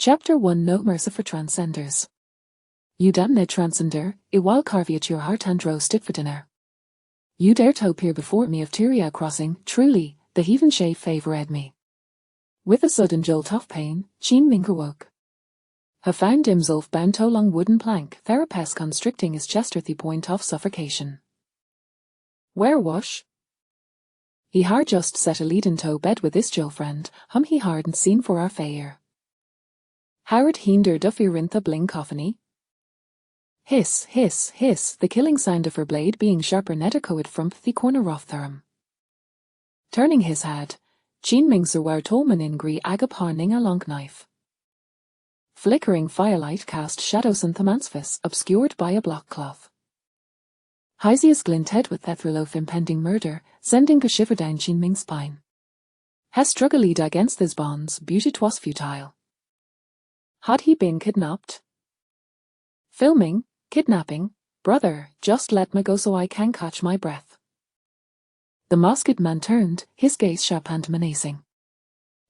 Chapter 1 No Mercy for Transcenders. You damned transcender, I will carve at your heart and roast it for dinner. You dare to appear before me of Tyria crossing, truly, the heathen shave favoured me. With a sudden jolt of pain, Jean Minker woke. He found himself bound to a long wooden plank, therapist constricting his chest at the point of suffocation. Where wash? He had just set a lead into bed with his Jill friend, whom he hadn't seen for our fair. Howard hinder Duffy rintha blink coffany. Hiss, hiss, hiss, the killing sound of her blade being sharper net echoed from the corner of Thurum. Turning his head, Jean Mingser war Tolman in gree agap harning a long knife. Flickering firelight cast shadows on the mansfis, obscured by a block cloth. Hysius glinted with the thrill of impending murder, sending a shiver down Jean Ming's spine. His struggled against his bonds, beauty 'twas futile. Had he been kidnapped? Filming, kidnapping, brother, just let me go so I can catch my breath. The masked man turned, his gaze sharp and menacing.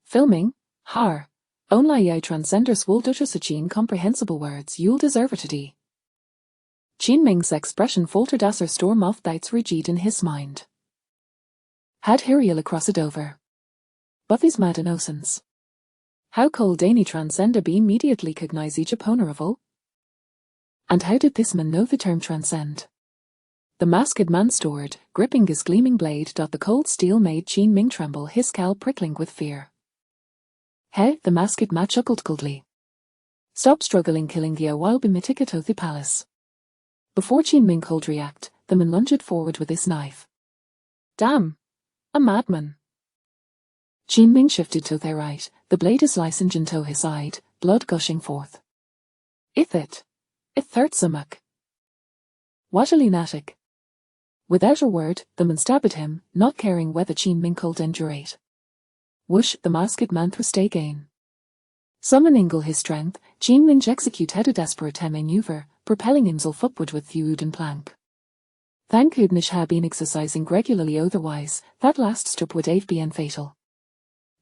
Filming? Har. Only I transcenders will utter such incomprehensible words, you'll deserve it today. Jean Ming's expression faltered as her storm of doubts regied in his mind. Had Hiriel across it over? But these mad innocents. How could any transcender be immediately cognize each opponent? And how did this man know the term transcend? The masked man stored, gripping his gleaming blade. The cold steel made Jean Ming tremble, his scalp prickling with fear. Hey, the masked man chuckled coldly. Stop struggling, killing the while bemiticket of the palace. Before Jean Ming could react, the man lunged forward with his knife. Damn! A madman! Jean Ming shifted to their right, the blade is licensed into his side, blood gushing forth. It hurt stomach. What a lunatic. Without a word, the man stabbed him, not caring whether Jean Ming could endure it. Whoosh, the masked man thrust again. Summoning all his strength, Jean Ming executed a desperate maneuver, propelling himself upward with the wooden plank. Thank goodness he had been exercising regularly, otherwise, that last strip would have been fatal.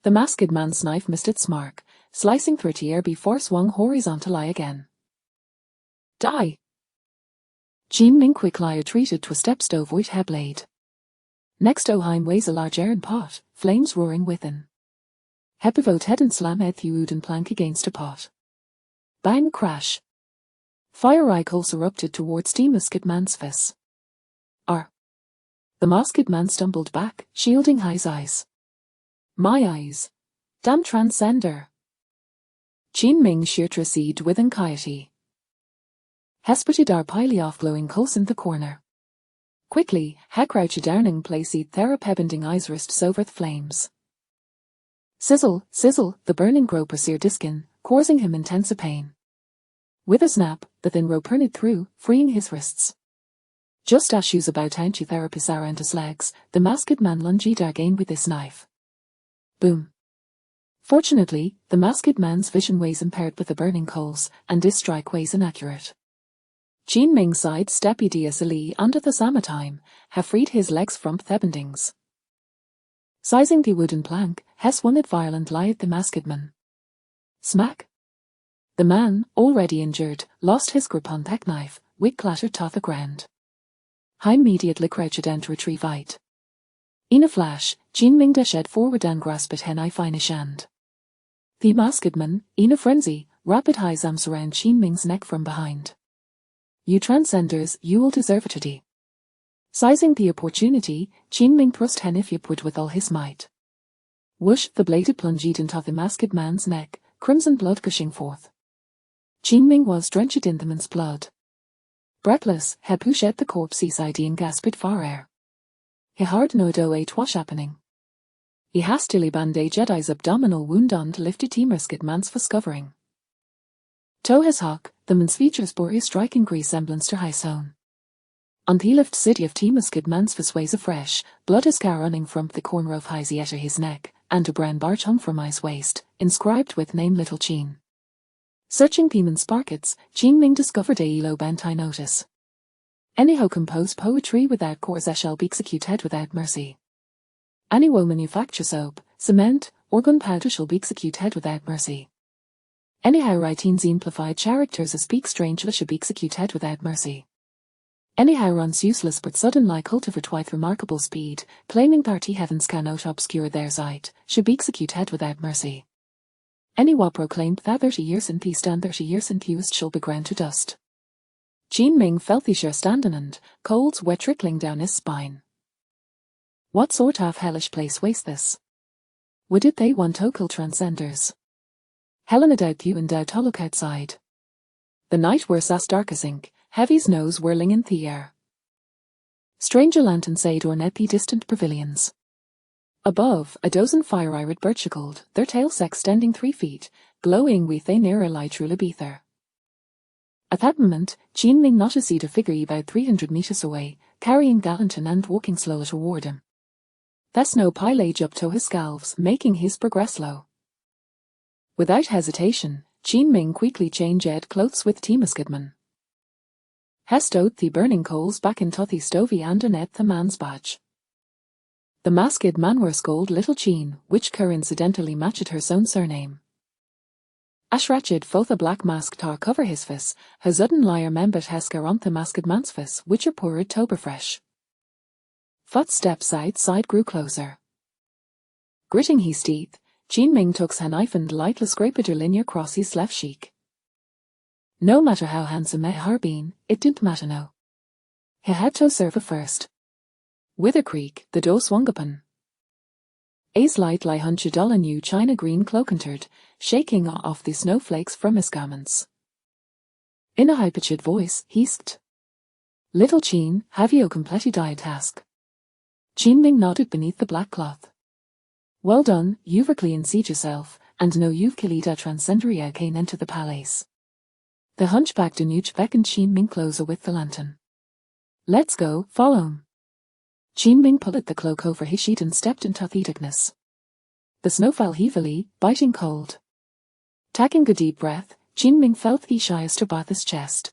The masked man's knife missed its mark, slicing through the air before swung horizontally again. Die! Jean Ming quickly retreated to a step stove with her blade. Next to him weighs a large iron pot, flames roaring within. He pivot head and slam the wooden plank against a pot. Bang crash! Fire icicles erupted towards the masked man's face. The masked man stumbled back, shielding his eyes. My eyes! Damn transcender! Jean Ming sheared recede with anxiety. Hesperated our pile off glowing coals in the corner. Quickly, he crouched down and placed their bending eyes wrists over the flames. Sizzle, sizzle, the burning grow pursued his skin, causing him intense pain. With a snap, the thin rope burned through, freeing his wrists. Just as she was about to therapist around his legs, the masked man lunged again with his knife. Boom. Fortunately, the masked man's vision was impaired with the burning coals, and his strike was inaccurate. Jean Ming sidestepped easily under the same time, he freed his legs from the bendings. Seizing the wooden plank, he swung it violently at the masked man. Smack! The man, already injured, lost his grip on the knife, which clattered to the ground. He immediately crouched down to retrieve it. In a flash, Jean Ming dashed forward and grasped at his finish hand. The masked man, in a frenzy, wrapped his arms around Jean Ming's neck from behind. You transcenders, you will deserve it today. Seizing the opportunity, Jean Ming thrust his knife upward with all his might. Whoosh, the blade plunged into the masked man's neck, crimson blood gushing forth. Jean Ming was drenched in the man's blood. Breathless, he pushed at the corpse seaside and gasped for air. He hard no idea what was happening. He hastily bandaged his abdominal wound on to lift the masked man's face covering. To his hawk, the man's features bore a striking resemblance to his own. On the left city of the masked man's face was afresh, blood is running from the corner of his ear to his neck, and a brown barge hung from his waist, inscribed with name Little Jean. Searching the man's pockets, Jean Ming discovered a low bantai notice. Any who compose poetry without course shall be executed without mercy. Any who manufacture soap, cement, or gunpowder shall be executed without mercy. Anyhow writing simplified characters a speak strangely should be executed without mercy. Anyhow runs useless but sudden like cultivate with remarkable speed, claiming 30 heavens cannot obscure their sight, should be executed without mercy. Any wha proclaimed that 30 years in peace and 30 years in fewest shall be ground to dust. Jean Ming felt the sure standing and colds were trickling down his spine. What sort of hellish place was this? Would it they want to kill transcenders? Helena doubt you and doubt to look outside. The night were as dark as ink, heavy snows whirling in the air. Stranger lanterns adorn at the distant pavilions. Above, a dozen fire-eyed birchicled, their tails extending 3 feet, glowing with a nearer light through ether. At that moment, Jean Ming noticed a figure about 300 meters away, carrying Galanton and walking slowly toward him. The snow pile lay up to his scalps, making his progress slow. Without hesitation, Jean Ming quickly changed clothes with Tima Skidman. He stowed the burning coals back into the stovey and underneath the man's badge. The masked man wore gold little Jean, which coincidentally matched her own surname. Ash Ratchet foth a black mask to cover his face, his sudden liar membet hesker on the masked man's face, which are poor tober fresh. Footsteps outside grew closer. Gritting his teeth, Jean Ming took a knife and lightly scraped her linear across his left cheek. No matter how handsome he had been, it didn't matter now. He had to serve first. With a creak, the door swung open. A's light lie hunched all a new china green cloak entered, shaking off the snowflakes from his garments. In a high-pitched voice, he hissed, "Little Jean, have you completed thy task?" Jean Ming nodded beneath the black cloth. "Well done, you've clean-seed yourself, and now you've killed a transcenderia came into the palace." The hunchbacked eunuch beckoned Jean Ming closer with the lantern. "Let's go, follow him." Jean Ming pulled the cloak over his sheet and stepped into the darkness. The snow fell heavily, biting cold. Taking a deep breath, Jean Ming felt the shyest about his chest.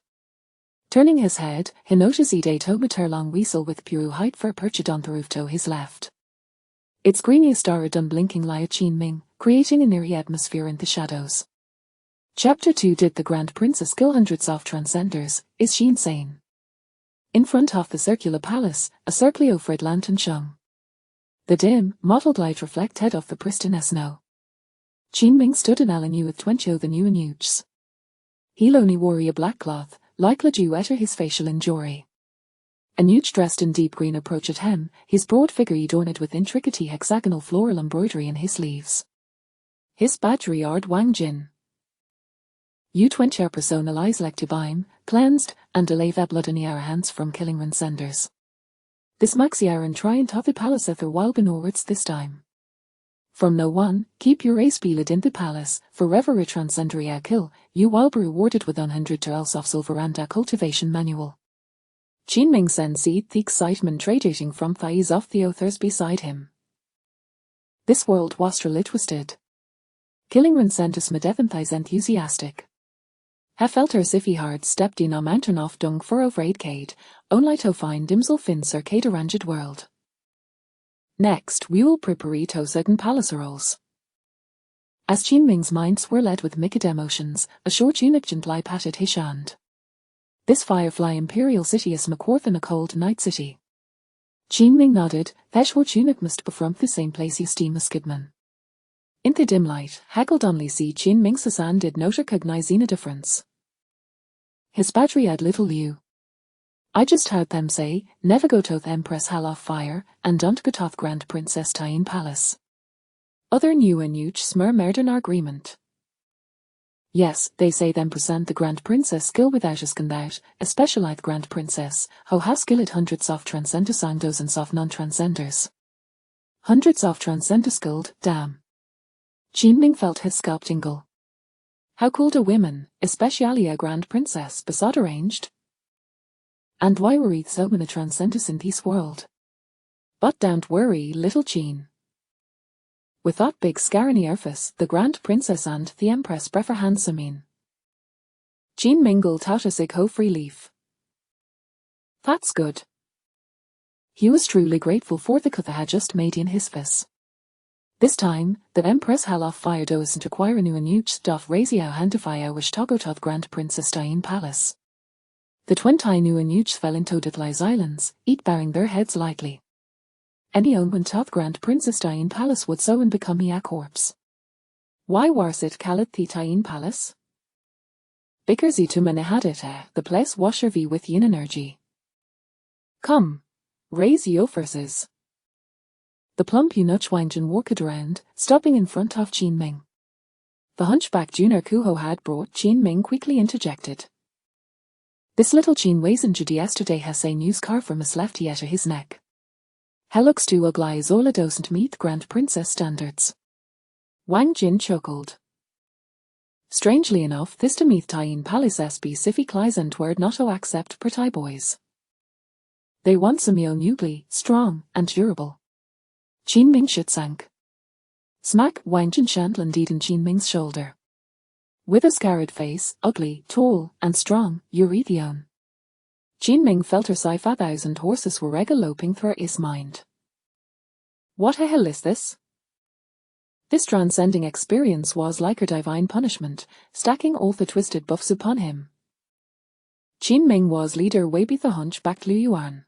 Turning his head, he noticed a tomater long weasel with pure white fur perched on the roof to his left. Its greeniest star unblinking lie at Jean Ming, creating an eerie atmosphere in the shadows. Chapter 2 Did the Grand Princess kill hundreds of transcenders? Is she insane? In front of the circular palace, a circular red lantern shone. The dim, mottled light reflected off the pristine snow. Jean Ming stood in avenue with 20 of the new eunuchs. He only wore a black cloth, likely to utter his facial injury. A eunuch dressed in deep green approached him, his broad figure adorned with intricate hexagonal floral embroidery in his sleeves. His badgery ard Wang Jin. U20 persona lies like to bime, cleansed, and delay the blood in our hands from killing transcenders. This Maxiaran trying to the palace at their wild benorwards this time. From no one, keep your race beeled in the palace, forever a transcenderia kill, you will be rewarded with 100 taels of silver and a cultivation manual. Jean Ming sensed the excitement radiating from the eyes of the authors beside him. This world was really twisted. Killing transcenders made them enthusiastic. He felt as if he had stepped in a mountain of dung for over 8 only to find himself in circade arranged world. Next, we will prepare to certain palace rolls. As Jean Ming's minds were led with mixed emotions, a short eunuch gently patted his hand. This firefly imperial city is McWorth in a cold night city. Jean Ming nodded, that short eunuch must be from the same place as Tima Skidman. In the dim light, Haggled only see Jean Ming's hand did not recognize a difference. His battery had little view. I just heard them say, never go to the Empress Hall of Fire, and don't go to the Grand Princess Tyne Palace. Other new eunuchs murmured an agreement. Yes, they say them present the Grand Princess skill without a scandout, especially the Grand Princess, who has skilled hundreds of transcenders and dozens of non-transcenders. Hundreds of transcenders skilled, damn. Jean Ming felt his scalp tingle. How cool do women, especially a Grand Princess, beside arranged? And why worry so many transcenders in this world? But don't worry, little Jean. With that big scarany surface, the Grand Princess and the Empress prefer handsome in. Jean mingled out a sigh of relief. That's good. He was truly grateful for the cut they had just made in his face. This time, the Empress halof fire doesn't require nu and uch doth razio handifio wish togototh Grand Princess Diane Palace. The twin tie nu and uch fell into Dithlies Islands, each bowing their heads lightly. Any own when toth Grand Princess Diane Palace would so and become a corpse. Why wars it callet the Diane Palace? Bickers to mene had it the place washer v with yin energy. Come, raise yo verses. The plump eunuch whined and walked around, stopping in front of Qin Ming. The hunchback Junior Kuho had brought Qin Ming quickly interjected. This little Qin wasn't yesterday has a news car from his left yet to his neck. He looks too ugly as Ola doesn't meet Grand Princess standards. Wang Jin chuckled. Strangely enough, this to meet Diane Palace SB Siffy Kleisant word not to accept pretty boys. They want some young ugly, strong, and durable. Qin Ming shit sank. Smack Wang Jin shandlanded in Qin Ming's shoulder. With a scarred face, ugly, tall, and strong, Eurythion. Qin Ming felt her sigh 5,000 horses were regaloping through his mind. What the hell is this? This transcending experience was like her divine punishment, stacking all the twisted buffs upon him. Qin Ming was leader way be the hunchbacked Liu Yuan.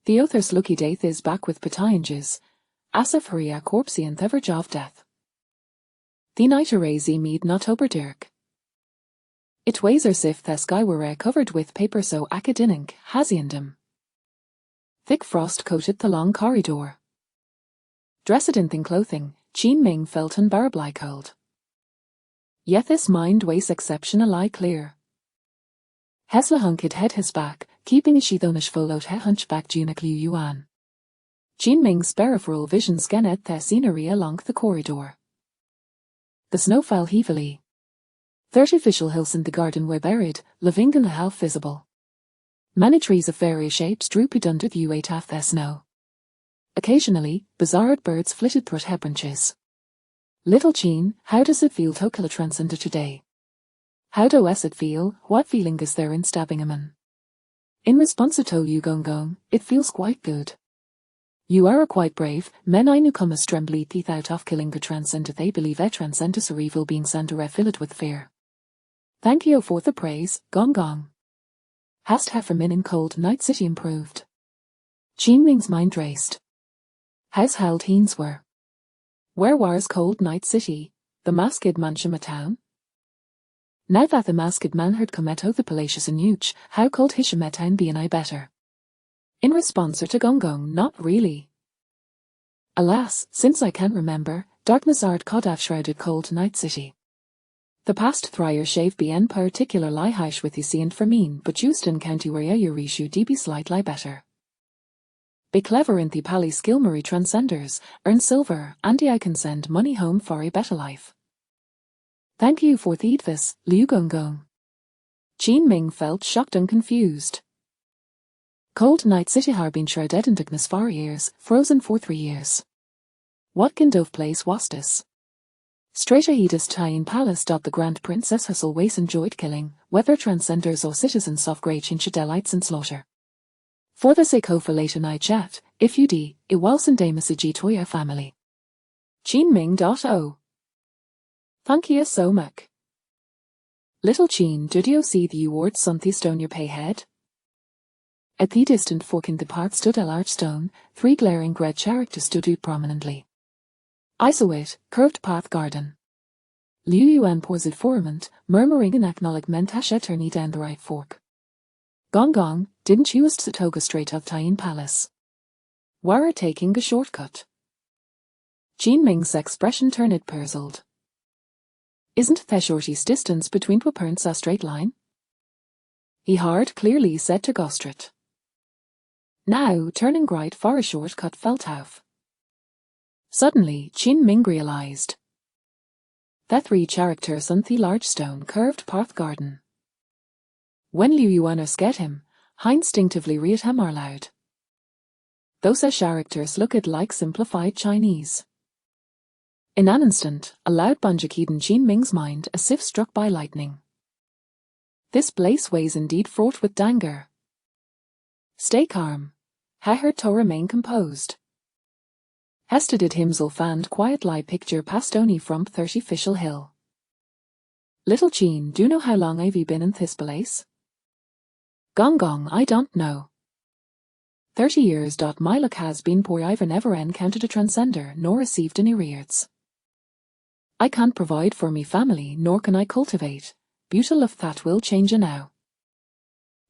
The other's lucky death is back with patayanges, asif haria corpsey and theverge of death. The night arazy mead not oberdirk. It weighs as if the sky were covered with paper so acadinic, hasiandum. Thick frost coated the long corridor. Dressed in thin clothing, Qin Ming felt unbearably cold. Yet this mind weighs exceptionally clear. Hesla hunked head his back, keeping a sheathonish followed he hunchback Junik Liu Yuan. Qin Ming's peripheral vision scanned the scenery along the corridor. The snow fell heavily. 30 official hills in the garden were buried, living and half visible. Many trees of various shapes drooped under the weight of the snow. Occasionally, bizarre birds flitted through her branches. Little Qin, how does it feel to kill a transcender today? How does it feel? What feeling is there in stabbing a man? In response to Liu Gong, it feels quite good. You are quite brave, men I knew come as trembly teeth out of killing a transcender they believe a transcendus or evil beings and are filled with fear. Thank you for the praise, Gong. Hast Heffermin in Cold Night City improved? Qin Ming's mind raced. How's held teens were? Where was Cold Night City, the masked mansion town? Now that the masked man had come out of the palacious and huge, how cold Hishamet town be I better? In response to Gong, not really. Alas, since I can remember, darkness art Kodav shrouded Cold Night City. The past 3 years shave be en particular lie haish with you see and Fermin, but Houston County where you reshu db slightly better. Be clever in the pally skillmarie transcenders, earn silver, and I can send money home for a better life. Thank you for the advice, Liu Gong. Qin Ming felt shocked and confused. Cold Night City har been shrouded in darkness for years, frozen for 3 years. What kind of place was this? Straight ahead is Diane Palace. The Grand Princess has always enjoyed killing, whether transcenders or citizens of great Chinchadelites and slaughter. For the sake of a later night chat, if you d, it wasn't a message to your family. Qin Ming.o. Thank you so much. Little Qin, did you see the awards on the stone your pay head? At the distant fork in the path stood a large stone, 3 glaring red characters stood out prominently. I saw it, curved path garden. Liu Yuan paused it for a moment, murmuring an acknowledgement as she turned down the right fork. Gong, didn't you used to toga straight of Diane Palace? Were taking a shortcut? Qin Ming's expression turned puzzled. Isn't the shorty's distance between two points a straight line? He hard clearly said to Gostrit. Now, turning right for a shortcut felt off. Suddenly, Qin Ming realized. The 3 characters on the large stone curved path garden. When Liu Yuan scared him, he instinctively read him aloud. Those characters looked like simplified Chinese. In an instant, a loud banja keyed in Qin Ming's mind as if struck by lightning. This place was indeed fraught with danger. Stay calm. He heard to remain composed. Hesta did himself and quiet lie picture past only from 30 Fischl Hill. Little Jean, do you know how long I've been in this place? Gong, I don't know. 30 years. My luck has been poor. I've never encountered a transcender nor received any reards. I can't provide for me family, nor can I cultivate beauty love that will change now.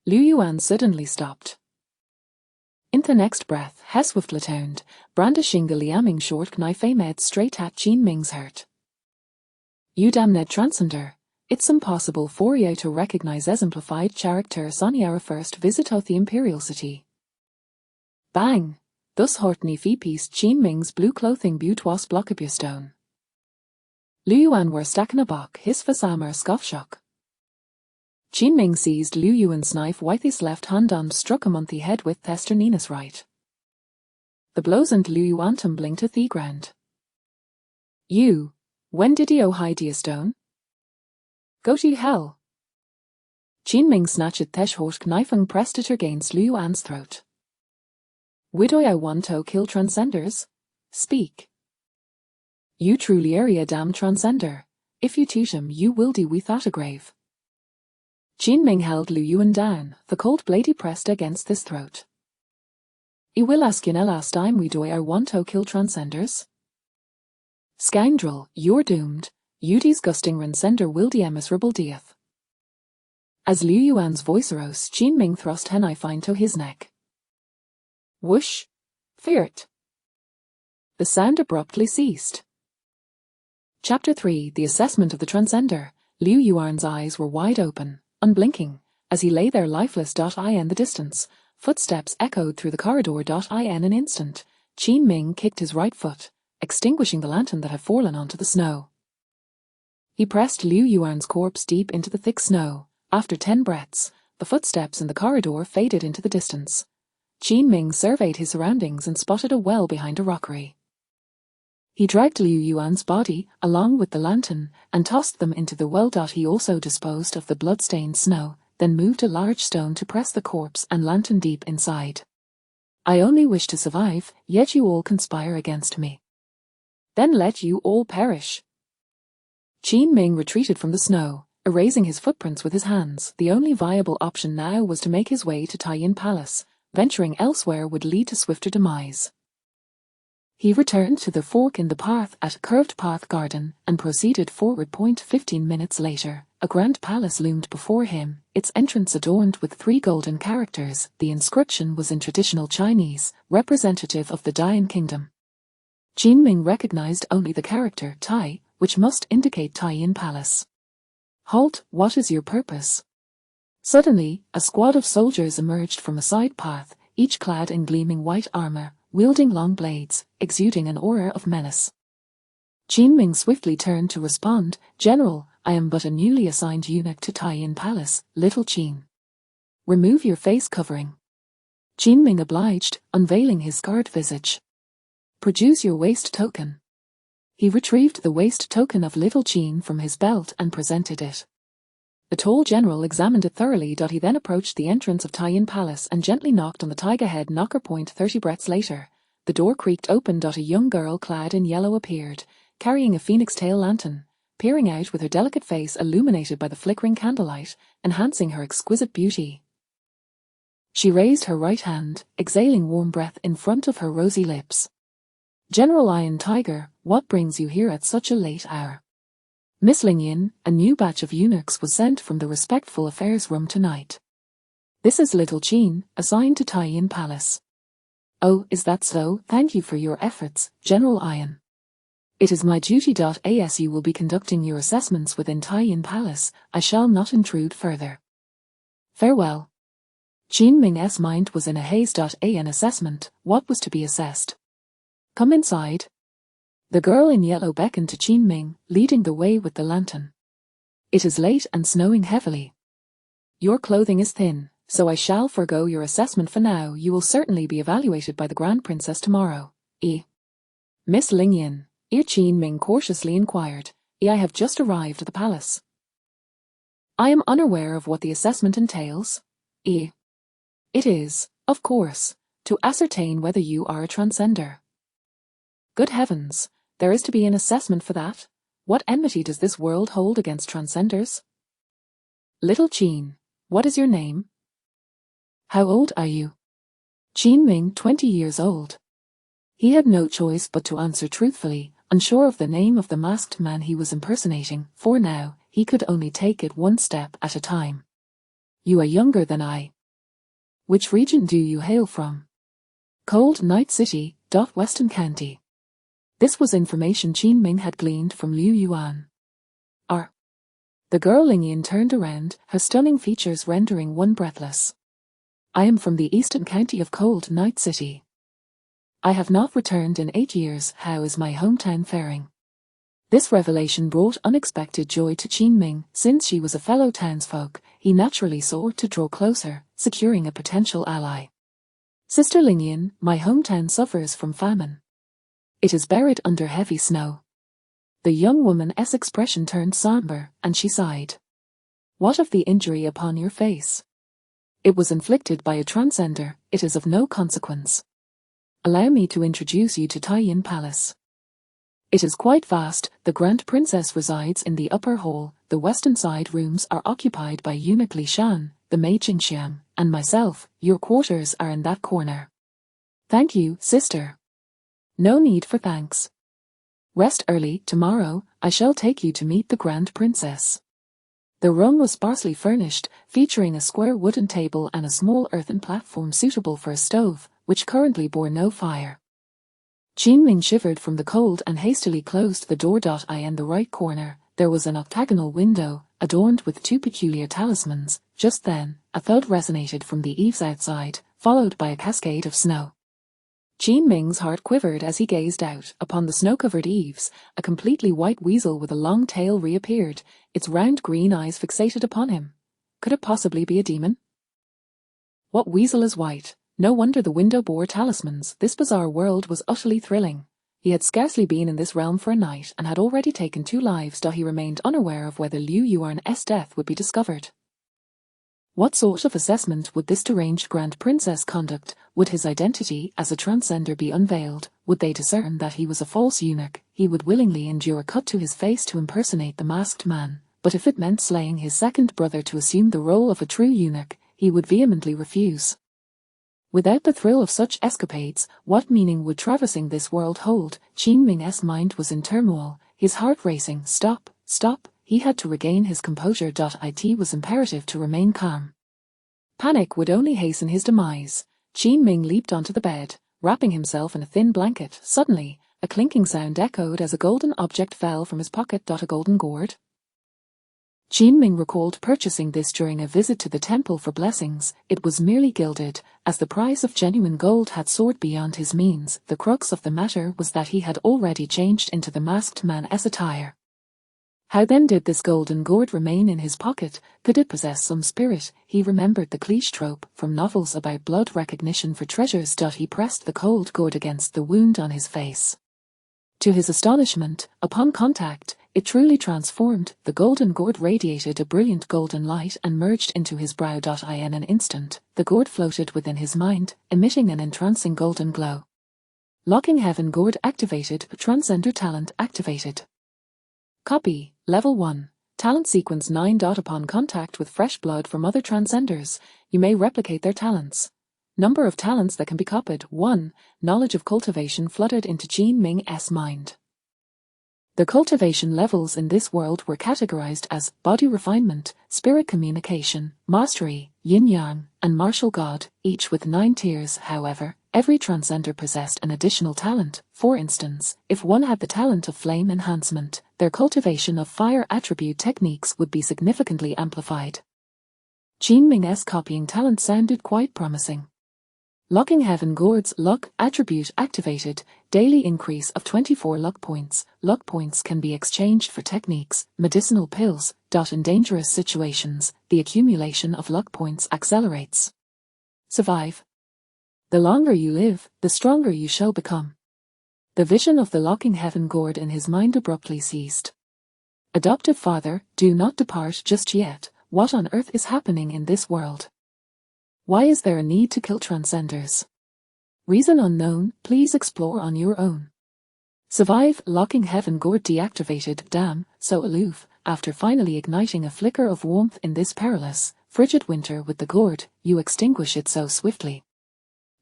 Liu Yuan suddenly stopped. In the next breath, he swiftly turned, brandishing the liaming short knife aimed straight at Qin Ming's heart. You damned transcender. It's impossible for you to recognize exemplified characters on your first visit of the imperial city. Bang! Thus Hortney pieced Qin Ming's blue clothing butte was block up your stone. Liu Yuan were stacking a bok, his fasamer scoff shock. Qin Ming seized Liu Yuan's knife with his left hand and struck him on the head with Hester Nina's right. The blows and Liu Yuan tumbling to the ground. You, when did you hide your stone? Go to hell. Qin Ming snatched the short knife and pressed it against Liu Yuan's throat. Would I want to kill transcenders? Speak. You truly are a damn transcender. If you teach him, you will do without a grave. Qin Ming held Liu Yuan down, the cold blade he pressed against his throat. I will ask you now last time we do I want to kill transcenders? Scoundrel, you're doomed. You disgusting transcender will die a miserable death. As Liu Yuan's voice arose, Qin Ming thrust a knife into his neck. Whoosh! Fear it. The sound abruptly ceased. Chapter 3: The Assessment of the Transcender. Liu Yuan's eyes were wide open, unblinking, as he lay there lifeless. In the distance, footsteps echoed through the corridor. In an instant, Qin Ming kicked his right foot, extinguishing the lantern that had fallen onto the snow. He pressed Liu Yuan's corpse deep into the thick snow. After 10 breaths, the footsteps in the corridor faded into the distance. Qin Ming surveyed his surroundings and spotted a well behind a rockery. He dragged Liu Yuan's body, along with the lantern, and tossed them into the well. He also disposed of the blood-stained snow, then moved a large stone to press the corpse and lantern deep inside. I only wish to survive, yet you all conspire against me. Then let you all perish. Qin Ming retreated from the snow, erasing his footprints with his hands. The only viable option now was to make his way to Taiyin Palace. Venturing elsewhere would lead to swifter demise. He returned to the fork in the path at a curved path garden and proceeded forward. 15 minutes later, a grand palace loomed before him, its entrance adorned with 3 golden characters. The inscription was in traditional Chinese, representative of the Dayan kingdom. Qin Ming recognized only the character Tai, which must indicate Taiyin Palace. Halt, what is your purpose? Suddenly, a squad of soldiers emerged from a side path, each clad in gleaming white armor, wielding long blades, exuding an aura of menace. Qin Ming swiftly turned to respond. General, I am but a newly assigned eunuch to Taiyin Palace, little Qin. Remove your face covering. Qin Ming obliged, unveiling his scarred visage. Produce your waist token. He retrieved the waist token of little Qin from his belt and presented it. The tall general examined it thoroughly. He then approached the entrance of Taiyin Palace and gently knocked on the tiger head knocker. 30 breaths later, the door creaked open. A young girl clad in yellow appeared, carrying a phoenix tail lantern, peering out with her delicate face illuminated by the flickering candlelight, enhancing her exquisite beauty. She raised her right hand, exhaling warm breath in front of her rosy lips. General Lion Tiger, what brings you here at such a late hour? Miss Lingyin, a new batch of eunuchs was sent from the respectful affairs room tonight. This is little Qin, assigned to Taiyin Palace. Oh, is that so? Thank you for your efforts, General Ian. It is my duty. As you will be conducting your assessments within Taiyin Palace, I shall not intrude further. Farewell. Qin Ming's mind was in a haze. An assessment, what was to be assessed? Come inside. The girl in yellow beckoned to Qin Ming, leading the way with the lantern. It is late and snowing heavily. Your clothing is thin, so I shall forego your assessment for now. You will certainly be evaluated by the Grand Princess tomorrow. Miss Lingyin, Qin Ming cautiously inquired. I have just arrived at the palace. I am unaware of what the assessment entails. It is, of course, to ascertain whether you are a transcender. Good heavens, there is to be an assessment for that. What enmity does this world hold against transcenders? Little Qin, what is your name? How old are you? Qin Ming, 20 years old. He had no choice but to answer truthfully, unsure of the name of the masked man he was impersonating, for now, he could only take it one step at a time. You are younger than I. Which region do you hail from? Cold Night City, Western County. This was information Qin Ming had gleaned from Liu Yuan. The girl Lingyan turned around, her stunning features rendering one breathless. I am from the eastern county of Cold Night City. I have not returned in 8 years. How is my hometown faring? This revelation brought unexpected joy to Qin Ming. Since she was a fellow townsfolk, he naturally sought to draw closer, securing a potential ally. Sister Lingyan, my hometown suffers from famine. It is buried under heavy snow. The young woman's expression turned somber, and she sighed. What of the injury upon your face? It was inflicted by a transcender. It is of no consequence. Allow me to introduce you to Taiyin Palace. It is quite vast. The Grand Princess resides in the upper hall. The western side rooms are occupied by eunuch Li Shan, the maid Jingxiang, and myself. Your quarters are in that corner. Thank you, sister. No need for thanks. Rest early. Tomorrow, I shall take you to meet the Grand Princess. The room was sparsely furnished, featuring a square wooden table and a small earthen platform suitable for a stove, which currently bore no fire. Qin Ming shivered from the cold and hastily closed the door. In the right corner, there was an octagonal window, adorned with 2 peculiar talismans. Just then, a thud resonated from the eaves outside, followed by a cascade of snow. Qin Ming's heart quivered as he gazed out. Upon the snow-covered eaves, a completely white weasel with a long tail reappeared, its round green eyes fixated upon him. Could it possibly be a demon? What weasel is white? No wonder the window bore talismans. This bizarre world was utterly thrilling. He had scarcely been in this realm for a night and had already taken 2 lives. He remained unaware of whether Liu Yuan's death would be discovered. What sort of assessment would this deranged Grand Princess conduct? Would his identity as a transcender be unveiled? Would they discern that he was a false eunuch? He would willingly endure a cut to his face to impersonate the masked man, but if it meant slaying his second brother to assume the role of a true eunuch, he would vehemently refuse. Without the thrill of such escapades, what meaning would traversing this world hold? Qin Ming's mind was in turmoil, his heart racing. Stop. He had to regain his composure. It was imperative to remain calm. Panic would only hasten his demise. Qin Ming leaped onto the bed, wrapping himself in a thin blanket. Suddenly, a clinking sound echoed as a golden object fell from his pocket. A golden gourd. Qin Ming recalled purchasing this during a visit to the temple for blessings. It was merely gilded, as the price of genuine gold had soared beyond his means. The crux of the matter was that he had already changed into the masked man's attire. How then did this golden gourd remain in his pocket? Could it possess some spirit? He remembered the cliché trope from novels about blood recognition for treasures. He pressed the cold gourd against the wound on his face. To his astonishment, upon contact, it truly transformed. The golden gourd radiated a brilliant golden light and merged into his brow. In an instant, the gourd floated within his mind, emitting an entrancing golden glow. Locking Heaven gourd activated. Transcender talent activated. Copy, Level 1, Talent Sequence 9. Upon contact with fresh blood from other transcenders, you may replicate their talents. Number of talents that can be copied. 1. Knowledge of cultivation flooded into Qin Ming's mind. The cultivation levels in this world were categorized as body refinement, spirit communication, mastery, yin-yang, and martial god, each with 9 tiers. However, every transcender possessed an additional talent. For instance, if one had the talent of flame enhancement, their cultivation of fire attribute techniques would be significantly amplified. Qin Ming's copying talent sounded quite promising. Locking Heaven gourds luck attribute activated, daily increase of 24 luck points. Luck points can be exchanged for techniques, medicinal pills. In dangerous situations, the accumulation of luck points accelerates. Survive. The longer you live, the stronger you shall become. The vision of the Locking Heaven gourd in his mind abruptly ceased. Adoptive father, do not depart just yet. What on earth is happening in this world? Why is there a need to kill transcenders? Reason unknown, please explore on your own. Survive, locking heaven gourd deactivated, damn, so aloof, after finally igniting a flicker of warmth in this perilous, frigid winter with the gourd, you extinguish it so swiftly.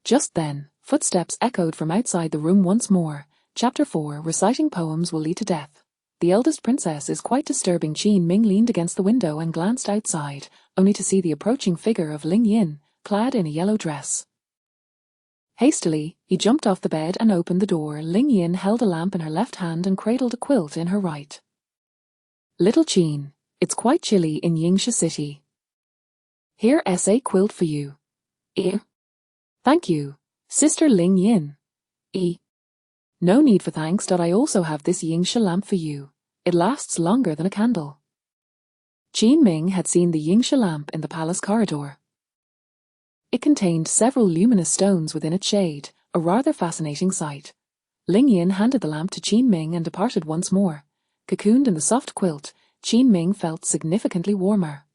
Just then, footsteps echoed from outside the room once more. Chapter 4 Reciting Poems Will Lead to Death. The eldest princess is quite disturbing. Qin Ming leaned against the window and glanced outside, only to see the approaching figure of Ling Yin, clad in a yellow dress. Hastily, he jumped off the bed and opened the door. Ling Yin held a lamp in her left hand and cradled a quilt in her right. Little Qin, it's quite chilly in Yingsha City. Here's a quilt for you. Thank you, Sister Ling Yin. No need for thanks. I also have this Yingsha lamp for you. It lasts longer than a candle. Qin Ming had seen the Yingsha lamp in the palace corridor. It contained several luminous stones within its shade, a rather fascinating sight. Ling Yin handed the lamp to Qin Ming and departed once more. Cocooned in the soft quilt, Qin Ming felt significantly warmer.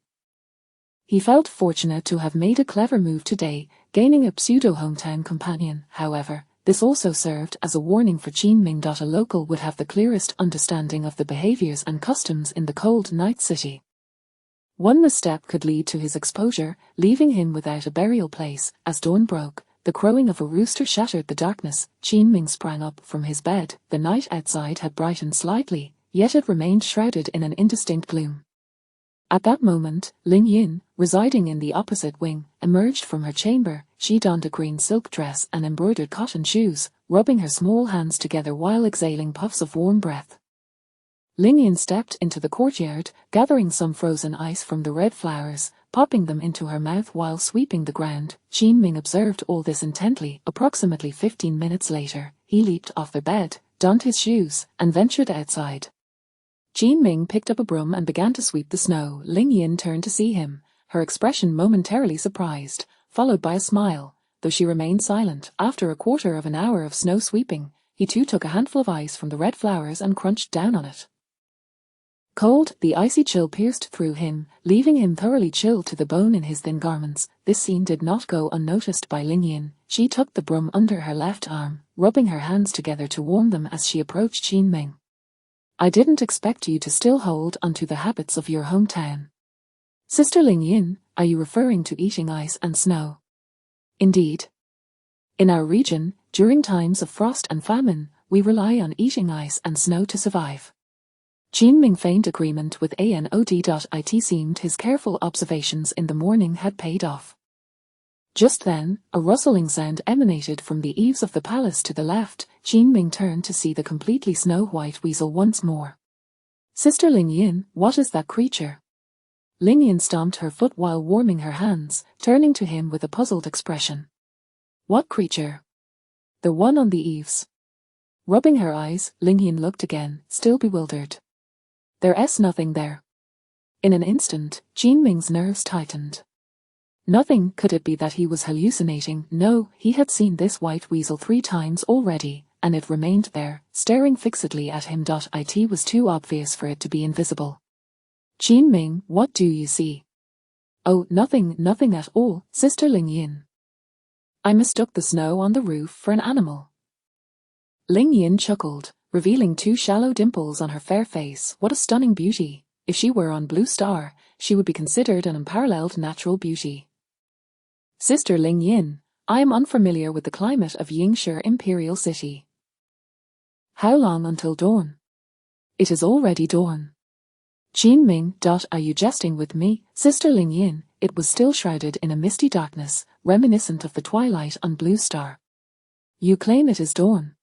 He felt fortunate to have made a clever move today, gaining a pseudo-hometown companion. However, this also served as a warning for Qin Ming. A local would have the clearest understanding of the behaviors and customs in the cold night city. One misstep could lead to his exposure, leaving him without a burial place. As dawn broke, the crowing of a rooster shattered the darkness. Qin Ming sprang up from his bed. The night outside had brightened slightly, yet it remained shrouded in an indistinct gloom. At that moment, Ling Yin, residing in the opposite wing, emerged from her chamber. She donned a green silk dress and embroidered cotton shoes, rubbing her small hands together while exhaling puffs of warm breath. Ling Yin stepped into the courtyard, gathering some frozen ice from the red flowers, popping them into her mouth while sweeping the ground. Qin Ming observed all this intently. Approximately 15 minutes later, he leaped off the bed, donned his shoes, and ventured outside. Qin Ming picked up a broom and began to sweep the snow. Ling Yin turned to see him, her expression momentarily surprised, followed by a smile, though she remained silent. After a quarter of an hour of snow sweeping, he too took a handful of ice from the red flowers and crunched down on it. Cold, the icy chill pierced through him, leaving him thoroughly chilled to the bone in his thin garments. This scene did not go unnoticed by Ling Yin. She tucked the broom under her left arm, rubbing her hands together to warm them as she approached Qin Ming. I didn't expect you to still hold onto the habits of your hometown. Sister Ling Yin, are you referring to eating ice and snow? Indeed. In our region, during times of frost and famine, we rely on eating ice and snow to survive. Qin Ming feigned agreement with ANOD. It seemed his careful observations in the morning had paid off. Just then, a rustling sound emanated from the eaves of the palace to the left. Qin Ming turned to see the completely snow-white weasel once more. Sister Ling Yin, what is that creature? Ling Yin stomped her foot while warming her hands, turning to him with a puzzled expression. What creature? The one on the eaves. Rubbing her eyes, Ling Yin looked again, still bewildered. There's nothing there. In an instant, Qin Ming's nerves tightened. Nothing. Could it be that he was hallucinating? No, he had seen this white weasel 3 times already, and it remained there, staring fixedly at him. It was too obvious for it to be invisible. Qin Ming, what do you see? Oh, nothing at all, Sister Ling Yin. I mistook the snow on the roof for an animal. Ling Yin chuckled, revealing 2 shallow dimples on her fair face. What a stunning beauty! If she were on Blue Star, she would be considered an unparalleled natural beauty. Sister Ling Yin, I am unfamiliar with the climate of Yingsha Imperial City. How long until dawn? It is already dawn. Qin Ming, are you jesting with me? Sister Ling Yin, it was still shrouded in a misty darkness, reminiscent of the twilight on Blue Star. You claim it is dawn.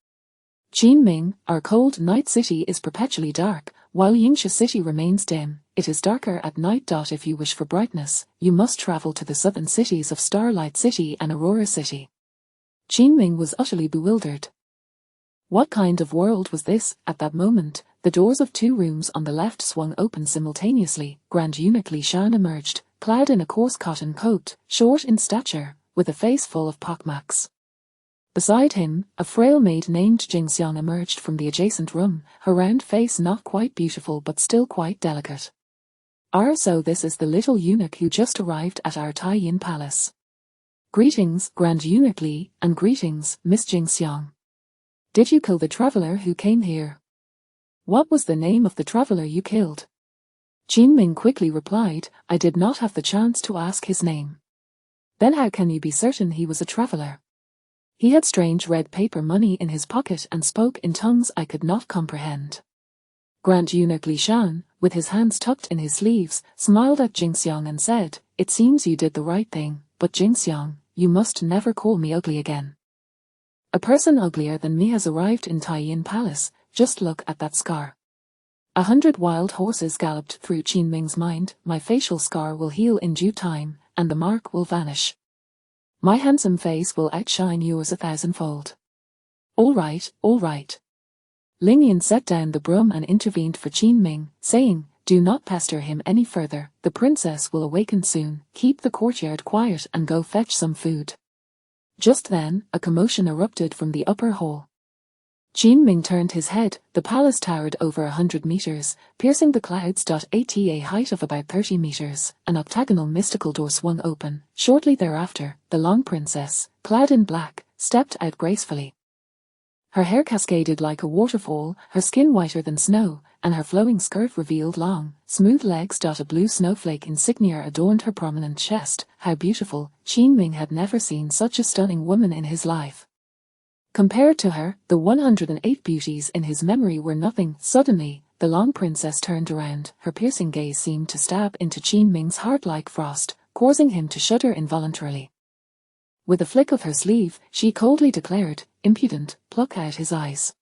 Qin Ming, our cold night city is perpetually dark, while Yingsha City remains dim. It is darker at night. If you wish for brightness, you must travel to the southern cities of Starlight City and Aurora City. Qin Ming was utterly bewildered. What kind of world was this? At that moment, the doors of 2 rooms on the left swung open simultaneously. Grand Eunuch Li Shan emerged, clad in a coarse cotton coat, short in stature, with a face full of pockmarks. Beside him, a frail maid named Jingxiang emerged from the adjacent room, her round face not quite beautiful but still quite delicate. So this is the little eunuch who just arrived at our Taiyin palace. Greetings, Grand Eunuch Li, and greetings, Miss Jingxiang. Did you kill the traveler who came here? What was the name of the traveler you killed? Qin Ming quickly replied, I did not have the chance to ask his name. Then how can you be certain he was a traveler? He had strange red paper money in his pocket and spoke in tongues I could not comprehend. Grand Eunuch Li Shan, with his hands tucked in his sleeves, smiled at Jingxiang and said, It seems you did the right thing, but Jingxiang, you must never call me ugly again. A person uglier than me has arrived in Taiyin Palace, just look at that scar. 100 wild horses galloped through Qin Ming's mind, my facial scar will heal in due time, and the mark will vanish. My handsome face will outshine yours 1,000-fold. All right, all right. Ling Yin set down the broom and intervened for Qin Ming, saying, Do not pester him any further, the princess will awaken soon, keep the courtyard quiet and go fetch some food. Just then, a commotion erupted from the upper hall. Qin Ming turned his head, the palace towered over 100 meters, piercing the clouds. At a height of about 30 meters, an octagonal mystical door swung open. Shortly thereafter, the Long Princess, clad in black, stepped out gracefully. Her hair cascaded like a waterfall, her skin whiter than snow, and her flowing skirt revealed long, smooth legs. A blue snowflake insignia adorned her prominent chest. How beautiful! Qin Ming had never seen such a stunning woman in his life. Compared to her, the 108 beauties in his memory were nothing. Suddenly, the Long Princess turned around. Her piercing gaze seemed to stab into Qin Ming's heart like frost, causing him to shudder involuntarily. With a flick of her sleeve, she coldly declared, Impudent, pluck out his eyes.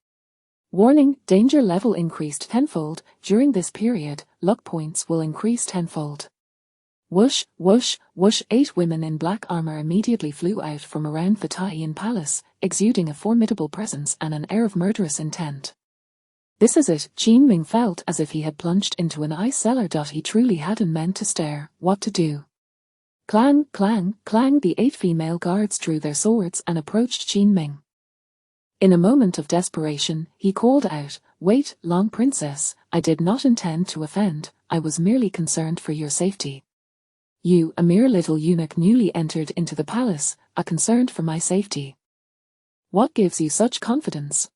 Warning, danger level increased tenfold. During this period, luck points will increase tenfold. Whoosh, whoosh, whoosh. 8 women in black armor immediately flew out from around the Taiyin Palace, exuding a formidable presence and an air of murderous intent. This is it, Qin Ming felt as if he had plunged into an ice cellar. He truly hadn't meant to stare. What to do? Clang, clang, clang. The 8 female guards drew their swords and approached Qin Ming. In a moment of desperation, he called out, Wait, Long Princess, I did not intend to offend, I was merely concerned for your safety. You, a mere little eunuch newly entered into the palace, are concerned for my safety. What gives you such confidence?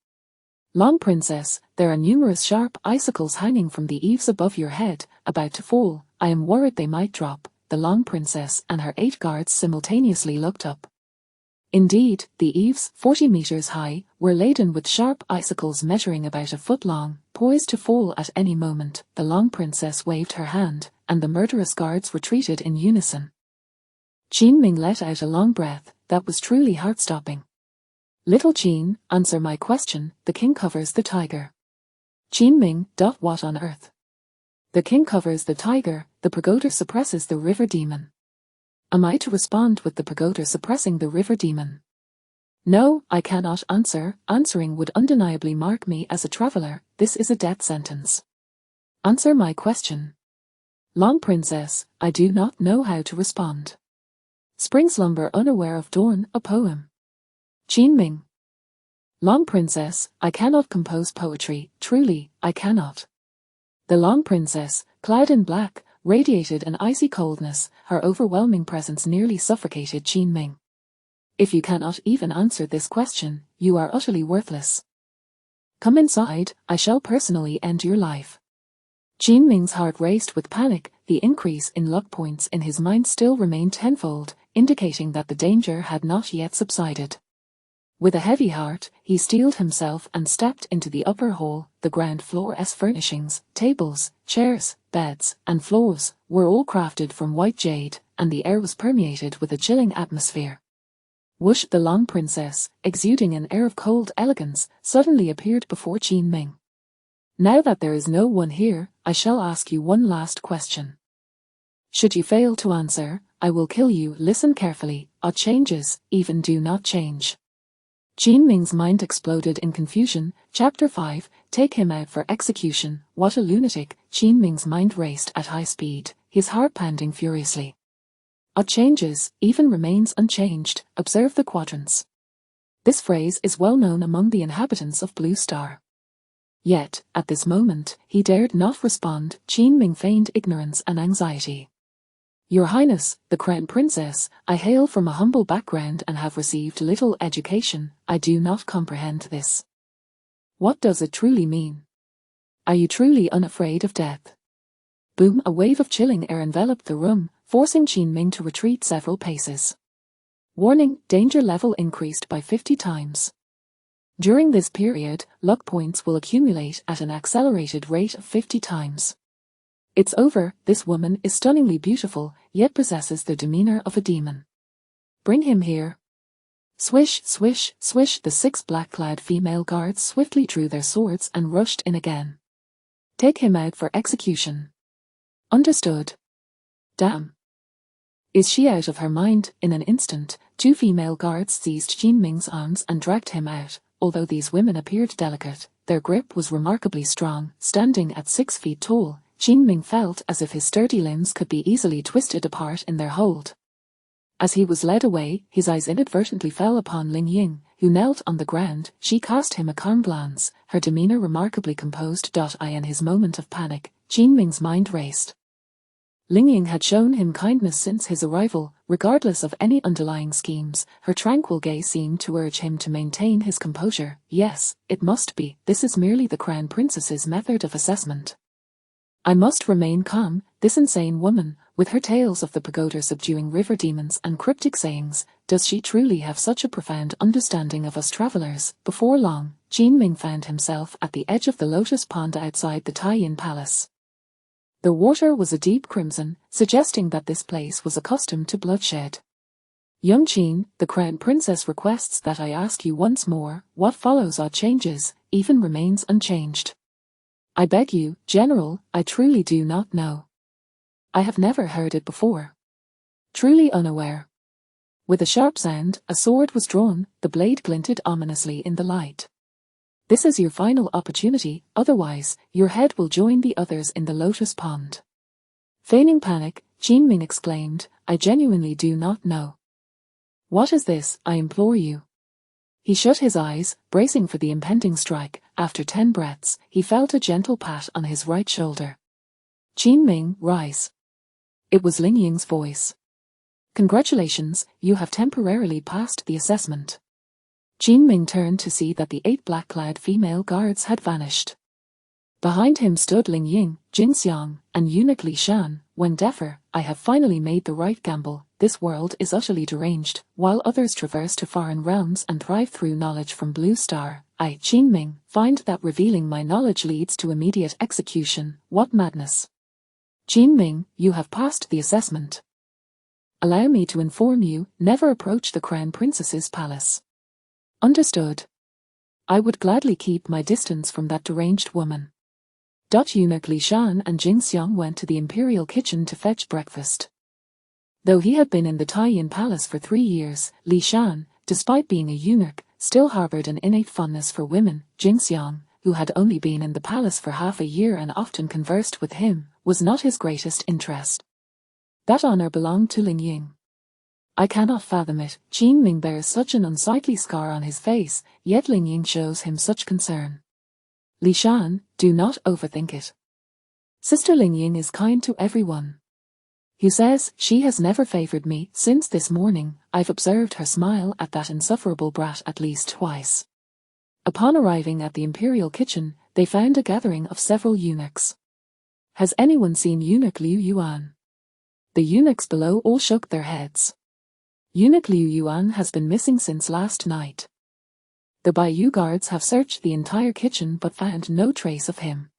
Long Princess, there are numerous sharp icicles hanging from the eaves above your head, about to fall. I am worried they might drop. The Long Princess and her 8 guards simultaneously looked up. Indeed, the eaves, 40 meters high, were laden with sharp icicles measuring about a foot long, poised to fall at any moment. The Long Princess waved her hand, and the murderous guards retreated in unison. Qin Ming let out a long breath, that was truly heart-stopping. Little Qin, answer my question, the king covers the tiger. Qin Ming, what on earth? The king covers the tiger, the pagoda suppresses the river demon. Am I to respond with the pagoda suppressing the river demon? No, I cannot answer. Answering would undeniably mark me as a traveler. This is a death sentence. Answer my question. Long Princess, I do not know how to respond. Spring slumber unaware of dawn, a poem. Qin Ming. Long Princess, I cannot compose poetry, truly, I cannot. The Long Princess, clad in black, radiated an icy coldness. Her overwhelming presence nearly suffocated Qin Ming. If you cannot even answer this question, you are utterly worthless. Come inside, I shall personally end your life. Qin Ming's heart raced with panic. The increase in luck points in his mind still remained tenfold, indicating that the danger had not yet subsided. With a heavy heart, he steeled himself and stepped into the upper hall. The ground floor's furnishings, tables, chairs, beds, and floors, were all crafted from white jade, and the air was permeated with a chilling atmosphere. Whoosh! The Long Princess, exuding an air of cold elegance, suddenly appeared before Qin Ming. Now that there is no one here, I shall ask you one last question. Should you fail to answer, I will kill you. Listen carefully, odd changes, even do not change. Qin Ming's mind exploded in confusion. Chapter 5, Take him out for execution. What a lunatic! Qin Ming's mind raced at high speed, his heart pounding furiously. Odd changes, even remains unchanged. Observe the quadrants. This phrase is well known among the inhabitants of Blue Star. Yet, at this moment, he dared not respond. Qin Ming feigned ignorance and anxiety. Your Highness, the Crown Princess, I hail from a humble background and have received little education. I do not comprehend this. What does it truly mean? Are you truly unafraid of death? Boom! A wave of chilling air enveloped the room, forcing Qin Ming to retreat several paces. Warning, danger level increased by 50 times. During this period, luck points will accumulate at an accelerated rate of 50 times. It's over. This woman is stunningly beautiful, yet possesses the demeanor of a demon. Bring him here. Swish, swish, swish. The 6 black-clad female guards swiftly drew their swords and rushed in again. Take him out for execution. Understood. Damn. Is she out of her mind? In an instant, 2 female guards seized Qin Ming's arms and dragged him out. Although these women appeared delicate, their grip was remarkably strong. Standing at 6 feet tall, Qin Ming felt as if his sturdy limbs could be easily twisted apart in their hold. As he was led away, his eyes inadvertently fell upon Ling Ying, who knelt on the ground. She cast him a calm glance, her demeanor remarkably composed. In his moment of panic, Qin Ming's mind raced. Ling Ying had shown him kindness since his arrival, regardless of any underlying schemes. Her tranquil gaze seemed to urge him to maintain his composure. Yes, it must be. This is merely the Crown Princess's method of assessment. I must remain calm. This insane woman, with her tales of the pagoda subduing river demons and cryptic sayings, does she truly have such a profound understanding of us travelers? Before long, Qin Ming found himself at the edge of the lotus pond outside the Tai-Yin Palace. The water was a deep crimson, suggesting that this place was accustomed to bloodshed. Young Qin, the Crown Princess requests that I ask you once more, what follows odd changes, even remains unchanged. I beg you, General, I truly do not know. I have never heard it before. Truly unaware. With a sharp sound, a sword was drawn, the blade glinted ominously in the light. This is your final opportunity, otherwise, your head will join the others in the lotus pond. Feigning panic, Qin Ming exclaimed, I genuinely do not know. What is this, I implore you? He shut his eyes, bracing for the impending strike. After 10 breaths, he felt a gentle pat on his right shoulder. Qin Ming, rise. It was Ling Ying's voice. Congratulations, you have temporarily passed the assessment. Qin Ming turned to see that the 8 black-clad female guards had vanished. Behind him stood Ling Ying, Jing Xiang, and eunuch Li Shan. When deafer, I have finally made the right gamble. This world is utterly deranged, while others traverse to foreign realms and thrive through knowledge from Blue Star. I, Qin Ming, find that revealing my knowledge leads to immediate execution. What madness! Qin Ming, you have passed the assessment. Allow me to inform you, never approach the Crown Princess's palace. Understood. I would gladly keep my distance from that deranged woman. Eunuch Li Shan and Jing Xiang went to the imperial kitchen to fetch breakfast. Though he had been in the Tai-Yin Palace for 3 years, Li Shan, despite being a eunuch, still harbored an innate fondness for women. Jing Xiang, who had only been in the palace for half a year and often conversed with him, was not his greatest interest. That honor belonged to Ling Ying. I cannot fathom it. Qin Ming bears such an unsightly scar on his face, yet Ling Ying shows him such concern. Li Shan, do not overthink it. Sister Ling Ying is kind to everyone. He says she has never favored me. Since this morning, I've observed her smile at that insufferable brat at least twice. Upon arriving at the imperial kitchen, they found a gathering of several eunuchs. Has anyone seen eunuch Liu Yuan? The eunuchs below all shook their heads. Eunuch Liu Yuan has been missing since last night. The Baiyu guards have searched the entire kitchen but found no trace of him.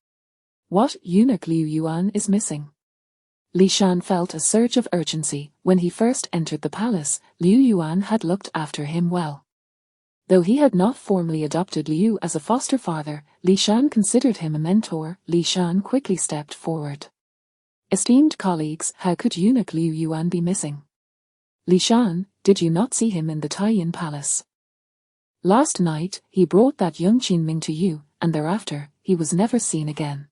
What? Eunuch Liu Yuan is missing. Li Shan felt a surge of urgency. When he first entered the palace, Liu Yuan had looked after him well. Though he had not formally adopted Liu as a foster father, Li Shan considered him a mentor. Li Shan quickly stepped forward. Esteemed colleagues, how could eunuch Liu Yuan be missing? Li Shan, did you not see him in the Tai-Yin Palace? Last night, he brought that young Qin Ming to you, and thereafter, he was never seen again.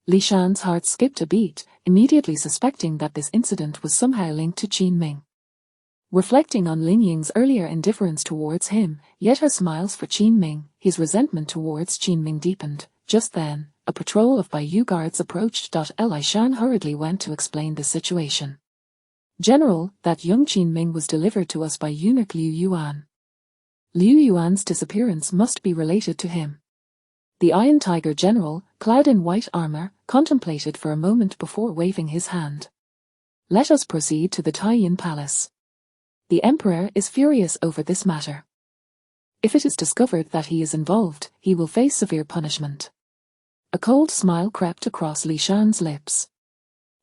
Li Shan's heart skipped a beat, immediately suspecting that this incident was somehow linked to Qin Ming. Reflecting on Ling Ying's earlier indifference towards him, yet her smiles for Qin Ming, his resentment towards Qin Ming deepened. Just then, a patrol of Baiyu guards approached. Li Shan hurriedly went to explain the situation. General, that young Qin Ming was delivered to us by eunuch Liu Yuan. Liu Yuan's disappearance must be related to him. The Iron Tiger general, clad in white armor, contemplated for a moment before waving his hand. Let us proceed to the Taiyin Palace. The Emperor is furious over this matter. If it is discovered that he is involved, he will face severe punishment. A cold smile crept across Li Shan's lips.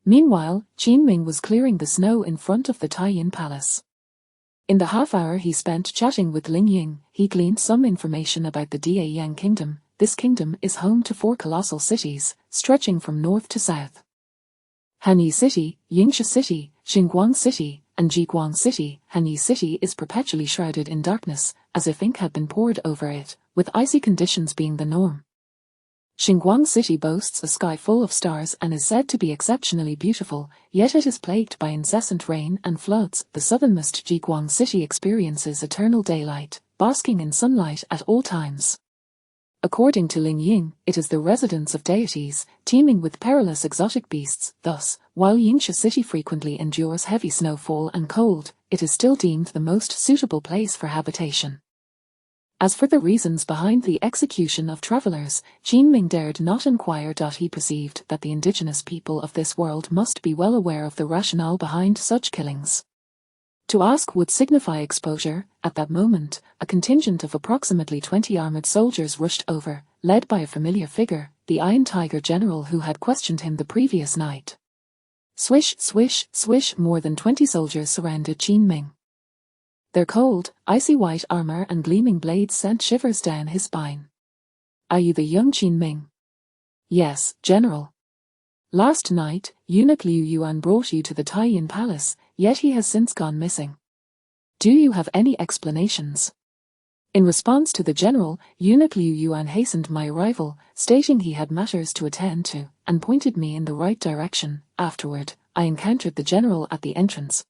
Meanwhile, Qin Ming was clearing the snow in front of the Taiyin Palace. In the half-hour he spent chatting with Ling Ying, he gleaned some information about the Daiyang Kingdom. This kingdom is home to 4 colossal cities, stretching from north to south. Hanyi City, Yingxia City, Xinguang City, and Jiguang City. Hanyi City is perpetually shrouded in darkness, as if ink had been poured over it, with icy conditions being the norm. Xinguang City boasts a sky full of stars and is said to be exceptionally beautiful, yet it is plagued by incessant rain and floods. The southernmost Jiguang City experiences eternal daylight, basking in sunlight at all times. According to Ling Ying, it is the residence of deities, teeming with perilous exotic beasts. Thus, while Yingxia City frequently endures heavy snowfall and cold, it is still deemed the most suitable place for habitation. As for the reasons behind the execution of travelers, Qin Ming dared not inquire. He perceived that the indigenous people of this world must be well aware of the rationale behind such killings. To ask would signify exposure. At that moment, a contingent of approximately 20 armored soldiers rushed over, led by a familiar figure, the Iron Tiger general who had questioned him the previous night. Swish, swish, swish, more than 20 soldiers surrounded Qin Ming. Their cold, icy white armor and gleaming blades sent shivers down his spine. Are you the young Qin Ming? Yes, General. Last night, eunuch Liu Yuan brought you to the Taiyin Palace, yet he has since gone missing. Do you have any explanations? In response to the general, eunuch Liu Yuan hastened my arrival, stating he had matters to attend to, and pointed me in the right direction. Afterward, I encountered the general at the entrance.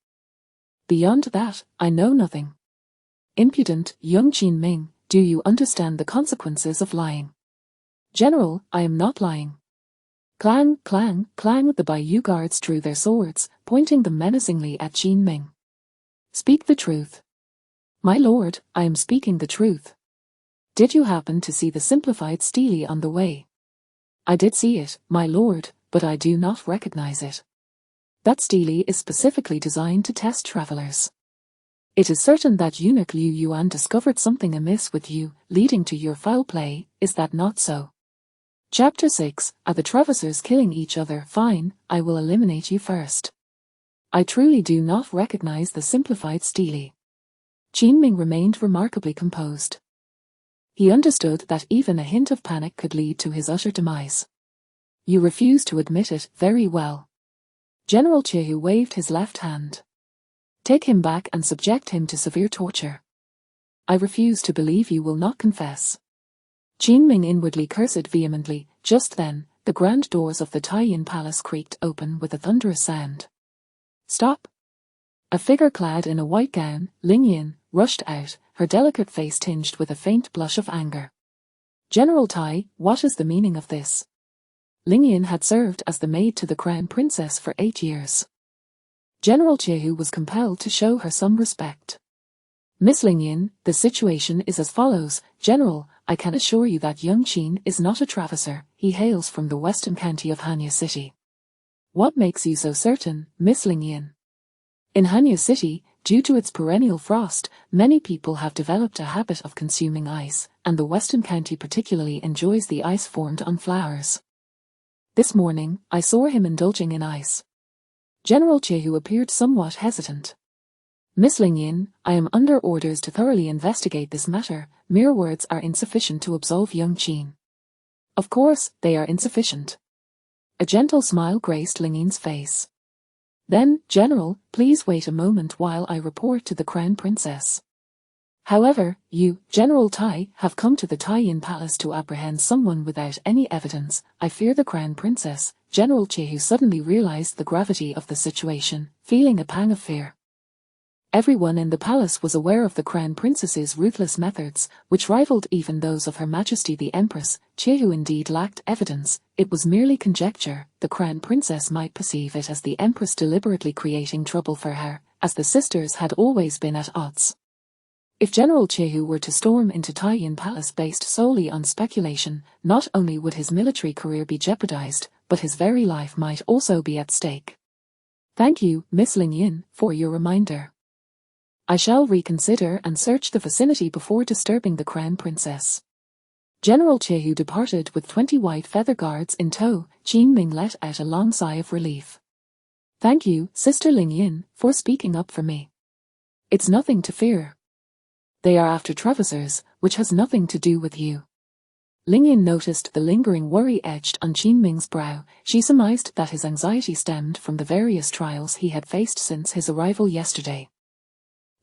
Beyond that, I know nothing. Impudent, young Qin Ming, do you understand the consequences of lying? General, I am not lying. Clang, clang, clang. The Baiyu guards drew their swords, pointing them menacingly at Qin Ming. Speak the truth. My lord, I am speaking the truth. Did you happen to see the simplified stele on the way? I did see it, my lord, but I do not recognize it. That stele is specifically designed to test travelers. It is certain that eunuch Liu Yuan discovered something amiss with you, leading to your foul play, is that not so? Chapter 6, Are the Travisers killing each other? Fine, I will eliminate you first. I truly do not recognize the simplified stele. Qin Ming remained remarkably composed. He understood that even a hint of panic could lead to his utter demise. You refuse to admit it, very well. General Chehu waved his left hand. Take him back and subject him to severe torture. I refuse to believe you will not confess. Qin Ming inwardly cursed vehemently. Just then, the grand doors of the Taiyin Palace creaked open with a thunderous sound. Stop! A figure clad in a white gown, Ling Yin, rushed out, her delicate face tinged with a faint blush of anger. General Tai, what is the meaning of this? Ling Yin had served as the maid to the crown princess for 8 years. General Chehu was compelled to show her some respect. Miss Ling Yin, the situation is as follows. General, I can assure you that young Qin is not a travisor. He hails from the western county of Hanyi City. What makes you so certain, Miss Ling Yin? In Hanyi City, due to its perennial frost, many people have developed a habit of consuming ice, and the western county particularly enjoys the ice formed on flowers. This morning, I saw him indulging in ice. General Chehu appeared somewhat hesitant. Miss Ling Yin, I am under orders to thoroughly investigate this matter. Mere words are insufficient to absolve young Qin. Of course, they are insufficient. A gentle smile graced Ling Yin's face. Then, General, please wait a moment while I report to the Crown Princess. However, you, General Tai, have come to the Taiyin Palace to apprehend someone without any evidence. I fear the Crown Princess. General Chehu suddenly realized the gravity of the situation, feeling a pang of fear. Everyone in the palace was aware of the Crown Princess's ruthless methods, which rivaled even those of Her Majesty the Empress. Chehu indeed lacked evidence, it was merely conjecture. The Crown Princess might perceive it as the Empress deliberately creating trouble for her, as the sisters had always been at odds. If General Chehu were to storm into Taiyin Palace based solely on speculation, not only would his military career be jeopardized, but his very life might also be at stake. Thank you, Miss Ling Yin, for your reminder. I shall reconsider and search the vicinity before disturbing the Crown Princess. General Chehu departed with 20 white feather guards in tow. Qin Ming let out a long sigh of relief. Thank you, Sister Ling Yin, for speaking up for me. It's nothing to fear. They are after Travisers, which has nothing to do with you. Ling Yin noticed the lingering worry etched on Qin Ming's brow. She surmised that his anxiety stemmed from the various trials he had faced since his arrival yesterday.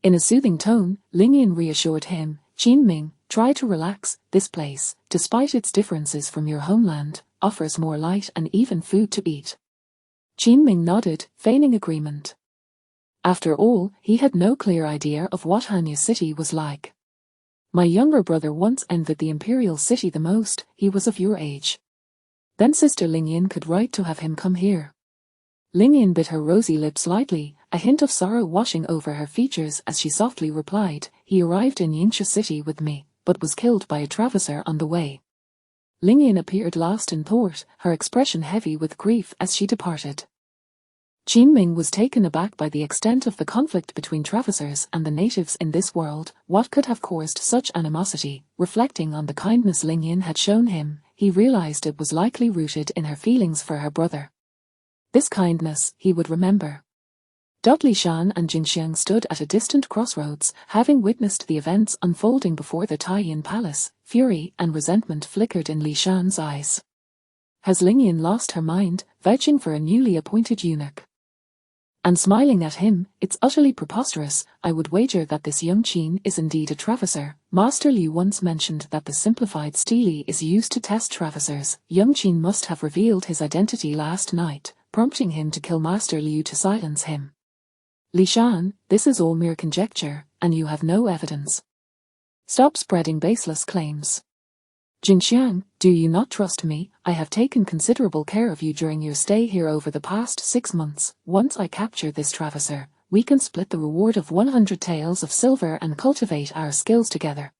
In a soothing tone, Ling Yin reassured him, Qin Ming, try to relax. This place, despite its differences from your homeland, offers more light and even food to eat. Qin Ming nodded, feigning agreement. After all, he had no clear idea of what Hanyu City was like. My younger brother once envied the imperial city the most. He was of your age. Then Sister Ling Yin could write to have him come here. Ling Yin bit her rosy lips lightly, a hint of sorrow washing over her features as she softly replied, he arrived in Yingsha City with me, but was killed by a Traviser on the way. Ling Yin appeared lost in thought, her expression heavy with grief as she departed. Qin Ming was taken aback by the extent of the conflict between Travisers and the natives in this world. What could have caused such animosity? Reflecting on the kindness Ling Yin had shown him, he realized it was likely rooted in her feelings for her brother. This kindness, he would remember. Li Shan and Jin Xiang stood at a distant crossroads, having witnessed the events unfolding before the Taiyin Palace. Fury and resentment flickered in Li Shan's eyes. Has Ling Yin lost her mind, vouching for a newly appointed eunuch? And smiling at him, it's utterly preposterous. I would wager that this young Qin is indeed a Traviser. Master Liu once mentioned that the simplified stele is used to test Travisers. Young Qin must have revealed his identity last night, prompting him to kill Master Liu to silence him. Li Shan, this is all mere conjecture, and you have no evidence. Stop spreading baseless claims. Jin Xiang, do you not trust me? I have taken considerable care of you during your stay here over the past 6 months. Once I capture this Traviser, we can split the reward of 100 taels of silver and cultivate our skills together.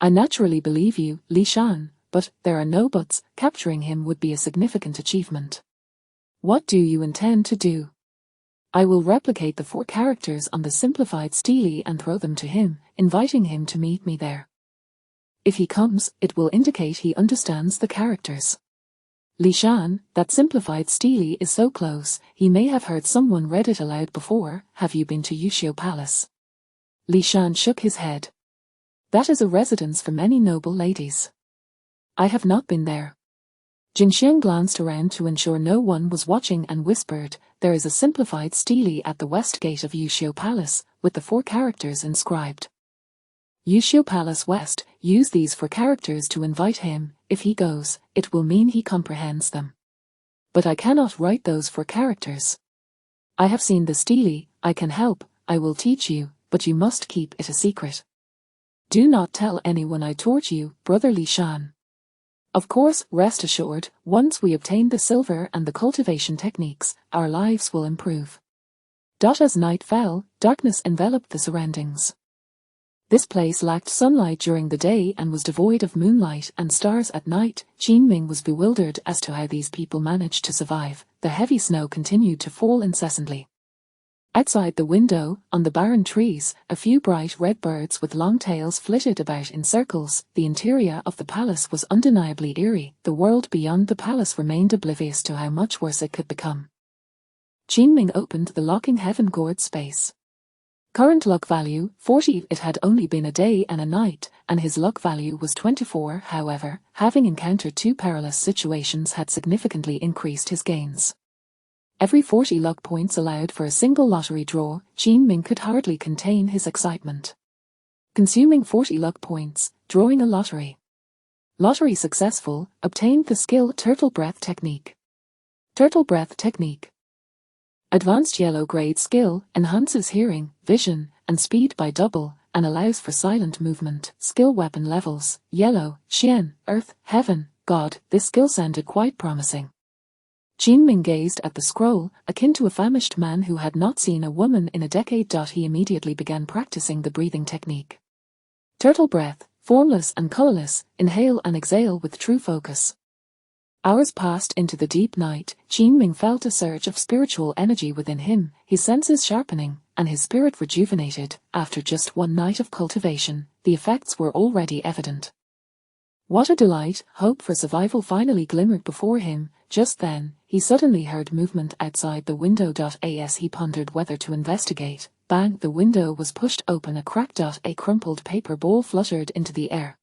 I naturally believe you, Li Shan, but there are no buts. Capturing him would be a significant achievement. What do you intend to do? I will replicate the 4 characters on the simplified stele and throw them to him, inviting him to meet me there. If he comes, it will indicate he understands the characters. Li Shan, that simplified stele is so close, he may have heard someone read it aloud before. Have you been to Yuxiu Palace? Li Shan shook his head. That is a residence for many noble ladies. I have not been there. Jin Xiang glanced around to ensure no one was watching and whispered, there is a simplified stele at the west gate of Yuxiu Palace, with the 4 characters inscribed. Yuxiu Palace West, use these 4 characters to invite him. If he goes, it will mean he comprehends them. But I cannot write those 4 characters. I have seen the stele, I can help, I will teach you, but you must keep it a secret. Do not tell anyone I taught you, Brother Li Shan. Of course, rest assured, once we obtain the silver and the cultivation techniques, our lives will improve. As night fell, darkness enveloped the surroundings. This place lacked sunlight during the day and was devoid of moonlight and stars at night. Qin Ming was bewildered as to how these people managed to survive. The heavy snow continued to fall incessantly. Outside the window, on the barren trees, a few bright red birds with long tails flitted about in circles. The interior of the palace was undeniably eerie. The world beyond the palace remained oblivious to how much worse it could become. Qin Ming opened the locking heaven gourd space. Current luck value, 40. It had only been a day and a night, and his luck value was 24. However, having encountered 2 perilous situations had significantly increased his gains. Every 40 luck points allowed for a single lottery draw. Qin Ming could hardly contain his excitement. Consuming 40 luck points, drawing a lottery. Lottery successful, obtained the skill Turtle Breath Technique. Turtle Breath Technique. Advanced yellow grade skill, enhances hearing, vision, and speed by double, and allows for silent movement. Skill weapon levels, yellow, Xian, earth, heaven, god. This skill sounded quite promising. Qin Ming gazed at the scroll, akin to a famished man who had not seen a woman in a decade. He immediately began practicing the breathing technique. Turtle breath, formless and colorless, inhale and exhale with true focus. Hours passed into the deep night. Qin Ming felt a surge of spiritual energy within him, his senses sharpening, and his spirit rejuvenated. After just one night of cultivation, the effects were already evident. What a delight! Hope for survival finally glimmered before him. Just then, he suddenly heard movement outside the window. As he pondered whether to investigate, bang, the window was pushed open. A crack. A crumpled paper ball fluttered into the air.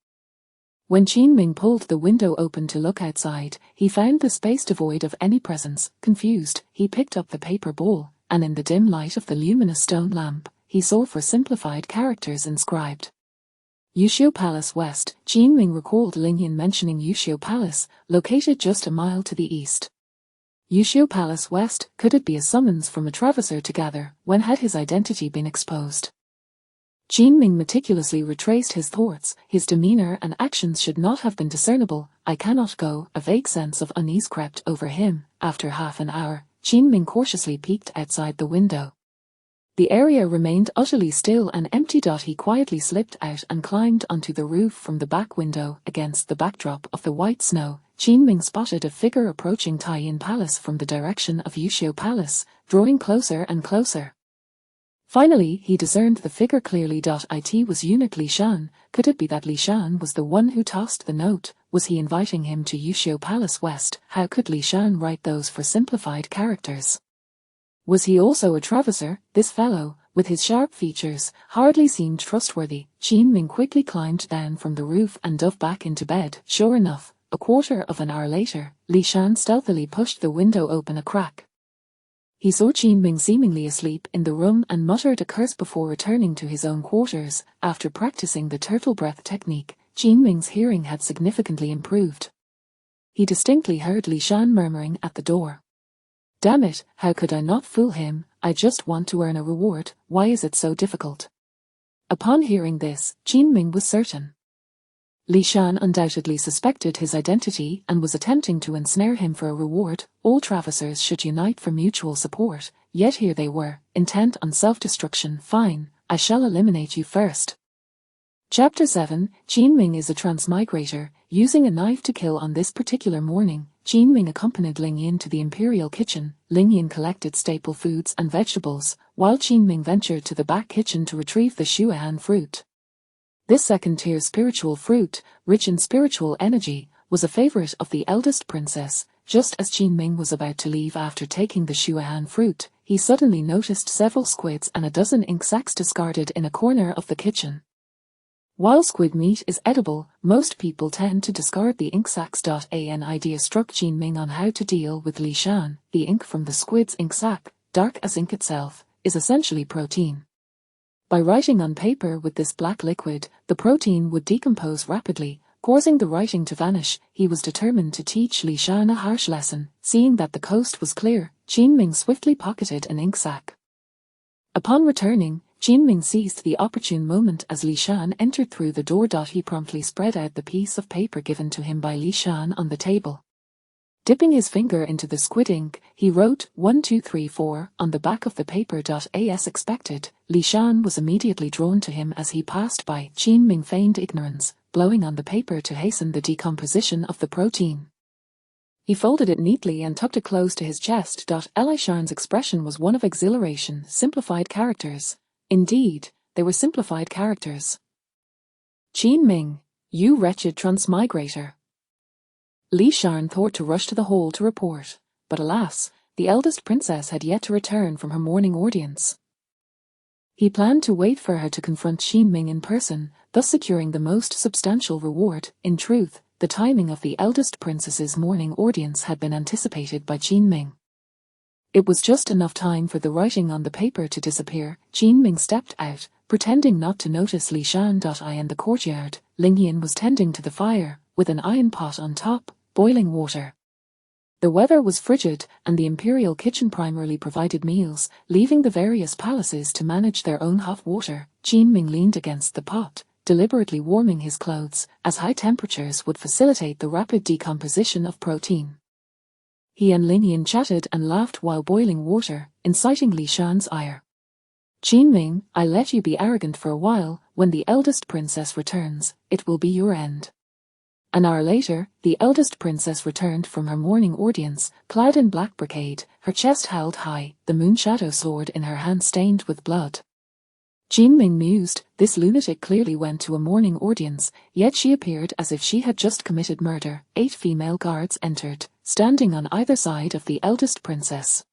When Qin Ming pulled the window open to look outside, he found the space devoid of any presence. Confused, he picked up the paper ball, and in the dim light of the luminous stone lamp, he saw four simplified characters inscribed. Yuxiu Palace West. Qin Ming recalled Lingyan mentioning Yuxiu Palace, located just a mile to the east. Yuxiu Palace West, could it be a summons from a traveser to gather? When had his identity been exposed? Qin Ming meticulously retraced his thoughts. His demeanor and actions should not have been discernible. I cannot go. A vague sense of unease crept over him. After half an hour, Qin Ming cautiously peeked outside the window. The area remained utterly still and empty. He quietly slipped out and climbed onto the roof from the back window. Against the backdrop of the white snow, Qin Ming spotted a figure approaching Taiyin Palace from the direction of Yuxiu Palace, drawing closer and closer. Finally, he discerned the figure clearly. It was eunuch Li Shan. Could it be that Li Shan was the one who tossed the note? Was he inviting him to Yuxiu Palace West? How could Li Shan write those for simplified characters? Was he also a traveser? This fellow, with his sharp features, hardly seemed trustworthy. Qin Ming quickly climbed down from the roof and dove back into bed. Sure enough, a quarter of an hour later, Li Shan stealthily pushed the window open a crack. He saw Qin Ming seemingly asleep in the room and muttered a curse before returning to his own quarters. After practicing the turtle breath technique, Qin Ming's hearing had significantly improved. He distinctly heard Li Shan murmuring at the door. Damn it, how could I not fool him? I just want to earn a reward. Why is it so difficult? Upon hearing this, Qin Ming was certain. Li Shan undoubtedly suspected his identity and was attempting to ensnare him for a reward. All traversers should unite for mutual support, yet here they were, intent on self-destruction. Fine, I shall eliminate you first. Chapter 7. Qin Ming is a transmigrator, using a knife to kill. On this particular morning, Qin Ming accompanied Lingyan to the imperial kitchen. Lingyan collected staple foods and vegetables, while Qin Ming ventured to the back kitchen to retrieve the Shuohan fruit. This second-tier spiritual fruit, rich in spiritual energy, was a favorite of the eldest princess. Just as Qin Ming was about to leave after taking the Shuohan fruit, he suddenly noticed several squids and a dozen ink sacs discarded in a corner of the kitchen. While squid meat is edible, most people tend to discard the ink sacs. An idea struck Qin Ming on how to deal with Li Shan. The ink from the squid's ink sac, dark as ink itself, is essentially protein. By writing on paper with this black liquid, the protein would decompose rapidly, causing the writing to vanish. He was determined to teach Li Shan a harsh lesson. Seeing that the coast was clear, Qin Ming swiftly pocketed an ink sac. Upon returning, Qin Ming seized the opportune moment as Li Shan entered through the door. He promptly spread out the piece of paper given to him by Li Shan on the table. Dipping his finger into the squid ink, he wrote 1 2 3 4 on the back of the paper. As expected, Li Shan was immediately drawn to him as he passed by. Qin Ming feigned ignorance, blowing on the paper to hasten the decomposition of the protein. He folded it neatly and tucked it close to his chest. Li Shan's expression was one of exhilaration. Simplified characters. Indeed, they were simplified characters. Qin Ming, you wretched transmigrator. Li Shan thought to rush to the hall to report, but alas, the eldest princess had yet to return from her morning audience. He planned to wait for her to confront Qin Ming in person, thus securing the most substantial reward. In truth, the timing of the eldest princess's morning audience had been anticipated by Qin Ming. It was just enough time for the writing on the paper to disappear. Qin Ming stepped out, pretending not to notice Li Shan. In the courtyard, Lingyan was tending to the fire, with an iron pot on top, boiling water. The weather was frigid, and the imperial kitchen primarily provided meals, leaving the various palaces to manage their own hot water. Qin Ming leaned against the pot, deliberately warming his clothes, as high temperatures would facilitate the rapid decomposition of protein. He and Lingyan chatted and laughed while boiling water, inciting Li Shan's ire. Qinming, I let you be arrogant for a while. When the eldest princess returns, it will be your end. An hour later, the eldest princess returned from her morning audience, clad in black brocade, her chest held high, the moon-shadow sword in her hand stained with blood. Qinming mused, this lunatic clearly went to a morning audience, yet she appeared as if she had just committed murder. 8 female guards entered, standing on either side of the eldest princess.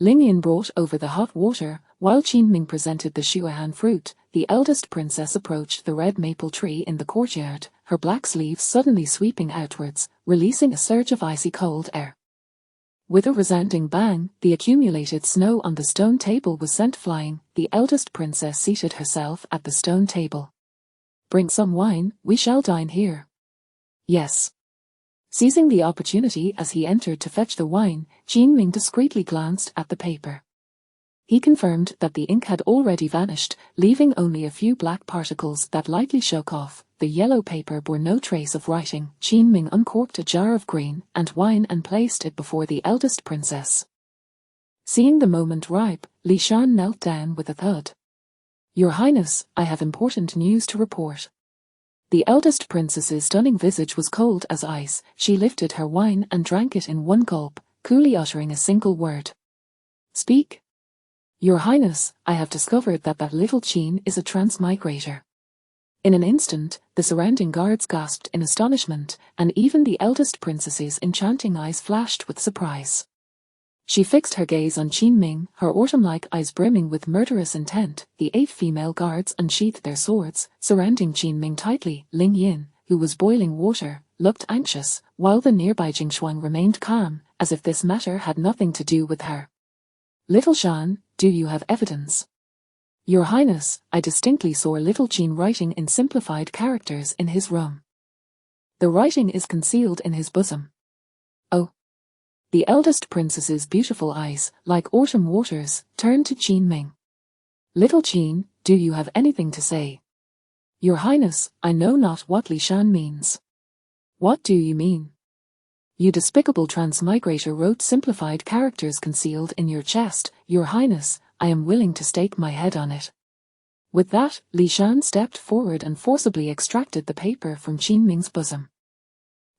Ling Yin brought over the hot water, while Qinming presented the shuohan fruit. The eldest princess approached the red maple tree in the courtyard, her black sleeves suddenly sweeping outwards, releasing a surge of icy cold air. With a resounding bang, the accumulated snow on the stone table was sent flying. The eldest princess seated herself at the stone table. Bring some wine, we shall dine here. Yes. Seizing the opportunity as he entered to fetch the wine, Qinming discreetly glanced at the paper. He confirmed that the ink had already vanished, leaving only a few black particles that lightly shook off. The yellow paper bore no trace of writing. Qinming uncorked a jar of green and wine and placed it before the eldest princess. Seeing the moment ripe, Li Shan knelt down with a thud. Your Highness, I have important news to report. The eldest princess's stunning visage was cold as ice. She lifted her wine and drank it in one gulp, coolly uttering a single word. Speak. Your Highness, I have discovered that little Qin is a transmigrator. In an instant, the surrounding guards gasped in astonishment, and even the eldest princess's enchanting eyes flashed with surprise. She fixed her gaze on Qinming, her autumn-like eyes brimming with murderous intent. The 8 female guards unsheathed their swords, surrounding Qinming tightly. Ling Yin, who was boiling water, looked anxious, while the nearby Jingshuang remained calm, as if this matter had nothing to do with her. Little Shan, do you have evidence? Your Highness, I distinctly saw little Qin writing in simplified characters in his room. The writing is concealed in his bosom. Oh. The eldest princess's beautiful eyes, like autumn waters, turned to Qinming. Little Qin, do you have anything to say? Your Highness, I know not what Li Shan means. What do you mean? You despicable transmigrator wrote simplified characters concealed in your chest. Your Highness, I am willing to stake my head on it. With that, Li Shan stepped forward and forcibly extracted the paper from Qinming's bosom.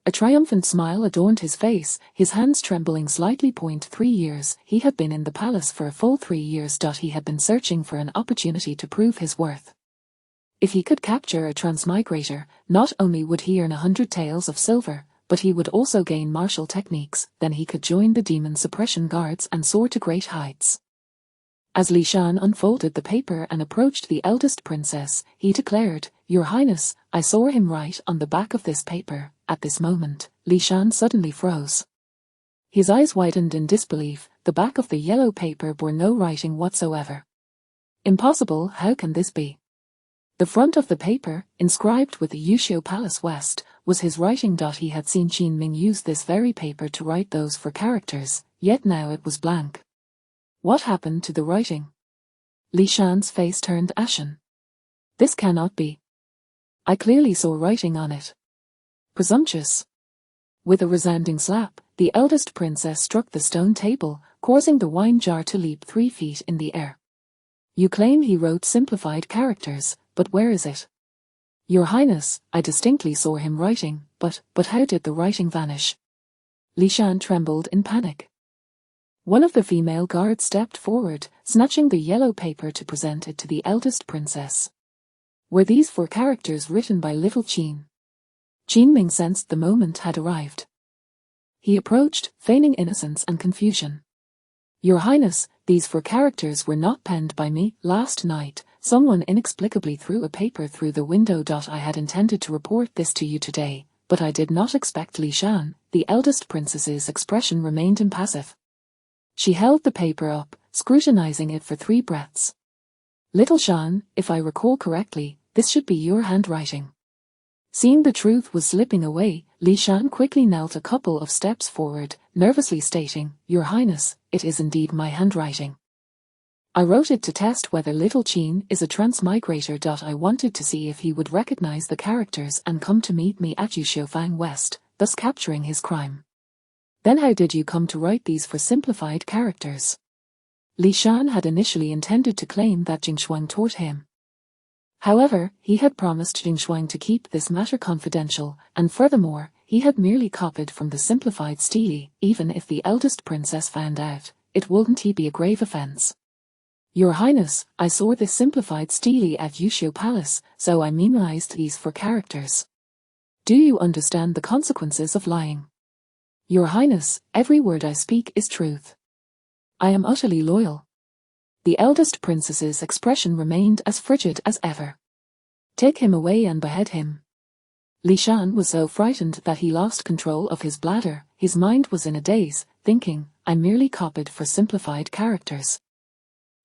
A triumphant smile adorned his face, his hands trembling slightly. 3 years, he had been in the palace for a full 3 years. He had been searching for an opportunity to prove his worth. If he could capture a transmigrator, not only would he earn 100 taels of silver, but he would also gain martial techniques. Then he could join the demon suppression guards and soar to great heights. As Li Shan unfolded the paper and approached the eldest princess, he declared, Your Highness, I saw him write on the back of this paper. At this moment, Li Shan suddenly froze. His eyes widened in disbelief. The back of the yellow paper bore no writing whatsoever. Impossible, how can this be? The front of the paper, inscribed with the Yuxiu Palace West, was his writing. He had seen Qinming use this very paper to write those 4 characters, yet now it was blank. What happened to the writing? Li Shan's face turned ashen. This cannot be. I clearly saw writing on it. Presumptuous. With a resounding slap, the eldest princess struck the stone table, causing the wine jar to leap 3 feet in the air. You claim he wrote simplified characters, but where is it? Your Highness, I distinctly saw him writing, but how did the writing vanish? Li Shan trembled in panic. One of the female guards stepped forward, snatching the yellow paper to present it to the eldest princess. Were these 4 characters written by little Qin? Qinming sensed the moment had arrived. He approached, feigning innocence and confusion. Your Highness, these 4 characters were not penned by me. Last night, someone inexplicably threw a paper through the window. I had intended to report this to you today, but I did not expect Li Shan. The eldest princess's expression remained impassive. She held the paper up, scrutinizing it for 3 breaths. Little Shan, if I recall correctly, this should be your handwriting. Seeing the truth was slipping away, Li Shan quickly knelt a couple of steps forward, nervously stating, Your Highness, it is indeed my handwriting. I wrote it to test whether little Qin is a transmigrator. I wanted to see if he would recognize the characters and come to meet me at Yuxiufang West, thus capturing his crime. Then how did you come to write these 4 simplified characters? Li Shan had initially intended to claim that Jing Shuang taught him. However, he had promised Jing Shuang to keep this matter confidential, and furthermore, he had merely copied from the simplified stele. Even if the eldest princess found out, it wouldn't be a grave offense. Your Highness, I saw this simplified stele at Yuxiu Palace, so I memorized these for characters. Do you understand the consequences of lying? Your Highness, every word I speak is truth. I am utterly loyal. The eldest princess's expression remained as frigid as ever. Take him away and behead him. Li Shan was so frightened that he lost control of his bladder. His mind was in a daze, thinking, I merely copied for simplified characters.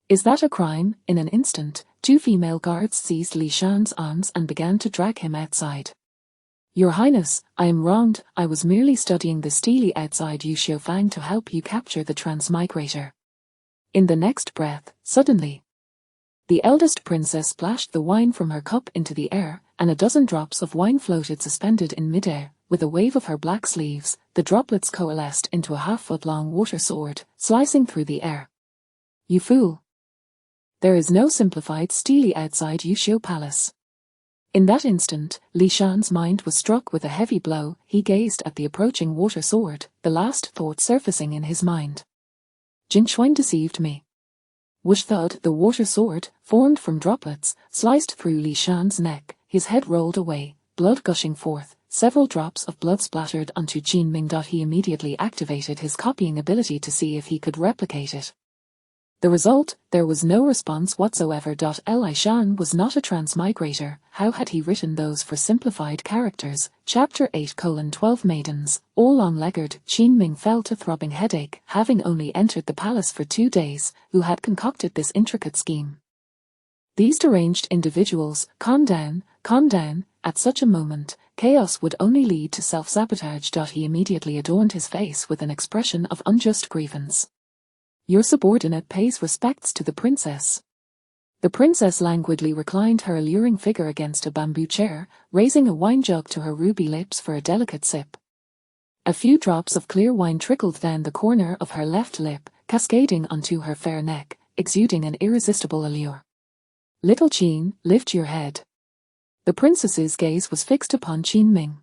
Is that a crime? In an instant, 2 female guards seized Li Shan's arms and began to drag him outside. Your Highness, I am wronged. I was merely studying the stele outside Yuxiu Fang to help you capture the transmigrator. In the next breath, suddenly, the eldest princess splashed the wine from her cup into the air, and a dozen drops of wine floated suspended in midair. With a wave of her black sleeves, the droplets coalesced into a half-foot-long water sword, slicing through the air. You fool! There is no simplified stele outside Yuxiu Palace. In that instant, Li Shan's mind was struck with a heavy blow. He gazed at the approaching water sword, the last thought surfacing in his mind. Jing Shuang deceived me. Whoosh thud, the water sword, formed from droplets, sliced through Li Shan's neck. His head rolled away, blood gushing forth. Several drops of blood splattered onto Qin Ming. He immediately activated his copying ability to see if he could replicate it. The result, there was no response whatsoever. Li Shan was not a transmigrator. How had he written those for simplified characters? Chapter 8:12 Maidens, all long-legged. Qin Ming felt a throbbing headache, having only entered the palace for 2 days. Who had concocted this intricate scheme? These deranged individuals. Calm down, calm down. At such a moment, chaos would only lead to self-sabotage. He immediately adorned his face with an expression of unjust grievance. Your subordinate pays respects to the princess. The princess languidly reclined her alluring figure against a bamboo chair, raising a wine jug to her ruby lips for a delicate sip. A few drops of clear wine trickled down the corner of her left lip, cascading onto her fair neck, exuding an irresistible allure. Little Qin, lift your head. The princess's gaze was fixed upon Qin Ming.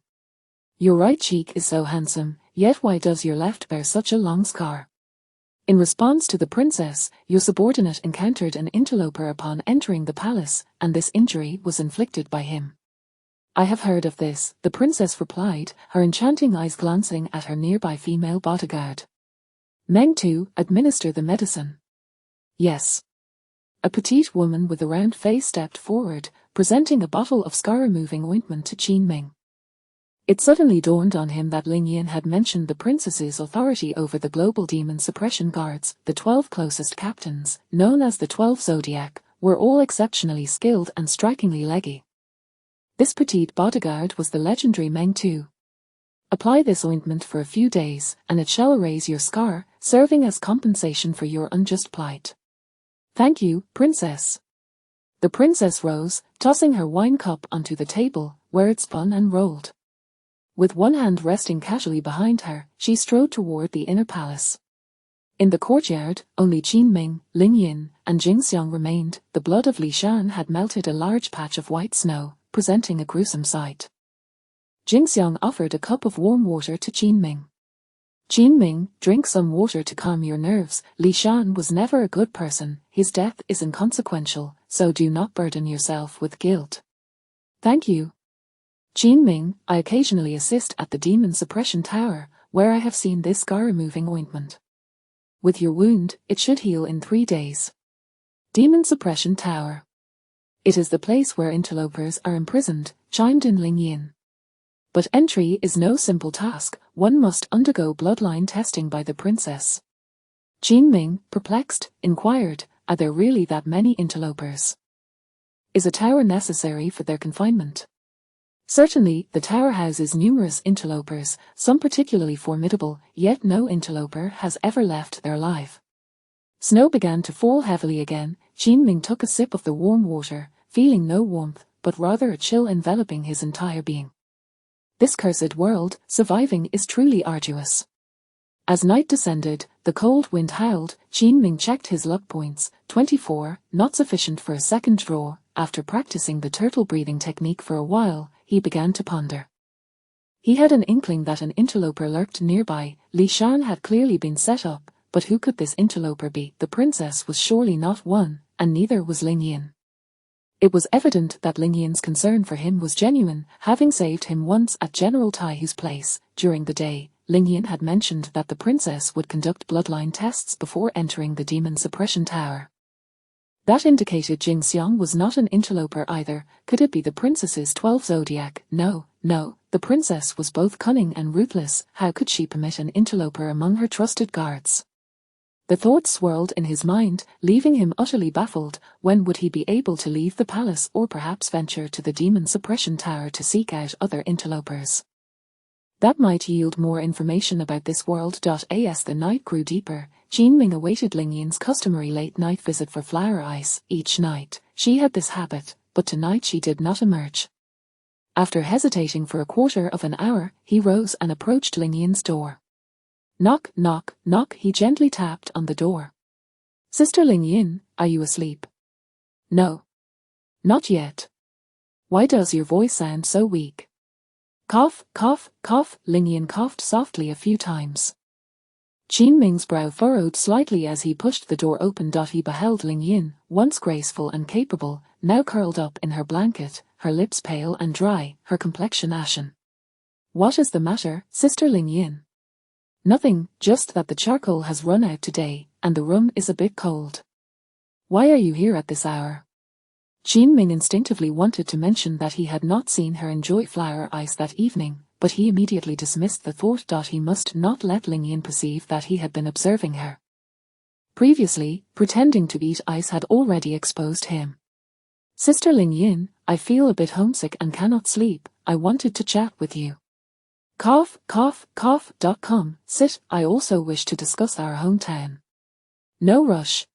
Your right cheek is so handsome, yet why does your left bear such a long scar? In response to the princess, your subordinate encountered an interloper upon entering the palace, and this injury was inflicted by him. I have heard of this, the princess replied, her enchanting eyes glancing at her nearby female bodyguard. Meng Tu, administer the medicine. Yes. A petite woman with a round face stepped forward, presenting a bottle of scar-removing ointment to Qin Ming. It suddenly dawned on him that Ling Yin had mentioned the princess's authority over the global demon suppression guards. The 12 closest captains, known as the 12 Zodiac, were all exceptionally skilled and strikingly leggy. This petite bodyguard was the legendary Meng Tu. Apply this ointment for a few days, and it shall erase your scar, serving as compensation for your unjust plight. Thank you, princess. The princess rose, tossing her wine cup onto the table, where it spun and rolled. With one hand resting casually behind her, she strode toward the inner palace. In the courtyard, only Qin Ming, Ling Yin, and Jing Xiang remained. The blood of Li Shan had melted a large patch of white snow, presenting a gruesome sight. Jing Xiang offered a cup of warm water to Qin Ming. Qin Ming, drink some water to calm your nerves. Li Shan was never a good person. His death is inconsequential, so do not burden yourself with guilt. Thank you. Qin Ming, I occasionally assist at the Demon Suppression Tower, where I have seen this scar-removing ointment. With your wound, it should heal in 3 days. Demon Suppression Tower. It is the place where interlopers are imprisoned, chimed in Ling Yin. But entry is no simple task, one must undergo bloodline testing by the princess. Qin Ming, perplexed, inquired, are there really that many interlopers? Is a tower necessary for their confinement? Certainly, the tower houses numerous interlopers, some particularly formidable, yet no interloper has ever left there alive. Snow began to fall heavily again. Qin Ming took a sip of the warm water, feeling no warmth, but rather a chill enveloping his entire being. This cursed world, surviving is truly arduous. As night descended, the cold wind howled. Qin Ming checked his luck points. 24, not sufficient for a second draw. After practicing the turtle breathing technique for a while, he began to ponder. He had an inkling that an interloper lurked nearby. Li Shan had clearly been set up, but who could this interloper be? The princess was surely not one, and neither was Ling Yin. It was evident that Ling Yin's concern for him was genuine, having saved him once at General Taihu's place. During the day, Ling Yin had mentioned that the princess would conduct bloodline tests before entering the demon suppression tower. That indicated Jing Xiang was not an interloper either. Could it be the princess's 12th zodiac? No, the princess was both cunning and ruthless. How could she permit an interloper among her trusted guards? The thought swirled in his mind, leaving him utterly baffled. When would he be able to leave the palace or perhaps venture to the demon suppression tower to seek out other interlopers? That might yield more information about this world. As the night grew deeper, Qin Ming awaited Ling Yin's customary late-night visit for flower ice. Each night, she had this habit, but tonight she did not emerge. After hesitating for a quarter of an hour, he rose and approached Ling Yin's door. Knock, knock, knock. He gently tapped on the door. Sister Ling Yin, are you asleep? No. Not yet. Why does your voice sound so weak? Cough, cough, cough. Ling Yin coughed softly a few times. Qin Ming's brow furrowed slightly as he pushed the door open. He beheld Ling Yin, once graceful and capable, now curled up in her blanket, her lips pale and dry, her complexion ashen. What is the matter, Sister Ling Yin? Nothing, just that the charcoal has run out today, and the room is a bit cold. Why are you here at this hour? Qin Ming instinctively wanted to mention that he had not seen her enjoy flower ice that evening, but he immediately dismissed the thought. He must not let Ling Yin perceive that he had been observing her. Previously, pretending to eat ice had already exposed him. Sister Ling Yin, I feel a bit homesick and cannot sleep. I wanted to chat with you. Cough, cough, cough. Come, sit. I also wish to discuss our hometown. No rush.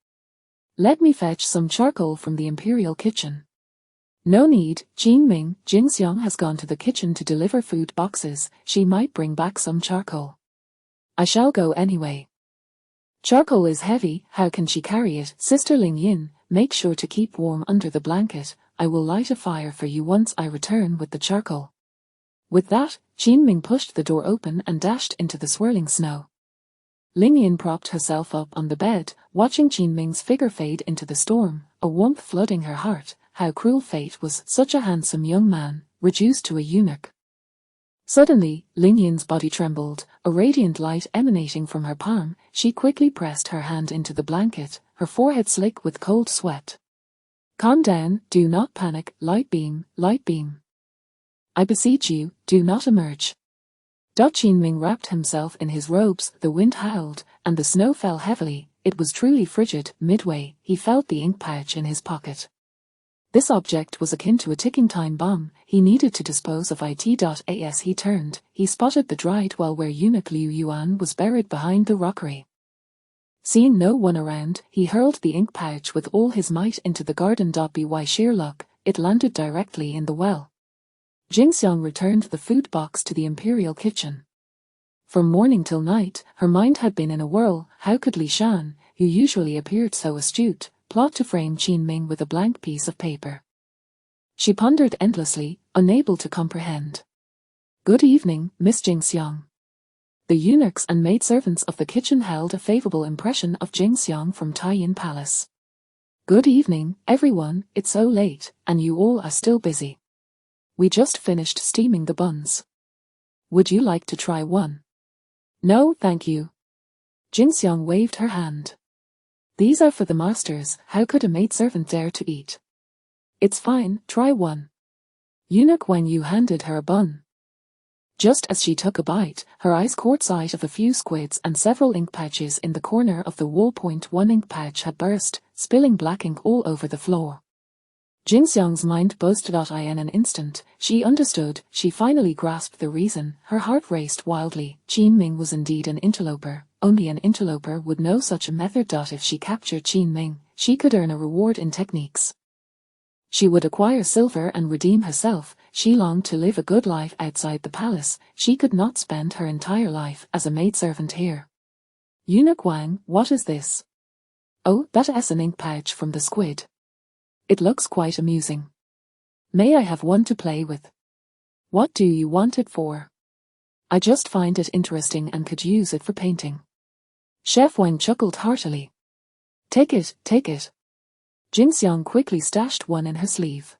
Let me fetch some charcoal from the imperial kitchen. No need, Qin Ming. Jing Xiang has gone to the kitchen to deliver food boxes. She might bring back some charcoal. I shall go anyway. Charcoal is heavy, how can she carry it? Sister Ling Yin, make sure to keep warm under the blanket. I will light a fire for you once I return with the charcoal. With that, Qin Ming pushed the door open and dashed into the swirling snow. Ling Yin propped herself up on the bed, watching Qin Ming's figure fade into the storm, a warmth flooding her heart. How cruel fate was such a handsome young man, reduced to a eunuch. Suddenly, Ling Yin's body trembled, a radiant light emanating from her palm. She quickly pressed her hand into the blanket, her forehead slick with cold sweat. Calm down, do not panic. Light beam, light beam. I beseech you, do not emerge. Qin Ming wrapped himself in his robes. The wind howled, and the snow fell heavily. It was truly frigid. Midway, he felt the ink pouch in his pocket. This object was akin to a ticking time bomb. He needed to dispose of it. As he turned, he spotted the dried well where eunuch Liu Yuan was buried behind the rockery. Seeing no one around, he hurled the ink pouch with all his might into the garden. By sheer luck, it landed directly in the well. Jing Xiang returned the food box to the imperial kitchen. From morning till night, her mind had been in a whirl. How could Li Shan, who usually appeared so astute, plot to frame Qin Ming with a blank piece of paper? She pondered endlessly, unable to comprehend. Good evening, Miss Jing Xiang. The eunuchs and maidservants of the kitchen held a favorable impression of Jing Xiang from Taiyin Palace. Good evening, everyone. It's so late, and you all are still busy. We just finished steaming the buns. Would you like to try one? No, thank you. Jing Xiang waved her hand. These are for the masters. How could a maidservant dare to eat? It's fine, try one. Eunuch Wen Yu handed her a bun. Just as she took a bite, her eyes caught sight of a few squids and several ink pouches in the corner of the wall. One ink pouch had burst, spilling black ink all over the floor. Jing Xiang's mind buzzed. In an instant, she understood. She finally grasped the reason. Her heart raced wildly. Qin Ming was indeed an interloper. Only an interloper would know such a method. If she captured Qin Ming, she could earn a reward in techniques. She would acquire silver and redeem herself. She longed to live a good life outside the palace. She could not spend her entire life as a maidservant here. Eunuch Wang, what is this? Oh, that is an ink pouch from the squid. It looks quite amusing. May I have one to play with? What do you want it for? I just find it interesting and could use it for painting. Chef Wang chuckled heartily. Take it, take it. Jingxiang quickly stashed one in her sleeve.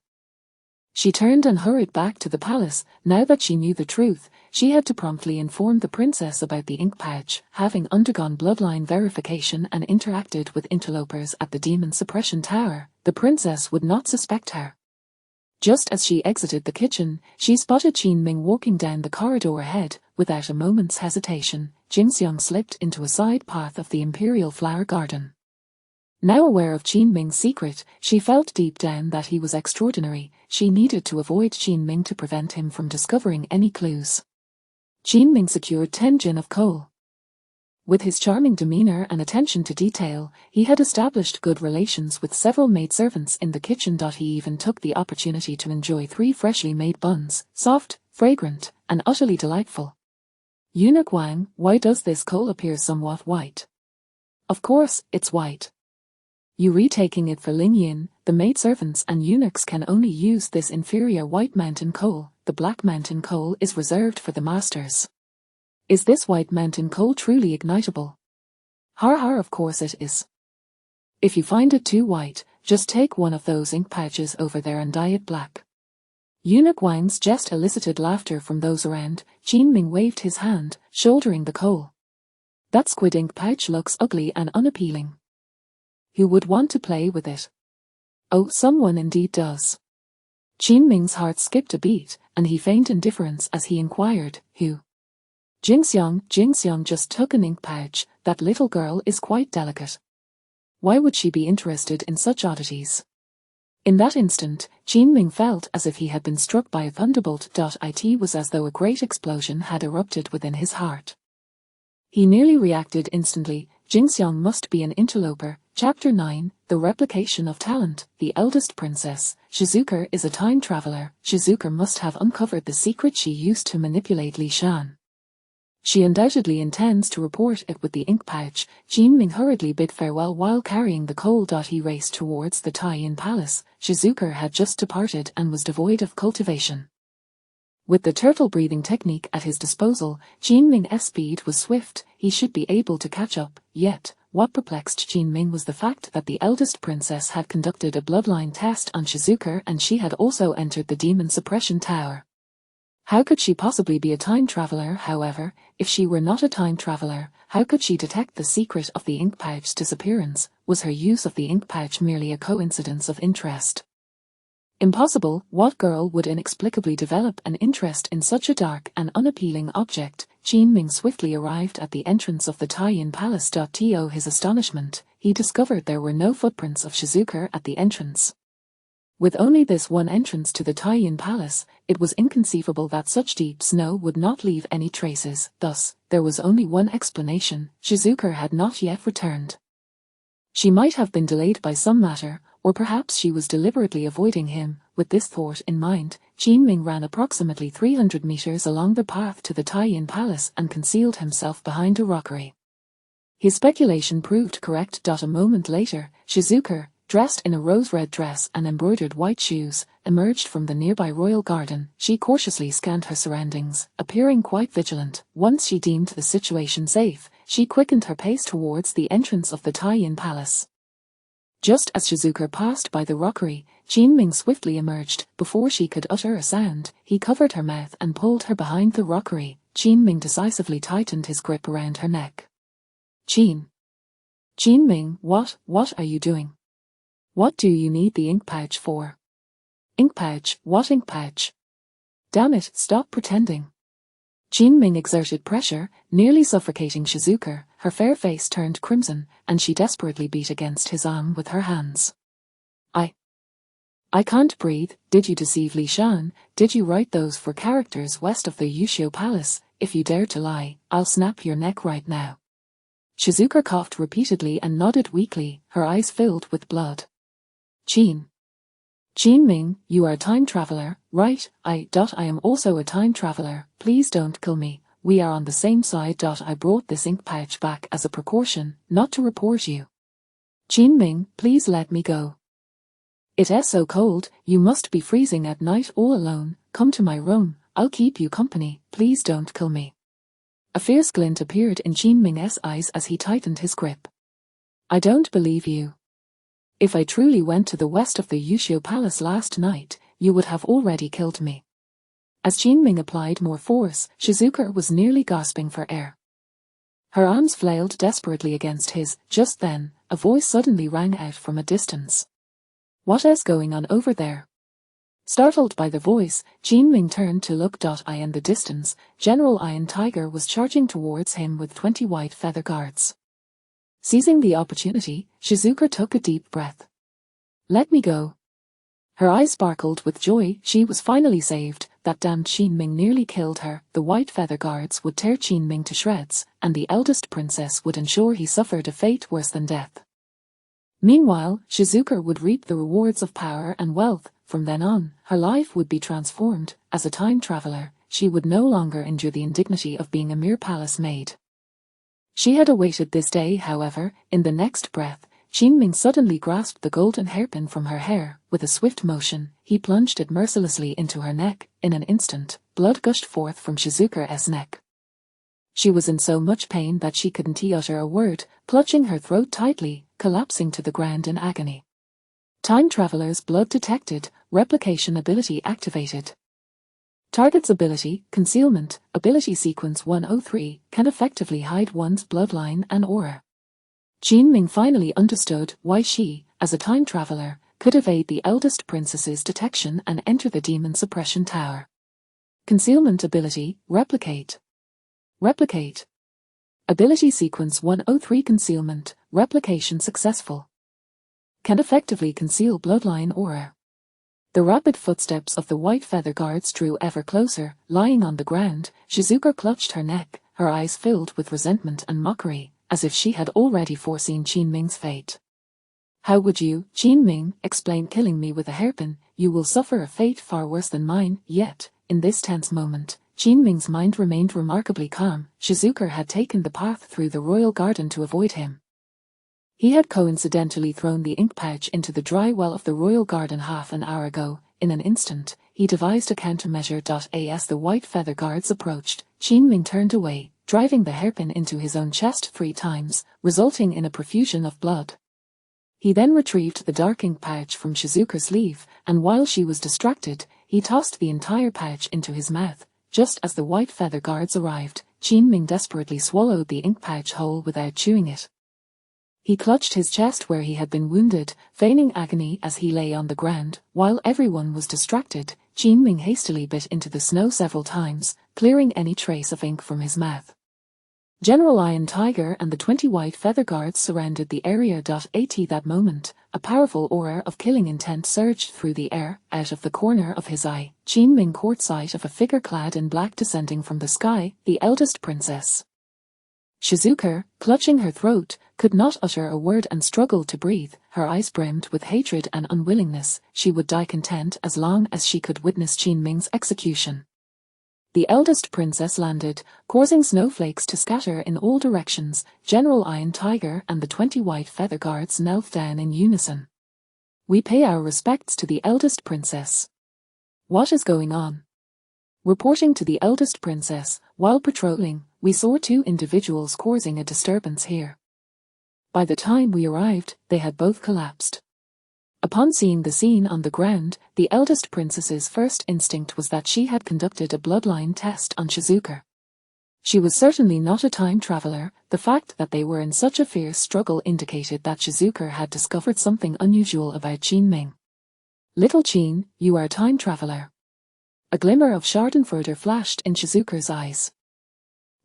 She turned and hurried back to the palace. Now that she knew the truth, she had to promptly inform the princess about the ink pouch. Having undergone bloodline verification and interacted with interlopers at the Demon Suppression Tower, the princess would not suspect her. Just as she exited the kitchen, she spotted Qin Ming walking down the corridor ahead. Without a moment's hesitation, Jingxiang slipped into a side path of the Imperial Flower Garden. Now aware of Qin Ming's secret, she felt deep down that he was extraordinary. She needed to avoid Qin Ming to prevent him from discovering any clues. Qin Ming secured 10 gin of coal. With his charming demeanor and attention to detail, he had established good relations with several maidservants in the kitchen. He even took the opportunity to enjoy 3 freshly made buns, soft, fragrant, and utterly delightful. Eunuch Wang, why does this coal appear somewhat white? Of course, it's white. You retaking it for Ling Yin, the maidservants and eunuchs can only use this inferior white mountain coal. The black mountain coal is reserved for the masters. Is this white mountain coal truly ignitable? Har har, of course it is. If you find it too white, just take one of those ink pouches over there and dye it black. Eunuch Wang's jest elicited laughter from those around. Qin Ming waved his hand, shouldering the coal. That squid ink pouch looks ugly and unappealing. Who would want to play with it? Oh, someone indeed does. Qin Ming's heart skipped a beat, and he feigned indifference as he inquired, who? Jingxiang just took an ink pouch. That little girl is quite delicate. Why would she be interested in such oddities? In that instant, Qin Ming felt as if he had been struck by a thunderbolt. It was as though a great explosion had erupted within his heart. He nearly reacted instantly. Jingxiang must be an interloper. Chapter 9, The Replication of Talent. The eldest princess, Shizuka, is a time traveler. Shizuka must have uncovered the secret she used to manipulate Li Shan. She undoubtedly intends to report it with the ink pouch. Qin Ming hurriedly bid farewell while carrying the coal. He raced towards the Tai-Yin Palace. Shizuka had just departed and was devoid of cultivation. With the turtle-breathing technique at his disposal, Qin Ming's speed was swift. He should be able to catch up. Yet, what perplexed Qin Ming was the fact that the eldest princess had conducted a bloodline test on Shizuka and she had also entered the Demon Suppression Tower. How could she possibly be a time traveler? However, if she were not a time traveler, how could she detect the secret of the ink pouch's disappearance? Was her use of the ink pouch merely a coincidence of interest? Impossible. What girl would inexplicably develop an interest in such a dark and unappealing object? Qin Ming swiftly arrived at the entrance of the Tai-Yin Palace. To his astonishment, he discovered there were no footprints of Shizuka at the entrance. With only this one entrance to the Tai-Yin Palace, it was inconceivable that such deep snow would not leave any traces. Thus, there was only one explanation: Shizuka had not yet returned. She might have been delayed by some matter, or perhaps she was deliberately avoiding him. With this thought in mind, Qin Ming ran approximately 300 meters along the path to the Tai-Yin Palace and concealed himself behind a rockery. His speculation proved correct. A moment later, Shizuka, dressed in a rose-red dress and embroidered white shoes, emerged from the nearby royal garden. She cautiously scanned her surroundings, appearing quite vigilant. Once she deemed the situation safe, she quickened her pace towards the entrance of the Tai-Yin Palace. Just as Shizuka passed by the rockery, Qin Ming swiftly emerged. Before she could utter a sound, he covered her mouth and pulled her behind the rockery. Qin Ming decisively tightened his grip around her neck. Qin Ming, what are you doing? What do you need the ink pouch for? Ink pouch? What ink pouch? Damn it, stop pretending. Qin Ming exerted pressure, nearly suffocating Shizuka. Her fair face turned crimson, and she desperately beat against his arm with her hands. I can't breathe. Did you deceive Li Shan? Did you write those 4 characters west of the Yushio Palace? If you dare to lie, I'll snap your neck right now. Shizuka coughed repeatedly and nodded weakly, her eyes filled with blood. Qin Ming, you are a time traveler, right? I am also a time traveler. Please don't kill me. we are on the same side. I brought this ink pouch back as a precaution, not to report you. Qin please let me go. It's so cold, you must be freezing at night all alone. Come to my room, I'll keep you company, please don't kill me. A fierce glint appeared in Qin eyes as he tightened his grip. I don't believe you. If I truly went to the west of the Yushio Palace last night, you would have already killed me. As Qin applied more force, Shizuka was nearly gasping for air. Her arms flailed desperately against his. Just then, a voice suddenly rang out from a distance. What is going on over there? Startled by the voice, Qin turned to look. In the distance, General Iron Tiger was charging towards him with 20 white feather guards. Seizing the opportunity, Shizuka took a deep breath. Let me go. Her eyes sparkled with joy. She was finally saved. That damned Qin nearly killed her. The white feather guards would tear Qin to shreds, and the eldest princess would ensure he suffered a fate worse than death. Meanwhile, Shizuka would reap the rewards of power and wealth. From then on, her life would be transformed. As a time traveler, she would no longer endure the indignity of being a mere palace maid. She had awaited this day, however. In the next breath, Qin suddenly grasped the golden hairpin from her hair. With a swift motion, he plunged it mercilessly into her neck. In an instant, blood gushed forth from Shizuka's neck. She was in so much pain that she couldn't utter a word, clutching her throat tightly, collapsing to the ground in agony. Time Traveler's blood detected, replication ability activated. Target's ability, Concealment, Ability Sequence 103, can effectively hide one's bloodline and aura. Qin finally understood why she, as a time traveler, could evade the eldest princess's detection and enter the demon suppression tower. Concealment ability, Replicate. Replicate. Ability Sequence 103 Concealment, Replication successful. Can effectively conceal bloodline aura. The rapid footsteps of the white feather guards drew ever closer. Lying on the ground, Shizuka clutched her neck, her eyes filled with resentment and mockery, as if she had already foreseen Qin fate. How would you, Qin, explain killing me with a hairpin? You will suffer a fate far worse than mine. Yet, in this tense moment, Qin mind remained remarkably calm. Shizuka had taken the path through the royal garden to avoid him. He had coincidentally thrown the ink pouch into the dry well of the royal garden half an hour ago. In an instant, he devised a countermeasure. As the white feather guards approached, Qin turned away, driving the hairpin into his own chest 3 times, resulting in a profusion of blood. He then retrieved the dark ink pouch from Shizuka's sleeve, and while she was distracted, he tossed the entire pouch into his mouth. Just as the white feather guards arrived, Qin desperately swallowed the ink pouch whole without chewing it. He clutched his chest where he had been wounded, feigning agony as he lay on the ground. While everyone was distracted, Qin hastily bit into the snow several times, clearing any trace of ink from his mouth. General Iron Tiger and the 20 white feather guards surrounded the area. At that moment, a powerful aura of killing intent surged through the air. Out of the corner of his eye, Qin caught sight of a figure clad in black descending from the sky, the eldest princess. Shizuka, clutching her throat, could not utter a word and struggled to breathe. Her eyes brimmed with hatred and unwillingness. She would die content as long as she could witness Qin execution. The eldest princess landed, causing snowflakes to scatter in all directions. General Iron Tiger and the 20 white feather guards knelt down in unison. We pay our respects to the eldest princess. What is going on? Reporting to the eldest princess, while patrolling, we saw 2 individuals causing a disturbance here. By the time we arrived, they had both collapsed. Upon seeing the scene on the ground, the eldest princess's first instinct was that she had conducted a bloodline test on Shizuka. She was certainly not a time traveler. The fact that they were in such a fierce struggle indicated that Shizuka had discovered something unusual about Qin. Little Qin, you are a time traveler. A glimmer of schadenfreude flashed in Shizuka's eyes.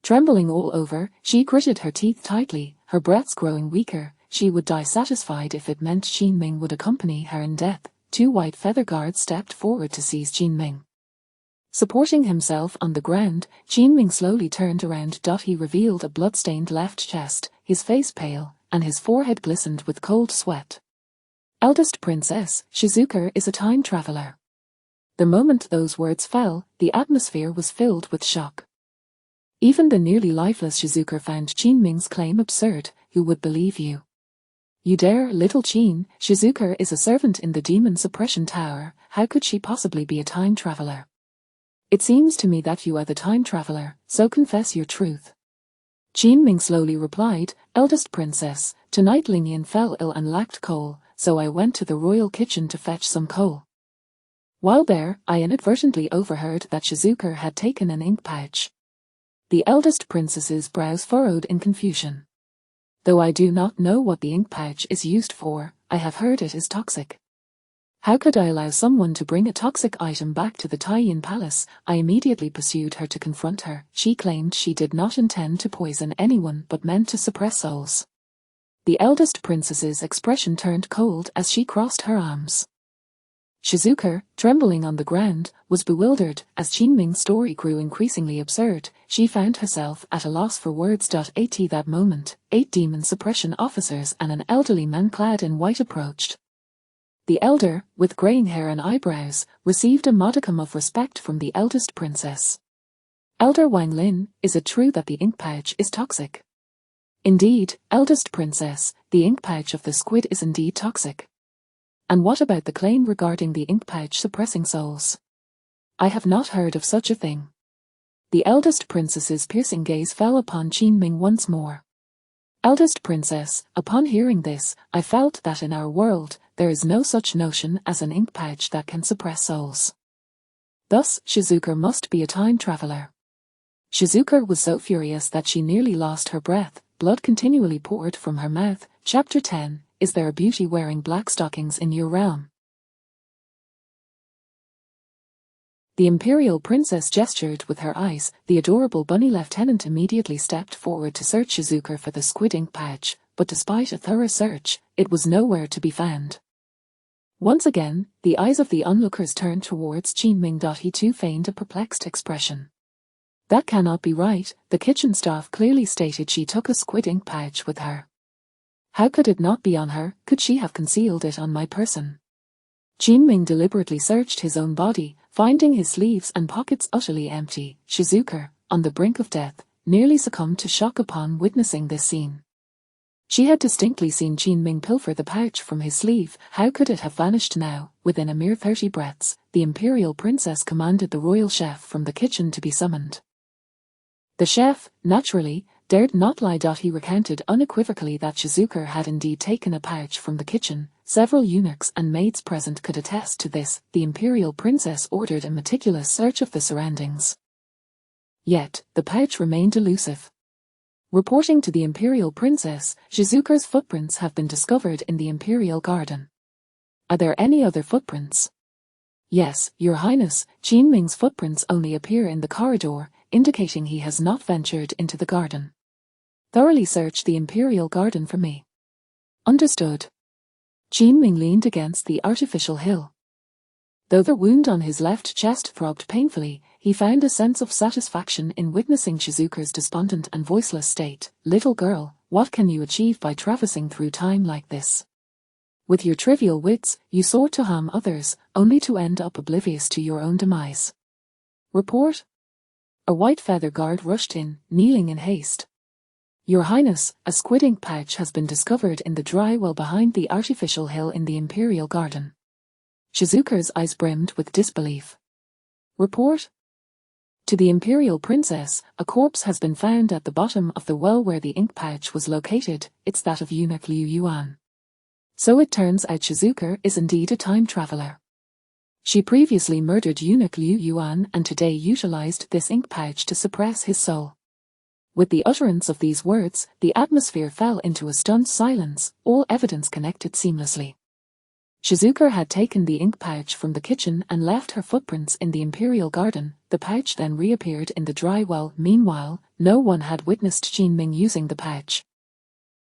Trembling all over, she gritted her teeth tightly, her breaths growing weaker. She would die satisfied if it meant Qin would accompany her in death. 2 white feather guards stepped forward to seize Qin. Supporting himself on the ground, Qin slowly turned around. He revealed a blood-stained left chest, his face pale, and his forehead glistened with cold sweat. Eldest princess, Shizuka is a time traveler. The moment those words fell, the atmosphere was filled with shock. Even the nearly lifeless Shizuka found Qin Ming's claim absurd. Who would believe you? You dare, little Qin. Shizuka is a servant in the demon suppression tower. How could she possibly be a time traveler? It seems to me that you are the time traveler, so confess your truth. Qin Ming slowly replied, Eldest princess, tonight Lingyan fell ill and lacked coal, so I went to the royal kitchen to fetch some coal. While there, I inadvertently overheard that Shizuka had taken an ink pouch. The eldest princess's brows furrowed in confusion. Though I do not know what the ink pouch is used for, I have heard it is toxic. How could I allow someone to bring a toxic item back to the Taiyin palace? I immediately pursued her to confront her. She claimed she did not intend to poison anyone but meant to suppress souls. The eldest princess's expression turned cold as she crossed her arms. Shizuka, trembling on the ground, was bewildered. As Qin Ming's story grew increasingly absurd, she found herself at a loss for words. At that moment, 8 demon suppression officers and an elderly man clad in white approached. The elder, with graying hair and eyebrows, received a modicum of respect from the eldest princess. Elder Wang Lin, is it true that the ink pouch is toxic? Indeed, eldest princess, the ink pouch of the squid is indeed toxic. And what about the claim regarding the ink pouch suppressing souls? I have not heard of such a thing. The eldest princess's piercing gaze fell upon Qin Ming once more. Eldest princess, upon hearing this, I felt that in our world, there is no such notion as an ink pouch that can suppress souls. Thus, Shizuka must be a time traveler. Shizuka was so furious that she nearly lost her breath. Blood continually poured from her mouth. Chapter 10. Is there a beauty wearing black stockings in your realm? The imperial princess gestured with her eyes. The adorable bunny lieutenant immediately stepped forward to search Shizuka for the squid ink pouch, but despite a thorough search, it was nowhere to be found. Once again, the eyes of the onlookers turned towards Qin Ming. He too feigned a perplexed expression. That cannot be right. The kitchen staff clearly stated she took a squid ink pouch with her. How could it not be on her? Could she have concealed it on my person? Qin Ming deliberately searched his own body, finding his sleeves and pockets utterly empty. Shizuka, on the brink of death, nearly succumbed to shock upon witnessing this scene. She had distinctly seen Qin Ming pilfer the pouch from his sleeve. How could it have vanished now? Within a mere 30 breaths, the imperial princess commanded the royal chef from the kitchen to be summoned. The chef, naturally, dared not lie. He recounted unequivocally that Shizuka had indeed taken a pouch from the kitchen. Several eunuchs and maids present could attest to this. The imperial princess ordered a meticulous search of the surroundings. Yet, the pouch remained elusive. Reporting to the imperial princess, Shizuka's footprints have been discovered in the imperial garden. Are there any other footprints? Yes, your highness, Qin Ming's footprints only appear in the corridor, indicating he has not ventured into the garden. Thoroughly search the imperial garden for me. Understood. Qin Ming leaned against the artificial hill. Though the wound on his left chest throbbed painfully, he found a sense of satisfaction in witnessing Shizuka's despondent and voiceless state. Little girl, what can you achieve by traversing through time like this? With your trivial wits, you sought to harm others, only to end up oblivious to your own demise. Report. A white feather guard rushed in, kneeling in haste. Your highness, a squid ink pouch has been discovered in the dry well behind the artificial hill in the imperial garden. Shizuka's eyes brimmed with disbelief. Report. To the imperial princess, a corpse has been found at the bottom of the well where the ink pouch was located. It's that of eunuch Liu Yuan. So it turns out Shizuka is indeed a time traveler. She previously murdered eunuch Liu Yuan and today utilized this ink pouch to suppress his soul. With the utterance of these words, the atmosphere fell into a stunned silence, all evidence connected seamlessly. Shizuka had taken the ink pouch from the kitchen and left her footprints in the imperial garden. The pouch then reappeared in the dry well. Meanwhile, no one had witnessed Qin Ming using the pouch.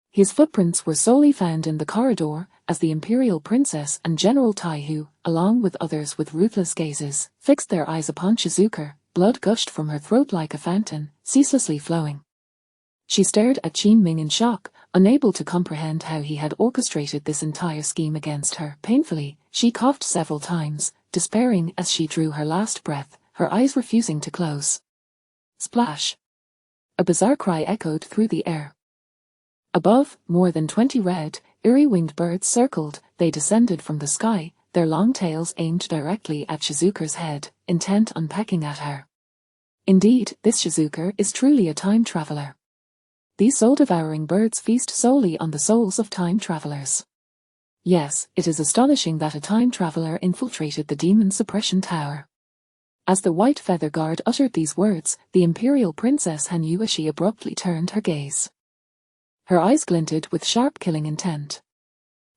His footprints were solely found in the corridor, as the imperial princess and General Taihu, along with others with ruthless gazes, fixed their eyes upon Shizuka. Blood gushed from her throat like a fountain, ceaselessly flowing. She stared at Qin Ming in shock, unable to comprehend how he had orchestrated this entire scheme against her. Painfully, she coughed several times, despairing as she drew her last breath, her eyes refusing to close. Splash! A bizarre cry echoed through the air. Above, more than 20 red, eerie-winged birds circled. They descended from the sky, their long tails aimed directly at Shizuka's head, intent on pecking at her. Indeed, this Shizuka is truly a time traveler. These soul-devouring birds feast solely on the souls of time travelers. Yes, it is astonishing that a time traveler infiltrated the demon suppression tower. As the white feather guard uttered these words, the imperial princess Hanuishi abruptly turned her gaze. Her eyes glinted with sharp killing intent.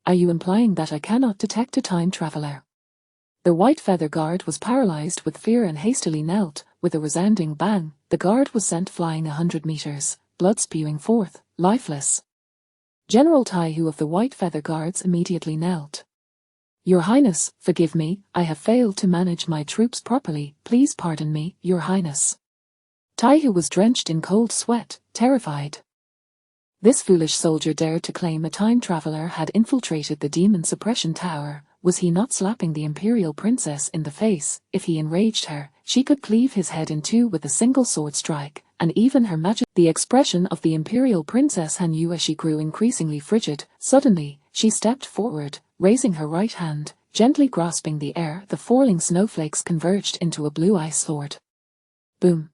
Are you implying that I cannot detect a time traveler? The white feather guard was paralyzed with fear and hastily knelt. With a resounding bang, the guard was sent flying 100 meters, blood spewing forth, lifeless. General Taihu of the White Feather Guards immediately knelt. Your Highness, forgive me, I have failed to manage my troops properly, please pardon me, Your Highness. Taihu was drenched in cold sweat, terrified. This foolish soldier dared to claim a time traveler had infiltrated the demon suppression tower. Was he not slapping the imperial princess in the face? If he enraged her, she could cleave his head in two with a single sword strike, and even her majesty. The expression of the imperial princess Hanuishi grew increasingly frigid. Suddenly, she stepped forward, raising her right hand, gently grasping the air. The falling snowflakes converged into a blue ice sword. Boom!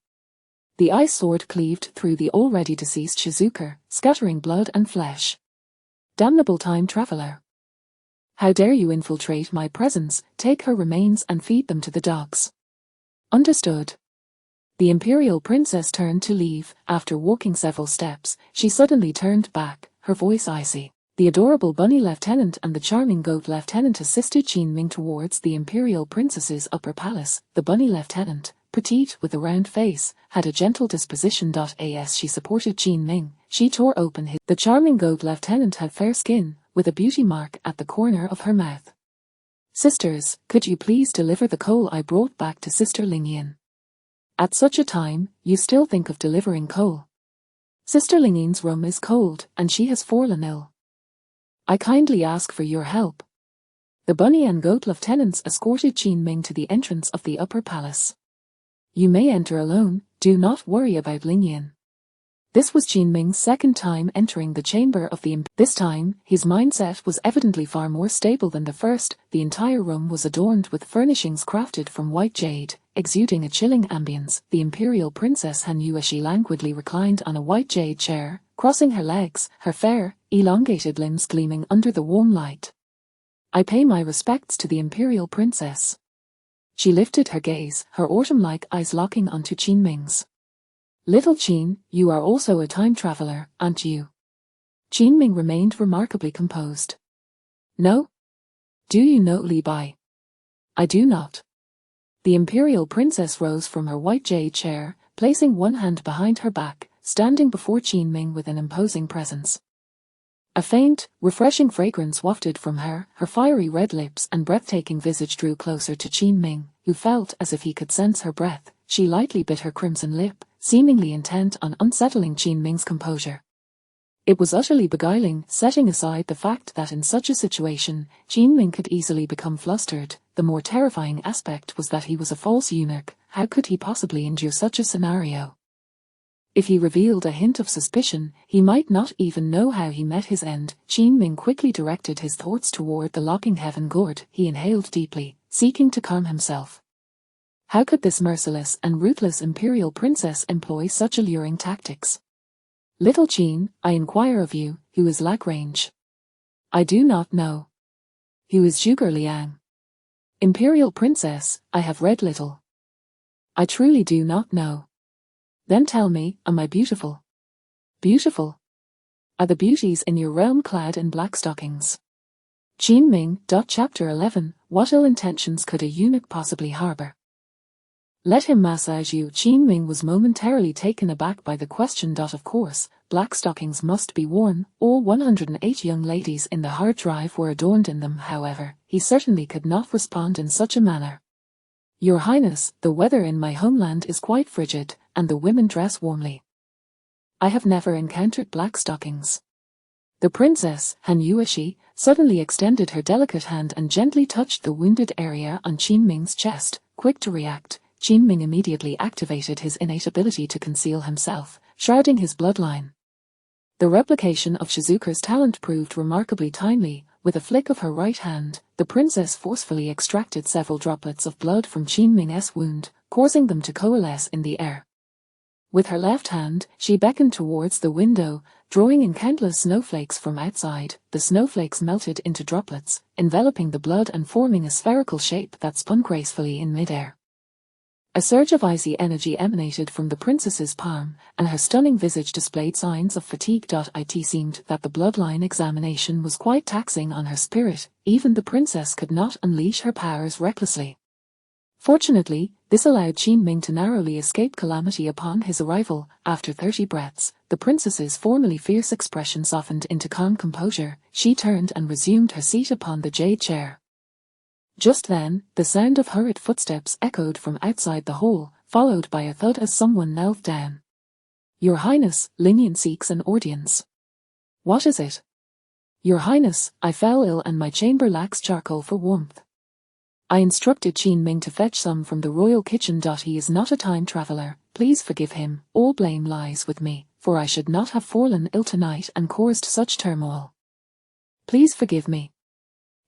The ice sword cleaved through the already deceased Shizuka, scattering blood and flesh. Damnable time traveler! How dare you infiltrate my presence? Take her remains and feed them to the dogs. Understood. The imperial princess turned to leave. After walking several steps, she suddenly turned back, her voice icy. The adorable bunny lieutenant and the charming goat lieutenant assisted Qin Ming towards the imperial princess's upper palace. The bunny lieutenant, petite with a round face, had a gentle disposition. As she supported Qin Ming, she tore open his. The charming goat lieutenant had fair skin, with a beauty mark at the corner of her mouth. Sisters, could you please deliver the coal I brought back to Sister Lingyan? At such a time, you still think of delivering coal. Sister Lingyan's room is cold, and she has fallen ill. I kindly ask for your help. The bunny and goat lieutenants escorted Qin Ming to the entrance of the upper palace. You may enter alone, do not worry about Lingyan. This was Qin Ming's second time entering the chamber of the This time, his mindset was evidently far more stable than the first. The entire room was adorned with furnishings crafted from white jade, exuding a chilling ambience. The imperial princess Hanuishi languidly reclined on a white jade chair, crossing her legs, her fair, elongated limbs gleaming under the warm light. I pay my respects to the imperial princess. She lifted her gaze, her autumn-like eyes locking onto Qin Ming's. Little Qin, you are also a time traveler, aren't you? Qin Ming remained remarkably composed. No? Do you know Li Bai? I do not. The imperial princess rose from her white jade chair, placing one hand behind her back, standing before Qin Ming with an imposing presence. A faint, refreshing fragrance wafted from her fiery red lips and breathtaking visage drew closer to Qin Ming, who felt as if he could sense her breath. She lightly bit her crimson lip, seemingly intent on unsettling Qin Ming's composure. It was utterly beguiling, setting aside the fact that in such a situation, Qin Ming could easily become flustered. The more terrifying aspect was that he was a false eunuch. How could he possibly endure such a scenario? If he revealed a hint of suspicion, he might not even know how he met his end. Qin Ming quickly directed his thoughts toward the locking heaven gourd. He inhaled deeply, seeking to calm himself. How could this merciless and ruthless imperial princess employ such alluring tactics? Little Qin, I inquire of you, who is Lagrange? I do not know. Who is Zhuge Liang? Imperial princess, I have read little. I truly do not know. Then tell me, am I beautiful? Beautiful? Are the beauties in your realm clad in black stockings? Qin Ming. Chapter 11. What ill intentions could a eunuch possibly harbor? Let him massage you. Qin Ming was momentarily taken aback by the question. Of course, black stockings must be worn. All 108 young ladies in the hard drive were adorned in them. However, he certainly could not respond in such a manner. Your Highness, the weather in my homeland is quite frigid, and the women dress warmly. I have never encountered black stockings. The princess, Hanuishi, suddenly extended her delicate hand and gently touched the wounded area on Qin Ming's chest. Quick to react, Qin Ming immediately activated his innate ability to conceal himself, shrouding his bloodline. The replication of Shizuka's talent proved remarkably timely. With a flick of her right hand, the princess forcefully extracted several droplets of blood from Qinming's wound, causing them to coalesce in the air. With her left hand, she beckoned towards the window, drawing in countless snowflakes from outside. The snowflakes melted into droplets, enveloping the blood and forming a spherical shape that spun gracefully in midair. A surge of icy energy emanated from the princess's palm, and her stunning visage displayed signs of fatigue. It seemed that the bloodline examination was quite taxing on her spirit. Even the princess could not unleash her powers recklessly. Fortunately, this allowed Qinming to narrowly escape calamity upon his arrival. After 30 breaths, the princess's formerly fierce expression softened into calm composure. She turned and resumed her seat upon the jade chair. Just then, the sound of hurried footsteps echoed from outside the hall, followed by a thud as someone knelt down. "Your Highness, Lingyan seeks an audience." "What is it?" "Your Highness, I fell ill and my chamber lacks charcoal for warmth. I instructed Qinming to fetch some from the royal kitchen. He is not a time traveler. Please forgive him. All blame lies with me, for I should not have fallen ill tonight and caused such turmoil. Please forgive me."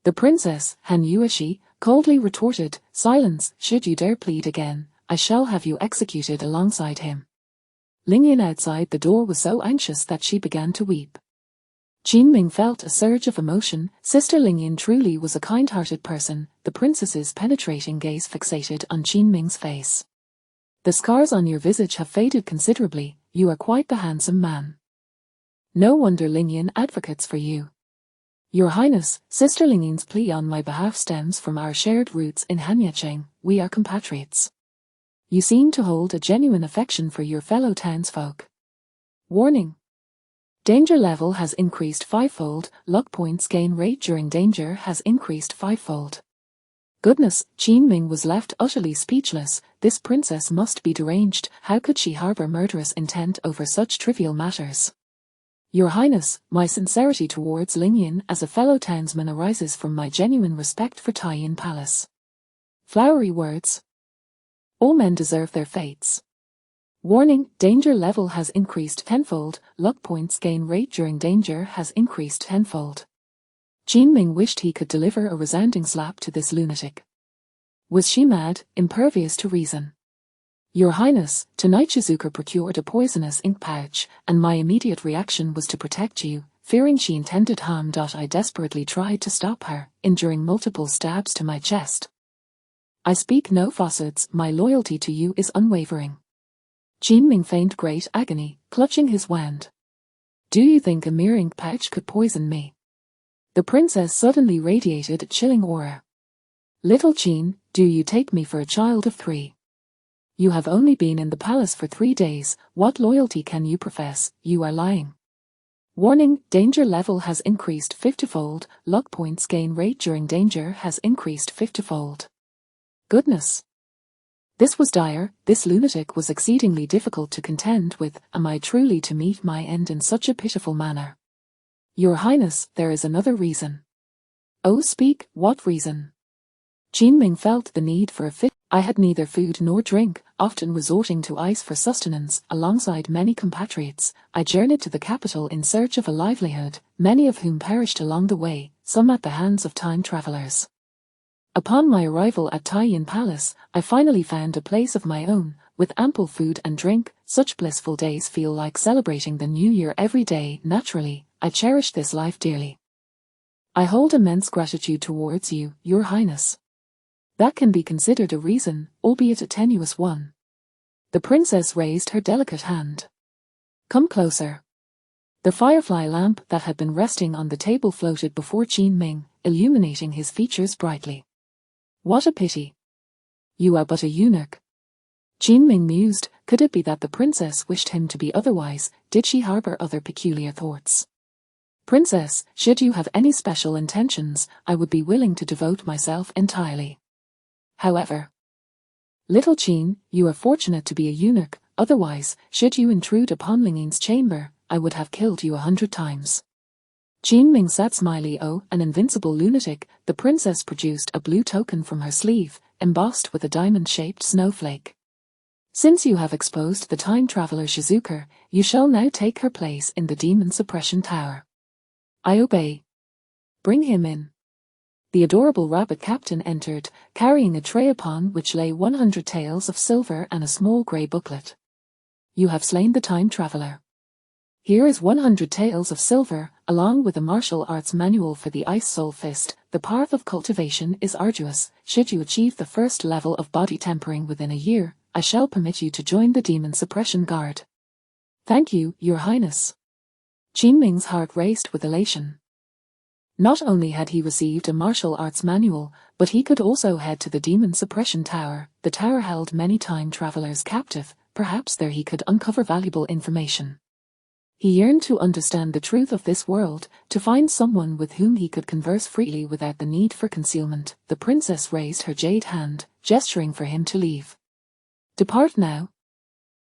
The princess, Han Yueshi, coldly retorted, "Silence, should you dare plead again, I shall have you executed alongside him." Lingyan outside the door was so anxious that she began to weep. Qinming felt a surge of emotion. Sister Lingyan truly was a kind-hearted person. The princess's penetrating gaze fixated on Qinming's face. "The scars on your visage have faded considerably. You are quite the handsome man. No wonder Lingyan advocates for you." "Your Highness, Sister Lingyan's plea on my behalf stems from our shared roots in Hanyecheng. We are compatriots. You seem to hold a genuine affection for your fellow townsfolk. Warning. Danger level has increased 5-fold. Luck points gain rate during danger has increased 5-fold. Goodness, Qinming was left utterly speechless. This princess must be deranged. How could she harbor murderous intent over such trivial matters? "Your Highness, my sincerity towards Lingyan as a fellow townsman arises from my genuine respect for Taiyin Palace." Flowery words. All men deserve their fates. Warning, danger level has increased 10-fold. Luck points gain rate during danger has increased 10-fold. Qinming wished he could deliver a resounding slap to this lunatic. Was she mad, impervious to reason? "Your Highness, tonight Shizuka procured a poisonous ink pouch, and my immediate reaction was to protect you, fearing she intended harm. I desperately tried to stop her, enduring multiple stabs to my chest. I speak no falsehoods. My loyalty to you is unwavering." Qinming feigned great agony, clutching his wand. "Do you think a mere ink pouch could poison me?" The princess suddenly radiated a chilling aura. "Little Qin, do you take me for a child of 3? You have only been in the palace for 3 days. What loyalty can you profess? You are lying." Warning, danger level has increased 50-fold. Luck points gain rate during danger has increased 50-fold. Goodness. This was dire. This lunatic was exceedingly difficult to contend with. Am I truly to meet my end in such a pitiful manner? "Your Highness, there is another reason." "Oh, speak, what reason?" Qinming felt the need for a fit. "I had neither food nor drink, often resorting to ice for sustenance. Alongside many compatriots, I journeyed to the capital in search of a livelihood, many of whom perished along the way, some at the hands of time travelers. Upon my arrival at Taiyin Palace, I finally found a place of my own, with ample food and drink. Such blissful days feel like celebrating the new year every day. Naturally, I cherish this life dearly. I hold immense gratitude towards you, Your Highness." That can be considered a reason, albeit a tenuous one. The princess raised her delicate hand. "Come closer." The firefly lamp that had been resting on the table floated before Qinming, illuminating his features brightly. "What a pity. You are but a eunuch." Qinming mused. Could it be that the princess wished him to be otherwise? Did she harbor other peculiar thoughts? "Princess, should you have any special intentions, I would be willing to devote myself entirely. However, little Qin, you are fortunate to be a eunuch. Otherwise, should you intrude upon Lingyan's chamber, I would have killed you 100 times." Qinming sat smiling. "Oh, an invincible lunatic." The princess produced a blue token from her sleeve, embossed with a diamond-shaped snowflake. Since you have exposed the time traveler Shizuka, you shall now take her place in the demon suppression tower. I obey. Bring him in. The adorable rabbit captain entered, carrying a tray upon which lay 100 taels of silver and a small grey booklet. You have slain the time traveler. Here is 100 taels of silver, along with a martial arts manual for the Ice Soul Fist. The path of cultivation is arduous. Should you achieve the first level of body tempering within a year, I shall permit you to join the Demon Suppression Guard. Thank you, Your Highness. Qin Ming's heart raced with elation. Not only had he received a martial arts manual, but he could also head to the Demon Suppression Tower. The tower held many time travelers captive. Perhaps there he could uncover valuable information. He yearned to understand the truth of this world, to find someone with whom he could converse freely without the need for concealment. The princess raised her jade hand, gesturing for him to leave. Depart now.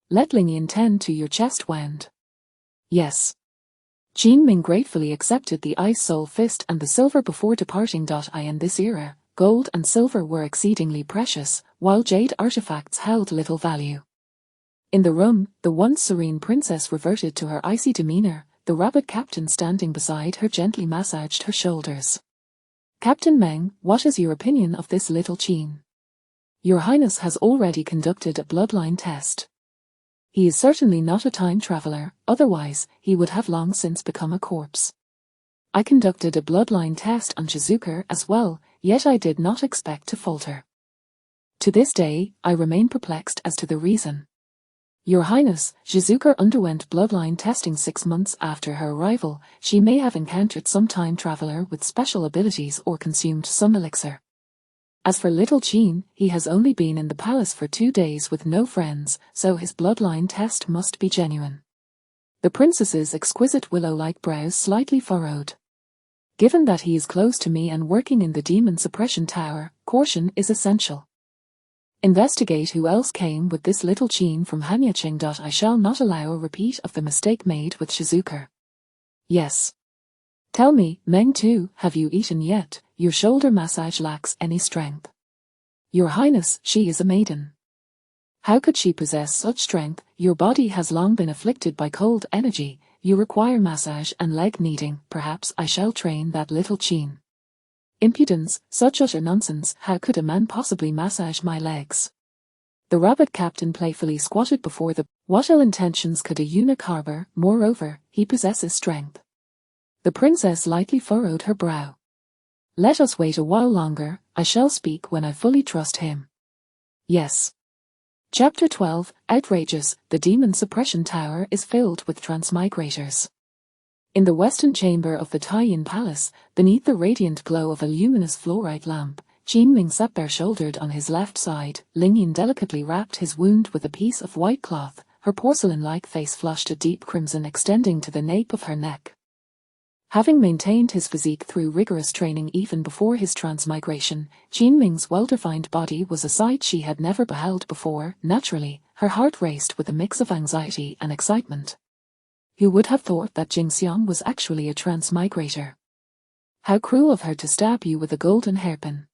Let Lingyan tend to your chest wound. Yes. Qin Ming gratefully accepted the Ice Soul Fist and the silver before departing. In this era, gold and silver were exceedingly precious, while jade artifacts held little value. In the room, the once serene princess reverted to her icy demeanor. The rabbit captain standing beside her gently massaged her shoulders. Captain Meng, what is your opinion of this little Qin? Your Highness has already conducted a bloodline test. He is certainly not a time traveler, otherwise he would have long since become a corpse. I conducted a bloodline test on Shizuka as well, yet I did not expect to falter. To this day, I remain perplexed as to the reason. Your Highness, Shizuka underwent bloodline testing 6 months after her arrival. She may have encountered some time traveler with special abilities or consumed some elixir. As for little Qin, he has only been in the palace for 2 days with no friends, so his bloodline test must be genuine. The princess's exquisite willow-like brows slightly furrowed. Given that he is close to me and working in the Demon Suppression Tower, caution is essential. Investigate who else came with this little Qin from Hanyaqing. I shall not allow a repeat of the mistake made with Shizuka. Yes. Tell me, Meng Tu, have you eaten yet? Your shoulder massage lacks any strength. Your Highness, she is a maiden. How could she possess such strength? Your body has long been afflicted by cold energy. You require massage and leg kneading. Perhaps I shall train that little Qin. Impudence, such utter nonsense. How could a man possibly massage my legs? The rabbit captain playfully squatted before the. What ill intentions could a eunuch harbor? Moreover, he possesses strength. The princess lightly furrowed her brow. Let us wait a while longer. I shall speak when I fully trust him. Yes. Chapter 12, Outrageous. The Demon Suppression Tower is filled with transmigrators. In the western chamber of the Taiyin Palace, beneath the radiant glow of a luminous fluorite lamp, Qin Ming sat bare-shouldered on his left side. Lingyan delicately wrapped his wound with a piece of white cloth. Her porcelain-like face flushed a deep crimson extending to the nape of her neck. Having maintained his physique through rigorous training even before his transmigration, Qin Ming's well-defined body was a sight she had never beheld before. Naturally, her heart raced with a mix of anxiety and excitement. Who would have thought that Jingxiang was actually a transmigrator? How cruel of her to stab you with a golden hairpin.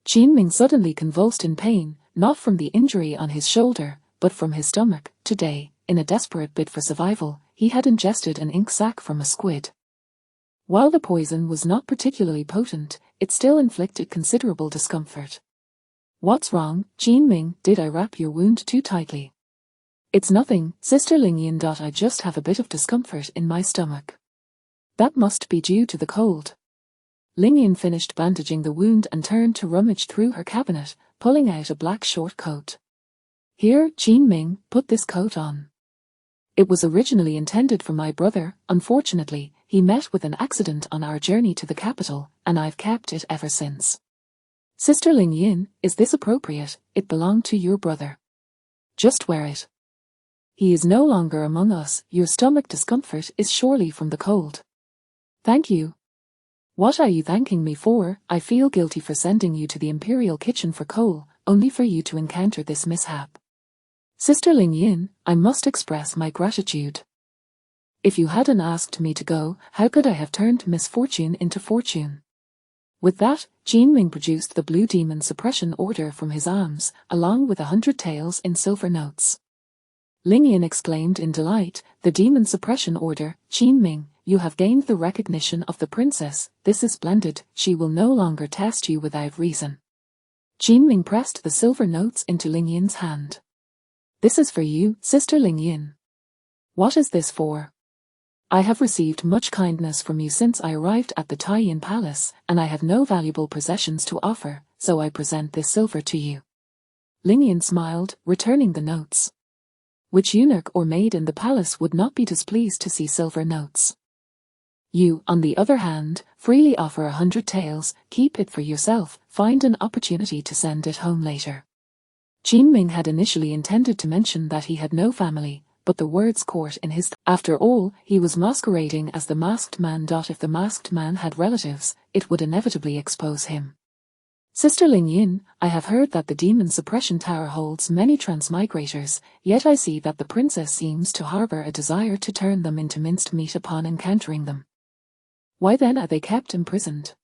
Qin Ming suddenly convulsed in pain, not from the injury on his shoulder, but from his stomach. Today, in a desperate bid for survival, he had ingested an ink sac from a squid. While the poison was not particularly potent, it still inflicted considerable discomfort. What's wrong, Qin Ming? Did I wrap your wound too tightly? It's nothing, Sister Lingyan. I just have a bit of discomfort in my stomach. That must be due to the cold. Lingyan finished bandaging the wound and turned to rummage through her cabinet, pulling out a black short coat. Here, Qin Ming, put this coat on. It was originally intended for my brother. Unfortunately, he met with an accident on our journey to the capital, and I've kept it ever since. Sister Lingyan, is this appropriate? It belonged to your brother. Just wear it. He is no longer among us. Your stomach discomfort is surely from the cold. Thank you. What are you thanking me for? I feel guilty for sending you to the imperial kitchen for coal, only for you to encounter this mishap. Sister Lingyan, I must express my gratitude. If you hadn't asked me to go, how could I have turned misfortune into fortune? With that, Ming produced the blue demon suppression order from his arms, along with 100 taels in silver notes. Ling Yin exclaimed in delight, "The demon suppression order, Ming, you have gained the recognition of the princess. This is splendid. She will no longer test you without reason." Ming pressed the silver notes into Ling Yin's hand. "This is for you, Sister Ling Yin." "What is this for?" "I have received much kindness from you since I arrived at the Taiyin Palace, and I have no valuable possessions to offer, so I present this silver to you." Ling Yin smiled, returning the notes. Which eunuch or maid in the palace would not be displeased to see silver notes? You, on the other hand, freely offer 100 taels, keep it for yourself, find an opportunity to send it home later. Ming had initially intended to mention that he had no family, but the words caught in his. After all, he was masquerading as the masked man. If the masked man had relatives, it would inevitably expose him. "Sister Ling Yin, I have heard that the demon suppression tower holds many transmigrators, yet I see that the princess seems to harbor a desire to turn them into minced meat upon encountering them. Why then are they kept imprisoned?"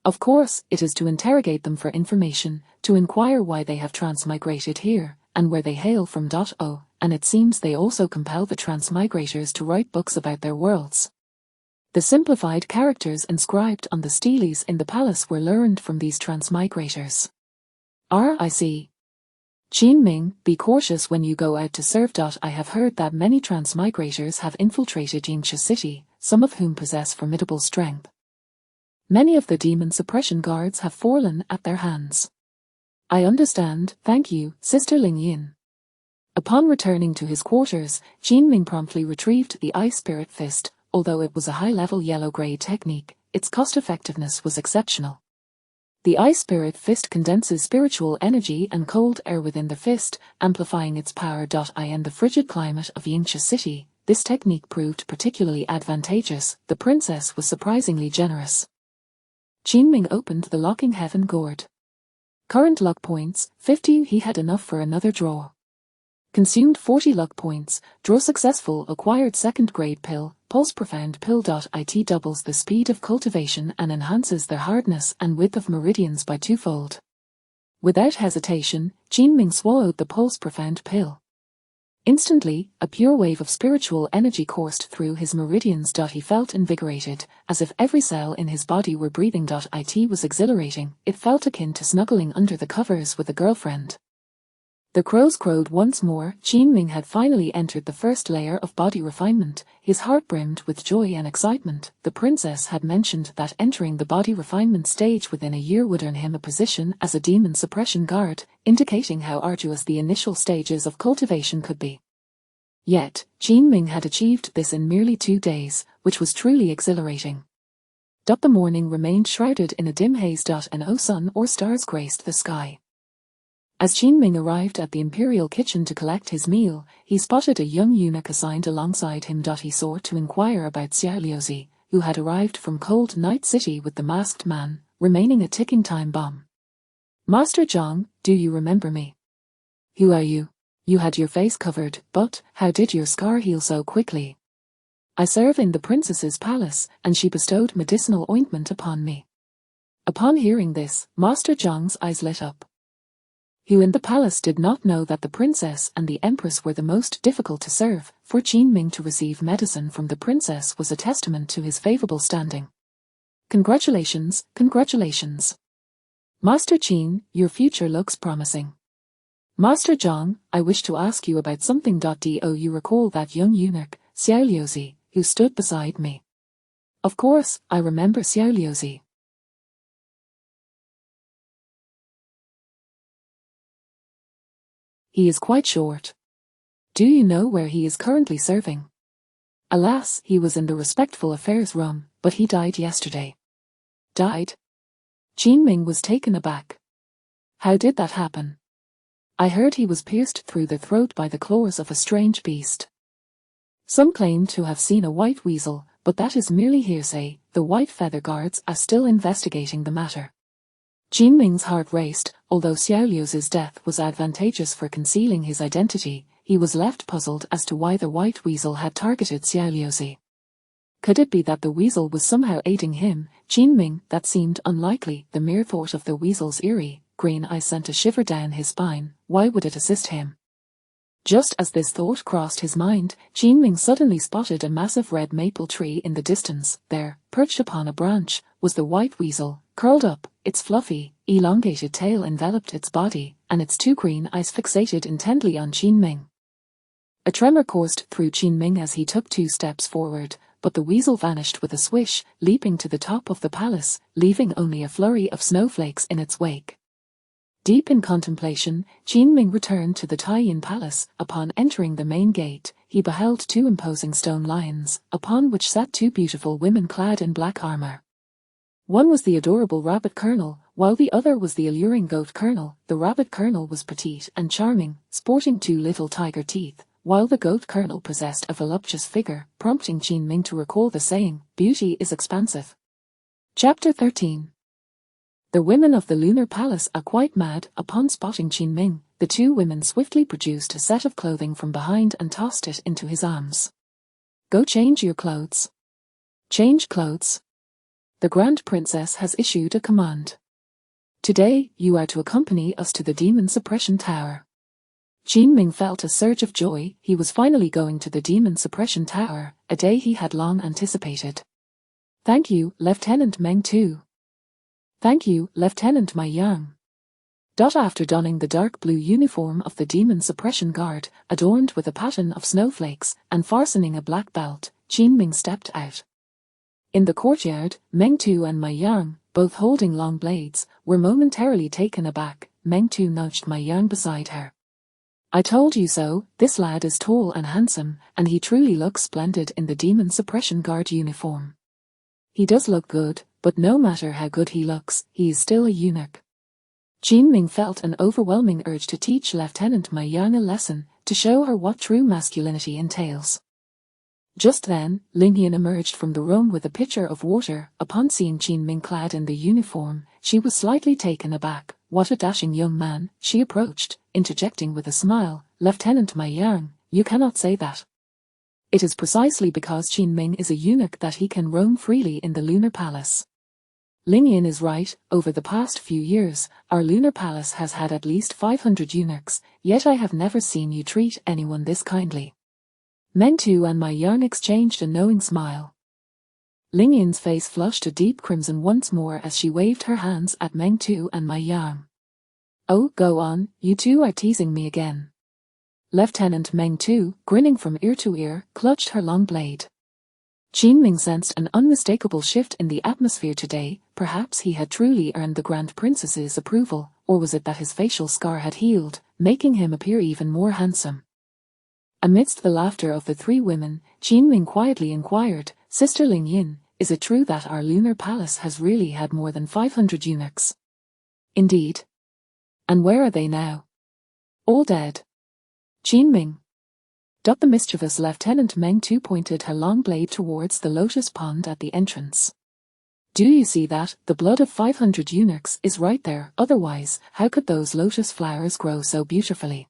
"Of course, it is to interrogate them for information, to inquire why they have transmigrated here, and where they hail from. And it seems they also compel the transmigrators to write books about their worlds. The simplified characters inscribed on the steles in the palace were learned from these transmigrators." "I see. Ming, be cautious when you go out to serve. I have heard that many transmigrators have infiltrated Yingxia city, some of whom possess formidable strength. Many of the demon suppression guards have fallen at their hands." "I understand, thank you, Sister Ling Yin." Upon returning to his quarters, Ming promptly retrieved the Ice Spirit Fist. Although it was a high-level yellow-gray technique, its cost-effectiveness was exceptional. The Ice Spirit Fist condenses spiritual energy and cold air within the fist, amplifying its power. In the frigid climate of Yingxia city, this technique proved particularly advantageous. The princess was surprisingly generous. Ming opened the locking heaven gourd. Current luck points, 50. He had enough for another draw. Consumed 40 luck points, draw successful, acquired second-grade pill, pulse profound pill. It doubles the speed of cultivation and enhances their hardness and width of meridians by twofold. Without hesitation, Ming swallowed the pulse profound pill. Instantly, a pure wave of spiritual energy coursed through his meridians. He felt invigorated, as if every cell in his body were breathing. It was exhilarating, it felt akin to snuggling under the covers with a girlfriend. The crows crowed once more. Ming had finally entered the first layer of body refinement. His heart brimmed with joy and excitement. The princess had mentioned that entering the body refinement stage within a year would earn him a position as a demon suppression guard, indicating how arduous the initial stages of cultivation could be. Yet, Ming had achieved this in merely 2 days, which was truly exhilarating. The morning remained shrouded in a dim haze. No sun or stars graced the sky. As Ming arrived at the imperial kitchen to collect his meal, he spotted a young eunuch assigned alongside him. He sought to inquire about Xiao Liuzi, who had arrived from Cold Night City with the masked man, remaining a ticking time bomb. "Master Zhang, do you remember me?" "Who are you? You had your face covered, but how did your scar heal so quickly?" "I serve in the princess's palace, and she bestowed medicinal ointment upon me." Upon hearing this, Master Zhang's eyes lit up. Who in the palace did not know that the princess and the empress were the most difficult to serve? For Ming to receive medicine from the princess was a testament to his favorable standing. "Congratulations, congratulations. Master Qin, your future looks promising." "Master Zhang, I wish to ask you about something. Do you recall that young eunuch, Xiao Liuzi, who stood beside me?" "Of course, I remember Xiao Liuzi. He is quite short. Do you know where he is currently serving?" "Alas, he was in the respectful affairs room, but he died yesterday." "Died?" Ming was taken aback. "How did that happen?" "I heard he was pierced through the throat by the claws of a strange beast. Some claim to have seen a white weasel, but that is merely hearsay. The White Feather Guards are still investigating the matter." Ming's heart raced. Although Xiao Liu's death was advantageous for concealing his identity, he was left puzzled as to why the white weasel had targeted Xiao Liu. Could it be that the weasel was somehow aiding him? Qin that seemed unlikely. The mere thought of the weasel's eerie, green eyes sent a shiver down his spine. Why would it assist him? Just as this thought crossed his mind, Qin suddenly spotted a massive red maple tree in the distance. There, perched upon a branch, was the white weasel, curled up, its fluffy, elongated tail enveloped its body, and its two green eyes fixated intently on Qin. A tremor coursed through Qin as he took 2 steps forward, but the weasel vanished with a swish, leaping to the top of the palace, leaving only a flurry of snowflakes in its wake. Deep in contemplation, Qin returned to the Taiyin palace. Upon entering the main gate, he beheld 2 imposing stone lions, upon which sat 2 beautiful women clad in black armor. One was the adorable rabbit colonel, while the other was the alluring goat colonel. The rabbit colonel was petite and charming, sporting 2 little tiger teeth, while the goat colonel possessed a voluptuous figure, prompting Qin to recall the saying, "Beauty is expansive." Chapter 13. The women of the lunar palace are quite mad. Upon spotting Qin, the 2 women swiftly produced a set of clothing from behind and tossed it into his arms. "Go change your clothes." "Change clothes? The Grand Princess has issued a command. Today, you are to accompany us to the Demon Suppression Tower." Qin felt a surge of joy. He was finally going to the Demon Suppression Tower, a day he had long anticipated. "Thank you, Lieutenant Meng Tu." "Thank you, Lieutenant Mai Yang." After donning the dark blue uniform of the Demon Suppression Guard, adorned with a pattern of snowflakes, and fastening a black belt, Qin stepped out. In the courtyard, Meng Tu and Mai Yang, both holding long blades, were momentarily taken aback. Meng Tu nudged Mai Yang beside her. "I told you so. This lad is tall and handsome, and he truly looks splendid in the Demon Suppression Guard uniform." "He does look good, but no matter how good he looks, he is still a eunuch." Qin felt an overwhelming urge to teach Lieutenant Mai Yang a lesson, to show her what true masculinity entails. Just then, Lingyan emerged from the room with a pitcher of water. Upon seeing Qin clad in the uniform, she was slightly taken aback. "What a dashing young man," she approached, interjecting with a smile, "Lieutenant Mai Yang, you cannot say that. It is precisely because Qin is a eunuch that he can roam freely in the lunar palace." Lingyan is right. Over the past few years, our lunar palace has had at least 500 eunuchs, yet I have never seen you treat anyone this kindly. Meng Tu and Mai Yang exchanged a knowing smile. Lingyan's face flushed a deep crimson once more as she waved her hands at Meng Tu and Mai Yang. "Oh, go on, you 2 are teasing me again." Lieutenant Meng Tu, grinning from ear to ear, clutched her long blade. Qin sensed an unmistakable shift in the atmosphere today. Perhaps he had truly earned the Grand Princess's approval, or was it that his facial scar had healed, making him appear even more handsome? Amidst the laughter of the 3 women, Qin quietly inquired, "Sister Lingyan, is it true that our lunar palace has really had more than 500 eunuchs?" "Indeed." "And where are they now?" "All dead." "Qin." The mischievous Lieutenant Meng Tu pointed her long blade towards the lotus pond at the entrance. "Do you see that? The blood of 500 eunuchs is right there. Otherwise, how could those lotus flowers grow so beautifully?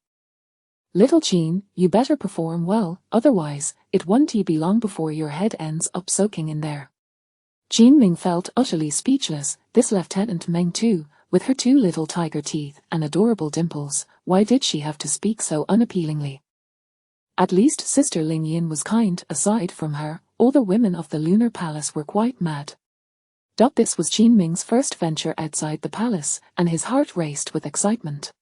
Little Qin, you better perform well, otherwise, it won't be long before your head ends up soaking in there." Qin felt utterly speechless. This Lieutenant Meng Tu, with her 2 little tiger teeth and adorable dimples, why did she have to speak so unappealingly? At least Sister Lingyan was kind. Aside from her, all the women of the lunar palace were quite mad. This was Qin first venture outside the palace, and his heart raced with excitement.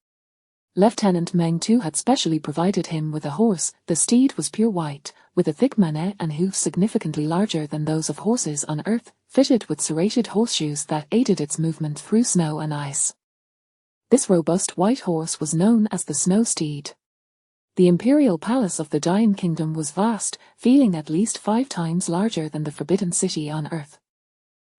Lieutenant Meng Tu had specially provided him with a horse. The steed was pure white, with a thick mane and hoofs significantly larger than those of horses on Earth, fitted with serrated horseshoes that aided its movement through snow and ice. This robust white horse was known as the Snow Steed. The imperial palace of the Dayan Kingdom was vast, feeling at least 5 times larger than the Forbidden City on Earth.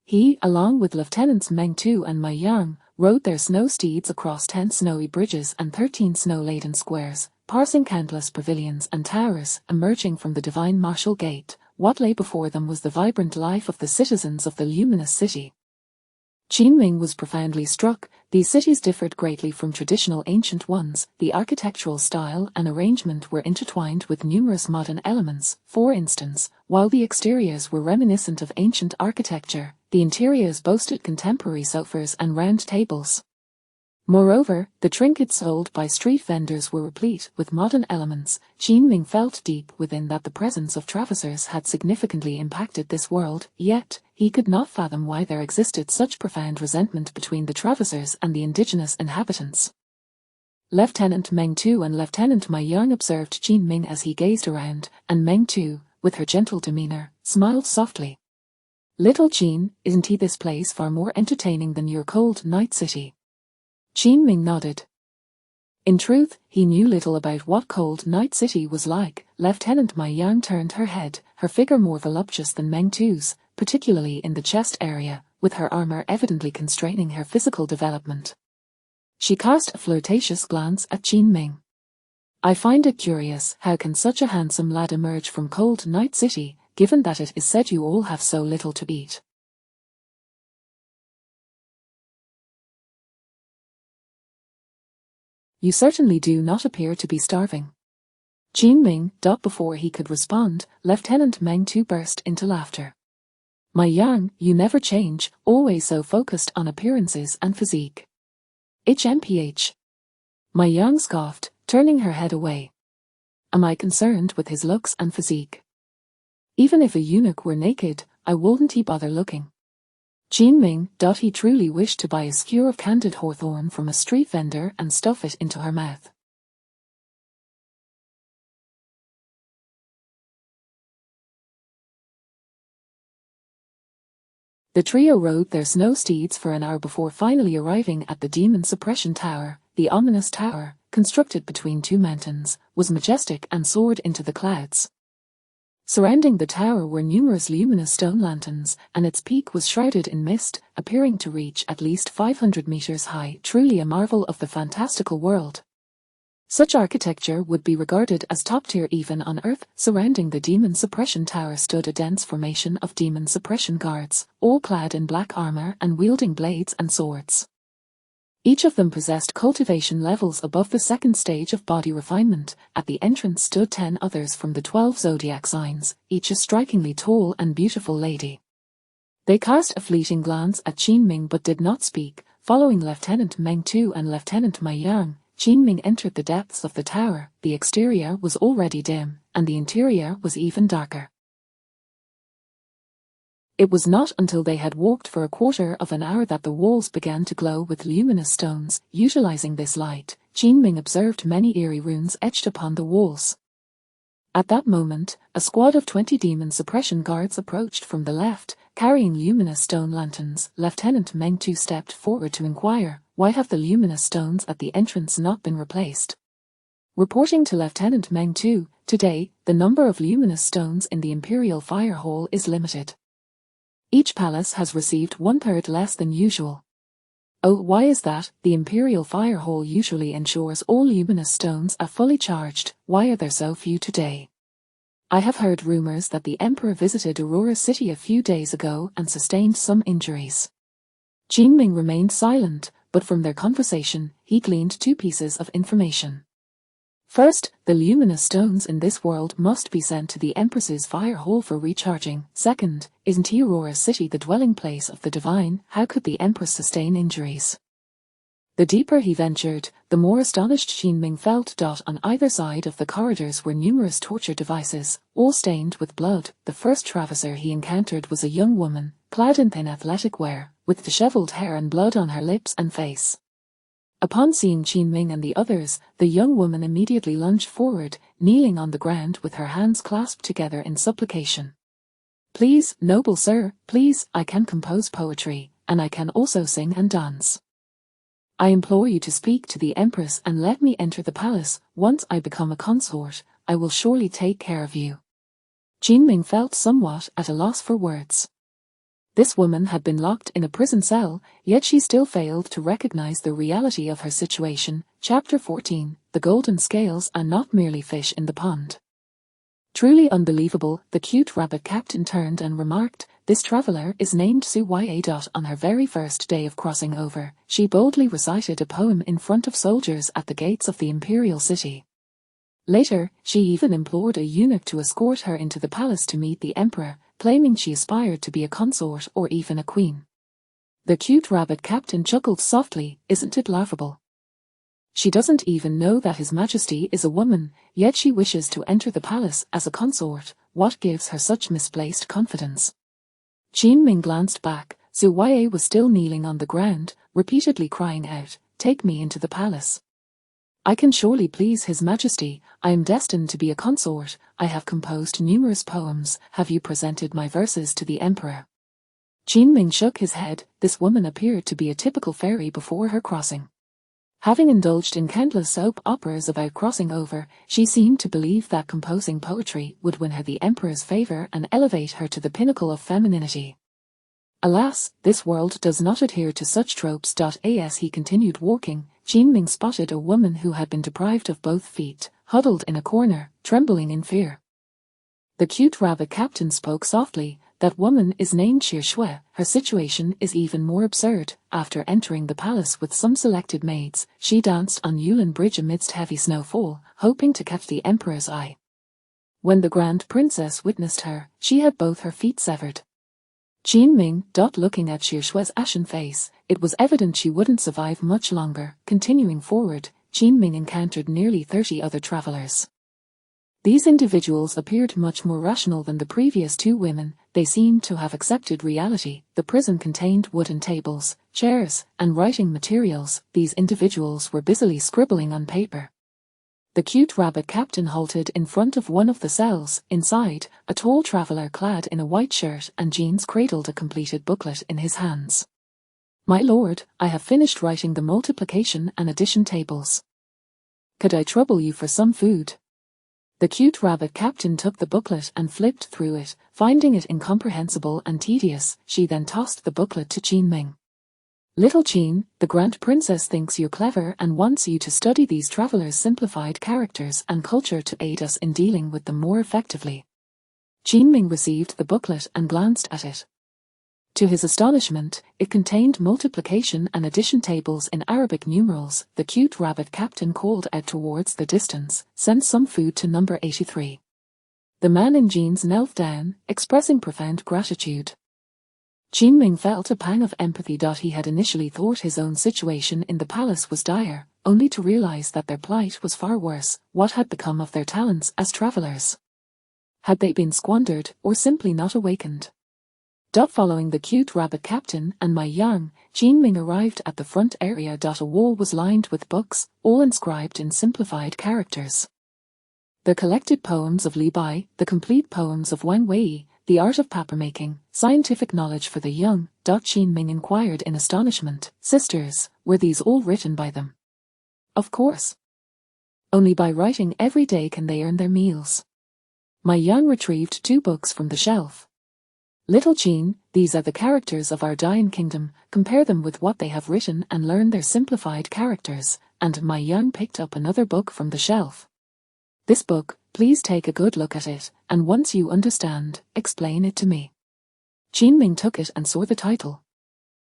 He, along with Lieutenants Meng Tu and Mai Yang, rode their snow steeds across 10 snowy bridges and 13 snow-laden squares, passing countless pavilions and towers. Emerging from the Divine Martial Gate, what lay before them was the vibrant life of the citizens of the luminous city. Qin Ming was profoundly struck. These cities differed greatly from traditional ancient ones. The architectural style and arrangement were intertwined with numerous modern elements. For instance, while the exteriors were reminiscent of ancient architecture, the interiors boasted contemporary sofas and round tables. Moreover, the trinkets sold by street vendors were replete with modern elements. Qin Ming felt deep within that the presence of travellers had significantly impacted this world, yet he could not fathom why there existed such profound resentment between the travellers and the indigenous inhabitants. Lieutenant Meng Tu and Lieutenant Mai Yang observed Qin Ming as he gazed around, and Meng Tu, with her gentle demeanour, smiled softly. "Little Qin, isn't this place far more entertaining than your cold night city?" Qin Ming nodded. In truth, he knew little about what cold night city was like. Lieutenant Mai Yang turned her head, her figure more voluptuous than Meng Tu's, particularly in the chest area, with her armor evidently constraining her physical development. She cast a flirtatious glance at Qin Ming. "I find it curious, how can such a handsome lad emerge from cold night city, given that it is said you all have so little to eat?" "You certainly do not appear to be starving." Qin Ming. Before he could respond, Lieutenant Meng Tu burst into laughter. "Mai Yang, you never change, always so focused on appearances and physique." HMPH. Mai Yang scoffed, turning her head away. "Am I concerned with his looks and physique? Even if a eunuch were naked, I wouldn't bother looking." Qin Ming. He truly wished to buy a skewer of candied hawthorn from a street vendor and stuff it into her mouth. The trio rode their snow steeds for an hour before finally arriving at the Demon Suppression Tower. The ominous tower, constructed between two mountains, was majestic and soared into the clouds. Surrounding the tower were numerous luminous stone lanterns, and its peak was shrouded in mist, appearing to reach at least 500 meters high, truly a marvel of the fantastical world. Such architecture would be regarded as top-tier even on Earth. Surrounding the Demon Suppression Tower stood a dense formation of Demon Suppression Guards, all clad in black armor and wielding blades and swords. Each of them possessed cultivation levels above the second stage of body refinement. At the entrance stood 10 others from the 12 zodiac signs, each a strikingly tall and beautiful lady. They cast a fleeting glance at Qin Ming but did not speak. Following Lieutenant Meng Tu and Lieutenant Mai Yang, Qin Ming entered the depths of the tower. The exterior was already dim, and the interior was even darker. It was not until they had walked for a quarter of an hour that the walls began to glow with luminous stones. Utilizing this light, Qin Ming observed many eerie runes etched upon the walls. At that moment, a squad of 20 Demon Suppression Guards approached from the left, carrying luminous stone lanterns. Lieutenant Meng Tu stepped forward to inquire, "Why have the luminous stones at the entrance not been replaced?" Reporting to Lieutenant Meng Tu, "Today, the number of luminous stones in the Imperial Fire Hall is limited. Each palace has received 1/3 less than usual." "Oh, why is that? The Imperial Fire Hall usually ensures all luminous stones are fully charged. Why are there so few today?" "I have heard rumors that the Emperor visited Aurora City a few days ago and sustained some injuries." Qin Ming remained silent, but from their conversation, he gleaned 2 pieces of information. First, the luminous stones in this world must be sent to the Empress's fire hall for recharging. Second, isn't Aurora City the dwelling place of the divine? How could the Empress sustain injuries? The deeper he ventured, the more astonished Qin Ming felt. On either side of the corridors were numerous torture devices, all stained with blood. The first traveler he encountered was a young woman, clad in thin athletic wear, with disheveled hair and blood on her lips and face. Upon seeing Qin Ming and the others, the young woman immediately lunged forward, kneeling on the ground with her hands clasped together in supplication. "Please, noble sir, please, I can compose poetry, and I can also sing and dance. I implore you to speak to the Empress and let me enter the palace. Once I become a consort, I will surely take care of you." Qin Ming felt somewhat at a loss for words. This woman had been locked in a prison cell, yet she still failed to recognize the reality of her situation. Chapter 14. The golden scales are not merely fish in the pond. Truly unbelievable, the cute rabbit captain turned and remarked, This traveler is named Suya. On her very first day of crossing over, she boldly recited a poem in front of soldiers at the gates of the imperial city. Later, she even implored a eunuch to escort her into the palace to meet the emperor, claiming she aspired to be a consort or even a queen. The cute rabbit captain chuckled softly, "Isn't it laughable? She doesn't even know that His Majesty is a woman, yet she wishes to enter the palace as a consort. What gives her such misplaced confidence?" Qin Ming glanced back. Suya was still kneeling on the ground, repeatedly crying out, "Take me into the palace. I can surely please His Majesty. I am destined to be a consort. I have composed numerous poems. Have you presented my verses to the emperor?" Qin Ming shook his head. This woman appeared to be a typical fairy before her crossing. Having indulged in countless soap operas about crossing over, she seemed to believe that composing poetry would win her the emperor's favor and elevate her to the pinnacle of femininity. Alas, this world does not adhere to such tropes. As he continued walking, Qin Ming spotted a woman who had been deprived of both feet, huddled in a corner, trembling in fear. The cute rabbit captain spoke softly. "That woman is named Shui. Her situation is even more absurd. After entering the palace with some selected maids, she danced on Yulin Bridge amidst heavy snowfall, hoping to catch the emperor's eye. When the Grand Princess witnessed her, she had both her feet severed." Qin Ming, looking at Shui's ashen face, it was evident she wouldn't survive much longer. Continuing forward, Qin Ming encountered nearly 30 other travelers. These individuals appeared much more rational than the previous two women. They seemed to have accepted reality. The prison contained wooden tables, chairs, and writing materials. These individuals were busily scribbling on paper. The cute rabbit captain halted in front of one of the cells. Inside, a tall traveler clad in a white shirt and jeans cradled a completed booklet in his hands. "My lord, I have finished writing the multiplication and addition tables. Could I trouble you for some food?" The cute rabbit captain took the booklet and flipped through it, finding it incomprehensible and tedious. She then tossed the booklet to Qin Ming. "Little Qin, the Grand Princess thinks you're clever and wants you to study these travelers' simplified characters and culture to aid us in dealing with them more effectively." Qin Ming received the booklet and glanced at it. To his astonishment, it contained multiplication and addition tables in Arabic numerals. The cute rabbit captain called out towards the distance, "Send some food to number 83. The man in jeans knelt down, expressing profound gratitude. Qin Ming felt a pang of empathy. He had initially thought his own situation in the palace was dire, only to realize that their plight was far worse. What had become of their talents as travelers? Had they been squandered or simply not awakened? Following the cute rabbit captain and my young, Qin Ming arrived at the front area. A wall was lined with books, all inscribed in simplified characters. The collected poems of Li Bai, the complete poems of Wang Wei, the art of papermaking, scientific knowledge for the young. Qin Ming inquired in astonishment, "Sisters, were these all written by them?" "Of course. Only by writing every day can they earn their meals." My young retrieved 2 books from the shelf. "Little Qin, these are the characters of our Dayan kingdom. Compare them with what they have written and learn their simplified characters." And my young picked up another book from the shelf. "This book, please take a good look at it, and once you understand, explain it to me." Qin Ming took it and saw the title.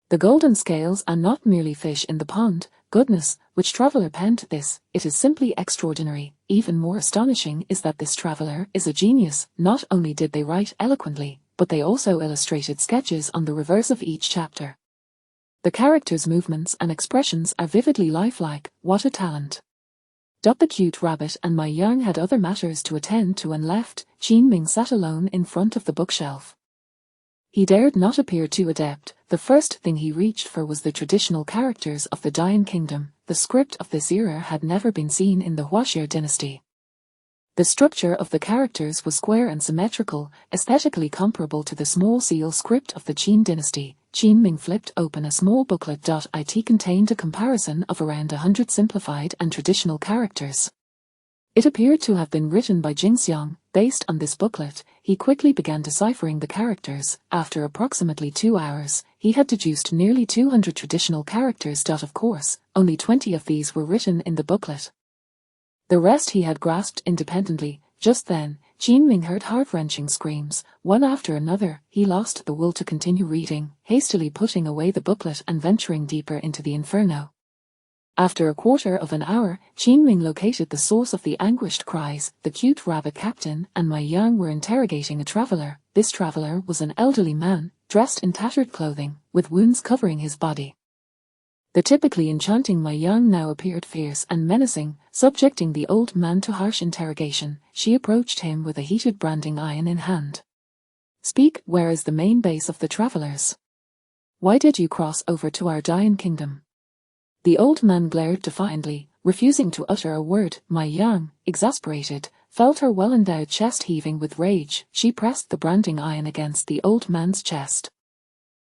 "The golden scales are not merely fish in the pond." Goodness, which traveler penned this? It is simply extraordinary. Even more astonishing is that this traveler is a genius. Not only did they write eloquently, but they also illustrated sketches on the reverse of each chapter. The characters' movements and expressions are vividly lifelike. What a talent. The cute rabbit and my young had other matters to attend to and left. Qin Ming sat alone in front of the bookshelf. He dared not appear too adept. The first thing he reached for was the traditional characters of the Dayan kingdom. The script of this era had never been seen in the Huaxia dynasty. The structure of the characters was square and symmetrical, aesthetically comparable to the small seal script of the Qin dynasty. Qin Ming flipped open a small booklet. It contained a comparison of around 100 simplified and traditional characters. It appeared to have been written by Jingxiang. Based on this booklet, he quickly began deciphering the characters. After approximately 2 hours, he had deduced nearly 200 traditional characters. Of course, only 20 of these were written in the booklet. The rest he had grasped independently. Just then, Qin Ming heard heart-wrenching screams. One after another, he lost the will to continue reading, hastily putting away the booklet and venturing deeper into the inferno. After a quarter of an hour, Qin Ming located the source of the anguished cries. The cute rabbit captain and Mai Yang were interrogating a traveler. This traveler was an elderly man, dressed in tattered clothing, with wounds covering his body. The typically enchanting Mai Yang now appeared fierce and menacing, subjecting the old man to harsh interrogation. She approached him with a heated branding iron in hand. "Speak, where is the main base of the travelers? Why did you cross over to our Dayan kingdom?" The old man glared defiantly, refusing to utter a word. Mai Yang, exasperated, felt her well-endowed chest heaving with rage. She pressed the branding iron against the old man's chest.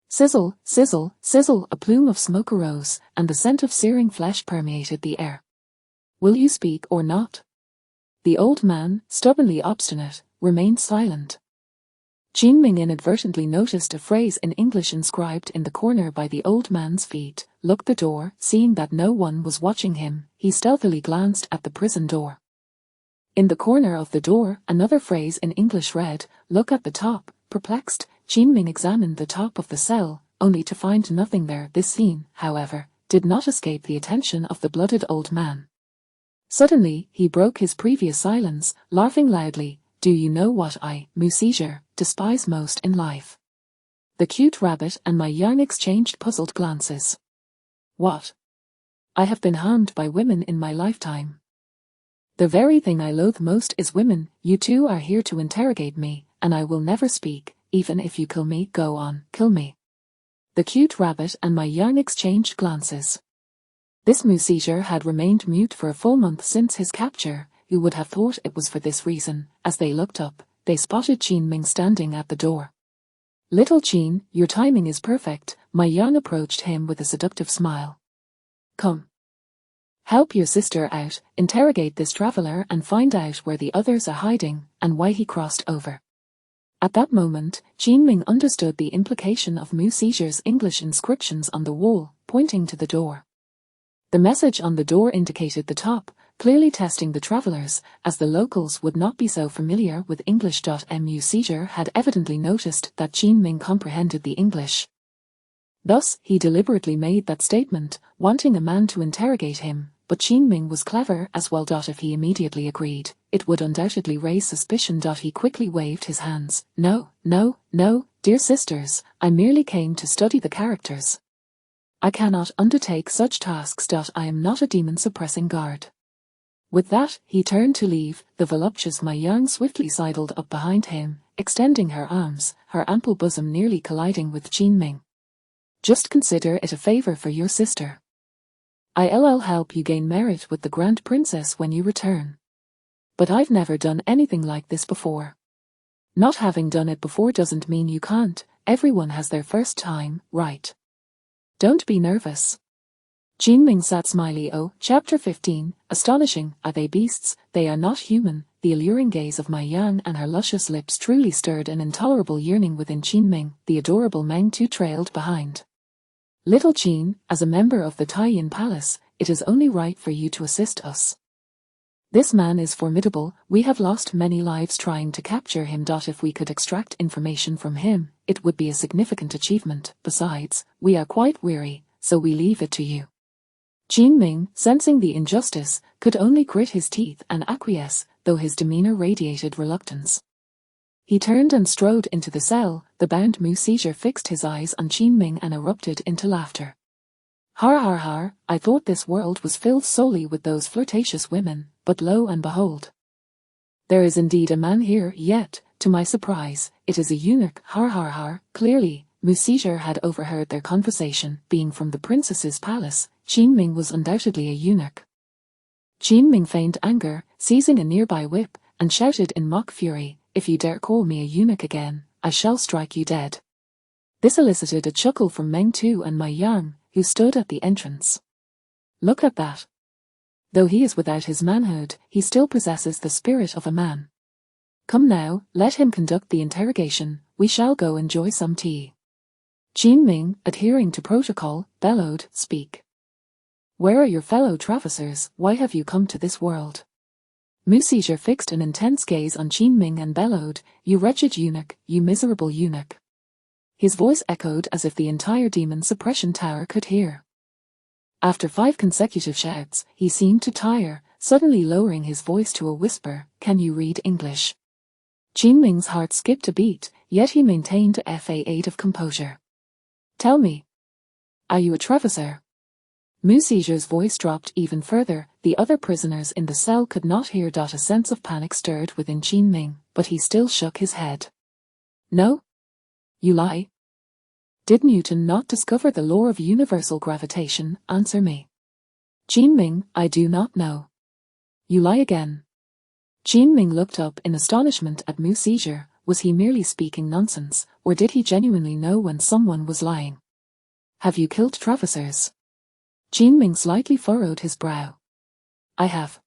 Sizzle, sizzle, sizzle, a plume of smoke arose, and the scent of searing flesh permeated the air. "Will you speak or not?" The old man, stubbornly obstinate, remained silent. Qin Ming inadvertently noticed a phrase in English inscribed in the corner by the old man's feet. Locked the door. Seeing that no one was watching him, he stealthily glanced at the prison door. In the corner of the door, another phrase in English read, "Look at the top." Perplexed, Qin Ming examined the top of the cell, only to find nothing there. This scene, however, did not escape the attention of the blooded old man. Suddenly, he broke his previous silence, laughing loudly. "Do you know what I, Mu despise most in life?" The cute rabbit and Mai Yang exchanged puzzled glances. "What?" "I have been harmed by women in my lifetime. The very thing I loathe most is women. You two are here to interrogate me, and I will never speak, even if you kill me. Go on, kill me." The cute rabbit and Mai Yang exchanged glances. This Mu had remained mute for a full month since his capture. You would have thought it was for this reason. As they looked up, they spotted Qin Ming standing at the door. "Little Qin, your timing is perfect." Mai Yang approached him with a seductive smile. "Come. Help your sister out, interrogate this traveler and find out where the others are hiding, and why he crossed over." At that moment, Qin Ming understood the implication of Mu English inscriptions on the wall, pointing to the door. The message on the door indicated the top, clearly testing the travelers, as the locals would not be so familiar with English. Mu had evidently noticed that Qin Ming comprehended the English. Thus, he deliberately made that statement, wanting a man to interrogate him, but Qin Ming was clever as well. If he immediately agreed, it would undoubtedly raise suspicion. He quickly waved his hands. "No, no, no, dear sisters, I merely came to study the characters. I cannot undertake such tasks. I am not a demon-suppressing guard." With that, he turned to leave. The voluptuous Mai Yang swiftly sidled up behind him, extending her arms, her ample bosom nearly colliding with Qin Ming. "Just consider it a favor for your sister. I'll help you gain merit with the Grand Princess when you return. But I've never done anything like this before." Not having done it before doesn't mean you can't. Everyone has their first time, right? Don't be nervous. Qin Ming sat smiley. Chapter 15, Astonishing. Are they beasts? They are not human. The alluring gaze of Mai Yang and her luscious lips truly stirred an intolerable yearning within Qin Ming. The adorable Meng Tu trailed behind. "Little Qin, as a member of the Taiyin Palace, it is only right for you to assist us. This man is formidable. We have lost many lives trying to capture him. If we could extract information from him, it would be a significant achievement. Besides, we are quite weary, so we leave it to you." Qin Ming, sensing the injustice, could only grit his teeth and acquiesce, though his demeanor radiated reluctance. He turned and strode into the cell. The bound Mu fixed his eyes on Qin Ming and erupted into laughter. "Har har har, I thought this world was filled solely with those flirtatious women, but lo and behold. There is indeed a man here, yet, to my surprise, it is a eunuch." Har har har. Clearly, Mu had overheard their conversation. Being from the princess's palace, Qin Ming was undoubtedly a eunuch. Qin Ming feigned anger, seizing a nearby whip, and shouted in mock fury, "If you dare call me a eunuch again, I shall strike you dead." This elicited a chuckle from Meng Tu and Mai Yang, who stood at the entrance. "Look at that. Though he is without his manhood, he still possesses the spirit of a man. Come now, let him conduct the interrogation. We shall go enjoy some tea." Qin Ming, adhering to protocol, bellowed, "Speak. Where are your fellow travelers? Why have you come to this world?" Mu Seizure fixed an intense gaze on Qin Ming and bellowed, "You wretched eunuch, you miserable eunuch." His voice echoed as if the entire demon suppression tower could hear. After 5 consecutive shouts, he seemed to tire, suddenly lowering his voice to a whisper, "Can you read English?" Qin Ming's heart skipped a beat, yet he maintained a fa8 of composure. "Tell me. Are you a Treviser?" Mu Seizure's voice dropped even further. The other prisoners in the cell could not hear. A sense of panic stirred within Qin Ming, but he still shook his head. "No? You lie. Did Newton not discover the law of universal gravitation? Answer me." "Qin Ming, I do not know." "You lie again." Qin Ming looked up in astonishment at Mu Seizure. Was he merely speaking nonsense, or did he genuinely know when someone was lying? "Have you killed Trevisers?" Qin Ming slightly furrowed his brow. "I have."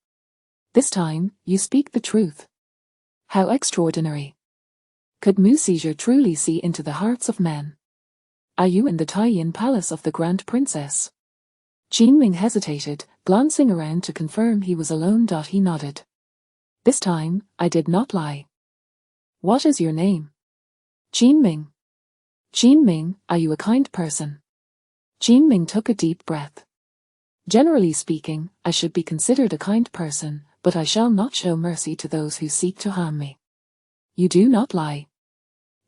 "This time, you speak the truth." "How extraordinary." Could Mu Seizure truly see into the hearts of men? "Are you in the Taiyin Palace of the Grand Princess?" Qin Ming hesitated, glancing around to confirm he was alone. He nodded. "This time, I did not lie." "What is your name?" "Qin Ming." "Qin Ming, are you a kind person?" Qin Ming took a deep breath. "Generally speaking, I should be considered a kind person, but I shall not show mercy to those who seek to harm me." "You do not lie."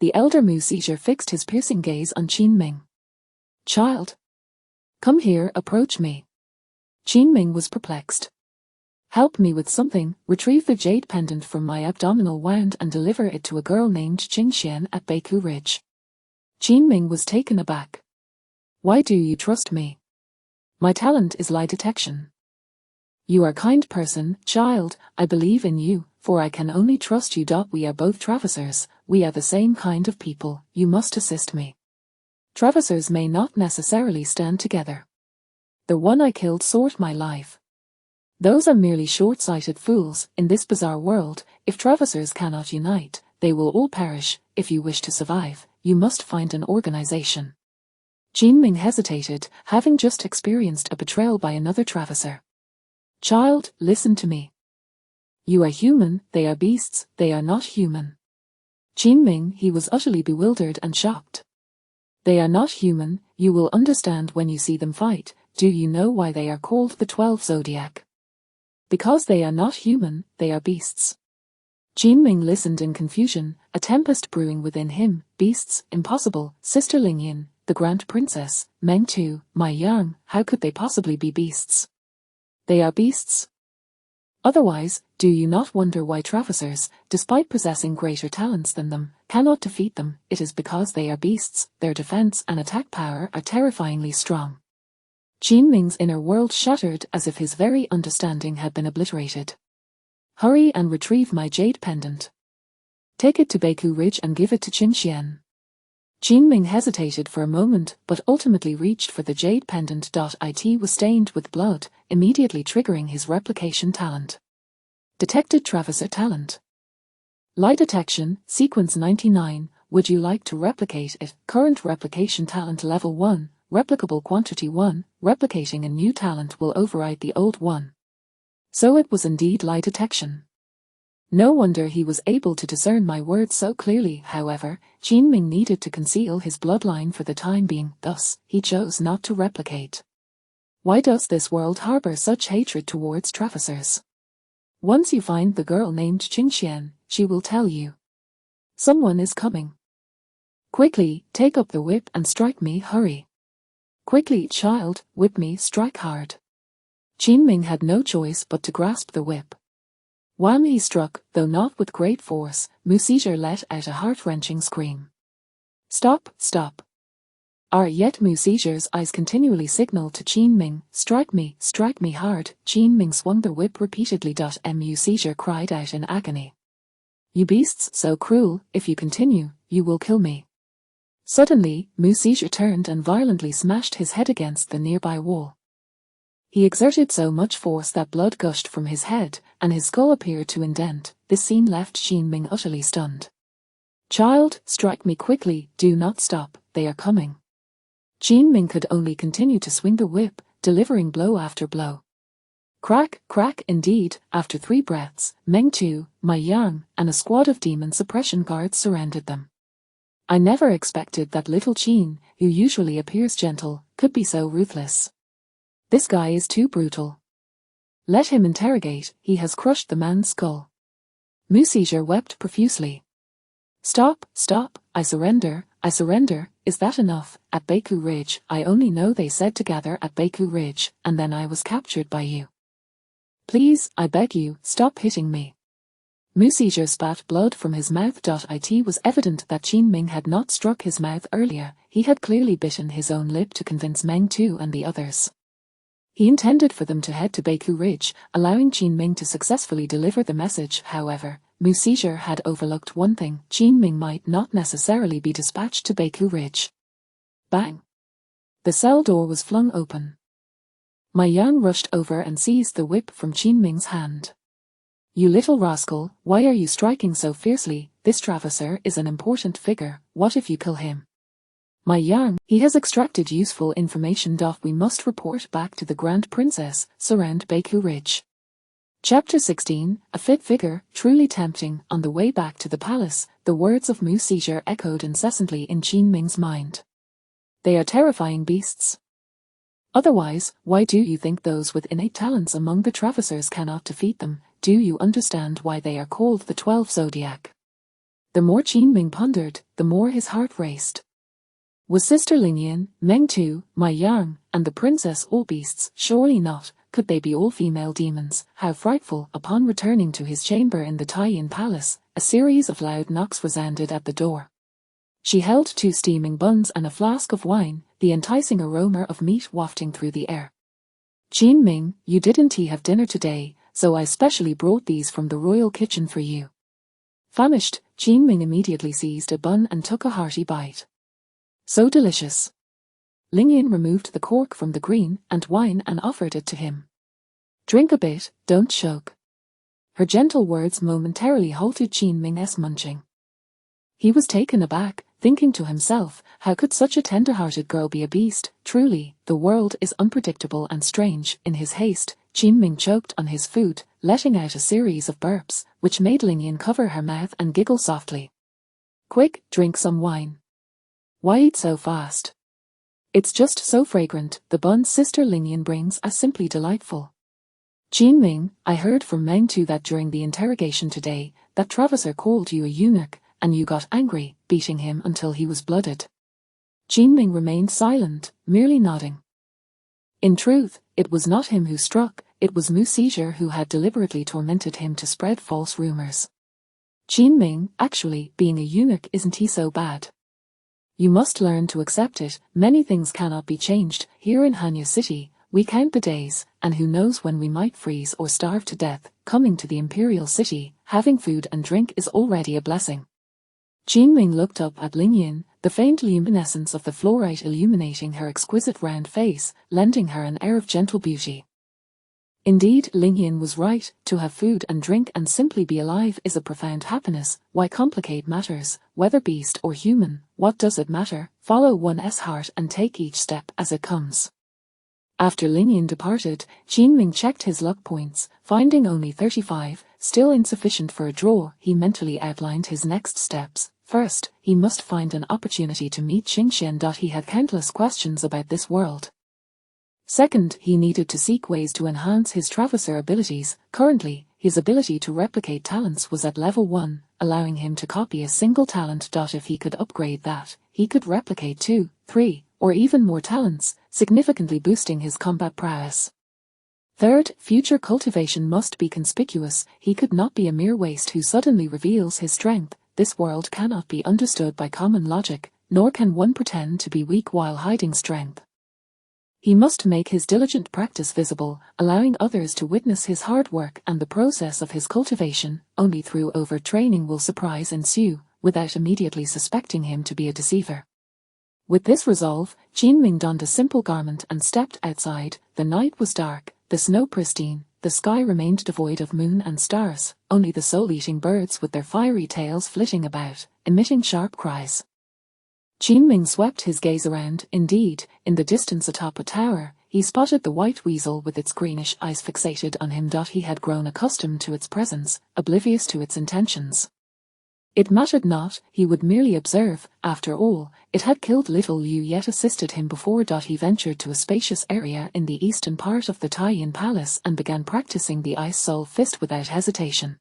The elder Mu Seizure fixed his piercing gaze on Qin Ming. "Child. Come here, approach me." Qin Ming was perplexed. "Help me with something. Retrieve the jade pendant from my abdominal wound and deliver it to a girl named Qingxian at Beiku Ridge." Qin Ming was taken aback. "Why do you trust me?" "My talent is lie detection." "You are a kind person, child. I believe in you, for I can only trust you. We are both Trevisers. We are the same kind of people. You must assist me." "Trevisers may not necessarily stand together. The one I killed sought my life. Those are merely short-sighted fools. In this bizarre world, if Trevisers cannot unite, they will all perish. If you wish to survive, you must find an organization." Qin Ming hesitated, having just experienced a betrayal by another Treviser. "Child, listen to me. You are human, they are beasts, they are not human." Qin Ming, he was utterly bewildered and shocked. "They are not human, you will understand when you see them fight. Do you know why they are called the 12 Zodiac?" "Because they are not human, they are beasts." Qin Ming listened in confusion, a tempest brewing within him. Beasts, impossible. Sister Lingyin, the Grand Princess, Meng Tu, Mai Yang, how could they possibly be beasts? "They are beasts." "Otherwise, do you not wonder why Trevisers, despite possessing greater talents than them, cannot defeat them? It is because they are beasts. Their defense and attack power are terrifyingly strong." Qin Ming's inner world shattered as if his very understanding had been obliterated. "Hurry and retrieve my jade pendant. Take it to Beiku Ridge and give it to Qingxian." Qin Ming hesitated for a moment, but ultimately reached for the jade pendant. It was stained with blood, immediately triggering his replication talent. Detected Treviser talent. Lie detection, sequence 99. Would you like to replicate it? Current replication talent level 1, replicable quantity 1. Replicating a new talent will override the old one. So it was indeed lie detection. No wonder he was able to discern my words so clearly. However, Qin Ming needed to conceal his bloodline for the time being, thus, he chose not to replicate. Why does this world harbor such hatred towards Trevisers? Once you find the girl named Qingxian, she will tell you. Someone is coming. Quickly, take up the whip and strike me. Hurry. Quickly, child, whip me, strike hard. Qin Ming had no choice but to grasp the whip. Wham! He struck, though not with great force. Mu Seizure let out a heart-wrenching scream. "Stop, stop." Yet Mu Seizure's eyes continually signaled to Qin Ming, strike me hard." Qin Ming swung the whip repeatedly. Mu Seizure cried out in agony. "You beasts so cruel, if you continue, you will kill me." Suddenly, Mu Seizure turned and violently smashed his head against the nearby wall. He exerted so much force that blood gushed from his head, and his skull appeared to indent. This scene left Qin Ming utterly stunned. "Child, strike me quickly, do not stop, they are coming." Qin Ming could only continue to swing the whip, delivering blow after blow. Crack, crack indeed. After 3 breaths, Meng Tu, my Yang, and a squad of demon suppression guards surrounded them. I never expected that little Qin, who usually appears gentle, could be so ruthless. This guy is too brutal. Let him interrogate, he has crushed the man's skull. Musiger wept profusely. Stop, stop, I surrender, is that enough? At Baku Ridge, I only know they said together at Baku Ridge, and then I was captured by you. Please, I beg you, stop hitting me. Musiger spat blood from his mouth. It was evident that Qin Ming had not struck his mouth earlier, he had clearly bitten his own lip to convince Meng Tu and the others. He intended for them to head to Baku Ridge, allowing Qin Ming to successfully deliver the message. However, Musiger had overlooked one thing: Qin Ming might not necessarily be dispatched to Baku Ridge. Bang! The cell door was flung open. My Yang rushed over and seized the whip from Qin Ming's hand. You little rascal, why are you striking so fiercely? This Travisor is an important figure, what if you kill him? My Yang, he has extracted useful information. We must report back to the Grand Princess. Surround Baku Ridge. Chapter 16, a fit figure, truly tempting. On the way back to the palace, the words of Musiger echoed incessantly in Qin Ming's mind. They are terrifying beasts. Otherwise, why do you think those with innate talents among the Travisors cannot defeat them? Do you understand why they are called the 12 Zodiac? The more Qin Ming pondered, the more his heart raced. Was Sister Lingyan, Meng Tu, my Yang, and the princess all beasts? Surely not. Could they be all female demons? How frightful! Upon returning to his chamber in the Taiyin Palace, a series of loud knocks resounded at the door. She held 2 steaming buns and a flask of wine, the enticing aroma of meat wafting through the air. Qin Ming, you didn't have dinner today, so I specially brought these from the royal kitchen for you. Famished, Qin Ming immediately seized a bun and took a hearty bite. So delicious. Lingyan removed the cork from the green and wine and offered it to him. Drink a bit, don't choke. Her gentle words momentarily halted Qin Ming's munching. He was taken aback, thinking to himself, how could such a tender-hearted girl be a beast? Truly, the world is unpredictable and strange. In his haste, Qin Ming choked on his food, letting out a series of burps, which made Lingyan cover her mouth and giggle softly. Quick, drink some wine. Why eat so fast? It's just so fragrant. The buns Sister Lingyan brings are simply delightful. Qin Ming, I heard from Meng Tu that during the interrogation today, that Travisor called you a eunuch, and you got angry, beating him until he was blooded. Qin Ming remained silent, merely nodding. In truth, it was not him who struck, it was Musiger who had deliberately tormented him to spread false rumors. Qin Ming, actually, being a eunuch isn't he so bad? You must learn to accept it. Many things cannot be changed. Here in Hanya City, we count the days, and who knows when we might freeze or starve to death. Coming to the Imperial City, having food and drink is already a blessing. Qin Ming looked up at Lingyan, the faint luminescence of the fluorite illuminating her exquisite round face, lending her an air of gentle beauty. Indeed, Lingyan was right. To have food and drink and simply be alive is a profound happiness. Why complicate matters? Whether beast or human, what does it matter? Follow one's heart and take each step as it comes. After Lingyan departed, Qin Ming checked his luck points, finding only 35, still insufficient for a draw. He mentally outlined his next steps. First, he must find an opportunity to meet Xingxian. He had countless questions about this world. Second, he needed to seek ways to enhance his Travisor abilities. Currently, his ability to replicate talents was at level 1, allowing him to copy a single talent. If he could upgrade that, he could replicate 2, 3, or even more talents, significantly boosting his combat prowess. Third, future cultivation must be conspicuous. He could not be a mere waste who suddenly reveals his strength. This world cannot be understood by common logic, nor can one pretend to be weak while hiding strength. He must make his diligent practice visible, allowing others to witness his hard work and the process of his cultivation. Only through overtraining will surprise ensue, without immediately suspecting him to be a deceiver. With this resolve, Qin Ming donned a simple garment and stepped outside. The night was dark, the snow pristine, the sky remained devoid of moon and stars, only the soul-eating birds with their fiery tails flitting about, emitting sharp cries. Qin Ming swept his gaze around. Indeed, in the distance atop a tower, he spotted the white weasel with its greenish eyes fixated on him. He had grown accustomed to its presence, oblivious to its intentions. It mattered not, he would merely observe. After all, it had killed little Liu yet assisted him before. He ventured to a spacious area in the eastern part of the Taiyin palace and began practicing the Ice Soul Fist without hesitation.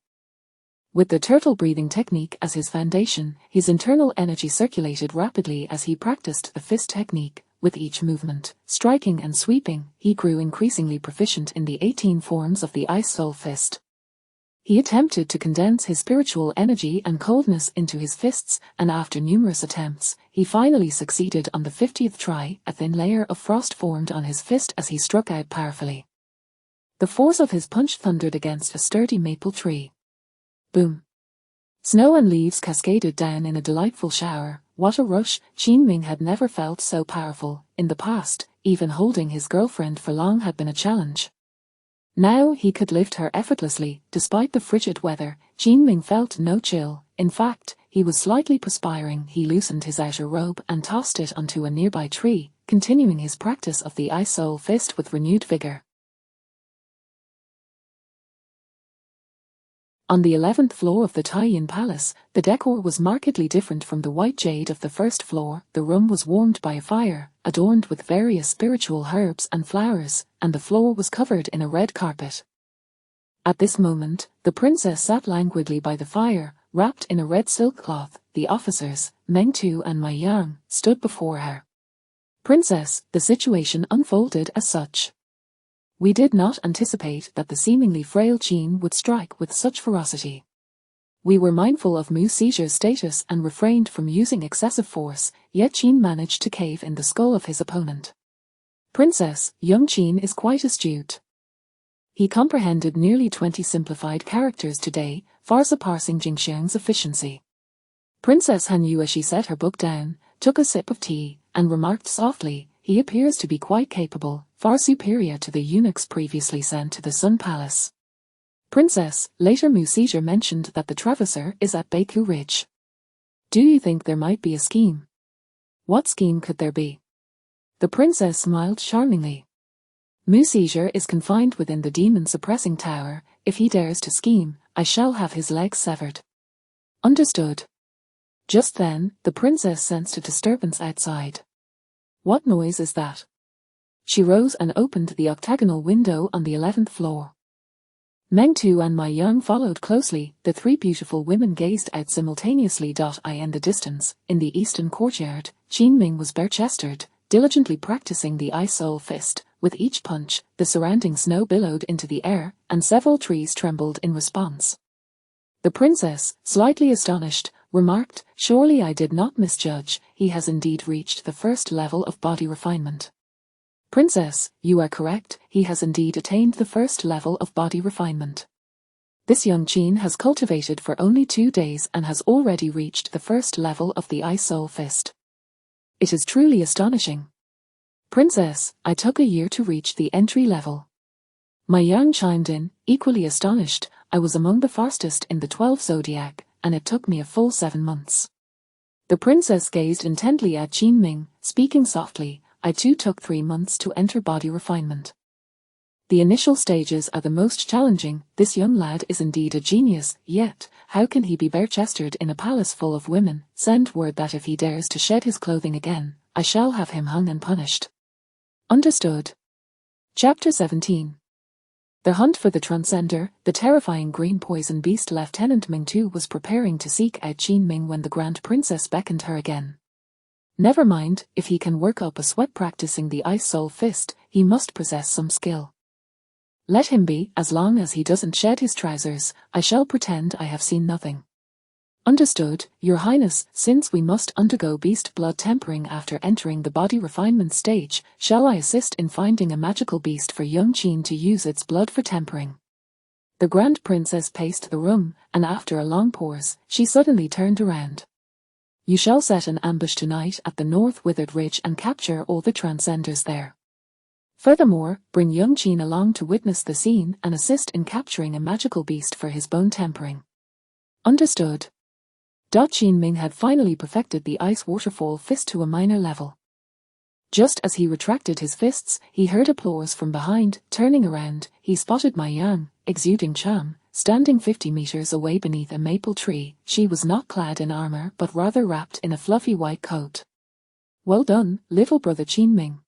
With the turtle breathing technique as his foundation, his internal energy circulated rapidly as he practiced the fist technique. With each movement, striking and sweeping, he grew increasingly proficient in the 18 forms of the Ice Soul Fist. He attempted to condense his spiritual energy and coldness into his fists, and after numerous attempts, he finally succeeded. On the 50th try, a thin layer of frost formed on his fist as he struck out powerfully. The force of his punch thundered against a sturdy maple tree. Boom! Snow and leaves cascaded down in a delightful shower. What a rush! Qin Ming had never felt so powerful. In the past, even holding his girlfriend for long had been a challenge. Now he could lift her effortlessly. Despite the frigid weather, Qin Ming felt no chill. In fact, he was slightly perspiring. He loosened his outer robe and tossed it onto a nearby tree, continuing his practice of the Ice Soul Fist with renewed vigor. On the 11th floor of the Taiyin Palace, the decor was markedly different from the white jade of the first floor. The room was warmed by a fire, adorned with various spiritual herbs and flowers, and the floor was covered in a red carpet. At this moment, the princess sat languidly by the fire, wrapped in a red silk cloth. The officers, Meng Tu and Mai Yang, stood before her. "Princess," the situation unfolded as such. "We did not anticipate that the seemingly frail Qin would strike with such ferocity. We were mindful of Mu Seiju's status and refrained from using excessive force, yet Qin managed to cave in the skull of his opponent. Princess, young Qin is quite astute. He comprehended nearly 20 simplified characters today, far surpassing Jingxiang's efficiency." Princess Han Yue, as she set her book down, took a sip of tea, and remarked softly, "He appears to be quite capable, far superior to the eunuchs previously sent to the Sun Palace." "Princess," later Mu Seizure mentioned that the Travisor is at Beiku Ridge. "Do you think there might be a scheme?" "What scheme could there be?" The princess smiled charmingly. "Mu Seizure is confined within the demon-suppressing tower. If he dares to scheme, I shall have his legs severed." "Understood." Just then, the princess sensed a disturbance outside. "What noise is that?" She rose and opened the octagonal window on the 11th floor. Meng Tu and Mai Yang followed closely. The three beautiful women gazed out simultaneously. In the distance, in the eastern courtyard, Qin Ming was bare-chested, diligently practicing the Ice Soul Fist. With each punch, the surrounding snow billowed into the air, and several trees trembled in response. The princess, slightly astonished, remarked, "Surely I did not misjudge. He has indeed reached the first level of body refinement." "Princess, you are correct. He has indeed attained the first level of body refinement. This young Qin has cultivated for only 2 days and has already reached the first level of the Ice Soul Fist. It is truly astonishing." "Princess, I took a year to reach the entry level." Mai Yang chimed in, equally astonished. "I was among the fastest in the 12 zodiac, and it took me a full 7 months." The princess gazed intently at Qin Ming, speaking softly, "I too took 3 months to enter body refinement. The initial stages are the most challenging. This young lad is indeed a genius, yet, how can he be bare-chested in a palace full of women? Send word that if he dares to shed his clothing again, I shall have him hung and punished." Understood. Chapter 17. The hunt for the Transcender. The terrifying green poison beast. Lieutenant Ming Tu was preparing to seek out Qin Ming when the Grand Princess beckoned her again. "Never mind, if he can work up a sweat practicing the Ice Soul Fist, he must possess some skill. Let him be, as long as he doesn't shed his trousers, I shall pretend I have seen nothing." "Understood, Your Highness. Since we must undergo beast blood tempering after entering the body refinement stage, shall I assist in finding a magical beast for young Qin to use its blood for tempering?" The Grand Princess paced the room, and after a long pause, she suddenly turned around. "You shall set an ambush tonight at the North Withered Ridge and capture all the Transcenders there. Furthermore, bring young Qin along to witness the scene and assist in capturing a magical beast for his bone tempering." Understood. Qin Ming had finally perfected the Ice Waterfall Fist to a minor level. Just as he retracted his fists, he heard applause from behind. Turning around, he spotted Mai Yang, exuding charm, standing 50 meters away beneath a maple tree. She was not clad in armor but rather wrapped in a fluffy white coat. "Well done, little brother Qinming."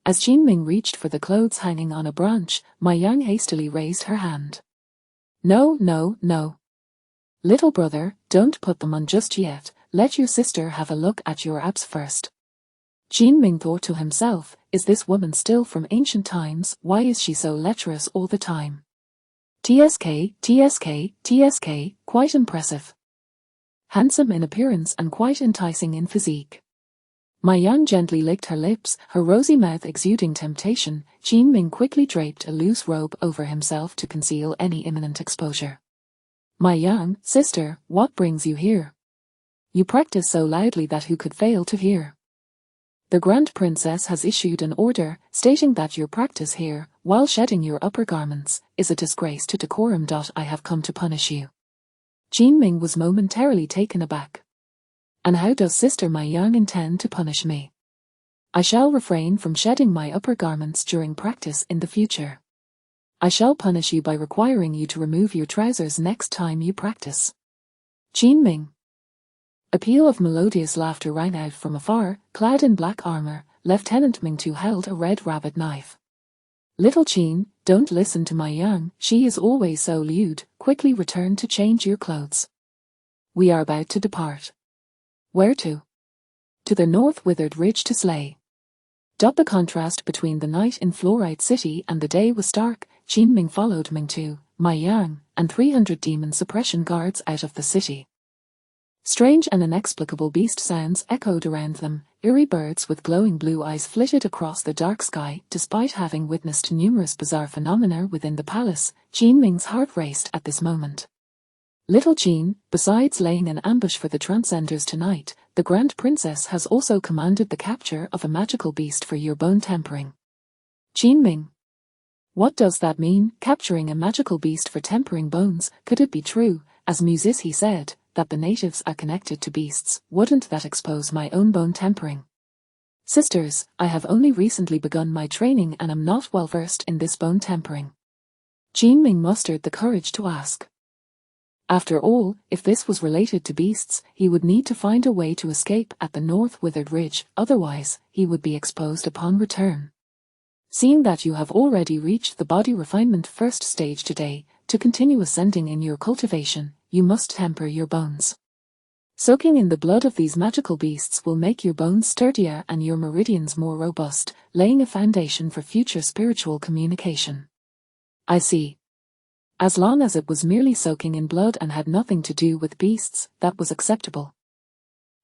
As Qinming reached for the clothes hanging on a branch, Mai Yang hastily raised her hand. "No, no, no. Little brother, don't put them on just yet. Let your sister have a look at your abs first." Qinming thought to himself, is this woman still from ancient times? Why is she so lecherous all the time? TSK, TSK, TSK, quite impressive. Handsome in appearance and quite enticing in physique. Mai Yang gently licked her lips, her rosy mouth exuding temptation. Qinming quickly draped a loose robe over himself to conceal any imminent exposure. "Mai Yang, sister, what brings you here? You practice so loudly that who could fail to hear? The Grand Princess has issued an order stating that your practice here, while shedding your upper garments, is a disgrace to decorum. I have come to punish you." Qinming was momentarily taken aback. "And how does Sister Mai Yang intend to punish me?" "I shall refrain from shedding my upper garments during practice in the future. I shall punish you by requiring you to remove your trousers next time you practice." "Qinming." A peal of melodious laughter rang out from afar. Clad in black armor, Lieutenant Mingtu held a red rabbit knife. "Little Qin, don't listen to Mai Yang, she is always so lewd. Quickly return to change your clothes. We are about to depart." "Where to?" "To the north withered ridge to slay." The contrast between the night in Fluorite City and the day was stark. Qinming followed Mingtu, Mai Yang, and 300 demon suppression guards out of the city. Strange and inexplicable beast sounds echoed around them. Eerie birds with glowing blue eyes flitted across the dark sky. Despite having witnessed numerous bizarre phenomena within the palace, Qinming's heart raced at this moment. Little Qin, besides laying an ambush for the Transcenders tonight, the Grand Princess has also commanded the capture of a magical beast for your bone tempering. Qinming. What does that mean, capturing a magical beast for tempering bones? Could it be true, as Musici said, that the natives are connected to beasts? Wouldn't that expose my own bone tempering? Sisters, I have only recently begun my training and am not well versed in this bone tempering. Qinming mustered the courage to ask. After all, if this was related to beasts, he would need to find a way to escape at the North Withered Ridge, otherwise, he would be exposed upon return. Seeing that you have already reached the body refinement first stage today, to continue ascending in your cultivation, you must temper your bones. Soaking in the blood of these magical beasts will make your bones sturdier and your meridians more robust, laying a foundation for future spiritual communication. I see. As long as it was merely soaking in blood and had nothing to do with beasts, that was acceptable.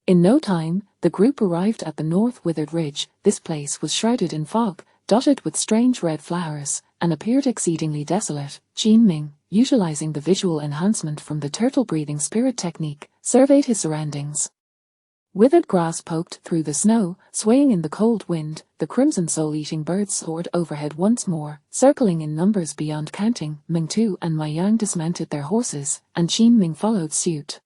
In no time, the group arrived at the North Withered Ridge. This place was shrouded in fog, dotted with strange red flowers, and appeared exceedingly desolate. Qinming, utilizing the visual enhancement from the turtle-breathing spirit technique, surveyed his surroundings. Withered grass poked through the snow, swaying in the cold wind. The crimson soul-eating birds soared overhead once more, circling in numbers beyond counting. Mingtu and Mai Yang dismounted their horses, and Qinming followed suit.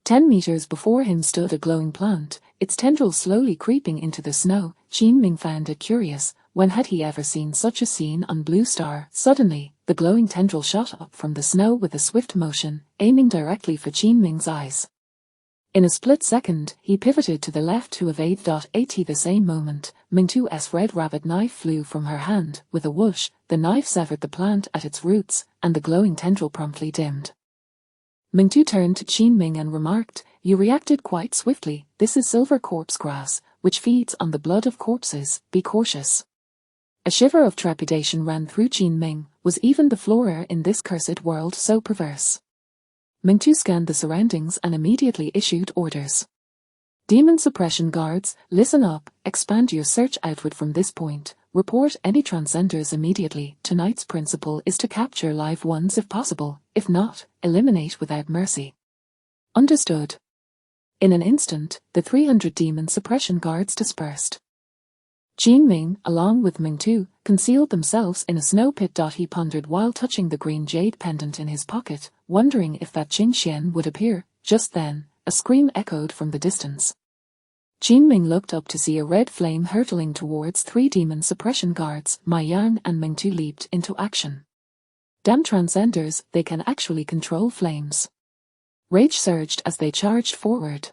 10 meters before him stood a glowing plant, its tendrils slowly creeping into the snow. Qinming found it curious. When had he ever seen such a scene on Blue Star? Suddenly, the glowing tendril shot up from the snow with a swift motion, aiming directly for Qinming's eyes. In a split second, he pivoted to the left to evade. At the same moment, Mingtu's red rabbit knife flew from her hand. With a whoosh, the knife severed the plant at its roots, and the glowing tendril promptly dimmed. Mingtu turned to Qinming and remarked, "You reacted quite swiftly. This is silver corpse grass, which feeds on the blood of corpses. Be cautious." A shiver of trepidation ran through Qinming. Was even the flora in this cursed world so perverse? Mingtu scanned the surroundings and immediately issued orders. Demon suppression guards, listen up, expand your search outward from this point. Report any transcenders immediately. Tonight's principle is to capture live ones if possible, if not, eliminate without mercy. Understood. In an instant, the 300 demon suppression guards dispersed. Qinming, along with Mingtu, concealed themselves in a snow pit. He pondered while touching the green jade pendant in his pocket, wondering if that Qingxian would appear. Just then, a scream echoed from the distance. Qinming looked up to see a red flame hurtling towards 3 demon suppression guards. Ma Yang and Mingtu leaped into action. Damn transcenders, they can actually control flames. Rage surged as they charged forward.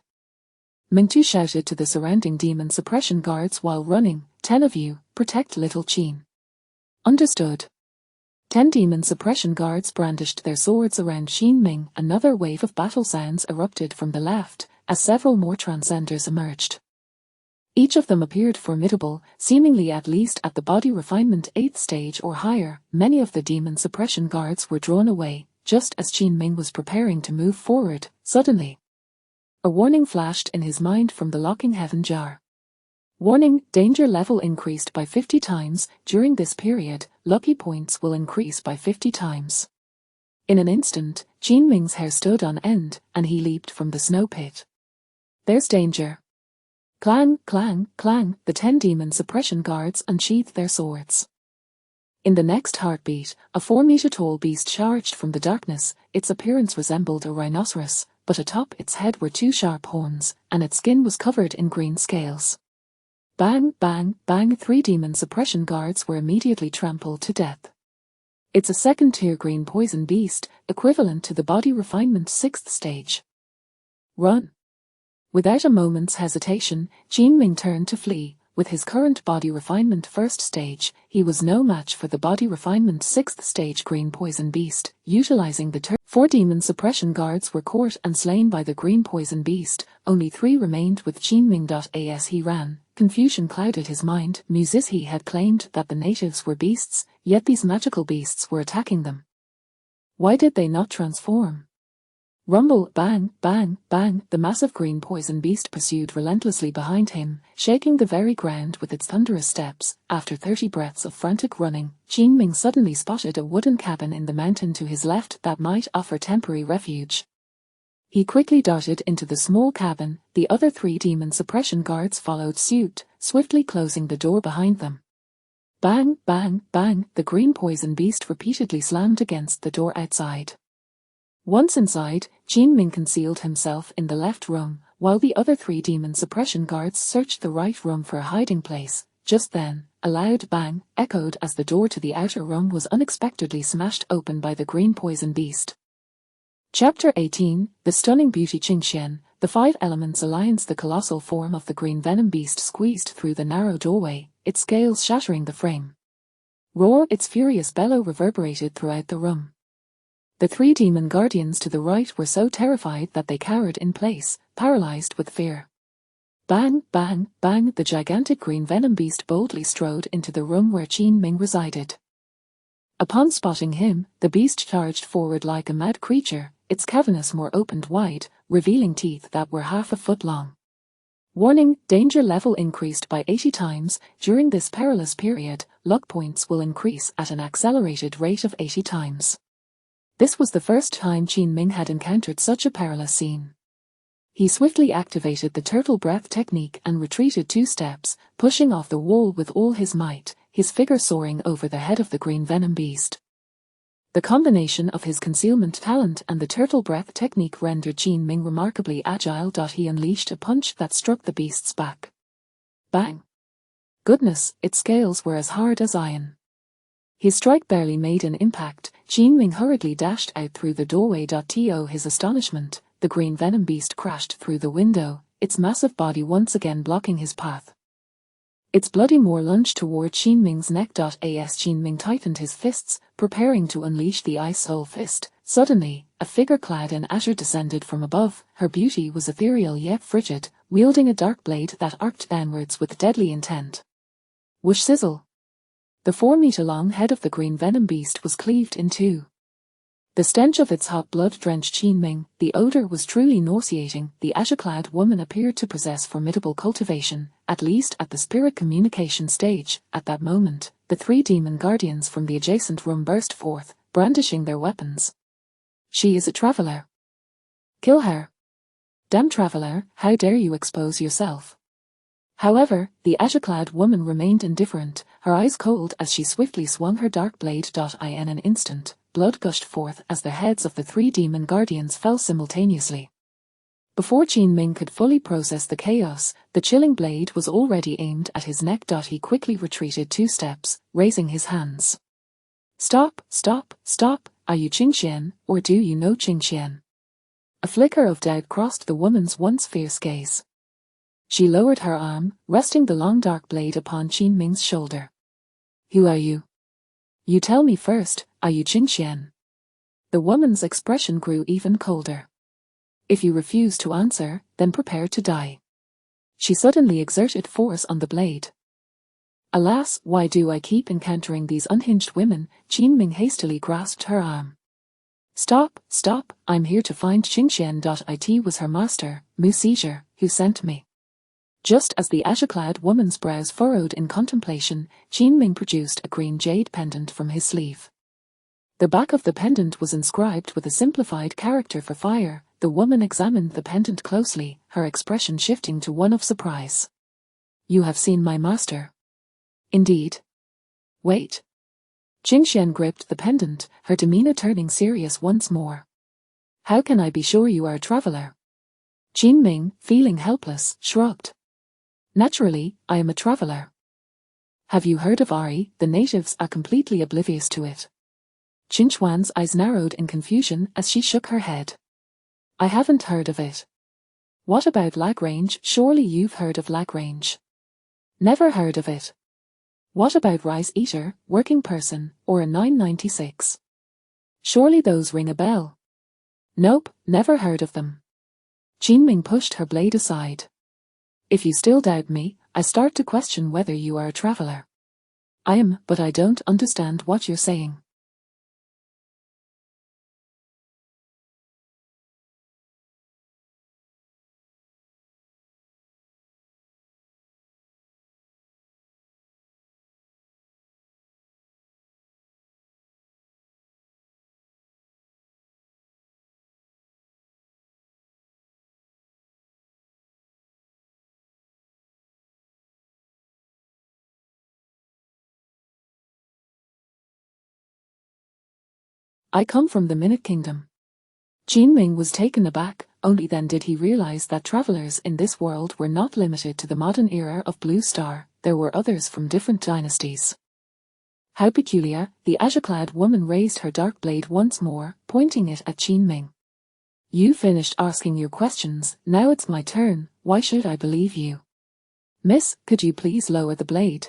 Mingtu shouted to the surrounding demon suppression guards while running, 10 of you, protect little Qin. Understood. 10 demon suppression guards brandished their swords around Qinming. Another wave of battle sounds erupted from the left, as several more transcenders emerged. Each of them appeared formidable, seemingly at least at the body refinement 8th stage or higher. Many of the demon suppression guards were drawn away, just as Qinming was preparing to move forward. Suddenly, a warning flashed in his mind from the locking heaven jar. Warning, danger level increased by 50 times. During this period, lucky points will increase by 50 times. In an instant, Qinming's hair stood on end, and he leaped from the snow pit. There's danger. Clang, clang, clang, the 10 demon suppression guards unsheathed their swords. In the next heartbeat, a 4-meter-tall beast charged from the darkness. Its appearance resembled a rhinoceros, but atop its head were 2 sharp horns, and its skin was covered in green scales. Bang, bang, bang, 3 demon suppression guards were immediately trampled to death. It's a 2nd-tier green poison beast, equivalent to the body refinement 6th stage. Run. Without a moment's hesitation, Qinming turned to flee. With his current body refinement 1st stage, he was no match for the body refinement 6th stage green poison beast. Utilizing the 4 demon suppression guards were caught and slain by the green poison beast. Only 3 remained with Qinming. As he ran, confusion clouded his mind. He had claimed that the natives were beasts, yet these magical beasts were attacking them. Why did they not transform? Rumble, bang, bang, bang, the massive green poison beast pursued relentlessly behind him, shaking the very ground with its thunderous steps. After 30 breaths of frantic running, Qinming suddenly spotted a wooden cabin in the mountain to his left that might offer temporary refuge. He quickly darted into the small cabin. The other 3 demon suppression guards followed suit, swiftly closing the door behind them. Bang, bang, bang, the green poison beast repeatedly slammed against the door outside. Once inside, Qinming concealed himself in the left room, while the other 3 demon suppression guards searched the right room for a hiding place. Just then, a loud bang echoed as the door to the outer room was unexpectedly smashed open by the green poison beast. Chapter 18, The Stunning Beauty Qingxian. The 5 Elements Alliance. The colossal form of the green venom beast squeezed through the narrow doorway, its scales shattering the frame. Roar! Its furious bellow reverberated throughout the room. The 3 demon guardians to the right were so terrified that they cowered in place, paralyzed with fear. Bang, bang, bang, the gigantic green venom beast boldly strode into the room where Qinming resided. Upon spotting him, the beast charged forward like a mad creature, its cavernous maw opened wide, revealing teeth that were half a foot long. Warning, danger level increased by 80 times. During this perilous period, luck points will increase at an accelerated rate of 80 times. This was the first time Qinming had encountered such a perilous scene. He swiftly activated the turtle breath technique and retreated 2 steps, pushing off the wall with all his might, his figure soaring over the head of the green venom beast. The combination of his concealment talent and the turtle breath technique rendered Qinming remarkably agile. He unleashed a punch that struck the beast's back. Bang! Goodness, its scales were as hard as iron. His strike barely made an impact. Qinming hurriedly dashed out through the doorway. To his astonishment, the green venom beast crashed through the window, its massive body once again blocking his path. Its bloody maw lunged toward Qinming's neck. As Qinming tightened his fists, preparing to unleash the Ice Soul Fist, suddenly, a figure clad in azure descended from above. Her beauty was ethereal yet frigid, wielding a dark blade that arced downwards with deadly intent. Whoosh sizzle! The 4-meter-long head of the green venom beast was cleaved in 2. The stench of its hot blood drenched Qinming. The odor was truly nauseating. The azure-clad woman appeared to possess formidable cultivation, at least at the spirit communication stage. At that moment, the 3 demon guardians from the adjacent room burst forth, brandishing their weapons. She is a traveler. Kill her. Damn traveler, how dare you expose yourself? However, the azure-clad woman remained indifferent, her eyes cold as she swiftly swung her dark blade. In an instant, blood gushed forth as the heads of the 3 demon guardians fell simultaneously. Before Qin Ming could fully process the chaos, the chilling blade was already aimed at his neck. He quickly retreated 2 steps, raising his hands. Stop, stop, stop, are you Qingxian, or do you know Qingxian? A flicker of doubt crossed the woman's once fierce gaze. She lowered her arm, resting the long dark blade upon Qin Ming's shoulder. Who are you? You tell me first, are you Qingxian? The woman's expression grew even colder. If you refuse to answer, then prepare to die. She suddenly exerted force on the blade. Alas, why do I keep encountering these unhinged women? Qin Ming hastily grasped her arm. Stop, stop, I'm here to find Qingxian. It was her master, Mu Seizure, who sent me. Just as the azure-clad woman's brows furrowed in contemplation, Qin Ming produced a green jade pendant from his sleeve. The back of the pendant was inscribed with a simplified character for fire. The woman examined the pendant closely, her expression shifting to one of surprise. You have seen my master. Indeed. Wait. Qingxian gripped the pendant, her demeanor turning serious once more. How can I be sure you are a traveler? Qin Ming, feeling helpless, shrugged. Naturally, I am a traveler. Have you heard of Ari? The natives are completely oblivious to it. Qinchuan's eyes narrowed in confusion as she shook her head. I haven't heard of it. What about Lagrange? Surely you've heard of Lagrange. Never heard of it. What about Rice Eater, Working Person, or a 996? Surely those ring a bell. Nope, never heard of them. Qin Ming pushed her blade aside. If you still doubt me, I start to question whether you are a traveler. I am, but I don't understand what you're saying. I come from the Minute Kingdom. Qin Ming was taken aback. Only then did he realize that travelers in this world were not limited to the modern era of Blue Star. There were others from different dynasties. How peculiar. The azure-clad woman raised her dark blade once more, pointing it at Qin Ming. You finished asking your questions, now it's my turn. Why should I believe you? Miss, could you please lower the blade?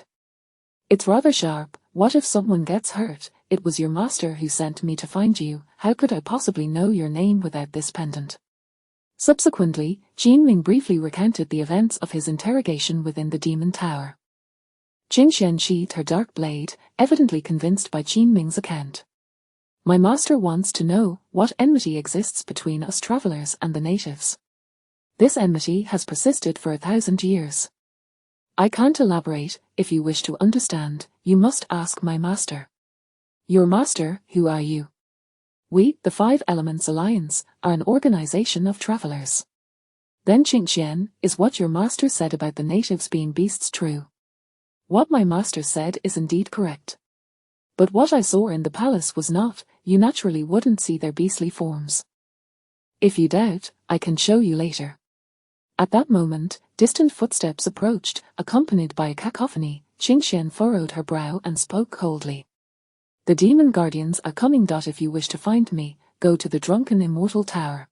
It's rather sharp. What if someone gets hurt? It was your master who sent me to find you. How could I possibly know your name without this pendant? Subsequently, Qin Ming briefly recounted the events of his interrogation within the Demon Tower. Qingxian sheathed her dark blade, evidently convinced by Qin Ming's account. My master wants to know what enmity exists between us travelers and the natives. This enmity has persisted for 1,000 years. I can't elaborate. If you wish to understand, you must ask my master. Your master, who are you? We, the Five Elements Alliance, are an organization of travelers. Then Qingxian, is what your master said about the natives being beasts true? What my master said is indeed correct. But what I saw in the palace was not. You naturally wouldn't see their beastly forms. If you doubt, I can show you later. At that moment, distant footsteps approached, accompanied by a cacophony. Qingxian furrowed her brow and spoke coldly. The demon guardians are coming. If you wish to find me, go to the drunken immortal tower.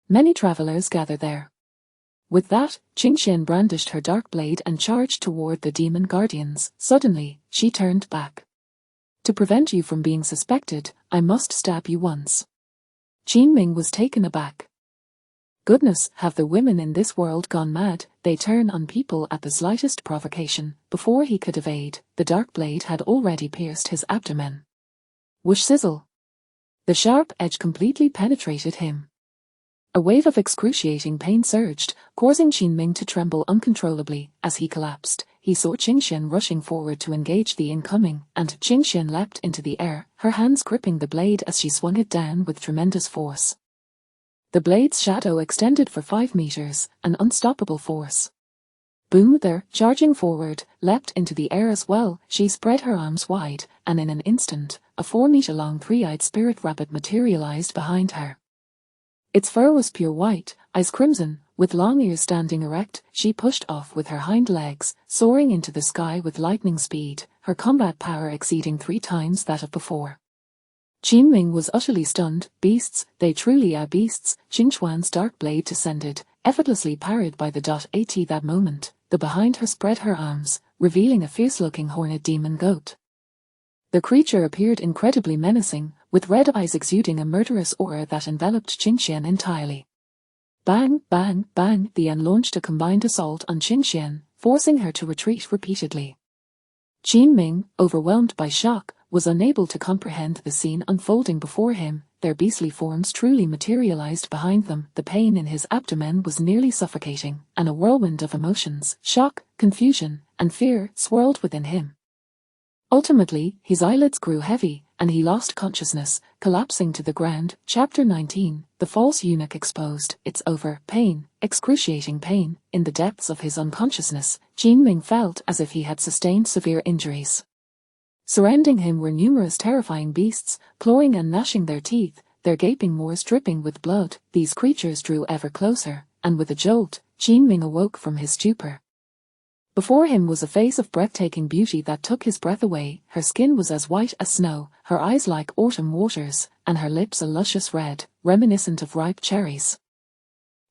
Many travelers gather there. With that, Qingxian brandished her dark blade and charged toward the demon guardians. Suddenly, she turned back. To prevent you from being suspected, I must stab you once. Qin Ming was taken aback. Goodness, have the women in this world gone mad? They turn on people at the slightest provocation. Before he could evade, the dark blade had already pierced his abdomen. Whoosh sizzle. The sharp edge completely penetrated him. A wave of excruciating pain surged, causing Qin Ming to tremble uncontrollably. As he collapsed, he saw Qingxian rushing forward to engage the incoming, and Qingxian leapt into the air, her hands gripping the blade as she swung it down with tremendous force. The blade's shadow extended for 5 meters, an unstoppable force. Boom! There, charging forward, leapt into the air as well. She spread her arms wide, and in an instant, a 4-meter-long three-eyed spirit rabbit materialized behind her. Its fur was pure white, eyes crimson, with long ears standing erect. She pushed off with her hind legs, soaring into the sky with lightning speed, her combat power exceeding 3 times that of before. Qin Ming was utterly stunned. Beasts, they truly are beasts. Qin Xuan's dark blade descended, effortlessly parried by the At that moment. The behind her spread her arms, revealing a fierce-looking horned demon goat. The creature appeared incredibly menacing, with red eyes exuding a murderous aura that enveloped Qin Xian entirely. Bang, bang, bang, the Yan launched a combined assault on Qin Xian, forcing her to retreat repeatedly. Qin Ming, overwhelmed by shock, was unable to comprehend the scene unfolding before him. Their beastly forms truly materialized behind them. The pain in his abdomen was nearly suffocating, and a whirlwind of emotions, shock, confusion, and fear swirled within him. Ultimately, his eyelids grew heavy, and he lost consciousness, collapsing to the ground. Chapter 19, The False Eunuch Exposed. It's over. Pain, excruciating pain. In the depths of his unconsciousness, Qin Ming felt as if he had sustained severe injuries. Surrounding him were numerous terrifying beasts, clawing and gnashing their teeth, their gaping maws dripping with blood. These creatures drew ever closer, and with a jolt, Qin Ming awoke from his stupor. Before him was a face of breathtaking beauty that took his breath away. Her skin was as white as snow, her eyes like autumn waters, and her lips a luscious red, reminiscent of ripe cherries.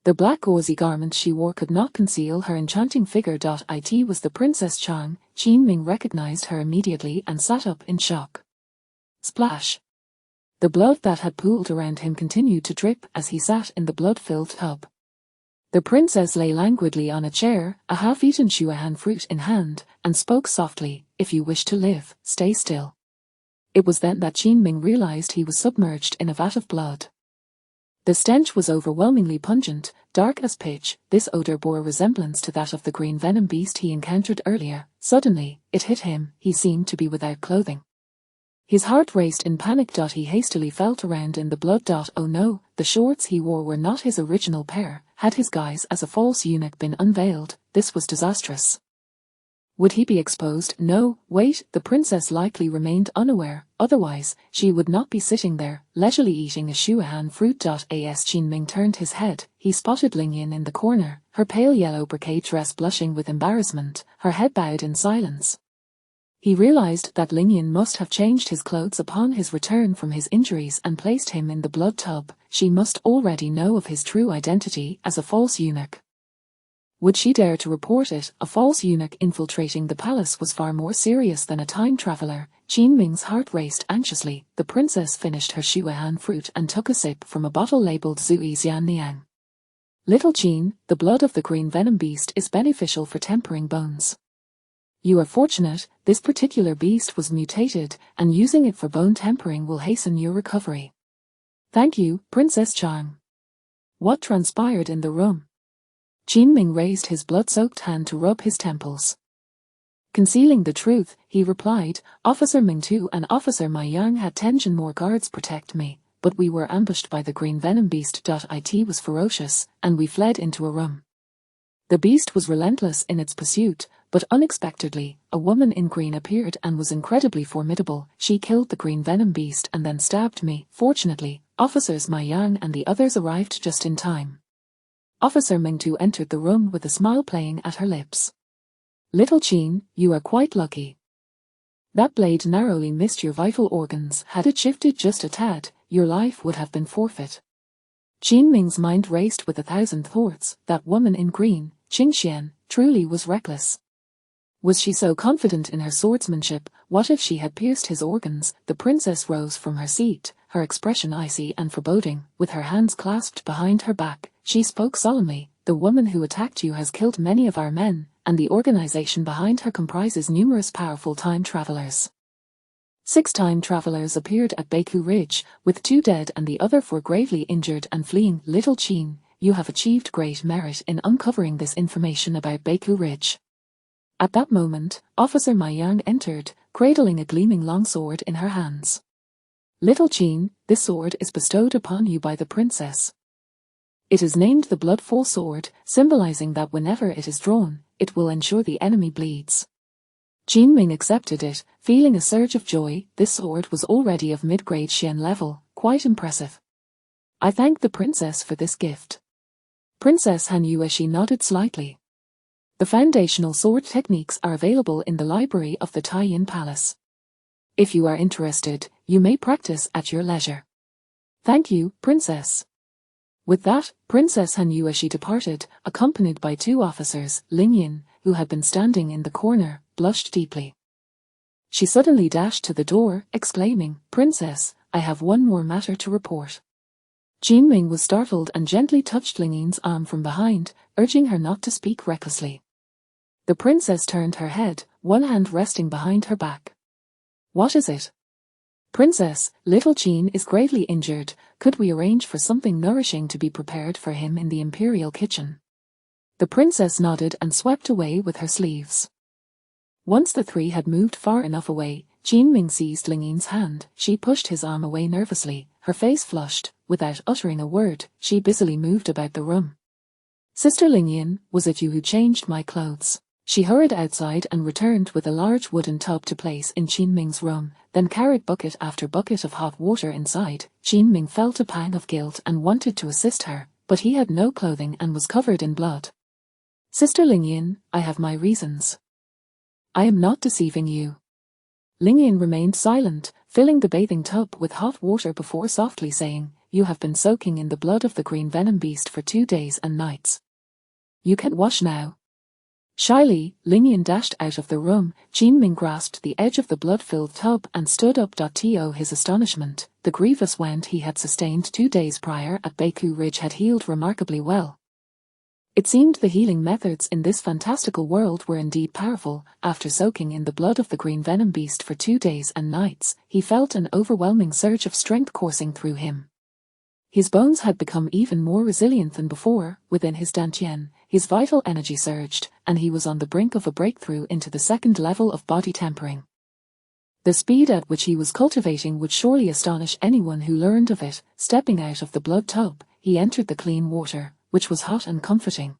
The black gauzy garment she wore could not conceal her enchanting figure. It was the Princess Chang. Qin Ming recognized her immediately and sat up in shock. Splash! The blood that had pooled around him continued to drip as he sat in the blood-filled tub. The princess lay languidly on a chair, a half-eaten shuahan fruit in hand, and spoke softly, "If you wish to live, stay still." It was then that Qin Ming realized he was submerged in a vat of blood. The stench was overwhelmingly pungent, dark as pitch. This odor bore a resemblance to that of the green venom beast he encountered earlier. Suddenly, it hit him. He seemed to be without clothing. His heart raced in panic. He hastily felt around in the blood. Oh no, the shorts he wore were not his original pair. Had his guise as a false eunuch been unveiled, this was disastrous. Would he be exposed? No, wait, the princess likely remained unaware, otherwise, she would not be sitting there, leisurely eating a shuahan fruit. As Qin Ming turned his head, he spotted Lingyan in the corner, her pale yellow brocade dress blushing with embarrassment, her head bowed in silence. He realized that Lingyan must have changed his clothes upon his return from his injuries and placed him in the blood tub. She must already know of his true identity as a false eunuch. Would she dare to report it? A false eunuch infiltrating the palace was far more serious than a time traveler. Qin Ming's heart raced anxiously. The princess finished her shuahan fruit and took a sip from a bottle labeled Zui Xian Niang. Little Qin, the blood of the green venom beast is beneficial for tempering bones. You are fortunate, this particular beast was mutated, and using it for bone tempering will hasten your recovery. Thank you, Princess Chang. What transpired in the room? Qin Ming raised his blood-soaked hand to rub his temples. Concealing the truth, he replied, Officer Mingtu and Officer My Yang had 10 more guards protect me, but we were ambushed by the green venom beast. It was ferocious, and we fled into a room. The beast was relentless in its pursuit, but unexpectedly, a woman in green appeared and was incredibly formidable. She killed the green venom beast and then stabbed me. Fortunately, Officers My Yang and the others arrived just in time. Officer Mingtu entered the room with a smile playing at her lips. Little Qin, you are quite lucky. That blade narrowly missed your vital organs. Had it shifted just a tad, your life would have been forfeit. Qin Ming's mind raced with 1,000 thoughts. That woman in green, Qin Xian, truly was reckless. Was she so confident in her swordsmanship? What if she had pierced his organs? The princess rose from her seat, her expression icy and foreboding. With her hands clasped behind her back, she spoke solemnly, "The woman who attacked you has killed many of our men, and the organization behind her comprises numerous powerful time travelers." 6 time travelers appeared at Baku Ridge, with 2 dead and the other 4 gravely injured and fleeing. Little Qin, you have achieved great merit in uncovering this information about Baku Ridge. At that moment, Officer My Yang entered, cradling a gleaming longsword in her hands. Little Qin, this sword is bestowed upon you by the princess. It is named the Bloodfall Sword, symbolizing that whenever it is drawn, it will ensure the enemy bleeds. Qin Ming accepted it, feeling a surge of joy. This sword was already of mid-grade Xian level, quite impressive. I thank the princess for this gift. Princess Han Yueshi nodded slightly. The foundational sword techniques are available in the library of the Taiyin Palace. If you are interested, you may practice at your leisure. Thank you, Princess. With that, Princess Han Yueshi departed, accompanied by 2 officers. Ling Yin, who had been standing in the corner, blushed deeply. She suddenly dashed to the door, exclaiming, "Princess, I have one more matter to report." Jinming was startled and gently touched Ling Yin's arm from behind, urging her not to speak recklessly. The princess turned her head, one hand resting behind her back. "What is it?" "Princess, little Qin is gravely injured. Could we arrange for something nourishing to be prepared for him in the imperial kitchen?" The princess nodded and swept away with her sleeves. Once the 3 had moved far enough away, Jinming seized Ling Yin's hand. She pushed his arm away nervously, her face flushed. Without uttering a word, she busily moved about the room. "Sister Ling Yin, was it you who changed my clothes?" She hurried outside and returned with a large wooden tub to place in Jinming's room, then carried bucket after bucket of hot water inside. Jinming felt a pang of guilt and wanted to assist her, but he had no clothing and was covered in blood. "Sister Ling Yin, I have my reasons. I am not deceiving you." Ling Yin remained silent, filling the bathing tub with hot water before softly saying, "You have been soaking in the blood of the green venom beast for 2 days and nights. You can wash now." Shyly, Ling Yin dashed out of the room. Jinming grasped the edge of the blood-filled tub and stood up. To his astonishment, the grievous wound he had sustained 2 days prior at Beiku Ridge had healed remarkably well. It seemed the healing methods in this fantastical world were indeed powerful. After soaking in the blood of the green venom beast for 2 days and nights, he felt an overwhelming surge of strength coursing through him. His bones had become even more resilient than before. Within his dantian, his vital energy surged, and he was on the brink of a breakthrough into the 2nd level of body tempering. The speed at which he was cultivating would surely astonish anyone who learned of it. Stepping out of the blood tub, he entered the clean water, which was hot and comforting.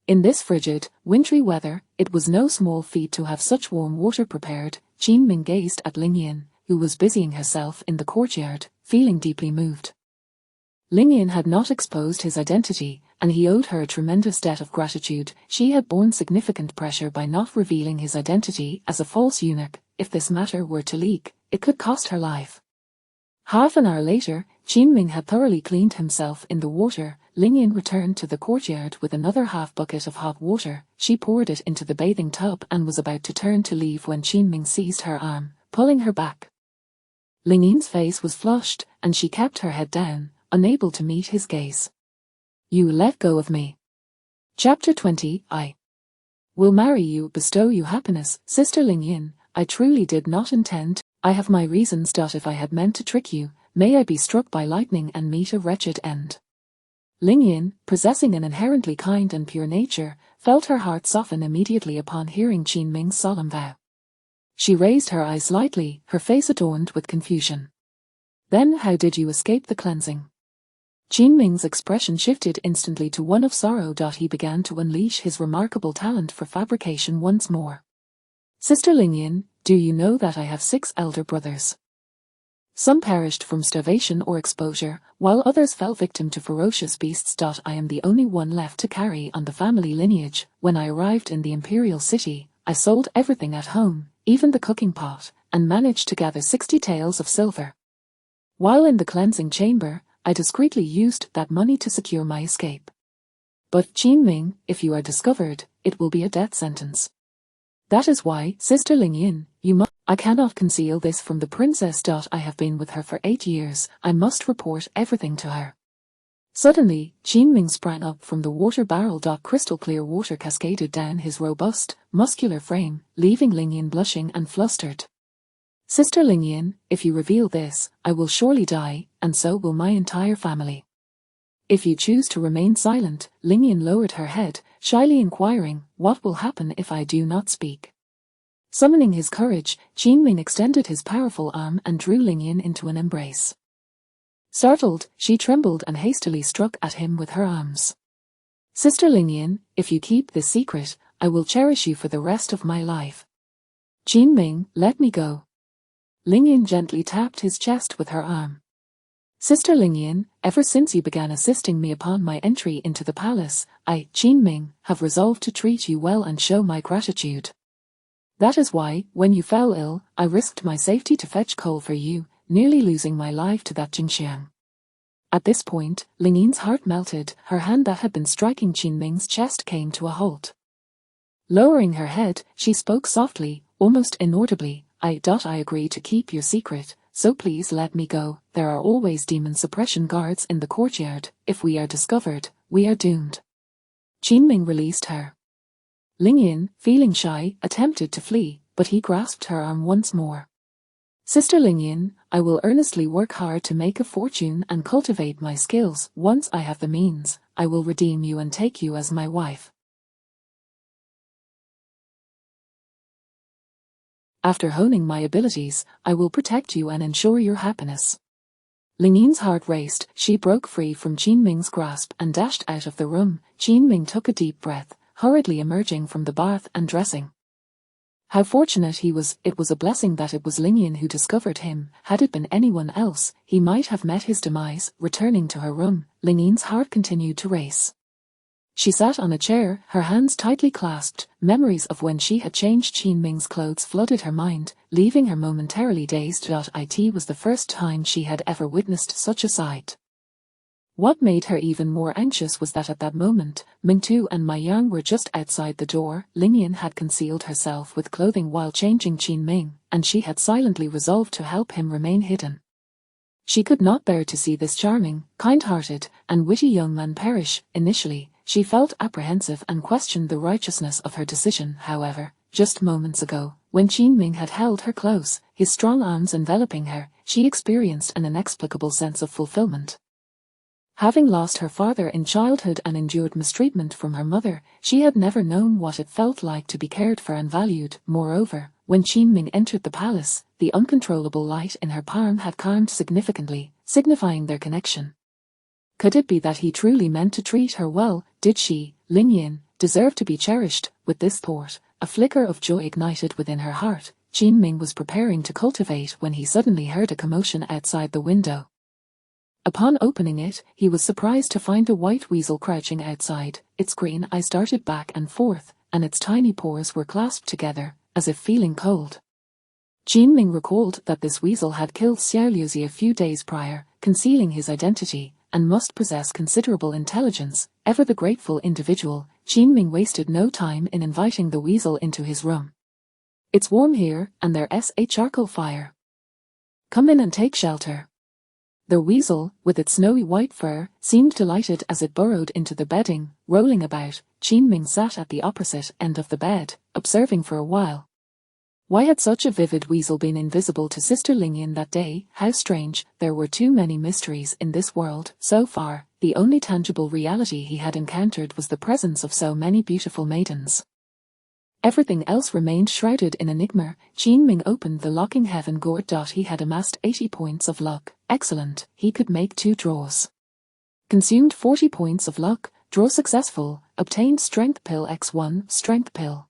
In this frigid, wintry weather, it was no small feat to have such warm water prepared. Jinming gazed at Ling Yin, who was busying herself in the courtyard, feeling deeply moved. Ling Yin had not exposed his identity, and he owed her a tremendous debt of gratitude. She had borne significant pressure by not revealing his identity as a false eunuch. If this matter were to leak, it could cost her life. Half an hour later, Jinming had thoroughly cleaned himself in the water. Ling Yin returned to the courtyard with another half bucket of hot water. She poured it into the bathing tub and was about to turn to leave when Jinming seized her arm, pulling her back. Ling Yin's face was flushed, and she kept her head down, unable to meet his gaze. "You let go of me." Chapter 20. I will marry you, bestow you happiness. Sister Ling Yin, I truly did not intend. I have my reasons. If I had meant to trick you, may I be struck by lightning and meet a wretched end. Ling Yin, possessing an inherently kind and pure nature, felt her heart soften immediately upon hearing Jinming's solemn vow. She raised her eyes slightly, her face adorned with confusion. "Then how did you escape the cleansing?" Jinming's expression shifted instantly to one of sorrow. He began to unleash his remarkable talent for fabrication once more. "Sister Ling Yin, do you know that I have 6 elder brothers? Some perished from starvation or exposure, while others fell victim to ferocious beasts. I am the only one left to carry on the family lineage. When I arrived in the imperial city, I sold everything at home, even the cooking pot, and managed to gather 60 taels of silver. While in the cleansing chamber, I discreetly used that money to secure my escape. But Jinming, if you are discovered, it will be a death sentence. That is why, Sister Ling Yin, you must. I cannot conceal this from the princess. I have been with her for 8 years. I must report everything to her." Suddenly, Jinming sprang up from the water barrel. Crystal clear water cascaded down his robust, muscular frame, leaving Ling Yin blushing and flustered. "Sister Ling Yin, if you reveal this, I will surely die, and so will my entire family. If you choose to remain silent." Ling Yin lowered her head, shyly inquiring, "What will happen if I do not speak?" Summoning his courage, Jinming extended his powerful arm and drew Ling Yin into an embrace. Startled, she trembled and hastily struck at him with her arms. "Sister Ling Yin, if you keep this secret, I will cherish you for the rest of my life." "Jinming, let me go." Ling Yin gently tapped his chest with her arm. Sister Lingyan, ever since you began assisting me upon my entry into the palace, I, Qin Ming, have resolved to treat you well and show my gratitude. That is why, when you fell ill, I risked my safety to fetch coal for you, nearly losing my life to that Jingxiang. At this point, Lingyan's heart melted, her hand that had been striking Qin Ming's chest came to a halt. Lowering her head, she spoke softly, almost inaudibly, I agree to keep your secret, so please let me go. There are always demon suppression guards in the courtyard. If we are discovered, we are doomed. Qin Ming released her. Lingyan, feeling shy, attempted to flee, but he grasped her arm once more. Sister Lingyan, I will earnestly work hard to make a fortune and cultivate my skills. Once I have the means, I will redeem you and take you as my wife. After honing my abilities, I will protect you and ensure your happiness. Lingyan's heart raced, she broke free from Qin Ming's grasp and dashed out of the room. Qin Ming took a deep breath, hurriedly emerging from the bath and dressing. How fortunate he was, it was a blessing that it was Lingyan who discovered him. Had it been anyone else, he might have met his demise. Returning to her room, Lingyan's heart continued to race. She sat on a chair, her hands tightly clasped. Memories of when she had changed Qin Ming's clothes flooded her mind, leaving her momentarily dazed. It was the first time she had ever witnessed such a sight. What made her even more anxious was that at that moment, Mingtu and Mai Yang were just outside the door. Lingyan had concealed herself with clothing while changing Qin Ming, and she had silently resolved to help him remain hidden. She could not bear to see this charming, kind-hearted, and witty young man perish. Initially, she felt apprehensive and questioned the righteousness of her decision. However, just moments ago, when Qin Ming had held her close, his strong arms enveloping her, she experienced an inexplicable sense of fulfillment. Having lost her father in childhood and endured mistreatment from her mother, she had never known what it felt like to be cared for and valued. Moreover, when Qin Ming entered the palace, the uncontrollable light in her palm had calmed significantly, signifying their connection. Could it be that he truly meant to treat her well? Did she, Lingyan, deserve to be cherished? With this thought, a flicker of joy ignited within her heart. Qin Ming was preparing to cultivate when he suddenly heard a commotion outside the window. Upon opening it, he was surprised to find a white weasel crouching outside. Its green eyes darted back and forth, and its tiny paws were clasped together, as if feeling cold. Qin Ming recalled that this weasel had killed Xiao Liuzi a few days prior, concealing his identity, and must possess considerable intelligence. Ever the grateful individual, Qin Ming wasted no time in inviting the weasel into his room. It's warm here, and there's a charcoal fire. Come in and take shelter. The weasel, with its snowy white fur, seemed delighted as it burrowed into the bedding, rolling about. Qin Ming sat at the opposite end of the bed, observing for a while. Why had such a vivid weasel been invisible to Sister Lingyan that day? How strange, there were too many mysteries in this world. So far, the only tangible reality he had encountered was the presence of so many beautiful maidens. Everything else remained shrouded in enigma. Qin Ming opened the locking heaven gourd. He had amassed 80 points of luck. Excellent, he could make 2 draws. Consumed 40 points of luck, draw successful, obtained strength pill x1, strength pill.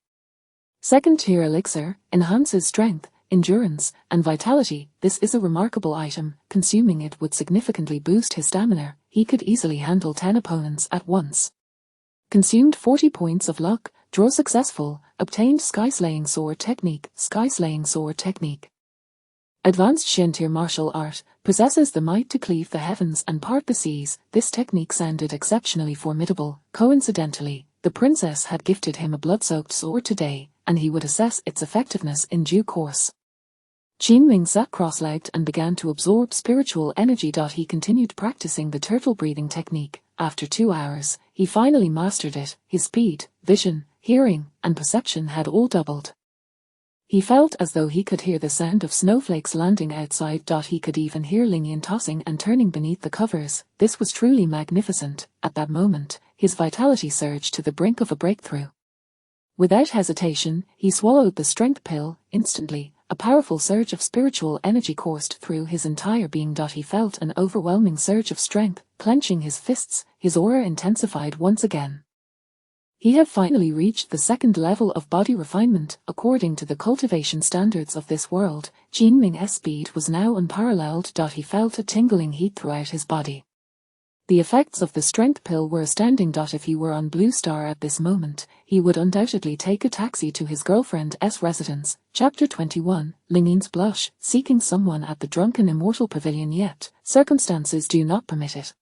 Second tier elixir, enhances strength, endurance, and vitality. This is a remarkable item. Consuming it would significantly boost his stamina. He could easily handle 10 opponents at once. Consumed 40 points of luck, draw successful, obtained Sky-Slaying Sword Technique, Sky-Slaying Sword Technique. Advanced Shen-tier martial art, possesses the might to cleave the heavens and part the seas. This technique sounded exceptionally formidable. Coincidentally, the princess had gifted him a blood-soaked sword today, and he would assess its effectiveness in due course. Qin Ming sat cross-legged and began to absorb spiritual energy. He continued practicing the turtle breathing technique. After 2 hours, he finally mastered it. His speed, vision, hearing, and perception had all doubled. He felt as though he could hear the sound of snowflakes landing outside. He could even hear Lingyan tossing and turning beneath the covers. This was truly magnificent. At that moment, his vitality surged to the brink of a breakthrough. Without hesitation, he swallowed the strength pill. Instantly, a powerful surge of spiritual energy coursed through his entire being. He felt an overwhelming surge of strength. Clenching his fists, his aura intensified once again. He had finally reached the second level of body refinement according to the cultivation standards of this world. Jinming's speed was now unparalleled. He felt a tingling heat throughout his body. The effects of the strength pill were astounding. If he were on Blue Star at this moment, he would undoubtedly take a taxi to his girlfriend's residence. Chapter 21, Lingin's blush, seeking someone at the Drunken Immortal Pavilion, yet circumstances do not permit it.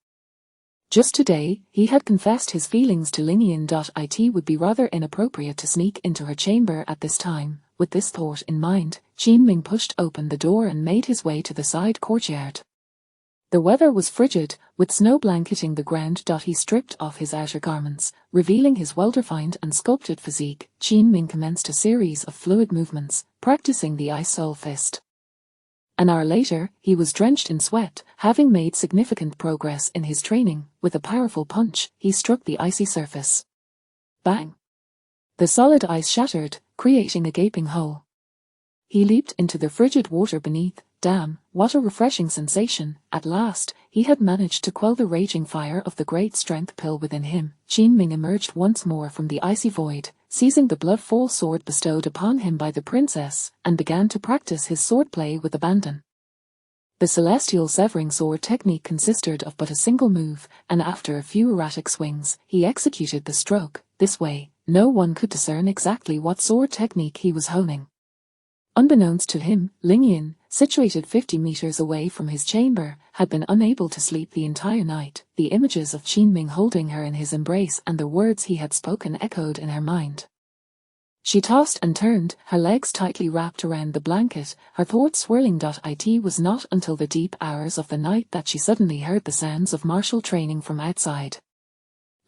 Just today, he had confessed his feelings to Lingyin. It would be rather inappropriate to sneak into her chamber at this time. With this thought in mind, Jinming pushed open the door and made his way to the side courtyard. The weather was frigid, with snow blanketing the ground. He stripped off his outer garments, revealing his well-defined and sculpted physique. Jinming commenced a series of fluid movements, practicing the ice soul fist. An hour later, he was drenched in sweat, having made significant progress in his training. With a powerful punch, he struck the icy surface. Bang! The solid ice shattered, creating a gaping hole. He leaped into the frigid water beneath. Damn, what a refreshing sensation! At last, he had managed to quell the raging fire of the great strength pill within him. Jinming emerged once more from the icy void, seizing the blood-fall sword bestowed upon him by the princess, and began to practice his swordplay with abandon. The celestial severing sword technique consisted of but a single move, and after a few erratic swings, he executed the stroke. This way, no one could discern exactly what sword technique he was honing. Unbeknownst to him, Lingyin, situated 50 meters away from his chamber, had been unable to sleep the entire night. The images of Jinming holding her in his embrace and the words he had spoken echoed in her mind. She tossed and turned, her legs tightly wrapped around the blanket, her thoughts swirling. It was not until the deep hours of the night that she suddenly heard the sounds of martial training from outside.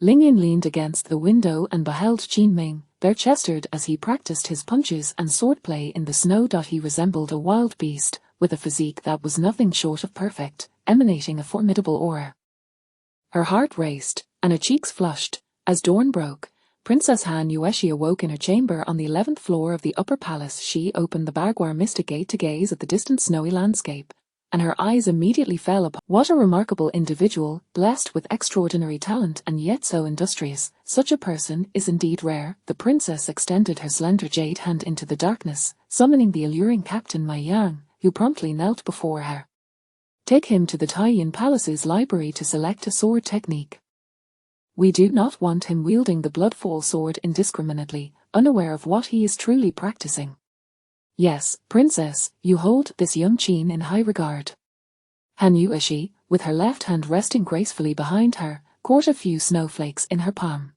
Lingyin leaned against the window and beheld Jinming, bare-chested as he practiced his punches and swordplay in the snow. He resembled a wild beast, with a physique that was nothing short of perfect, emanating a formidable aura. Her heart raced, and her cheeks flushed. As dawn broke, Princess Han Yueshi awoke in her chamber on the 11th floor of the upper palace. She opened the Bagwar Mystic Gate to gaze at the distant snowy landscape, and her eyes immediately fell upon what a remarkable individual, blessed with extraordinary talent and yet so industrious. Such a person is indeed rare. The princess extended her slender jade hand into the darkness, summoning the alluring Captain Mai Yang, who promptly knelt before her. Take him to the Taiyin Palace's library to select a sword technique. We do not want him wielding the blood-fall sword indiscriminately, unaware of what he is truly practicing. Yes, princess, you hold this young Qin in high regard. Han Yueshi, with her left hand resting gracefully behind her, caught a few snowflakes in her palm.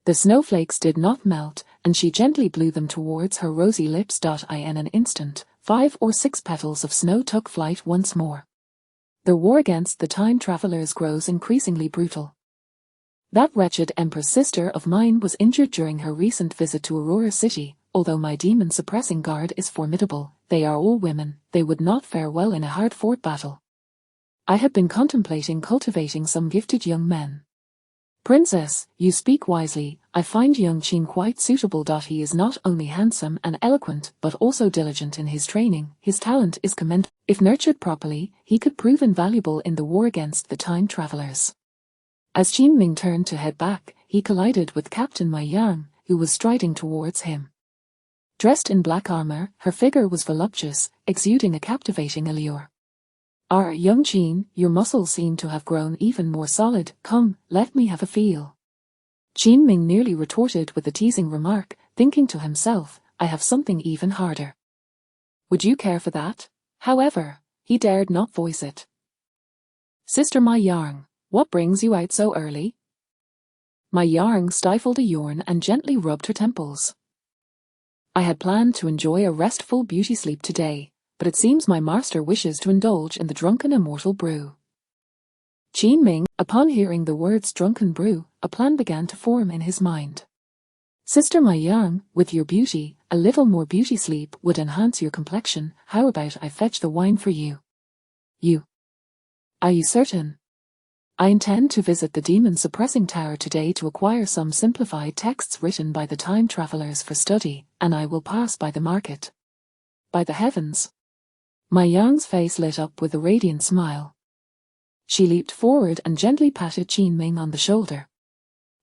The snowflakes did not melt, and she gently blew them towards her rosy lips. In an instant, 5 or 6 petals of snow took flight once more. The war against the time travelers grows increasingly brutal. That wretched Empress sister of mine was injured during her recent visit to Aurora City. Although my demon-suppressing guard is formidable, they are all women. They would not fare well in a hard-fought battle. I have been contemplating cultivating some gifted young men. Princess, you speak wisely. I find young Qin quite suitable. He is not only handsome and eloquent, but also diligent in his training. His talent is commendable. If nurtured properly, he could prove invaluable in the war against the time travelers. As Jinming turned to head back, he collided with Captain Mai Yang, who was striding towards him. Dressed in black armor, her figure was voluptuous, exuding a captivating allure. Young Qin, your muscles seem to have grown even more solid. Come, let me have a feel. Jinming nearly retorted with a teasing remark, thinking to himself, I have something even harder. Would you care for that? However, he dared not voice it. Sister Mai Yang, what brings you out so early? Mai Yang stifled a yawn and gently rubbed her temples. I had planned to enjoy a restful beauty sleep today, but it seems my master wishes to indulge in the drunken immortal brew. Jinming, upon hearing the words drunken brew, a plan began to form in his mind. Sister Mai Yang, with your beauty, a little more beauty sleep would enhance your complexion. How about I fetch the wine for you? You. Are you certain? I intend to visit the demon-suppressing tower today to acquire some simplified texts written by the time travelers for study, and I will pass by the market. By the heavens! Mai Yang's face lit up with a radiant smile. She leaped forward and gently patted Jinming on the shoulder.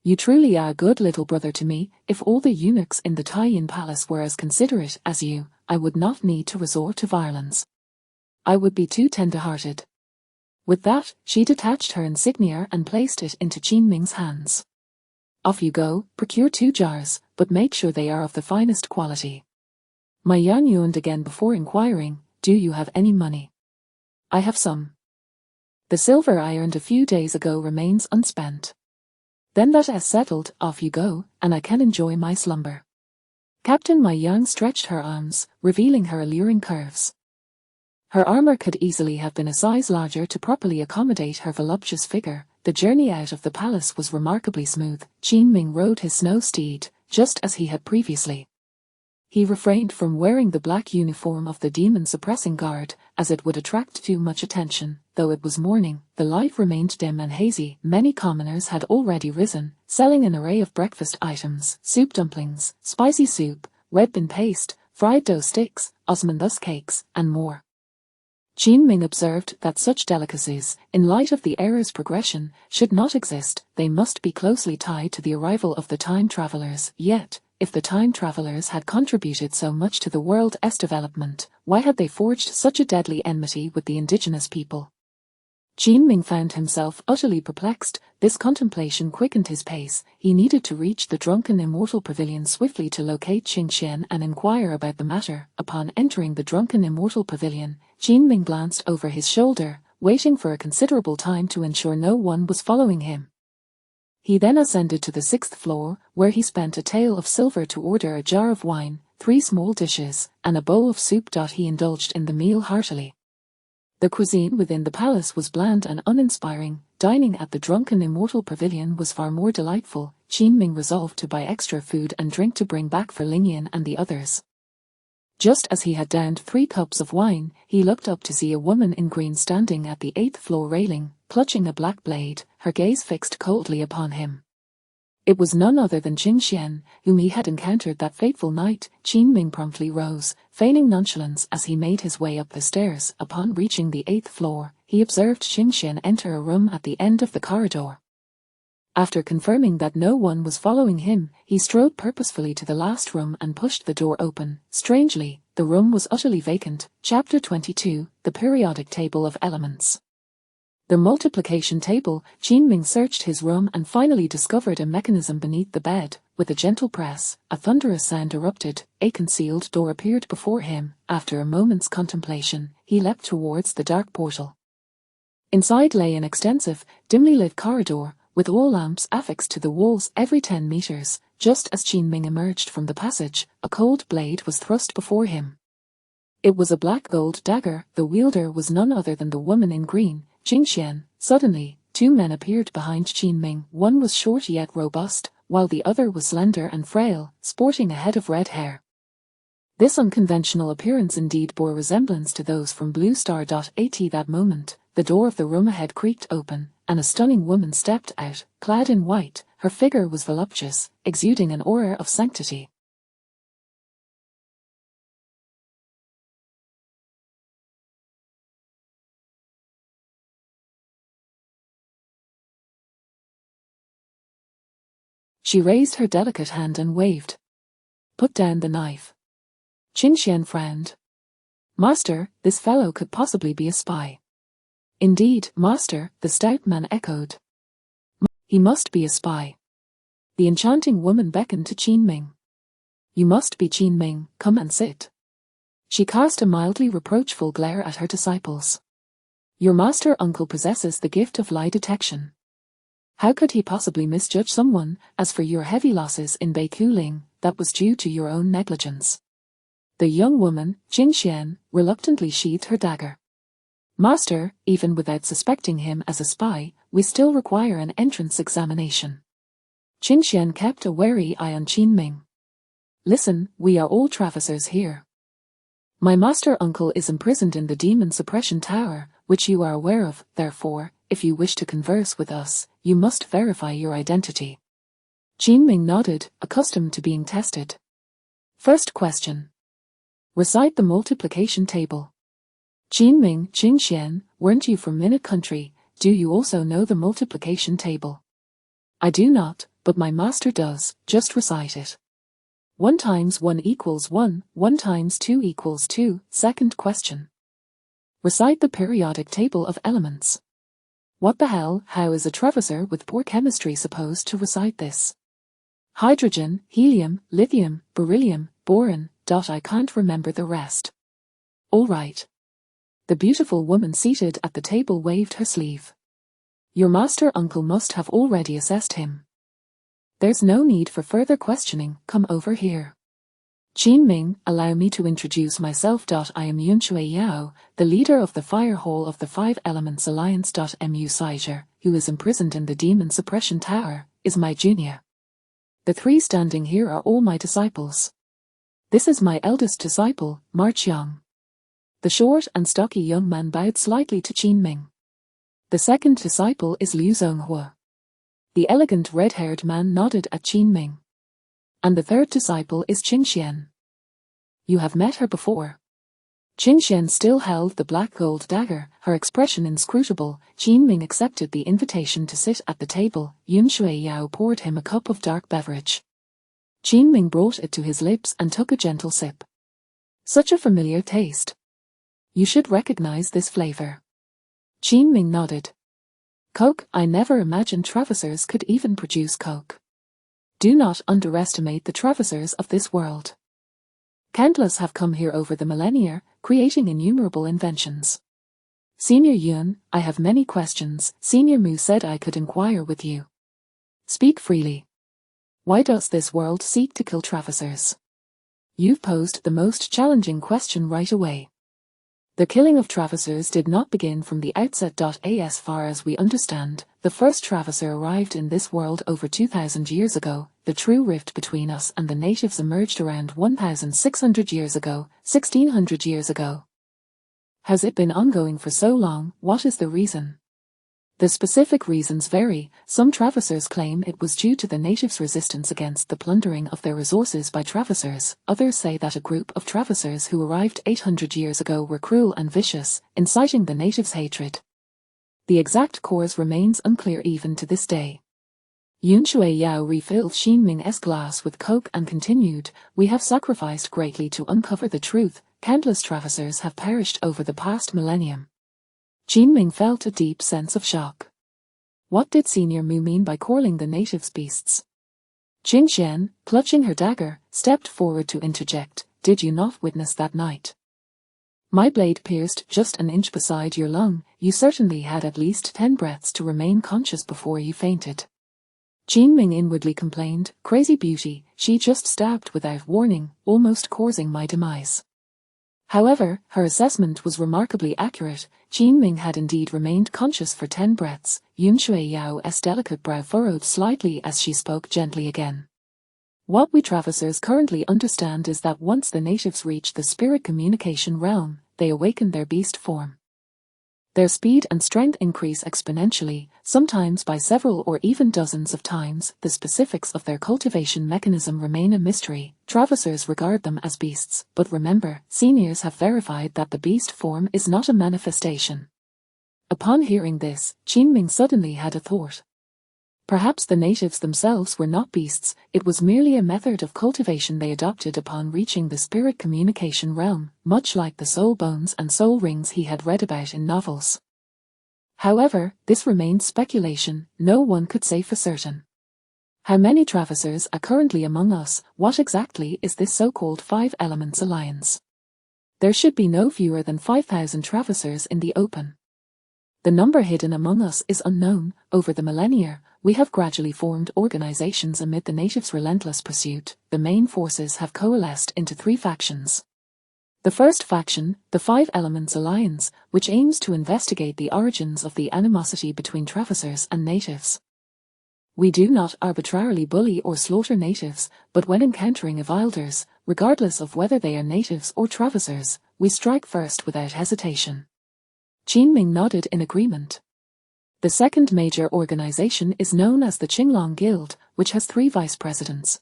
You truly are a good little brother to me. If all the eunuchs in the Taiyin palace were as considerate as you, I would not need to resort to violence. I would be too tender-hearted. With that, she detached her insignia and placed it into Qin Ming's hands. Off you go, procure 2 jars, but make sure they are of the finest quality. My Yan yawned again before inquiring, do you have any money? I have some. The silver I earned a few days ago remains unspent. Then that is settled, off you go, and I can enjoy my slumber. Captain Mai Yang stretched her arms, revealing her alluring curves. Her armor could easily have been a size larger to properly accommodate her voluptuous figure. The journey out of the palace was remarkably smooth. Qin Ming rode his snow steed, just as he had previously. He refrained from wearing the black uniform of the demon-suppressing guard, as it would attract too much attention. Though it was morning, the light remained dim and hazy. Many commoners had already risen, selling an array of breakfast items: soup dumplings, spicy soup, red bean paste, fried dough sticks, osmanthus cakes, and more. Qin Ming observed that such delicacies, in light of the era's progression, should not exist. They must be closely tied to the arrival of the time travelers. Yet, if the time travelers had contributed so much to the world's development, why had they forged such a deadly enmity with the indigenous people? Qin Ming found himself utterly perplexed. This contemplation quickened his pace. He needed to reach the drunken immortal pavilion swiftly to locate Qingxian and inquire about the matter. Upon entering the drunken immortal pavilion, Qin Ming glanced over his shoulder, waiting for a considerable time to ensure no one was following him. He then ascended to the 6th floor, where he spent a tael of silver to order a jar of wine, 3 small dishes, and a bowl of soup. He indulged in the meal heartily. The cuisine within the palace was bland and uninspiring. Dining at the drunken immortal pavilion was far more delightful. Qin Ming resolved to buy extra food and drink to bring back for Lingyan and the others. Just as he had downed 3 cups of wine, he looked up to see a woman in green standing at the 8th floor railing, clutching a black blade, her gaze fixed coldly upon him. It was none other than Qingxian, whom he had encountered that fateful night. Qin Ming promptly rose, feigning nonchalance as he made his way up the stairs. Upon reaching the 8th floor, he observed Qingxian enter a room at the end of the corridor. After confirming that no one was following him, he strode purposefully to the last room and pushed the door open. Strangely, the room was utterly vacant. Chapter 22, The Periodic Table of Elements. The multiplication table. Qin Ming searched his room and finally discovered a mechanism beneath the bed. With a gentle press, a thunderous sound erupted. A concealed door appeared before him. After a moment's contemplation, he leapt towards the dark portal. Inside lay an extensive, dimly lit corridor, with oil lamps affixed to the walls every 10 meters. Just as Qin Ming emerged from the passage, a cold blade was thrust before him. It was a black gold dagger. The wielder was none other than the woman in green, Qingxian. Suddenly, 2 men appeared behind Qin Ming. One was short yet robust, while the other was slender and frail, sporting a head of red hair. This unconventional appearance indeed bore resemblance to those from Blue Star. At that moment, the door of the room ahead creaked open, and a stunning woman stepped out, clad in white. Her figure was voluptuous, exuding an aura of sanctity. She raised her delicate hand and waved. Put down the knife. Qingxian frowned. Master, this fellow could possibly be a spy. Indeed, master, the stout man echoed. He must be a spy. The enchanting woman beckoned to Qin Ming. You must be Qin Ming, come and sit. She cast a mildly reproachful glare at her disciples. Your master uncle possesses the gift of lie detection. How could he possibly misjudge someone? As for your heavy losses in Beikuling, that was due to your own negligence. The young woman, Qingxian, reluctantly sheathed her dagger. Master, even without suspecting him as a spy, we still require an entrance examination. Qingxian kept a wary eye on Qin Ming. Listen, we are all travelers here. My master uncle is imprisoned in the demon suppression tower, which you are aware of. Therefore, if you wish to converse with us, you must verify your identity. Qin Ming nodded, accustomed to being tested. First question. Recite the multiplication table. Qin Ming, Qingxian, weren't you from Minute Country? Do you also know the multiplication table? I do not, but my master does. Just recite it. 1 times 1 equals 1, 1 times 2 equals 2. Second question. Recite the periodic table of elements. What the hell? How is a traversor with poor chemistry supposed to recite this? Hydrogen, helium, lithium, beryllium, boron. I can't remember the rest. All right. The beautiful woman seated at the table waved her sleeve. Your master uncle must have already assessed him. There's no need for further questioning. Come over here. Qin Ming, allow me to introduce myself. I am Yunshui Yao, the leader of the Fire Hall of the Five Elements Alliance. Mu Saiger, who is imprisoned in the Demon Suppression Tower, is my junior. The 3 standing here are all my disciples. This is my eldest disciple, March Yang. The short and stocky young man bowed slightly to Qin Ming. The second disciple is Liu Zonghua. The elegant red-haired man nodded at Qin Ming. And the third disciple is Qing Xian. You have met her before. Qing Xian still held the black gold dagger, her expression inscrutable. Qin Ming accepted the invitation to sit at the table. Yunshui Yao poured him a cup of dark beverage. Qin Ming brought it to his lips and took a gentle sip. Such a familiar taste. You should recognize this flavor. Qin Ming nodded. Coke. I never imagined traversers could even produce coke. Do not underestimate the traversers of this world. Countless have come here over the millennia, creating innumerable inventions. Senior Yun, I have many questions. Senior Mu said I could inquire with you. Speak freely. Why does this world seek to kill traversers? You've posed the most challenging question right away. The killing of traversers did not begin from the outset. As far as we understand, the first traverser arrived in this world over 2,000 years ago. The true rift between us and the natives emerged around 1,600 years ago, 1,600 years ago. Has it been ongoing for so long? What is the reason? The specific reasons vary. Some traversers claim it was due to the natives' resistance against the plundering of their resources by traversers. Others say that a group of traversers who arrived 800 years ago were cruel and vicious, inciting the natives' hatred. The exact cause remains unclear even to this day. Yunshui Yao refilled Qin Ming's glass with coke and continued, we have sacrificed greatly to uncover the truth. Countless traversers have perished over the past millennium. Qin Ming felt a deep sense of shock. What did Senior Mu mean by calling the natives beasts? Qing Xian, clutching her dagger, stepped forward to interject, did you not witness that night? My blade pierced just an inch beside your lung. You certainly had at least 10 breaths to remain conscious before you fainted. Qin Ming inwardly complained, crazy beauty, she just stabbed without warning, almost causing my demise. However, her assessment was remarkably accurate. Qin Ming had indeed remained conscious for 10 breaths. Yunshui Yao's delicate brow furrowed slightly as she spoke gently again. What we traversers currently understand is that once the natives reach the spirit communication realm, they awaken their beast form. Their speed and strength increase exponentially, sometimes by several or even dozens of times. The specifics of their cultivation mechanism remain a mystery. Traversers regard them as beasts, but remember, seniors have verified that the beast form is not a manifestation. Upon hearing this, Qin Ming suddenly had a thought. Perhaps the natives themselves were not beasts, it was merely a method of cultivation they adopted upon reaching the spirit communication realm, much like the soul bones and soul rings he had read about in novels. However, this remained speculation, no one could say for certain. How many traversers are currently among us? What exactly is this so-called Five Elements Alliance? There should be no fewer than 5,000 traversers in the open. The number hidden among us is unknown. Over the millennia, we have gradually formed organizations amid the natives' relentless pursuit. The main forces have coalesced into 3 factions. The first faction, the Five Elements Alliance, which aims to investigate the origins of the animosity between traversers and natives. We do not arbitrarily bully or slaughter natives, but when encountering Evilders, regardless of whether they are natives or traversers, we strike first without hesitation. Qin Ming nodded in agreement. The second major organization is known as the Qinglong Guild, which has 3 vice presidents.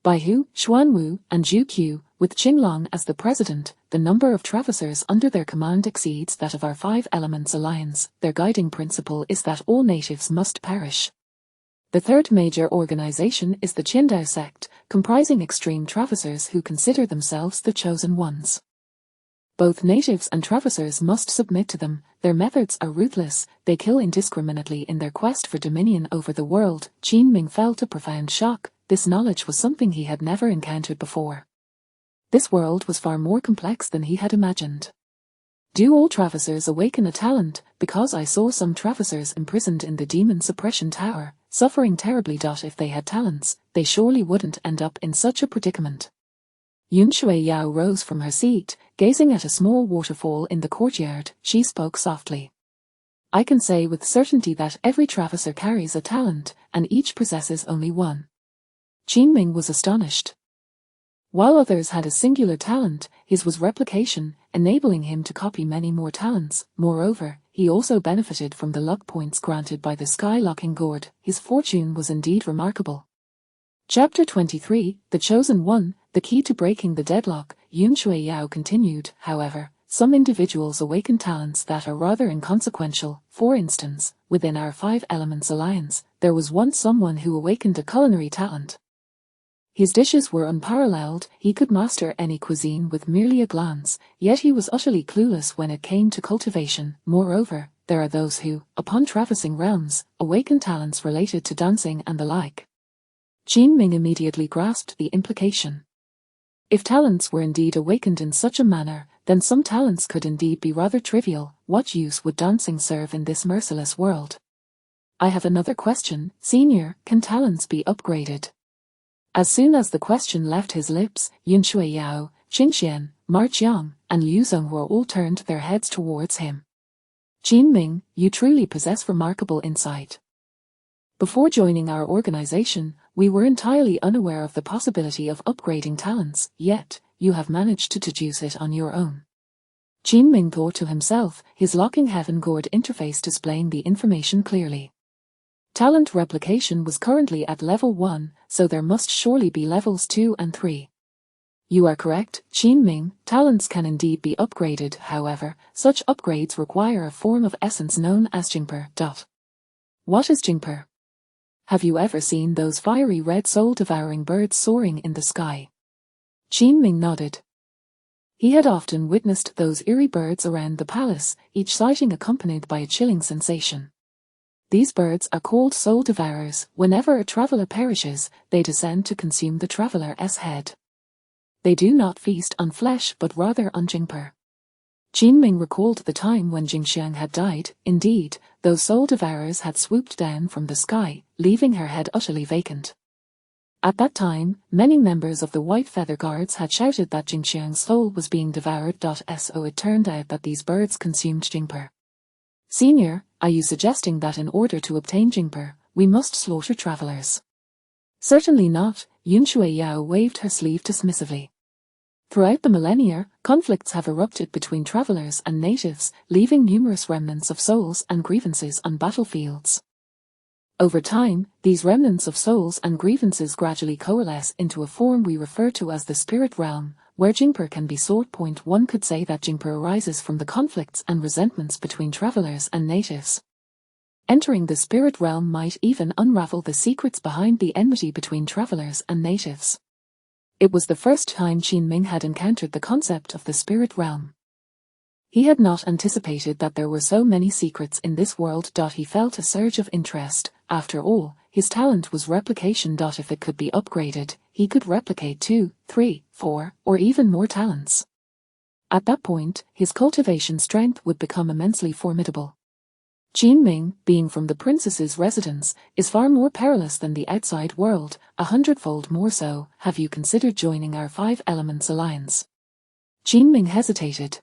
Baihu, Xuanwu, and Zhuqiu, with Qinglong as the president. The number of traversers under their command exceeds that of our Five Elements Alliance. Their guiding principle is that all natives must perish. The third major organization is the Qindao sect, comprising extreme Travisers who consider themselves the chosen ones. Both natives and Travisers must submit to them. Their methods are ruthless, they kill indiscriminately in their quest for dominion over the world. Qin Ming felt a profound shock. This knowledge was something he had never encountered before. This world was far more complex than he had imagined. Do all Travisers awaken a talent? Because I saw some Travisers imprisoned in the demon suppression tower, suffering terribly. If they had talents, they surely wouldn't end up in such a predicament. Yun Shui Yao rose from her seat, gazing at a small waterfall in the courtyard. She spoke softly. I can say with certainty that every Traviser carries a talent, and each possesses only one. Qin Ming was astonished. While others had a singular talent, his was replication, enabling him to copy many more talents. Moreover, he also benefited from the luck points granted by the sky-locking gourd. His fortune was indeed remarkable. Chapter 23, The Chosen One, the key to breaking the deadlock. Yun Shui Yao continued, however, some individuals awaken talents that are rather inconsequential. For instance, within our 5 Elements Alliance, there was once someone who awakened a culinary talent. His dishes were unparalleled, he could master any cuisine with merely a glance, yet he was utterly clueless when it came to cultivation. Moreover, there are those who, upon traversing realms, awaken talents related to dancing and the like. Qin Ming immediately grasped the implication. If talents were indeed awakened in such a manner, then some talents could indeed be rather trivial. What use would dancing serve in this merciless world? I have another question, Senior, can talents be upgraded? As soon as the question left his lips, Yun Shui Yao, Qingxian, Ma Qiang, and Liu Zhonghua all turned their heads towards him. Qin Ming, you truly possess remarkable insight. Before joining our organization, we were entirely unaware of the possibility of upgrading talents, yet, you have managed to deduce it on your own. Qin Ming thought to himself, his locking heaven gourd interface displaying the information clearly. Talent replication was currently at level 1, so there must surely be levels 2 and 3. You are correct, Qin Ming, talents can indeed be upgraded. However, such upgrades require a form of essence known as Jingper. What is Jingper? Have you ever seen those fiery red soul-devouring birds soaring in the sky? Qin Ming nodded. He had often witnessed those eerie birds around the palace, each sighting accompanied by a chilling sensation. These birds are called soul devourers. Whenever a traveler perishes, they descend to consume the traveler's head. They do not feast on flesh but rather on Jingper. Qin Ming recalled the time when Jingxiang had died. Indeed, those soul devourers had swooped down from the sky, leaving her head utterly vacant. At that time, many members of the White Feather Guards had shouted that Jingxiang's soul was being devoured. So it turned out that these birds consumed Jingper. Senior, are you suggesting that in order to obtain Jingper, we must slaughter travelers? Certainly not, Yun Shui Yao waved her sleeve dismissively. Throughout the millennia, conflicts have erupted between travelers and natives, leaving numerous remnants of souls and grievances on battlefields. Over time, these remnants of souls and grievances gradually coalesce into a form we refer to as the spirit realm, where Jingper can be sought. One could say that Jingper arises from the conflicts and resentments between travelers and natives. Entering the spirit realm might even unravel the secrets behind the enmity between travelers and natives. It was the first time Qin Ming had encountered the concept of the spirit realm. He had not anticipated that there were so many secrets in this world. He felt a surge of interest. After all, his talent was replication. If it could be upgraded, he could replicate 2, 3, 4, or even more talents. At that point, his cultivation strength would become immensely formidable. Qin Ming, being from the princess's residence, is far more perilous than the outside world, 100-fold more so. Have you considered joining our 5 Elements Alliance? Qin Ming hesitated.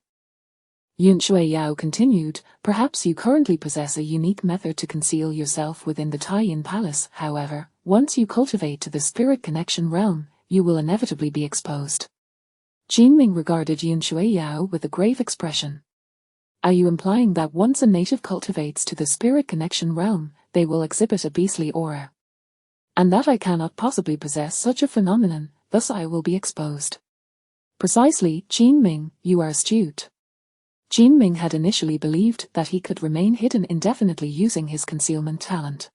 Yun Shui Yao continued, perhaps you currently possess a unique method to conceal yourself within the Taiyin Palace. However, once you cultivate to the spirit connection realm, you will inevitably be exposed. Qin Ming regarded Yun Shui Yao with a grave expression. Are you implying that once a native cultivates to the spirit connection realm, they will exhibit a beastly aura? And that I cannot possibly possess such a phenomenon, thus I will be exposed. Precisely, Qin Ming, you are astute. Qin Ming had initially believed that he could remain hidden indefinitely using his concealment talent.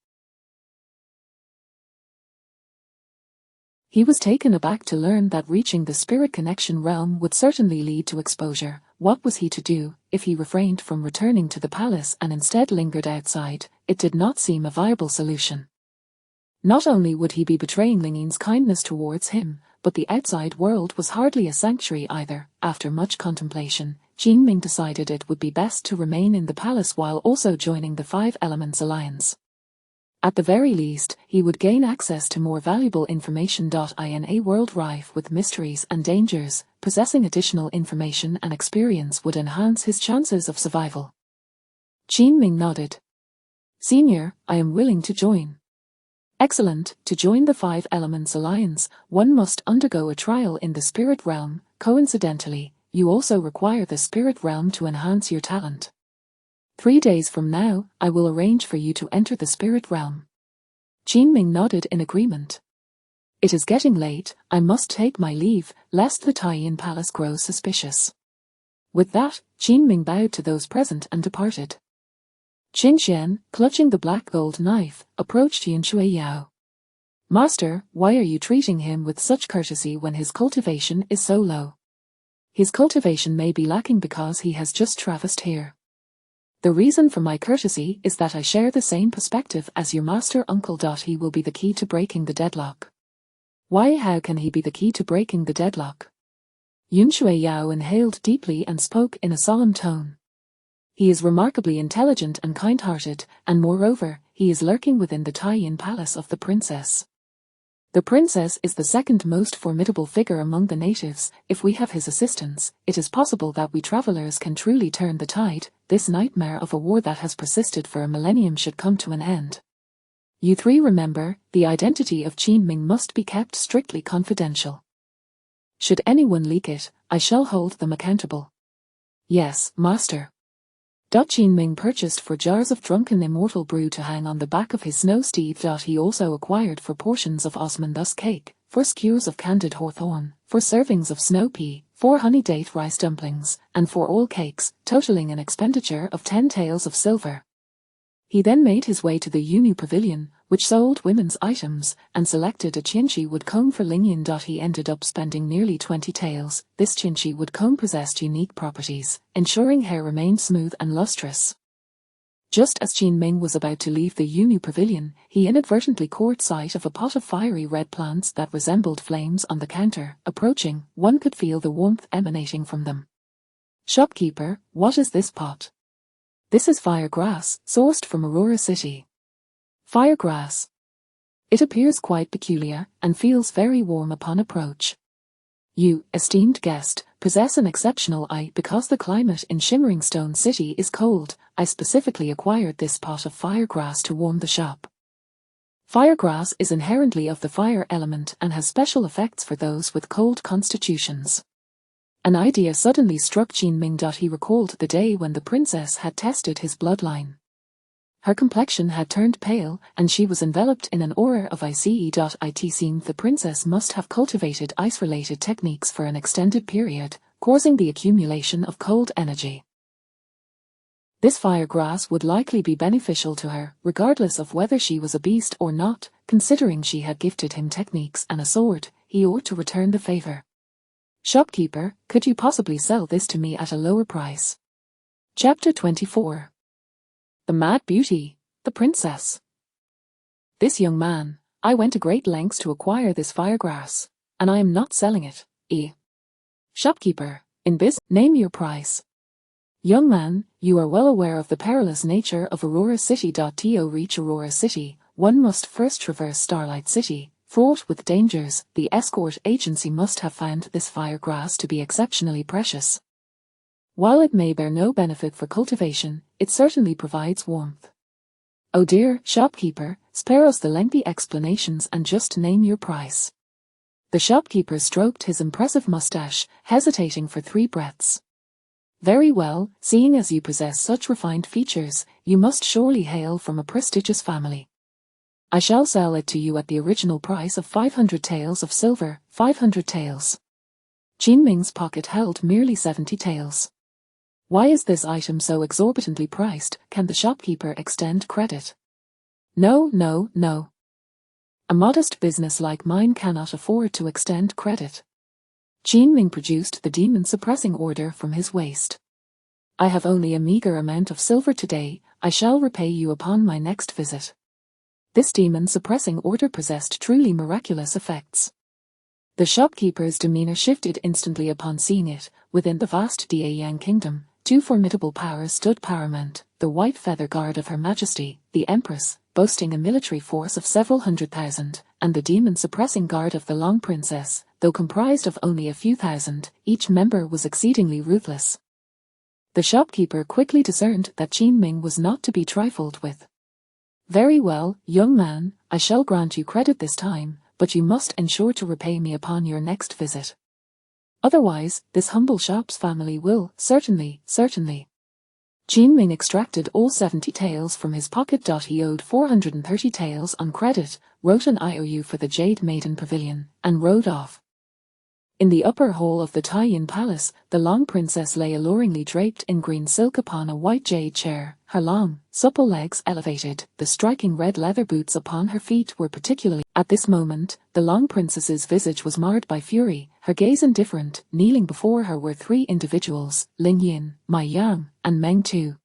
He was taken aback to learn that reaching the spirit connection realm would certainly lead to exposure. What was he to do? If he refrained from returning to the palace and instead lingered outside, it did not seem a viable solution. Not only would he be betraying Lingyi's kindness towards him, but the outside world was hardly a sanctuary either. After much contemplation, Jinming decided it would be best to remain in the palace while also joining the Five Elements Alliance. At the very least, he would gain access to more valuable information. In a world rife with mysteries and dangers, possessing additional information and experience would enhance his chances of survival. Jinming nodded. Senior, I am willing to join. Excellent. To join the Five Elements Alliance, one must undergo a trial in the spirit realm. Coincidentally, you also require the spirit realm to enhance your talent. 3 days from now, I will arrange for you to enter the spirit realm. Jinming nodded in agreement. It is getting late, I must take my leave, lest the Taiyin Palace grow suspicious. With that, Jinming bowed to those present and departed. Qingxian, clutching the black gold knife, approached Yunshui Yao. Master, why are you treating him with such courtesy when his cultivation is so low? His cultivation may be lacking because he has just traversed here. The reason for my courtesy is that I share the same perspective as your master uncle. He will be the key to breaking the deadlock. Why? How can he be the key to breaking the deadlock? Yunshui Yao inhaled deeply and spoke in a solemn tone. He is remarkably intelligent and kind-hearted, and moreover, he is lurking within the Taiyin Palace of the princess. The princess is the second most formidable figure among the natives. If we have his assistance, it is possible that we travelers can truly turn the tide. This nightmare of a war that has persisted for a millennium should come to an end. You three remember, the identity of Jinming must be kept strictly confidential. Should anyone leak it, I shall hold them accountable. Yes, master. Jinming purchased 4 jars of drunken immortal brew to hang on the back of his snow steed. He also acquired 4 portions of osmanthus cake, 4 skewers of candied hawthorn, 4 servings of snow pea, 4 honey date rice dumplings, and 4 oil cakes, totaling an expenditure of 10 taels of silver. He then made his way to the Yunu Pavilion, which sold women's items, and selected a Qinshi wood comb for Lingyin. He ended up spending nearly 20 taels. This Qinshi wood comb possessed unique properties, ensuring hair remained smooth and lustrous. Just as Jinming was about to leave the Yunu Pavilion, he inadvertently caught sight of a pot of fiery red plants that resembled flames on the counter. Approaching, one could feel the warmth emanating from them. Shopkeeper, what is this pot? This is fire grass, sourced from Aurora City. Fire grass. It appears quite peculiar, and feels very warm upon approach. You, esteemed guest, possess an exceptional eye because the climate in Shimmering Stone City is cold. I specifically acquired this pot of fire grass to warm the shop. Fire grass is inherently of the fire element and has special effects for those with cold constitutions. An idea suddenly struck Jinming. He recalled the day when the princess had tested his bloodline. Her complexion had turned pale, and she was enveloped in an aura of ice. It seemed the princess must have cultivated ice-related techniques for an extended period, causing the accumulation of cold energy. This fire grass would likely be beneficial to her, regardless of whether she was a beast or not. Considering she had gifted him techniques and a sword, he ought to return the favor. Shopkeeper, could you possibly sell this to me at a lower price? Chapter 24. The Mad Beauty, the Princess. This young man, I went to great lengths to acquire this firegrass, and I am not selling it. Shopkeeper, name your price. Young man, you are well aware of the perilous nature of Aurora City. To reach Aurora City, one must first traverse Starlight City. Fraught with dangers, the escort agency must have found this firegrass to be exceptionally precious. While it may bear no benefit for cultivation, it certainly provides warmth. Oh dear, shopkeeper, spare us the lengthy explanations and just name your price. The shopkeeper stroked his impressive mustache, hesitating for 3 breaths. Very well, seeing as you possess such refined features, you must surely hail from a prestigious family. I shall sell it to you at the original price of 500 taels of silver. 500 taels. Jinming's pocket held merely 70 taels. Why is this item so exorbitantly priced? Can the shopkeeper extend credit? No. A modest business like mine cannot afford to extend credit. Qin Ming produced the demon-suppressing order from his waist. I have only a meager amount of silver today. I shall repay you upon my next visit. This demon-suppressing order possessed truly miraculous effects. The shopkeeper's demeanor shifted instantly upon seeing it. Within the vast Diayang kingdom, two formidable powers stood paramount, the White Feather Guard of Her Majesty, the Empress, boasting a military force of several 100,000, and the demon-suppressing guard of the Long Princess, though comprised of only a few thousand. Each member was exceedingly ruthless. The shopkeeper quickly discerned that Qin Ming was not to be trifled with. Very well, young man, I shall grant you credit this time, but you must ensure to repay me upon your next visit. Otherwise, this humble shop's family will, certainly. Qin Ming extracted all 70 taels from his pocket. He owed 430 taels on credit, wrote an IOU for the Jade Maiden Pavilion, and rode off. In the upper hall of the Taiyin Palace, the Long Princess lay alluringly draped in green silk upon a white jade chair, her long, supple legs elevated, the striking red leather boots upon her feet were particularly. At this moment, the Long Princess's visage was marred by fury, her gaze indifferent. Kneeling before her were three individuals, Ling Yin, Mai Yang, and Meng Tu.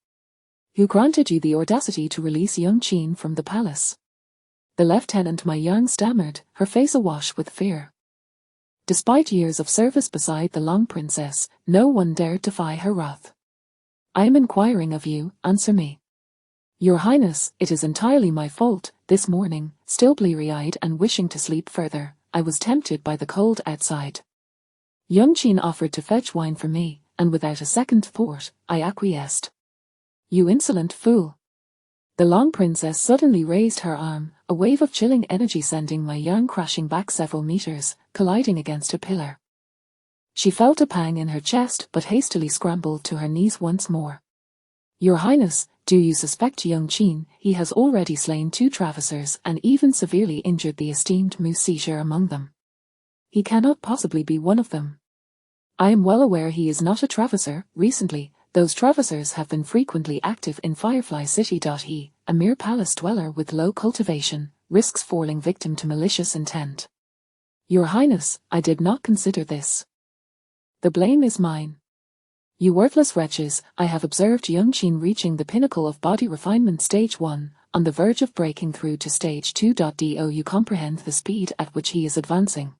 Who granted you the audacity to release young Qin from the palace? The Lieutenant Mai Yang stammered, her face awash with fear. Despite years of service beside the Long Princess, no one dared defy her wrath. I am inquiring of you, answer me. Your Highness, it is entirely my fault. This morning, still bleary-eyed and wishing to sleep further, I was tempted by the cold outside. Young Qin offered to fetch wine for me, and without a second thought, I acquiesced. You insolent fool! The Long Princess suddenly raised her arm, a wave of chilling energy sending Mai Yang crashing back several meters, colliding against a pillar. She felt a pang in her chest but hastily scrambled to her knees once more. Your Highness, do you suspect young Qin? He has already slain 2 travessers and even severely injured the esteemed Musisher among them. He cannot possibly be one of them. I am well aware he is not a travesser. Recently, those travessers have been frequently active in Firefly City. He, a mere palace dweller with low cultivation, risks falling victim to malicious intent. Your Highness, I did not consider this. The blame is mine. You worthless wretches, I have observed young Qin reaching the pinnacle of body refinement stage 1, on the verge of breaking through to stage 2. Do you comprehend the speed at which he is advancing?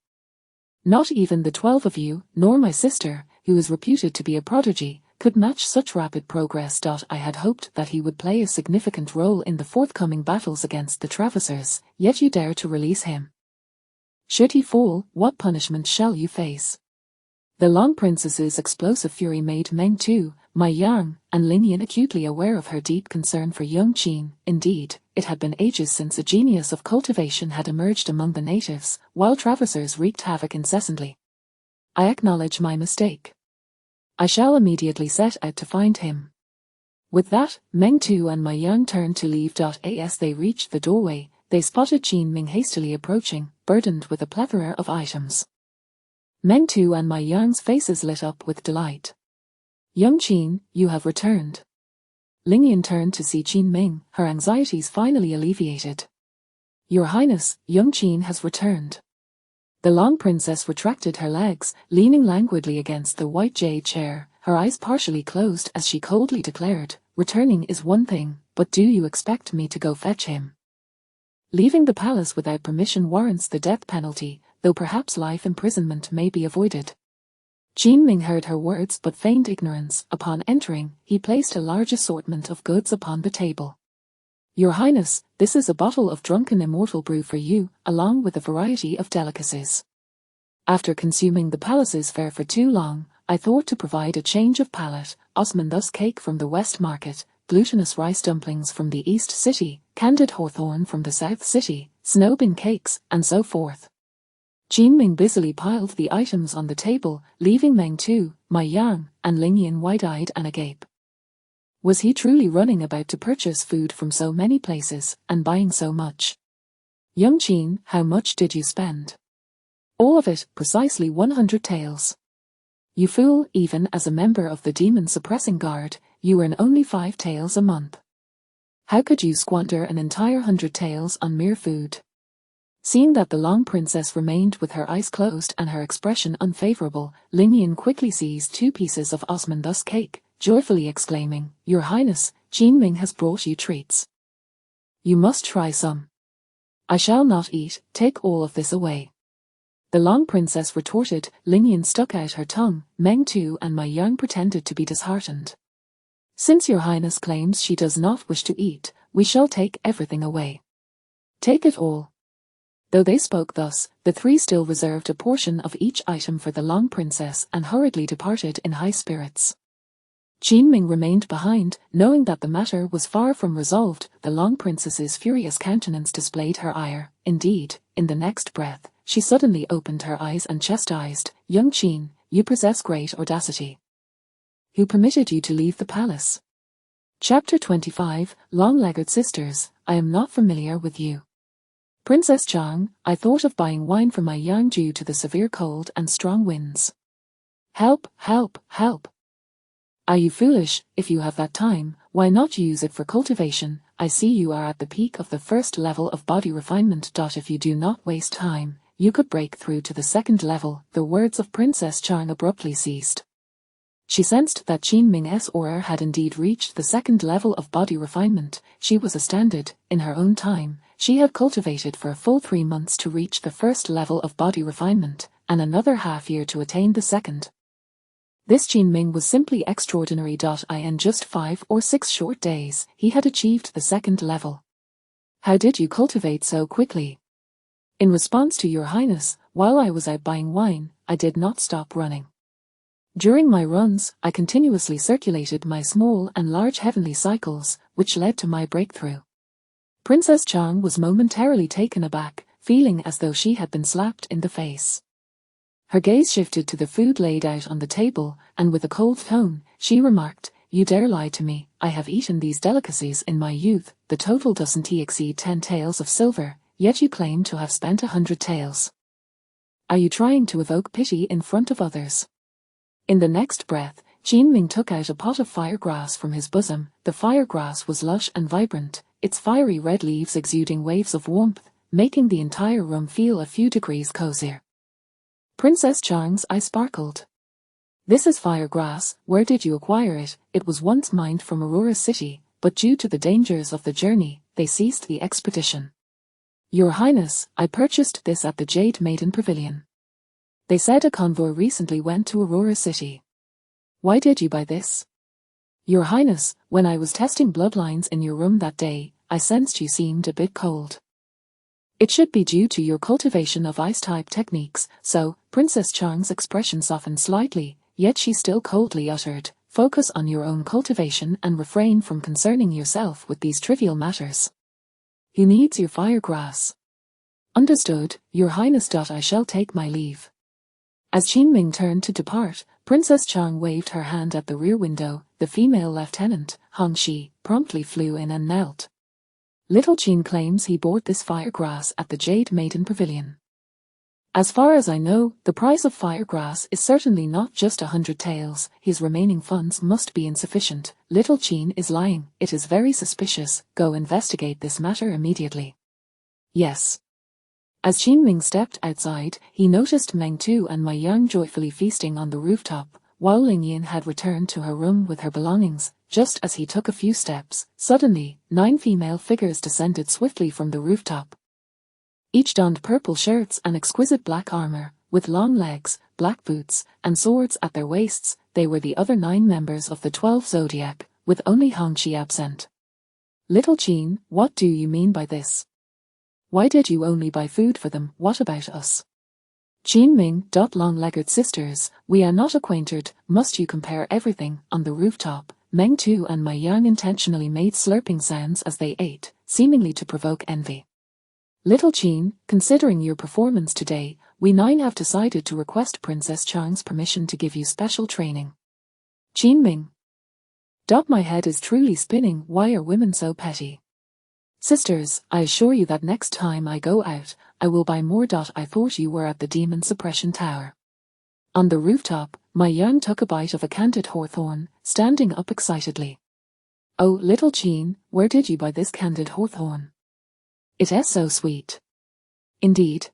Not even the 12 of you, nor my sister, who is reputed to be a prodigy, could match such rapid progress. I had hoped that he would play a significant role in the forthcoming battles against the travessers, yet you dare to release him. Should he fall, what punishment shall you face? The Long Princess's explosive fury made Meng Tu, Mai Yang, and Ling Yin acutely aware of her deep concern for young Qin. Indeed, it had been ages since a genius of cultivation had emerged among the natives, while travessers wreaked havoc incessantly. I acknowledge my mistake. I shall immediately set out to find him. With that, Meng Tu and Mai Yang turned to leave. As they reached the doorway, they spotted Qin Ming hastily approaching, burdened with a plethora of items. Meng Tu and Mai Yang's faces lit up with delight. Young Qin, you have returned. Ling Yin turned to see Qin Ming, her anxieties finally alleviated. Your Highness, young Qin has returned. The Long Princess retracted her legs, leaning languidly against the white jade chair, her eyes partially closed as she coldly declared, returning is one thing, but do you expect me to go fetch him? Leaving the palace without permission warrants the death penalty, though perhaps life imprisonment may be avoided. Qin Ming heard her words but feigned ignorance. Upon entering, he placed a large assortment of goods upon the table. Your Highness, this is a bottle of drunken immortal brew for you, along with a variety of delicacies. After consuming the palace's fare for too long, I thought to provide a change of palate. Osmanthus cake from the West Market, glutinous rice dumplings from the East City, candied hawthorn from the South City, snowbin cakes, and so forth. Qin Ming busily piled the items on the table, leaving Meng Tu, Mai Yang, and Ling Yin wide-eyed and agape. Was he truly running about to purchase food from so many places, and buying so much? Young Qin, how much did you spend? All of it, precisely 100 taels. You fool, even as a member of the demon-suppressing guard, you earn only 5 taels a month. How could you squander an entire 100 taels on mere food? Seeing that the Long Princess remained with her eyes closed and her expression unfavorable, Ling Yin quickly seized 2 pieces of osmanthus cake, joyfully exclaiming, "Your Highness, Qin Ming has brought you treats. You must try some." "I shall not eat, take all of this away." The Long Princess retorted. Ling Yin stuck out her tongue. Meng Tu and my Yang pretended to be disheartened. "Since your Highness claims she does not wish to eat, we shall take everything away. Take it all." Though they spoke thus, the 3 still reserved a portion of each item for the Long Princess and hurriedly departed in high spirits. Qin Ming remained behind, knowing that the matter was far from resolved. The Long Princess's furious countenance displayed her ire. Indeed, in the next breath, she suddenly opened her eyes and chastised, "Young Qin, you possess great audacity. Who permitted you to leave the palace?" Chapter 25, Long-Legged Sisters, I am not familiar with you. Princess Chang, I thought of buying wine for my Yang due to the severe cold and strong winds. Help, help, help. Are you foolish? If you have that time, why not use it for cultivation? I see you are at the peak of the first level of body refinement. If you do not waste time, you could break through to the second level. The words of Princess Chang abruptly ceased. She sensed that Qin Ming's aura had indeed reached the second level of body refinement. She was astounded. In her own time, she had cultivated for a full 3 months to reach the first level of body refinement, and another half-year to attain the second. This Qin Ming was simply extraordinary. In just 5 or 6 short days, he had achieved the second level. How did you cultivate so quickly? In response to your Highness, while I was out buying wine, I did not stop running. During my runs, I continuously circulated my small and large heavenly cycles, which led to my breakthrough. Princess Chang was momentarily taken aback, feeling as though she had been slapped in the face. Her gaze shifted to the food laid out on the table, and with a cold tone, she remarked, "You dare lie to me. I have eaten these delicacies in my youth. The total doesn't exceed 10 taels of silver, yet you claim to have spent 100 taels. Are you trying to evoke pity in front of others?" In the next breath, Qin Ming took out a pot of firegrass from his bosom. The firegrass was lush and vibrant, its fiery red leaves exuding waves of warmth, making the entire room feel a few degrees cozier. Princess Chang's eye sparkled. "This is firegrass. Where did you acquire it?" "It was once mined from Aurora City, but due to the dangers of the journey, they ceased the expedition." "Your Highness, I purchased this at the Jade Maiden Pavilion. They said a convoy recently went to Aurora City. Why did you buy this?" "Your Highness, when I was testing bloodlines in your room that day, I sensed you seemed a bit cold. It should be due to your cultivation of ice-type techniques." So, Princess Chang's expression softened slightly, yet she still coldly uttered, "Focus on your own cultivation and refrain from concerning yourself with these trivial matters. Who needs your firegrass?" "Understood, Your Highness. I shall take my leave." As Qin Ming turned to depart, Princess Chang waved her hand at the rear window. The female lieutenant, Hong Shi, promptly flew in and knelt. "Little Qin claims he bought this firegrass at the Jade Maiden Pavilion. As far as I know, the price of firegrass is certainly not just 100 taels. His remaining funds must be insufficient. Little Qin is lying. It is very suspicious. Go investigate this matter immediately." "Yes." As Qin Ming stepped outside, he noticed Meng Tu and my Yang joyfully feasting on the rooftop, while Ling Yin had returned to her room with her belongings. Just as he took a few steps, suddenly, 9 female figures descended swiftly from the rooftop. Each donned purple shirts and exquisite black armor, with long legs, black boots, and swords at their waists. They were the other 9 members of the 12 zodiac, with only Hong Shi absent. "Little Qin, what do you mean by this? Why did you only buy food for them? What about us?" "Qin Ming. Long-Legged Sisters, we are not acquainted. Must you compare everything?" On the rooftop, Meng Tu and my Yang intentionally made slurping sounds as they ate, seemingly to provoke envy. "Little Qin, considering your performance today, we 9 have decided to request Princess Chang's permission to give you special training." "Qin Ming. My head is truly spinning. Why are women so petty? Sisters, I assure you that next time I go out, I will buy more. I thought you were at the Demon Suppression Tower." On the rooftop, my Yang took a bite of a candied hawthorn, standing up excitedly. "Oh, Little Qin, where did you buy this candied hawthorn? It is so sweet." Indeed.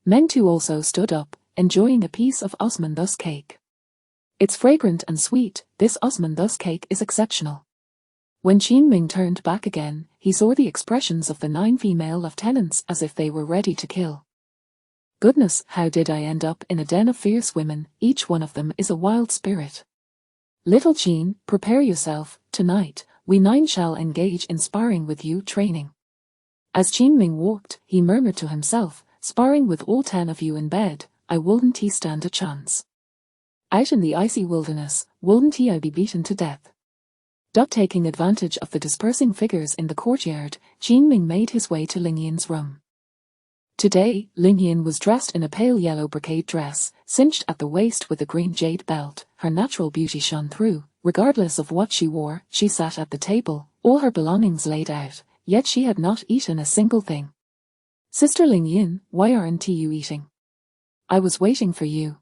Meng Tu also stood up, enjoying a piece of osmanthus cake. It's fragrant and sweet, this osmanthus cake is exceptional. When Qin Ming turned back again, he saw the expressions of the 9 female lieutenants as if they were ready to kill. Goodness, how did I end up in a den of fierce women? Each one of them is a wild spirit. Little Qin, prepare yourself, tonight, we 9 shall engage in sparring with you training. As Qin Ming walked, he murmured to himself, sparring with all 10 of you in bed, I wouldn't he stand a chance. Out in the icy wilderness, wouldn't he I be beaten to death. Taking advantage of the dispersing figures in the courtyard, Qin Ming made his way to Ling Yin's room. Today, Ling Yin was dressed in a pale yellow brocade dress, cinched at the waist with a green jade belt. Her natural beauty shone through. Regardless of what she wore, she sat at the table, all her belongings laid out, yet she had not eaten a single thing. Sister Ling Yin, why aren't you eating? I was waiting for you.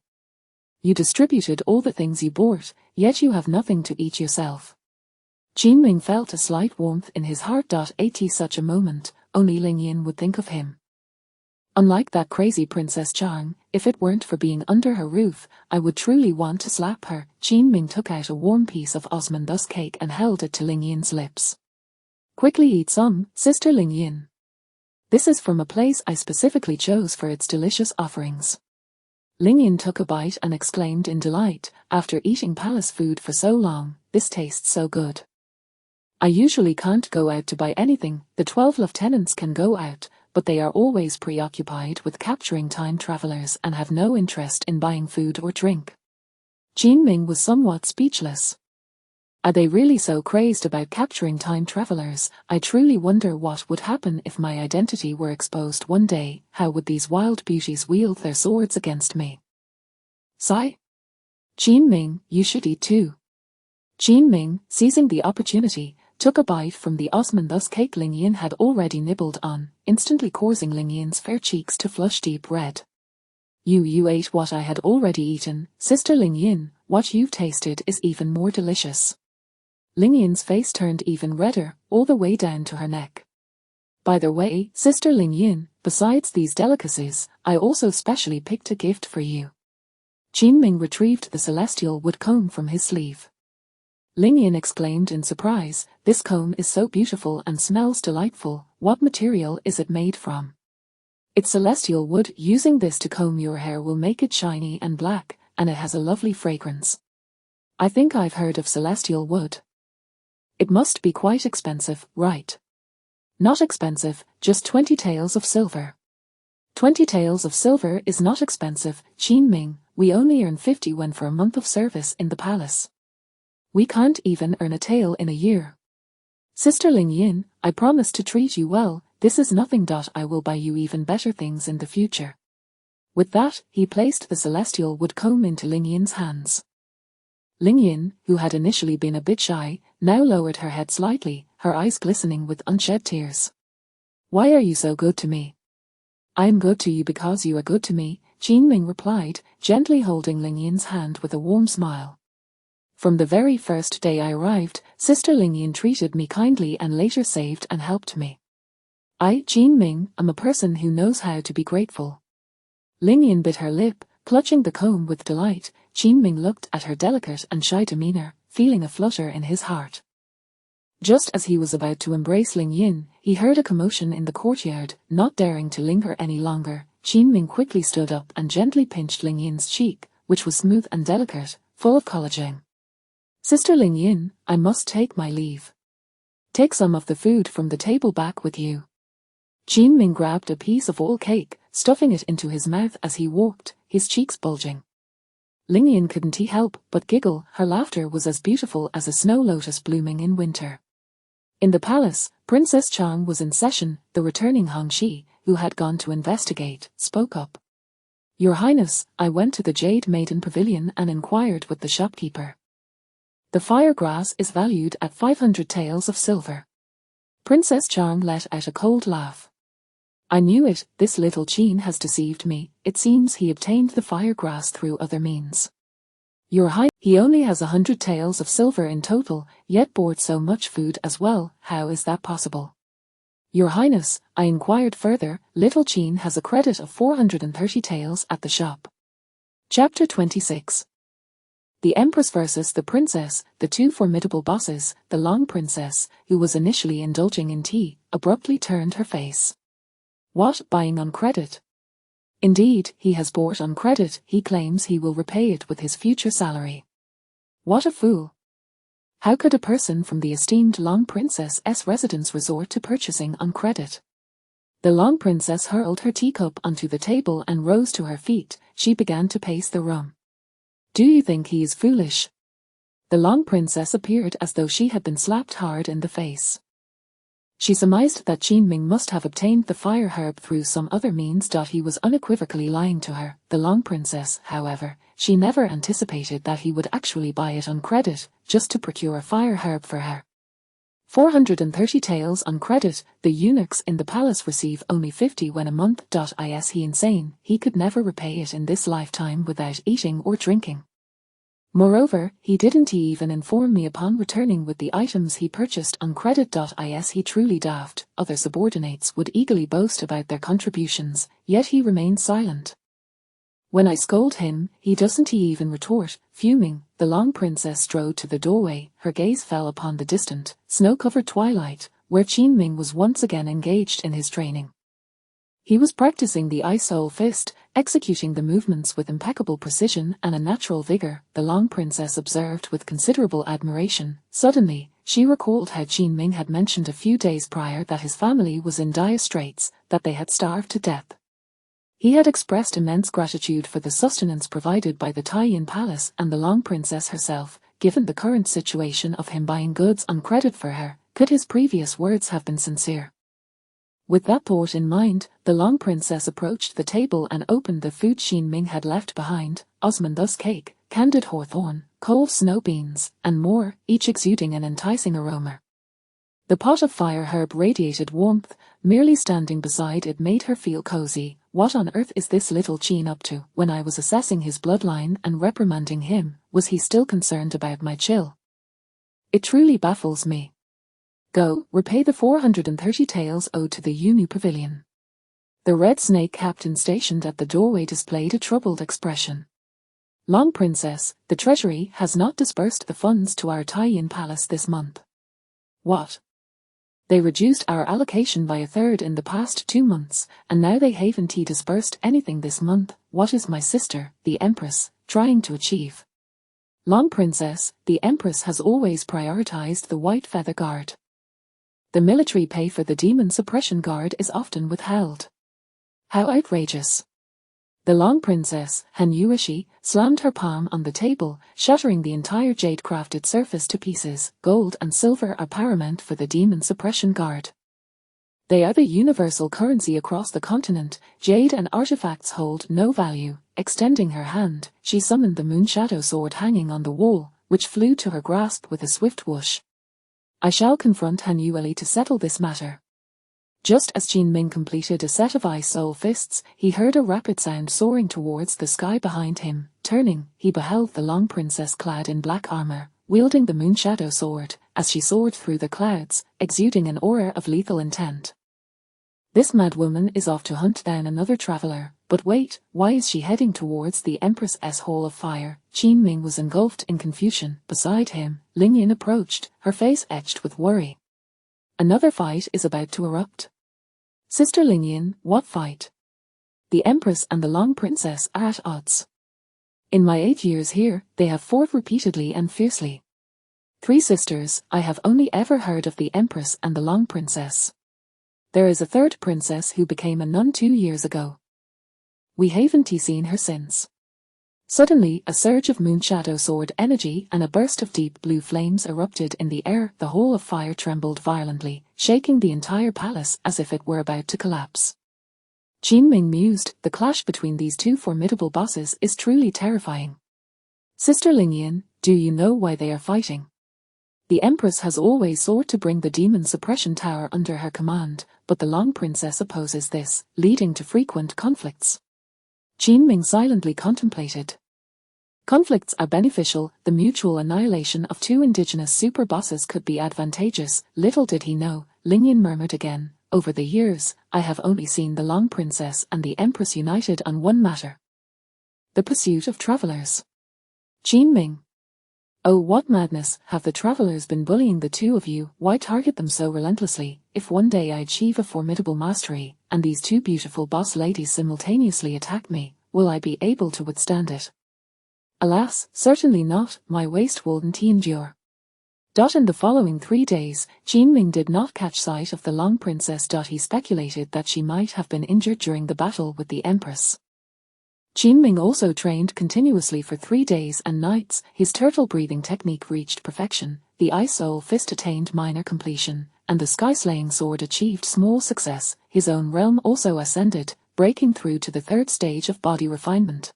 You distributed all the things you bought, yet you have nothing to eat yourself. Qin Ming felt a slight warmth in his heart. At such a moment, only Ling Yin would think of him. Unlike that crazy Princess Chang, if it weren't for being under her roof, I would truly want to slap her. Qin Ming took out a warm piece of osmanthus cake and held it to Ling Yin's lips. Quickly eat some, Sister Ling Yin. This is from a place I specifically chose for its delicious offerings. Ling Yin took a bite and exclaimed in delight, after eating palace food for so long, this tastes so good. I usually can't go out to buy anything, the 12 lieutenants can go out, but they are always preoccupied with capturing time travelers and have no interest in buying food or drink. Qin Ming was somewhat speechless. Are they really so crazed about capturing time travelers? I truly wonder what would happen if my identity were exposed one day. How would these wild beauties wield their swords against me? Sigh. Qin Ming, you should eat too. Qin Ming, seizing the opportunity, took a bite from the osmanthus cake Ling Yin had already nibbled on, instantly causing Ling Yin's fair cheeks to flush deep red. You ate what I had already eaten, Sister Ling Yin, what you've tasted is even more delicious. Ling Yin's face turned even redder, all the way down to her neck. By the way, Sister Ling Yin, besides these delicacies, I also specially picked a gift for you. Qin Ming retrieved the celestial wood comb from his sleeve. Ling Yin exclaimed in surprise, this comb is so beautiful and smells delightful, what material is it made from? It's celestial wood. Using this to comb your hair will make it shiny and black, and it has a lovely fragrance. I think I've heard of celestial wood. It must be quite expensive, right? Not expensive, just 20 taels of silver. 20 taels of silver is not expensive, Qin Ming, we only earn 50 when for a month of service in the palace. We can't even earn a tael in a year. Sister Ling Yin, I promise to treat you well, this is nothing. I will buy you even better things in the future. With that, he placed the celestial wood comb into Ling Yin's hands. Ling Yin, who had initially been a bit shy, now lowered her head slightly, her eyes glistening with unshed tears. Why are you so good to me? I am good to you because you are good to me, Qin Ming replied, gently holding Ling Yin's hand with a warm smile. From the very first day I arrived, Sister Ling Yin treated me kindly and later saved and helped me. I, Qin Ming, am a person who knows how to be grateful. Ling Yin bit her lip, clutching the comb with delight. Qin Ming looked at her delicate and shy demeanor, feeling a flutter in his heart. Just as he was about to embrace Ling Yin, he heard a commotion in the courtyard. Not daring to linger any longer, Qin Ming quickly stood up and gently pinched Ling Yin's cheek, which was smooth and delicate, full of collagen. Sister Ling Yin, I must take my leave. Take some of the food from the table back with you. Qin Ming grabbed a piece of all cake, stuffing it into his mouth as he walked, his cheeks bulging. Ling Yin couldn't help but giggle. Her laughter was as beautiful as a snow lotus blooming in winter. In the palace, Princess Chang was in session. The returning Hongxi, who had gone to investigate, spoke up. Your Highness, I went to the Jade Maiden Pavilion and inquired with the shopkeeper. The firegrass is valued at 500 taels of silver. Princess Chang let out a cold laugh. I knew it, this little Qin has deceived me. It seems he obtained the firegrass through other means. Your Highness, he only has 100 taels of silver in total, yet bought so much food as well. How is that possible? Your Highness, I inquired further, little Jean has a credit of 430 taels at the shop. Chapter 26. The Empress versus the Princess, the two formidable bosses. The Long Princess, who was initially indulging in tea, abruptly turned her face. What, buying on credit? Indeed, he has bought on credit. He claims he will repay it with his future salary. What a fool. How could a person from the esteemed Long Princess's residence resort to purchasing on credit? The Long Princess hurled her teacup onto the table and rose to her feet. She began to pace the room. Do you think he is foolish? The Long Princess appeared as though she had been slapped hard in the face. She surmised that Qin must have obtained the fire herb through some other means. He was unequivocally lying to her. The Long Princess, however, she never anticipated that he would actually buy it on credit, just to procure a fire herb for her. 430 taels on credit. The eunuchs in the palace receive only 50 when a month. Is he insane? He could never repay it in this lifetime without eating or drinking. Moreover, he didn't even inform me upon returning with the items he purchased on credit. Is he truly daft? Other subordinates would eagerly boast about their contributions, yet he remained silent. When I scold him, he doesn't even retort. Fuming, the Long Princess strode to the doorway. Her gaze fell upon the distant, snow-covered twilight, where Qin was once again engaged in his training. He was practicing the ice-soul fist, executing the movements with impeccable precision and a natural vigor. The Long Princess observed with considerable admiration. Suddenly, she recalled how Qin had mentioned a few days prior that his family was in dire straits, that they had starved to death. He had expressed immense gratitude for the sustenance provided by the Taiyin Palace and the Long Princess herself. Given the current situation of him buying goods on credit for her, could his previous words have been sincere? With that thought in mind, the Long Princess approached the table and opened the food Qin had left behind: osmanthus cake, candied hawthorn, cold snow beans, and more, each exuding an enticing aroma. The pot of fire herb radiated warmth. Merely standing beside it made her feel cozy. What on earth is this little Qin up to? When I was assessing his bloodline and reprimanding him, was he still concerned about my chill? It truly baffles me. Go, repay the 430 taels owed to the Unu Pavilion. The red snake captain stationed at the doorway displayed a troubled expression. Long Princess, the treasury has not disbursed the funds to our Taiyin Palace this month. What? They reduced our allocation by 1/3 in the past 2 months, and now they haven't disbursed anything this month. What is my sister, the Empress, trying to achieve? Long Princess, the Empress has always prioritized the White Feather Guard. The military pay for the Demon Suppression Guard is often withheld. How outrageous! The Long Princess, Hanuishi, slammed her palm on the table, shattering the entire jade-crafted surface to pieces. Gold and silver are paramount for the Demon Suppression Guard. They are the universal currency across the continent. Jade and artifacts hold no value. Extending her hand, she summoned the Moonshadow sword hanging on the wall, which flew to her grasp with a swift whoosh. I shall confront Hanueli to settle this matter. Just as Qin completed a set of ice-soul fists, he heard a rapid sound soaring towards the sky behind him. Turning, he beheld the Long Princess clad in black armor, wielding the Moonshadow sword, as she soared through the clouds, exuding an aura of lethal intent. This mad woman is off to hunt down another traveler. But wait, why is she heading towards the Empress's Hall of Fire? Qin was engulfed in confusion. Beside him, Lingyan approached, her face etched with worry. Another fight is about to erupt. Sister Lingyan, what fight? The Empress and the Long Princess are at odds. In my 8 years here, they have fought repeatedly and fiercely. 3 sisters, I have only ever heard of the Empress and the Long Princess. There is a 3rd princess who became a nun 2 years ago. We haven't seen her since. Suddenly, a surge of Moonshadow sword energy and a burst of deep blue flames erupted in the air. The Hall of Fire trembled violently, shaking the entire palace as if it were about to collapse. Qin mused, the clash between these two formidable bosses is truly terrifying. Sister Lingyan, do you know why they are fighting? The Empress has always sought to bring the Demon Suppression Tower under her command, but the Long Princess opposes this, leading to frequent conflicts. Qin silently contemplated. Conflicts are beneficial. The mutual annihilation of 2 indigenous super bosses could be advantageous. Little did he know, Lingyan murmured again, over the years, I have only seen the Long Princess and the Empress united on one matter. The pursuit of travelers. Qin Ming. Oh, what madness, have the travelers been bullying the two of you? Why target them so relentlessly? If one day I achieve a formidable mastery, and these two beautiful boss ladies simultaneously attack me, will I be able to withstand it? Alas, certainly not, my waist won't endure. In the following 3 days, Qin Ming did not catch sight of the Long Princess. He speculated that she might have been injured during the battle with the Empress. Qin Ming also trained continuously for 3 days and nights. His turtle-breathing technique reached perfection, the Ice Soul Fist attained minor completion, and the Sky-Slaying Sword achieved small success. His own realm also ascended, breaking through to the 3rd stage of body refinement.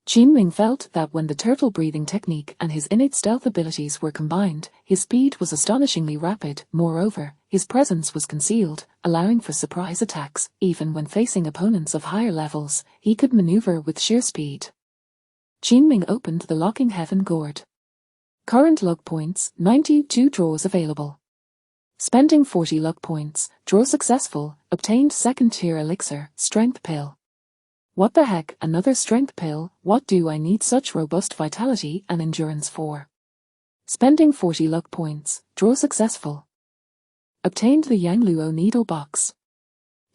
Qin Ming felt that when the turtle-breathing technique and his innate stealth abilities were combined, his speed was astonishingly rapid. Moreover, his presence was concealed, allowing for surprise attacks. Even when facing opponents of higher levels, he could maneuver with sheer speed. Qin Ming opened the locking heaven gourd. Current luck points, 92 draws available. Spending 40 luck points, draw successful, obtained 2nd tier elixir, strength pill. What the heck, another strength pill? What do I need such robust vitality and endurance for? Spending 40 luck points, draw successful. Obtained the Yangluo Needle Box.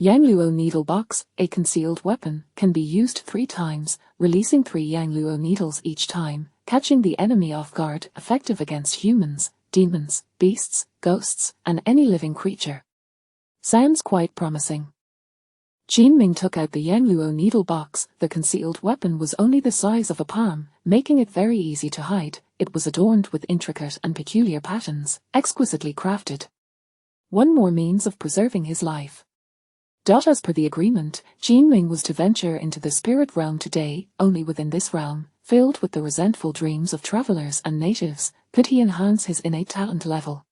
Yangluo Needle Box, a concealed weapon, can be used 3 times, releasing 3 Yangluo needles each time, catching the enemy off guard, effective against humans, demons, beasts, ghosts, and any living creature. Sounds quite promising. Qin Ming took out the Yangluo Needle Box. The concealed weapon was only the size of a palm, making it very easy to hide. It was adorned with intricate and peculiar patterns, exquisitely crafted. One more means of preserving his life. As per the agreement, Qin Ming was to venture into the spirit realm today. Only within this realm, filled with the resentful dreams of travelers and natives, could he enhance his innate talent level.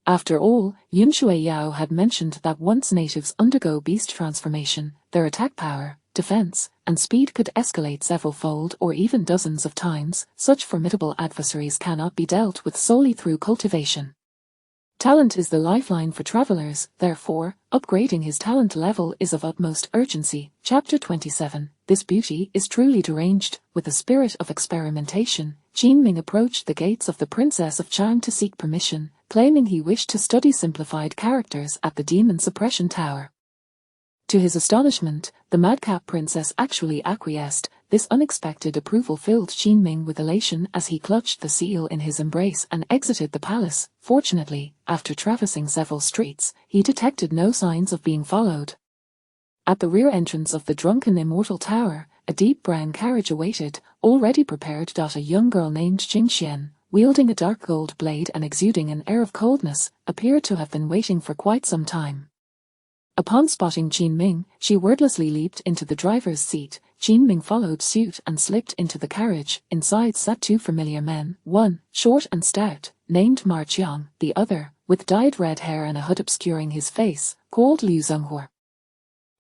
After all, Yun Shui Yao had mentioned that once natives undergo beast transformation, their attack power, defense, and speed could escalate several-fold or even dozens of times. Such formidable adversaries cannot be dealt with solely through cultivation. Talent is the lifeline for travelers, therefore, upgrading his talent level is of utmost urgency. Chapter 27. This beauty is truly deranged. With a spirit of experimentation, Qin Ming approached the gates of the Princess of Chang to seek permission, claiming he wished to study simplified characters at the Demon Suppression Tower. To his astonishment, the madcap princess actually acquiesced. This unexpected approval filled Qin Ming with elation as he clutched the seal in his embrace and exited the palace. Fortunately, after traversing several streets, he detected no signs of being followed. At the rear entrance of the drunken immortal tower, a deep brown carriage awaited, already prepared. A young girl named Jing Xian, wielding a dark gold blade and exuding an air of coldness, appeared to have been waiting for quite some time. Upon spotting Qin Ming, she wordlessly leaped into the driver's seat. Qin Ming followed suit and slipped into the carriage. Inside sat 2 familiar men, one, short and stout, named Ma Qiang, the other, with dyed red hair and a hood obscuring his face, called Liu Zhenghua.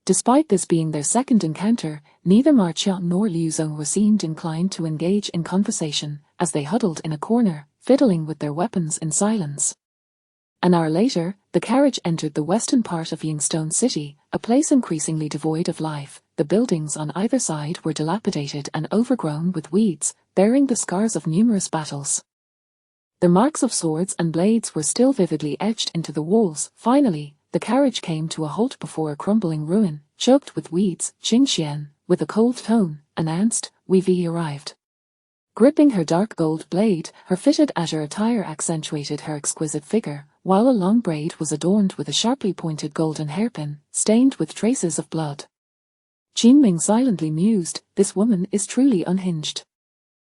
Despite this being their second encounter, neither Ma Qiang nor Liu Zhenghua seemed inclined to engage in conversation, as they huddled in a corner, fiddling with their weapons in silence. An hour later, the carriage entered the western part of Yingstone City, a place increasingly devoid of life. The buildings on either side were dilapidated and overgrown with weeds, bearing the scars of numerous battles. The marks of swords and blades were still vividly etched into the walls. Finally, the carriage came to a halt before a crumbling ruin, choked with weeds. Jing Xian, with a cold tone, announced, "We've arrived." Gripping her dark gold blade, her fitted azure attire accentuated her exquisite figure, while a long braid was adorned with a sharply pointed golden hairpin, stained with traces of blood. Qin Ming silently mused, this woman is truly unhinged.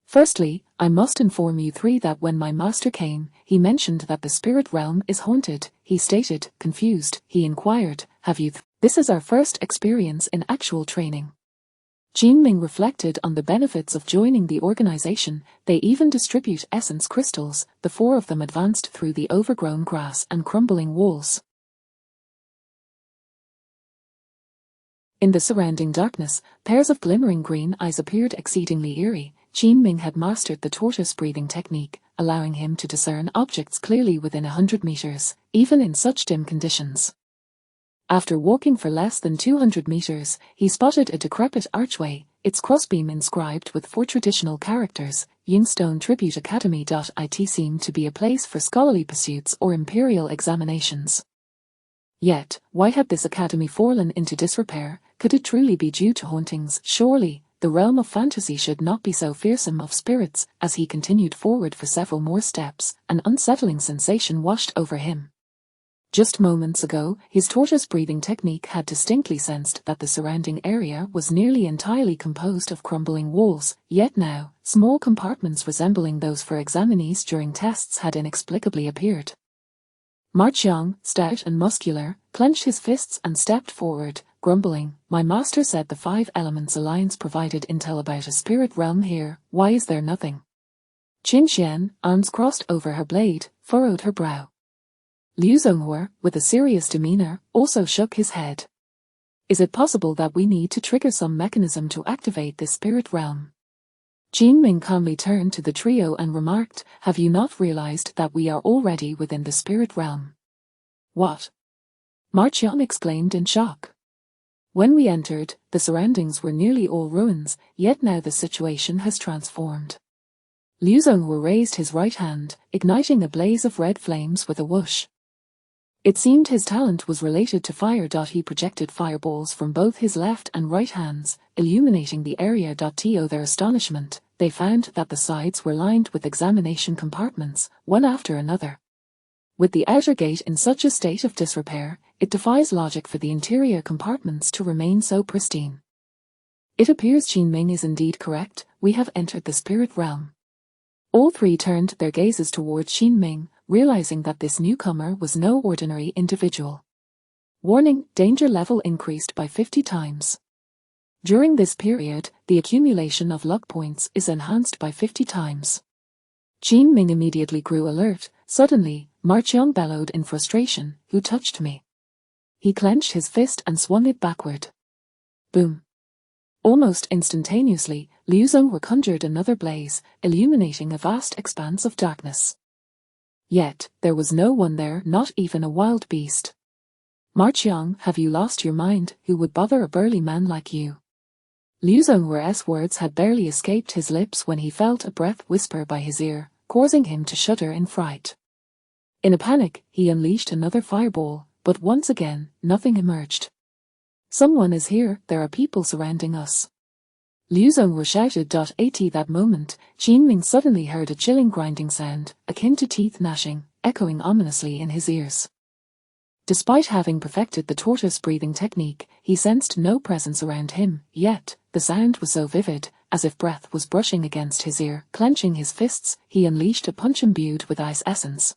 Firstly, I must inform you 3 that when my master came, he mentioned that the spirit realm is haunted. He stated, confused, he inquired, have you This is our first experience in actual training. Qin Ming reflected on the benefits of joining the organization. They even distribute essence crystals. The 4 of them advanced through the overgrown grass and crumbling walls. In the surrounding darkness, pairs of glimmering green eyes appeared exceedingly eerie. Qin Ming had mastered the tortoise-breathing technique, allowing him to discern objects clearly within 100 meters, even in such dim conditions. After walking for less than 200 meters, he spotted a decrepit archway, its crossbeam inscribed with 4 traditional characters. Youngstone Tribute Academy.it seemed to be a place for scholarly pursuits or imperial examinations. Yet, why had this academy fallen into disrepair? Could it truly be due to hauntings? Surely, the realm of fantasy should not be so fearsome of spirits. As he continued forward for several more steps, an unsettling sensation washed over him. Just moments ago, his tortoise-breathing technique had distinctly sensed that the surrounding area was nearly entirely composed of crumbling walls, yet now, small compartments resembling those for examinees during tests had inexplicably appeared. Ma Qiang, stout and muscular, clenched his fists and stepped forward, grumbling, "My master said the 5 Elements Alliance provided intel about a spirit realm here, why is there nothing?" Qin Xian, arms crossed over her blade, furrowed her brow. Liu Zonghua, with a serious demeanor, also shook his head. "Is it possible that we need to trigger some mechanism to activate this spirit realm?" Qin Ming calmly turned to the trio and remarked, "Have you not realized that we are already within the spirit realm?" "What?" Ma Qiang exclaimed in shock. "When we entered, the surroundings were nearly all ruins, yet now the situation has transformed." Liu Zonghua raised his right hand, igniting a blaze of red flames with a whoosh. It seemed his talent was related to fire. He projected fireballs from both his left and right hands, illuminating the area. To their astonishment, they found that the sides were lined with examination compartments, one after another. With the outer gate in such a state of disrepair, it defies logic for the interior compartments to remain so pristine. It appears Qin Ming is indeed correct, we have entered the spirit realm. All 3 turned their gazes towards Qin Ming, realizing that this newcomer was no ordinary individual. Warning, danger level increased by 50 times. During this period, the accumulation of luck points is enhanced by 50 times. Qin Ming immediately grew alert. Suddenly, Ma Qiang bellowed in frustration, "Who touched me?" He clenched his fist and swung it backward. Boom. Almost instantaneously, Liu Zonghua conjured another blaze, illuminating a vast expanse of darkness. Yet, there was no one there, not even a wild beast. "Ma Qiang, have you lost your mind? Who would bother a burly man like you?" Liu Zonghua's words had barely escaped his lips when he felt a breath whisper by his ear, causing him to shudder in fright. In a panic, he unleashed another fireball, but once again, nothing emerged. "Someone is here, there are people surrounding us." Liu Zonghua shouted. At that moment, Qin Ming suddenly heard a chilling grinding sound, akin to teeth gnashing, echoing ominously in his ears. Despite having perfected the tortoise-breathing technique, he sensed no presence around him, yet, the sound was so vivid, as if breath was brushing against his ear. Clenching his fists, he unleashed a punch imbued with ice essence.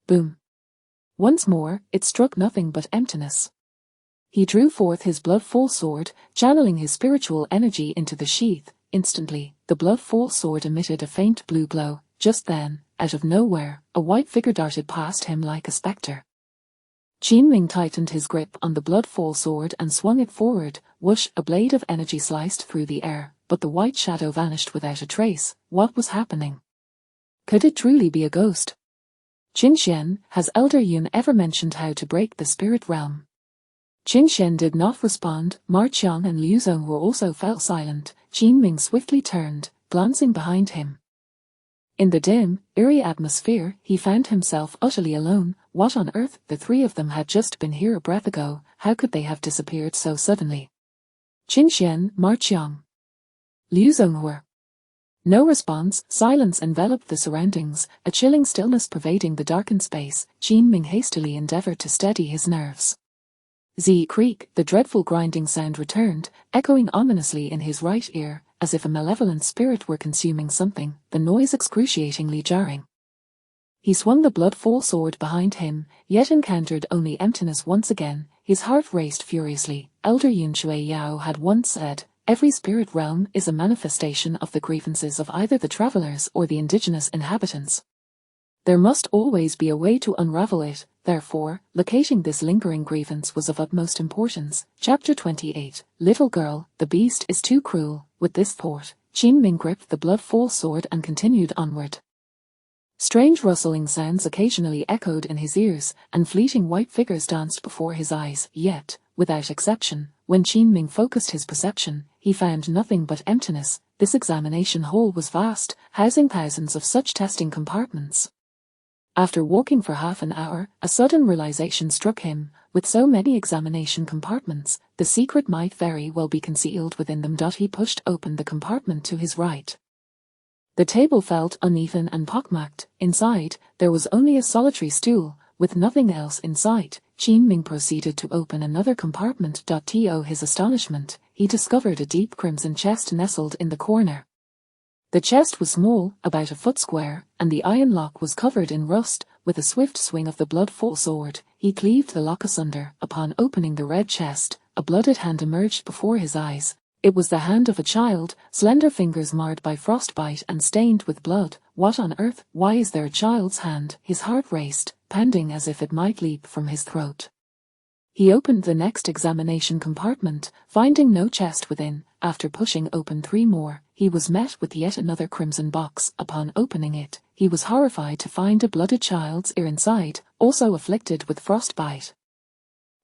Boom. Once more, it struck nothing but emptiness. He drew forth his blood-fall sword, channeling his spiritual energy into the sheath. Instantly, the blood-fall sword emitted a faint blue glow. Just then, out of nowhere, a white figure darted past him like a spectre. Qin Ming tightened his grip on the blood-fall sword and swung it forward. Whoosh, a blade of energy sliced through the air, but the white shadow vanished without a trace. What was happening? Could it truly be a ghost? Qin Xian, has Elder Yun ever mentioned how to break the spirit realm? Qin Xian did not respond. Ma Qiang and Liu Zonghua also fell silent. Qin Ming swiftly turned, glancing behind him. In the dim, eerie atmosphere, he found himself utterly alone. What on earth? The 3 of them had just been here a breath ago. How could they have disappeared so suddenly? Qin Xian, Ma Qiang. Liu Zonghua. No response. Silence enveloped the surroundings, a chilling stillness pervading the darkened space. Qin Ming hastily endeavored to steady his nerves. Z creak, the dreadful grinding sound returned, echoing ominously in his right ear, as if a malevolent spirit were consuming something, the noise excruciatingly jarring. He swung the blood-fall sword behind him, yet encountered only emptiness once again. His heart raced furiously. Elder Yun Shui Yao had once said, "Every spirit realm is a manifestation of the grievances of either the travelers or the indigenous inhabitants. There must always be a way to unravel it, therefore, locating this lingering grievance was of utmost importance." Chapter 28, Little Girl, the beast is too cruel. With this thought, Qin Ming gripped the blood-fall sword and continued onward. Strange rustling sounds occasionally echoed in his ears, and fleeting white figures danced before his eyes, yet, without exception, when Qin Ming focused his perception, he found nothing but emptiness. This examination hall was vast, housing thousands of such testing compartments. After walking for half an hour, a sudden realization struck him. With so many examination compartments, the secret might very well be concealed within them. He pushed open the compartment to his right. The table felt uneven and pockmarked. Inside, there was only a solitary stool, with nothing else in sight. Qin Ming proceeded to open another compartment. To his astonishment, he discovered a deep crimson chest nestled in the corner. The chest was small, about a foot square, and the iron lock was covered in rust. With a swift swing of the blood-full sword, he cleaved the lock asunder. Upon opening the red chest, a blooded hand emerged before his eyes. It was the hand of a child, slender fingers marred by frostbite and stained with blood. What on earth? Why is there a child's hand? His heart raced, pounding as if it might leap from his throat. He opened the next examination compartment, finding no chest within. After pushing open 3 more, he was met with yet another crimson box. Upon opening it, he was horrified to find a blooded child's ear inside, also afflicted with frostbite.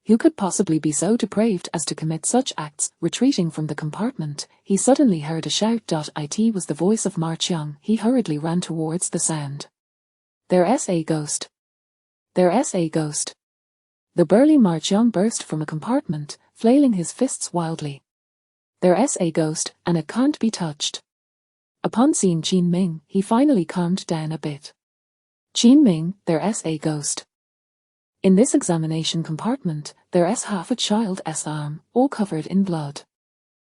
Who could possibly be so depraved as to commit such acts? Retreating from the compartment, he suddenly heard a shout. It was the voice of Ma Qiang. He hurriedly ran towards the sound. There's a ghost. There's a ghost. The burly Ma Qiang burst from a compartment, flailing his fists wildly. There's a ghost, and it can't be touched. Upon seeing Qin Ming, he finally calmed down a bit. Qin Ming, there's a ghost. In this examination compartment, there's half a child's arm, all covered in blood.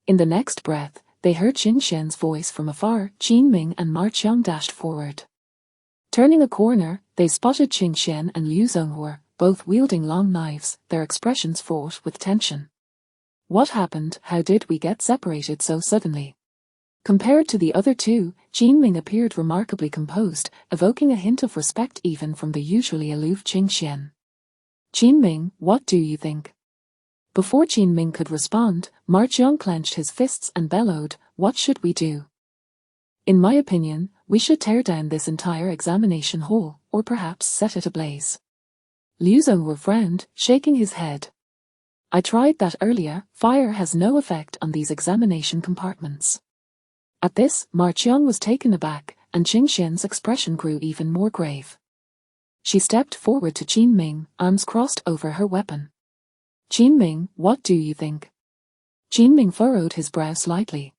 In the next breath, they heard Qin Xian's voice from afar. Qin Ming and Ma Qiang dashed forward. Turning a corner, they spotted Qin Xian and Liu Zonghua, both wielding long knives, their expressions fraught with tension. What happened? How did we get separated so suddenly? Compared to the other two, Qin Ming appeared remarkably composed, evoking a hint of respect even from the usually aloof Qin Xian. Qin Ming, what do you think? Before Qin Ming could respond, Ma Qiang clenched his fists and bellowed, what should we do? In my opinion, we should tear down this entire examination hall, or perhaps set it ablaze. Liu Zonghua frowned, shaking his head. I tried that earlier. Fire has no effect on these examination compartments. At this, Ma Qiang was taken aback, and Qin Xian's expression grew even more grave. She stepped forward to Qin Ming, arms crossed over her weapon. Qin Ming, what do you think? Qin Ming furrowed his brow slightly.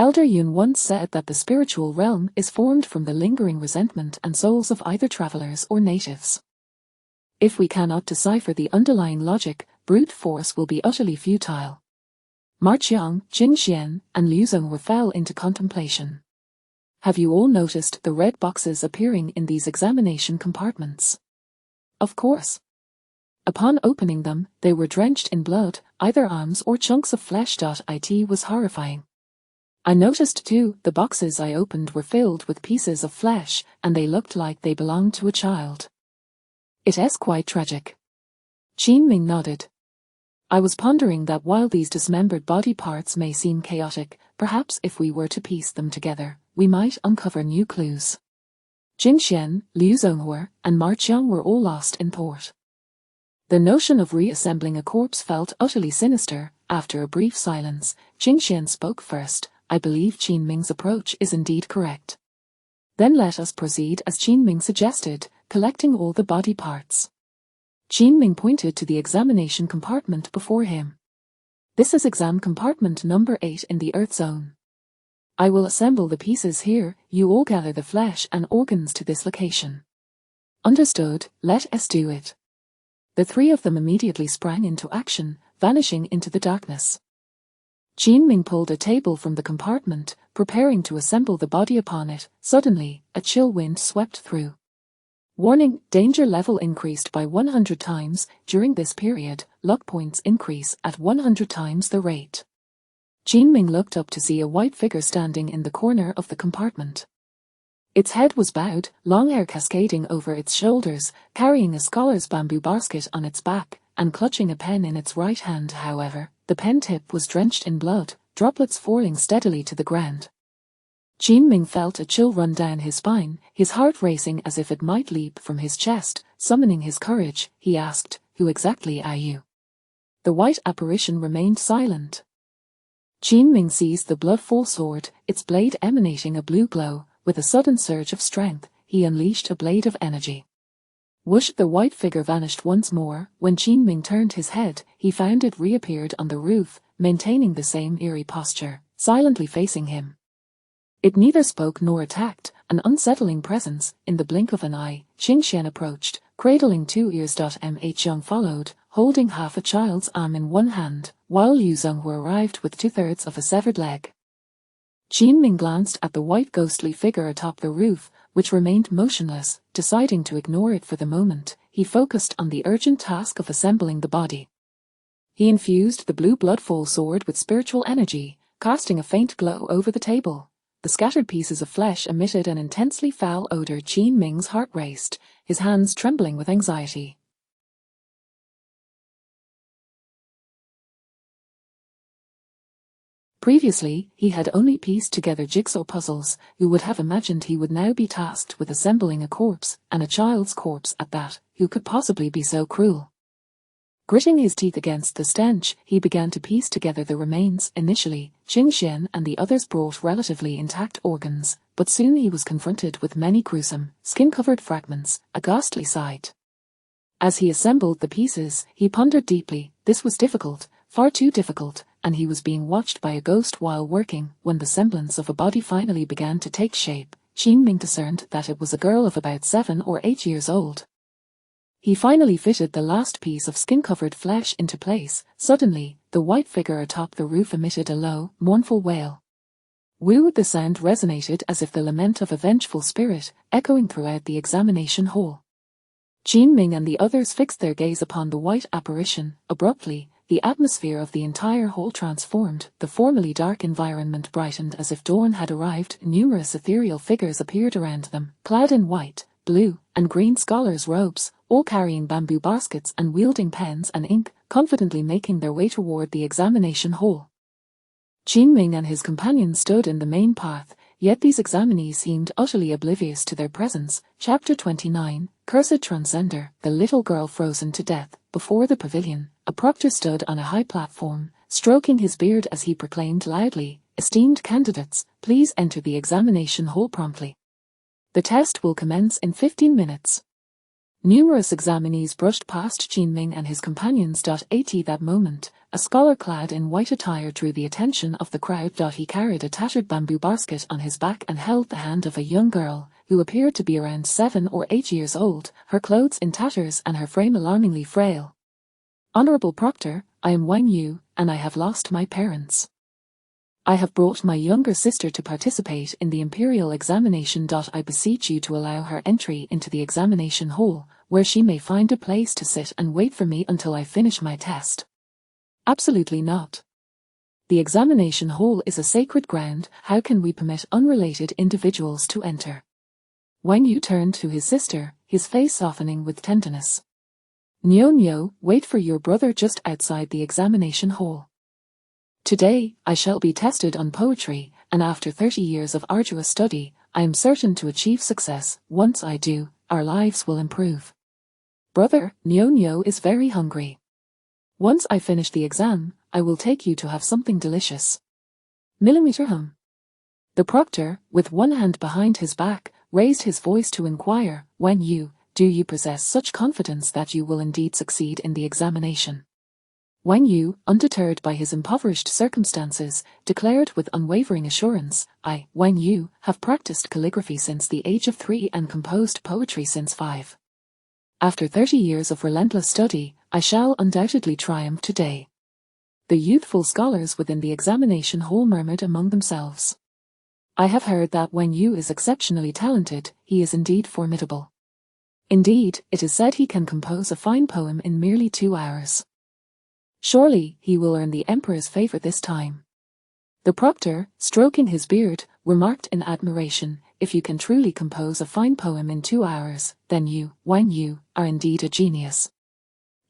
Elder Yun once said that the spiritual realm is formed from the lingering resentment and souls of either travelers or natives. If we cannot decipher the underlying logic, brute force will be utterly futile. Ma Qiang, Qin Xian, and Liu Zonghua fell into contemplation. Have you all noticed the red boxes appearing in these examination compartments? Of course. Upon opening them, they were drenched in blood, either arms or chunks of flesh. It was horrifying. I noticed too, the boxes I opened were filled with pieces of flesh, and they looked like they belonged to a child. It's quite tragic. Qin Ming nodded. I was pondering that while these dismembered body parts may seem chaotic, perhaps if we were to piece them together, we might uncover new clues. Qin Xian, Liu Zonghua, and Ma Qiang were all lost in thought. The notion of reassembling a corpse felt utterly sinister. After a brief silence, Qin Xian spoke first. I believe Qin Ming's approach is indeed correct. Then let us proceed as Qin Ming suggested, collecting all the body parts. Qin Ming pointed to the examination compartment before him. This is exam compartment number 8 in the Earth Zone. I will assemble the pieces here, you all gather the flesh and organs to this location. Understood, let us do it. The 3 of them immediately sprang into action, vanishing into the darkness. Qin Ming pulled a table from the compartment, preparing to assemble the body upon it. Suddenly, a chill wind swept through. Warning, danger level increased by 100 times. During this period, luck points increase at 100 times the rate. Qin Ming looked up to see a white figure standing in the corner of the compartment. Its head was bowed, long hair cascading over its shoulders, carrying a scholar's bamboo basket on its back, and clutching a pen in its right hand. However, the pen tip was drenched in blood, droplets falling steadily to the ground. Qin Ming felt a chill run down his spine, his heart racing as if it might leap from his chest. Summoning his courage, he asked, "Who exactly are you?" The white apparition remained silent. Qin Ming seized the blood-full sword, its blade emanating a blue glow. With a sudden surge of strength, he unleashed a blade of energy. Whoosh! The white figure vanished once more. When Qin Ming turned his head, he found it reappeared on the roof, maintaining the same eerie posture, silently facing him. It neither spoke nor attacked, an unsettling presence. In the blink of an eye, Qingxian approached, cradling 2 ears. Mh followed, holding half a child's arm in one hand, while Liu Zhonghu arrived with 2/3 of a severed leg. Qin Ming glanced at the white ghostly figure atop the roof, which remained motionless. Deciding to ignore it for the moment, he focused on the urgent task of assembling the body. He infused the blue blood-full sword with spiritual energy, casting a faint glow over the table. The scattered pieces of flesh emitted an intensely foul odor. Qin Ming's heart raced, his hands trembling with anxiety. Previously, he had only pieced together jigsaw puzzles. Who would have imagined he would now be tasked with assembling a corpse, and a child's corpse at that? Who could possibly be so cruel? Gritting his teeth against the stench, he began to piece together the remains. Initially, Qingxian and the others brought relatively intact organs, but soon he was confronted with many gruesome, skin-covered fragments, a ghastly sight. As he assembled the pieces, he pondered deeply. This was difficult, far too difficult, and he was being watched by a ghost while working. When the semblance of a body finally began to take shape, Qin Ming discerned that it was a girl of about 7 or 8 years old. He finally fitted the last piece of skin-covered flesh into place. Suddenly, the white figure atop the roof emitted a low, mournful wail. Woo! The sound resonated as if the lament of a vengeful spirit, echoing throughout the examination hall. Qin Ming and the others fixed their gaze upon the white apparition. Abruptly, the atmosphere of the entire hall transformed. The formerly dark environment brightened as if dawn had arrived. Numerous ethereal figures appeared around them, clad in white, blue, and green scholars' robes, all carrying bamboo baskets and wielding pens and ink, confidently making their way toward the examination hall. Qin Ming and his companions stood in the main path, yet these examinees seemed utterly oblivious to their presence. Chapter 29, Cursed Transcender. The little girl frozen to death. Before the pavilion, a proctor stood on a high platform, stroking his beard as he proclaimed loudly, "Esteemed candidates, please enter the examination hall promptly. The test will commence in 15 minutes. Numerous examinees brushed past Qin Ming and his companions. At that moment, a scholar clad in white attire drew the attention of the crowd. He carried a tattered bamboo basket on his back and held the hand of a young girl, who appeared to be around 7 or 8 years old, her clothes in tatters and her frame alarmingly frail. Honorable Proctor, I am Wang Yu, and I have lost my parents. I have brought my younger sister to participate in the imperial examination. I beseech you to allow her entry into the examination hall, where she may find a place to sit and wait for me until I finish my test." Absolutely not. The examination hall is a sacred ground. How can we permit unrelated individuals to enter? Wang Yu turned to his sister, his face softening with tenderness. "Nyo, wait for your brother just outside the examination hall. Today, I shall be tested on poetry, and after 30 years of arduous study, I am certain to achieve success. Once I do, our lives will improve. Brother, Nyo is very hungry. Once I finish the exam, I will take you to have something delicious." Millimeter hum. The proctor, with one hand behind his back, raised his voice to inquire, "Wang Yu, do you possess such confidence that you will indeed succeed in the examination?" Wang Yu, undeterred by his impoverished circumstances, declared with unwavering assurance, "I, Wang Yu, have practiced calligraphy since the age of 3 and composed poetry since 5. After 30 years of relentless study, I shall undoubtedly triumph today." The youthful scholars within the examination hall murmured among themselves. "I have heard that Wang Yu is exceptionally talented. He is indeed formidable. Indeed, it is said he can compose a fine poem in merely 2 hours. Surely, he will earn the Emperor's favor this time." The proctor, stroking his beard, remarked in admiration, "If you can truly compose a fine poem in 2 hours, then you, Wang Yu, are indeed a genius."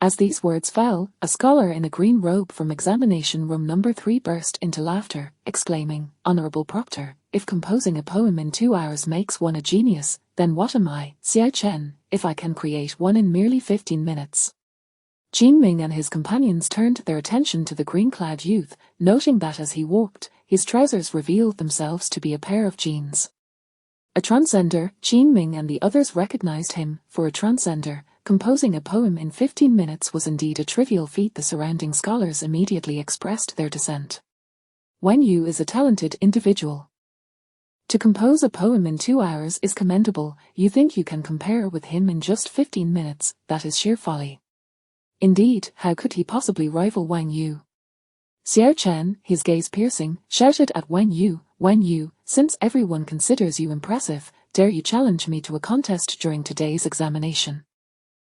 As these words fell, a scholar in a green robe from examination room number 3 burst into laughter, exclaiming, "Honorable Proctor, if composing a poem in 2 hours makes one a genius, then what am I, Xiao Chen, if I can create one in merely 15 minutes? Qin Ming and his companions turned their attention to the green-clad youth, noting that as he walked, his trousers revealed themselves to be a pair of jeans. A transcender, Qin Ming and the others recognized him. For a transcender, composing a poem in 15 minutes was indeed a trivial feat. The surrounding scholars immediately expressed their dissent. Wen Yu is a talented individual. To compose a poem in 2 hours is commendable. You think you can compare with him in just 15 minutes, that is sheer folly. Indeed, how could he possibly rival Wang Yu? Xiao Chen, his gaze piercing, shouted at Wang Yu, since everyone considers you impressive, dare you challenge me to a contest during today's examination?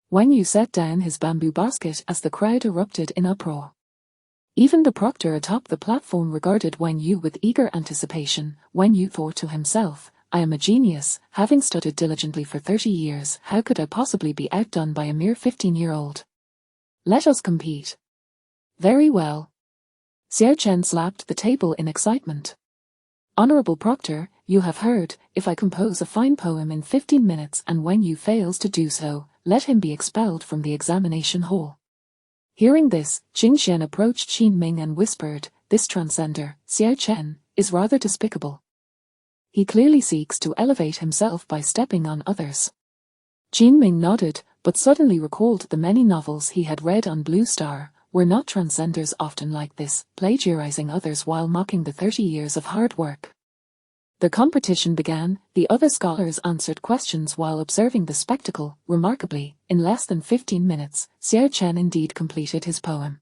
Wang Yu set down his bamboo basket as the crowd erupted in uproar. Even the proctor atop the platform regarded Wang Yu with eager anticipation. Wang Yu thought to himself, I am a genius, having studied diligently for 30 years, how could I possibly be outdone by a mere 15-year-old? Let us compete. Very well. Xiao Chen slapped the table in excitement. Honorable Proctor, you have heard, if I compose a fine poem in 15 minutes and Wang Yu fails to do so, let him be expelled from the examination hall. Hearing this, Jing Xian approached Qin Ming and whispered, this transcender, Xiao Chen, is rather despicable. He clearly seeks to elevate himself by stepping on others. Qin Ming nodded, but suddenly recalled the many novels he had read on Blue Star. Were not transcenders often like this, plagiarizing others while mocking the 30 years of hard work? The competition began. The other scholars answered questions while observing the spectacle. Remarkably, in less than 15 minutes, Xiao Chen indeed completed his poem.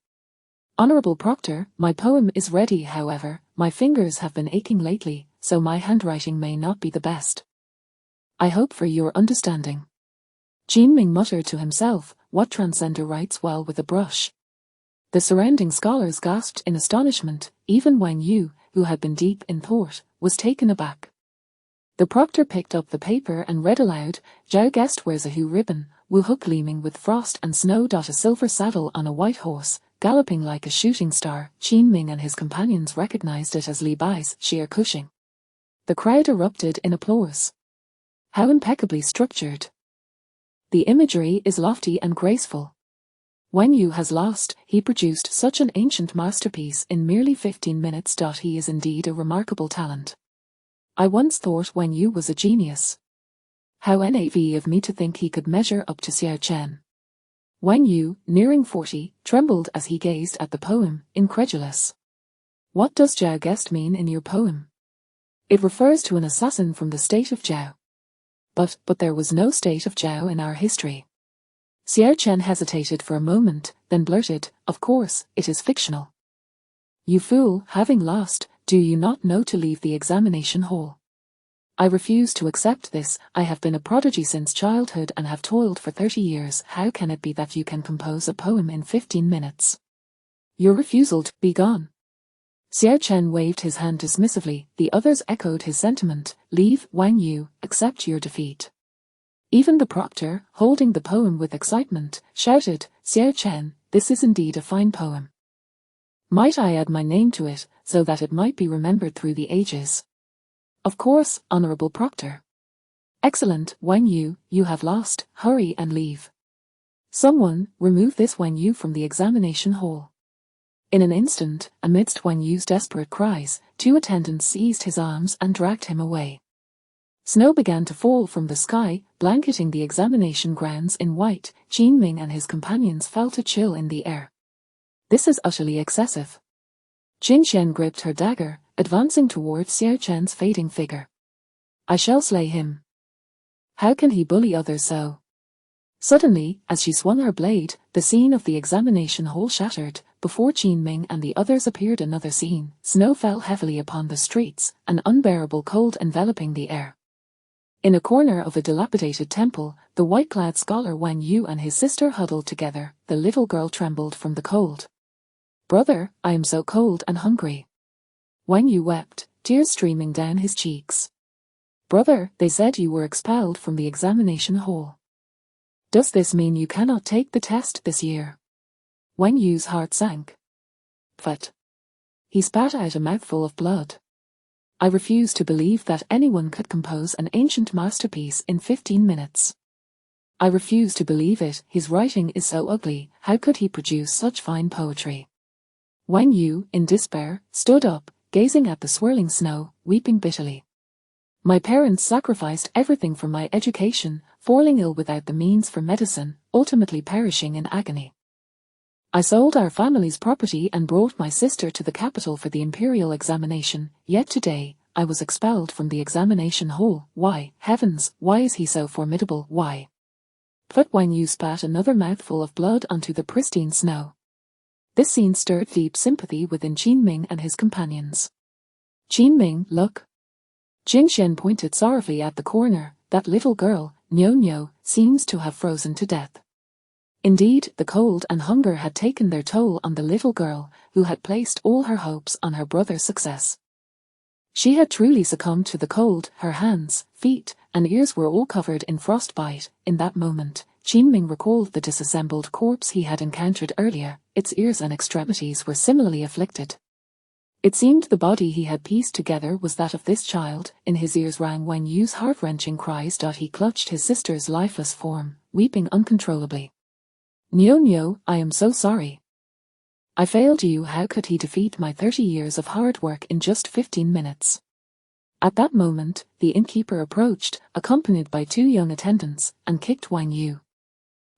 Honorable Proctor, my poem is ready. However, my fingers have been aching lately, so my handwriting may not be the best. I hope for your understanding. Qin Ming muttered to himself, what transcender writes well with a brush? The surrounding scholars gasped in astonishment. Even Wang Yu, who had been deep in thought, was taken aback. The proctor picked up the paper and read aloud, Zhao Guest wears a Hu ribbon, Wu hook gleaming with frost and snow. A silver saddle on a white horse, galloping like a shooting star. Qin Ming and his companions recognized it as Li Bai's sheer Cushing. The crowd erupted in applause. How impeccably structured! The imagery is lofty and graceful. Wang Yu has lost, he produced such an ancient masterpiece in merely 15 minutes. He is indeed a remarkable talent. I once thought Wang Yu was a genius. How naive of me to think he could measure up to Xiao Chen. Wang Yu, nearing 40, trembled as he gazed at the poem, incredulous. What does Zhao Guest mean in your poem? It refers to an assassin from the state of Zhao. But there was no state of Zhao in our history. Xiao Chen hesitated for a moment, then blurted, of course, it is fictional. You fool, having lost, do you not know to leave the examination hall? I refuse to accept this. I have been a prodigy since childhood and have toiled for 30 years. How can it be that you can compose a poem in 15 minutes? Your refusal to be gone. Xiao Chen waved his hand dismissively. The others echoed his sentiment. Leave, Wang Yu, accept your defeat. Even the proctor, holding the poem with excitement, shouted, Xiao Chen, this is indeed a fine poem. Might I add my name to it, so that it might be remembered through the ages? Of course, Honorable Proctor. Excellent, Wang Yu, you have lost. Hurry and leave. Someone, remove this Wang Yu from the examination hall. In an instant, amidst Wang Yu's desperate cries, 2 attendants seized his arms and dragged him away. Snow began to fall from the sky, blanketing the examination grounds in white. Qin Ming and his companions felt a chill in the air. This is utterly excessive. Jing Xian gripped her dagger, advancing towards Xiao Chen's fading figure. I shall slay him. How can he bully others so? Suddenly, as she swung her blade, the scene of the examination hall shattered. Before Qin Ming and the others appeared another scene. Snow fell heavily upon the streets, an unbearable cold enveloping the air. In a corner of a dilapidated temple, the white-clad scholar Wang Yu and his sister huddled together. The little girl trembled from the cold. Brother, I am so cold and hungry. Wang Yu wept, tears streaming down his cheeks. Brother, they said you were expelled from the examination hall. Does this mean you cannot take the test this year? Wang Yu's heart sank. But he spat out a mouthful of blood. I refuse to believe that anyone could compose an ancient masterpiece in 15 minutes. I refuse to believe it, his writing is so ugly, how could he produce such fine poetry? Wang Yu, in despair, stood up, gazing at the swirling snow, weeping bitterly. My parents sacrificed everything for my education, falling ill without the means for medicine, ultimately perishing in agony. I sold our family's property and brought my sister to the capital for the imperial examination, yet today, I was expelled from the examination hall. Why, heavens, why is he so formidable, why? But Wang Yu spat another mouthful of blood onto the pristine snow. This scene stirred deep sympathy within Qin Ming and his companions. Qin Ming, look. Jing Xian pointed sorrowfully at the corner. That little girl, Niu, seems to have frozen to death. Indeed, the cold and hunger had taken their toll on the little girl, who had placed all her hopes on her brother's success. She had truly succumbed to the cold, her hands, feet, and ears were all covered in frostbite. In that moment, Qin Ming recalled the disassembled corpse he had encountered earlier. Its ears and extremities were similarly afflicted. It seemed the body he had pieced together was that of this child. In his ears rang Wang Yu's heart-wrenching cries. He clutched his sister's lifeless form, weeping uncontrollably. Niu, I am so sorry. I failed you. How could he defeat my 30 years of hard work in just 15 minutes? At that moment, the innkeeper approached, accompanied by 2 young attendants, and kicked Wang Yu.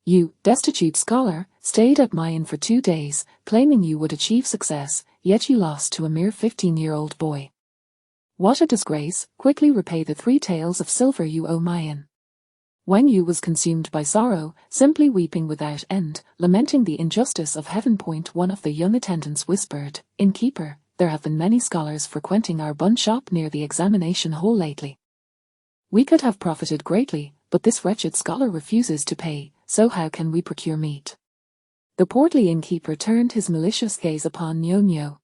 You, destitute scholar, stayed at my inn for 2 days, claiming you would achieve success, yet you lost to a mere 15-year-old boy. What a disgrace! Quickly repay the 3 taels of silver you owe my inn. Wang Yu was consumed by sorrow, simply weeping without end, lamenting the injustice of heaven. One of the young attendants whispered, Innkeeper, there have been many scholars frequenting our bun shop near the examination hall lately. We could have profited greatly, but this wretched scholar refuses to pay, so how can we procure meat? The portly innkeeper turned his malicious gaze upon Niu.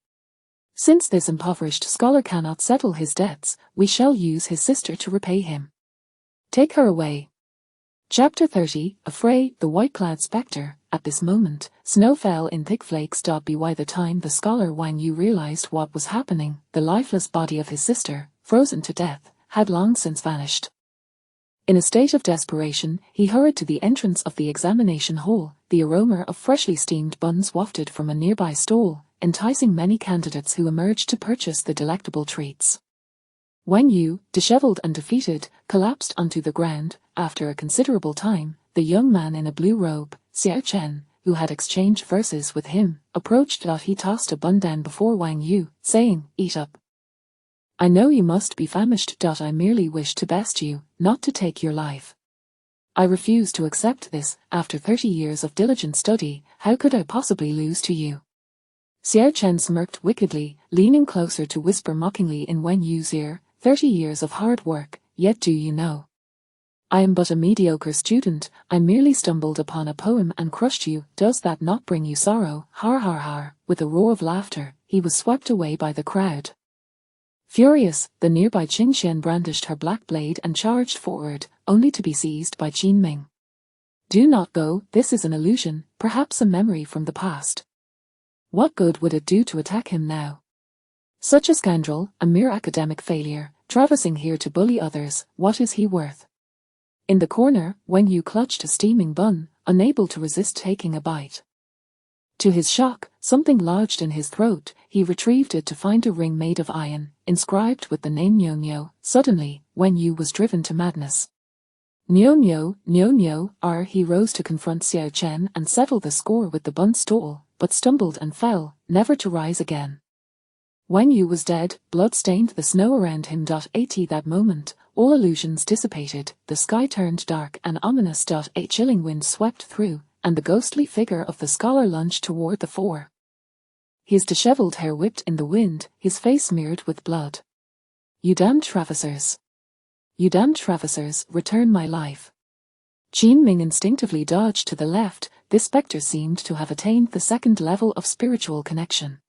Since this impoverished scholar cannot settle his debts, we shall use his sister to repay him. Take her away. Chapter 30, Afraid, the white-clad spectre. At this moment, snow fell in thick flakes. By the time the scholar Wang Yu realized what was happening, the lifeless body of his sister, frozen to death, had long since vanished. In a state of desperation, he hurried to the entrance of the examination hall. The aroma of freshly steamed buns wafted from a nearby stall, enticing many candidates who emerged to purchase the delectable treats. Wang Yu, disheveled and defeated, collapsed onto the ground. After a considerable time, the young man in a blue robe, Xiao Chen, who had exchanged verses with him, approached. He tossed a bun down before Wang Yu, saying, Eat up. I know you must be famished. I merely wish to best you, not to take your life. I refuse to accept this. After 30 years of diligent study, how could I possibly lose to you? Xiao Chen smirked wickedly, leaning closer to whisper mockingly in Wang Yu's ear, 30 years of hard work, yet do you know? I am but a mediocre student. I merely stumbled upon a poem and crushed you. Does that not bring you sorrow? Har har har. With a roar of laughter, he was swept away by the crowd. Furious, the nearby Qin Xian brandished her black blade and charged forward, only to be seized by Qin Ming. Do not go, this is an illusion, perhaps a memory from the past. What good would it do to attack him now? Such a scoundrel, a mere academic failure, traversing here to bully others, what is he worth? In the corner, Wang Yu clutched a steaming bun, unable to resist taking a bite. To his shock, something lodged in his throat. He retrieved it to find a ring made of iron, inscribed with the name Niu. Suddenly, Wang Yu was driven to madness. Niu, he rose to confront Xiao Chen and settle the score with the bun stall, but stumbled and fell, never to rise again. Wang Yu was dead, blood stained the snow around him. At that moment, all illusions dissipated, the sky turned dark and ominous. A chilling wind swept through, and the ghostly figure of the scholar lunged toward the fore. His disheveled hair whipped in the wind, his face smeared with blood. You damned travessers! You damned travessers, return my life! Qin Ming instinctively dodged to the left. This spectre seemed to have attained the 2nd level of spiritual connection.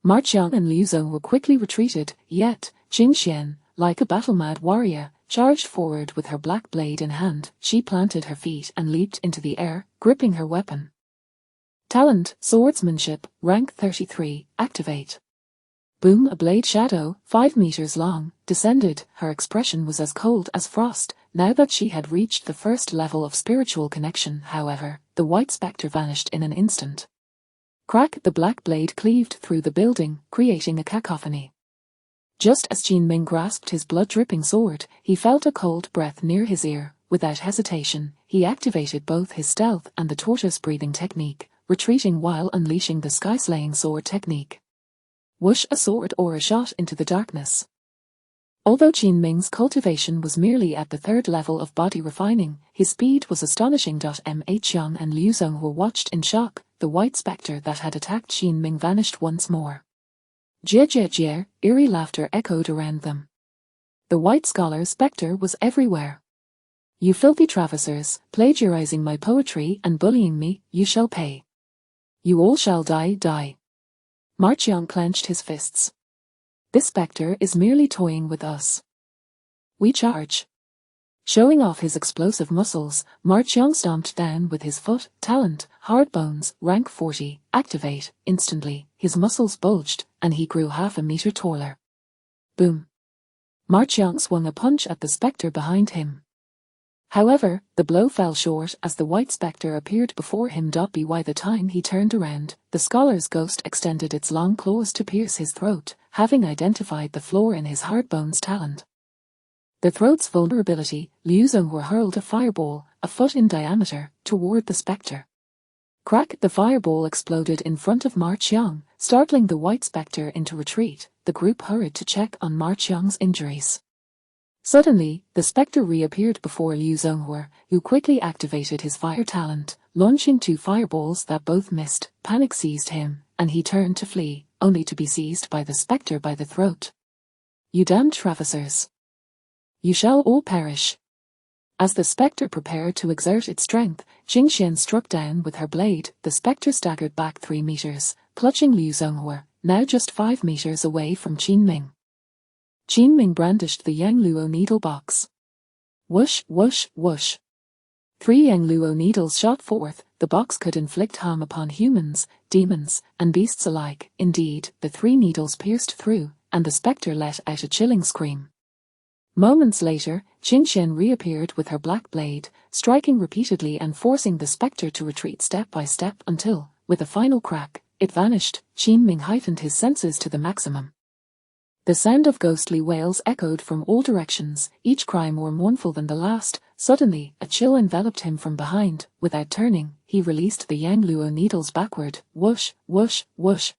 Ma Qiang and Liu Zong were quickly retreated, yet, Qin Xian, like a battle-mad warrior, charged forward with her black blade in hand. She planted her feet and leaped into the air, gripping her weapon. Talent, Swordsmanship, Rank 33, Activate. Boom, a blade shadow, 5 meters long, descended. Her expression was as cold as frost. Now that she had reached the first level of spiritual connection, however, the white spectre vanished in an instant. Crack, the black blade cleaved through the building, creating a cacophony. Just as Qin Ming grasped his blood-dripping sword, he felt a cold breath near his ear. Without hesitation, he activated both his stealth and the tortoise-breathing technique, retreating while unleashing the sky-slaying sword technique. Whoosh, a sword aura shot into the darkness. Although Qin Ming's cultivation was merely at the 3rd level of body refining, his speed was astonishing. Ma Qiang and Liu Zhonghua watched in shock. The white spectre that had attacked Qin Ming vanished once more. Jie jie jie, eerie laughter echoed around them. The white scholar spectre was everywhere. You filthy travessers, plagiarizing my poetry and bullying me, you shall pay. You all shall die. Ma Qiang clenched his fists. This spectre is merely toying with us. We charge. Showing off his explosive muscles, Ma Qiang stomped down with his foot. Talent, hard bones, rank 40, activate. Instantly, his muscles bulged, and he grew half a meter taller. Boom. Ma Qiang swung a punch at the spectre behind him. However, the blow fell short as the white spectre appeared before him. By the time he turned around, the scholar's ghost extended its long claws to pierce his throat, having identified the flaw in his hard bones talent. The throat's vulnerability, Liu Zhonghua hurled a fireball, a foot in diameter, toward the spectre. Crack, the fireball exploded in front of Ma Qiang, startling the white spectre into retreat. The group hurried to check on Ma Qiang's injuries. Suddenly, the spectre reappeared before Liu Zhonghua, who quickly activated his fire talent, launching 2 fireballs that both missed. Panic seized him, and he turned to flee, only to be seized by the spectre by the throat. You damned travessers! You shall all perish! As the spectre prepared to exert its strength, Jingxian struck down with her blade. The spectre staggered back 3 meters, clutching Liu Zhonghua, now just 5 meters away from Qin Ming. Qin Ming brandished the Yang Luo needle box. Whoosh, whoosh, whoosh. 3 Yang Luo needles shot forth. The box could inflict harm upon humans, demons, and beasts alike. Indeed, the 3 needles pierced through, and the spectre let out a chilling scream. Moments later, Jingxian reappeared with her black blade, striking repeatedly and forcing the spectre to retreat step by step until, with a final crack, it vanished. Qin Ming heightened his senses to the maximum. The sound of ghostly wails echoed from all directions, each cry more mournful than the last. Suddenly, a chill enveloped him from behind. Without turning, he released the Yang Luo needles backward. Whoosh, whoosh, whoosh.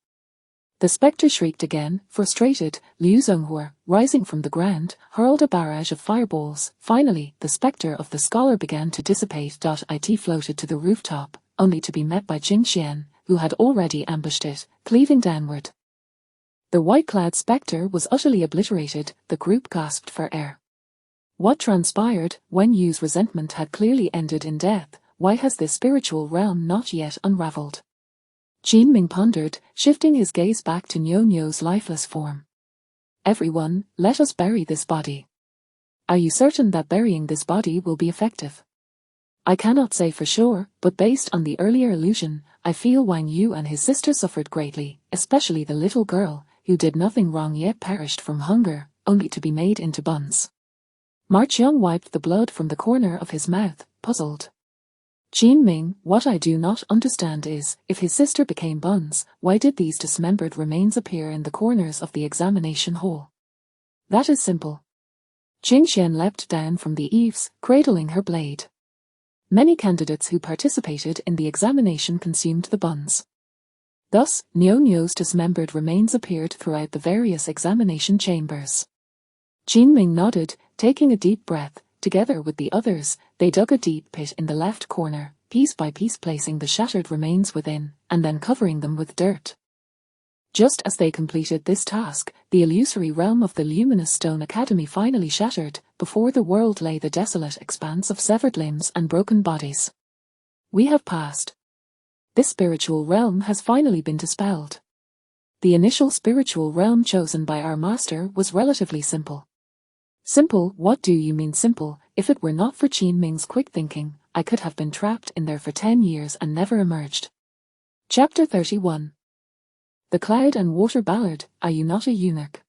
The spectre shrieked again, frustrated. Liu Zhonghua, rising from the ground, hurled a barrage of fireballs. Finally, the spectre of the scholar began to dissipate. It floated to the rooftop, only to be met by Jingxian, who had already ambushed it, cleaving downward. The white-clad spectre was utterly obliterated. The group gasped for air. What transpired? Wen Yu's resentment had clearly ended in death. Why has this spiritual realm not yet unraveled? Qin Ming pondered, shifting his gaze back to Niu-Niu's lifeless form. Everyone, let us bury this body. Are you certain that burying this body will be effective? I cannot say for sure, but based on the earlier illusion, I feel Wang Yu and his sister suffered greatly, especially the little girl, who did nothing wrong yet perished from hunger, only to be made into buns. Ma Qiang wiped the blood from the corner of his mouth, puzzled. Qin Ming, what I do not understand is, if his sister became buns, why did these dismembered remains appear in the corners of the examination hall? That is simple. Jingxian leapt down from the eaves, cradling her blade. Many candidates who participated in the examination consumed the buns. Thus, Niu-Niu's dismembered remains appeared throughout the various examination chambers. Qin Ming nodded, taking a deep breath. Together with the others, they dug a deep pit in the left corner, piece by piece placing the shattered remains within, and then covering them with dirt. Just as they completed this task, the illusory realm of the Luminous Stone Academy finally shattered. Before the world lay the desolate expanse of severed limbs and broken bodies. We have passed. This spiritual realm has finally been dispelled. The initial spiritual realm chosen by our master was relatively simple. Simple? What do you mean simple? If it were not for Qin Ming's quick thinking, I could have been trapped in there for 10 years and never emerged. Chapter 31. The cloud and water ballad, are you not a eunuch?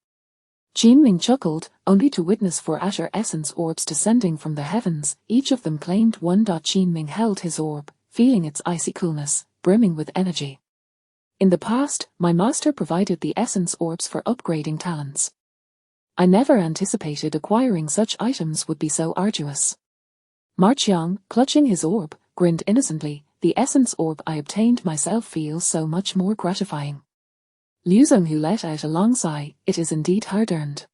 Qin chuckled, only to witness 4 outer essence orbs descending from the heavens. Each of them claimed one. Qin held his orb, feeling its icy coolness, brimming with energy. In the past, my master provided the essence orbs for upgrading talents. I never anticipated acquiring such items would be so arduous. Ma Qiang, clutching his orb, grinned innocently. The essence orb I obtained myself feels so much more gratifying. Liu Zhonghu let out a long sigh. It is indeed hard-earned.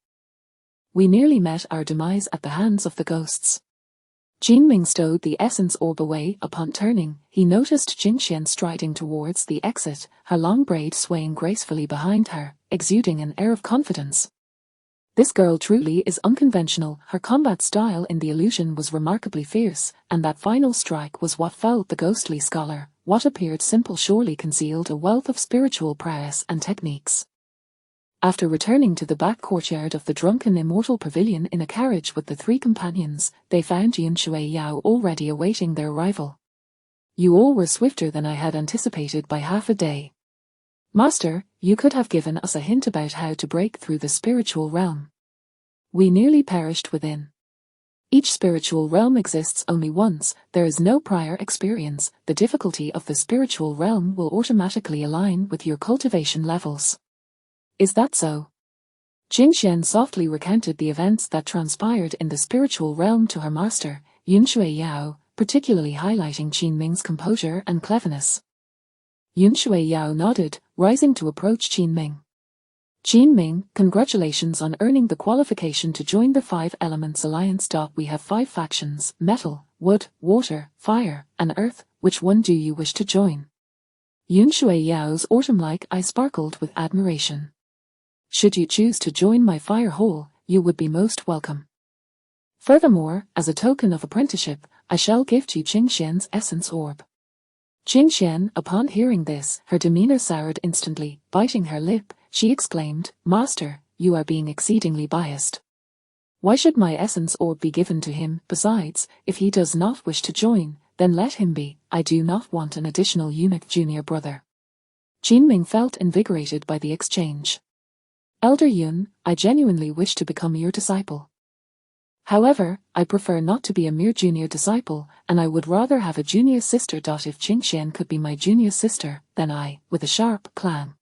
We nearly met our demise at the hands of the ghosts. Qin stowed the essence orb away. Upon turning, he noticed Jingxian striding towards the exit, her long braid swaying gracefully behind her, exuding an air of confidence. This girl truly is unconventional. Her combat style in the illusion was remarkably fierce, and that final strike was what felled the ghostly scholar. What appeared simple surely concealed a wealth of spiritual prowess and techniques. After returning to the back courtyard of the drunken immortal pavilion in a carriage with the 3 companions, they found Yun Shui Yao already awaiting their arrival. You all were swifter than I had anticipated by half a day. Master, you could have given us a hint about how to break through the spiritual realm. We nearly perished within. Each spiritual realm exists only once, there is no prior experience. The difficulty of the spiritual realm will automatically align with your cultivation levels. Is that so? Jingxian softly recounted the events that transpired in the spiritual realm to her master, Yun Shui Yao, particularly highlighting Qin composure and cleverness. Yun Shui Yao nodded, rising to approach Qin. Qin, congratulations on earning the qualification to join the 5 Elements Alliance. We have 5 factions: metal, wood, water, fire, and earth. Which one do you wish to join? Yun Shui Yao's autumn-like eye sparkled with admiration. Should you choose to join my fire hall, you would be most welcome. Furthermore, as a token of apprenticeship, I shall gift you Qingxian's essence orb. Qingxian, upon hearing this, her demeanor soured instantly. Biting her lip, she exclaimed, Master, you are being exceedingly biased. Why should my essence orb be given to him? Besides, if he does not wish to join, then let him be. I do not want an additional eunuch junior brother. Qin felt invigorated by the exchange. Elder Yun, I genuinely wish to become your disciple. However, I prefer not to be a mere junior disciple, and I would rather have a junior sister. If Qingxian could be my junior sister, then I, with a sharp clang.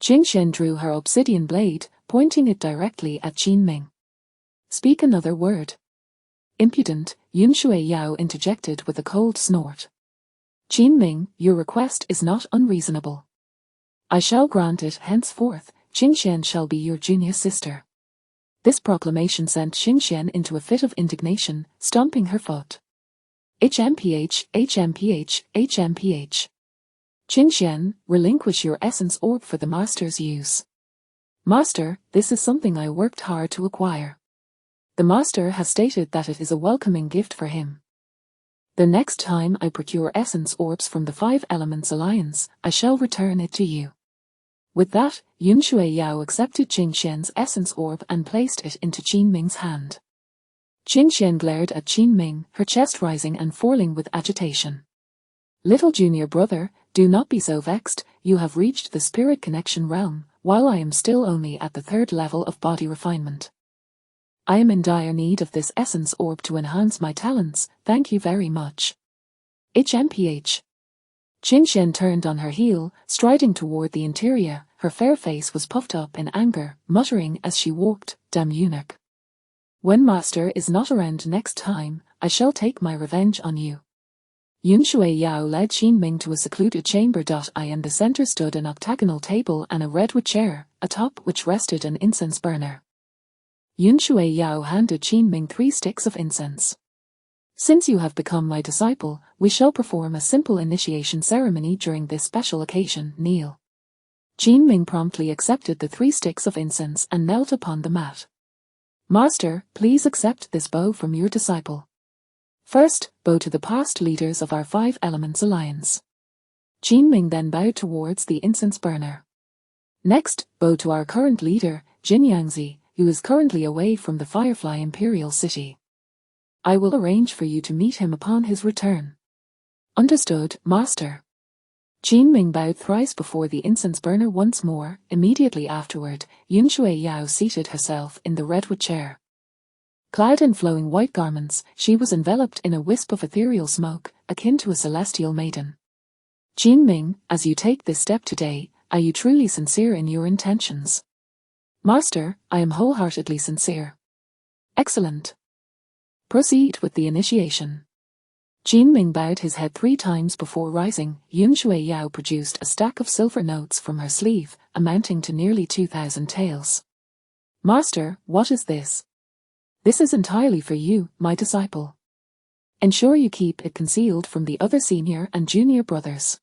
Qingxian drew her obsidian blade, pointing it directly at Qin. Speak another word. Impudent, Yun Shui Yao interjected with a cold snort. Qin, your request is not unreasonable. I shall grant it. Henceforth, Qingxian shall be your junior sister. This proclamation sent Qingxian into a fit of indignation, stomping her foot. HMPH, HMPH, HMPH. Qingxian, relinquish your essence orb for the master's use. Master, this is something I worked hard to acquire. The master has stated that it is a welcoming gift for him. The next time I procure essence orbs from the 5 Elements Alliance, I shall return it to you. With that, Yun Shui Yao accepted Qingxian's essence orb and placed it into Qin hand. Qingxian glared at Qin, her chest rising and falling with agitation. Little junior brother, do not be so vexed. You have reached the spirit connection realm, while I am still only at the 3rd level of body refinement. I am in dire need of this essence orb to enhance my talents. Thank you very much. HMPH. Qingxian turned on her heel, striding toward the interior. Her fair face was puffed up in anger, muttering as she walked, Damn eunuch. When master is not around next time, I shall take my revenge on you. Yun Shui Yao led Qin to a secluded chamber. In the center stood an octagonal table and a redwood chair, atop which rested an incense burner. Yun Shui Yao handed Qin 3 sticks of incense. Since you have become my disciple, we shall perform a simple initiation ceremony during this special occasion. Kneel. Qin promptly accepted the 3 sticks of incense and knelt upon the mat. Master, please accept this bow from your disciple. First, bow to the past leaders of our 5 Elements Alliance. Qin then bowed towards the incense burner. Next, bow to our current leader, Jin Yangzi, who is currently away from the Firefly Imperial City. I will arrange for you to meet him upon his return. Understood, Master. Qin Ming bowed thrice before the incense burner once more. Immediately afterward, Yun Shui Yao seated herself in the redwood chair. Clad in flowing white garments, she was enveloped in a wisp of ethereal smoke, akin to a celestial maiden. Qin Ming, as you take this step today, are you truly sincere in your intentions? Master, I am wholeheartedly sincere. Excellent. Proceed with the initiation. Qin Ming bowed his head 3 times before rising. Yun Shui Yao produced a stack of silver notes from her sleeve, amounting to nearly 2,000 taels. Master, what is this? This is entirely for you, my disciple. Ensure you keep it concealed from the other senior and junior brothers.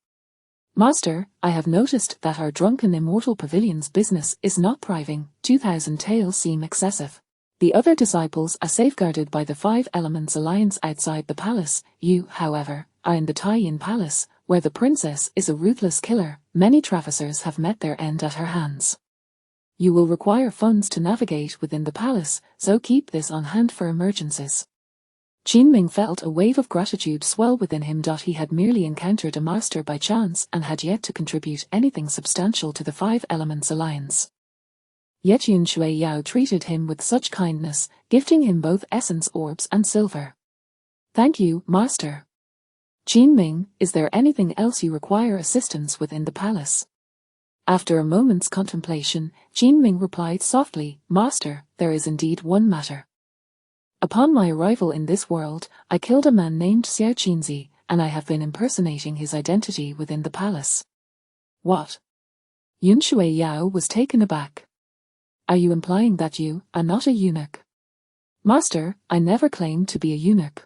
Master, I have noticed that our drunken immortal pavilion's business is not thriving. 2,000 taels seem excessive. The other disciples are safeguarded by the 5 Elements Alliance outside the palace. You, however, are in the Taiyin Palace, where the princess is a ruthless killer. Many travessers have met their end at her hands. You will require funds to navigate within the palace, so keep this on hand for emergencies. Qin Ming felt a wave of gratitude swell within him. He had merely encountered a master by chance and had yet to contribute anything substantial to the 5 Elements Alliance. Yet Yun Shui Yao treated him with such kindness, gifting him both essence orbs and silver. Thank you, Master. Qin Ming, is there anything else you require assistance with in the palace? After a moment's contemplation, Qin Ming replied softly, Master, there is indeed one matter. Upon my arrival in this world, I killed a man named Xiao Qinzi, and I have been impersonating his identity within the palace. What? Yun Shui Yao was taken aback. Are you implying that you are not a eunuch? Master, I never claimed to be a eunuch.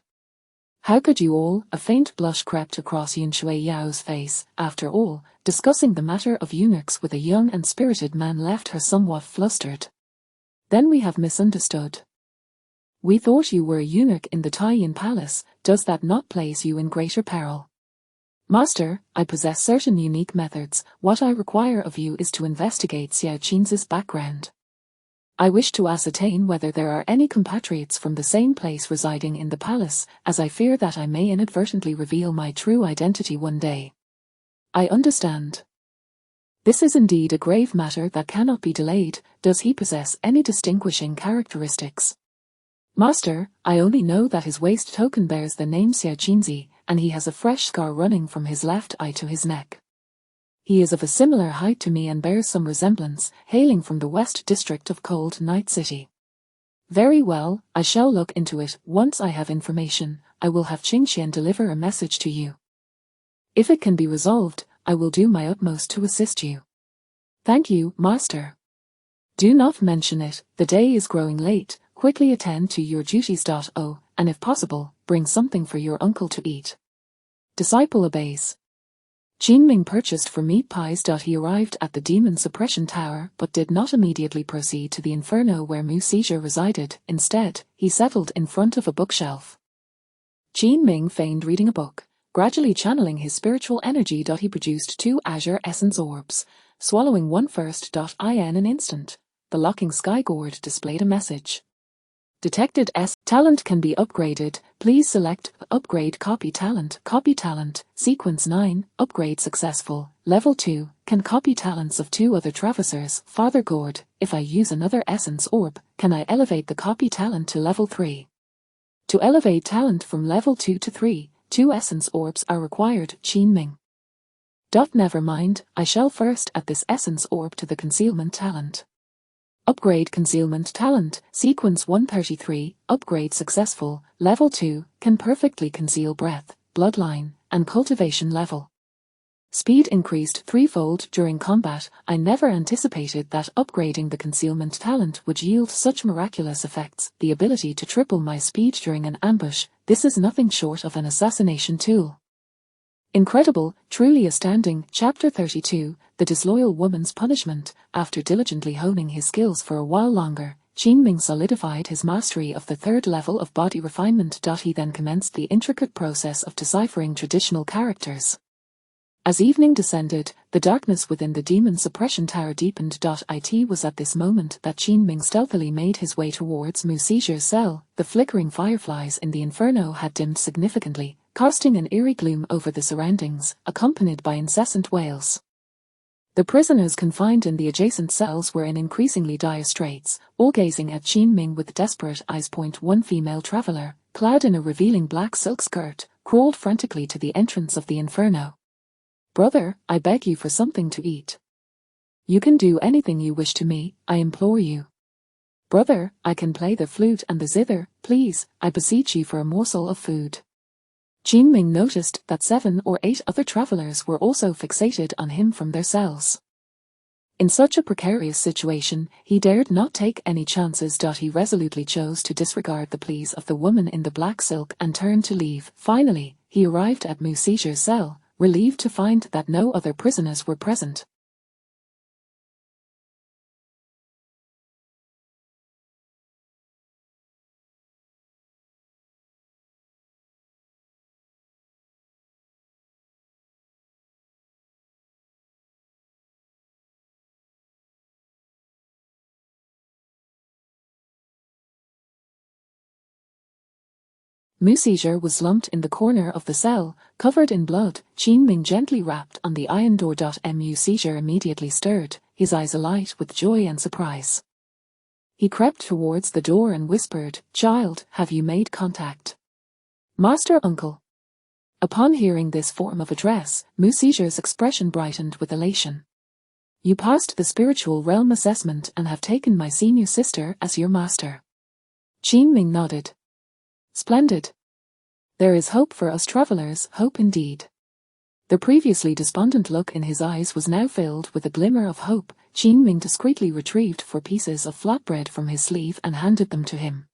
How could you all? A faint blush crept across Yun Shui Yao's face. After all, discussing the matter of eunuchs with a young and spirited man left her somewhat flustered. Then we have misunderstood. We thought you were a eunuch in the Taiyin Palace. Does that not place you in greater peril? Master, I possess certain unique methods. What I require of you is to investigate Xiao Qinzi's background. I wish to ascertain whether there are any compatriots from the same place residing in the palace, as I fear that I may inadvertently reveal my true identity one day. I understand. This is indeed a grave matter that cannot be delayed. Does he possess any distinguishing characteristics? Master, I only know that his waist token bears the name Xiao Qinzi, and he has a fresh scar running from his left eye to his neck. He is of a similar height to me and bears some resemblance, hailing from the West District of Cold Night City. Very well, I shall look into it. Once I have information, I will have Qingxian deliver a message to you. If it can be resolved, I will do my utmost to assist you. Thank you, Master. Do not mention it. The day is growing late. Quickly attend to your duties. And if possible, bring something for your uncle to eat. Disciple obeys. Qin Ming purchased for meat pies. He arrived at the Demon Suppression Tower but did not immediately proceed to the inferno where Mu Seizure resided. Instead, he settled in front of a bookshelf. Qin Ming feigned reading a book. Gradually channeling his spiritual energy. He produced 2 azure essence orbs, swallowing one first. In an instant, the locking sky gourd displayed a message. Detected talent can be upgraded. Please select upgrade copy talent. Copy talent, sequence 9, upgrade successful. Level 2, can copy talents of 2 other travessers. Father Gourd, if I use another essence orb, can I elevate the copy talent to level 3? To elevate talent from level 2 to 3, 2 essence orbs are required. Qin Ming. Never mind, I shall first add this essence orb to the concealment talent. Upgrade concealment talent, sequence 133, upgrade successful, level 2, can perfectly conceal breath, bloodline, and cultivation level. Speed increased 3-fold during combat. I never anticipated that upgrading the concealment talent would yield such miraculous effects. The ability to triple my speed during an ambush, this is nothing short of an assassination tool. Incredible, truly astounding. Chapter 32, The Disloyal Woman's Punishment. After diligently honing his skills for a while longer, Qin Ming solidified his mastery of the 3rd level of body refinement. He then commenced the intricate process of deciphering traditional characters. As evening descended, the darkness within the Demon Suppression Tower deepened. It was at this moment that Qin Ming stealthily made his way towards Mu Seizure's cell. The flickering fireflies in the inferno had dimmed significantly. casting an eerie gloom over the surroundings, accompanied by incessant wails. The prisoners confined in the adjacent cells were in increasingly dire straits, all gazing at Qin Ming with desperate eyes. One female traveler, clad in a revealing black silk skirt, crawled frantically to the entrance of the inferno. "Brother, I beg you for something to eat. You can do anything you wish to me, I implore you. Brother, I can play the flute and the zither, please, I beseech you for a morsel of food." Qin Ming noticed that 7 or 8 other travelers were also fixated on him from their cells. In such a precarious situation, he dared not take any chances. He resolutely chose to disregard the pleas of the woman in the black silk and turned to leave. Finally, he arrived at Mu Siju's cell, relieved to find that no other prisoners were present. Mu Siju was slumped in the corner of the cell, covered in blood. Qin Ming gently rapped on the iron door. Mu Siju immediately stirred, his eyes alight with joy and surprise. He crept towards the door and whispered, "Child, have you made contact?" "Master, uncle." Upon hearing this form of address, Mu Siju's expression brightened with elation. "You passed the spiritual realm assessment and have taken my senior sister as your master." Qin Ming nodded. "Splendid. There is hope for us travelers, hope indeed." The previously despondent look in his eyes was now filled with a glimmer of hope. Qin Ming discreetly retrieved 4 pieces of flatbread from his sleeve and handed them to him.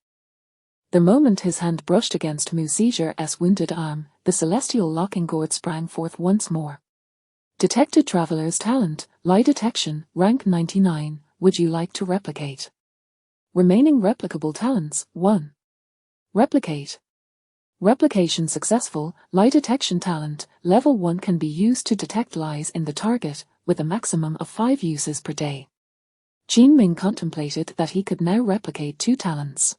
The moment his hand brushed against Mu Siju's wounded arm, the celestial locking gourd sprang forth once more. "Detected traveler's talent, lie detection, rank 99, would you like to replicate?" Remaining replicable talents, 1. Replicate. Replication successful, lie detection talent, level 1 can be used to detect lies in the target, with a maximum of 5 uses per day. Qin Ming contemplated that he could now replicate 2 talents.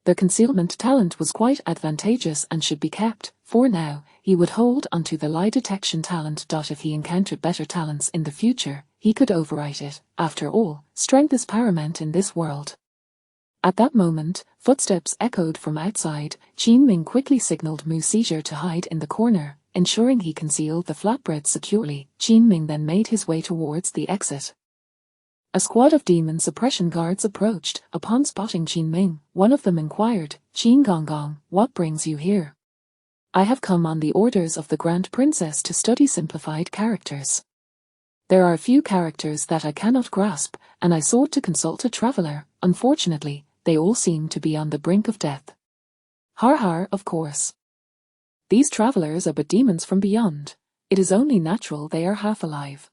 The concealment talent was quite advantageous and should be kept. For now, he would hold onto the lie detection talent. If he encountered better talents in the future, he could overwrite it. After all, strength is paramount in this world. At that moment, footsteps echoed from outside. Qin Ming quickly signaled Mu Siju to hide in the corner, ensuring he concealed the flatbread securely. Qin Ming then made his way towards the exit. A squad of demon suppression guards approached. Upon spotting Qin Ming, one of them inquired, "Qin Gonggong, what brings you here?" "I have come on the orders of the Grand Princess to study simplified characters. There are a few characters that I cannot grasp, and I sought to consult a traveler. Unfortunately, they all seem to be on the brink of death." "Har har, of course. These travelers are but demons from beyond. It is only natural they are half alive."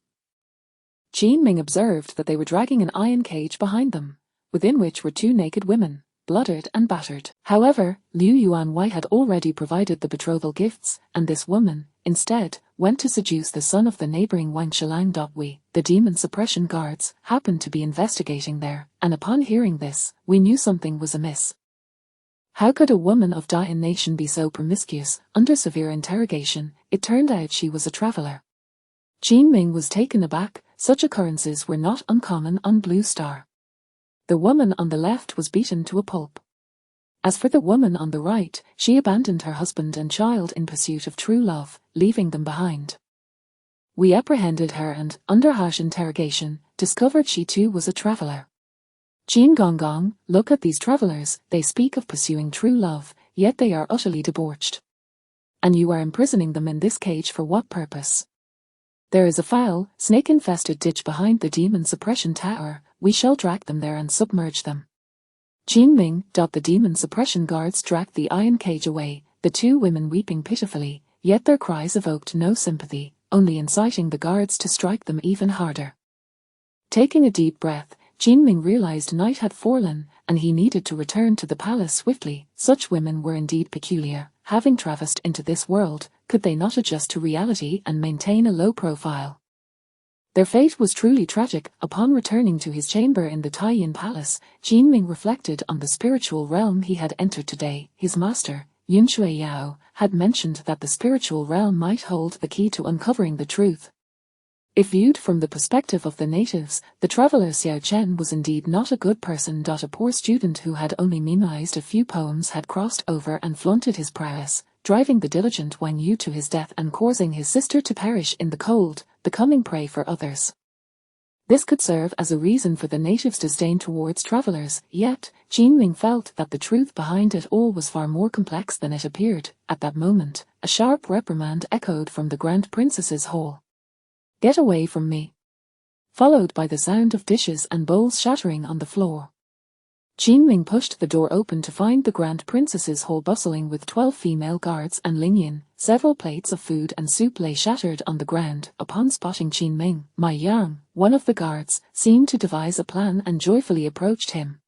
Qin Ming observed that they were dragging an iron cage behind them, within which were 2 naked women, blooded and battered. However, Liu Yuanwei had already provided the betrothal gifts, and this woman, instead, went to seduce the son of the neighboring Wang Shilang. We, the demon suppression guards, happened to be investigating there, and upon hearing this, we knew something was amiss. How could a woman of Dayan nation be so promiscuous? Under severe interrogation, it turned out she was a traveler. Qin Ming was taken aback. Such occurrences were not uncommon on Blue Star. The woman on the left was beaten to a pulp. As for the woman on the right, she abandoned her husband and child in pursuit of true love, leaving them behind. We apprehended her and, under harsh interrogation, discovered she too was a traveler. "Qin Gonggong, look at these travelers, they speak of pursuing true love, yet they are utterly debauched. And you are imprisoning them in this cage for what purpose? There is a foul, snake-infested ditch behind the demon suppression tower. We shall drag them there and submerge them." Qin Ming. The demon suppression guards dragged the iron cage away, the 2 women weeping pitifully, yet their cries evoked no sympathy, only inciting the guards to strike them even harder. Taking a deep breath, Qin Ming realized night had fallen, and he needed to return to the palace swiftly. Such women were indeed peculiar. Having traversed into this world, could they not adjust to reality and maintain a low profile? Their fate was truly tragic. Upon returning to his chamber in the Taiyin Palace, Qin Ming reflected on the spiritual realm he had entered today. His master, Yunshui Yao, had mentioned that the spiritual realm might hold the key to uncovering the truth. If viewed from the perspective of the natives, the traveler Xiao Chen was indeed not a good person. A poor student who had only memorized a few poems had crossed over and flaunted his prowess, driving the diligent Wang Yu to his death and causing his sister to perish in the cold, becoming prey for others. This could serve as a reason for the natives' disdain towards travelers, yet, Qin felt that the truth behind it all was far more complex than it appeared. At that moment, a sharp reprimand echoed from the Grand Princess's hall. "Get away from me," followed by the sound of dishes and bowls shattering on the floor. Qin pushed the door open to find the Grand Princess's hall bustling with 12 female guards and Ling Yin. Several plates of food and soup lay shattered on the ground. Upon spotting Qin, Mai Yang, one of the guards, seemed to devise a plan and joyfully approached him.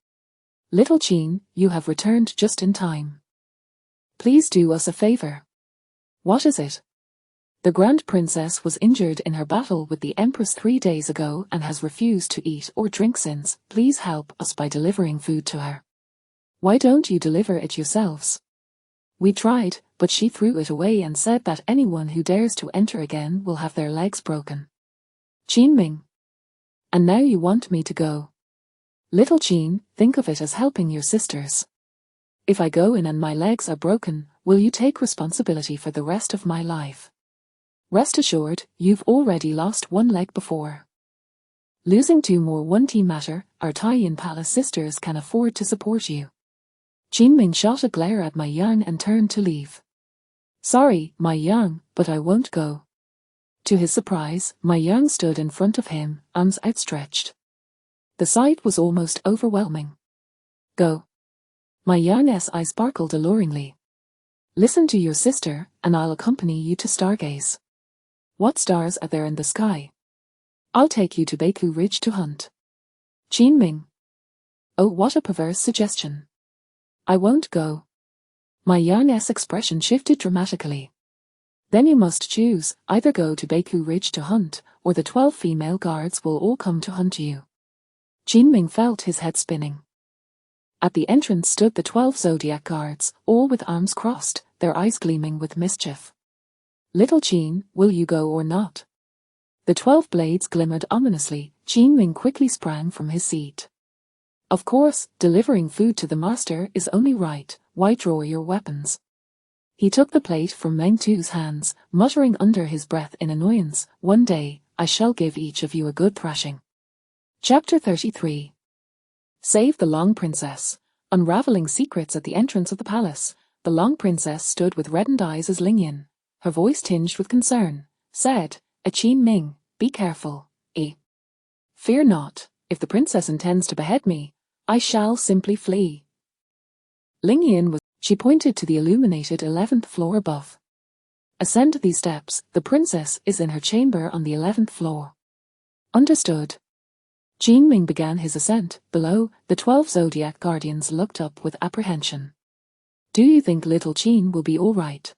"Little Qin, you have returned just in time. Please do us a favor." "What is it?" "The Grand Princess was injured in her battle with the Empress 3 days ago and has refused to eat or drink since. Please help us by delivering food to her." "Why don't you deliver it yourselves?" "We tried, but she threw it away and said that anyone who dares to enter again will have their legs broken." "Qin. And now you want me to go?" "Little Qin, think of it as helping your sisters. If I go in and my legs are broken, will you take responsibility for the rest of my life?" "Rest assured, you've already lost one leg before. Losing 2 more won't matter. Our Taiyin Palace sisters can afford to support you." Qin shot a glare at Mai Yang and turned to leave. "Sorry, Mai Yang, but I won't go." To his surprise, Mai Yang stood in front of him, arms outstretched. The sight was almost overwhelming. "Go." Mai Yang's eyes sparkled alluringly. "Listen to your sister, and I'll accompany you to stargaze. What stars are there in the sky? I'll take you to Beiku Ridge to hunt." Qin. "Oh, what a perverse suggestion. I won't go." Mai Yang's expression shifted dramatically. "Then you must choose, either go to Beiku Ridge to hunt, or the 12 female guards will all come to hunt you." Qin felt his head spinning. At the entrance stood the 12 zodiac guards, all with arms crossed, their eyes gleaming with mischief. "Little Qin, will you go or not?" The 12 blades glimmered ominously. Qin quickly sprang from his seat. "Of course, delivering food to the master is only right. Why draw your weapons?" He took the plate from Meng Tu's hands, muttering under his breath in annoyance, "One day, I shall give each of you a good thrashing." Chapter 33. Save the Long Princess. Unraveling secrets at the entrance of the palace, the Long Princess stood with reddened eyes as Ling Yin, her voice tinged with concern, said, "Qin, be careful, Fear not, if the princess intends to behead me, I shall simply flee." Ling Yin was. She pointed to the illuminated 11th floor above. "Ascend these steps, the princess is in her chamber on the 11th floor." "Understood." Qin began his ascent. Below, the 12 zodiac guardians looked up with apprehension. "Do you think little Qin will be all right?"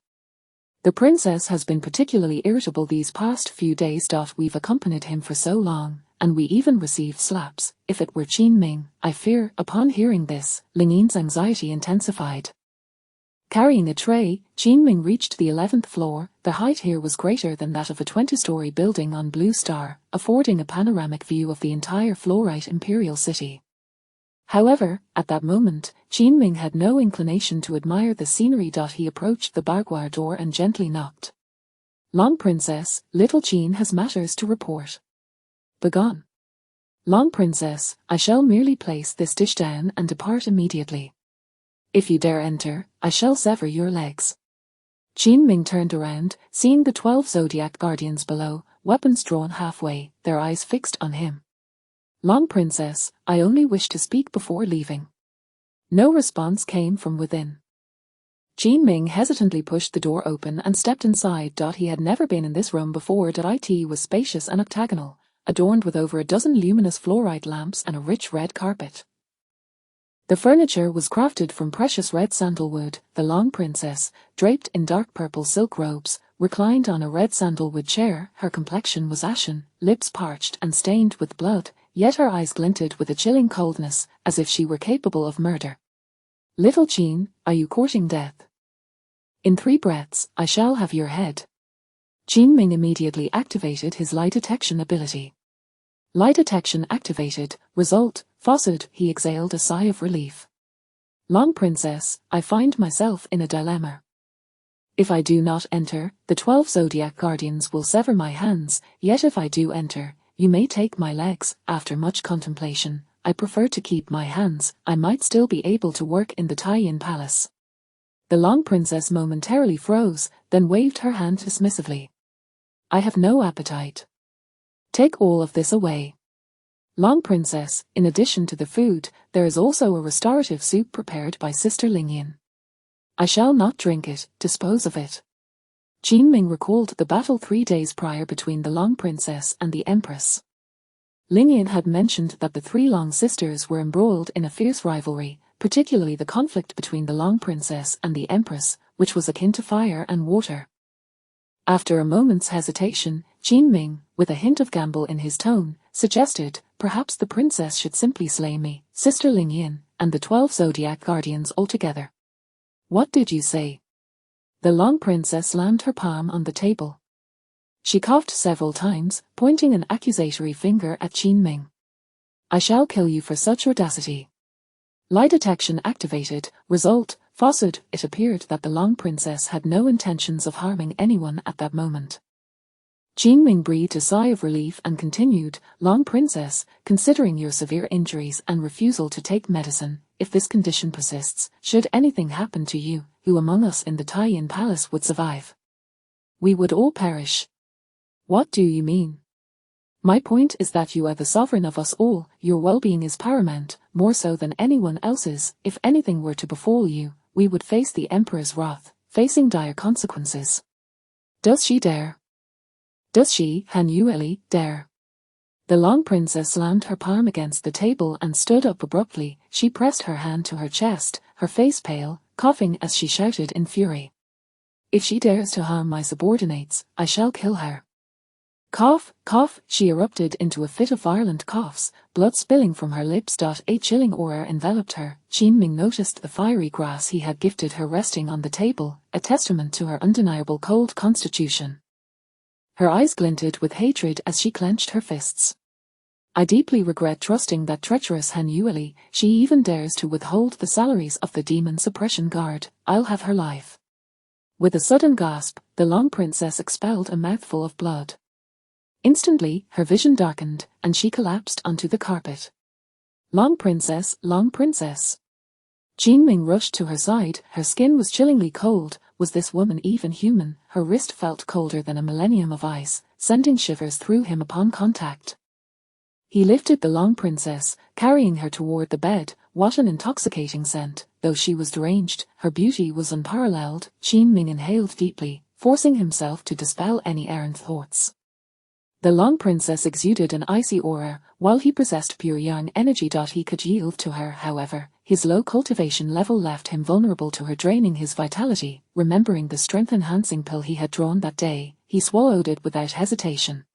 "The princess has been particularly irritable these past few days. We've accompanied him for so long, and we even received slaps. If it were Qin, I fear." Upon hearing this, Ling Yin's anxiety intensified. Carrying a tray, Qin reached the 11th floor. The height here was greater than that of a 20-story building on Blue Star, affording a panoramic view of the entire fluorite imperial city. However, at that moment, Qin had no inclination to admire the scenery. He approached the boudoir door and gently knocked. "Long Princess, little Qin has matters to report." "Begone." "Long Princess, I shall merely place this dish down and depart immediately. If you dare enter, I shall sever your legs." Qin turned around, seeing the 12 zodiac guardians below, weapons drawn halfway, their eyes fixed on him. "Long Princess, I only wish to speak before leaving." No response came from within. Qin hesitantly pushed the door open and stepped inside. He had never been in this room before. It was spacious and octagonal, adorned with over a dozen luminous fluorite lamps and a rich red carpet. The furniture was crafted from precious red sandalwood. The Long Princess, draped in dark purple silk robes, reclined on a red sandalwood chair. Her complexion was ashen, lips parched and stained with blood, yet her eyes glinted with a chilling coldness, as if she were capable of murder. "Little Qin, are you courting death?" In 3 breaths, I shall have your head. Qin Ming immediately activated his lie detection ability. Lie detection activated, result, faucet. He exhaled a sigh of relief. Long Princess, I find myself in a dilemma. If I do not enter, the 12 Zodiac Guardians will sever my hands, yet if I do enter, you may take my legs. After much contemplation, I prefer to keep my hands. I might still be able to work in the Taiyin Palace. The Long Princess momentarily froze, then waved her hand dismissively. I have no appetite. Take all of this away. Long Princess, in addition to the food, there is also a restorative soup prepared by Sister Lingyan. I shall not drink it, dispose of it. Qin Ming recalled the battle 3 days prior between the Long Princess and the Empress. Lingyan had mentioned that the 3 Long sisters were embroiled in a fierce rivalry, particularly the conflict between the Long Princess and the Empress, which was akin to fire and water. After a moment's hesitation, Qin Ming, with a hint of gamble in his tone, suggested, perhaps the princess should simply slay me, Sister Lingyan, and the 12 Zodiac Guardians altogether. What did you say? The Long Princess slammed her palm on the table. She coughed several times, pointing an accusatory finger at Qin Ming. I shall kill you for such audacity. Lie detection activated, result, faucet. It appeared that the Long Princess had no intentions of harming anyone at that moment. Qin Ming breathed a sigh of relief and continued, Long Princess, considering your severe injuries and refusal to take medicine, if this condition persists, should anything happen to you, who among us in the Taiyin Palace would survive? We would all perish. What do you mean? My point is that you are the sovereign of us all, your well-being is paramount, more so than anyone else's. If anything were to befall you, we would face the Emperor's wrath, facing dire consequences. Does she dare? Does she, Han Yueli, dare? The Long Princess slammed her palm against the table and stood up abruptly. She pressed her hand to her chest, her face pale, coughing as she shouted in fury. If she dares to harm my subordinates, I shall kill her. Cough, cough, she erupted into a fit of violent coughs, blood spilling from her lips. A chilling aura enveloped her. Qin Ming noticed the fiery grass he had gifted her resting on the table, a testament to her undeniable cold constitution. Her eyes glinted with hatred as she clenched her fists. I deeply regret trusting that treacherous Han Yueli. She even dares to withhold the salaries of the Demon Suppression Guard. I'll have her life. With a sudden gasp, the Long Princess expelled a mouthful of blood. Instantly, her vision darkened, and she collapsed onto the carpet. Long Princess, Long Princess. Qin Ming rushed to her side. Her skin was chillingly cold. Was this woman even human? Her wrist felt colder than a millennium of ice, sending shivers through him upon contact. He lifted the Long Princess, carrying her toward the bed. What an intoxicating scent. Though she was deranged, her beauty was unparalleled. Qin Ming inhaled deeply, forcing himself to dispel any errant thoughts. The Long Princess exuded an icy aura, while he possessed pure yang energy. He could yield to her, however. His low cultivation level left him vulnerable to her, draining his vitality. Remembering the strength-enhancing pill he had drawn that day, he swallowed it without hesitation.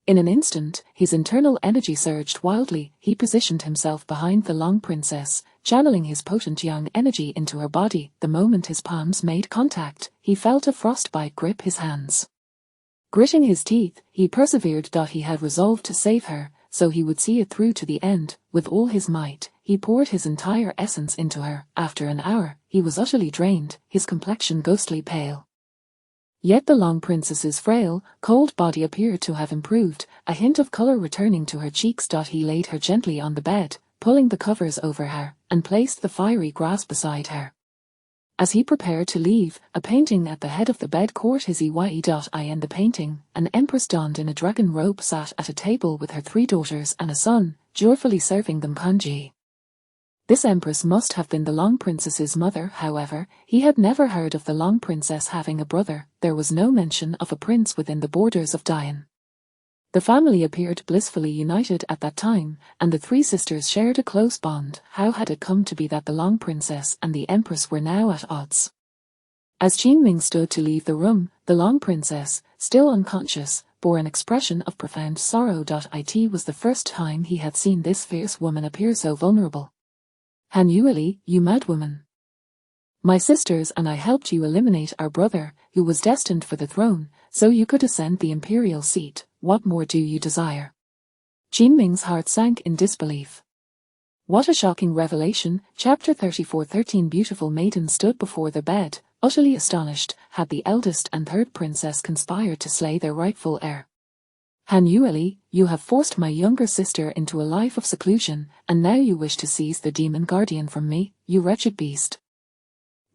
In an instant, his internal energy surged wildly. He positioned himself behind the Long Princess, channeling his potent yang energy into her body. The moment his palms made contact, he felt a frostbite grip his hands. Gritting his teeth, he persevered. He had resolved to save her, so he would see it through to the end. With all his might, he poured his entire essence into her. After an hour, he was utterly drained, his complexion ghostly pale. Yet the Long Princess's frail, cold body appeared to have improved, a hint of color returning to her cheeks. He laid her gently on the bed, pulling the covers over her, and placed the fiery grass beside her. As he prepared to leave, a painting at the head of the bed caught his eye. In the painting, an empress donned in a dragon robe sat at a table with her 3 daughters and a son, joyfully serving them kanji. This empress must have been the Long Princess's mother. However, he had never heard of the Long Princess having a brother. There was no mention of a prince within the borders of Dian. The family appeared blissfully united at that time, and the 3 sisters shared a close bond. How had it come to be that the Long Princess and the Empress were now at odds? As Qin Ming stood to leave the room, the Long Princess, still unconscious, bore an expression of profound sorrow. It was the first time he had seen this fierce woman appear so vulnerable. Han Yueli, you mad woman. My sisters and I helped you eliminate our brother, who was destined for the throne, so you could ascend the imperial seat. What more do you desire? Qin Ming's heart sank in disbelief. What a shocking revelation. Chapter 34. 13 beautiful maidens stood before their bed, utterly astonished. Had the eldest and third princess conspired to slay their rightful heir? Han Yueli, you have forced my younger sister into a life of seclusion, and now you wish to seize the demon guardian from me, you wretched beast.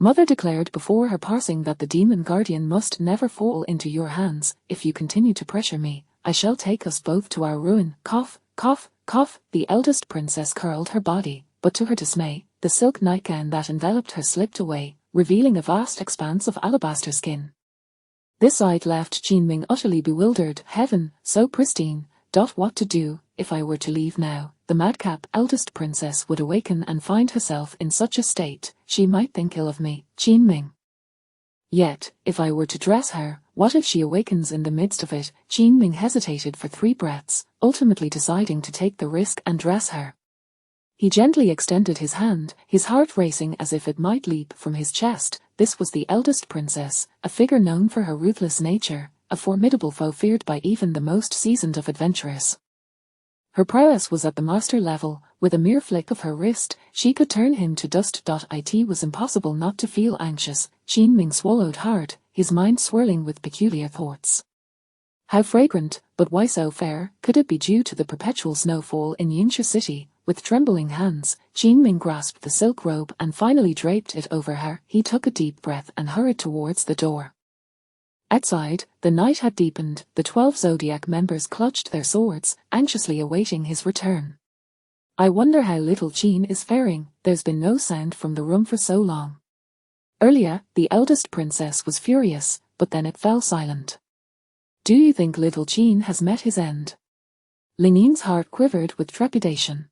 Mother declared before her passing that the demon guardian must never fall into your hands. If you continue to pressure me, I shall take us both to our ruin. Cough, cough, cough. The eldest princess curled her body, but to her dismay, the silk nightgown that enveloped her slipped away, revealing a vast expanse of alabaster skin. This sight left Qin Ming utterly bewildered. Heaven, so pristine. What to do? If I were to leave now, the madcap eldest princess would awaken and find herself in such a state, she might think ill of me. Qin Ming. Yet, if I were to dress her, what if she awakens in the midst of it? Qin Ming hesitated for 3 breaths, ultimately deciding to take the risk and dress her. He gently extended his hand, his heart racing as if it might leap from his chest. This was the eldest princess, a figure known for her ruthless nature, a formidable foe feared by even the most seasoned of adventurers. Her prowess was at the master level. With a mere flick of her wrist, she could turn him to dust. It was impossible not to feel anxious. Qin Ming swallowed hard, his mind swirling with peculiar thoughts. How fragrant, but why so fair? Could it be due to the perpetual snowfall in Yingxia City? With trembling hands, Qin Ming grasped the silk robe and finally draped it over her. He took a deep breath and hurried towards the door. Outside, the night had deepened. The 12 Zodiac members clutched their swords, anxiously awaiting his return. I wonder how little Qin is faring. There's been no sound from the room for so long. Earlier, the eldest princess was furious, but then it fell silent. Do you think little Qin has met his end? Ling Yin's heart quivered with trepidation.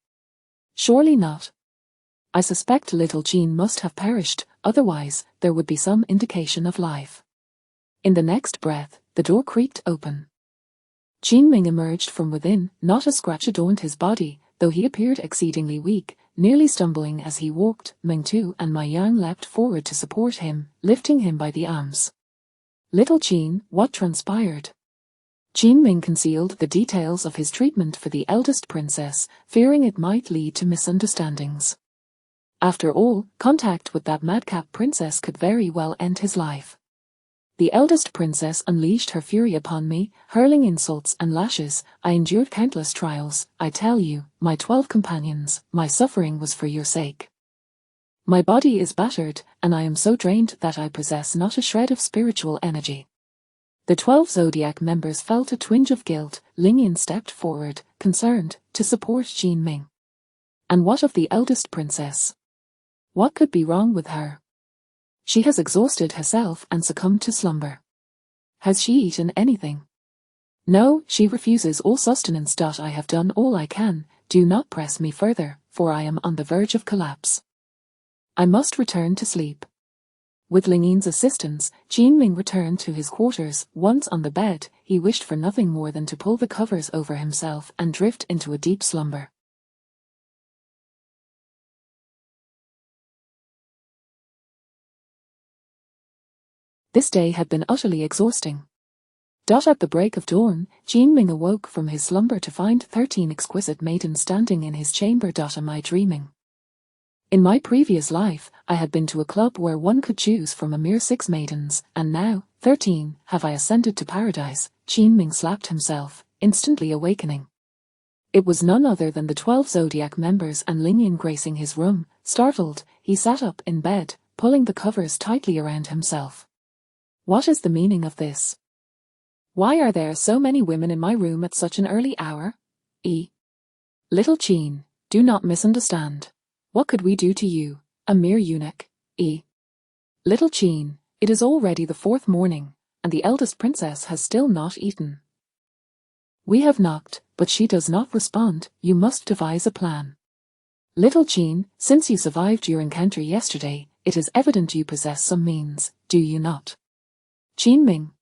Surely not. I suspect little Qin must have perished, otherwise, there would be some indication of life. In the next breath, the door creaked open. Qin Ming emerged from within. Not a scratch adorned his body, though he appeared exceedingly weak, nearly stumbling as he walked. Meng Tu and Mai Yang leapt forward to support him, lifting him by the arms. Little Qin, what transpired? Qin Ming concealed the details of his treatment for the eldest princess, fearing it might lead to misunderstandings. After all, contact with that madcap princess could very well end his life. The eldest princess unleashed her fury upon me, hurling insults and lashes. I endured countless trials. I tell you, my 12 companions, my suffering was for your sake. My body is battered, and I am so drained that I possess not a shred of spiritual energy. The 12 Zodiac members felt a twinge of guilt. Ling Yin stepped forward, concerned, to support Qin Ming. And what of the eldest princess? What could be wrong with her? She has exhausted herself and succumbed to slumber. Has she eaten anything? No, she refuses all sustenance. I have done all I can. Do not press me further, for I am on the verge of collapse. I must return to sleep. With Ling Yin's assistance, Qin Ming returned to his quarters. Once on the bed, he wished for nothing more than to pull the covers over himself and drift into a deep slumber. This day had been utterly exhausting. At the break of dawn, Qin Ming awoke from his slumber to find 13 exquisite maidens standing in his chamber. Am I dreaming? In my previous life, I had been to a club where one could choose from a mere 6 maidens, and now, 13, have I ascended to paradise? Qin Ming slapped himself, instantly awakening. It was none other than the 12 Zodiac members and Ling Yin gracing his room. Startled, he sat up in bed, pulling the covers tightly around himself. What is the meaning of this? Why are there so many women in my room at such an early hour? Little Qin, do not misunderstand. What could we do to you, a mere eunuch? Little Qin, it is already the 4th morning, and the eldest princess has still not eaten. We have knocked, but she does not respond. You must devise a plan. Little Qin, since you survived your encounter yesterday, it is evident you possess some means, do you not? Qin Ming.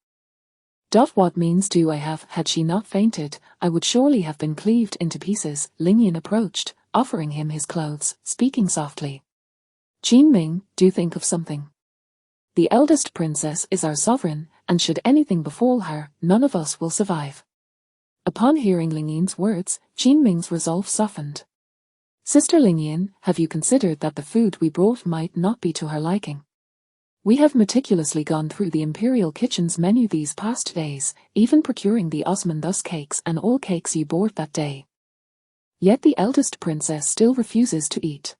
What means do I have? Had she not fainted, I would surely have been cleaved into pieces. Ling Yin approached, offering him his clothes, speaking softly. Qin do think of something. The eldest princess is our sovereign, and should anything befall her, none of us will survive. Upon hearing Lingyan's words, Qin resolve softened. Sister Lingyan, have you considered that the food we brought might not be to her liking? We have meticulously gone through the imperial kitchen's menu these past days, even procuring the Osmandus cakes and all cakes you bought that day. Yet the eldest princess still refuses to eat.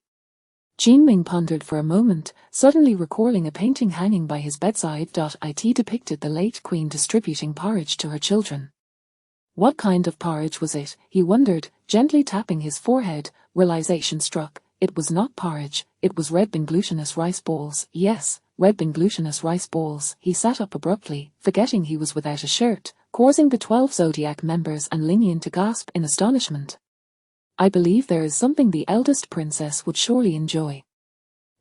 Qin pondered for a moment, suddenly recalling a painting hanging by his bedside. It depicted the late queen distributing porridge to her children. What kind of porridge was it, he wondered, gently tapping his forehead. Realization struck. It was not porridge, it was red bean glutinous rice balls. Yes, red bean glutinous rice balls. He sat up abruptly, forgetting he was without a shirt, causing the 12 Zodiac members and Lingyan to gasp in astonishment. I believe there is something the eldest princess would surely enjoy.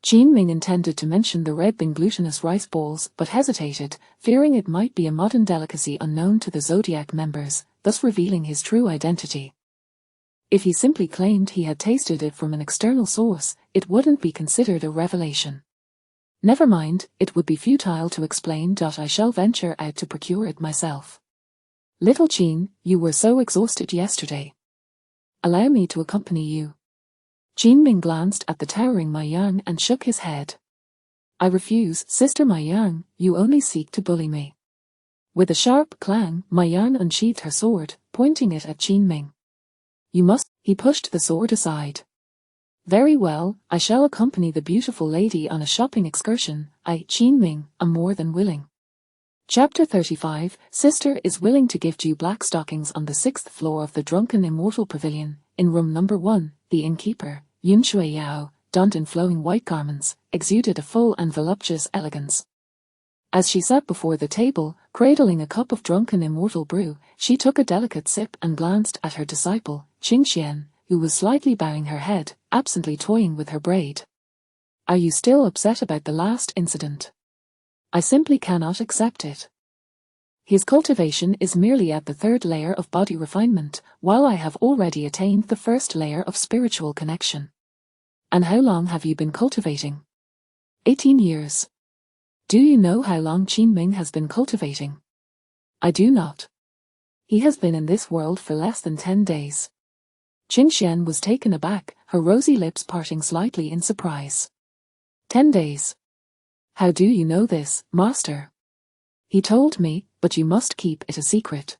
Qin intended to mention the red bean glutinous rice balls but hesitated, fearing it might be a modern delicacy unknown to the Zodiac members, thus revealing his true identity. If he simply claimed he had tasted it from an external source, it wouldn't be considered a revelation. Never mind, it would be futile to explain. I shall venture out to procure it myself. Little Qin, you were so exhausted yesterday. Allow me to accompany you. Qin glanced at the towering Ma Yang and shook his head. I refuse, Sister Ma Yang, you only seek to bully me. With a sharp clang, Ma Yang unsheathed her sword, pointing it at Qin. You must. He pushed the sword aside. Very well, I shall accompany the beautiful lady on a shopping excursion. Qin am more than willing. Chapter 35, Sister is willing to gift you black stockings. On the 6th floor of the Drunken Immortal Pavilion, in room number 1, the innkeeper, Yun Shui Yao, donned in flowing white garments, exuded a full and voluptuous elegance. As she sat before the table, cradling a cup of drunken immortal brew, she took a delicate sip and glanced at her disciple, Qingxian, who was slightly bowing her head, absently toying with her braid. Are you still upset about the last incident? I simply cannot accept it. His cultivation is merely at the 3rd layer of body refinement, while I have already attained the 1st layer of spiritual connection. And how long have you been cultivating? 18 years. Do you know how long Qin has been cultivating? I do not. He has been in this world for less than 10 days. Qingxian was taken aback, her rosy lips parting slightly in surprise. 10 days. How do you know this, Master? He told me, but you must keep it a secret.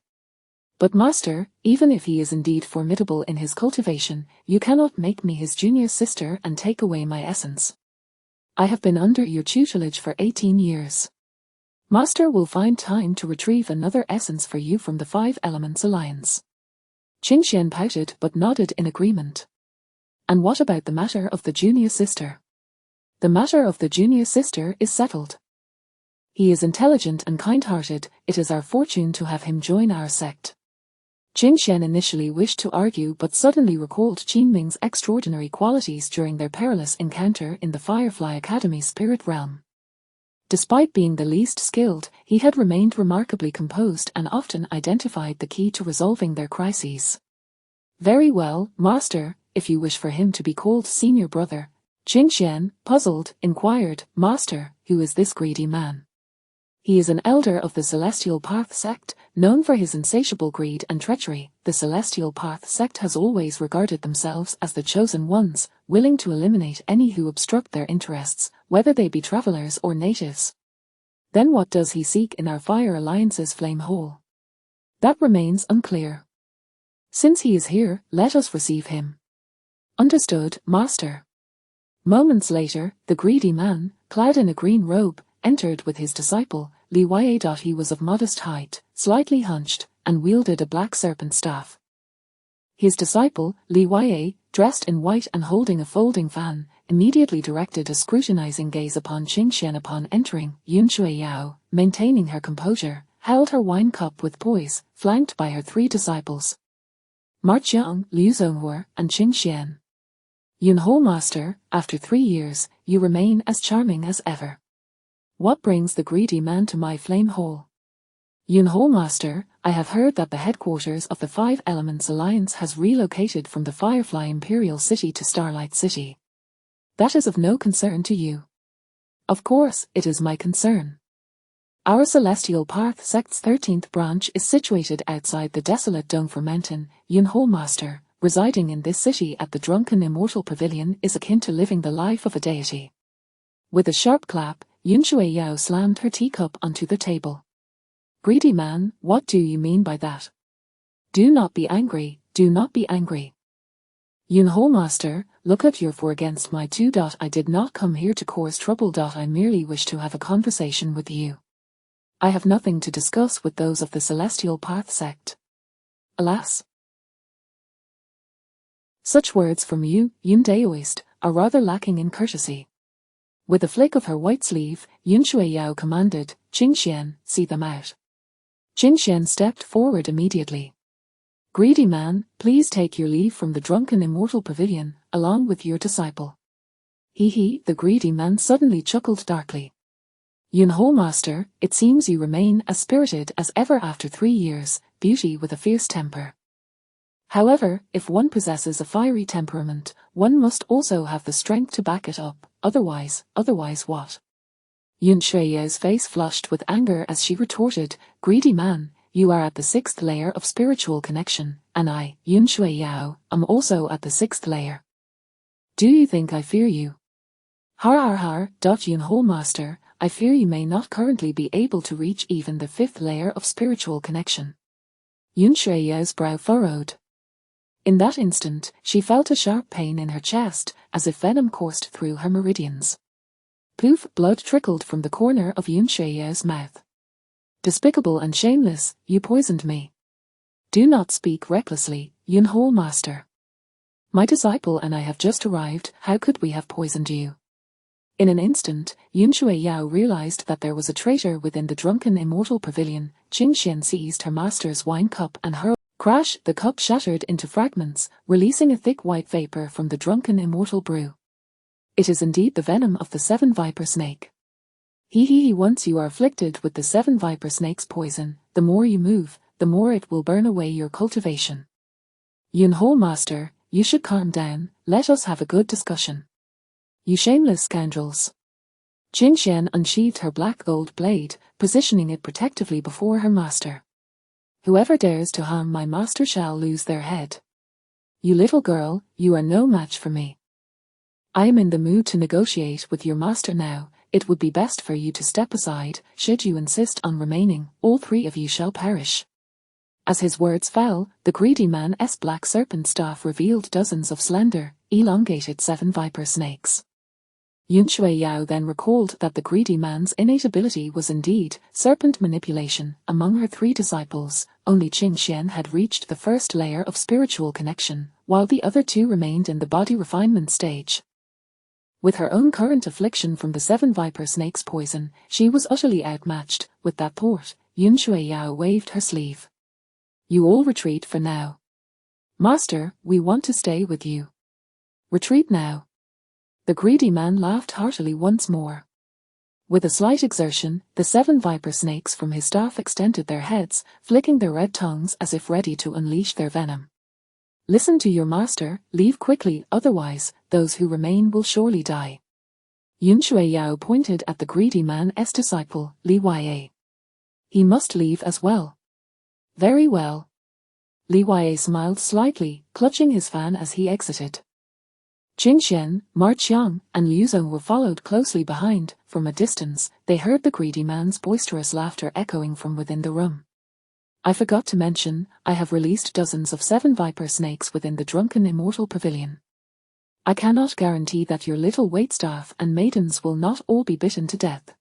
But Master, even if he is indeed formidable in his cultivation, you cannot make me his junior sister and take away my essence. I have been under your tutelage for 18 years. Master will find time to retrieve another essence for you from the 5 Elements Alliance. Qingxian pouted but nodded in agreement. And what about the matter of the junior sister? The matter of the junior sister is settled. He is intelligent and kind-hearted, it is our fortune to have him join our sect. Qingxian initially wished to argue but suddenly recalled Qin extraordinary qualities during their perilous encounter in the Firefly Academy spirit realm. Despite being the least skilled, he had remained remarkably composed and often identified the key to resolving their crises. Very well, Master, if you wish for him to be called senior brother. Qingxian, puzzled, inquired, Master, who is this greedy man? He is an elder of the Celestial Path sect, known for his insatiable greed and treachery. The Celestial Path sect has always regarded themselves as the chosen ones, willing to eliminate any who obstruct their interests, whether they be travelers or natives. Then what does he seek in our Fire Alliance's Flame Hall? That remains unclear. Since he is here, let us receive him. Understood, Master. Moments later, the greedy man, clad in a green robe, entered with his disciple, Li Yue. He was of modest height, slightly hunched, and wielded a black serpent staff. His disciple, Li Yue, dressed in white and holding a folding fan, immediately directed a scrutinizing gaze upon Qingxian. Upon entering, Yun Shui Yao, maintaining her composure, held her wine cup with poise, flanked by her 3 disciples. Marqiang, Liu Zonghua, and Qingxian. Yunho Master, after 3 years, you remain as charming as ever. What brings the greedy man to my flame hall? Yunho Master, I have heard that the headquarters of the 5 Elements Alliance has relocated from the Firefly Imperial City to Starlight City. That is of no concern to you. Of course, it is my concern. Our Celestial Path sect's 13th branch is situated outside the desolate Dongfor Mountain. Yunho Master, residing in this city at the Drunken Immortal Pavilion, is akin to living the life of a deity. With a sharp clap, Yun Shuiyao slammed her teacup onto the table. Greedy man, what do you mean by that? Do not be angry, do not be angry. Yunho Master, look at your 4 against my 2. I did not come here to cause trouble. I merely wish to have a conversation with you. I have nothing to discuss with those of the Celestial Path sect. Alas. Such words from you, Yun Daoist, are rather lacking in courtesy. With a flick of her white sleeve, Yun Shuiyao commanded, Qing Xian, see them out. Qing Xian stepped forward immediately. Greedy man, please take your leave from the Drunken Immortal Pavilion, along with your disciple. Hee, the greedy man suddenly chuckled darkly. Yunho Master, it seems you remain as spirited as ever after 3 years, beauty with a fierce temper. However, if one possesses a fiery temperament, one must also have the strength to back it up, otherwise what? Yun Shuiyao's face flushed with anger as she retorted, Greedy man, you are at the 6th layer of spiritual connection, and I, Yun Shuiyao, am also at the 6th layer. Do you think I fear you? Har, Yunho Master, I fear you may not currently be able to reach even the 5th layer of spiritual connection. Yun Shuiyao's brow furrowed. In that instant, she felt a sharp pain in her chest, as if venom coursed through her meridians. Poof, blood trickled from the corner of Yun Shuiyao's mouth. Despicable and shameless, you poisoned me. Do not speak recklessly, Yunho Master. My disciple and I have just arrived, how could we have poisoned you? In an instant, Yun Shuiyao realized that there was a traitor within the Drunken Immortal Pavilion. Qing Xian seized her master's wine cup and hurled. Crash, the cup shattered into fragments, releasing a thick white vapor from the Drunken Immortal brew. It is indeed the venom of the 7 viper snake. Once you are afflicted with the 7 viper snake's poison, the more you move, the more it will burn away your cultivation. Yunho Master, you should calm down, let us have a good discussion. You shameless scoundrels. Qing Xian unsheathed her black gold blade, positioning it protectively before her master. Whoever dares to harm my master shall lose their head. You little girl, you are no match for me. I am in the mood to negotiate with your master now. It would be best for you to step aside. Should you insist on remaining, all 3 of you shall perish. As his words fell, the greedy man's black serpent staff revealed dozens of slender, elongated 7 viper snakes. Yun Shuiyao then recalled that the greedy man's innate ability was indeed serpent manipulation. Among her 3 disciples, only Qing Xian had reached the 1st layer of spiritual connection, while the other 2 remained in the body refinement stage. With her own current affliction from the 7 viper snake's poison, she was utterly outmatched. With that thought, Yun Shuiyao waved her sleeve. You all retreat for now. Master, we want to stay with you. Retreat now. The greedy man laughed heartily once more. With a slight exertion, the 7 viper snakes from his staff extended their heads, flicking their red tongues as if ready to unleash their venom. Listen to your master, leave quickly, otherwise, those who remain will surely die. Yun Shuiyao pointed at the greedy man's disciple, Li Yue. He must leave as well. Very well. Li Yue smiled slightly, clutching his fan as he exited. Qing Xian, Ma Qiang, and Liu Zong were followed closely behind. From a distance, they heard the greedy man's boisterous laughter echoing from within the room. I forgot to mention, I have released dozens of 7 viper snakes within the Drunken Immortal Pavilion. I cannot guarantee that your little waitstaff and maidens will not all be bitten to death.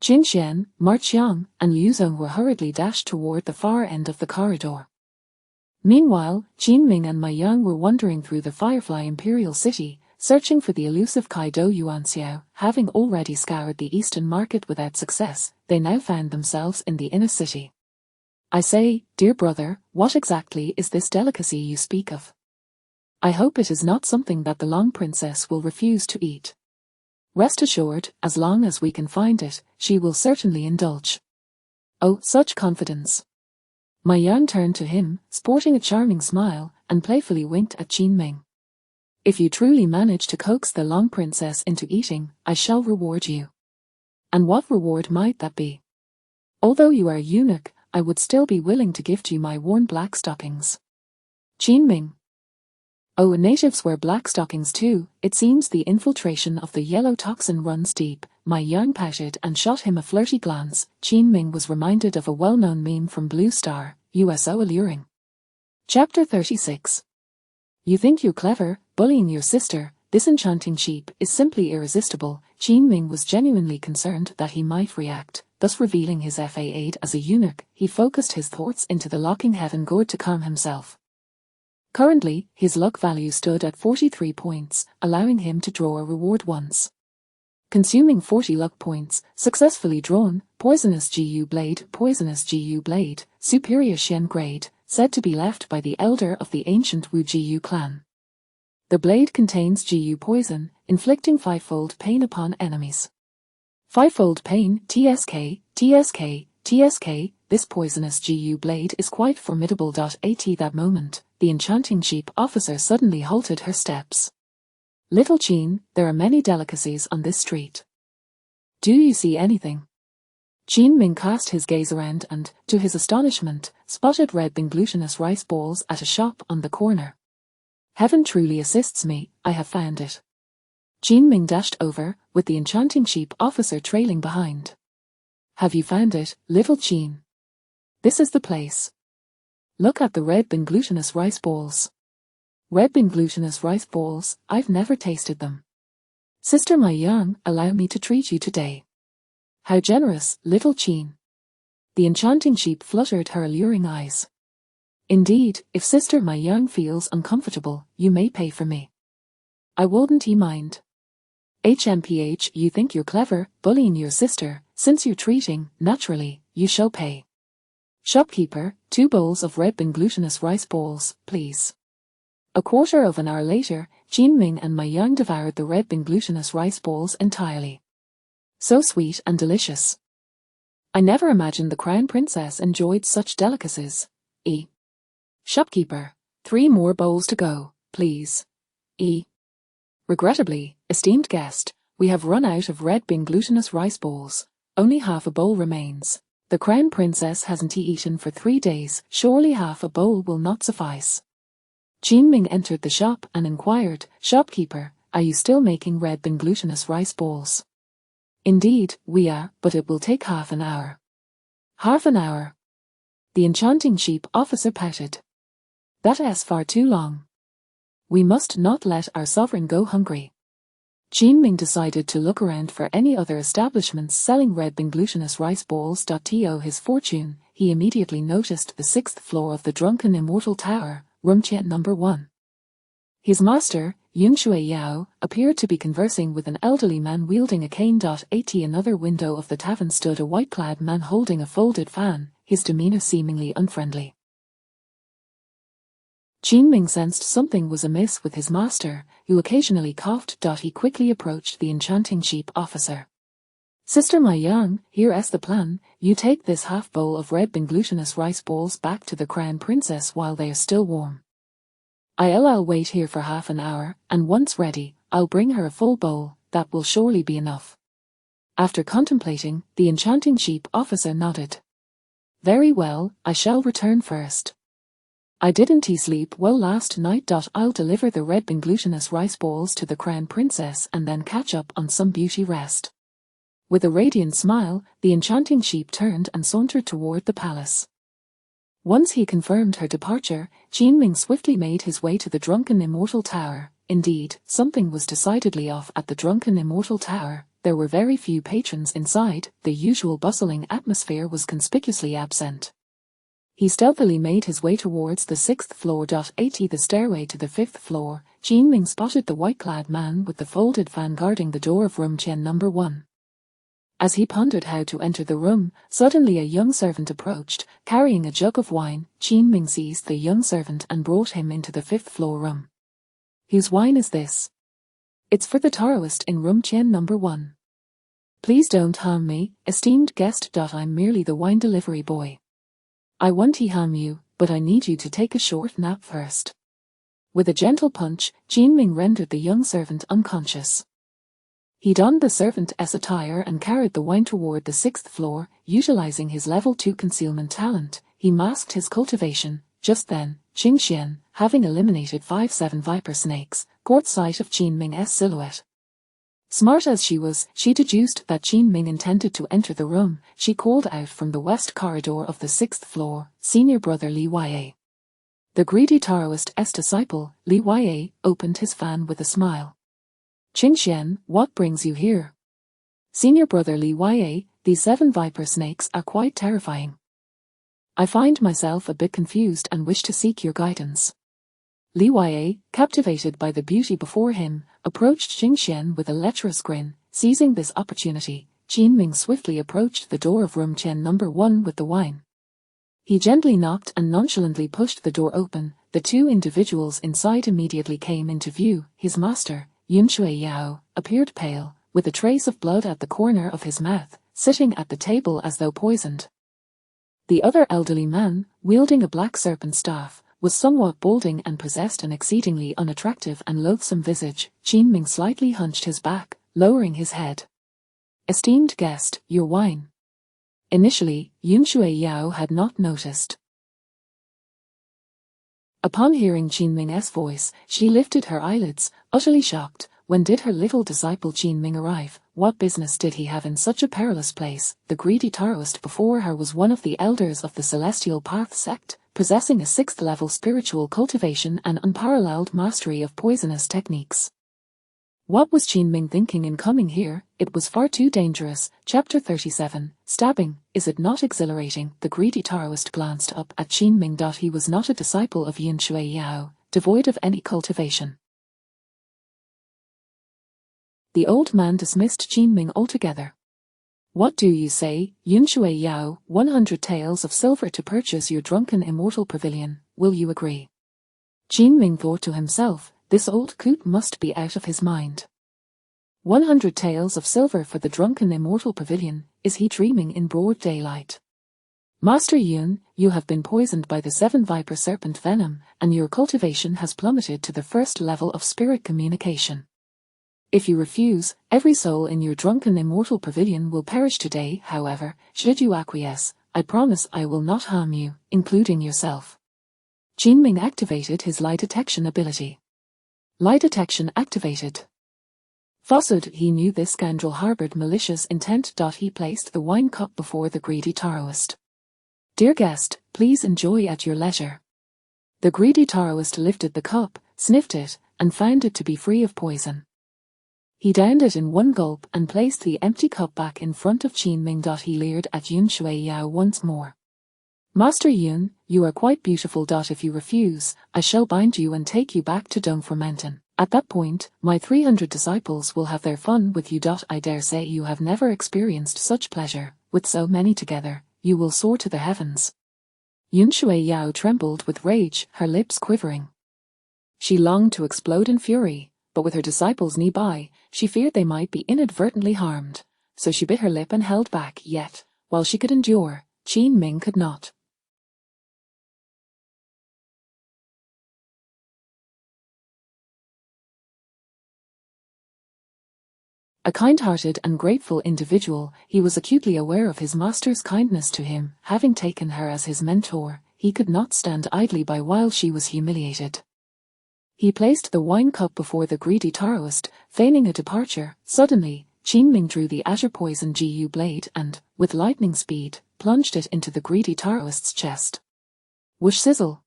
Qing Xian, Ma Qiang, and Liu Zong were hurriedly dashed toward the far end of the corridor. Meanwhile, Qin Ming and Mai Yang were wandering through the Firefly Imperial City, searching for the elusive Kaido Yuanxiao. Having already scoured the eastern market without success, they now found themselves in the inner city. I say, dear brother, what exactly is this delicacy you speak of? I hope it is not something that the Long Princess will refuse to eat. Rest assured, as long as we can find it, she will certainly indulge. Oh, such confidence. Mai Yang turned to him, sporting a charming smile, and playfully winked at Qin Ming. If you truly manage to coax the Long Princess into eating, I shall reward you. And what reward might that be? Although you are a eunuch, I would still be willing to gift you my worn black stockings. Qin Ming. Oh, natives wear black stockings too. It seems the infiltration of the yellow toxin runs deep. My Yang pouted and shot him a flirty glance. Qin Ming was reminded of a well-known meme from Blue Star, USO alluring. Chapter 36. You think you're clever, bullying your sister. This enchanting sheep is simply irresistible. Qin Ming was genuinely concerned that he might react, thus revealing his fa as a eunuch. He focused his thoughts into the locking heaven gourd to calm himself. Currently, his luck value stood at 43 points, allowing him to draw a reward once. Consuming 40 luck points, successfully drawn, Poisonous GU Blade, Superior Shen Grade, said to be left by the elder of the ancient Wu GU clan. The blade contains GU poison, inflicting fivefold pain upon enemies. Fivefold pain, TSK. This poisonous GU blade is quite formidable. At that moment, the enchanting sheep officer suddenly halted her steps. Little Qin, there are many delicacies on this street. Do you see anything? Qin Ming cast his gaze around and, to his astonishment, spotted red bean glutinous rice balls at a shop on the corner. Heaven truly assists me, I have found it. Qin Ming dashed over, with the enchanting sheep officer trailing behind. Have you found it, little Qin? This is the place. Look at the red bean glutinous rice balls. Red bean glutinous rice balls, I've never tasted them. Sister My Yang, allow me to treat you today. How generous, little Qin. The enchanting sheep fluttered her alluring eyes. Indeed, if Sister My Yang feels uncomfortable, you may pay for me. I wouldn't mind. HMPH, you think you're clever, bullying your sister. Since you're treating, naturally, you shall pay. Shopkeeper, 2 bowls of red bean glutinous rice balls, please. A quarter of an hour later, Qin Ming and My Yang devoured the red bean glutinous rice balls entirely. So sweet and delicious. I never imagined the Crown Princess enjoyed such delicacies. Shopkeeper, 3 more bowls to go, please. Regrettably, esteemed guest, we have run out of red bean glutinous rice balls. Only half a bowl remains. The Crown Princess hasn't eaten for 3 days. Surely half a bowl will not suffice. Qin Ming entered the shop and inquired, Shopkeeper, are you still making red bean glutinous rice balls? Indeed, we are, but it will take half an hour. Half an hour? The enchanting sheep officer pouted. That is far too long. We must not let our sovereign go hungry. Qin Ming decided to look around for any other establishments selling red bean glutinous rice balls. To his fortune, he immediately noticed the 6th floor of the Drunken Immortal Tower, Room Qian No. 1. His master, Yung Shui Yao, appeared to be conversing with an elderly man wielding a cane. At another window of the tavern stood a white-clad man holding a folded fan, his demeanor seemingly unfriendly. Qin Ming sensed something was amiss with his master, who occasionally coughed. He quickly approached the enchanting sheep officer. Sister My Yang, here is the plan. You take this half bowl of red bean glutinous rice balls back to the Crown Princess while they are still warm. I'll wait here for half an hour, and once ready, I'll bring her a full bowl. That will surely be enough. After contemplating, the enchanting sheep officer nodded. Very well, I shall return first. I didn't sleep well last night. I'll deliver the red bean glutinous rice balls to the Crown Princess and then catch up on some beauty rest. With a radiant smile, the enchanting sheep turned and sauntered toward the palace. Once he confirmed her departure, Qin Ming swiftly made his way to the Drunken Immortal Tower. Indeed, something was decidedly off at the Drunken Immortal Tower. There were very few patrons inside. The usual bustling atmosphere was conspicuously absent. He stealthily made his way towards the 6th floor. At the stairway to the 5th floor, Qin Ming spotted the white-clad man with the folded fan guarding the door of Room Qian No. 1. As he pondered how to enter the room, suddenly a young servant approached, carrying a jug of wine. Qin Ming seized the young servant and brought him into the 5th floor room. Whose wine is this? It's for the Taoist in Room Qian No. 1. Please don't harm me, esteemed guest. I'm merely the wine delivery boy. I won't harm you, but I need you to take a short nap first. With a gentle punch, Jinming rendered the young servant unconscious. He donned the servant's attire and carried the wine toward the 6th floor, utilizing his level 2 concealment talent. He masked his cultivation. Just then, Qingxian, having eliminated 5-7 viper snakes, caught sight of Jinming's silhouette. Smart as she was, she deduced that Jinming intended to enter the room. She called out from the west corridor of the 6th floor, "Senior brother Li Ya." The greedy Taoist's disciple, Li Ya, opened his fan with a smile. "Qingxian, what brings you here?" "Senior brother Li Ya, these 7 viper snakes are quite terrifying. I find myself a bit confused and wish to seek your guidance." Li Ya, captivated by the beauty before him, approached Qingxian with a lecherous grin. Seizing this opportunity, Jinming swiftly approached the door of room Chen number 1 with the wine. He gently knocked and nonchalantly pushed the door open. The 2 individuals inside immediately came into view. His master, Yunshui Yao, appeared pale, with a trace of blood at the corner of his mouth, sitting at the table as though poisoned. The other elderly man, wielding a black serpent staff, was somewhat balding and possessed an exceedingly unattractive and loathsome visage. Jinming slightly hunched his back, lowering his head. "Esteemed guest, your wine." Initially, Yunshui Yao had not noticed. Upon hearing Jinming's voice, she lifted her eyelids, utterly shocked. When did her little disciple Jinming arrive? What business did he have in such a perilous place? The greedy Taoist before her was one of the elders of the Celestial Path sect, possessing a 6th-level spiritual cultivation and unparalleled mastery of poisonous techniques. What was Jinming thinking in coming here? It was far too dangerous. Chapter 37, Stabbing. Is it not exhilarating? The greedy Taoist glanced up at Jinming. He was not a disciple of Yunshui Yao, devoid of any cultivation. The old man dismissed Jinming altogether. "What do you say, Yunshui Yao? 100 taels of silver to purchase your drunken immortal pavilion. Will you agree?" Jinming thought to himself, this old coot must be out of his mind. 100 taels of silver for the drunken immortal pavilion, is he dreaming in broad daylight? "Master Yun, you have been poisoned by the 7 viper serpent venom, and your cultivation has plummeted to the 1st level of spirit communication. If you refuse, every soul in your drunken immortal pavilion will perish today. However, should you acquiesce, I promise I will not harm you, including yourself." Jinming activated his lie detection ability. Lie detection activated. Fossud, he knew this scoundrel harbored malicious intent. He placed the wine cup before the greedy Taoist. "Dear guest, please enjoy at your leisure." The greedy Taoist lifted the cup, sniffed it, and found it to be free of poison. He downed it in one gulp and placed the empty cup back in front of Jinming. He leered at Yunshui Yao once more. "Master Yun, you are quite beautiful. If you refuse, I shall bind you and take you back to Dongfor Mountain. At that point, my 300 disciples will have their fun with you. I dare say you have never experienced such pleasure. With so many together, you will soar to the heavens." Yunshui Yao trembled with rage, her lips quivering. She longed to explode in fury, but with her disciples nearby, she feared they might be inadvertently harmed, so she bit her lip and held back. Yet, while she could endure, Jinming could not. A kind-hearted and grateful individual, he was acutely aware of his master's kindness to him. Having taken her as his mentor, he could not stand idly by while she was humiliated. He placed the wine cup before the greedy Taoist, feigning a departure. Suddenly, Jinming drew the azure poison Gu blade and, with lightning speed, plunged it into the greedy Taoist's chest. Whoosh sizzle!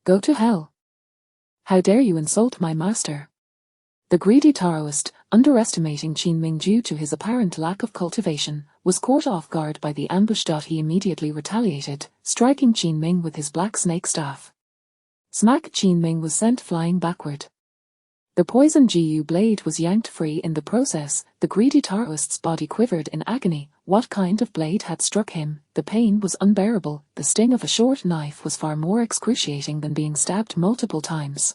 Go to hell! How dare you insult my master? The greedy Taoist, underestimating Jinming due to his apparent lack of cultivation, was caught off guard by the ambush. He immediately retaliated, striking Jinming with his black snake staff. Smack! Jinming was sent flying backward. The poison Gu blade was yanked free in the process. The greedy Taoist's body quivered in agony. What kind of blade had struck him? The pain was unbearable. The sting of a short knife was far more excruciating than being stabbed multiple times.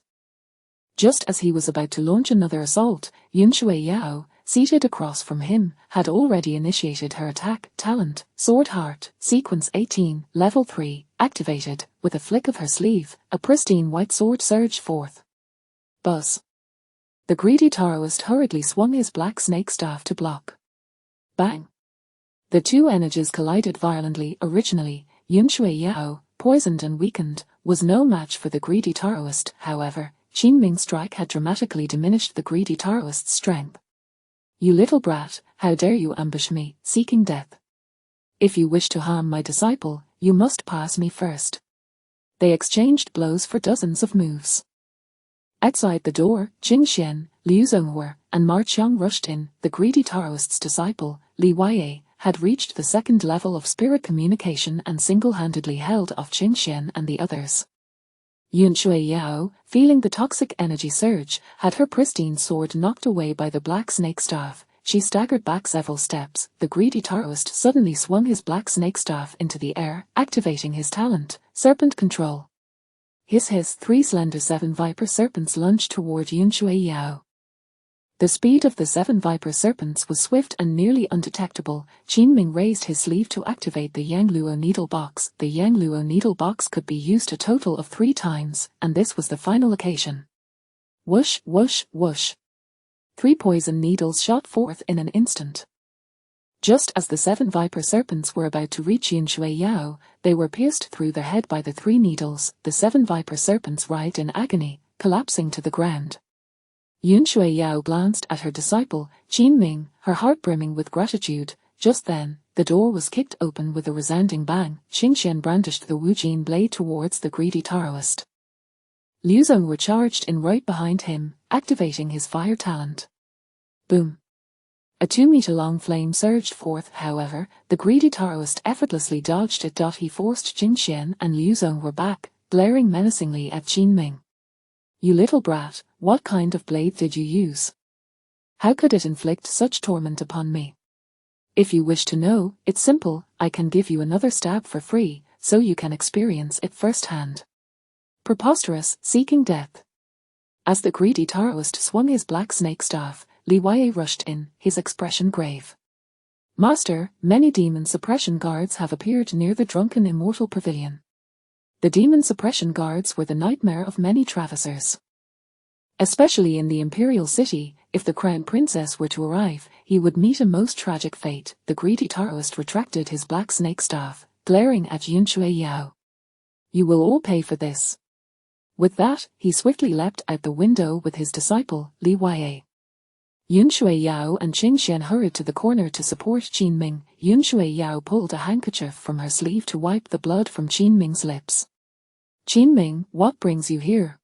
Just as he was about to launch another assault, Yunshui Yao, seated across from him, had already initiated her attack. Talent, Sword Heart, Sequence 18, Level 3, activated. With a flick of her sleeve, a pristine white sword surged forth. Buzz. The greedy Taoist hurriedly swung his black snake staff to block. Bang! The two energies collided violently. Originally, Yun Shui Yao, poisoned and weakened, was no match for the greedy Taoist. However, Qin Ming's strike had dramatically diminished the greedy Taoist's strength. You little brat, how dare you ambush me, seeking death? If you wish to harm my disciple, you must pass me first. They exchanged blows for dozens of moves. Outside the door, Qin Xian, Liu Zonghua, and Ma Qiang rushed in. The greedy Taoist's disciple, Li Waiye, had reached the second level of spirit communication and single-handedly held off Qin Xian and the others. Yun Shui Yao, feeling the toxic energy surge, had her pristine sword knocked away by the black snake staff. She staggered back several steps. The greedy Taoist suddenly swung his black snake staff into the air, activating his talent, Serpent Control. Hiss, 3 slender 7 viper serpents lunged toward Yun Shui Yao. The speed of the 7 viper serpents was swift and nearly undetectable. Qin Ming raised his sleeve to activate the Yang Luo needle box. The Yang Luo needle box could be used a total of 3 times, and this was the final occasion. Whoosh, whoosh, whoosh. 3 poison needles shot forth in an instant. Just as the 7 viper serpents were about to reach Yun Shui Yao, they were pierced through the head by the 3 needles. The 7 viper serpents writhed in agony, collapsing to the ground. Yun Shui Yao glanced at her disciple, Qin Ming, her heart brimming with gratitude. Just then, the door was kicked open with a resounding bang. Qin Xian brandished the Wu Jin blade towards the greedy Taoist. Liu Zonghua charged in right behind him, activating his fire talent. Boom! A 2-meter-long flame surged forth. However, the greedy Taoist effortlessly dodged it. He forced Qin Xian and Liu Zonghua back, glaring menacingly at Qin Ming. You little brat, what kind of blade did you use? How could it inflict such torment upon me? If you wish to know, it's simple. I can give you another stab for free, so you can experience it firsthand. Preposterous, seeking death. As the greedy Taoist swung his black snake staff, Li Waiye rushed in, his expression grave. Master, many demon suppression guards have appeared near the drunken immortal pavilion. The demon suppression guards were the nightmare of many traversers. Especially in the imperial city, if the crown princess were to arrive, he would meet a most tragic fate. The greedy Taoist retracted his black snake staff, glaring at Yun Shui Yao. You will all pay for this. With that, he swiftly leapt out the window with his disciple, Li Waiye. Yun Shui Yao and Qin Xian hurried to the corner to support Qin Ming. Yun Shui Yao pulled a handkerchief from her sleeve to wipe the blood from Qin Ming's lips. Qin Ming, what brings you here?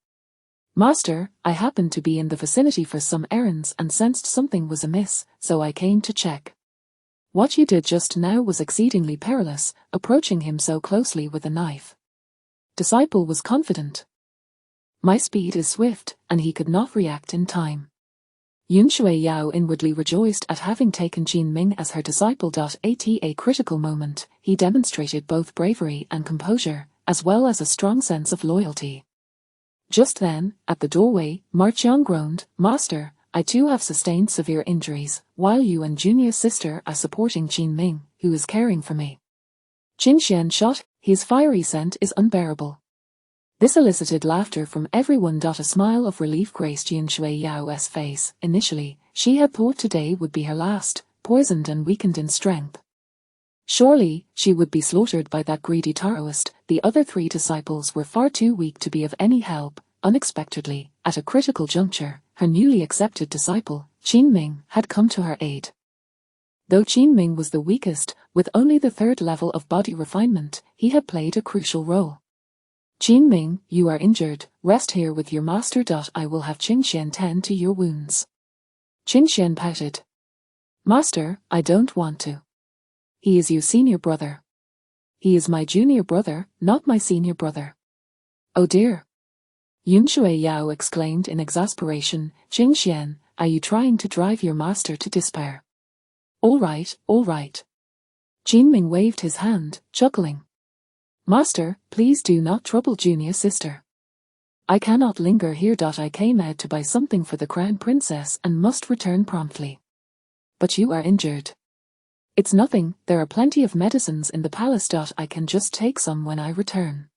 Master, I happened to be in the vicinity for some errands and sensed something was amiss, so I came to check. What you did just now was exceedingly perilous, approaching him so closely with a knife. Disciple was confident. My speed is swift, and he could not react in time. Yun Shui Yao inwardly rejoiced at having taken Qin Ming as her disciple. At a critical moment, he demonstrated both bravery and composure, as well as a strong sense of loyalty. Just then, at the doorway, Ma Qiang groaned, Master, I too have sustained severe injuries, while you and junior sister are supporting Qin Ming, who is caring for me. Qin Xian shot, his fiery scent is unbearable. This elicited laughter from everyone. A smile of relief graced Yun Shui Yao's face. Initially, she had thought today would be her last, poisoned and weakened in strength. Surely, she would be slaughtered by that greedy Taoist. The other 3 disciples were far too weak to be of any help. Unexpectedly, at a critical juncture, her newly accepted disciple, Qin Ming, had come to her aid. Though Qin Ming was the weakest, with only the 3rd level of body refinement, he had played a crucial role. Qin Ming, you are injured, rest here with your master. I will have Qin Xian tend to your wounds. Qin Xian pouted. Master, I don't want to. He is your senior brother. He is my junior brother, not my senior brother. Oh dear. Yun Shui Yao exclaimed in exasperation, Qin Xian, are you trying to drive your master to despair? All right, all right. Qin Ming waved his hand, chuckling. Master, please do not trouble junior sister. I cannot linger here. I came out to buy something for the crown princess and must return promptly. But you are injured. It's nothing, there are plenty of medicines in the palace. I can just take some when I return.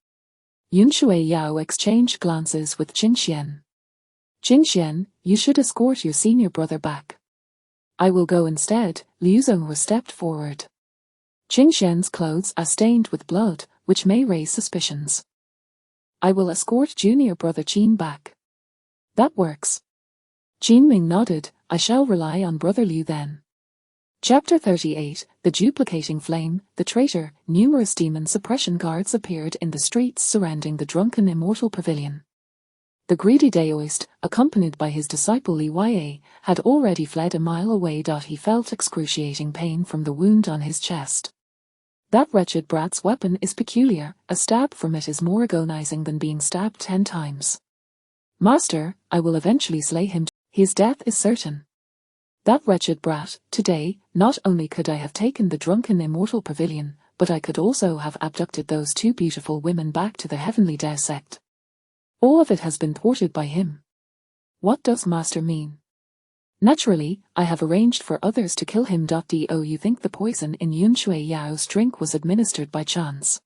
Yun Shui Yao exchanged glances with Qin Xian. Qingxian, you should escort your senior brother back. I will go instead. Liu Zhonghua stepped forward. Qingxian's clothes are stained with blood, which may raise suspicions. I will escort junior brother Qin back. That works. Qinming nodded. I shall rely on brother Liu then. Chapter 38, The Duplicating Flame, the Traitor. Numerous demon suppression guards appeared in the streets surrounding the drunken immortal pavilion. The greedy Daoist, accompanied by his disciple Li Yue, had already fled a mile away. He felt excruciating pain from the wound on his chest. That wretched brat's weapon is peculiar. A stab from it is more agonizing than being stabbed 10 times. Master, I will eventually slay him. His death is certain. That wretched brat. Today, not only could I have taken the drunken immortal pavilion, but I could also have abducted those 2 beautiful women back to the heavenly Dao sect. All of it has been thwarted by him. What does Master mean? Naturally, I have arranged for others to kill him. Do you think the poison in Yun Shui Yao's drink was administered by chance?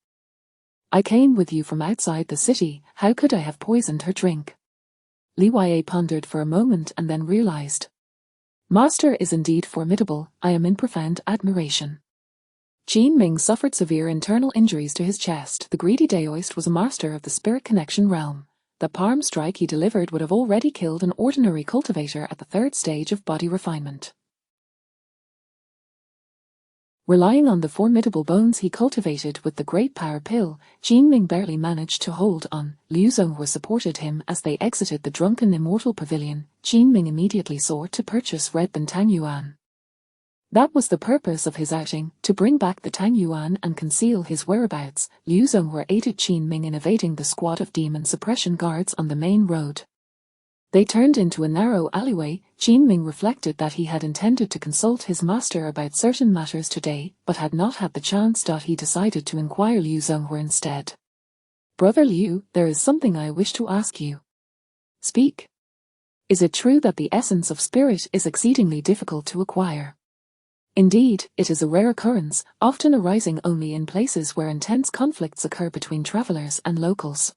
I came with you from outside the city. How could I have poisoned her drink? Li Yue pondered for a moment and then realized. Master is indeed formidable. I am in profound admiration. Qinming suffered severe internal injuries to his chest. The greedy Daoist was a master of the spirit connection realm. The palm strike he delivered would have already killed an ordinary cultivator at the 3rd stage of body refinement. Relying on the formidable bones he cultivated with the great power pill, Qinming barely managed to hold on. Liu Zhonghua supported him as they exited the drunken immortal pavilion. Qinming immediately sought to purchase Red Bin Tang Yuan. That was the purpose of his outing, to bring back the Tang Yuan and conceal his whereabouts. Liu Zhonghua aided Qinming in evading the squad of demon suppression guards on the main road. They turned into a narrow alleyway. Qinming reflected that he had intended to consult his master about certain matters today, but had not had the chance. He decided to inquire Liu Zhonghua instead. Brother Liu, there is something I wish to ask you. Speak. Is it true that the essence of spirit is exceedingly difficult to acquire? Indeed, it is a rare occurrence, often arising only in places where intense conflicts occur between travelers and locals.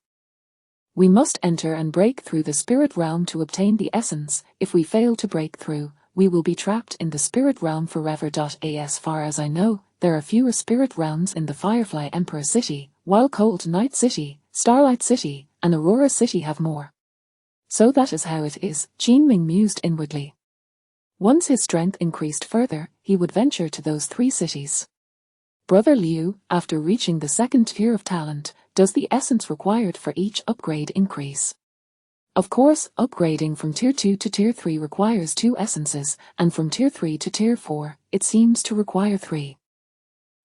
We must enter and break through the spirit realm to obtain the essence. If we fail to break through, we will be trapped in the spirit realm forever. As far as I know, there are fewer spirit realms in the Firefly Empress City, while Cold Night City, Starlight City, and Aurora City have more. So that is how it is, Qinming mused inwardly. Once his strength increased further, he would venture to those 3 cities. Brother Liu, after reaching the 2nd tier of talent, does the essence required for each upgrade increase? Of course, upgrading from Tier 2 to Tier 3 requires 2 essences, and from Tier 3 to Tier 4, it seems to require 3.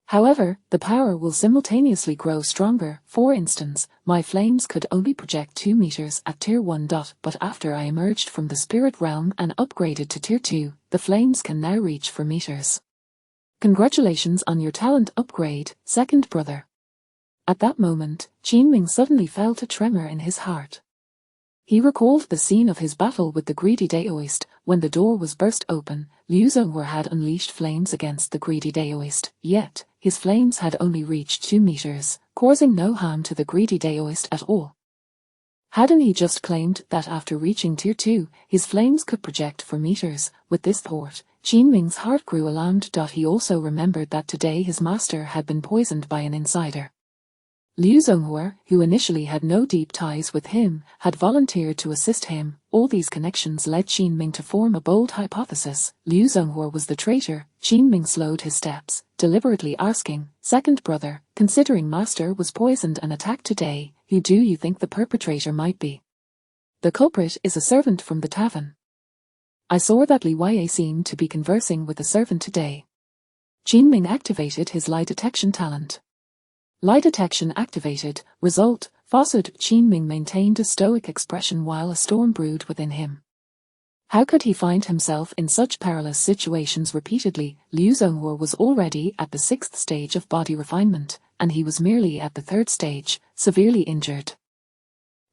However, the power will simultaneously grow stronger. For instance, my flames could only project 2 meters at Tier 1. But after I emerged from the spirit realm and upgraded to Tier 2, the flames can now reach 4 meters. Congratulations on your talent upgrade, second brother. At that moment, Qinming suddenly felt a tremor in his heart. He recalled the scene of his battle with the greedy Daoist. When the door was burst open, Liu Zhonghua had unleashed flames against the greedy Daoist, yet his flames had only reached 2 meters, causing no harm to the greedy Daoist at all. Hadn't he just claimed that after reaching Tier 2, his flames could project 4 meters? With this thought, Qinming's heart grew alarmed. He also remembered that today his master had been poisoned by an insider. Liu Zhonghua, who initially had no deep ties with him, had volunteered to assist him. All these connections led Qinming to form a bold hypothesis. Liu Zhonghua was the traitor. Qinming slowed his steps, deliberately asking, "Second brother, considering master was poisoned and attacked today, who do you think the perpetrator might be?" "The culprit is a servant from the tavern. I saw that Li Yue seemed to be conversing with a servant today." Qinming activated his lie detection talent. Lie detection activated. Result, falsehood. Qinming maintained a stoic expression while a storm brewed within him. How could he find himself in such perilous situations repeatedly? Liu Zhonghua was already at the 6th stage of body refinement, and he was merely at the 3rd stage, severely injured.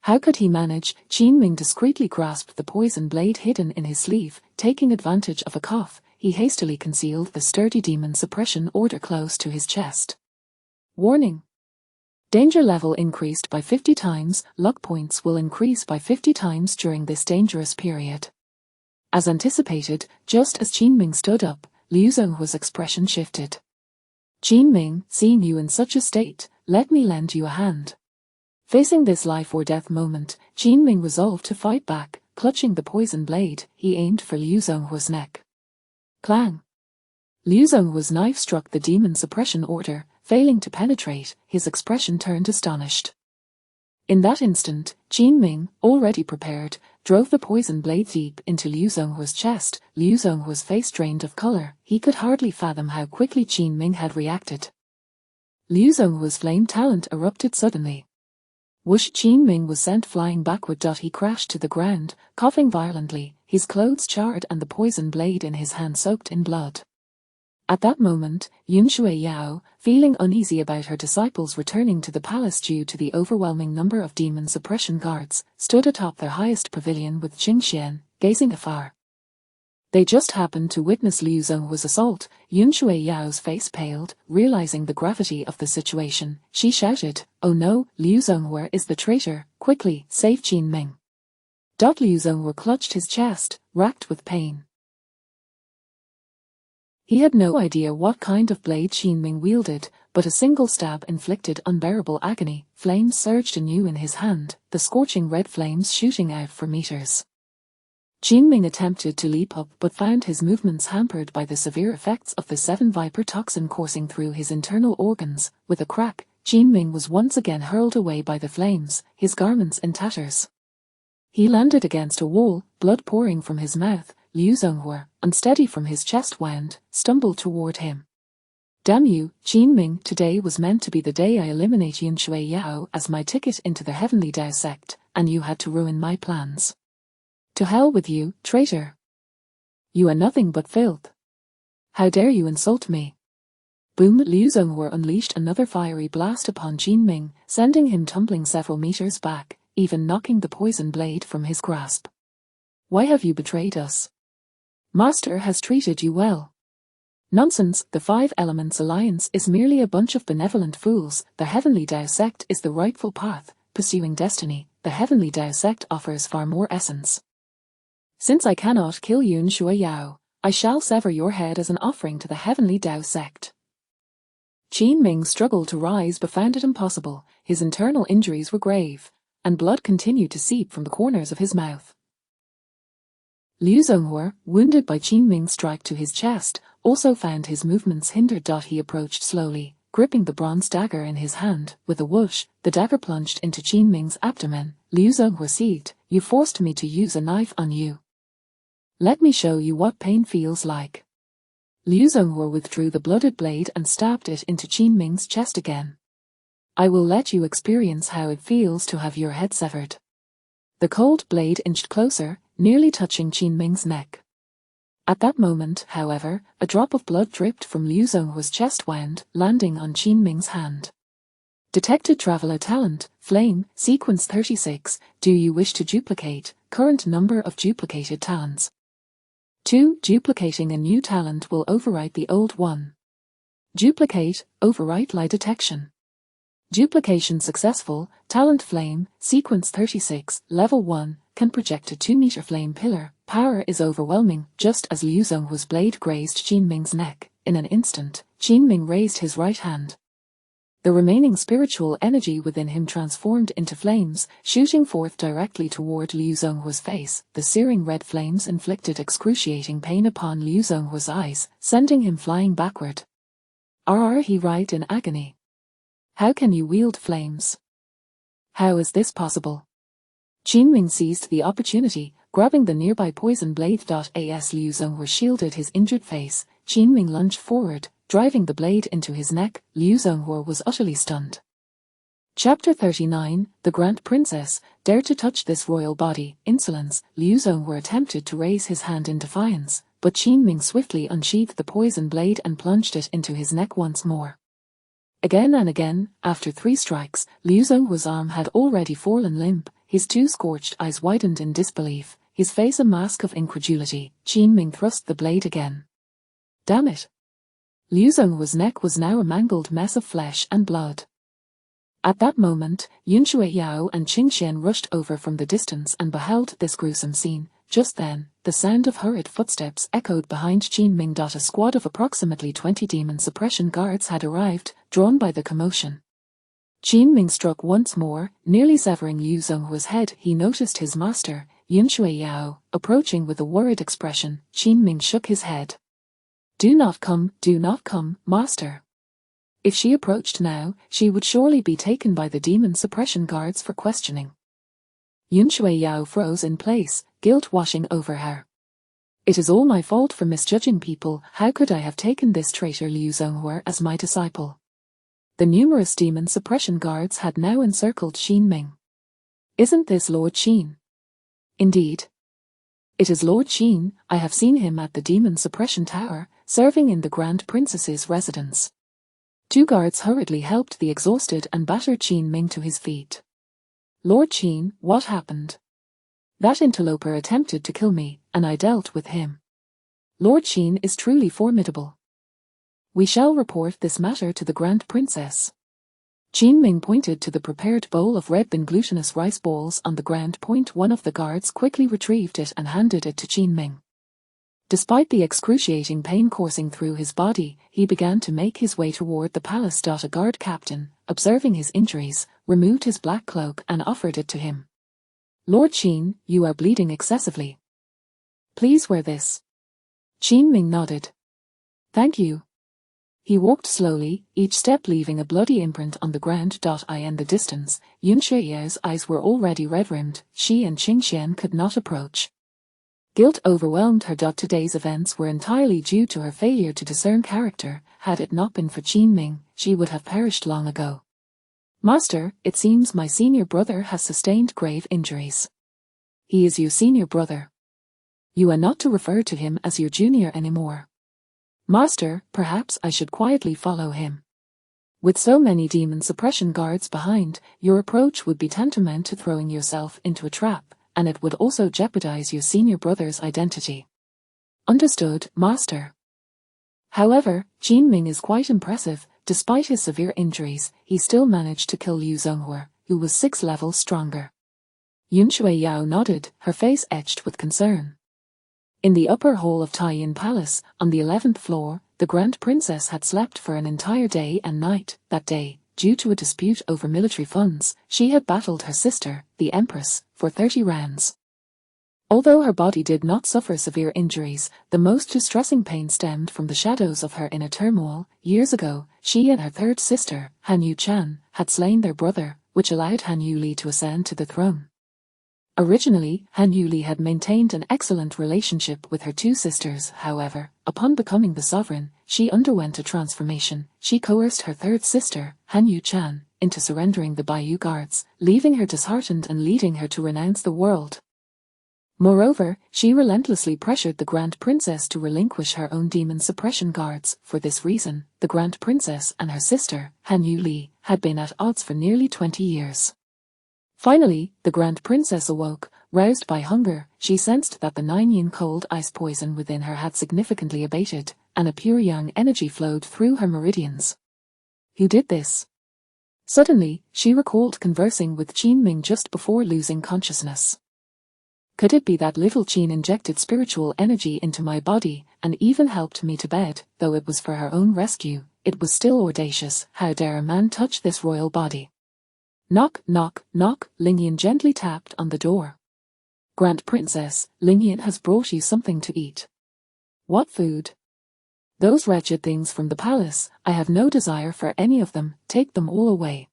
How could he manage? Qinming discreetly grasped the poison blade hidden in his sleeve. Taking advantage of a cough, he hastily concealed the sturdy demon suppression order close to his chest. Warning. Danger level increased by 50 times, luck points will increase by 50 times during this dangerous period. As anticipated, just as Qin Ming stood up, Liu Zhonghua's expression shifted. Qin Ming, seeing you in such a state, let me lend you a hand. Facing this life or death moment, Qin Ming resolved to fight back. Clutching the poison blade, he aimed for Liu Zhonghua's neck. Clang! Liu Zhonghua's knife struck the demon suppression order, failing to penetrate. His expression turned astonished. In that instant, Qin Ming, already prepared, drove the poison blade deep into Liu Zhonghua's chest. Liu Zhonghua's face drained of color. He could hardly fathom how quickly Qin Ming had reacted. Liu Zhonghua's flame talent erupted suddenly. Whoosh! Qin Ming was sent flying backward. He crashed to the ground, coughing violently, his clothes charred and the poison blade in his hand soaked in blood. At that moment, Yun Shui Yao, feeling uneasy about her disciples returning to the palace due to the overwhelming number of demon suppression guards, stood atop their highest pavilion with Qing Xian, gazing afar. They just happened to witness Liu Zhonghua's assault. Yun Shui Yao's face paled, realizing the gravity of the situation. She shouted, "Oh no, Liu Zhonghua is the traitor, quickly, save Qin Ming." Liu Zhonghua clutched his chest, racked with pain. He had no idea what kind of blade Qin Ming wielded, but a single stab inflicted unbearable agony. Flames surged anew in his hand, the scorching red flames shooting out for meters. Qin Ming attempted to leap up but found his movements hampered by the severe effects of the 7 Viper toxin coursing through his internal organs. With a crack, Qin Ming was once again hurled away by the flames, his garments in tatters. He landed against a wall, blood pouring from his mouth. Liu Zhonghua, unsteady from his chest wound, stumbled toward him. "Damn you, Qin Ming, today was meant to be the day I eliminate Yun Shui Yao as my ticket into the Heavenly Dao sect, and you had to ruin my plans. To hell with you, traitor. You are nothing but filth. How dare you insult me?" Boom! Liu Zhonghua unleashed another fiery blast upon Qin Ming, sending him tumbling several meters back, even knocking the poison blade from his grasp. "Why have you betrayed us? Master has treated you well." "Nonsense, the 5 Elements Alliance is merely a bunch of benevolent fools. The Heavenly Dao sect is the rightful path, pursuing destiny. The Heavenly Dao sect offers far more essence. Since I cannot kill Yun Shui Yao, I shall sever your head as an offering to the Heavenly Dao sect." Qin Ming struggled to rise but found it impossible. His internal injuries were grave, and blood continued to seep from the corners of his mouth. Liu Zhonghua, wounded by Qin Ming's strike to his chest, also found his movements hindered. He approached slowly, gripping the bronze dagger in his hand. With a whoosh, the dagger plunged into Qin Ming's abdomen. Liu Zhonghua seethed, "You forced me to use a knife on you. Let me show you what pain feels like." Liu Zhonghua withdrew the blooded blade and stabbed it into Qin Ming's chest again. "I will let you experience how it feels to have your head severed." The cold blade inched closer, nearly touching Qin Ming's neck. At that moment, however, a drop of blood dripped from Liu Zhonghua's chest wound, landing on Qin Ming's hand. Detected Traveler Talent, Flame, Sequence 36, do you wish to duplicate? Current number of duplicated talents. 2. Duplicating a new talent will overwrite the old one. Duplicate, overwrite lie detection. Duplication successful, Talent Flame, Sequence 36, Level 1, can project a 2-meter flame pillar. Power is overwhelming. Just as Liu Zhonghua's blade grazed Qin Ming's neck, in an instant, Qin Ming raised his right hand. The remaining spiritual energy within him transformed into flames, shooting forth directly toward Liu Zhonghua's face. The searing red flames inflicted excruciating pain upon Liu Zhonghua's eyes, sending him flying backward. He writhed in agony. "How can you wield flames? How is this possible?" Qin Ming seized the opportunity, grabbing the nearby poison blade. As Liu Zhonghua shielded his injured face, Qin Ming lunged forward, driving the blade into his neck. Liu Zhonghua was utterly stunned. Chapter 39, The Grand Princess, dared to touch this royal body. Insolence. Liu Zhonghua attempted to raise his hand in defiance, but Qin Ming swiftly unsheathed the poison blade and plunged it into his neck once more. Again and again, after 3 strikes, Liu Zhonghua's arm had already fallen limp, his 2 scorched eyes widened in disbelief, his face a mask of incredulity. Qin Ming thrust the blade again. Damn it! Liu Zhonghua's neck was now a mangled mess of flesh and blood. At that moment, Yun Shui Yao and Qing Xian rushed over from the distance and beheld this gruesome scene. Just then, the sound of hurried footsteps echoed behind Qin Ming. A squad of approximately 20 demon suppression guards had arrived, drawn by the commotion. Qin Ming struck once more, nearly severing Yu Zhonghua's head. He noticed his master, Yun Shui Yao, approaching with a worried expression. Qin Ming shook his head. Do not come, master. If she approached now, she would surely be taken by the demon suppression guards for questioning. Yun Shui Yao froze in place, guilt washing over her. It is all my fault for misjudging people. How could I have taken this traitor Liu Zhonghua as my disciple? The numerous demon suppression guards had now encircled Qin Ming. Isn't this Lord Qin? Indeed. It is Lord Qin. I have seen him at the demon suppression tower, serving in the Grand Princess's residence. Two guards hurriedly helped the exhausted and battered Qin Ming to his feet. Lord Qin, what happened? That interloper attempted to kill me, and I dealt with him. Lord Qin is truly formidable. We shall report this matter to the Grand Princess. Qin Ming pointed to the prepared bowl of red bean glutinous rice balls on the ground. One of the guards quickly retrieved it and handed it to Qin Ming. Despite the excruciating pain coursing through his body, he began to make his way toward the palace. A guard captain, observing his injuries, removed his black cloak and offered it to him. Lord Qin, you are bleeding excessively. Please wear this. Qin Ming nodded. Thank you. He walked slowly, each step leaving a bloody imprint on the ground. In the distance, Yun Shuiyao's eyes were already red-rimmed. She and Qing Xian could not approach. Guilt overwhelmed her. Today's events were entirely due to her failure to discern character. Had it not been for Qin Ming, she would have perished long ago. Master, it seems my senior brother has sustained grave injuries. He is your senior brother. You are not to refer to him as your junior anymore. Master, perhaps I should quietly follow him. With so many demon suppression guards behind, your approach would be tantamount to throwing yourself into a trap, and it would also jeopardize your senior brother's identity. Understood, Master. However, Qin Ming is quite impressive. Despite his severe injuries, he still managed to kill Liu Zhonghua, who was 6 levels stronger. Yun Shui Yao nodded, her face etched with concern. In the upper hall of Taiyin Palace, on the 11th floor, the Grand Princess had slept for an entire day and night. That day, due to a dispute over military funds, she had battled her sister, the Empress, for 30 rounds. Although her body did not suffer severe injuries, the most distressing pain stemmed from the shadows of her inner turmoil. Years ago, she and her third sister, Han Yu Chan, had slain their brother, which allowed Han Yu Li to ascend to the throne. Originally, Han Yu Li had maintained an excellent relationship with her two sisters. However, upon becoming the sovereign, she underwent a transformation. She coerced her third sister, Han Yu Chan, into surrendering the Baiyu guards, leaving her disheartened and leading her to renounce the world. Moreover, she relentlessly pressured the Grand Princess to relinquish her own demon suppression guards. For this reason, the Grand Princess and her sister, Han Yu Li, had been at odds for nearly 20 years. Finally, the Grand Princess awoke. Roused by hunger, she sensed that the 9-yin cold ice poison within her had significantly abated, and a pure yang energy flowed through her meridians. Who did this? Suddenly, she recalled conversing with Qin Ming just before losing consciousness. Could it be that little Qin injected spiritual energy into my body, and even helped me to bed? Though it was for her own rescue, it was still audacious. How dare a man touch this royal body? Knock, knock, knock. Lingyan gently tapped on the door. Grand Princess, Lingyan has brought you something to eat. What food? Those wretched things from the palace. I have no desire for any of them. Take them all away.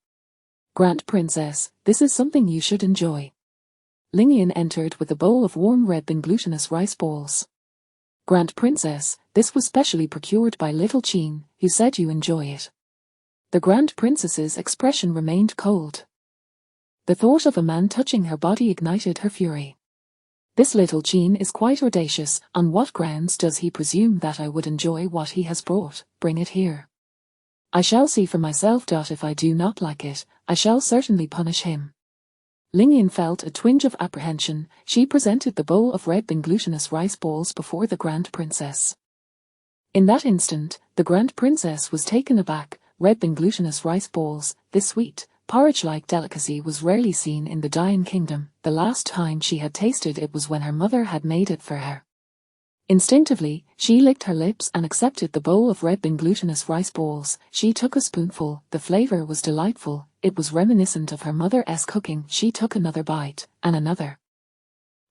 Grand Princess, this is something you should enjoy. Lingyan entered with a bowl of warm red bean glutinous rice balls. Grand Princess, this was specially procured by little Qin, who said you enjoy it. The Grand Princess's expression remained cold. The thought of a man touching her body ignited her fury. This little Qin is quite audacious. On what grounds does he presume that I would enjoy what he has brought? Bring it here. I shall see for myself. If I do not like it, I shall certainly punish him. Lingyan felt a twinge of apprehension. She presented the bowl of red bean glutinous rice balls before the Grand Princess. In that instant, the Grand Princess was taken aback. Red bean glutinous rice balls, this sweet, porridge-like delicacy was rarely seen in the Dayan kingdom. The last time she had tasted it was when her mother had made it for her. Instinctively, she licked her lips and accepted the bowl of red bean glutinous rice balls. She took a spoonful. The flavor was delightful. It was reminiscent of her mother's cooking. She took another bite, and another.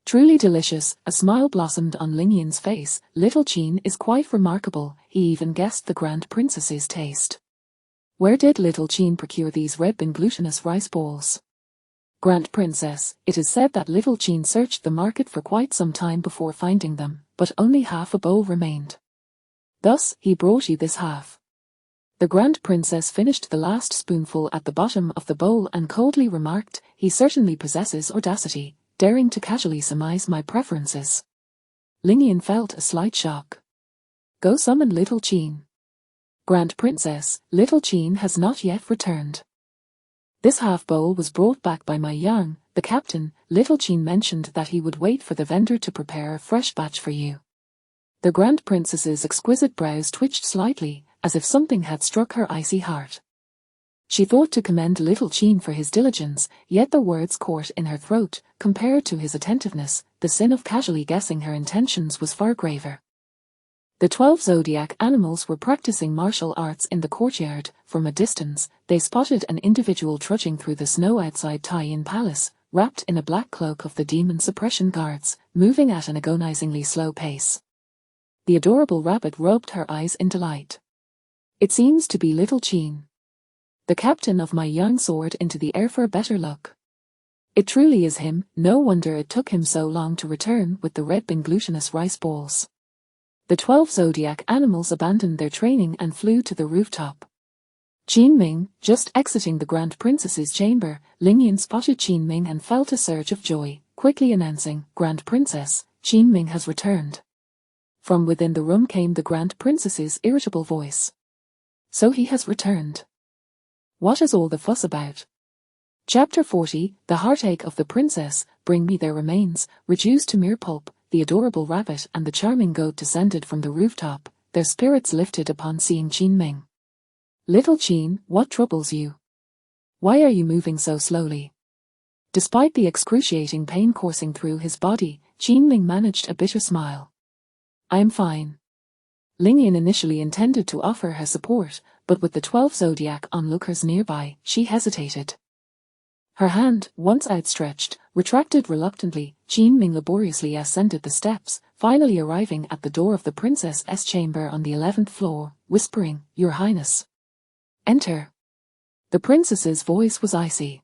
Truly delicious, a smile blossomed on Lingyan's face. Little Qin is quite remarkable. He even guessed the Grand Princess's taste. Where did Little Qin procure these red bean glutinous rice balls? Grand Princess, it is said that Little Qin searched the market for quite some time before finding them, but only half a bowl remained. Thus, he brought you this half. The Grand Princess finished the last spoonful at the bottom of the bowl and coldly remarked, he certainly possesses audacity, daring to casually surmise my preferences. Lingyan felt a slight shock. Go summon Little Qin. Grand Princess, Little Qin has not yet returned. This half-bowl was brought back by my Yang, the captain. Little Qin mentioned that he would wait for the vendor to prepare a fresh batch for you. The Grand Princess's exquisite brows twitched slightly, as if something had struck her icy heart. She thought to commend Little Qin for his diligence, yet the words caught in her throat. Compared to his attentiveness, the sin of casually guessing her intentions was far graver. The 12 zodiac animals were practicing martial arts in the courtyard. From a distance, they spotted an individual trudging through the snow outside Taiyin Palace, wrapped in a black cloak of the demon suppression guards, moving at an agonizingly slow pace. The adorable rabbit rubbed her eyes in delight. It seems to be Little Qin. The captain of my Yang soared into the air for a better look. It truly is him. No wonder it took him so long to return with the red bean glutinous rice balls. The 12 zodiac animals abandoned their training and flew to the rooftop. Qin Ming, just exiting the Grand Princess's chamber, Lingyan spotted Qin Ming and felt a surge of joy, quickly announcing, Grand Princess, Qin Ming has returned. From within the room came the Grand Princess's irritable voice. So he has returned. What is all the fuss about? Chapter 40, The Heartache of the Princess. Bring me their remains. Reduced to mere pulp, the adorable rabbit and the charming goat descended from the rooftop, their spirits lifted upon seeing Qin Ming. Little Qin, what troubles you? Why are you moving so slowly? Despite the excruciating pain coursing through his body, Qin Ming managed a bitter smile. I am fine. Lingyan initially intended to offer her support, but with the 12 zodiac onlookers nearby, she hesitated. Her hand, once outstretched, retracted reluctantly. Qin Ming laboriously ascended the steps, finally arriving at the door of the princess's chamber on the 11th floor, whispering, Your Highness. Enter. The princess's voice was icy.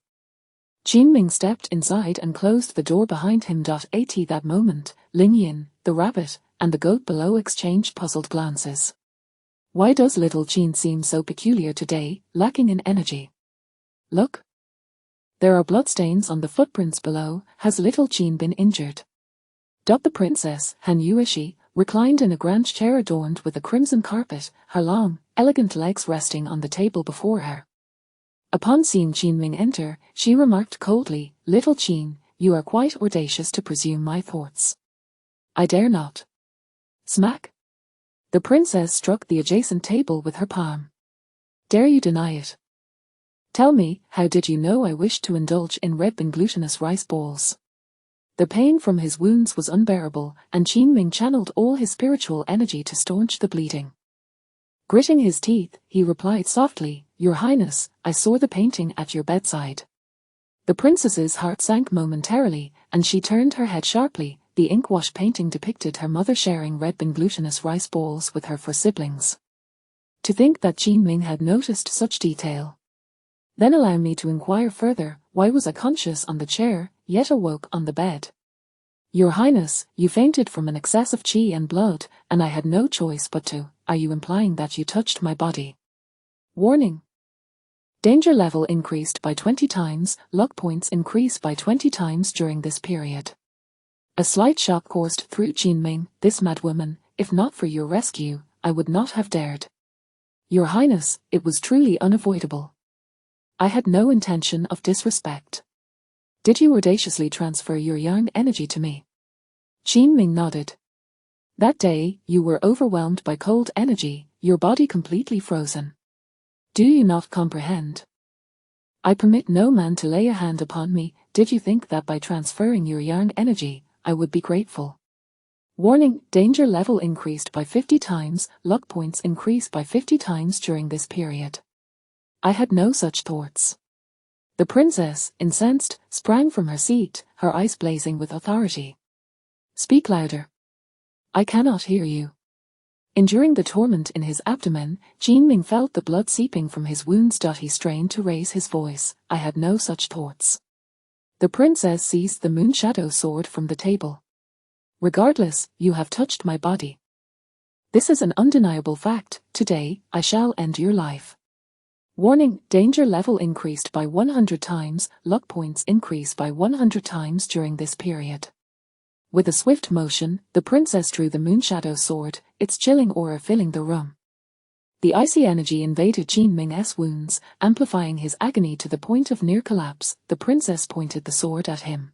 Qin Ming stepped inside and closed the door behind him. At that moment, Lingyan, the rabbit, and the goat below exchanged puzzled glances. Why does Little Qin seem so peculiar today, lacking in energy? Look. There are bloodstains on the footprints below. Has Little Qin been injured? The princess, Han Yuishi, reclined in a grand chair adorned with a crimson carpet, her long, elegant legs resting on the table before her. Upon seeing Qin Ming enter, she remarked coldly, Little Qin, you are quite audacious to presume my thoughts. I dare not. Smack. The princess struck the adjacent table with her palm. Dare you deny it? Tell me, how did you know I wished to indulge in red bean glutinous rice balls? The pain from his wounds was unbearable, and Qin Ming channeled all his spiritual energy to staunch the bleeding. Gritting his teeth, he replied softly, Your Highness, I saw the painting at your bedside. The princess's heart sank momentarily, and she turned her head sharply. The ink-wash painting depicted her mother sharing red bean glutinous rice balls with her 4 siblings. To think that Qin Ming had noticed such detail. Then allow me to inquire further, why was I conscious on the chair, yet awoke on the bed? Your Highness, you fainted from an excess of qi and blood, and I had no choice but to. Are you implying that you touched my body? Warning. Danger level increased by 20 times, luck points increase by 20 times during this period. A slight shock coursed through Qin Ming. This madwoman, if not for your rescue, I would not have dared. Your Highness, it was truly unavoidable. I had no intention of disrespect. Did you audaciously transfer your yang energy to me? Qin Ming nodded. That day, you were overwhelmed by cold energy, your body completely frozen. Do you not comprehend? I permit no man to lay a hand upon me. Did you think that by transferring your yang energy, I would be grateful? Warning, danger level increased by 50 times, luck points increased by 50 times during this period. I had no such thoughts. The princess, incensed, sprang from her seat, her eyes blazing with authority. Speak louder. I cannot hear you. Enduring the torment in his abdomen, Jinming felt the blood seeping from his wounds. He strained to raise his voice. I had no such thoughts. The princess seized the moon shadow sword from the table. Regardless, you have touched my body. This is an undeniable fact. Today, I shall end your life. Warning, danger level increased by 100 times, luck points increased by 100 times during this period. With a swift motion, the princess drew the moonshadow sword, its chilling aura filling the room. The icy energy invaded Jinming's wounds, amplifying his agony to the point of near collapse. The princess pointed the sword at him.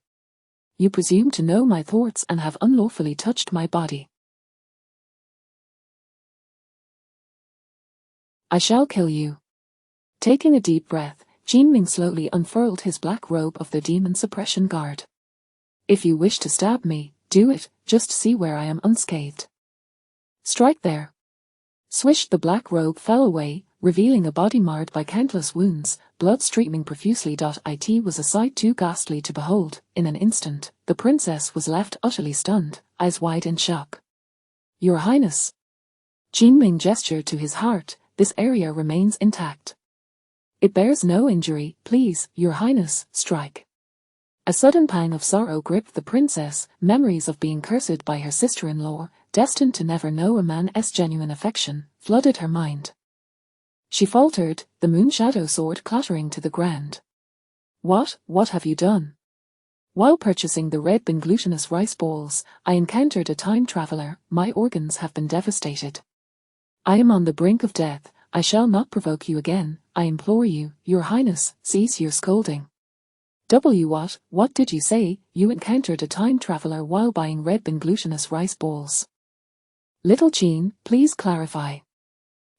You presume to know my thoughts and have unlawfully touched my body. I shall kill you. Taking a deep breath, Jinming slowly unfurled his black robe of the demon suppression guard. If you wish to stab me, do it, just see where I am unscathed. Strike there. Swish, the black robe fell away, revealing a body marred by countless wounds, blood streaming profusely. It was a sight too ghastly to behold. In an instant, the princess was left utterly stunned, eyes wide in shock. Your Highness. Jinming gestured to his heart, this area remains intact. It bears no injury, please, Your Highness, strike. A sudden pang of sorrow gripped the princess, memories of being cursed by her sister-in-law, destined to never know a man's genuine affection, flooded her mind. She faltered, the moonshadow sword clattering to the ground. What have you done? While purchasing the red bean glutinous rice balls, I encountered a time traveler. My organs have been devastated. I am on the brink of death. I shall not provoke you again. I implore you, Your Highness, cease your scolding. What did you say? You encountered a time traveler while buying red bean glutinous rice balls. Little Jin, please clarify.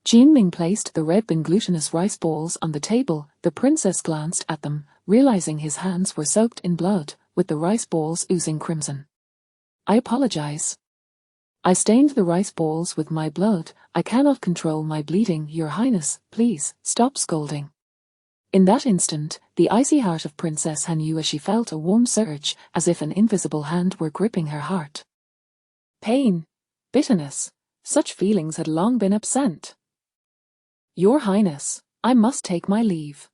Jinming placed the red bean glutinous rice balls on the table. The princess glanced at them, realizing his hands were soaked in blood, with the rice balls oozing crimson. I apologize. I stained the rice balls with my blood. I cannot control my bleeding. Your Highness, please, stop scolding. In that instant, the icy heart of Princess Han knew as she felt a warm surge, as if an invisible hand were gripping her heart. Pain, bitterness, such feelings had long been absent. Your Highness, I must take my leave.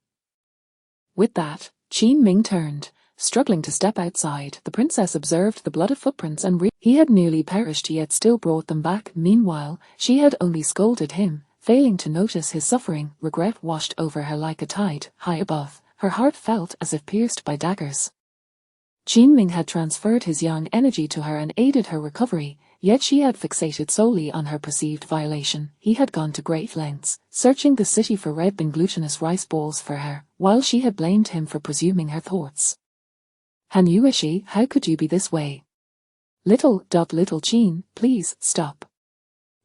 With that, Jinming turned, struggling to step outside. The princess observed the blooded footprints and he had nearly perished yet still brought them back. Meanwhile, she had only scolded him, failing to notice his suffering. Regret washed over her like a tide. High above, her heart felt as if pierced by daggers. Jinming had transferred his yang energy to her and aided her recovery, yet she had fixated solely on her perceived violation. He had gone to great lengths, searching the city for red bean glutinous rice balls for her, while she had blamed him for presuming her thoughts. Han Yuishi, how could you be this way? Little Jin, please, stop.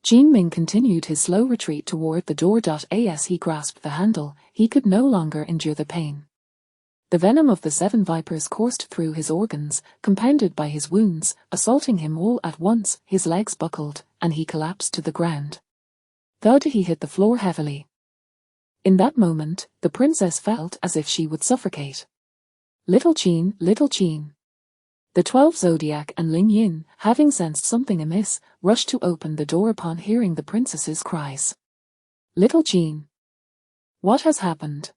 Jinming continued his slow retreat toward the door. As he grasped the handle, he could no longer endure the pain. The venom of the 7 vipers coursed through his organs, compounded by his wounds, assaulting him all at once. His legs buckled, and he collapsed to the ground. Thud, he hit the floor heavily. In that moment, the princess felt as if she would suffocate. Little Jin. The 12 Zodiac and Ling Yin, having sensed something amiss, rushed to open the door upon hearing the princess's cries. Little Jin. What has happened?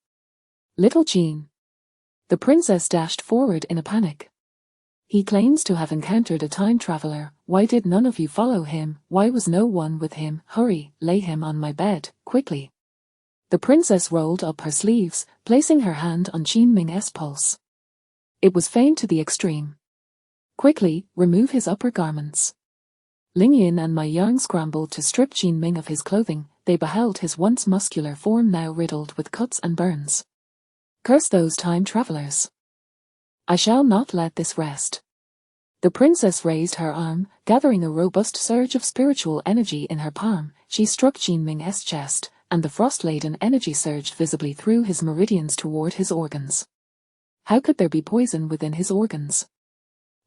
Little Jin. The princess dashed forward in a panic. He claims to have encountered a time traveler. Why did none of you follow him? Why was no one with him? Hurry, lay him on my bed, quickly. The princess rolled up her sleeves, placing her hand on Jinming's pulse. It was faint to the extreme. Quickly, remove his upper garments. Ling Yin and Mai Yang scrambled to strip Jinming of his clothing. They beheld his once muscular form now riddled with cuts and burns. Curse those time travelers. I shall not let this rest. The princess raised her arm, gathering a robust surge of spiritual energy in her palm. She struck Jinming's chest, and the frost-laden energy surged visibly through his meridians toward his organs. How could there be poison within his organs?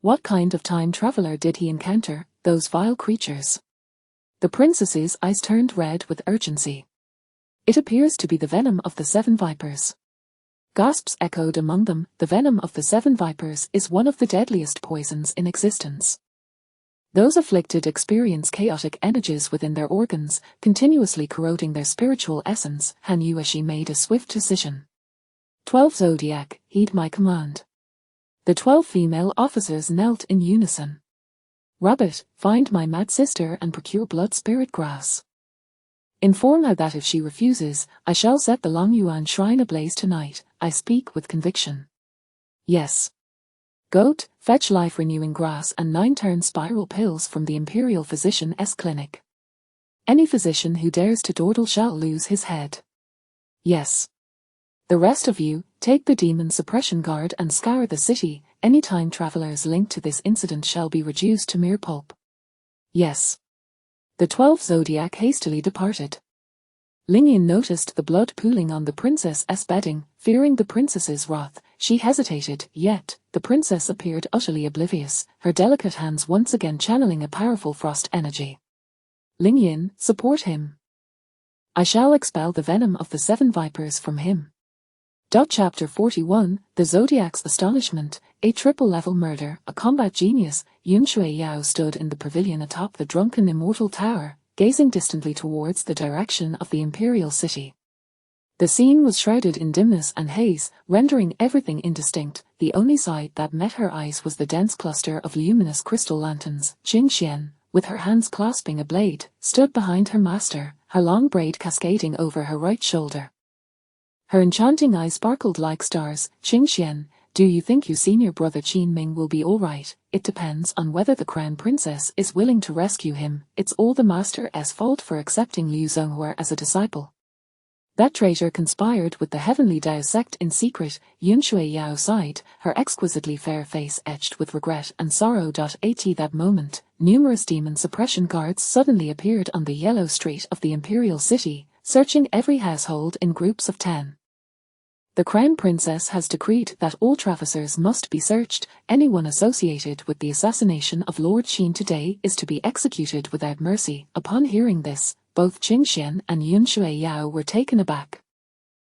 What kind of time traveler did he encounter, those vile creatures? The princess's eyes turned red with urgency. It appears to be the venom of the 7 vipers. Gasps echoed among them. The venom of the 7 vipers is one of the deadliest poisons in existence. Those afflicted experience chaotic energies within their organs, continuously corroding their spiritual essence. Han Yueshi made a swift decision. 12 Zodiac, heed my command. The 12 female officers knelt in unison. Rabbit, find my mad sister and procure blood spirit grass. Inform her that if she refuses, I shall set the Long Yuan shrine ablaze tonight. I speak with conviction. Yes. Goat, fetch life-renewing grass and 9-turn spiral pills from the Imperial Physician's clinic. Any physician who dares to dawdle shall lose his head. Yes. The rest of you, take the demon suppression guard and scour the city. Any time travelers linked to this incident shall be reduced to mere pulp. Yes. The 12 Zodiac hastily departed. Lingyan noticed the blood pooling on the princess's bedding. Fearing the princess's wrath, she hesitated, yet the princess appeared utterly oblivious, her delicate hands once again channeling a powerful frost energy. Lingyan, support him. I shall expel the venom of the 7 vipers from him. Chapter 41, The Zodiac's Astonishment, a triple-level murder. A combat genius, Yun Shui Yao stood in the pavilion atop the drunken immortal tower, gazing distantly towards the direction of the imperial city. The scene was shrouded in dimness and haze, rendering everything indistinct. The only sight that met her eyes was the dense cluster of luminous crystal lanterns. Qing Xian, with her hands clasping a blade, stood behind her master, her long braid cascading over her right shoulder. Her enchanting eyes sparkled like stars. Qing Xian, do you think your senior brother Qin Ming will be all right? It depends on whether the crown princess is willing to rescue him. It's all the master's fault for accepting Liu Zhenghua as a disciple. That traitor conspired with the heavenly Dao sect in secret. Yun Shui Yao sighed, her exquisitely fair face etched with regret and sorrow. At that moment, numerous demon suppression guards suddenly appeared on the yellow street of the imperial city, searching every household in groups of 10. The Crown Princess has decreed that all traversiers must be searched. Anyone associated with the assassination of Lord Qin today is to be executed without mercy. Upon hearing this, both Qing Xian and Yun Shui Yao were taken aback.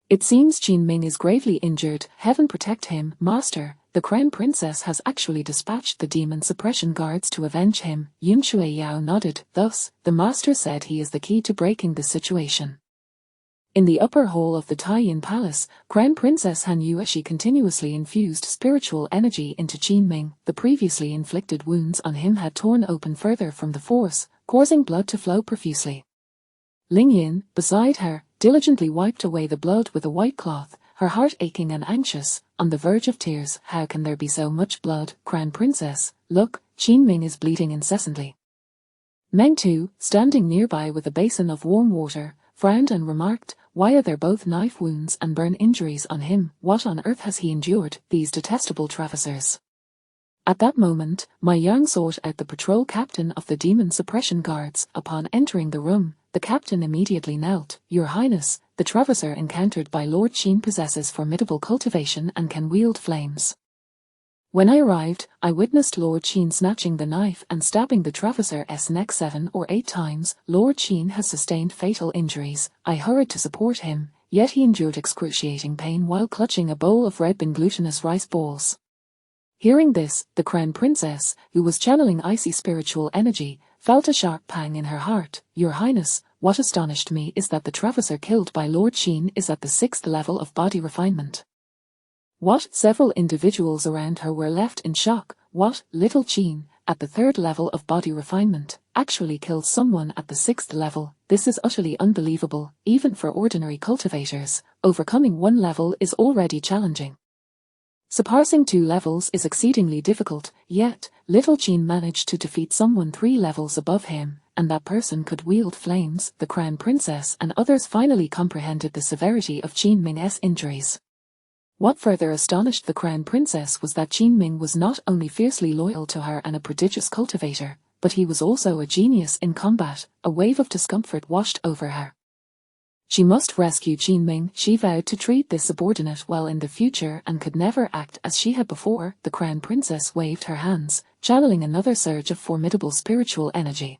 It seems Qin Ming is gravely injured. Heaven protect him, Master. The Crown Princess has actually dispatched the demon suppression guards to avenge him. Yun Shui Yao nodded. Thus, the Master said he is the key to breaking the situation. In the upper hall of the Taiyin Palace, Crown Princess Han Yueshi continuously infused spiritual energy into Qin Ming. The previously inflicted wounds on him had torn open further from the force, causing blood to flow profusely. Lingyan, beside her, diligently wiped away the blood with a white cloth, her heart aching and anxious, on the verge of tears. How can there be so much blood, Crown Princess? Look, Qin Ming is bleeding incessantly. Meng Tu, standing nearby with a basin of warm water, frowned and remarked, why are there both knife wounds and burn injuries on him? What on earth has he endured, these detestable traversiers? At that moment, Ma Yang sought out the patrol captain of the demon suppression guards. Upon entering the room, the captain immediately knelt. Your Highness, the traversier encountered by Lord Qin possesses formidable cultivation and can wield flames. When I arrived, I witnessed Lord Qin snatching the knife and stabbing the traverser's neck 7 or 8 times. Lord Qin has sustained fatal injuries. I hurried to support him, yet he endured excruciating pain while clutching a bowl of red bean glutinous rice balls. Hearing this, the Crown Princess, who was channeling icy spiritual energy, felt a sharp pang in her heart. Your Highness, what astonished me is that the traversier killed by Lord Qin is at the 6th level of body refinement. What? Several individuals around her were left in shock. What? Little Qin, at the 3rd level of body refinement, actually killed someone at the 6th level. This is utterly unbelievable, even for ordinary cultivators. Overcoming 1 level is already challenging. Surpassing 2 levels is exceedingly difficult, yet, little Qin managed to defeat someone 3 levels above him, and that person could wield flames. The Crown Princess and others finally comprehended the severity of Qin Ming's injuries. What further astonished the Crown Princess was that Qin Ming was not only fiercely loyal to her and a prodigious cultivator, but he was also a genius in combat. A wave of discomfort washed over her. She must rescue Qinming. She vowed to treat this subordinate well in the future and could never act as she had before. The crown princess waved her hands, channeling another surge of formidable spiritual energy.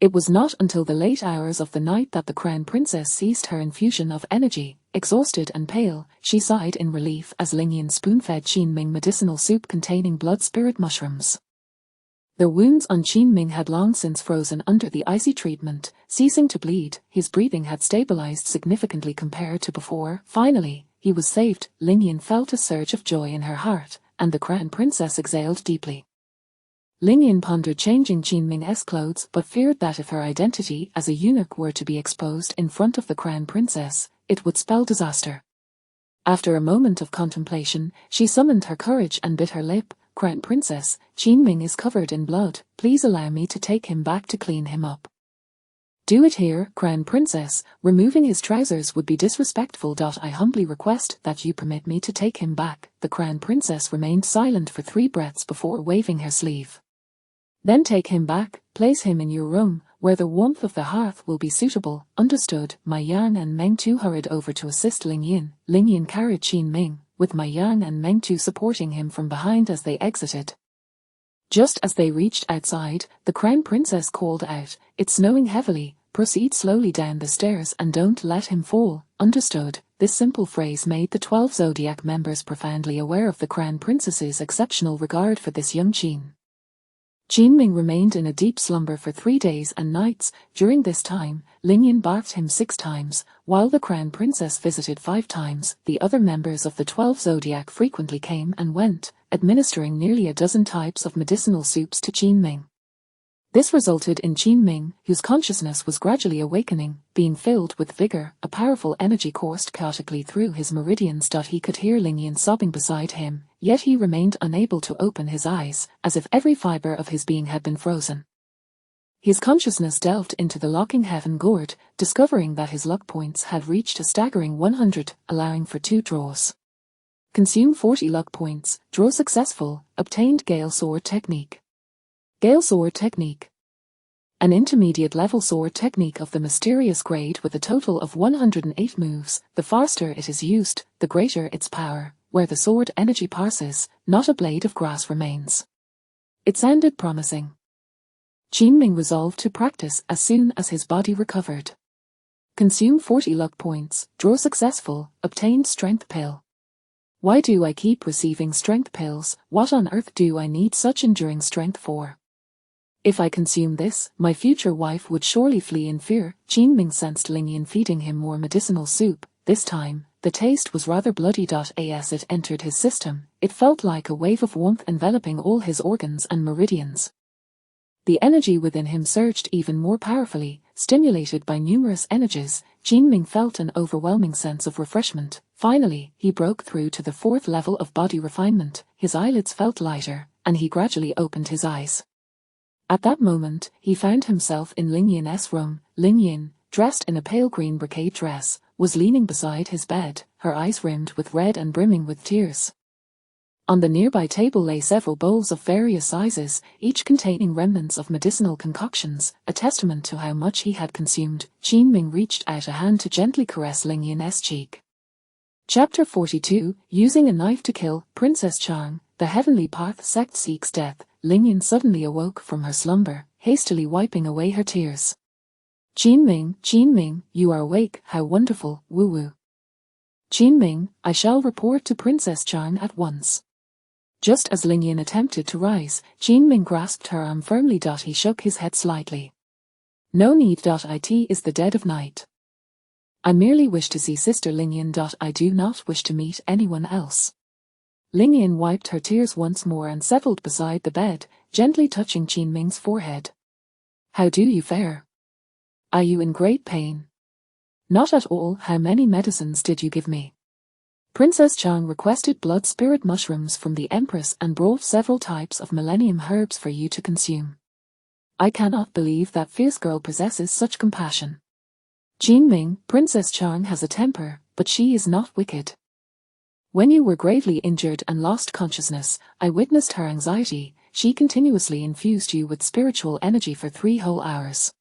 It was not until the late hours of the night that the crown princess ceased her infusion of energy. Exhausted and pale, she sighed in relief as Lingyan spoon-fed Qinming medicinal soup containing blood spirit mushrooms. The wounds on Qinming had long since frozen under the icy treatment, ceasing to bleed. His breathing had stabilized significantly compared to before. Finally, he was saved. Lingyan felt a surge of joy in her heart, and the crown princess exhaled deeply. Lingyan pondered changing Qinming's clothes but feared that if her identity as a eunuch were to be exposed in front of the crown princess, it would spell disaster. After a moment of contemplation, she summoned her courage and bit her lip. Crown princess, Qinming is covered in blood. Please allow me to take him back to clean him up. Do it here, crown princess. Removing his trousers would be disrespectful. I humbly request that you permit me to take him back. The crown princess remained silent for 3 breaths before waving her sleeve. Then take him back, place him in your room, where the warmth of the hearth will be suitable. Understood. Mai Yang and Meng Tu hurried over to assist Lingyan. Lingyan carried Qinming, with Mai Yang and Meng Tu supporting him from behind as they exited. Just as they reached outside, the crown princess called out, "It's snowing heavily, proceed slowly down the stairs and don't let him fall." Understood. This simple phrase made the 12 Zodiac members profoundly aware of the crown princess's exceptional regard for this young Qin. Qinming remained in a deep slumber for 3 days and nights. During this time, Lingyan bathed him 6 times, while the crown princess visited 5 times. The other members of the 12 Zodiac frequently came and went, administering nearly a dozen types of medicinal soups to Qinming. This resulted in Qinming, whose consciousness was gradually awakening, being filled with vigor. A powerful energy coursed chaotically through his meridians. He could hear Lingyan sobbing beside him, yet he remained unable to open his eyes, as if every fiber of his being had been frozen. His consciousness delved into the locking heaven gourd, discovering that his luck points had reached a staggering 100, allowing for 2 draws. Consume 40 luck points. Draw successful. Obtained Gale Sword Technique. Gale Sword Technique. An intermediate-level sword technique of the mysterious grade with a total of 108 moves. The faster it is used, the greater its power. Where the sword energy passes, not a blade of grass remains. It sounded promising. Qinming resolved to practice as soon as his body recovered. Consume 40 luck points. Draw successful. Obtained Strength Pill. Why do I keep receiving strength pills? What on earth do I need such enduring strength for? If I consume this, my future wife would surely flee in fear. Qinming sensed Lingyan feeding him more medicinal soup. This time, the taste was rather bloody. As it entered his system, it felt like a wave of warmth enveloping all his organs and meridians. The energy within him surged even more powerfully, stimulated by numerous energies. Qinming felt an overwhelming sense of refreshment. Finally, he broke through to the 4th level of body refinement. His eyelids felt lighter, and he gradually opened his eyes. At that moment, he found himself in Lingyan's room. Lingyan, dressed in a pale green brocade dress, was leaning beside his bed, her eyes rimmed with red and brimming with tears. On the nearby table lay several bowls of various sizes, each containing remnants of medicinal concoctions, a testament to how much he had consumed. Qinming reached out a hand to gently caress Lingyan's cheek. Chapter 42, Using a Knife to Kill. Princess Chang, the Heavenly Path sect seeks death. Lingyan suddenly awoke from her slumber, hastily wiping away her tears. Qinming, you are awake, how wonderful, woo-woo. Qinming, I shall report to Princess Chang at once. Just as Lingyan attempted to rise, Qinming grasped her arm firmly. He shook his head slightly. No need. It is the dead of night. I merely wish to see Sister Lingyan. I do not wish to meet anyone else. Lingyan wiped her tears once more and settled beside the bed, gently touching Qinming's forehead. How do you fare? Are you in great pain? Not at all. How many medicines did you give me? Princess Chang requested blood spirit mushrooms from the Empress and brought several types of millennium herbs for you to consume. I cannot believe that fierce girl possesses such compassion. Qinming, Princess Chang has a temper, but she is not wicked. When you were gravely injured and lost consciousness, I witnessed her anxiety. She continuously infused you with spiritual energy for 3 whole hours.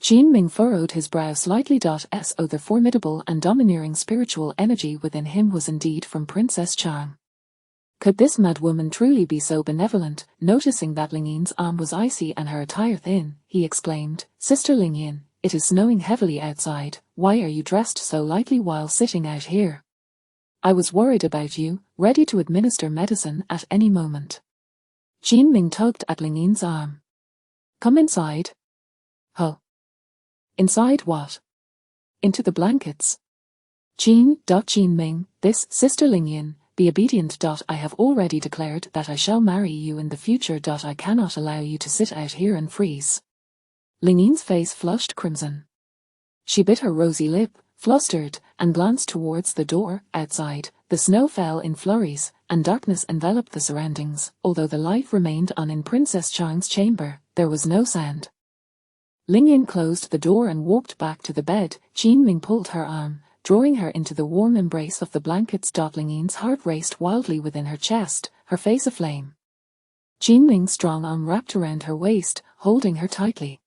Qin Ming furrowed his brow slightly. So the formidable and domineering spiritual energy within him was indeed from Princess Chang. Could this mad woman truly be so benevolent? Noticing that Ling Yin's arm was icy and her attire thin, he exclaimed, "Sister Ling Yin, it is snowing heavily outside. Why are you dressed so lightly while sitting out here? I was worried about you, ready to administer medicine at any moment." Qin Ming tugged at Ling Yin's arm. "Come inside." "Huh? Inside what?" "Into the blankets." Qin Ming, this, Sister Ling Yin, be obedient. I have already declared that I shall marry you in the future. I cannot allow you to sit out here and freeze. Ling Yin's face flushed crimson. She bit her rosy lip, flustered, and glanced towards the door. Outside, the snow fell in flurries, and darkness enveloped the surroundings. Although the light remained on in Princess Chang's chamber, there was no sound. Ling Yin closed the door and walked back to the bed. Qin Ming pulled her arm, drawing her into the warm embrace of the blankets. Ling Yin's heart raced wildly within her chest, her face aflame. Qin Ming's strong arm wrapped around her waist, holding her tightly.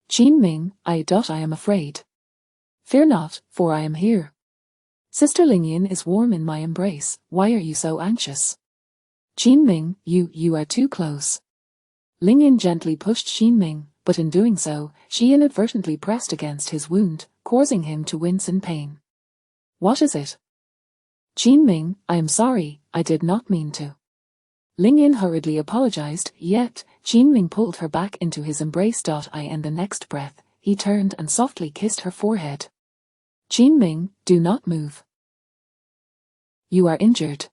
"Qin Ming, I am afraid." "Fear not, for I am here. Sister Ling Yin is warm in my embrace. Why are you so anxious?" "Qin Ming, you are too close." Ling Yin gently pushed Qin Ming, but in doing so, she inadvertently pressed against his wound, causing him to wince in pain. "What is it?" "Qin Ming, I am sorry, I did not mean to." Ling Yin hurriedly apologized, yet Qin Ming pulled her back into his embrace. In the next breath, he turned and softly kissed her forehead. "Qin Ming, do not move. You are injured."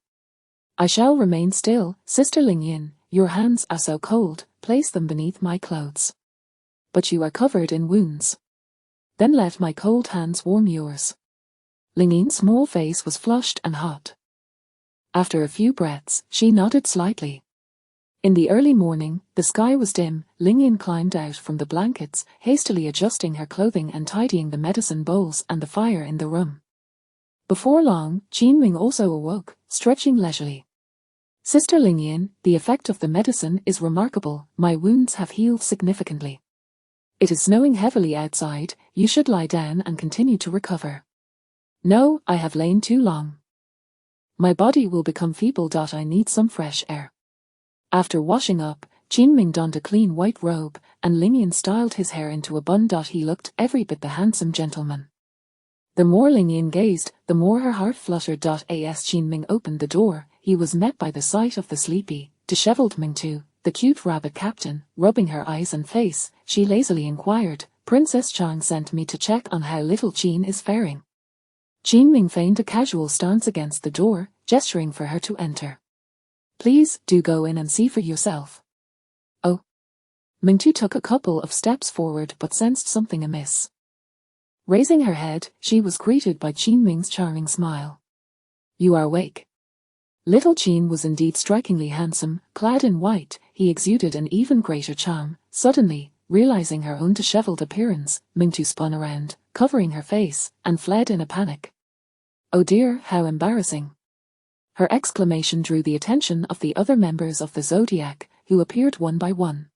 "I shall remain still, Sister Ling Yin. Your hands are so cold, place them beneath my clothes." "But you are covered in wounds." "Then let my cold hands warm yours." Ling Yin's small face was flushed and hot. After a few breaths, she nodded slightly. In the early morning, the sky was dim. Ling Yin climbed out from the blankets, hastily adjusting her clothing and tidying the medicine bowls and the fire in the room. Before long, Qin Ming also awoke, stretching leisurely. "Sister Ling Yin, the effect of the medicine is remarkable. My wounds have healed significantly. It is snowing heavily outside. You should lie down and continue to recover." "No, I have lain too long. My body will become feeble. I need some fresh air." After washing up, Qin Ming donned a clean white robe, and Ling Yin styled his hair into a bun. He looked every bit the handsome gentleman. The more Ling Yin gazed, the more her heart fluttered. As Qin Ming opened the door, he was met by the sight of the sleepy, disheveled Ming-Tu, the cute rabbit captain. Rubbing her eyes and face, she lazily inquired, "Princess Chang sent me to check on how little Qin is faring." Qin Ming feigned a casual stance against the door, gesturing for her to enter. "Please, do go in and see for yourself." "Oh." Ming-Tu took a couple of steps forward but sensed something amiss. Raising her head, she was greeted by Qin Ming's charming smile. "You are awake." Little Qin was indeed strikingly handsome. Clad in white, he exuded an even greater charm. Suddenly, realizing her own disheveled appearance, Ming-Tu spun around, covering her face, and fled in a panic. "Oh dear, how embarrassing." Her exclamation drew the attention of the other members of the Zodiac, who appeared one by one.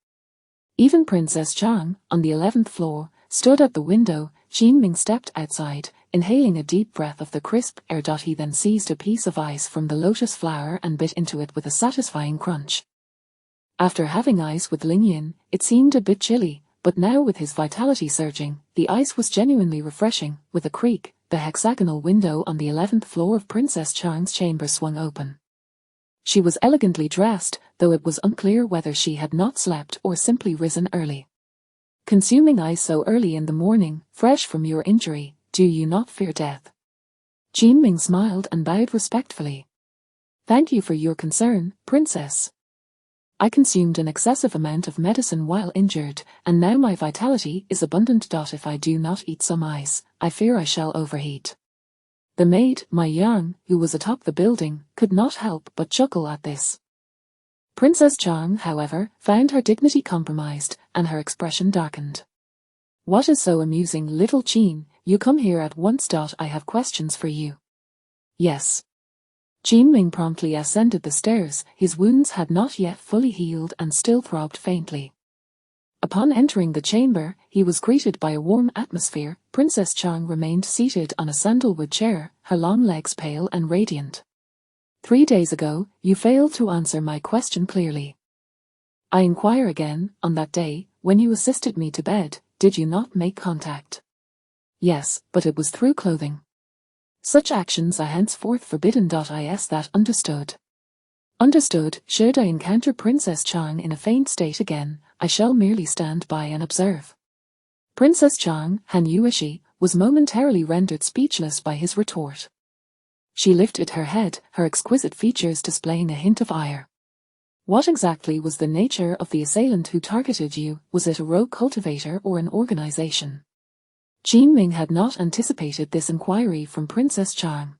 Even Princess Chang, on the 11th floor, stood at the window. Qin Ming stepped outside, inhaling a deep breath of the crisp air. He then seized a piece of ice from the lotus flower and bit into it with a satisfying crunch. After having ice with Ling Yin, it seemed a bit chilly, but now with his vitality surging, the ice was genuinely refreshing. With a creak, the hexagonal window on the 11th floor of Princess Chang's chamber swung open. She was elegantly dressed, though it was unclear whether she had not slept or simply risen early. "Consuming ice so early in the morning, fresh from your injury, do you not fear death?" Qin Ming smiled and bowed respectfully. "Thank you for your concern, Princess. I consumed an excessive amount of medicine while injured, and now my vitality is abundant. If I do not eat some ice, I fear I shall overheat." The maid, Mai Yang, who was atop the building, could not help but chuckle at this. Princess Chang, however, found her dignity compromised, and her expression darkened. "What is so amusing, little Qin? You come here at once. I have questions for you." "Yes." Qin Ming promptly ascended the stairs. His wounds had not yet fully healed and still throbbed faintly. Upon entering the chamber, he was greeted by a warm atmosphere. Princess Chang remained seated on a sandalwood chair, her long legs pale and radiant. 3 days ago, you failed to answer my question clearly. I inquire again, on that day, when you assisted me to bed, did you not make contact? Yes, but it was through clothing. Such actions are henceforth forbidden. Is that understood? Understood. Should I encounter Princess Chang in a faint state again, I shall merely stand by and observe. Princess Chang, Han Yuishi, was momentarily rendered speechless by his retort. She lifted her head, her exquisite features displaying a hint of ire. What exactly was the nature of the assailant who targeted you? Was it a rogue cultivator or an organization? Qin Ming had not anticipated this inquiry from Princess Chang.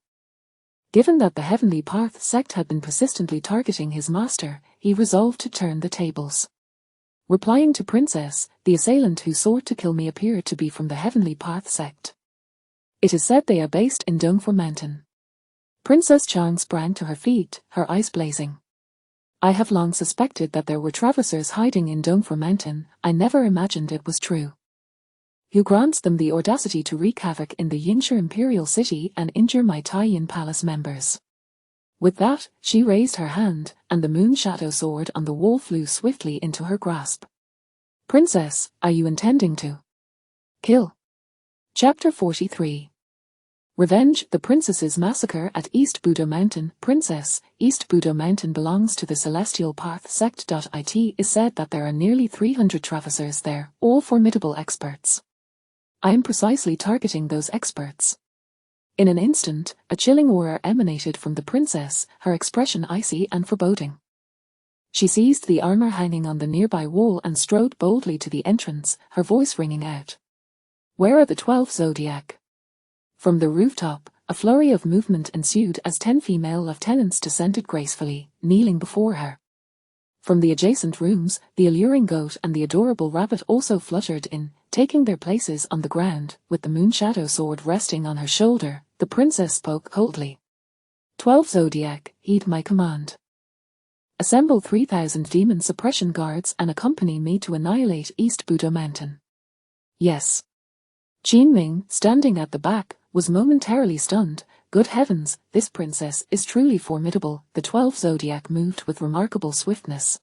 Given that the Heavenly Path sect had been persistently targeting his master, he resolved to turn the tables. Replying to Princess, the assailant who sought to kill me appeared to be from the Heavenly Path sect. It is said they are based in Dongfor Mountain. Princess Chang sprang to her feet, her eyes blazing. I have long suspected that there were traversers hiding in Dongfor Mountain. I never imagined it was true. Who grants them the audacity to wreak havoc in the Yingshi Imperial City and injure my Taiyin Palace members? With that, she raised her hand, and the moon shadow sword on the wall flew swiftly into her grasp. Princess, are you intending to kill? Chapter 43. Revenge. The Princess's Massacre at East Budo Mountain. Princess, East Budo Mountain belongs to the Celestial Path sect. It is said that there are nearly 300 traversers there, all formidable experts. I am precisely targeting those experts. In an instant, a chilling aura emanated from the princess, her expression icy and foreboding. She seized the armor hanging on the nearby wall and strode boldly to the entrance, her voice ringing out. Where are the 12 Zodiac? From the rooftop, a flurry of movement ensued as 10 female lieutenants descended gracefully, kneeling before her. From the adjacent rooms, the alluring goat and the adorable rabbit also fluttered in, taking their places on the ground. With the moon shadow sword resting on her shoulder, the princess spoke coldly. 12 Zodiac, heed my command. Assemble 3,000 demon suppression guards and accompany me to annihilate East Budo Mountain. Yes. Qin Ming, standing at the back, was momentarily stunned. Good heavens, this princess is truly formidable. The 12 Zodiac moved with remarkable swiftness.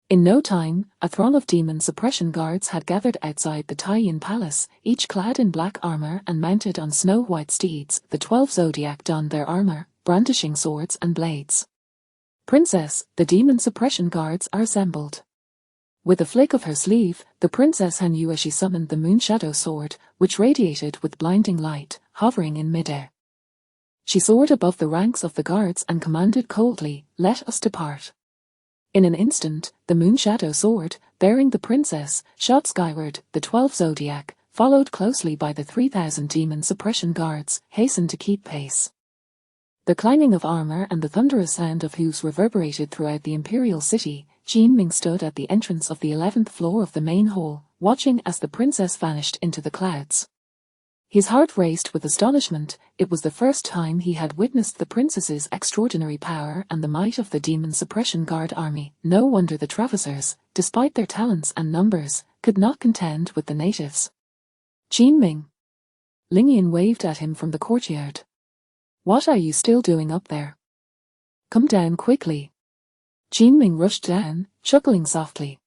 In no time, a throng of demon suppression guards had gathered outside the Taiyin Palace, each clad in black armor and mounted on snow-white steeds. The 12 Zodiac donned their armor, brandishing swords and blades. Princess, the demon suppression guards are assembled. With a flick of her sleeve, the Princess Han Yuishi summoned the moon shadow sword, which radiated with blinding light, hovering in midair. She soared above the ranks of the guards and commanded coldly, "Let us depart." In an instant, the moon shadow sword, bearing the princess, shot skyward. The 12 Zodiac, followed closely by the 3,000 demon suppression guards, hastened to keep pace. The clanging of armor and the thunderous sound of hooves reverberated throughout the imperial city. Qin Ming stood at the entrance of the 11th floor of the main hall, watching as the princess vanished into the clouds. His heart raced with astonishment. It was the first time he had witnessed the princess's extraordinary power and the might of the demon suppression guard army. No wonder the traversers, despite their talents and numbers, could not contend with the natives. Qin Ming. Lingyan waved at him from the courtyard. What are you still doing up there? Come down quickly. Qin Ming rushed down, chuckling softly.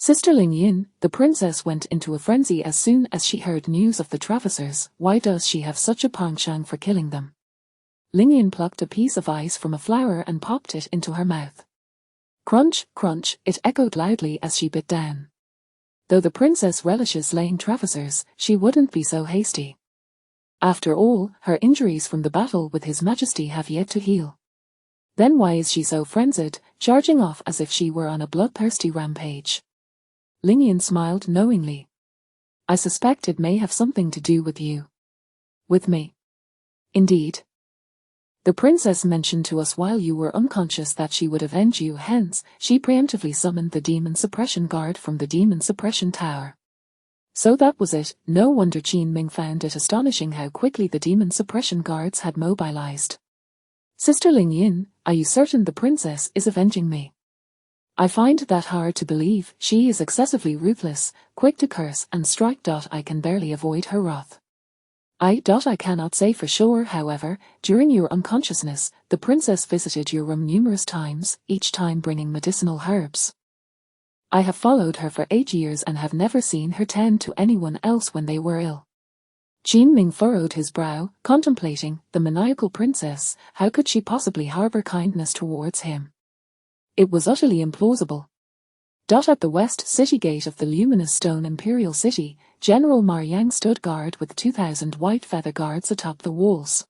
Sister Lingyan, the princess went into a frenzy as soon as she heard news of the traversers. Why does she have such a penchant for killing them? Lingyan plucked a piece of ice from a flower and popped it into her mouth. Crunch, crunch, it echoed loudly as she bit down. Though the princess relishes slaying traversers, she wouldn't be so hasty. After all, her injuries from the battle with His Majesty have yet to heal. Then why is she so frenzied, charging off as if she were on a bloodthirsty rampage? Lingyan smiled knowingly. I suspect it may have something to do with you. With me? Indeed. The princess mentioned to us while you were unconscious that she would avenge you, hence, she preemptively summoned the demon suppression guard from the demon suppression tower. So that was it. No wonder Qin Ming found it astonishing how quickly the demon suppression guards had mobilized. Sister Lingyan, are you certain the princess is avenging me? I find that hard to believe. She is excessively ruthless, quick to curse and strike. I can barely avoid her wrath. I cannot say for sure, however. During your unconsciousness, the princess visited your room numerous times, each time bringing medicinal herbs. I have followed her for 8 years and have never seen her tend to anyone else when they were ill. Qin Ming furrowed his brow, contemplating the maniacal princess. How could she possibly harbor kindness towards him? It was utterly implausible. At the west city gate of the luminous stone imperial city, General Ma Yang stood guard with 2,000 white feather guards atop the walls.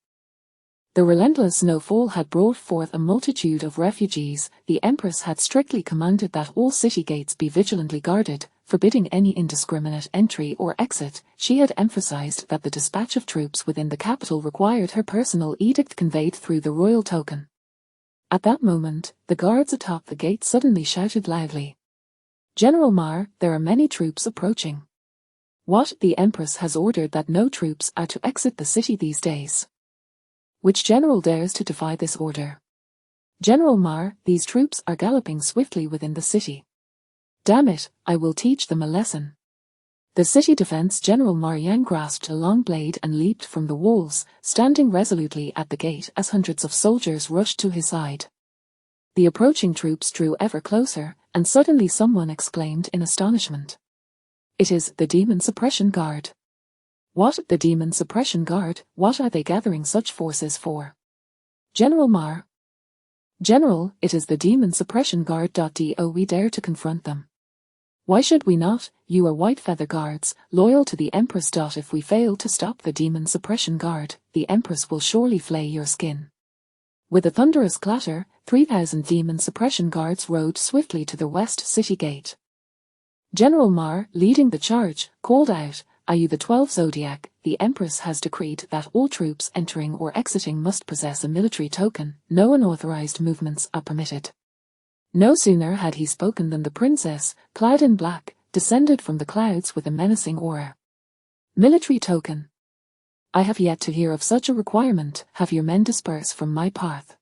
The relentless snowfall had brought forth a multitude of refugees. The Empress had strictly commanded that all city gates be vigilantly guarded, forbidding any indiscriminate entry or exit. She had emphasized that the dispatch of troops within the capital required her personal edict conveyed through the royal token. At that moment, the guards atop the gate suddenly shouted loudly, "General Ma, there are many troops approaching." What? The Empress has ordered that no troops are to exit the city these days. Which general dares to defy this order? General Ma, these troops are galloping swiftly within the city. Damn it, I will teach them a lesson. The city defense General Ma Yang grasped a long blade and leaped from the walls, standing resolutely at the gate as hundreds of soldiers rushed to his side. The approaching troops drew ever closer, and suddenly someone exclaimed in astonishment. It is the Demon Suppression Guard. What? The Demon Suppression Guard? What are they gathering such forces for? General Ma. General, it is the Demon Suppression Guard. Do we dare to confront them? Why should we not? You are white feather guards, loyal to the Empress. If we fail to stop the Demon Suppression Guard, the Empress will surely flay your skin. With a thunderous clatter, 3,000 Demon Suppression Guards rode swiftly to the west city gate. General Ma, leading the charge, called out, "Are you the 12 Zodiac?" The Empress has decreed that all troops entering or exiting must possess a military token. No unauthorized movements are permitted. No sooner had he spoken than the princess, clad in black, descended from the clouds with a menacing aura. Military token. I have yet to hear of such a requirement. Have your men disperse from my path.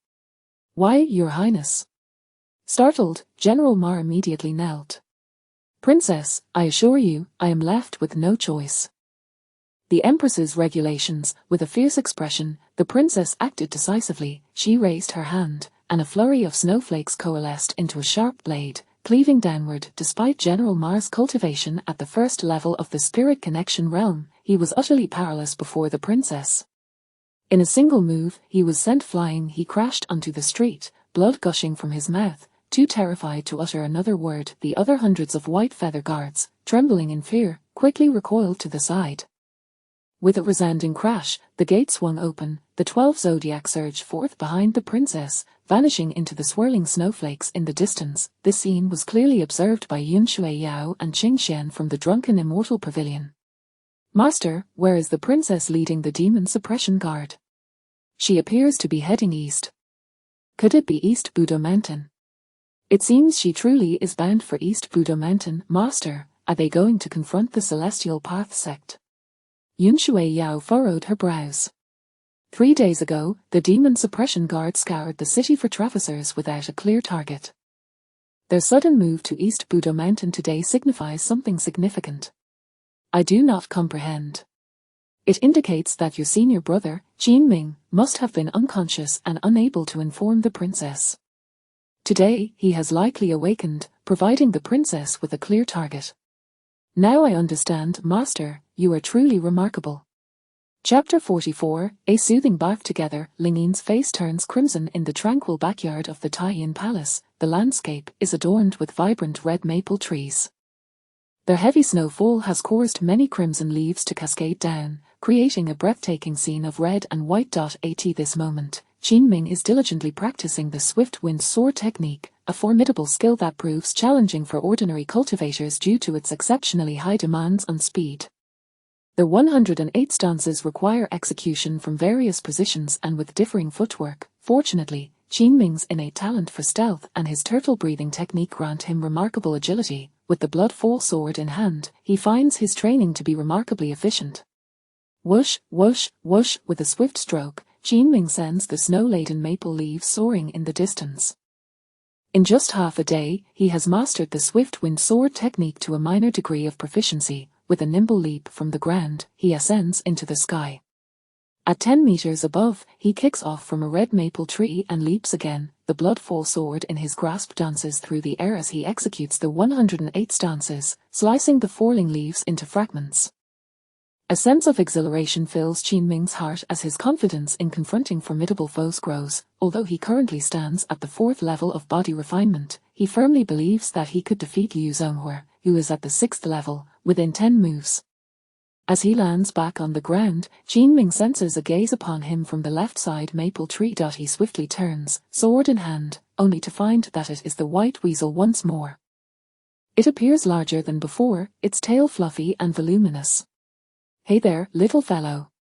Why, Your Highness? Startled, General Ma immediately knelt. Princess, I assure you, I am left with no choice. The Empress's regulations. With a fierce expression, the princess acted decisively. She raised her hand, and a flurry of snowflakes coalesced into a sharp blade, cleaving downward. Despite General Ma's cultivation at the first level of the spirit connection realm, he was utterly powerless before the princess. In a single move, he was sent flying. He crashed onto the street, blood gushing from his mouth, too terrified to utter another word. The other hundreds of white feather guards, trembling in fear, quickly recoiled to the side. With a resounding crash, the gate swung open. The 12 Zodiac surged forth behind the princess, vanishing into the swirling snowflakes in the distance. This scene was clearly observed by Yun Shui Yao and Qing Xian from the drunken immortal pavilion. Master, where is the princess leading the Demon Suppression Guard? She appears to be heading east. Could it be East Budo Mountain? It seems she truly is bound for East Budo Mountain. Master, are they going to confront the Celestial Path sect? Yun Shui Yao furrowed her brows. 3 days ago, the Demon Suppression Guard scoured the city for traversirs without a clear target. Their sudden move to East Budo Mountain today signifies something significant. I do not comprehend. It indicates that your senior brother, Qin Ming, must have been unconscious and unable to inform the princess. Today, he has likely awakened, providing the princess with a clear target. Now I understand, Master, you are truly remarkable. Chapter 44, A Soothing Bath. Together, Lingyi's face turns crimson in the tranquil backyard of the Taiyin Palace. The landscape is adorned with vibrant red maple trees. Their heavy snowfall has caused many crimson leaves to cascade down, creating a breathtaking scene of red and white. At this moment, Qin Ming is diligently practicing the swift wind sword technique, a formidable skill that proves challenging for ordinary cultivators due to its exceptionally high demands on speed. The 108 stances require execution from various positions and with differing footwork. Fortunately, Qin Ming's innate talent for stealth and his turtle-breathing technique grant him remarkable agility. With the blood-fall sword in hand, he finds his training to be remarkably efficient. Whoosh, whoosh, whoosh. With a swift stroke, Qin Ming sends the snow-laden maple leaves soaring in the distance. In just half a day, he has mastered the swift wind sword technique to a minor degree of proficiency. With a nimble leap from the ground, he ascends into the sky. At 10 meters above, he kicks off from a red maple tree and leaps again. The blood-fall sword in his grasp dances through the air as he executes the 108 stances, slicing the falling leaves into fragments. A sense of exhilaration fills Qin Ming's heart as his confidence in confronting formidable foes grows. Although he currently stands at the 4th level of body refinement, he firmly believes that he could defeat Liu Zonghua, who is at the 6th level, within 10 moves. As he lands back on the ground, Qin Ming senses a gaze upon him from the left side maple tree. He swiftly turns, sword in hand, only to find that it is the white weasel once more. It appears larger than before, its tail fluffy and voluminous. "Hey there, little fellow."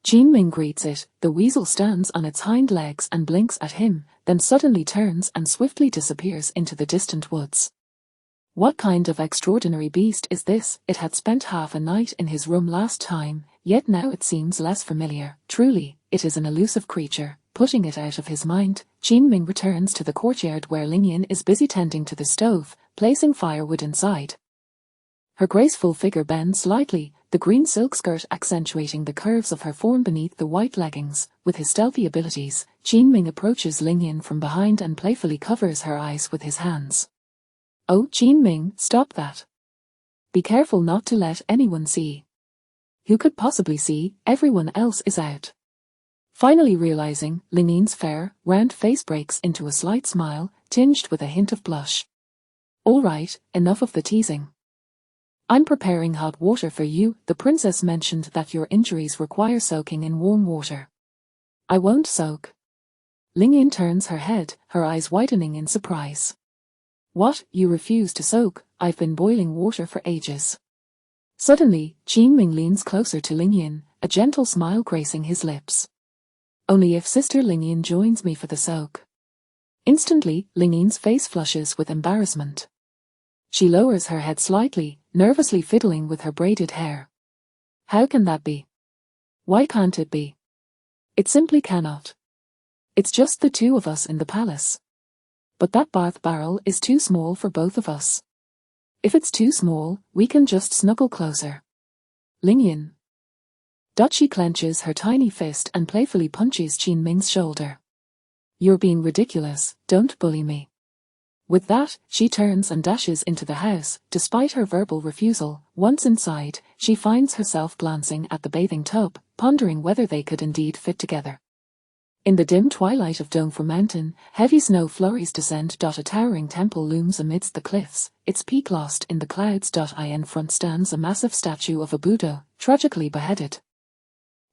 Qin Ming greets it. The weasel stands on its hind legs and blinks at him, then suddenly turns and swiftly disappears into the distant woods. What kind of extraordinary beast is this? It had spent half a night in his room last time, yet now it seems less familiar. Truly, it is an elusive creature. Putting it out of his mind, Qin Ming returns to the courtyard where Lingyan is busy tending to the stove, placing firewood inside. Her graceful figure bends slightly, the green silk skirt accentuating the curves of her form beneath the white leggings. With his stealthy abilities, Qin Ming approaches Lingyan from behind and playfully covers her eyes with his hands. "Oh, Qin Ming, stop that. Be careful not to let anyone see." Who could possibly see? Everyone else is out. Finally realizing, Lingyan's fair, round face breaks into a slight smile, tinged with a hint of blush. "All right, enough of the teasing. I'm preparing hot water for you. The princess mentioned that your injuries require soaking in warm water." "I won't soak." Lingyan turns her head, her eyes widening in surprise. "What, you refuse to soak? I've been boiling water for ages." Suddenly, Qin Ming leans closer to Lingyan, a gentle smile gracing his lips. "Only if Sister Lingyan joins me for the soak." Instantly, Lingyan's face flushes with embarrassment. She lowers her head slightly, nervously fiddling with her braided hair. "How can that be? Why can't it be? It simply cannot. It's just the two of us in the palace. But that bath barrel is too small for both of us. If it's too small, we can just snuggle closer." "Lingyan." She clenches her tiny fist and playfully punches Qin Ming's shoulder. "You're being ridiculous, don't bully me." With that, she turns and dashes into the house. Despite her verbal refusal, once inside, she finds herself glancing at the bathing tub, pondering whether they could indeed fit together. In the dim twilight of Dongfor Mountain, heavy snow flurries descend. A towering temple looms amidst the cliffs, its peak lost in the clouds. In front stands a massive statue of a Buddha, tragically beheaded.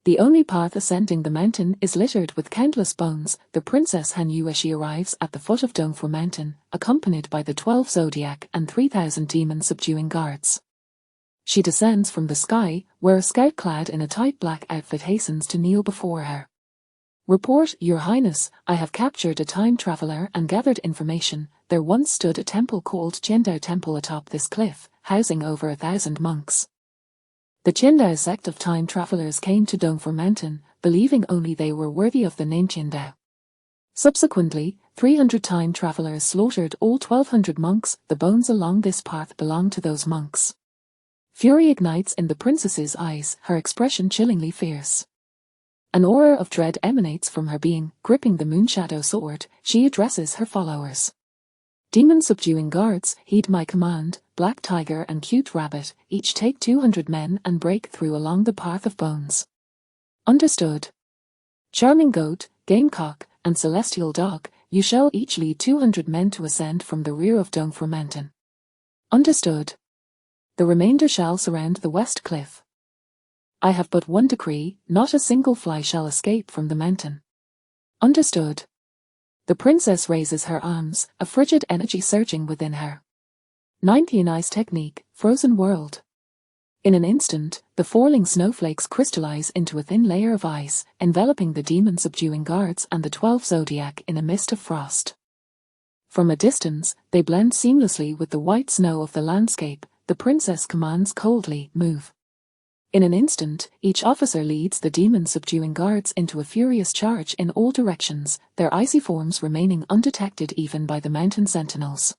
The only path ascending the mountain is littered with countless bones. The princess Han Yu as she arrives at the foot of Dongfor Mountain, accompanied by the 12 zodiac and 3,000 demon-subduing guards. She descends from the sky, where a scout clad in a tight black outfit hastens to kneel before her. "Report, Your Highness, I have captured a time traveler and gathered information. There once stood a temple called Qiandao Temple atop this cliff, housing over 1,000 monks. The Qiandao sect of time travelers came to Dongfor Mountain, believing only they were worthy of the name Qiandao. Subsequently, 300 time travelers slaughtered all 1,200 monks. The bones along this path belong to those monks." Fury ignites in the princess's eyes, her expression chillingly fierce. An aura of dread emanates from her being. Gripping the Moonshadow sword, she addresses her followers. "Demon-subduing guards, heed my command. Black Tiger and Cute Rabbit, each take 200 men and break through along the path of bones." "Understood." "Charming Goat, Gamecock, and Celestial Dog, you shall each lead 200 men to ascend from the rear of Dongfor Mountain." "Understood." "The remainder shall surround the west cliff." "I have but one decree, not a single fly shall escape from the mountain." "Understood." The princess raises her arms, a frigid energy surging within her. 19 Ice Technique, Frozen World. In an instant, the falling snowflakes crystallize into a thin layer of ice, enveloping the demon-subduing guards and the 12 zodiac in a mist of frost. From a distance, they blend seamlessly with the white snow of the landscape. The princess commands coldly, "Move." In an instant, each officer leads the demon-subduing guards into a furious charge in all directions, their icy forms remaining undetected even by the mountain sentinels.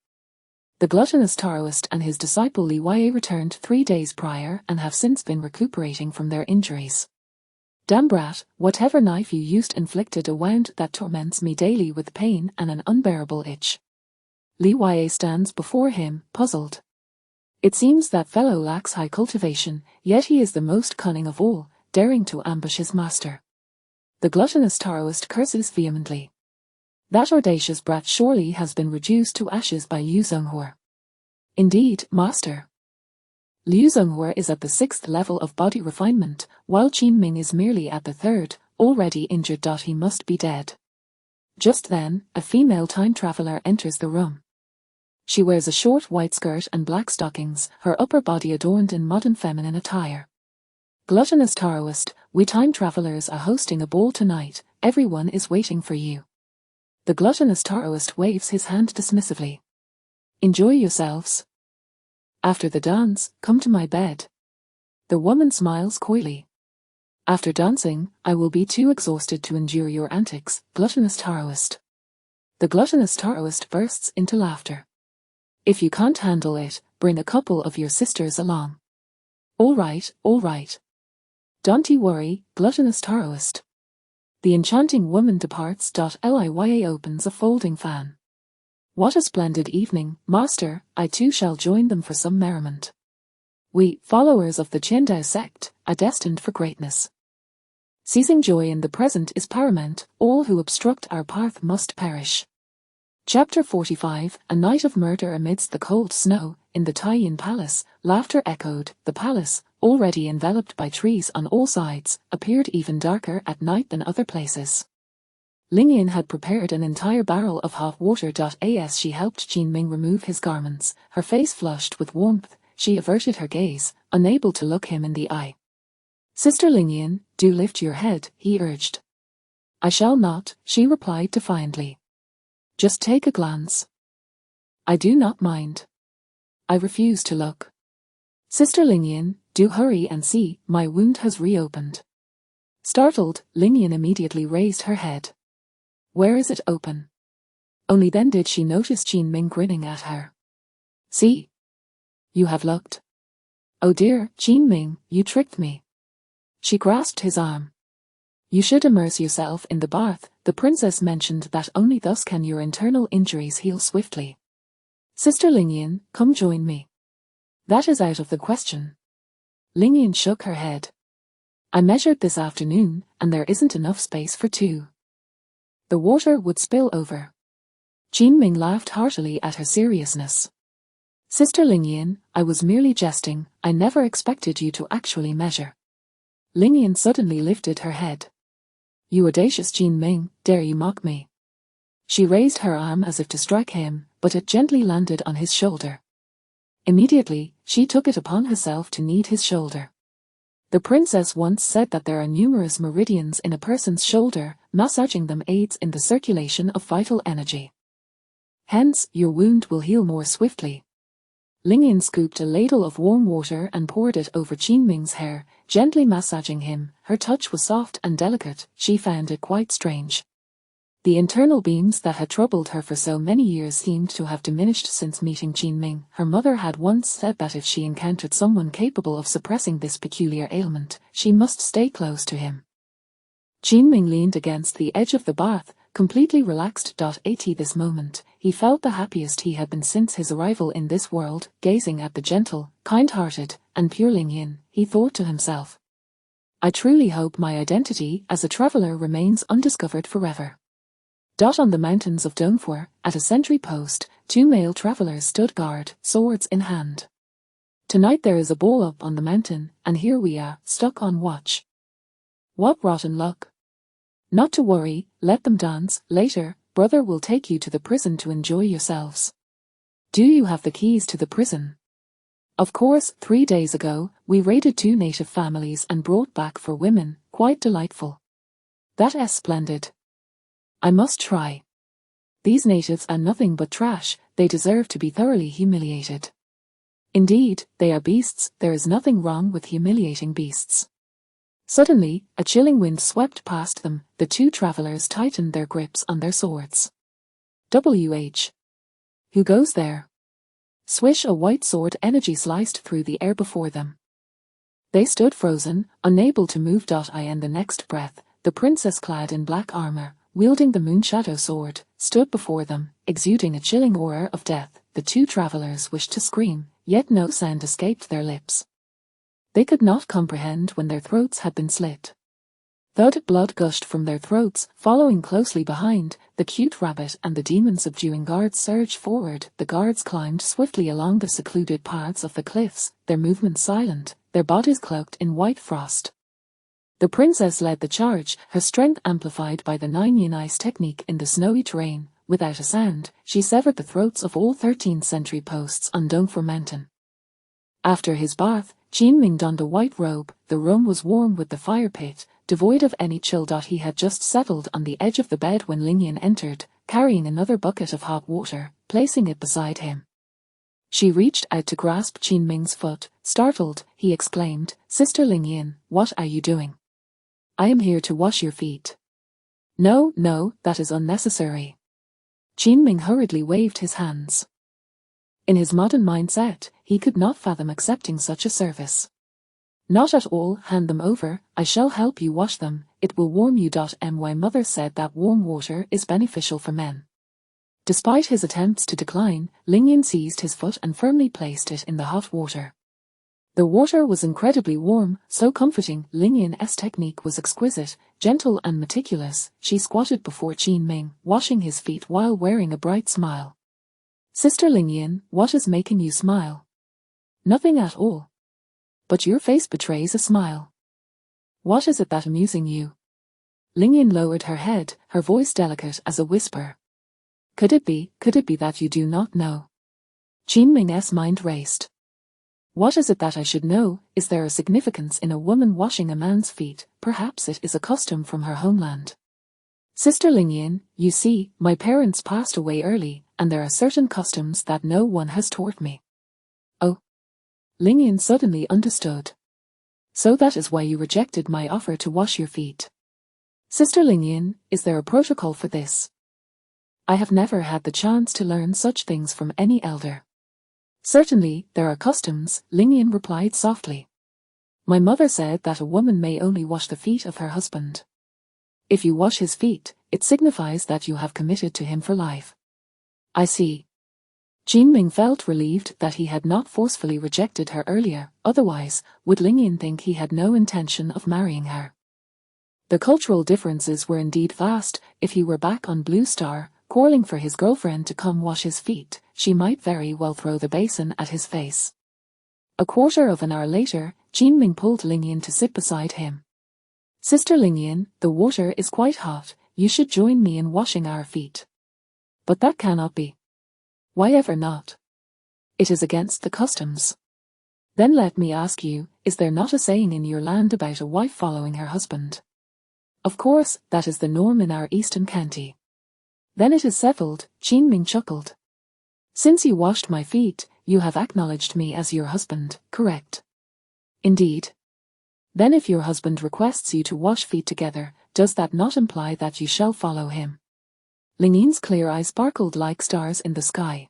The gluttonous Taoist and his disciple Li Wei returned 3 days prior and have since been recuperating from their injuries. Damn brat, whatever knife you used inflicted a wound that torments me daily with pain and an unbearable itch. Li Wei stands before him, puzzled. It seems that fellow lacks high cultivation, yet he is the most cunning of all, daring to ambush his master. The gluttonous Taoist curses vehemently. That audacious brat surely has been reduced to ashes by Liu Zhonghua. Indeed, master. Liu Zhonghua is at the 6th level of body refinement, while Qin Ming is merely at the 3rd, already injured. He must be dead. Just then, a female time traveler enters the room. She wears a short white skirt and black stockings, her upper body adorned in modern feminine attire. Gluttonous Taoist, we time travelers are hosting a ball tonight, everyone is waiting for you. The gluttonous Taoist waves his hand dismissively. Enjoy yourselves. After the dance, come to my bed. The woman smiles coyly. After dancing, I will be too exhausted to endure your antics, gluttonous Taoist. The gluttonous Taoist bursts into laughter. If you can't handle it, bring a couple of your sisters along. All right, all right. Don't you worry, gluttonous Taoist. The enchanting woman departs. Liya opens a folding fan. What a splendid evening, master, I too shall join them for some merriment. We, followers of the Qiandao sect, are destined for greatness. Seizing joy in the present is paramount, all who obstruct our path must perish. Chapter 45, A Night of Murder amidst the cold snow, in the Taiyin Palace, laughter echoed. The palace, already enveloped by trees on all sides, appeared even darker at night than other places. Lingyan had prepared an entire barrel of hot water. As she helped Qin Ming remove his garments, her face flushed with warmth, she averted her gaze, unable to look him in the eye. Sister Lingyan, do lift your head, he urged. I shall not, she replied defiantly. Just take a glance. I do not mind. I refuse to look. Sister Lingyan, do hurry and see, my wound has reopened. Startled, Lingyan immediately raised her head. Where is it open? Only then did she notice Qin Ming grinning at her. See? You have looked. Oh dear, Qin Ming, you tricked me. She grasped his arm. You should immerse yourself in the bath, the princess mentioned that only thus can your internal injuries heal swiftly. Sister Lingyan, come join me. That is out of the question. Lingyan shook her head. I measured this afternoon, and there isn't enough space for 2. The water would spill over. Qin Ming laughed heartily at her seriousness. Sister Lingyan, I was merely jesting, I never expected you to actually measure. Lingyan suddenly lifted her head. You audacious Qin Ming, dare you mock me? She raised her arm as if to strike him, but it gently landed on his shoulder. Immediately, she took it upon herself to knead his shoulder. The princess once said that there are numerous meridians in a person's shoulder, massaging them aids in the circulation of vital energy. Hence, your wound will heal more swiftly. Lingyan scooped a ladle of warm water and poured it over Qin Ming's hair, gently massaging him. Her touch was soft and delicate, she found it quite strange. The internal beams that had troubled her for so many years seemed to have diminished since meeting Qin Ming. Her mother had once said that if she encountered someone capable of suppressing this peculiar ailment, she must stay close to him. Qin Ming leaned against the edge of the bath, completely relaxed. At this moment, he felt the happiest he had been since his arrival in this world, gazing at the gentle, kind-hearted, and pure Lingyan, he thought to himself. I truly hope my identity as a traveler remains undiscovered forever. On the mountains of Dongfor, at a sentry post, 2 male travelers stood guard, swords in hand. Tonight there is a ball up on the mountain, and here we are, stuck on watch. What rotten luck. Not to worry, let them dance, later, brother will take you to the prison to enjoy yourselves. Do you have the keys to the prison? Of course, 3 days ago, we raided 2 native families and brought back 4 women, quite delightful. That's splendid. I must try. These natives are nothing but trash, they deserve to be thoroughly humiliated. Indeed, they are beasts. There is nothing wrong with humiliating beasts. Suddenly, a chilling wind swept past them. The two travelers tightened their grips on their swords. WH. Who goes there? Swish, a white sword energy sliced through the air before them. They stood frozen, unable to move. In the next breath, the princess, clad in black armor, wielding the moonshadow sword, stood before them, exuding a chilling aura of death. The two travelers wished to scream, yet no sound escaped their lips. They could not comprehend when their throats had been slit. Thud, blood gushed from their throats. Following closely behind, the cute rabbit and the demon-subduing guards surged forward. The guards climbed swiftly along the secluded paths of the cliffs, their movements silent, their bodies cloaked in white frost. The princess led the charge, her strength amplified by the 9-yin ice technique in the snowy terrain. Without a sound, she severed the throats of all 13 sentry posts on Dongfor Mountain. After his bath, Qin donned a white robe. The room was warm with the fire pit, devoid of any chill. He had just settled on the edge of the bed when Lingyan entered, carrying another bucket of hot water, placing it beside him. She reached out to grasp Qin foot. Startled, he exclaimed, "Sister Lingyan, what are you doing?" "I am here to wash your feet." No, that is unnecessary." Qin hurriedly waved his hands. In his modern mindset, he could not fathom accepting such a service. "Not at all, hand them over, I shall help you wash them, it will warm you. My mother said that warm water is beneficial for men." Despite his attempts to decline, Lingyan seized his foot and firmly placed it in the hot water. The water was incredibly warm, so comforting. Lingyan's technique was exquisite, gentle and meticulous. She squatted before Qin, washing his feet while wearing a bright smile. "Sister Lingyan, what is making you smile?" "Nothing at all." "But your face betrays a smile. What is it that amusing you?" Lingyan lowered her head, her voice delicate as a whisper. Could it be that you do not know?" Qin mind raced. "What is it that I should know? Is there a significance in a woman washing a man's feet? Perhaps it is a custom from her homeland." "Sister Lingyan, you see, my parents passed away early, and there are certain customs that no one has taught me." "Oh." Lingyan suddenly understood. "So that is why you rejected my offer to wash your feet." "Sister Lingyan, is there a protocol for this?" "I have never had the chance to learn such things from any elder." "Certainly, there are customs," Lingyan replied softly. "My mother said that a woman may only wash the feet of her husband. If you wash his feet, it signifies that you have committed to him for life." "I see." Qin felt relieved that he had not forcefully rejected her earlier, otherwise, would Lingyan think he had no intention of marrying her. The cultural differences were indeed vast. If he were back on Blue Star, calling for his girlfriend to come wash his feet, she might very well throw the basin at his face. A quarter of an hour later, Qin pulled Lingyan to sit beside him. "Sister Lingyan, the water is quite hot, you should join me in washing our feet." "But that cannot be." "Why ever not? It is against the customs." "Then let me ask you, is there not a saying in your land about a wife following her husband?" "Of course, that is the norm in our eastern county." "Then it is settled," Qin chuckled. "Since you washed my feet, you have acknowledged me as your husband, correct?" "Indeed." "Then if your husband requests you to wash feet together, does that not imply that you shall follow him?" Lingyan's clear eyes sparkled like stars in the sky.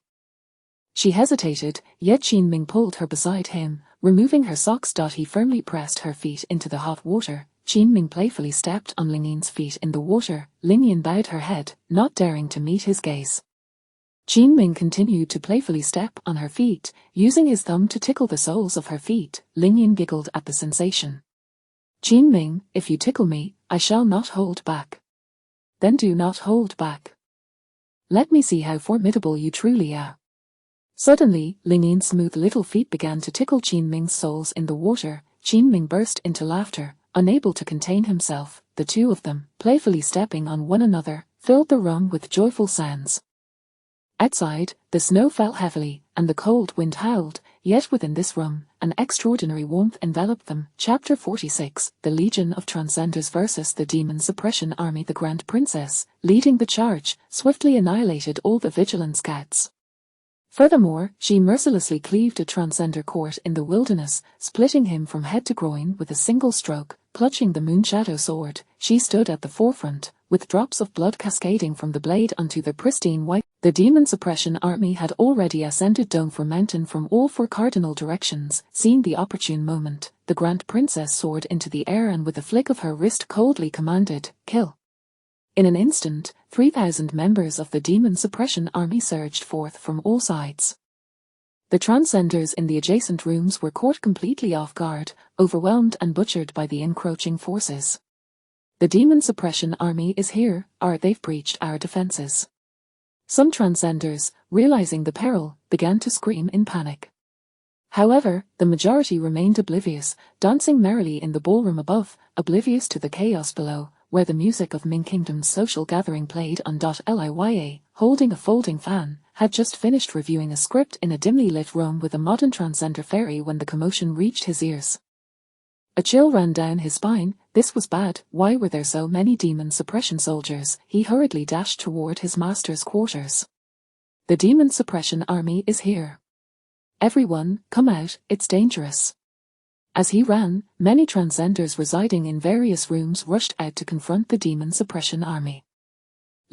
She hesitated, yet Qin pulled her beside him, removing her socks. He firmly pressed her feet into the hot water. Qin playfully stepped on Lingyan's feet in the water. Lingyan bowed her head, not daring to meet his gaze. Qin continued to playfully step on her feet, using his thumb to tickle the soles of her feet. Lingyan giggled at the sensation. "Qin, if you tickle me, I shall not hold back." "Then do not hold back. Let me see how formidable you truly are." Suddenly, Lingyan's smooth little feet began to tickle Qin soles in the water. Qin burst into laughter, unable to contain himself. The two of them, playfully stepping on one another, filled the room with joyful sounds. Outside, the snow fell heavily, and the cold wind howled, yet within this room, an extraordinary warmth enveloped them. Chapter 46, The Legion of Transcenders versus the Demon Suppression Army. The Grand Princess, leading the charge, swiftly annihilated all the Vigilant Scouts. Furthermore, she mercilessly cleaved a transcender court in the wilderness, splitting him from head to groin with a single stroke. Clutching the moon shadow sword, she stood at the forefront, with drops of blood cascading from the blade onto the pristine white. The demon suppression army had already ascended Dongfor Mountain from all four cardinal directions. Seeing the opportune moment, the Grand Princess soared into the air and with a flick of her wrist coldly commanded, "Kill." In an instant, 3,000 members of the demon suppression army surged forth from all sides. The transcenders in the adjacent rooms were caught completely off guard, overwhelmed and butchered by the encroaching forces. The demon suppression army is here, they've breached our defenses. Some transcenders, realizing the peril, began to scream in panic. However, the majority remained oblivious, dancing merrily in the ballroom above, oblivious to the chaos below, where the music of Ming Kingdom's social gathering played on. Liya, holding a folding fan, had just finished reviewing a script in a dimly lit room with a modern transcender fairy when the commotion reached his ears. A chill ran down his spine. This was bad. Why were there so many demon suppression soldiers? He hurriedly dashed toward his master's quarters. The demon suppression army is here. Everyone, come out, it's dangerous. As he ran, many transcenders residing in various rooms rushed out to confront the demon suppression army.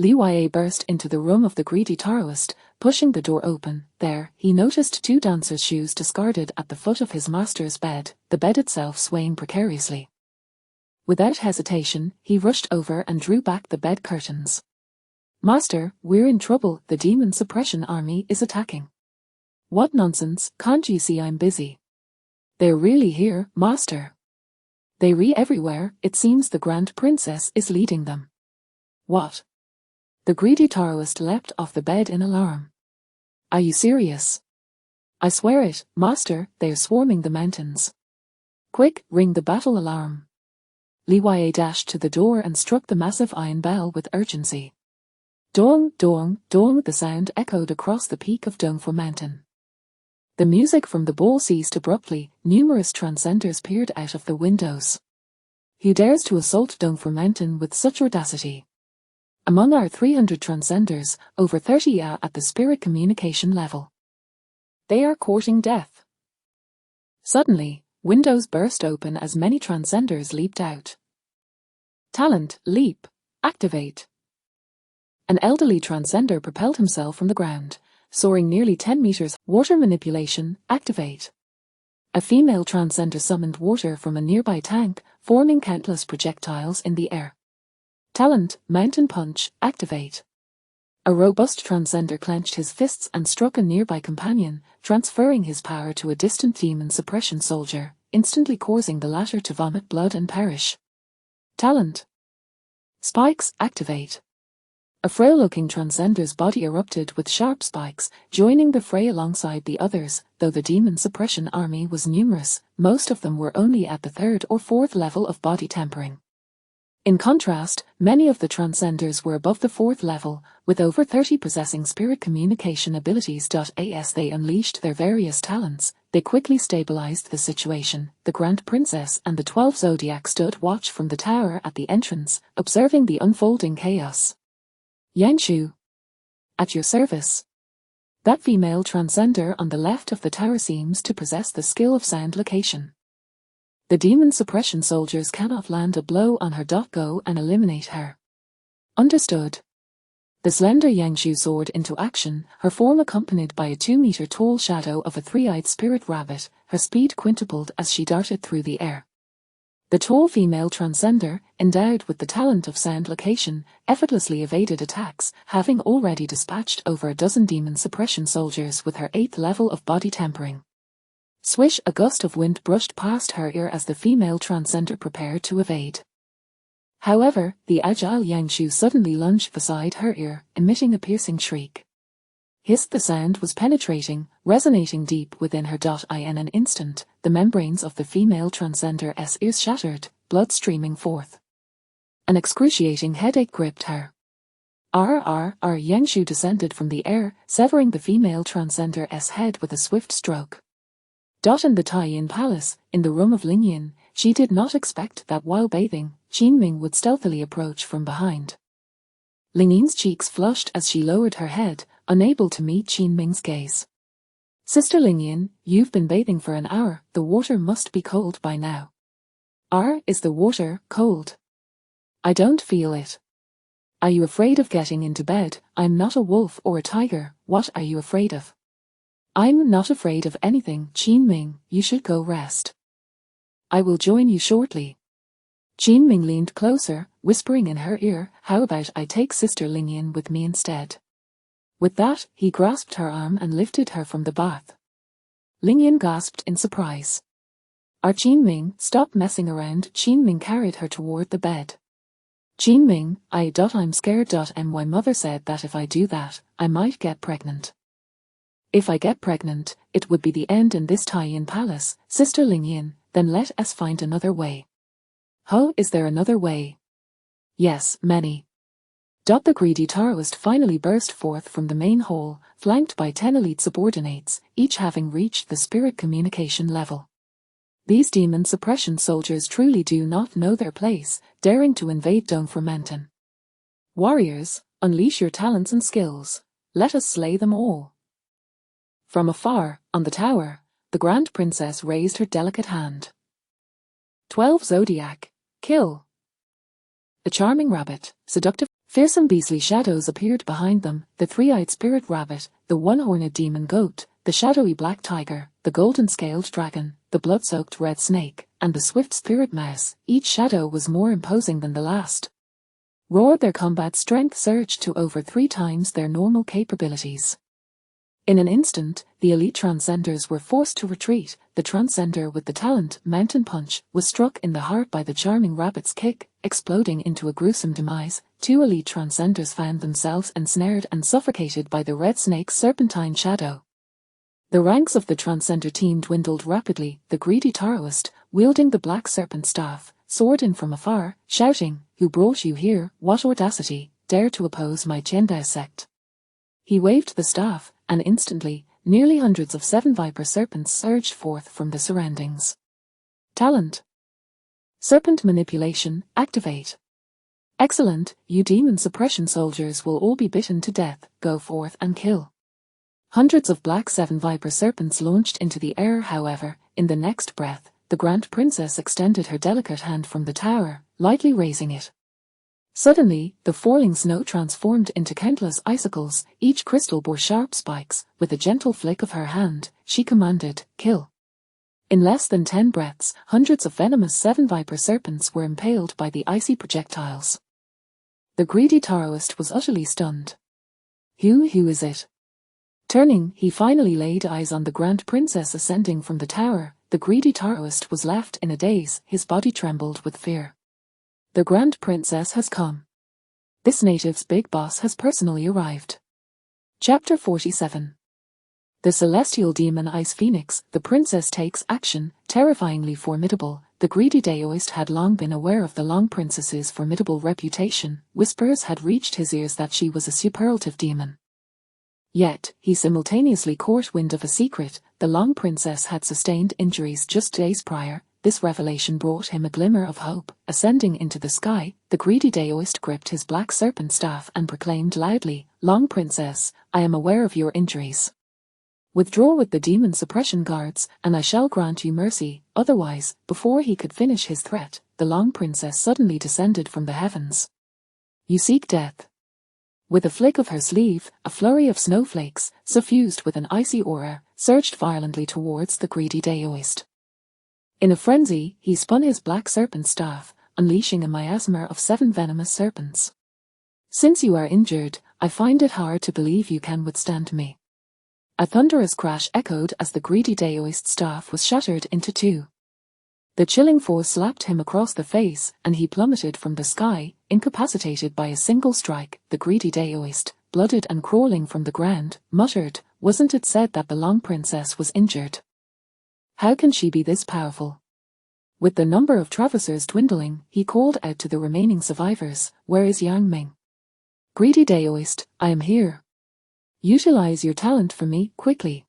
Liya burst into the room of the greedy Taoist, pushing the door open. There, he noticed two dancers' shoes discarded at the foot of his master's bed, the bed itself swaying precariously. Without hesitation, he rushed over and drew back the bed curtains. "Master, we're in trouble. The demon suppression army is attacking." "What nonsense, can't you see I'm busy?" "They're really here, master. They're everywhere. It seems the Grand Princess is leading them." "What?" The greedy Taoist leapt off the bed in alarm. "Are you serious?" "I swear it, master, they're swarming the mountains." "Quick, ring the battle alarm." Liya dashed to the door and struck the massive iron bell with urgency. Dong, dong, dong, the sound echoed across the peak of Dongfor Mountain. The music from the ball ceased abruptly. Numerous transcenders peered out of the windows. "Who dares to assault Dongfor Mountain with such audacity?" "Among our 300 transcenders, over 30 are at the spirit communication level. They are courting death." Suddenly, windows burst open as many transcenders leaped out. Talent, leap, activate. An elderly transcender propelled himself from the ground, soaring nearly 10 meters. Water manipulation, activate. A female transcender summoned water from a nearby tank, forming countless projectiles in the air. Talent, mountain punch, activate. A robust transcender clenched his fists and struck a nearby companion, transferring his power to a distant demon suppression soldier, instantly causing the latter to vomit blood and perish. Talent. Spikes, activate. A frail-looking transcender's body erupted with sharp spikes, joining the fray alongside the others. Though the demon suppression army was numerous, most of them were only at the 3rd or 4th level of body tempering. In contrast, many of the transcenders were above the 4th level, with over 30 possessing spirit communication abilities. As they unleashed their various talents, they quickly stabilized the situation. The Grand Princess and the 12 Zodiac stood watch from the tower at the entrance, observing the unfolding chaos. "Yangshu. At your service." That female transcender on the left of the tower seems to possess the skill of sound location. The demon suppression soldiers cannot land a blow on her. Go and eliminate her. Understood. The slender Yangshu soared into action, her form accompanied by a 2-meter-tall shadow of a 3-eyed spirit rabbit. Her speed quintupled as she darted through the air. The tall female transcender, endowed with the talent of sound location, effortlessly evaded attacks, having already dispatched over a dozen demon suppression soldiers with her 8th level of body tempering. Swish, a gust of wind brushed past her ear as the female transcender prepared to evade. However, the agile Yangshu suddenly lunged beside her ear, emitting a piercing shriek. Hissed, the sound was penetrating, resonating deep within her. In an instant, the membranes of the female transcender's ears shattered, blood streaming forth. An excruciating headache gripped her. Yangshu descended from the air, severing the female transcender's head with a swift stroke. In the Tai-Yin Palace, in the room of Lingyan, she did not expect that while bathing, Qinming would stealthily approach from behind. Lingyan's cheeks flushed as she lowered her head, unable to meet Qinming's gaze. Sister Lingyan, you've been bathing for an hour, the water must be cold by now. Is the water cold? I don't feel it. Are you afraid of getting into bed? I'm not a wolf or a tiger, what are you afraid of? I'm not afraid of anything, Qin-Ming, you should go rest. I will join you shortly. Qin-Ming leaned closer, whispering in her ear, how about I take Sister Lingyan with me instead? With that, he grasped her arm and lifted her from the bath. Lingyan gasped in surprise. Qin-Ming, stop messing around. Qin-Ming carried her toward the bed. Qin-Ming, I'm scared. My mother said that if I do that, I might get pregnant. If I get pregnant, it would be the end in this Taiyin palace, Sister Lingyan, then let us find another way. Is there another way? Yes, many. The greedy Taoist finally burst forth from the main hall, flanked by 10 elite subordinates, each having reached the spirit communication level. These demon suppression soldiers truly do not know their place, daring to invade Dong Fermenton. Warriors, unleash your talents and skills. Let us slay them all. From afar, on the tower, the Grand Princess raised her delicate hand. 12 Zodiac, kill. A charming rabbit, seductive, fearsome beastly shadows appeared behind them, the three-eyed spirit rabbit, the one-horned demon goat, the shadowy black tiger, the golden-scaled dragon, the blood-soaked red snake, and the swift spirit mouse. Each shadow was more imposing than the last. Their combat strength surged to over 3 times their normal capabilities. In an instant, the elite transcenders were forced to retreat. The transcender with the talent, Mountain Punch, was struck in the heart by the charming rabbit's kick, exploding into a gruesome demise. 2 elite transcenders found themselves ensnared and suffocated by the red snake's serpentine shadow. The ranks of the transcender team dwindled rapidly. The greedy Taoist, wielding the black serpent staff, soared in from afar, shouting, "Who brought you here? What audacity, dare to oppose my Qiandao sect?" He waved the staff, and instantly, nearly hundreds of 7 viper serpents surged forth from the surroundings. Talent. Serpent manipulation, activate. Excellent, you demon suppression soldiers will all be bitten to death, go forth and kill. Hundreds of black 7 viper serpents launched into the air. However, in the next breath, the Grand Princess extended her delicate hand from the tower, lightly raising it. Suddenly, the falling snow transformed into countless icicles, each crystal bore sharp spikes. With a gentle flick of her hand, she commanded, "Kill." In less than 10 breaths, hundreds of venomous 7 viper serpents were impaled by the icy projectiles. The greedy Taoist was utterly stunned. Who is it? Turning, he finally laid eyes on the Grand Princess ascending from the tower. The greedy Taoist was left in a daze, his body trembled with fear. The Grand Princess has come. This native's big boss has personally arrived. Chapter 47. The Celestial Demon Ice Phoenix. The princess takes action, terrifyingly formidable. The greedy Daoist had long been aware of the Long Princess's formidable reputation. Whispers had reached his ears that she was a superlative demon. Yet, he simultaneously caught wind of a secret. The Long Princess had sustained injuries just days prior. This revelation brought him a glimmer of hope. Ascending into the sky, the greedy Daoist gripped his black serpent staff and proclaimed loudly, "Long Princess, I am aware of your injuries. Withdraw with the demon suppression guards, and I shall grant you mercy." Otherwise, before he could finish his threat, the Long Princess suddenly descended from the heavens. "You seek death." With a flick of her sleeve, a flurry of snowflakes, suffused with an icy aura, surged violently towards the greedy Daoist. In a frenzy, he spun his black serpent staff, unleashing a miasma of 7 venomous serpents. "Since you are injured, I find it hard to believe you can withstand me." A thunderous crash echoed as the greedy Daoist staff was shattered into 2. The chilling force slapped him across the face, and he plummeted from the sky, incapacitated by a single strike. The greedy Daoist, blooded and crawling from the ground, muttered, "Wasn't it said that the Long Princess was injured? How can she be this powerful?" With the number of traversers dwindling, he called out to the remaining survivors, "Where is Yang Ming?" "Greedy Daoist, I am here. Utilize your talent for me, quickly."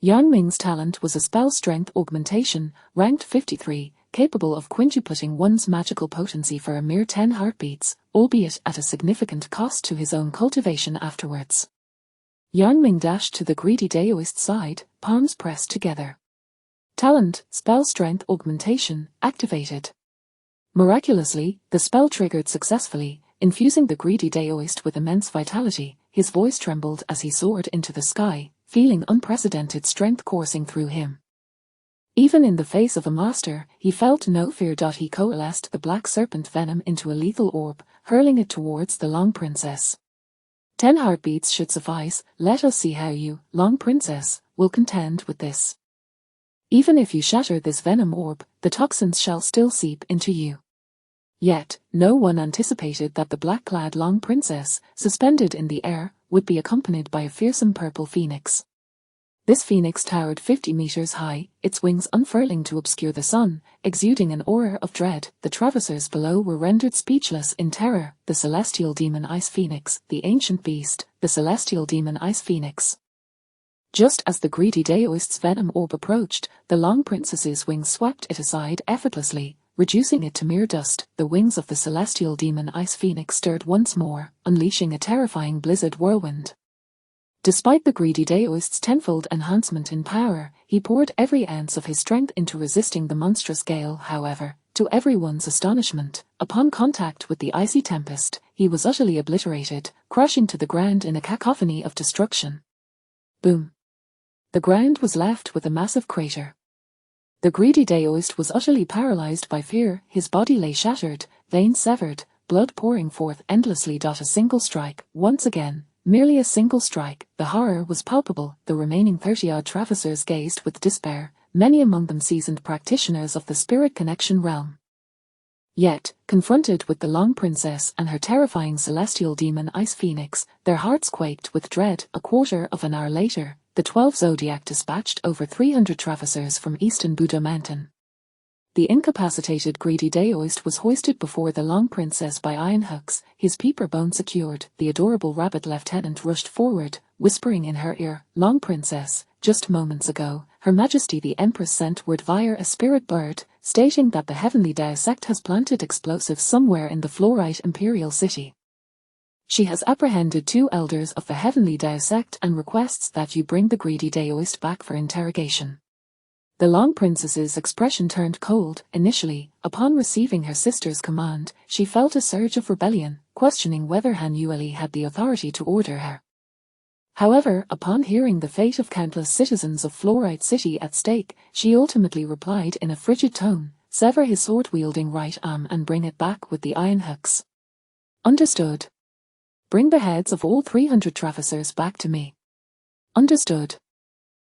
Yang Ming's talent was a spell strength augmentation, ranked 53, capable of quintupling one's magical potency for a mere 10 heartbeats, albeit at a significant cost to his own cultivation afterwards. Yang Ming dashed to the greedy Daoist's side, palms pressed together. Talent, spell strength augmentation, activated. Miraculously, the spell triggered successfully, infusing the greedy Daoist with immense vitality. His voice trembled as he soared into the sky, feeling unprecedented strength coursing through him. Even in the face of a master, he felt no fear. He coalesced the black serpent venom into a lethal orb, hurling it towards the Long Princess. 10 heartbeats should suffice. Let us see how you, Long Princess, will contend with this. Even if you shatter this venom orb, the toxins shall still seep into you. Yet, no one anticipated that the black-clad Long Princess, suspended in the air, would be accompanied by a fearsome purple phoenix. This phoenix towered 50 meters high, its wings unfurling to obscure the sun, exuding an aura of dread. The traversers below were rendered speechless in terror. The celestial demon Ice Phoenix, the ancient beast, the celestial demon Ice Phoenix. Just as the greedy Daoist's venom orb approached, the Long Princess's wings swept it aside effortlessly, reducing it to mere dust. The wings of the celestial demon Ice Phoenix stirred once more, unleashing a terrifying blizzard whirlwind. Despite the greedy Daoist's tenfold enhancement in power, he poured every ounce of his strength into resisting the monstrous gale. However, to everyone's astonishment, upon contact with the icy tempest, he was utterly obliterated, crashing to the ground in a cacophony of destruction. Boom! The ground was left with a massive crater. The greedy Daoist was utterly paralyzed by fear. His body lay shattered, veins severed, blood pouring forth endlessly. A single strike, once again. Merely a single strike. The horror was palpable. The remaining 30-odd traversers gazed with despair, many among them seasoned practitioners of the spirit connection realm. Yet, confronted with the Long Princess and her terrifying celestial demon Ice Phoenix, their hearts quaked with dread. A quarter of an hour later, the 12 Zodiac dispatched over 300 traversers from eastern Budo Mountain. The incapacitated greedy Daoist was hoisted before the Long Princess by iron hooks, his peeper bone secured. The adorable rabbit lieutenant rushed forward, whispering in her ear, "Long Princess, just moments ago, Her Majesty the Empress sent word via a spirit bird, stating that the Heavenly Dao sect has planted explosives somewhere in the Fluorite Imperial City. She has apprehended 2 elders of the Heavenly Dao sect and requests that you bring the greedy Daoist back for interrogation." The Long Princess's expression turned cold. Initially, upon receiving her sister's command, she felt a surge of rebellion, questioning whether Han Yueli had the authority to order her. However, upon hearing the fate of countless citizens of Fluorite City at stake, she ultimately replied in a frigid tone, "Sever his sword-wielding right arm and bring it back with the iron hooks." "Understood." "Bring the heads of all 300 traversers back to me." "Understood."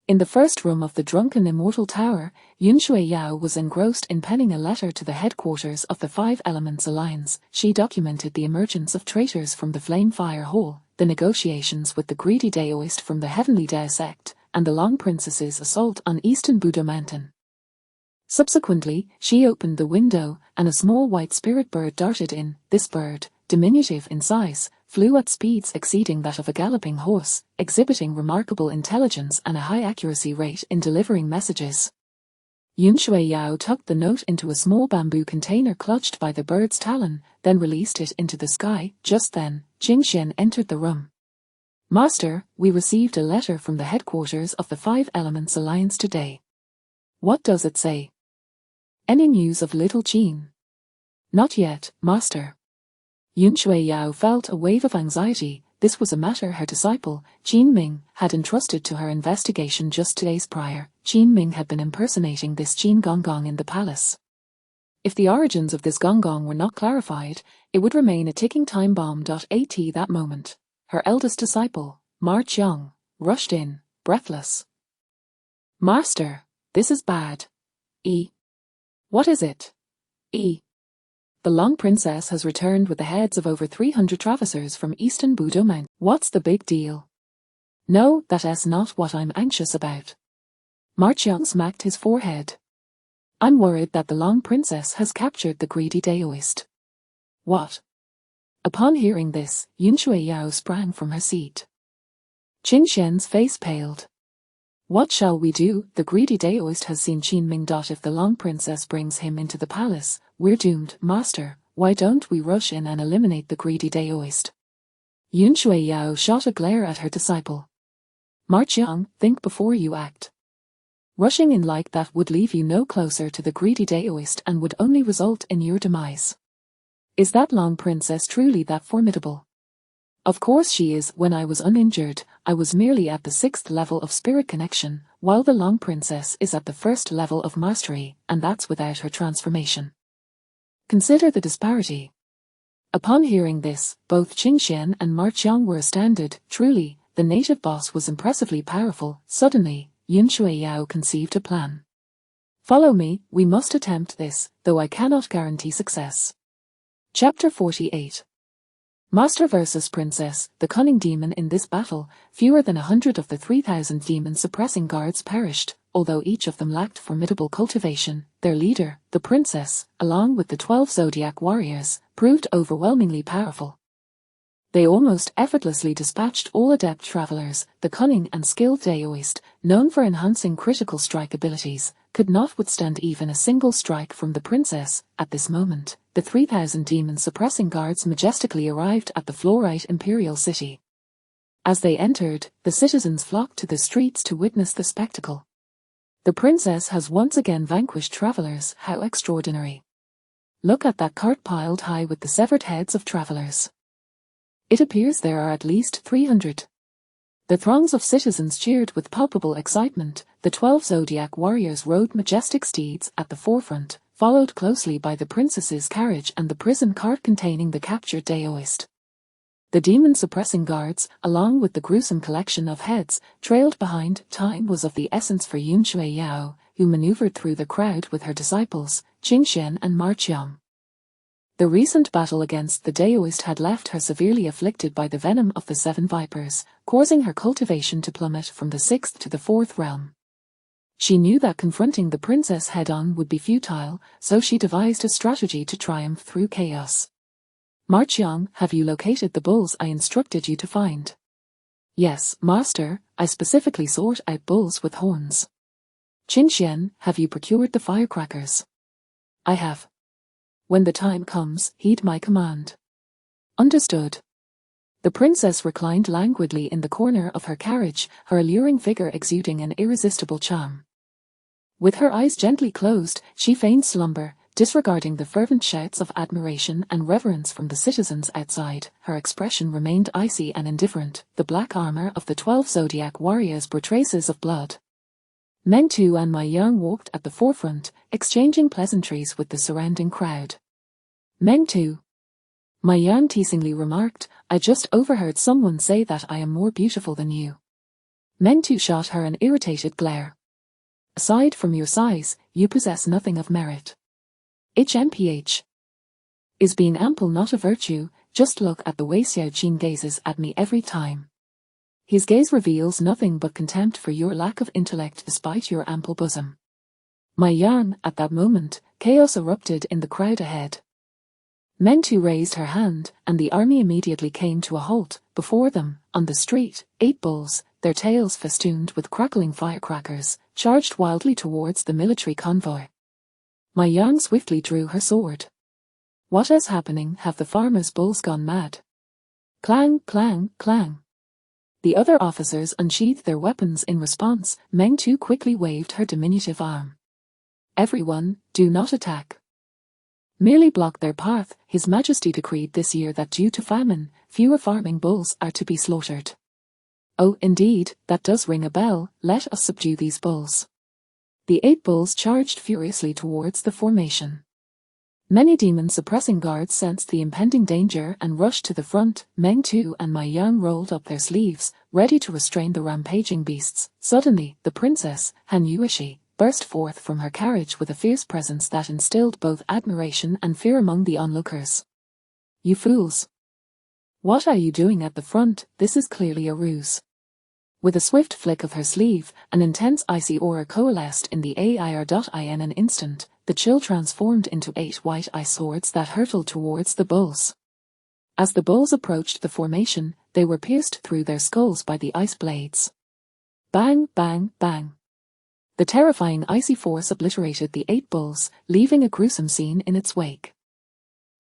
In the first room of the drunken immortal tower, Yun Shui Yao was engrossed in penning a letter to the headquarters of the Five Elements Alliance. She documented the emergence of traitors from the Flamefire Hall, the negotiations with the greedy Daoist from the Heavenly Dao sect, and the Long Princess's assault on eastern Budo Mountain. Subsequently, she opened the window, and a small white spirit bird darted in. This bird, diminutive in size, flew at speeds exceeding that of a galloping horse, exhibiting remarkable intelligence and a high accuracy rate in delivering messages. Yun Shui Yao tucked the note into a small bamboo container clutched by the bird's talon, then released it into the sky. Just then, Jing Xian entered the room. "Master, we received a letter from the headquarters of the Five Elements Alliance today." "What does it say?" "Any news of little Qin?" "Not yet, Master." Yun Shui Yao felt a wave of anxiety. This was a matter her disciple, Qin Ming, had entrusted to her investigation just 2 days prior. Qin Ming had been impersonating this Qin Gong in the palace. If the origins of this Gong were not clarified, it would remain a ticking time bomb. At that moment, her eldest disciple, Ma Qiang, rushed in, breathless. "Master, this is bad." "What is it?" "The Long Princess has returned with the heads of over 300 traversers from eastern Budo Mountain." "What's the big deal?" "No, that's not what I'm anxious about." Ma Qiang smacked his forehead. "I'm worried that the Long Princess has captured the greedy Daoist." "What?" Upon hearing this, Yun Shui Yao sprang from her seat. Qin Xian's face paled. "What shall we do? The greedy Daoist has seen Qin Ming. If the Long Princess brings him into the palace, we're doomed. Master, why don't we rush in and eliminate the greedy Daoist?" Yun Shui Yao shot a glare at her disciple. March Young, think before you act. Rushing in like that would leave you no closer to the greedy Daoist and would only result in your demise. Is that Long Princess truly that formidable? Of course she is. When I was uninjured, I was merely at the 6th level of spirit connection, while the Long Princess is at the 1st level of mastery, and that's without her transformation. Consider the disparity. Upon hearing this, both Qingxian and March Yang were astounded. Truly, the native boss was impressively powerful. Suddenly, Yun Shuiyao conceived a plan. Follow me, we must attempt this, though I cannot guarantee success. Chapter 48. Master versus Princess, the cunning demon. In this battle, fewer than 100 of the 3,000 demon-suppressing guards perished, although each of them lacked formidable cultivation. Their leader, the princess, along with the 12 zodiac warriors, proved overwhelmingly powerful. They almost effortlessly dispatched all adept travelers. The cunning and skilled Daoist, known for enhancing critical strike abilities, could not withstand even a single strike from the princess. At this moment, the 3,000 demon-suppressing guards majestically arrived at the fluorite imperial city. As they entered, the citizens flocked to the streets to witness the spectacle. The princess has once again vanquished travelers. How extraordinary! Look at that cart piled high with the severed heads of travelers. It appears there are at least 300. The throngs of citizens cheered with palpable excitement. The 12 zodiac warriors rode majestic steeds at the forefront, followed closely by the princess's carriage and the prison cart containing the captured Daoist. The demon-suppressing guards, along with the gruesome collection of heads, trailed behind. Time was of the essence for Yun Shuiyao, who maneuvered through the crowd with her disciples, Qingxian and March Yang. The recent battle against the Daoist had left her severely afflicted by the venom of the 7 vipers, causing her cultivation to plummet from the 6th to the 4th realm. She knew that confronting the princess head-on would be futile, so she devised a strategy to triumph through chaos. March Yang, have you located the bulls I instructed you to find? Yes, master, I specifically sought out bulls with horns. Qingxian, have you procured the firecrackers? I have. When the time comes, heed my command. Understood. The princess reclined languidly in the corner of her carriage, her alluring figure exuding an irresistible charm. With her eyes gently closed, she feigned slumber, disregarding the fervent shouts of admiration and reverence from the citizens outside. Her expression remained icy and indifferent. The black armor of the 12 zodiac warriors bore traces of blood. Meng Tu and Mai Yang walked at the forefront, exchanging pleasantries with the surrounding crowd. Meng Tu. Mai Yang teasingly remarked, I just overheard someone say that I am more beautiful than you. Meng Tu shot her an irritated glare. Aside from your size, you possess nothing of merit. HMPH. Is being ample not a virtue? Just look at the way Xiao Qin gazes at me every time. His gaze reveals nothing but contempt for your lack of intellect despite your ample bosom. Mai Yang. At that moment, chaos erupted in the crowd ahead. Meng Tu raised her hand, and the army immediately came to a halt. Before them, on the street, 8 bulls, their tails festooned with crackling firecrackers, charged wildly towards the military convoy. Mai Yang swiftly drew her sword. What is happening? Have the farmers' bulls gone mad? Clang, clang, clang. The other officers unsheathed their weapons in response. Meng Tu quickly waved her diminutive arm. Everyone, do not attack. Merely block their path. His Majesty decreed this year that due to famine, fewer farming bulls are to be slaughtered. Oh, indeed, that does ring a bell. Let us subdue these bulls. The 8 bulls charged furiously towards the formation. Many demon-suppressing guards sensed the impending danger and rushed to the front. Meng Tu and Mai Yang rolled up their sleeves, ready to restrain the rampaging beasts. Suddenly, the princess, Han Yuishi, burst forth from her carriage with a fierce presence that instilled both admiration and fear among the onlookers. You fools! What are you doing at the front? This is clearly a ruse. With a swift flick of her sleeve, an intense icy aura coalesced in the air.in an instant. The chill transformed into 8 white ice swords that hurtled towards the bulls. As the bulls approached the formation, they were pierced through their skulls by the ice blades. Bang, bang, bang. The terrifying icy force obliterated the 8 bulls, leaving a gruesome scene in its wake.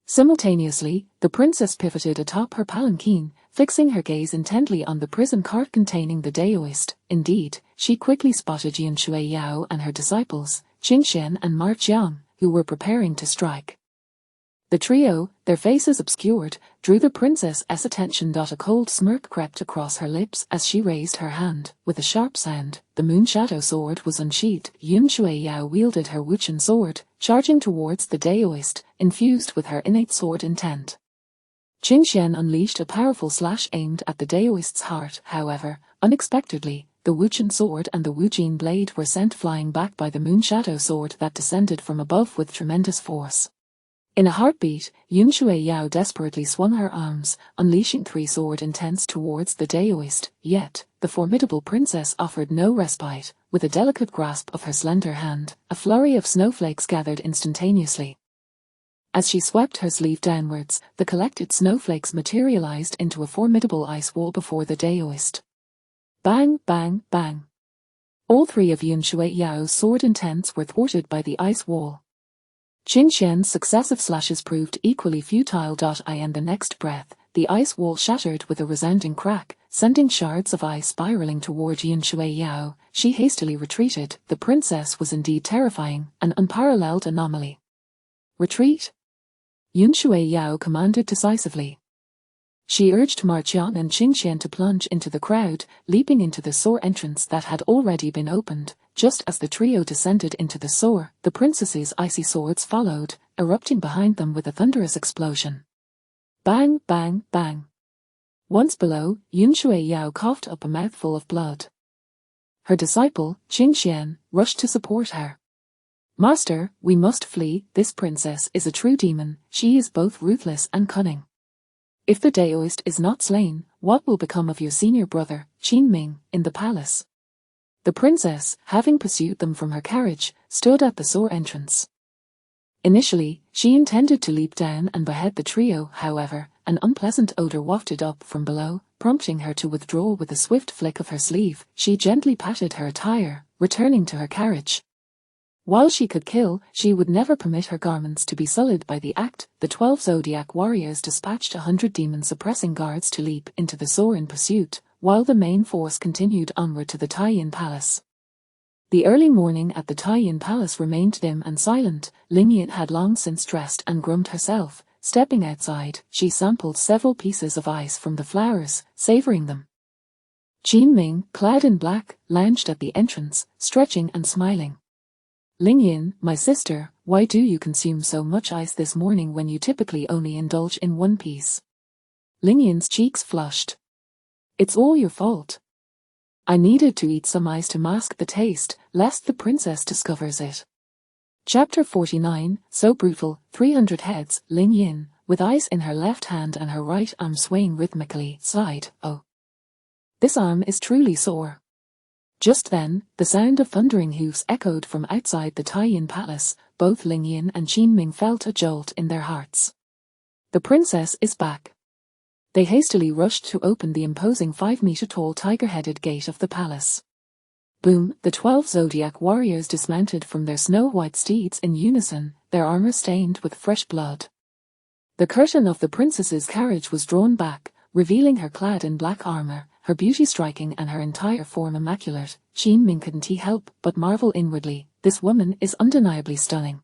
Simultaneously, the princess pivoted atop her palanquin, fixing her gaze intently on the prison cart containing the Daoist. Indeed, she quickly spotted Yun Shuiyao and her disciples, Qing Xian and Ma Jiang, who were preparing to strike. The trio, their faces obscured, drew the princess's attention. A cold smirk crept across her lips as she raised her hand. With a sharp sound, the moon shadow sword was unsheathed. Yun Shuiyao wielded her Wuchen sword, charging towards the Daoist, infused with her innate sword intent. Qing Xian unleashed a powerful slash aimed at the Daoist's heart. However, unexpectedly, the Wuchen sword and the Wujin blade were sent flying back by the moon shadow sword that descended from above with tremendous force. In a heartbeat, Yun Shuiyao desperately swung her arms, unleashing 3 sword intents towards the Daoist. Yet, the formidable princess offered no respite. With a delicate grasp of her slender hand, a flurry of snowflakes gathered instantaneously. As she swept her sleeve downwards, the collected snowflakes materialized into a formidable ice wall before the Daoist. Bang, bang, bang. All 3 of Yun Shuiyao's sword intents were thwarted by the ice wall. Qing Xian's successive slashes proved equally futile. In the next breath, the ice wall shattered with a resounding crack, sending shards of ice spiraling toward Yun Shuiyao. She hastily retreated. The princess was indeed terrifying, an unparalleled anomaly. Retreat! Yun Shuiyao commanded decisively. She urged Ma Jiang and Qing Xian to plunge into the crowd, leaping into the soar entrance that had already been opened. Just as the trio descended into the soar, the princess's icy swords followed, erupting behind them with a thunderous explosion. Bang, bang, bang. Once below, Yun Shuiyao coughed up a mouthful of blood. Her disciple, Qing Xian, rushed to support her. Master, we must flee. This princess is a true demon. She is both ruthless and cunning. If the Daoist is not slain, what will become of your senior brother, Qin Ming, in the palace? The princess, having pursued them from her carriage, stood at the soar entrance. Initially, she intended to leap down and behead the trio. However, an unpleasant odor wafted up from below, prompting her to withdraw. With a swift flick of her sleeve, she gently patted her attire, returning to her carriage. While she could kill, she would never permit her garments to be sullied by the act. The 12 Zodiac warriors dispatched 100 demon-suppressing guards to leap into the soar in pursuit, while the main force continued onward to the Taiyin Palace. The early morning at the Taiyin Palace remained dim and silent. Lingyan had long since dressed and groomed herself. Stepping outside, she sampled several pieces of ice from the flowers, savoring them. Qin Ming, clad in black, lounged at the entrance, stretching and smiling. Lingyan, my sister, why do you consume so much ice this morning when you typically only indulge in 1 piece? Lingyan's cheeks flushed. It's all your fault. I needed to eat some ice to mask the taste, lest the princess discovers it. Chapter 49, So Brutal, 300 Heads. Lingyan, with ice in her left hand and her right arm swaying rhythmically, sighed, oh. This arm is truly sore. Just then, the sound of thundering hoofs echoed from outside the Taiyin Palace. Both Lingyan and Qin Ming felt a jolt in their hearts. The princess is back. They hastily rushed to open the imposing 5-meter-tall tiger-headed gate of the palace. Boom! The 12 Zodiac warriors dismounted from their snow-white steeds in unison, their armor stained with fresh blood. The curtain of the princess's carriage was drawn back, revealing her clad in black armor, her beauty striking and her entire form immaculate. Qin Ming couldn't help but marvel inwardly, this woman is undeniably stunning.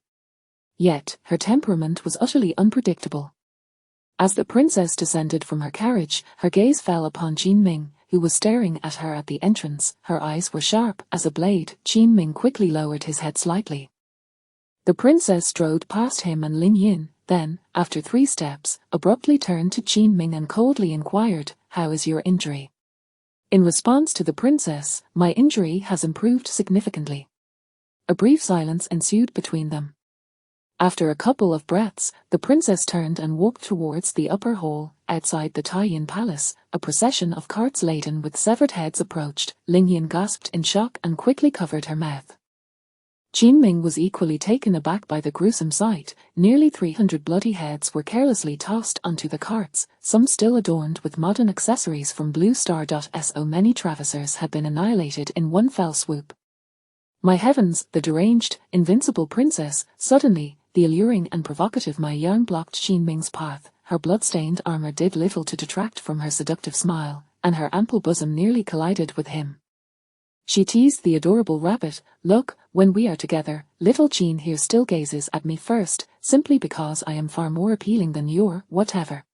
Yet, her temperament was utterly unpredictable. As the princess descended from her carriage, her gaze fell upon Qin Ming, who was staring at her at the entrance. Her eyes were sharp as a blade. Qin Ming quickly lowered his head slightly. The princess strode past him and Lingyan, then, after 3 steps, abruptly turned to Qin Ming and coldly inquired, how is your injury? In response to the princess, my injury has improved significantly. A brief silence ensued between them. After a couple of breaths, the princess turned and walked towards the upper hall. Outside the Taiyin Palace, a procession of carts laden with severed heads approached. Lingyan gasped in shock and quickly covered her mouth. Qin Ming was equally taken aback by the gruesome sight. Nearly 300 bloody heads were carelessly tossed onto the carts, some still adorned with modern accessories from Blue Star. So many traversers had been annihilated in one fell swoop. My heavens, the deranged, invincible princess! Suddenly, the alluring and provocative Ma Yang blocked Qin Ming's path. Her blood-stained armor did little to detract from her seductive smile, and her ample bosom nearly collided with him. She teased the adorable rabbit. Look, when we are together, little Qin here still gazes at me first, simply because I am far more appealing than your whatever.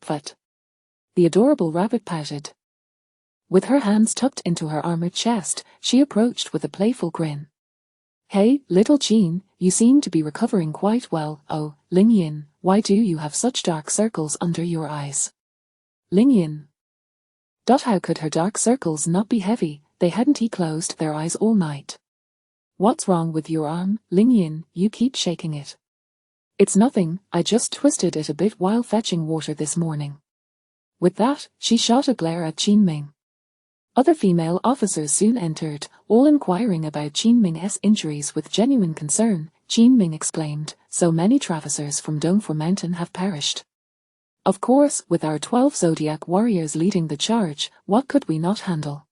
But the adorable rabbit pouted. With her hands tucked into her armored chest, she approached with a playful grin. Hey, little Qin, you seem to be recovering quite well. Oh, Ling Yin, why do you have such dark circles under your eyes? Ling Yin. How could her dark circles not be heavy? They hadn't closed their eyes all night. What's wrong with your arm, Ling Yin? You keep shaking it. It's nothing, I just twisted it a bit while fetching water this morning. With that, she shot a glare at Qin Ming. Other female officers soon entered, all inquiring about Qin Ming's injuries with genuine concern. Qin Ming exclaimed, so many traversirs from Dongfor Mountain have perished. Of course, with our 12 zodiac warriors leading the charge, what could we not handle?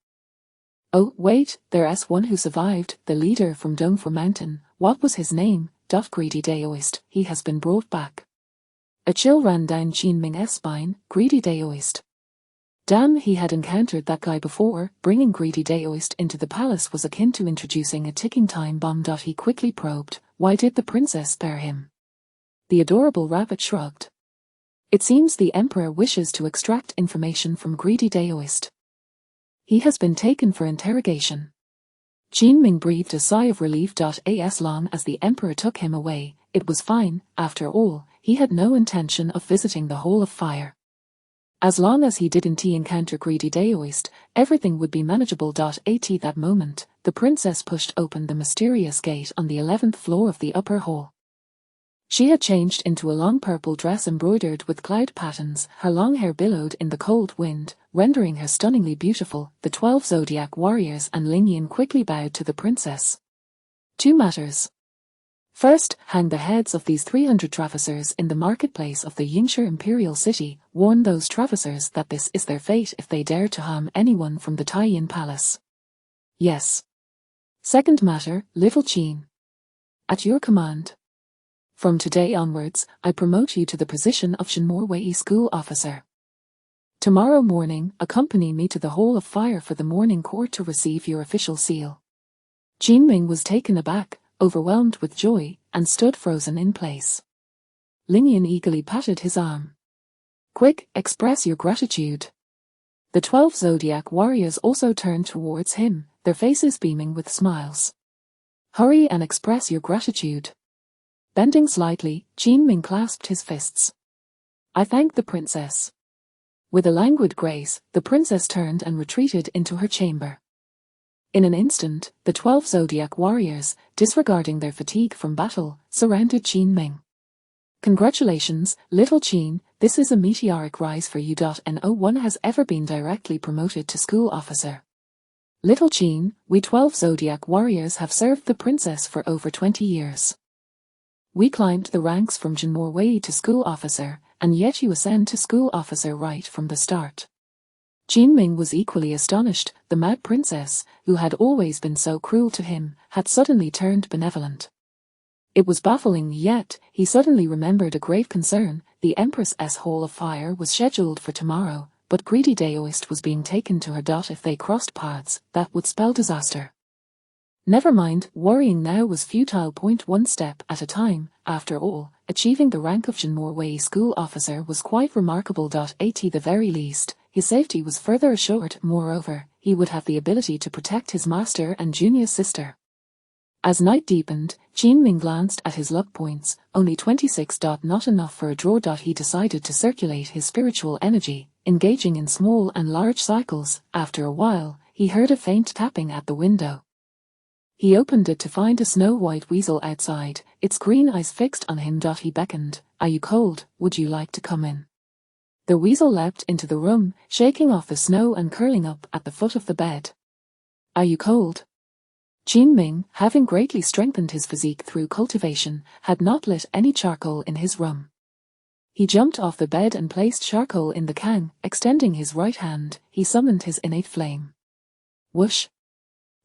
Oh, wait, there's one who survived, the leader from Dongfor Mountain. What was his name? Greedy Daoist, he has been brought back. A chill ran down Qin Ming's spine. Greedy Daoist. Damn, he had encountered that guy before. Bringing Greedy Daoist into the palace was akin to introducing a ticking time bomb. He quickly probed, why did the princess spare him? The adorable rabbit shrugged. It seems the emperor wishes to extract information from Greedy Daoist. He has been taken for interrogation. Qin Ming breathed a sigh of relief. As long as the emperor took him away, it was fine. After all, he had no intention of visiting the Hall of Fire. As long as he didn't encounter Greedy Daoist, everything would be manageable. At that moment, the princess pushed open the mysterious gate on the 11th floor of the upper hall. She had changed into a long purple dress embroidered with cloud patterns. Her long hair billowed in the cold wind, rendering her stunningly beautiful. The 12 zodiac warriors and Ling Yin quickly bowed to the princess. 2 matters. First, hang the heads of these 300 traversirs in the marketplace of the Yingshi imperial city. Warn those traversirs that this is their fate if they dare to harm anyone from the Taiyin palace. Yes. Second matter, little Qin. At your command. From today onwards, I promote you to the position of Shenmue school officer. Tomorrow morning, accompany me to the Hall of Fire for the morning court to receive your official seal. Qin Ming was taken aback, overwhelmed with joy, and stood frozen in place. Ling Yin eagerly patted his arm. Quick, express your gratitude. The 12 zodiac warriors also turned towards him, their faces beaming with smiles. Hurry and express your gratitude. Bending slightly, Qin Ming clasped his fists. I thank the princess. With a languid grace, the princess turned and retreated into her chamber. In an instant, the 12 zodiac warriors, disregarding their fatigue from battle, surrounded Qin Ming. Congratulations, little Qin, this is a meteoric rise for you. No one has ever been directly promoted to school officer. Little Qin, we 12 zodiac warriors have served the princess for over 20 years. We climbed the ranks from Shenmue to school officer, and yet you ascend to school officer right from the start. Qin Ming was equally astonished. The mad princess, who had always been so cruel to him, had suddenly turned benevolent. It was baffling, yet he suddenly remembered a grave concern. The Empress's Hall of Fire was scheduled for tomorrow, but Greedy Daoist was being taken to her. If they crossed paths, that would spell disaster. Never mind, worrying now was futile. 1 step at a time. After all, achieving the rank of Shenmue school officer was quite remarkable. At the very least, his safety was further assured. Moreover, he would have the ability to protect his master and junior sister. As night deepened, Qin Ming glanced at his luck points. Only 26. Not enough for a draw. He decided to circulate his spiritual energy, engaging in small and large cycles. After a while, he heard a faint tapping at the window. He opened it to find a snow-white weasel outside, its green eyes fixed on him. He beckoned, Are you cold? Would you like to come in? The weasel leapt into the room, shaking off the snow and curling up at the foot of the bed. Are you cold? Qin Ming, having greatly strengthened his physique through cultivation, had not lit any charcoal in his room. He jumped off the bed and placed charcoal in the can. Extending his right hand, he summoned his innate flame. Whoosh!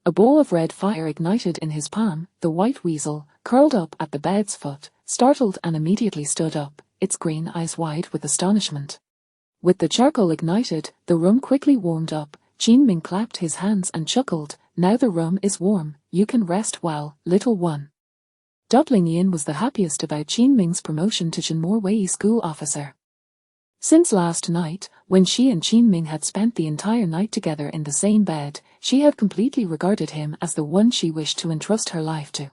A ball of red fire ignited in his palm. The white weasel, curled up at the bed's foot, startled and immediately stood up, its green eyes wide with astonishment. With the charcoal ignited, the room quickly warmed up. Qin clapped his hands and chuckled, "Now the room is warm, you can rest well, little one." Ling Yin was the happiest about Qin promotion to Jinmore Wei school officer. Since last night, when she and Qin had spent the entire night together in the same bed, she had completely regarded him as the one she wished to entrust her life to.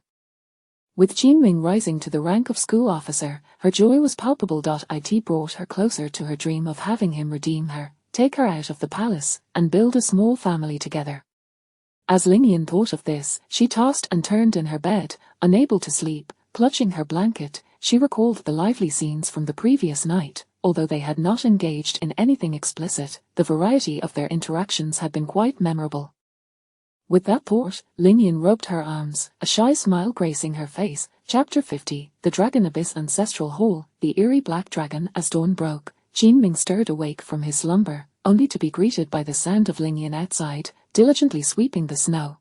With Qin rising to the rank of school officer, her joy was palpable. It brought her closer to her dream of having him redeem her, take her out of the palace, and build a small family together. As Ling Yin thought of this, she tossed and turned in her bed, unable to sleep. Clutching her blanket, she recalled the lively scenes from the previous night. Although they had not engaged in anything explicit, the variety of their interactions had been quite memorable. With that thought, Ling Yin rubbed her arms, a shy smile gracing her face. Chapter 50, The Dragon Abyss Ancestral Hall, the eerie black dragon. As dawn broke, Qin stirred awake from his slumber, only to be greeted by the sound of Ling Yin outside, diligently sweeping the snow.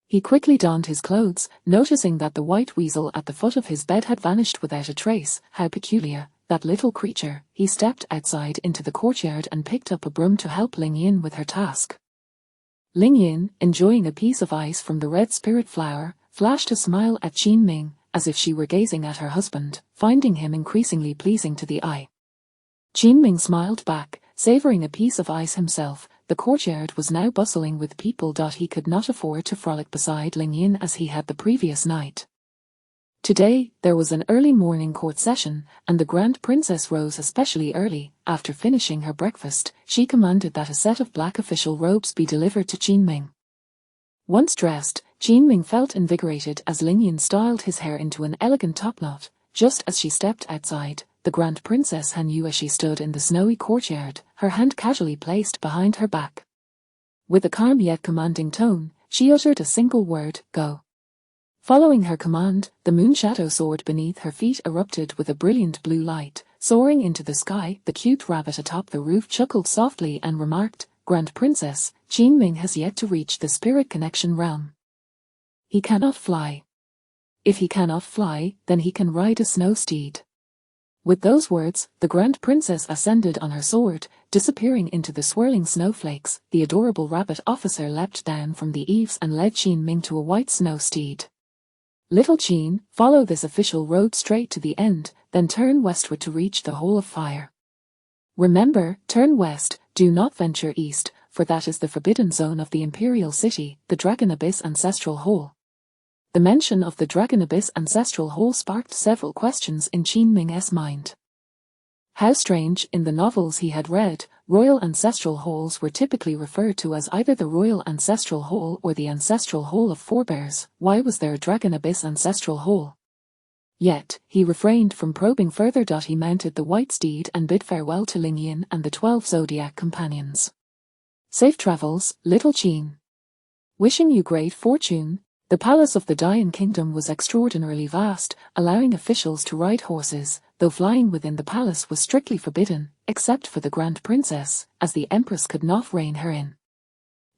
He quickly donned his clothes, noticing that the white weasel at the foot of his bed had vanished without a trace. How peculiar, that little creature. He stepped outside into the courtyard and picked up a broom to help Ling Yin with her task. Ling Yin, enjoying a piece of ice from the red spirit flower, flashed a smile at Qin, as if she were gazing at her husband, finding him increasingly pleasing to the eye. Qin smiled back, savoring a piece of ice himself. The courtyard was now bustling with people. He could not afford to frolic beside Ling Yin as he had the previous night. Today, there was an early morning court session, and the Grand Princess rose especially early. After finishing her breakfast, she commanded that a set of black official robes be delivered to Qin. Once dressed, Qin felt invigorated as Ling Yin styled his hair into an elegant topknot. Just as she stepped outside, the Grand Princess knew as she stood in the snowy courtyard, her hand casually placed behind her back. With a calm yet commanding tone, she uttered a single word, "Go." Following her command, the moon shadow sword beneath her feet erupted with a brilliant blue light. Soaring into the sky, the cute rabbit atop the roof chuckled softly and remarked, "Grand Princess, Qin has yet to reach the spirit connection realm. He cannot fly. If he cannot fly, then he can ride a snow steed." With those words, the Grand Princess ascended on her sword, disappearing into the swirling snowflakes. The adorable rabbit officer leapt down from the eaves and led Qin to a white snow steed. "Little Qin, follow this official road straight to the end, then turn westward to reach the Hall of Fire. Remember, turn west, do not venture east, for that is the forbidden zone of the Imperial City, the Dragon Abyss Ancestral Hall." The mention of the Dragon Abyss Ancestral Hall sparked several questions in Qin's mind. How strange, in the novels he had read, royal ancestral halls were typically referred to as either the Royal Ancestral Hall or the Ancestral Hall of Forebears. Why was there a Dragon Abyss Ancestral Hall? Yet, he refrained from probing further. He mounted the white steed and bid farewell to Ling Yin and the 12 zodiac companions. "Safe travels, little Qin. Wishing you great fortune." The palace of the Dian Kingdom was extraordinarily vast, allowing officials to ride horses, though flying within the palace was strictly forbidden, except for the Grand Princess, as the Empress could not reign her in.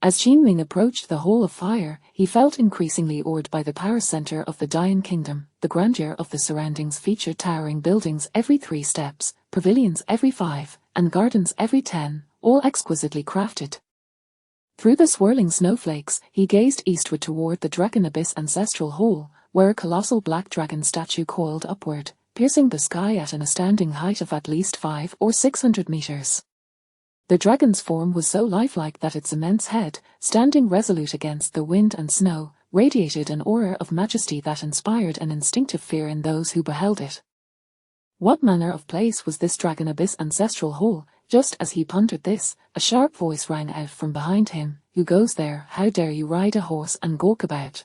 As Qin approached the Hall of Fire, he felt increasingly awed by the power center of the Dian Kingdom. The grandeur of the surroundings featured towering buildings every 3 steps, pavilions every 5, and gardens every 10, all exquisitely crafted. Through the swirling snowflakes, he gazed eastward toward the Dragon Abyss Ancestral Hall, where a colossal black dragon statue coiled upward, piercing the sky at an astounding height of at least 500 or 600 meters. The dragon's form was so lifelike that its immense head, standing resolute against the wind and snow, radiated an aura of majesty that inspired an instinctive fear in those who beheld it. What manner of place was this Dragon Abyss Ancestral Hall? Just as he pondered this, a sharp voice rang out from behind him. "Who goes there? How dare you ride a horse and gawk about?"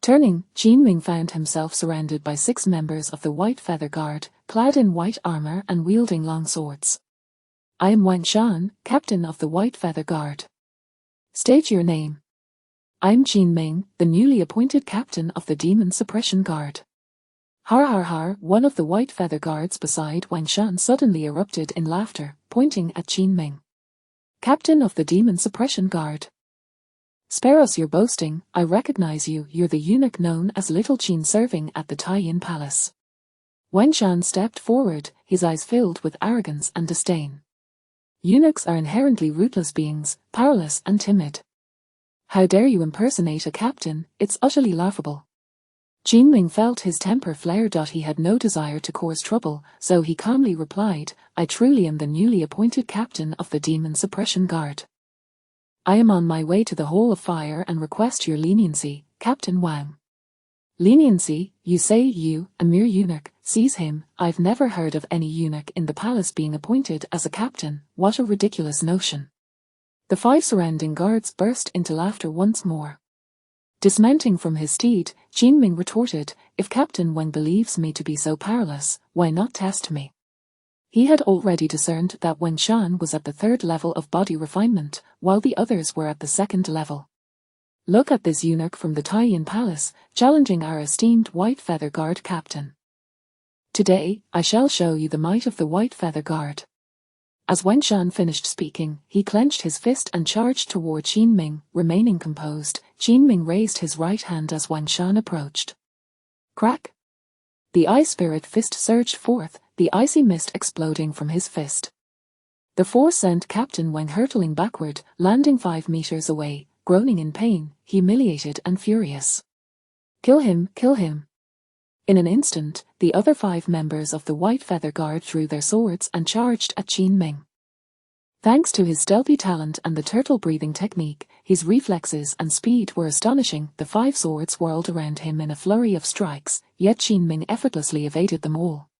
Turning, Qin found himself surrounded by 6 members of the White Feather Guard, clad in white armor and wielding long swords. "I am Wang Shan, captain of the White Feather Guard." "State your name." "I'm Qin, the newly appointed captain of the Demon Suppression Guard." Har har har, one of the White Feather Guards beside Wang Shan suddenly erupted in laughter, pointing at Qin. "Captain of the Demon Suppression Guard. Spare us your boasting, I recognize you, you're the eunuch known as Little Qin serving at the Tai-Yin Palace." Wang Shan stepped forward, his eyes filled with arrogance and disdain. Eunuchs are inherently ruthless beings, powerless and timid. How dare you impersonate a captain? It's utterly laughable. Jinming felt his temper flare. He had no desire to cause trouble, so he calmly replied, I truly am the newly appointed captain of the Demon Suppression Guard. I am on my way to the Hall of Fire and request your leniency, Captain Wang. Leniency, you say? You, a mere eunuch, seize him. I've never heard of any eunuch in the palace being appointed as a captain. What a ridiculous notion. The 5 surrounding guards burst into laughter once more. Dismounting from his steed, Jinming retorted, if Captain Wang believes me to be so powerless, why not test me? He had already discerned that Wang Shan was at the 3rd level of body refinement, while the others were at the 2nd level. Look at this eunuch from the Taiyan Palace, challenging our esteemed White Feather Guard captain. Today, I shall show you the might of the White Feather Guard. As Wang Shan finished speaking, he clenched his fist and charged toward Jinming. Remaining composed, Jinming raised his right hand as Wang Shan approached. Crack! The ice spirit fist surged forth, the icy mist exploding from his fist. The force sent Captain Wang hurtling backward, landing 5 meters away, groaning in pain, humiliated and furious. Kill him, kill him. In an instant, the other 5 members of the White Feather Guard drew their swords and charged at Jinming. Thanks to his stealthy talent and the turtle-breathing technique, his reflexes and speed were astonishing. The 5 swords whirled around him in a flurry of strikes, yet Jinming effortlessly evaded them all.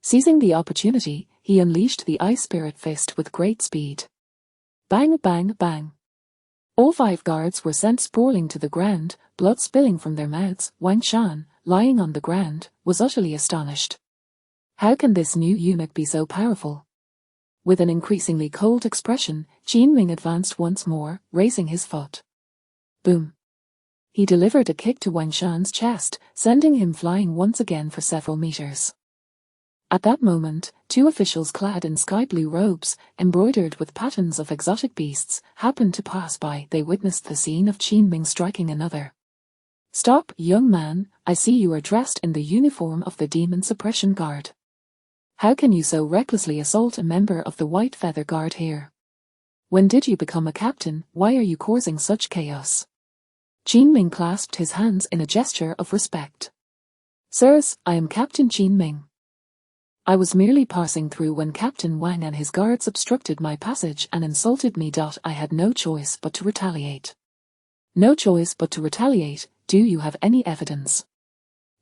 Seizing the opportunity, he unleashed the Ice Spirit Fist with great speed. Bang, bang, bang. All 5 guards were sent sprawling to the ground, blood spilling from their mouths. Wang Shan, lying on the ground, was utterly astonished. How can this new eunuch be so powerful? With an increasingly cold expression, Jinming advanced once more, raising his foot. Boom! He delivered a kick to Wang Shan's chest, sending him flying once again for several meters. At that moment, 2 officials clad in sky-blue robes, embroidered with patterns of exotic beasts, happened to pass by. They witnessed the scene of Jinming striking another. Stop, young man, I see you are dressed in the uniform of the Demon Suppression Guard. How can you so recklessly assault a member of the White Feather Guard here? When did you become a captain? Why are you causing such chaos? Jinming clasped his hands in a gesture of respect. Sirs, I am Captain Jinming. I was merely passing through when Captain Wang and his guards obstructed my passage and insulted me. I had no choice but to retaliate. No choice but to retaliate. Do you have any evidence?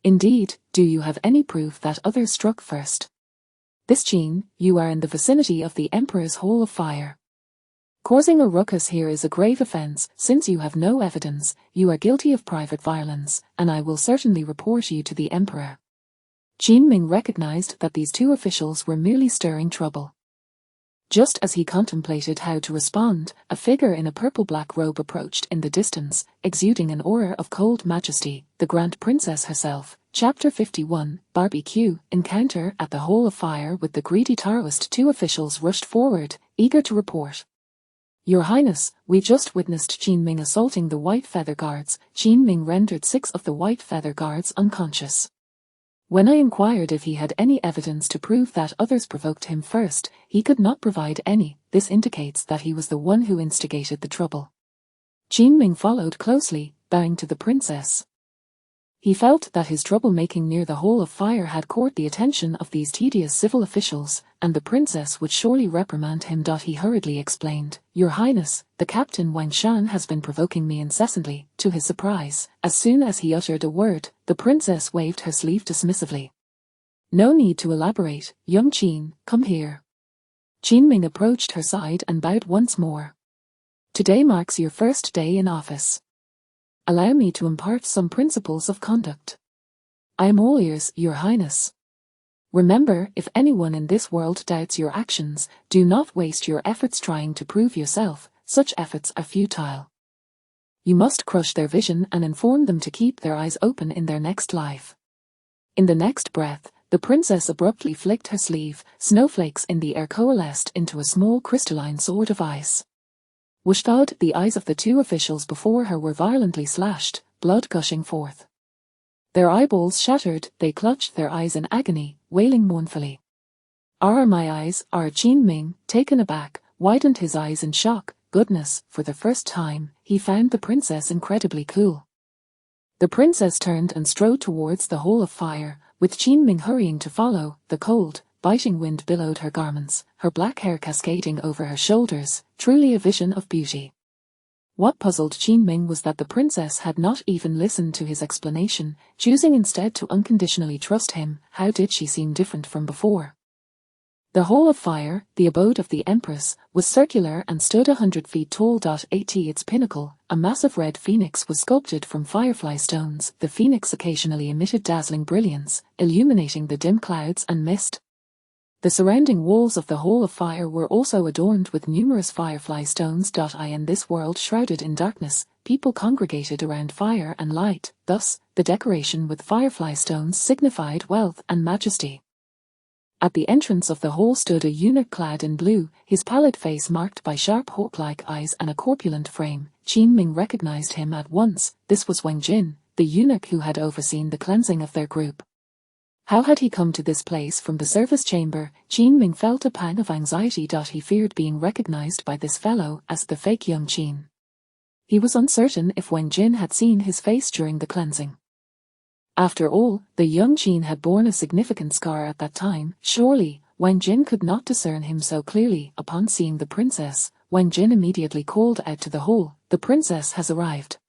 Indeed, do you have any proof that others struck first? This Jin, you are in the vicinity of the Emperor's Hall of Fire. Causing a ruckus here is a grave offense. Since you have no evidence, you are guilty of private violence, and I will certainly report you to the Emperor. Jinming recognized that these 2 officials were merely stirring trouble. Just as he contemplated how to respond, a figure in a purple-black robe approached in the distance, exuding an aura of cold majesty, the Grand Princess herself. Chapter 51, Barbecue, Encounter at the Hall of Fire with the greedy Taoist. 2 officials rushed forward, eager to report. Your Highness, we just witnessed Jinming assaulting the White Feather Guards. Jinming rendered 6 of the White Feather Guards unconscious. When I inquired if he had any evidence to prove that others provoked him first, he could not provide any. This indicates that he was the one who instigated the trouble. Jinming followed closely, bowing to the princess. He felt that his troublemaking near the Hall of Fire had caught the attention of these tedious civil officials, and the princess would surely reprimand him. He hurriedly explained, Your Highness, the Captain Wang Shan has been provoking me incessantly. To his surprise, as soon as he uttered a word, the princess waved her sleeve dismissively. No need to elaborate, young Jin, come here. Jinming approached her side and bowed once more. Today marks your first day in office. Allow me to impart some principles of conduct. I am all ears, Your Highness. Remember, if anyone in this world doubts your actions, do not waste your efforts trying to prove yourself. Such efforts are futile. You must crush their vision and inform them to keep their eyes open in their next life. In the next breath, the princess abruptly flicked her sleeve. Snowflakes in the air coalesced into a small crystalline sword of ice. Whoosh thud, the eyes of the 2 officials before her were violently slashed, blood gushing forth. Their eyeballs shattered, they clutched their eyes in agony, wailing mournfully. "Are my eyes?" Qin Ming, taken aback, widened his eyes in shock. Goodness, for the first time, he found the princess incredibly cool. The princess turned and strode towards the hole of fire, with Qin Ming hurrying to follow. The cold, biting wind billowed her garments, her black hair cascading over her shoulders, truly a vision of beauty. What puzzled Qin Ming was that the princess had not even listened to his explanation, choosing instead to unconditionally trust him. How did she seem different from before? The Hole of Fire, the abode of the Empress, was circular and stood 100 feet tall. At its pinnacle, a massive red phoenix was sculpted from firefly stones. The phoenix occasionally emitted dazzling brilliance, illuminating the dim clouds and mist. The surrounding walls of the Hole of Fire were also adorned with numerous firefly stones. In this world shrouded in darkness, people congregated around fire and light, thus, the decoration with firefly stones signified wealth and majesty. At the entrance of the hole stood a eunuch clad in blue, his pallid face marked by sharp hawk-like eyes and a corpulent frame. Qin Ming recognized him at once. This was Wang Jin, the eunuch who had overseen the cleansing of their group. How had he come to this place from the service chamber? Qin Ming felt a pang of anxiety. He feared being recognized by this fellow as the fake young Qin. He was uncertain if Wang Jin had seen his face during the cleansing. After all, the young Qin had borne a significant scar at that time. Surely, Wang Jin could not discern him so clearly. Upon seeing the princess, Wang Jin immediately called out to the hole, "The princess has arrived."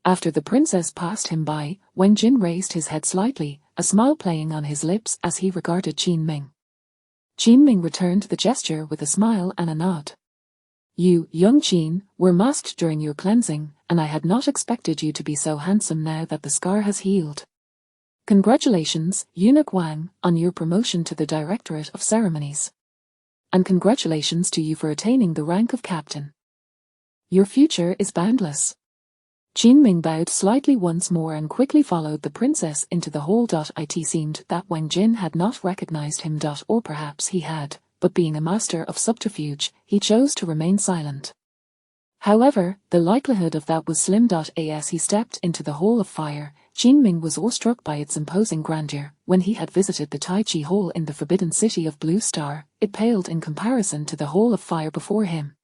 After the princess passed him by, Wang Jin raised his head slightly, a smile playing on his lips as he regarded Qin Ming. Qin Ming returned the gesture with a smile and a nod. "You, young Qin, were masked during your cleansing, and I had not expected you to be so handsome now that the scar has healed. Congratulations, Eunuch Wang, on your promotion to the Directorate of Ceremonies. And congratulations to you for attaining the rank of captain. Your future is boundless." Qin Ming bowed slightly once more and quickly followed the princess into the hole. It seemed that Wang Jin had not recognized him, or perhaps he had, but being a master of subterfuge, he chose to remain silent. However, the likelihood of that was slim. As he stepped into the Hole of Fire, Qin Ming was awestruck by its imposing grandeur. When he had visited the Tai Chi Hole in the Forbidden City of Blue Star, it paled in comparison to the Hole of Fire before him.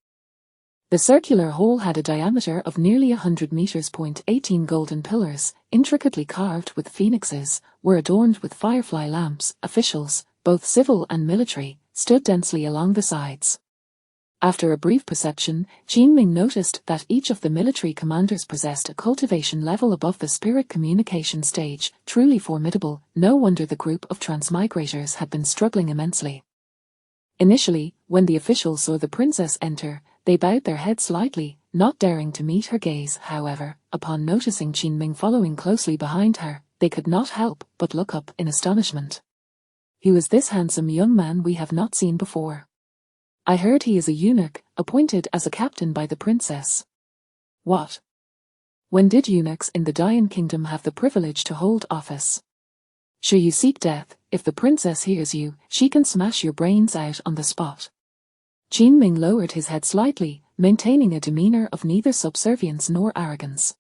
The circular hole had a diameter of nearly 100 meters. 18 golden pillars, intricately carved with phoenixes, were adorned with firefly lamps. Officials, both civil and military, stood densely along the sides. After a brief perception, Qin Ming noticed that each of the military commanders possessed a cultivation level above the spirit communication stage. Truly formidable. No wonder the group of transmigrators had been struggling immensely. Initially, when the officials saw the princess enter, they bowed their heads slightly, not daring to meet her gaze. However, upon noticing Qin Ming following closely behind her, they could not help but look up in astonishment. "Who is this handsome young man we have not seen before? I heard he is a eunuch, appointed as a captain by the princess." "What? When did eunuchs in the Dayan Kingdom have the privilege to hold office? Sure you seek death, if the princess hears you, she can smash your brains out on the spot." Qin Ming lowered his head slightly, maintaining a demeanor of neither subservience nor arrogance.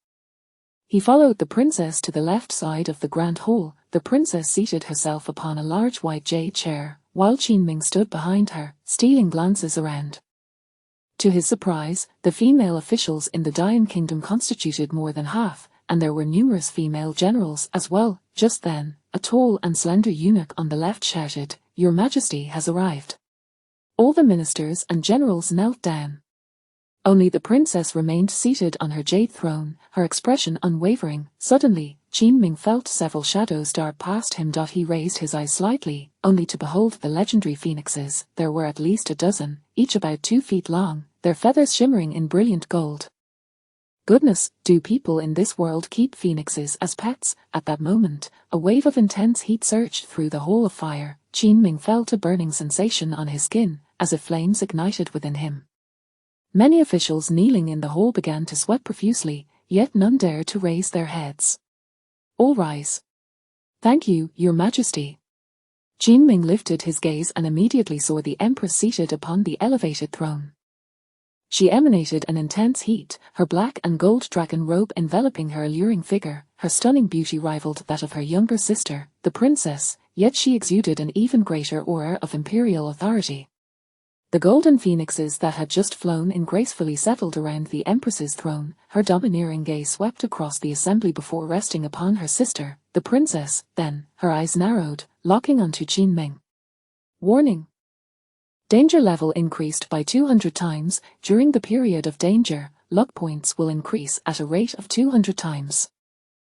He followed the princess to the left side of the grand hall. The princess seated herself upon a large white jade chair, while Qin Ming stood behind her, stealing glances around. To his surprise, the female officials in the Dayan Kingdom constituted more than half, and there were numerous female generals as well. Just then, a tall and slender eunuch on the left shouted, "Your Majesty has arrived." All the ministers and generals knelt down. Only the princess remained seated on her jade throne, her expression unwavering. Suddenly, Qin Ming felt several shadows dart past him. He raised his eyes slightly, only to behold the legendary phoenixes. There were at least a dozen, each about 2 feet long, their feathers shimmering in brilliant gold. Goodness, do people in this world keep phoenixes as pets? At that moment, a wave of intense heat surged through the Hole of Fire. Qin Ming felt a burning sensation on his skin, as if flames ignited within him. Many officials kneeling in the hall began to sweat profusely, yet none dared to raise their heads. "All rise." "Thank you, Your Majesty." Qin Ming lifted his gaze and immediately saw the Empress seated upon the elevated throne. She emanated an intense heat, her black and gold dragon robe enveloping her alluring figure. Her stunning beauty rivaled that of her younger sister, the princess, yet she exuded an even greater aura of imperial authority. The golden phoenixes that had just flown in gracefully settled around the Empress's throne. Her domineering gaze swept across the assembly before resting upon her sister, the princess. Then, her eyes narrowed, locking onto Qin Ming. Warning. Danger level increased by 200 times. During the period of danger, luck points will increase at a rate of 200 times.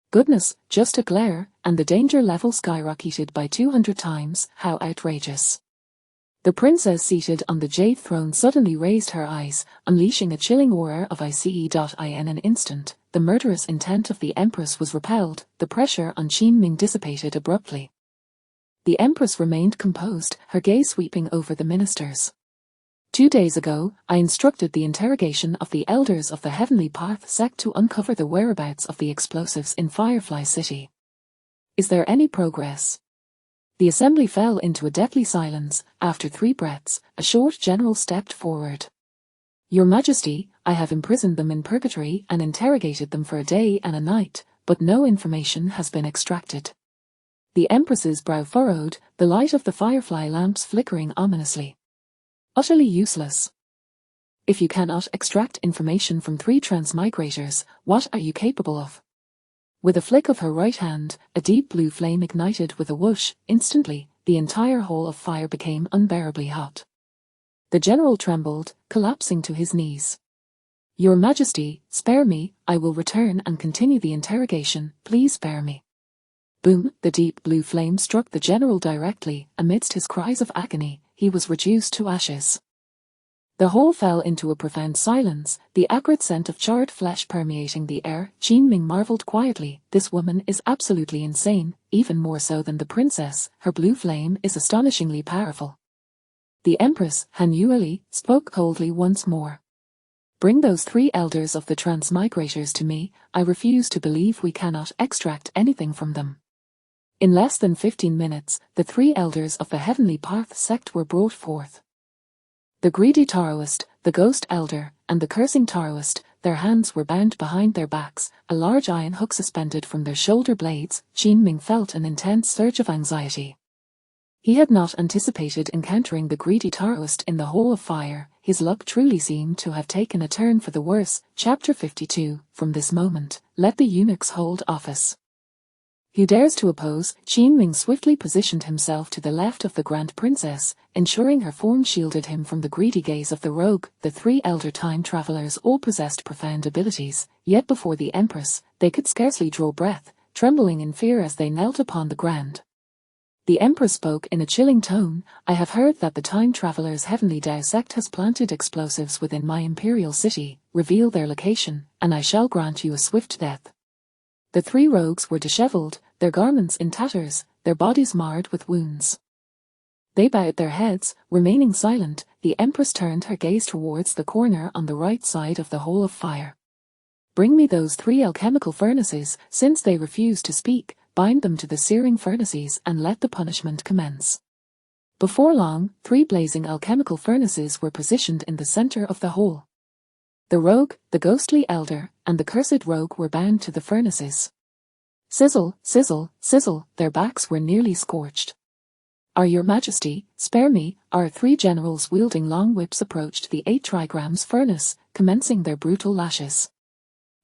Goodness, just a glare, and the danger level skyrocketed by 200 times. How outrageous. The princess seated on the jade throne suddenly raised her eyes, unleashing a chilling aura of ice. In an instant, the murderous intent of the Empress was repelled, the pressure on Qin Ming dissipated abruptly. The Empress remained composed, her gaze sweeping over the ministers. 2 days ago, I instructed the interrogation of the elders of the Heavenly Path sect to uncover the whereabouts of the explosives in Firefly City. Is there any progress? The assembly fell into a deathly silence. After 3 breaths, a short general stepped forward. Your Majesty, I have imprisoned them in purgatory and interrogated them for a day and a night, but no information has been extracted. The Empress's brow furrowed, the light of the firefly lamps flickering ominously. Utterly useless. If you cannot extract information from 3 transmigrators, what are you capable of? With a flick of her right hand, a deep blue flame ignited with a whoosh. Instantly, the entire hall of fire became unbearably hot. The general trembled, collapsing to his knees. Your Majesty, spare me, I will return and continue the interrogation, please spare me. Boom, the deep blue flame struck the general directly. Amidst his cries of agony, he was reduced to ashes. The hall fell into a profound silence, the acrid scent of charred flesh permeating the air. Qin Ming marveled quietly, this woman is absolutely insane, even more so than the princess. Her blue flame is astonishingly powerful. The Empress, Han Yueli, spoke coldly once more. Bring those 3 elders of the transmigrators to me. I refuse to believe we cannot extract anything from them. In less than 15 minutes, the 3 elders of the Heavenly Path sect were brought forth. The greedy Taoist, the ghost elder, and the cursing Taoist, their hands were bound behind their backs, a large iron hook suspended from their shoulder blades. Qin Ming felt an intense surge of anxiety. He had not anticipated encountering the greedy Taoist in the Hall of Fire. His luck truly seemed to have taken a turn for the worse. Chapter 52. From this moment, let the eunuchs hold office. Who dares to oppose? Qin Ming swiftly positioned himself to the left of the Grand Princess, ensuring her form shielded him from the greedy gaze of the rogue. The 3 elder time travelers all possessed profound abilities, yet before the Empress, they could scarcely draw breath, trembling in fear as they knelt upon the ground. The Empress spoke in a chilling tone, I have heard that the time travelers' Heavenly Tao sect has planted explosives within my imperial city. Reveal their location, and I shall grant you a swift death. The 3 rogues were disheveled, their garments in tatters, their bodies marred with wounds. They bowed their heads, remaining silent. The Empress turned her gaze towards the corner on the right side of the Hall of Fire. Bring me those 3 alchemical furnaces. Since they refuse to speak, bind them to the searing furnaces and let the punishment commence. Before long, 3 blazing alchemical furnaces were positioned in the center of the hall. The rogue, the ghostly elder, and the cursed rogue were bound to the furnaces. Sizzle, sizzle, sizzle, their backs were nearly scorched. Are your Majesty, spare me. Our 3 generals wielding long whips approached the 8 trigrams furnace, commencing their brutal lashes.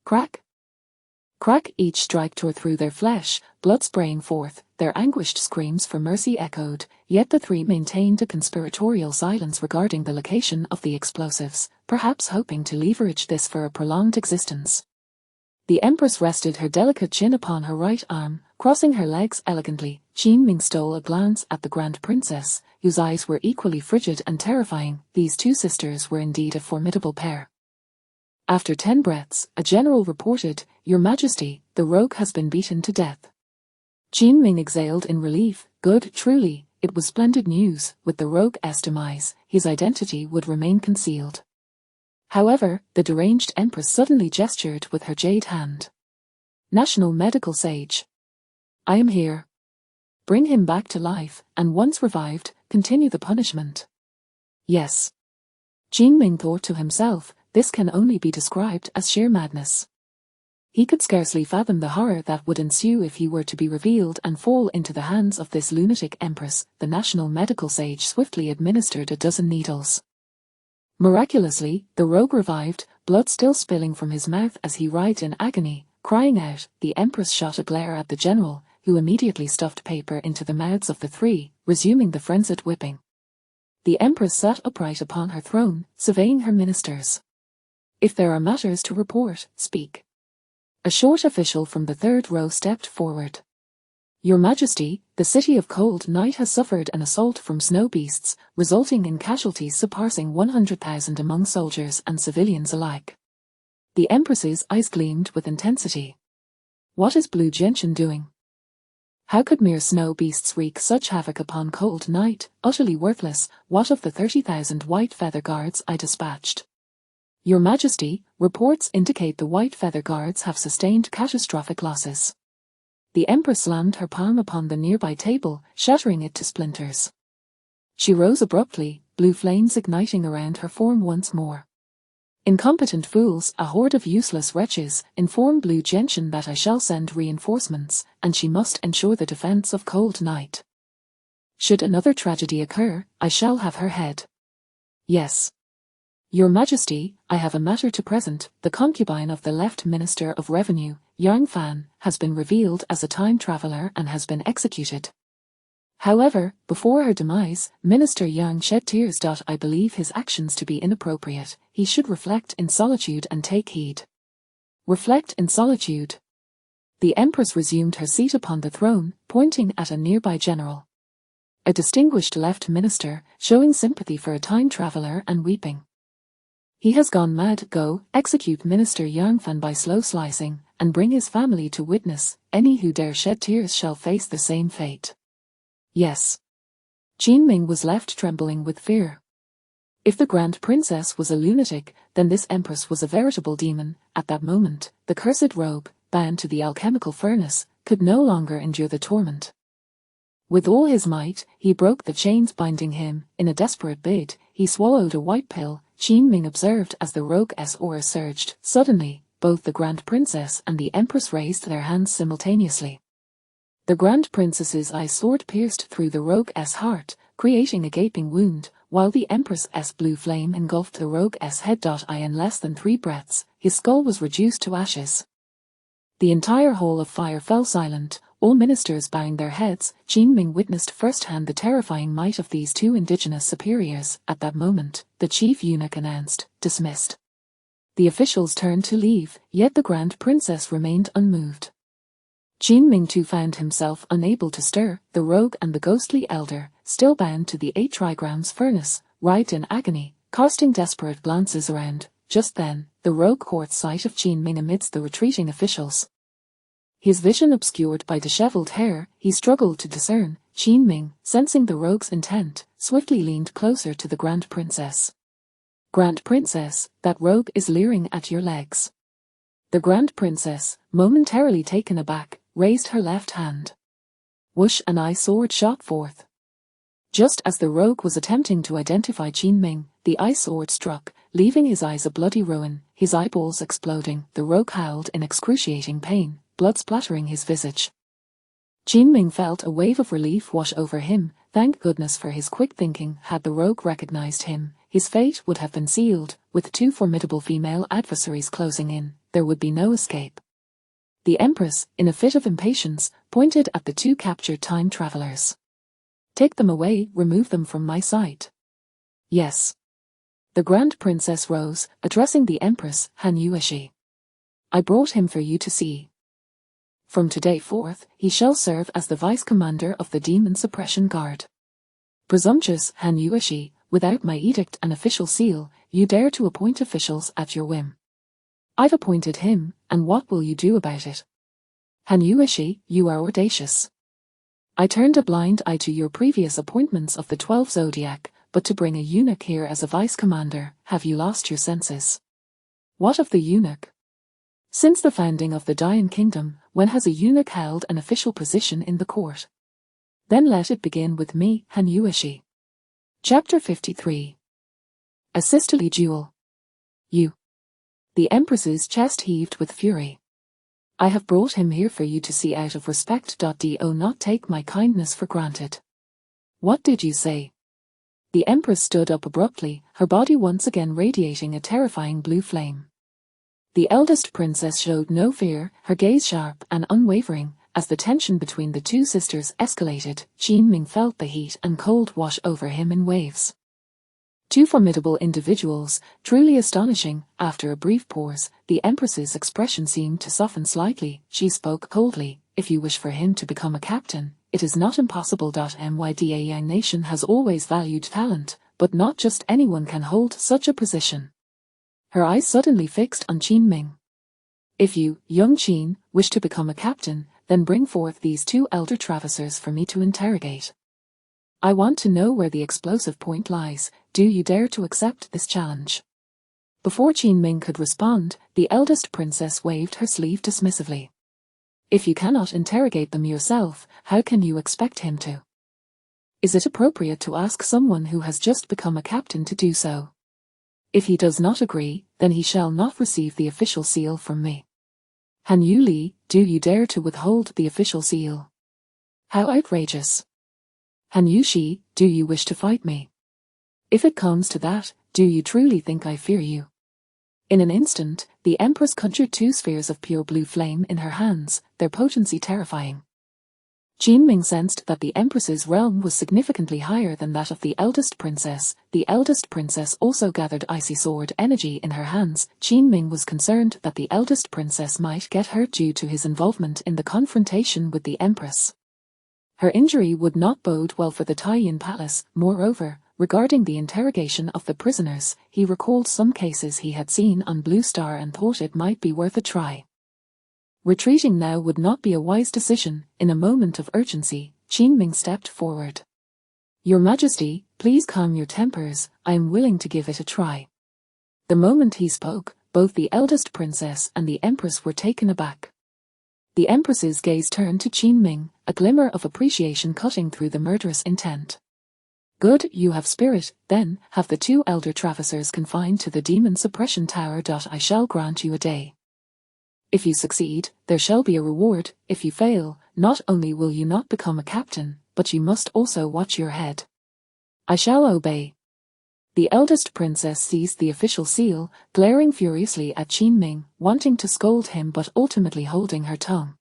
Crack! Crack! Each strike tore through their flesh, blood spraying forth. Their anguished screams for mercy echoed, yet the 3 maintained a conspiratorial silence regarding the location of the explosives, perhaps hoping to leverage this for a prolonged existence. The Empress rested her delicate chin upon her right arm, crossing her legs elegantly. Qin Ming stole a glance at the Grand Princess, whose eyes were equally frigid and terrifying. These 2 sisters were indeed a formidable pair. After 10 breaths, a general reported, Your Majesty, the rogue has been beaten to death. Qin Ming exhaled in relief. Good, truly, it was splendid news. With the rogue's demise, his identity would remain concealed. However, the deranged Empress suddenly gestured with her jade hand. National Medical Sage. I am here. Bring him back to life, and once revived, continue the punishment. Yes. Qin Ming thought to himself, this can only be described as sheer madness. He could scarcely fathom the horror that would ensue if he were to be revealed and fall into the hands of this lunatic empress. The national medical sage swiftly administered a dozen needles. Miraculously, the rogue revived, blood still spilling from his mouth as he writhed in agony, crying out. The empress shot a glare at the general, who immediately stuffed paper into the mouths of the three, resuming the frenzied whipping. The empress sat upright upon her throne, surveying her ministers. "If there are matters to report, speak." A short official from the third row stepped forward. "Your Majesty, the city of Cold Night has suffered an assault from snow beasts, resulting in casualties surpassing 100,000 among soldiers and civilians alike." The Empress's eyes gleamed with intensity. "What is Blue Gentian doing? How could mere snow beasts wreak such havoc upon Cold Night? Utterly worthless. What of the 30,000 white feather guards I dispatched?" "Your Majesty, reports indicate the white feather guards have sustained catastrophic losses." The Empress slammed her palm upon the nearby table, shattering it to splinters. She rose abruptly, blue flames igniting around her form once more. "Incompetent fools, a horde of useless wretches, inform Blue Gentian that I shall send reinforcements, and she must ensure the defense of Cold Night. Should another tragedy occur, I shall have her head." "Yes. Your Majesty, I have a matter to present. The concubine of the left Minister of Revenue, Yang Fan, has been revealed as a time traveler and has been executed. However, before her demise, Minister Yang shed tears. I believe his actions to be inappropriate. He should reflect in solitude and take heed." "Reflect in solitude." The Empress resumed her seat upon the throne, pointing at a nearby general. A distinguished left minister, showing sympathy for a time traveler and weeping. "He has gone mad. Go, execute Minister Yang Fan by slow slicing, and bring his family to witness. Any who dare shed tears shall face the same fate." "Yes." Qin Ming was left trembling with fear. If the Grand Princess was a lunatic, then this Empress was a veritable demon. At that moment, the cursed rogue, bound to the alchemical furnace, could no longer endure the torment. With all his might, he broke the chains binding him. In a desperate bid, he swallowed a white pill. Qin Ming observed as the rogue's aura surged. Suddenly, both the Grand Princess and the Empress raised their hands simultaneously. The Grand Princess's eye sword pierced through the rogue's heart, creating a gaping wound, while the Empress's blue flame engulfed the rogue's head. In less than 3 breaths, his skull was reduced to ashes. The entire Hall of Fire fell silent, all ministers bowing their heads. Qin Ming witnessed firsthand the terrifying might of these two indigenous superiors. At that moment, the chief eunuch announced, "Dismissed." The officials turned to leave, yet the Grand Princess remained unmoved. Qin Ming too found himself unable to stir. The rogue and the ghostly elder, still bound to the 8 trigrams furnace, writhed in agony, casting desperate glances around. Just then, the rogue caught sight of Qin Ming amidst the retreating officials. His vision obscured by disheveled hair, he struggled to discern. Qin Ming, sensing the rogue's intent, swiftly leaned closer to the Grand Princess. "Grand Princess, that rogue is leering at your legs." The Grand Princess, momentarily taken aback, raised her left hand. Whoosh, an eye sword shot forth. Just as the rogue was attempting to identify Qin Ming, the eye sword struck, leaving his eyes a bloody ruin, his eyeballs exploding. The rogue howled in excruciating pain, blood splattering his visage. Qin Ming felt a wave of relief wash over him. Thank goodness for his quick thinking. Had the rogue recognized him, his fate would have been sealed. With 2 formidable female adversaries closing in, there would be no escape. The Empress, in a fit of impatience, pointed at the 2 captured time travelers. "Take them away, remove them from my sight." "Yes." The Grand Princess rose, addressing the Empress. "Han Yueshi. I brought him for you to see. From today forth, he shall serve as the Vice-Commander of the Demon Suppression Guard." "Presumptuous Han Yueshi, without my edict and official seal, you dare to appoint officials at your whim." "I've appointed him, and what will you do about it?" "Han Yueshi, you are audacious. I turned a blind eye to your previous appointments of the 12 Zodiac, but to bring a eunuch here as a vice-commander, have you lost your senses?" "What of the eunuch? Since the founding of the Dayan Kingdom, when has a eunuch held an official position in the court? Then let it begin with me, Han Yueshi." Chapter 53. A Sisterly Duel. You. The Empress's chest heaved with fury. I have brought him here for you to see out of respect. Do not take my kindness for granted. What did you say? The Empress stood up abruptly, her body once again radiating a terrifying blue flame. The eldest princess showed no fear, her gaze sharp and unwavering. As the tension between the two sisters escalated, Qin Ming felt the heat and cold wash over him in waves. Two formidable individuals, truly astonishing. After a brief pause, the Empress's expression seemed to soften slightly. She spoke coldly. If you wish for him to become a captain, it is not impossible. My Yang nation has always valued talent, but not just anyone can hold such a position. Her eyes suddenly fixed on Qin Ming. If you, young Qin, wish to become a captain, then bring forth these two elder Travisers for me to interrogate. I want to know where the explosive point lies. Do you dare to accept this challenge? Before Qin Ming could respond, the eldest princess waved her sleeve dismissively. If you cannot interrogate them yourself, how can you expect him to? Is it appropriate to ask someone who has just become a captain to do so? If he does not agree, then he shall not receive the official seal from me. Han Yu Li, do you dare to withhold the official seal? How outrageous! Han Yu Shi, do you wish to fight me? If it comes to that, do you truly think I fear you? In an instant, the Empress conjured two spheres of pure blue flame in her hands, their potency terrifying. Qin Ming sensed that the Empress's realm was significantly higher than that of the eldest princess. The eldest princess also gathered icy sword energy in her hands. Qin Ming was concerned that the eldest princess might get hurt due to his involvement in the confrontation with the Empress. Her injury would not bode well for the Taiyin Palace. Moreover, regarding the interrogation of the prisoners, he recalled some cases he had seen on Blue Star and thought it might be worth a try. Retreating now would not be a wise decision. In a moment of urgency, Qin Ming stepped forward. Your Majesty, please calm your tempers, I am willing to give it a try. The moment he spoke, both the eldest princess and the Empress were taken aback. The Empress's gaze turned to Qin Ming, a glimmer of appreciation cutting through the murderous intent. Good, you have spirit, then, have the two elder Travisers confined to the demon suppression tower. I shall grant you a day. If you succeed, there shall be a reward. If you fail, not only will you not become a captain, but you must also watch your head. I shall obey. The eldest princess seized the official seal, glaring furiously at Qin Ming, wanting to scold him but ultimately holding her tongue.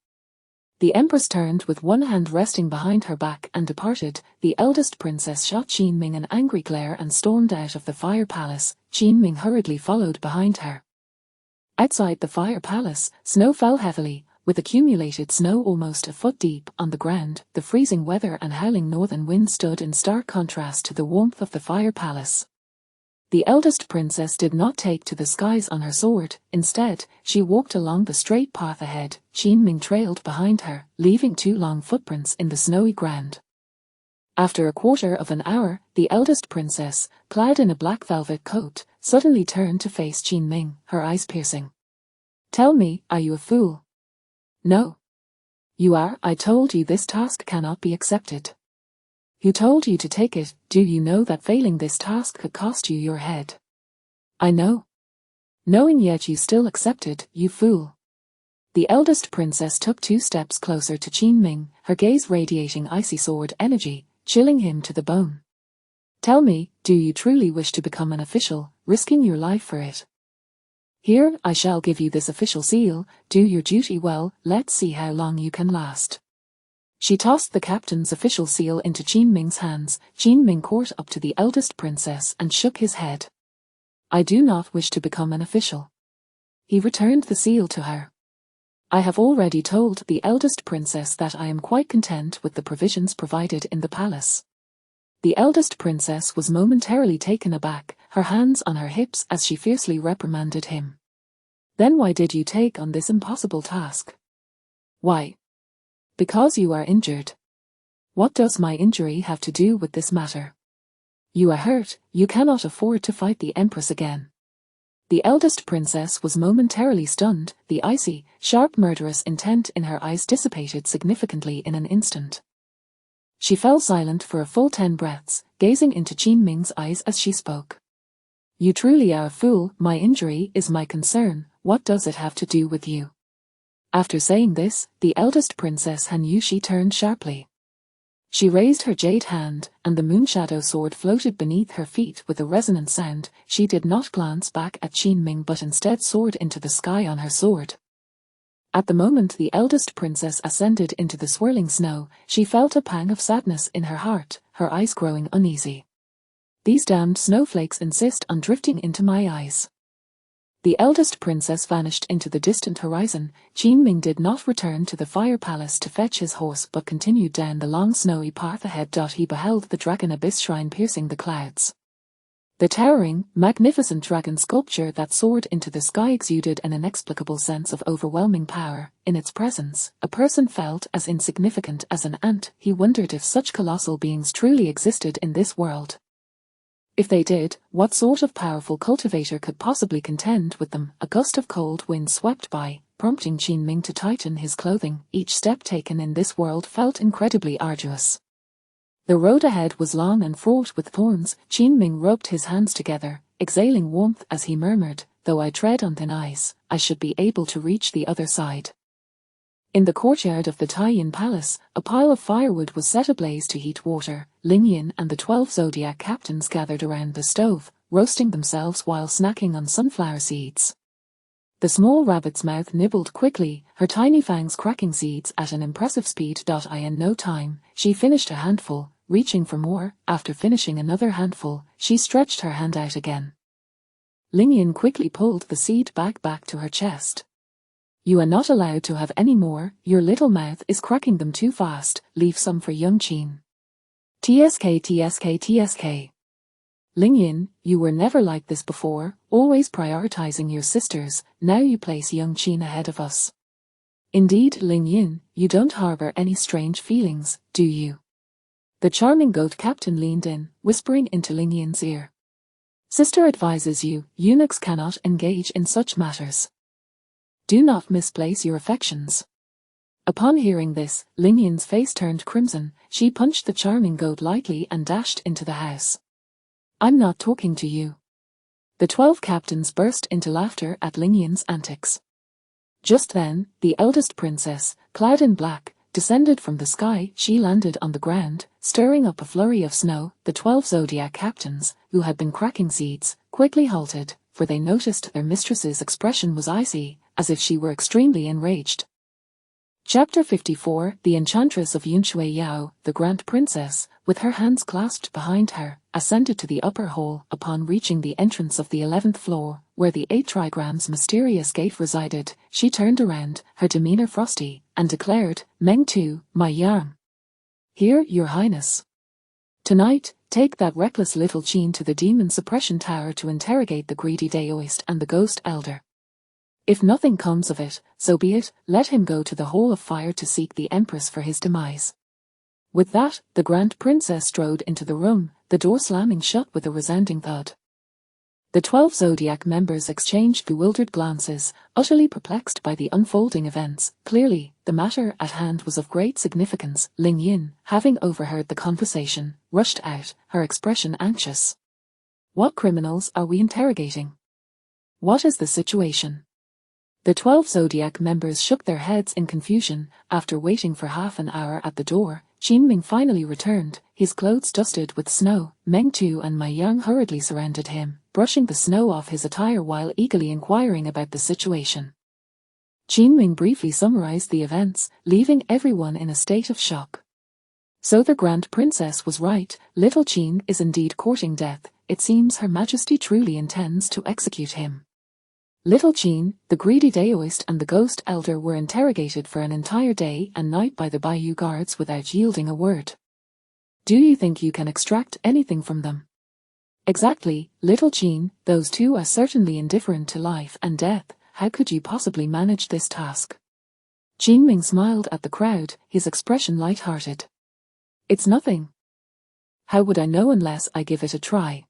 The Empress turned with one hand resting behind her back and departed. The eldest princess shot Qin Ming an angry glare and stormed out of the fire palace. Qin Ming hurriedly followed behind her. Outside the fire palace, snow fell heavily, with accumulated snow almost a foot deep on the ground. The freezing weather and howling northern wind stood in stark contrast to the warmth of the fire palace. The eldest princess did not take to the skies on her sword. Instead, she walked along the straight path ahead. Qin Ming trailed behind her, leaving two long footprints in the snowy ground. After a quarter of an hour, the eldest princess, clad in a black velvet coat, suddenly turned to face Qin Ming, her eyes piercing. Tell me, are you a fool? No. You are. I told you this task cannot be accepted. Who told you to take it? Do you know that failing this task could cost you your head? I know. Knowing yet you still accepted, you fool. The eldest princess took 2 steps closer to Qin Ming, her gaze radiating icy sword energy, chilling him to the bone. Tell me, do you truly wish to become an official, risking your life for it? Here, I shall give you this official seal. Do your duty well. Let's see how long you can last. She tossed the captain's official seal into Qin Ming's hands. Qin Ming caught up to the eldest princess and shook his head. I do not wish to become an official. He returned the seal to her. I have already told the eldest princess that I am quite content with the provisions provided in the palace. The eldest princess was momentarily taken aback, her hands on her hips as she fiercely reprimanded him. Then why did you take on this impossible task? Why? Because you are injured. What does my injury have to do with this matter? You are hurt, you cannot afford to fight the Empress again. The eldest princess was momentarily stunned, the icy, sharp murderous intent in her eyes dissipated significantly in an instant. She fell silent for a full 10 breaths, gazing into Qin Ming's eyes as she spoke. You truly are a fool. My injury is my concern. What does it have to do with you? After saying this, the eldest princess Han Yushi turned sharply. She raised her jade hand, and the moonshadow sword floated beneath her feet with a resonant sound. She did not glance back at Qinming but instead soared into the sky on her sword. At the moment the eldest princess ascended into the swirling snow, she felt a pang of sadness in her heart, her eyes growing uneasy. These damned snowflakes insist on drifting into my eyes. The eldest princess vanished into the distant horizon. Qinming did not return to the fire palace to fetch his horse but continued down the long snowy path ahead. He beheld the dragon abyss shrine piercing the clouds. The towering, magnificent dragon sculpture that soared into the sky exuded an inexplicable sense of overwhelming power. In its presence, a person felt as insignificant as an ant. He wondered if such colossal beings truly existed in this world. If they did, what sort of powerful cultivator could possibly contend with them? A gust of cold wind swept by, prompting Qinming to tighten his clothing. Each step taken in this world felt incredibly arduous. The road ahead was long and fraught with thorns. Qinming rubbed his hands together, exhaling warmth as he murmured, "Though I tread on thin ice, I should be able to reach the other side." In the courtyard of the Taiyin Palace, a pile of firewood was set ablaze to heat water. Ling Yin and the 12 zodiac captains gathered around the stove, roasting themselves while snacking on sunflower seeds. The small rabbit's mouth nibbled quickly, her tiny fangs cracking seeds at an impressive speed. In no time, she finished a handful, reaching for more. After finishing another handful, she stretched her hand out again. Ling Yin quickly pulled the seed bag back to her chest. "You are not allowed to have any more, your little mouth is cracking them too fast, leave some for young Qin." TSK. Ling Yin, you were never like this before, always prioritizing your sisters, now you place young Qin ahead of us. Indeed, Ling Yin, you don't harbor any strange feelings, do you? The charming goat captain leaned in, whispering into Ling Yin's ear. Sister advises you, eunuchs cannot engage in such matters. Do not misplace your affections. Upon hearing this, Ling Yin's face turned crimson. She punched the charming goat lightly and dashed into the house. "I'm not talking to you." The 12 captains burst into laughter at Ling Yin's antics. Just then, the eldest princess, clad in black, descended from the sky. She landed on the ground, stirring up a flurry of snow. The 12 zodiac captains, who had been cracking seeds, quickly halted, for they noticed their mistress's expression was icy, as if she were extremely enraged. Chapter 54 The Enchantress of Yunshui Yao, the Grand Princess, with her hands clasped behind her, ascended to the upper hall. Upon reaching the entrance of the 11th floor, where the 8 trigrams mysterious gate resided, she turned around, her demeanor frosty, and declared, "Meng Tu, my Yang. Here, your highness. Tonight, take that reckless little Qin to the demon suppression tower to interrogate the greedy Daoist and the ghost elder. If nothing comes of it, so be it, let him go to the Hall of Fire to seek the Empress for his demise." With that, the Grand Princess strode into the room, the door slamming shut with a resounding thud. The 12 Zodiac members exchanged bewildered glances, utterly perplexed by the unfolding events. Clearly, the matter at hand was of great significance. Ling Yin, having overheard the conversation, rushed out, her expression anxious. "What criminals are we interrogating? What is the situation?" The 12 Zodiac members shook their heads in confusion. After waiting for half an hour at the door, Qinming finally returned, his clothes dusted with snow. Meng Tu and Mai Yang hurriedly surrounded him, brushing the snow off his attire while eagerly inquiring about the situation. Qinming briefly summarized the events, leaving everyone in a state of shock. So the Grand Princess was right, little Qin is indeed courting death. It seems Her Majesty truly intends to execute him. Little Qin, the greedy Daoist and the ghost elder were interrogated for an entire day and night by the Bayou guards without yielding a word. Do you think you can extract anything from them? Exactly, little Qin, those two are certainly indifferent to life and death. How could you possibly manage this task? Qinming smiled at the crowd, his expression light-hearted. It's nothing. How would I know unless I give it a try?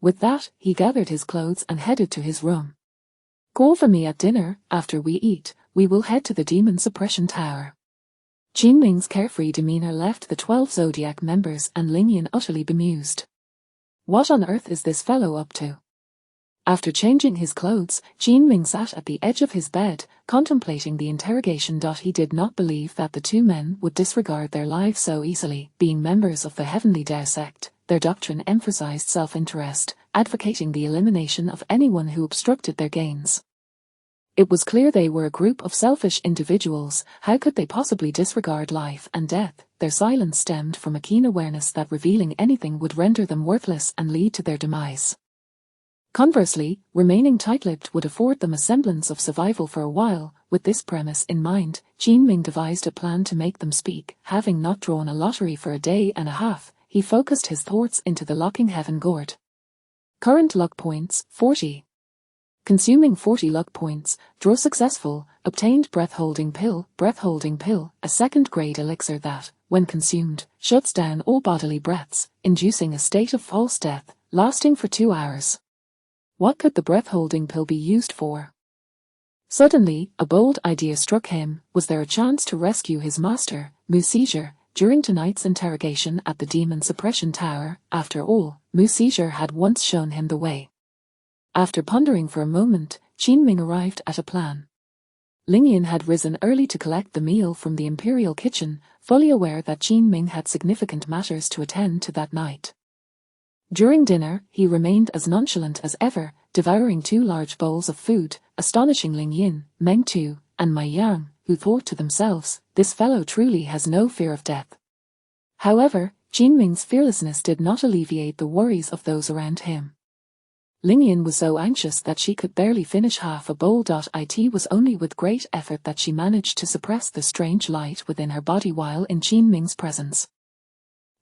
With that, he gathered his clothes and headed to his room. Call for me at dinner. After we eat, we will head to the Demon Suppression Tower. Qinming's carefree demeanor left the 12 Zodiac members and Ling Yin utterly bemused. What on earth is this fellow up to? After changing his clothes, Qin Ming sat at the edge of his bed, contemplating the interrogation. He did not believe that the two men would disregard their lives so easily. Being members of the Heavenly Tao sect, their doctrine emphasized self-interest, advocating the elimination of anyone who obstructed their gains. It was clear they were a group of selfish individuals. How could they possibly disregard life and death? Their silence stemmed from a keen awareness that revealing anything would render them worthless and lead to their demise. Conversely, remaining tight-lipped would afford them a semblance of survival for a while. With this premise in mind, Qin Ming devised a plan to make them speak. Having not drawn a lottery for a day and a half, he focused his thoughts into the locking heaven gourd. Current luck points, 40. Consuming 40 luck points, draw successful, obtained breath-holding pill, a second-grade elixir that, when consumed, shuts down all bodily breaths, inducing a state of false death, lasting for 2 hours. What could the breath-holding pill be used for? Suddenly, a bold idea struck him. Was there a chance to rescue his master, Mu during tonight's interrogation at the Demon Suppression Tower? After all, Mu had once shown him the way. After pondering for a moment, Qin Ming arrived at a plan. Lingyan had risen early to collect the meal from the imperial kitchen, fully aware that Qin Ming had significant matters to attend to that night. During dinner, he remained as nonchalant as ever, devouring 2 large bowls of food, astonishing Lingyan, Meng Tu, and Mai Yang, who thought to themselves, this fellow truly has no fear of death. However, Qin Ming's fearlessness did not alleviate the worries of those around him. Lingyan was so anxious that she could barely finish half a bowl. It was only with great effort that she managed to suppress the strange light within her body while in Qin Ming's presence.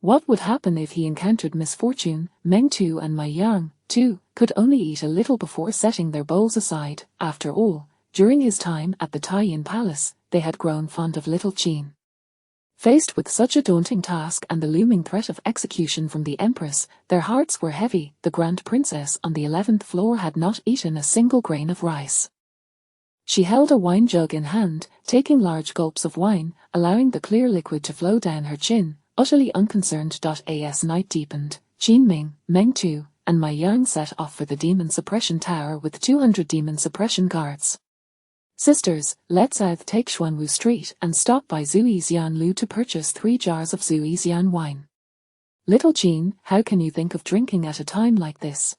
What would happen if he encountered misfortune? Meng Tu and Mai Yang, too, could only eat a little before setting their bowls aside. After all, during his time at the Taiyin Palace, they had grown fond of little Qin. Faced with such a daunting task and the looming threat of execution from the Empress, their hearts were heavy. The Grand Princess on the 11th floor had not eaten a single grain of rice. She held a wine jug in hand, taking large gulps of wine, allowing the clear liquid to flow down her chin, utterly unconcerned. As night deepened, Qin Ming, Meng Tu, and Mai Yang set off for the Demon Suppression Tower with 200 Demon Suppression guards. Sisters, let's take Xuanwu Street and stop by Zuixian Lu to purchase 3 jars of Zuixian wine. Little Qin, how can you think of drinking at a time like this?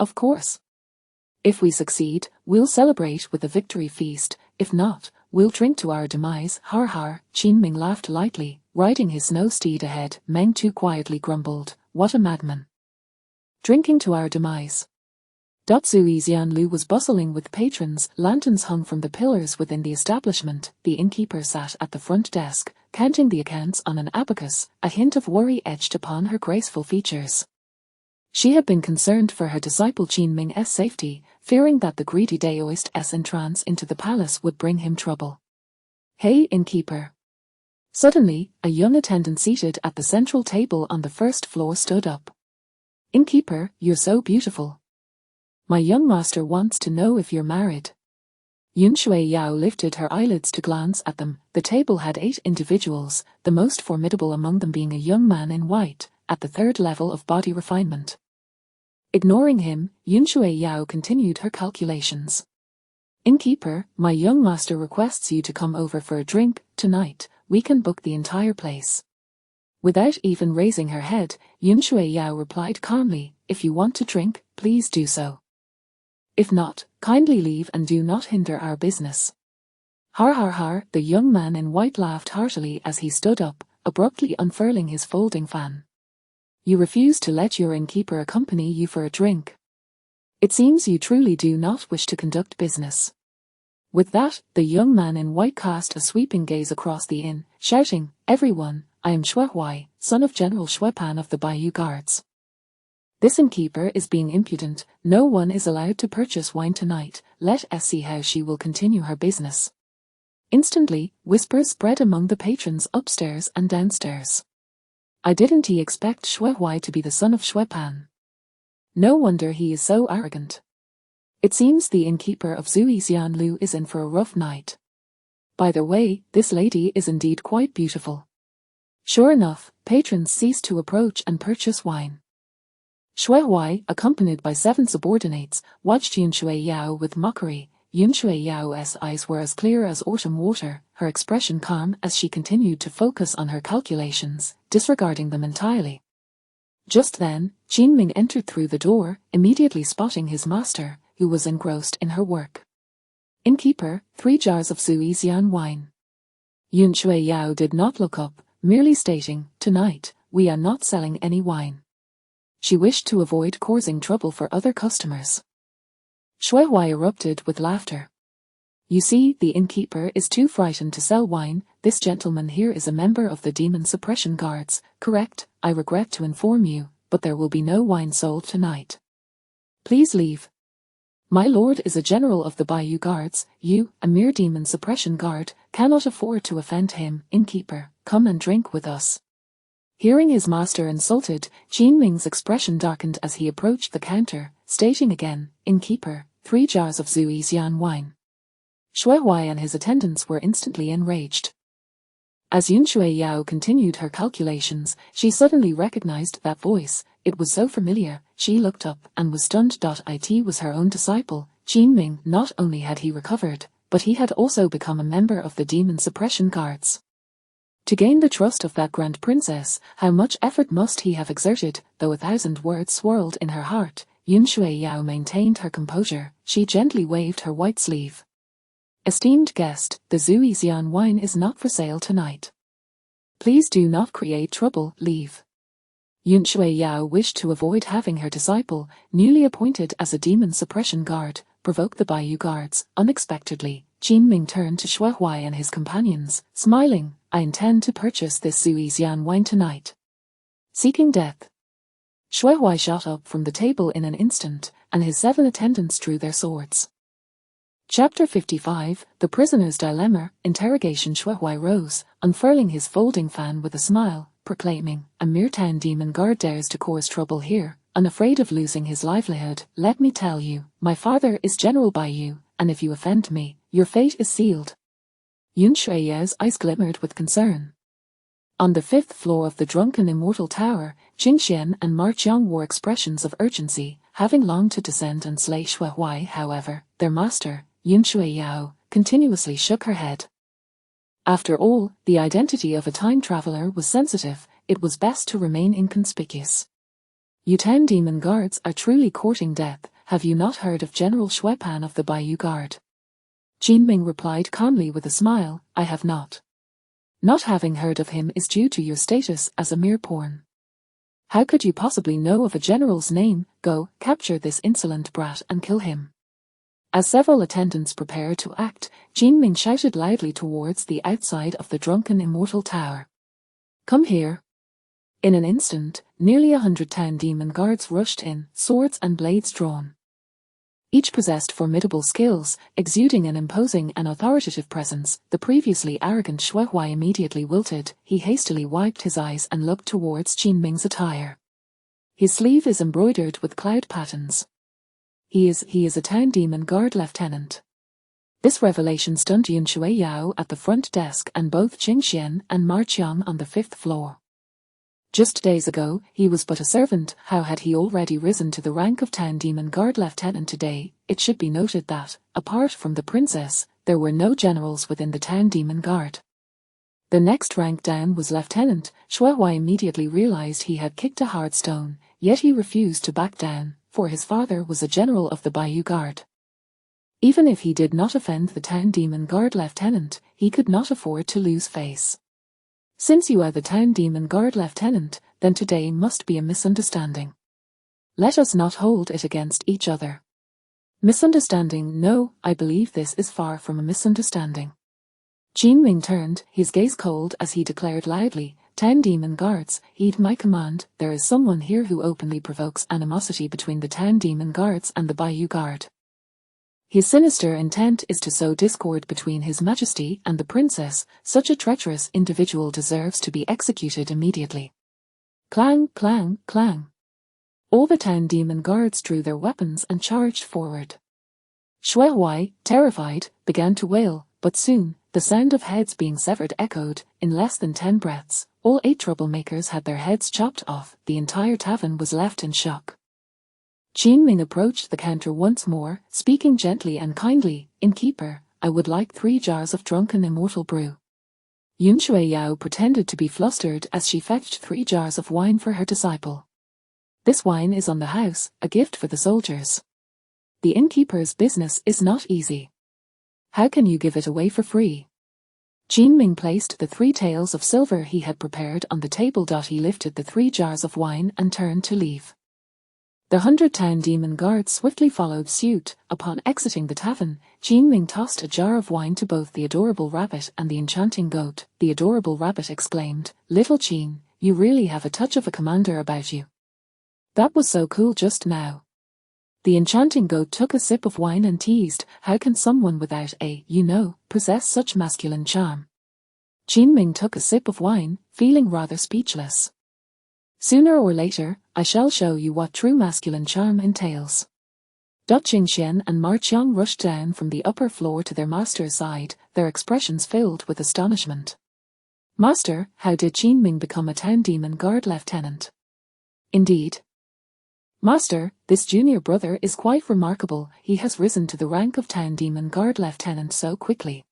Of course. If we succeed, we'll celebrate with a victory feast. If not, we'll drink to our demise. Har har, Qin Ming laughed lightly, riding his snow steed ahead. Meng Tu quietly grumbled, what a madman. Drinking to our demise. Zuixian Lu was bustling with patrons. Lanterns hung from the pillars within the establishment. The innkeeper sat at the front desk, counting the accounts on an abacus, a hint of worry etched upon her graceful features. She had been concerned for her disciple Qin Ming's safety, fearing that the greedy Daoist's entrance into the palace would bring him trouble. Hey, innkeeper. Suddenly, a young attendant seated at the central table on the first floor stood up. Innkeeper, you're so beautiful. My young master wants to know if you're married. Yun Shui Yao lifted her eyelids to glance at them. The table had 8 individuals, the most formidable among them being a young man in white, at the 3rd level of body refinement. Ignoring him, Yun Shui Yao continued her calculations. Innkeeper, my young master requests you to come over for a drink. Tonight, we can book the entire place. Without even raising her head, Yun Shui Yao replied calmly, if you want to drink, please do so. If not, kindly leave and do not hinder our business. Har har har, the young man in white laughed heartily as he stood up, abruptly unfurling his folding fan. You refuse to let your innkeeper accompany you for a drink. It seems you truly do not wish to conduct business. With that, the young man in white cast a sweeping gaze across the inn, shouting, everyone, I am Xue Huai, son of General Xue Pan of the Bayou Guards. This innkeeper is being impudent. No one is allowed to purchase wine tonight. Let us see how she will continue her business. Instantly, whispers spread among the patrons upstairs and downstairs. I didn't expect Xue Huai to be the son of Xue Pan. No wonder he is so arrogant. It seems the innkeeper of Zuixian Lu is in for a rough night. By the way, this lady is indeed quite beautiful. Sure enough, patrons ceased to approach and purchase wine. Shui Huai, accompanied by 7 subordinates, watched Yun Shui Yao with mockery. Yun Shui Yao's eyes were as clear as autumn water, her expression calm as she continued to focus on her calculations, disregarding them entirely. Just then, Qin Ming entered through the door, immediately spotting his master, who was engrossed in her work. Innkeeper, 3 jars of Zuixian wine. Yun Shui Yao did not look up, merely stating, "Tonight, we are not selling any wine." She wished to avoid causing trouble for other customers. Shui Huai erupted with laughter. "You see, the innkeeper is too frightened to sell wine. This gentleman here is a member of the Demon Suppression Guards, correct? I regret to inform you, but there will be no wine sold tonight. Please leave. My lord is a general of the Bayou Guards. You, a mere Demon Suppression Guard, cannot afford to offend him. Innkeeper, come and drink with us." Hearing his master insulted, Qin Ming's expression darkened as he approached the counter, stating again, "Innkeeper, 3 jars of Zuixian wine." Shui Huai and his attendants were instantly enraged. As Yun Shui Yao continued her calculations, she suddenly recognized that voice. It was so familiar. She looked up and was stunned. It was her own disciple, Qin Ming. Not only had he recovered, but he had also become a member of the Demon Suppression Guards. To gain the trust of that grand princess, how much effort must he have exerted? Though 1,000 words swirled in her heart, Yun Shui Yao maintained her composure. She gently waved her white sleeve. "Esteemed guest, the Zuixian wine is not for sale tonight. Please do not create trouble, leave." Yun Shui Yao wished to avoid having her disciple, newly appointed as a Demon Suppression Guard, provoke the Bayou Guards. Unexpectedly, Qin Ming turned to Shui Huai and his companions, smiling, "I intend to purchase this Zuixian wine tonight." Seeking death. Shui Huai shot up from the table in an instant, and his 7 attendants drew their swords. Chapter 55, The Prisoner's Dilemma. Interrogation. Shui Huai rose, unfurling his folding fan with a smile, proclaiming, "A mere town demon guard dares to cause trouble here, unafraid of losing his livelihood. Let me tell you, my father is General Bayou, and if you offend me, your fate is sealed." Yun Shui Yao's eyes glimmered with concern. On the 5th floor of the drunken immortal tower, Qin Xian and Ma Qiang wore expressions of urgency, having longed to descend and slay Shui Huai. However, their master, Yun Shui Yao, continuously shook her head. After all, the identity of a time traveler was sensitive. It was best to remain inconspicuous. "You town demon guards are truly courting death. Have you not heard of General Shui Pan of the Bayou Guard?" Qin Ming replied calmly with a smile, "I have not. Not having heard of him is due to your status as a mere pawn. How could you possibly know of a general's name? Go, capture this insolent brat and kill him." As several attendants prepared to act, Qin Ming shouted loudly towards the outside of the drunken immortal tower. "Come here." In an instant, nearly 100 town demon guards rushed in, swords and blades drawn. Each possessed formidable skills, exuding an imposing and authoritative presence. The previously arrogant Shui Huai immediately wilted. He hastily wiped his eyes and looked towards Qin Ming's attire. His sleeve is embroidered with cloud patterns. He is a town demon guard lieutenant. This revelation stunned Yun Shui Yao at the front desk and both Qin Xian and Ma Qiang on the 5th floor. Just days ago, he was but a servant. How had he already risen to the rank of town demon guard lieutenant today? It should be noted that, apart from the princess, there were no generals within the town demon guard. The next rank down was lieutenant. Shui Huai immediately realized he had kicked a hard stone, yet he refused to back down, for his father was a general of the Bayou Guard. Even if he did not offend the town demon guard lieutenant, he could not afford to lose face. "Since you are the town demon guard lieutenant, then today must be a misunderstanding. Let us not hold it against each other." "Misunderstanding? No, I believe this is far from a misunderstanding." Qin Ming turned, his gaze cold as he declared loudly, "Town demon guards, heed my command. There is someone here who openly provokes animosity between the town demon guards and the Bayou Guard. His sinister intent is to sow discord between His Majesty and the princess. Such a treacherous individual deserves to be executed immediately." Clang, clang, clang. All the town demon guards drew their weapons and charged forward. Shui Huai, terrified, began to wail, but soon, the sound of heads being severed echoed. In less than 10 breaths, all 8 troublemakers had their heads chopped off. The entire tavern was left in shock. Qin Ming approached the counter once more, speaking gently and kindly. "Innkeeper, I would like 3 jars of drunken immortal brew." Yun Shui Yao pretended to be flustered as she fetched 3 jars of wine for her disciple. "This wine is on the house, a gift for the soldiers. The innkeeper's business is not easy. How can you give it away for free?" Qin Ming placed the 3 taels of silver he had prepared on the table. He lifted the 3 jars of wine and turned to leave. The 100 town demon guards swiftly followed suit. Upon exiting the tavern, Qin Ming tossed a jar of wine to both the adorable rabbit and the enchanting goat. The adorable rabbit exclaimed, "Little Qin, you really have a touch of a commander about you. That was so cool just now." The enchanting goat took a sip of wine and teased, "How can someone without possess such masculine charm?" Qin Ming took a sip of wine, feeling rather speechless. "Sooner or later, I shall show you what true masculine charm entails." Qing Xian and Ma Qiang rushed down from the upper floor to their master's side, their expressions filled with astonishment. "Master, how did Qin Ming become a town demon guard lieutenant?" "Indeed. Master, this junior brother is quite remarkable. He has risen to the rank of town demon guard lieutenant so quickly."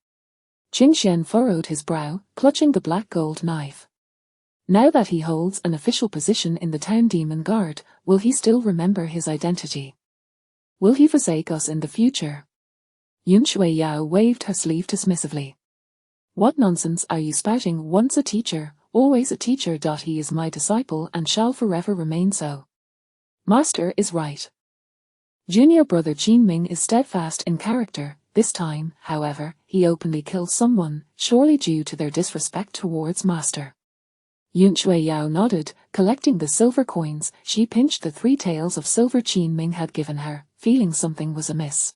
Qing Xian furrowed his brow, clutching the black gold knife. Now that he holds an official position in the town demon guard, will he still remember his identity? Will he forsake us in the future? Yun Shui Yao waved her sleeve dismissively. "What nonsense are you spouting? Once a teacher, always a teacher. He is my disciple and shall forever remain so." Master is right. Junior brother Qin Ming is steadfast in character. This time, however, he openly kills someone, surely due to their disrespect towards master. Yun Shui Yao nodded, collecting the silver coins. She pinched the 3 taels of silver Qin Ming had given her, feeling something was amiss.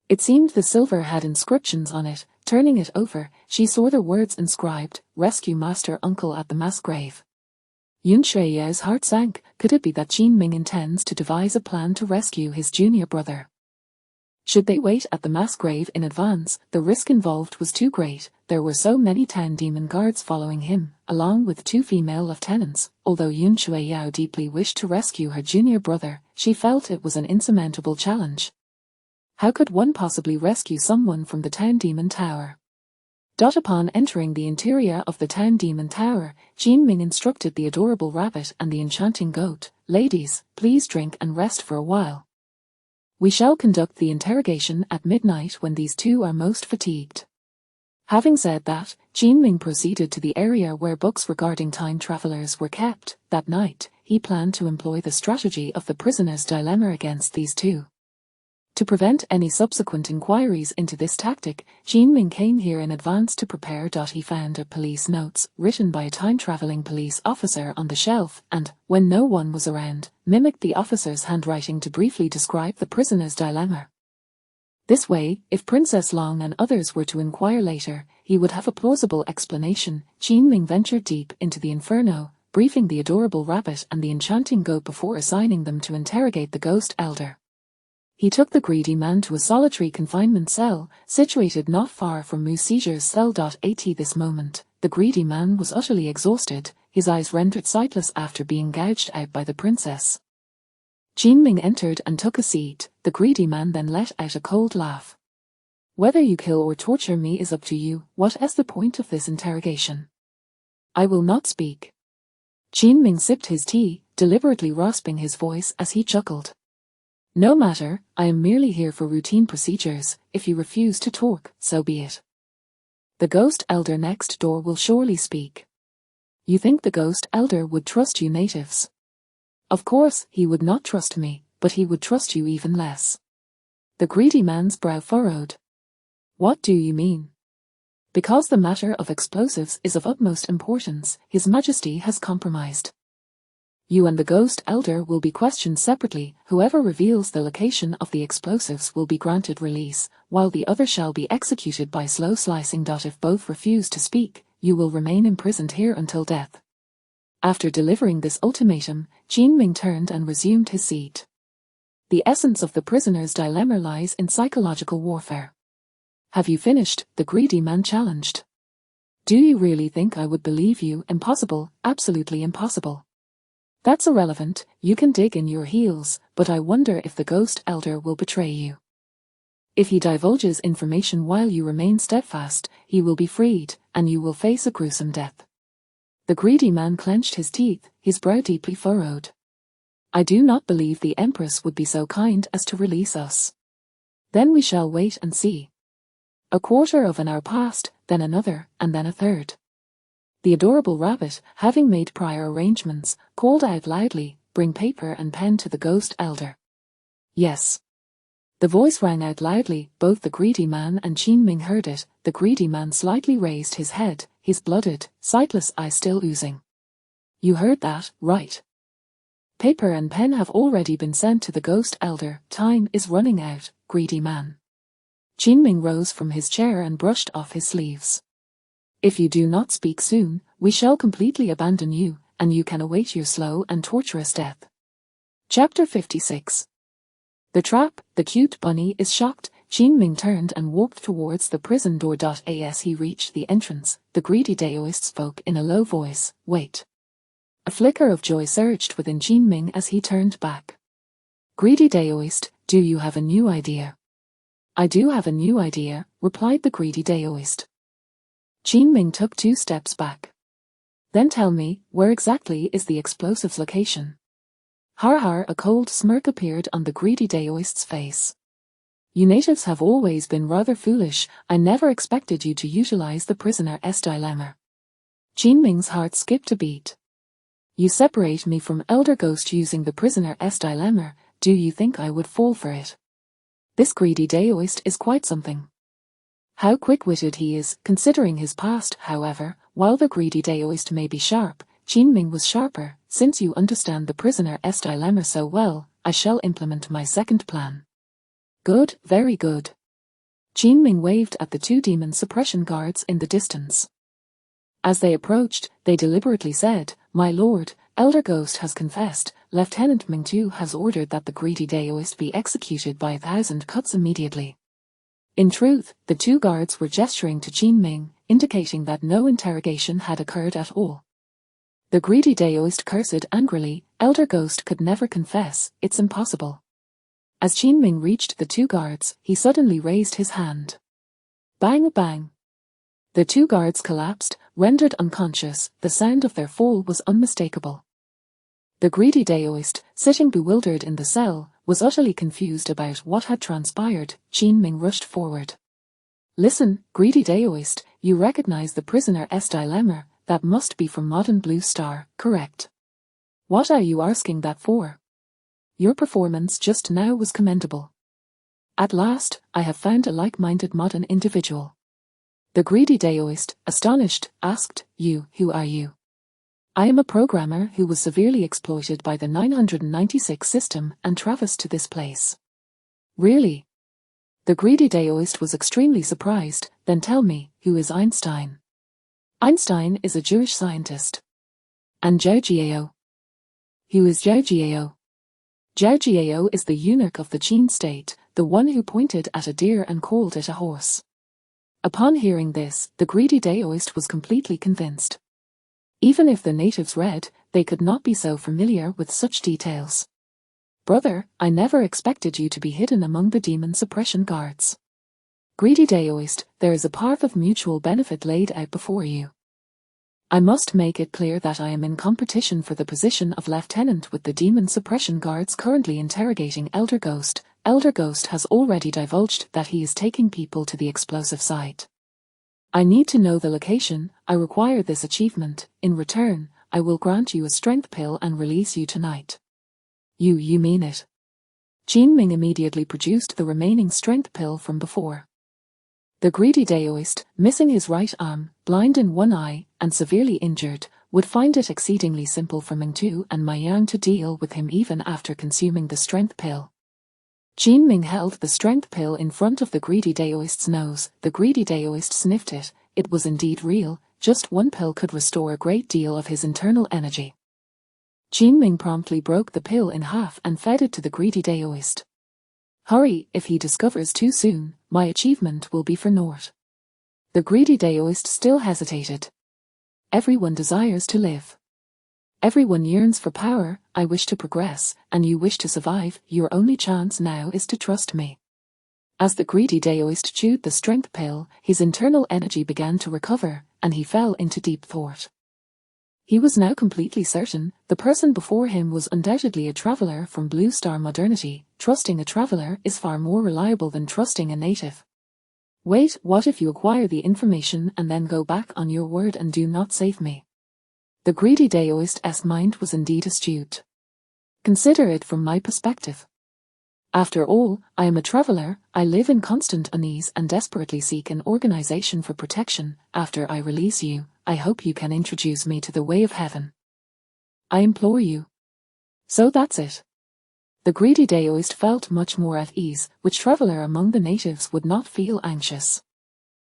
It seemed the silver had inscriptions on it. Turning it over, she saw the words inscribed, "Rescue Master Uncle at the mass grave." Yun Shui Yao's heart sank. Could it be that Qin Ming intends to devise a plan to rescue his junior brother? Should they wait at the mass grave in advance? The risk involved was too great. There were so many town demon guards following him, along with 2 female lieutenants. Although Yun Shui Yao deeply wished to rescue her junior brother, she felt it was an insurmountable challenge. How could one possibly rescue someone from the town demon tower? Upon entering the interior of the town demon tower, Qin Ming instructed the adorable rabbit and the enchanting goat, "Ladies, please drink and rest for a while. We shall conduct the interrogation at midnight when these 2 are most fatigued." Having said that, Qin Ming proceeded to the area where books regarding time travelers were kept. That night, he planned to employ the strategy of the prisoner's dilemma against these 2. To prevent any subsequent inquiries into this tactic, Qin Ming came here in advance to prepare. He found a police notes, written by a time-traveling police officer on the shelf, and, when no one was around, mimicked the officer's handwriting to briefly describe the prisoner's dilemma. This way, if Princess Long and others were to inquire later, he would have a plausible explanation. Qin Ming ventured deep into the inferno, briefing the adorable rabbit and the enchanting goat before assigning them to interrogate the ghost elder. He took the greedy man to a solitary confinement cell, situated not far from Mu Seiju's cell. At this moment, the greedy man was utterly exhausted, his eyes rendered sightless after being gouged out by the princess. Qin Ming entered and took a seat. The greedy man then let out a cold laugh. "Whether you kill or torture me is up to you. What is the point of this interrogation?" "I will not speak." Qin Ming sipped his tea, deliberately rasping his voice as he chuckled. "No matter, I am merely here for routine procedures. If you refuse to talk, so be it. The ghost elder next door will surely speak." "You think the ghost elder would trust you natives?" "Of course, he would not trust me, but he would trust you even less." The greedy man's brow furrowed. "What do you mean?" "Because the matter of explosives is of utmost importance, His Majesty has compromised. You and the ghost elder will be questioned separately. Whoever reveals the location of the explosives will be granted release, while the other shall be executed by slow slicing. If both refuse to speak, you will remain imprisoned here until death." After delivering this ultimatum, Qin Ming turned and resumed his seat. The essence of the prisoner's dilemma lies in psychological warfare. "Have you finished?" the greedy man challenged. "Do you really think I would believe you? Impossible, absolutely impossible." That's irrelevant, you can dig in your heels, but I wonder if the ghost elder will betray you. If he divulges information while you remain steadfast, he will be freed, and you will face a gruesome death. The greedy man clenched his teeth, his brow deeply furrowed. I do not believe the Empress would be so kind as to release us. Then we shall wait and see. A quarter of an hour passed, then another, and then a third. The adorable rabbit, having made prior arrangements, called out loudly, "Bring paper and pen to the ghost elder." Yes. The voice rang out loudly, both the greedy man and Qin Ming heard it. The greedy man slightly raised his head, his blooded, sightless eyes still oozing. You heard that, right? Paper and pen have already been sent to the ghost elder. Time is running out, greedy man. Qin Ming rose from his chair and brushed off his sleeves. If you do not speak soon, we shall completely abandon you, and you can await your slow and torturous death. Chapter 56. The trap, the cute bunny is shocked. Qin Ming turned and walked towards the prison door. As he reached the entrance, the greedy Daoist spoke in a low voice, "Wait." A flicker of joy surged within Qin Ming as he turned back. Greedy Daoist, do you have a new idea? I do have a new idea, replied the greedy Daoist. Qin Ming took 2 steps back. Then tell me, where exactly is the explosive's location? Har har, a cold smirk appeared on the greedy Daoist's face. You natives have always been rather foolish. I never expected you to utilize the prisoner's dilemma. Qin Ming's heart skipped a beat. You separate me from Elder Ghost using the prisoner's dilemma. Do you think I would fall for it? This greedy Daoist is quite something. How quick-witted he is, considering his past. However, while the greedy Daoist may be sharp, Qin Ming was sharper. Since you understand the prisoner's dilemma so well, I shall implement my second plan. Good, very good. Qin Ming waved at the 2 demon suppression guards in the distance. As they approached, they deliberately said, "My lord, Elder Ghost has confessed. Lieutenant Ming Tu has ordered that the greedy Daoist be executed by 1,000 cuts immediately." In truth, the 2 guards were gesturing to Qin Ming, indicating that no interrogation had occurred at all. The greedy Daoist cursed angrily, "Elder Ghost could never confess, it's impossible." As Qin Ming reached the 2 guards, he suddenly raised his hand. Bang bang. The 2 guards collapsed, rendered unconscious. The sound of their fall was unmistakable. The greedy Daoist, sitting bewildered in the cell, was utterly confused about what had transpired. Qin Ming rushed forward. Listen, greedy Daoist, you recognize the prisoner's dilemma. That must be from Modern Blue Star, correct? What are you asking that for? Your performance just now was commendable. At last, I have found a like-minded modern individual. The greedy Daoist, astonished, asked, who are you? I am a programmer who was severely exploited by the 996 system and traversed to this place. Really? The greedy Daoist was extremely surprised. Then tell me, who is Einstein? Einstein is a Jewish scientist. And Zhao Jiao? Who is Zhao Jiao? Zhao Jiao is the eunuch of the Qin state, the one who pointed at a deer and called it a horse. Upon hearing this, the greedy Daoist was completely convinced. Even if the natives read, they could not be so familiar with such details. Brother, I never expected you to be hidden among the demon suppression guards. Greedy Daoist, there is a path of mutual benefit laid out before you. I must make it clear that I am in competition for the position of lieutenant with the demon suppression guards currently interrogating Elder Ghost. Elder Ghost has already divulged that he is taking people to the explosive site. I need to know the location. I require this achievement. In return, I will grant you a strength pill and release you tonight. You mean it? Qin Ming immediately produced the remaining strength pill from before. The greedy Daoist, missing his right arm, blind in one eye, and severely injured, would find it exceedingly simple for Ming Tu and Ma Yang to deal with him even after consuming the strength pill. Qin Ming held the strength pill in front of the greedy Daoist's nose. The greedy Daoist sniffed it. It was indeed real. Just one pill could restore a great deal of his internal energy. Qin Ming promptly broke the pill in half and fed it to the greedy Daoist. Hurry, if he discovers too soon, my achievement will be for naught. The greedy Daoist still hesitated. Everyone desires to live. Everyone yearns for power, I wish to progress, and you wish to survive. Your only chance now is to trust me. As the greedy Daoist chewed the strength pill, his internal energy began to recover, and he fell into deep thought. He was now completely certain the person before him was undoubtedly a traveler from Blue Star modernity. Trusting a traveler is far more reliable than trusting a native. Wait, what if you acquire the information and then go back on your word and do not save me? The greedy Daoist's mind was indeed astute. Consider it from my perspective. After all, I am a traveler, I live in constant unease and desperately seek an organization for protection. After I release you, I hope you can introduce me to the way of heaven. I implore you. So that's it. The greedy Daoist felt much more at ease. Which traveler among the natives would not feel anxious?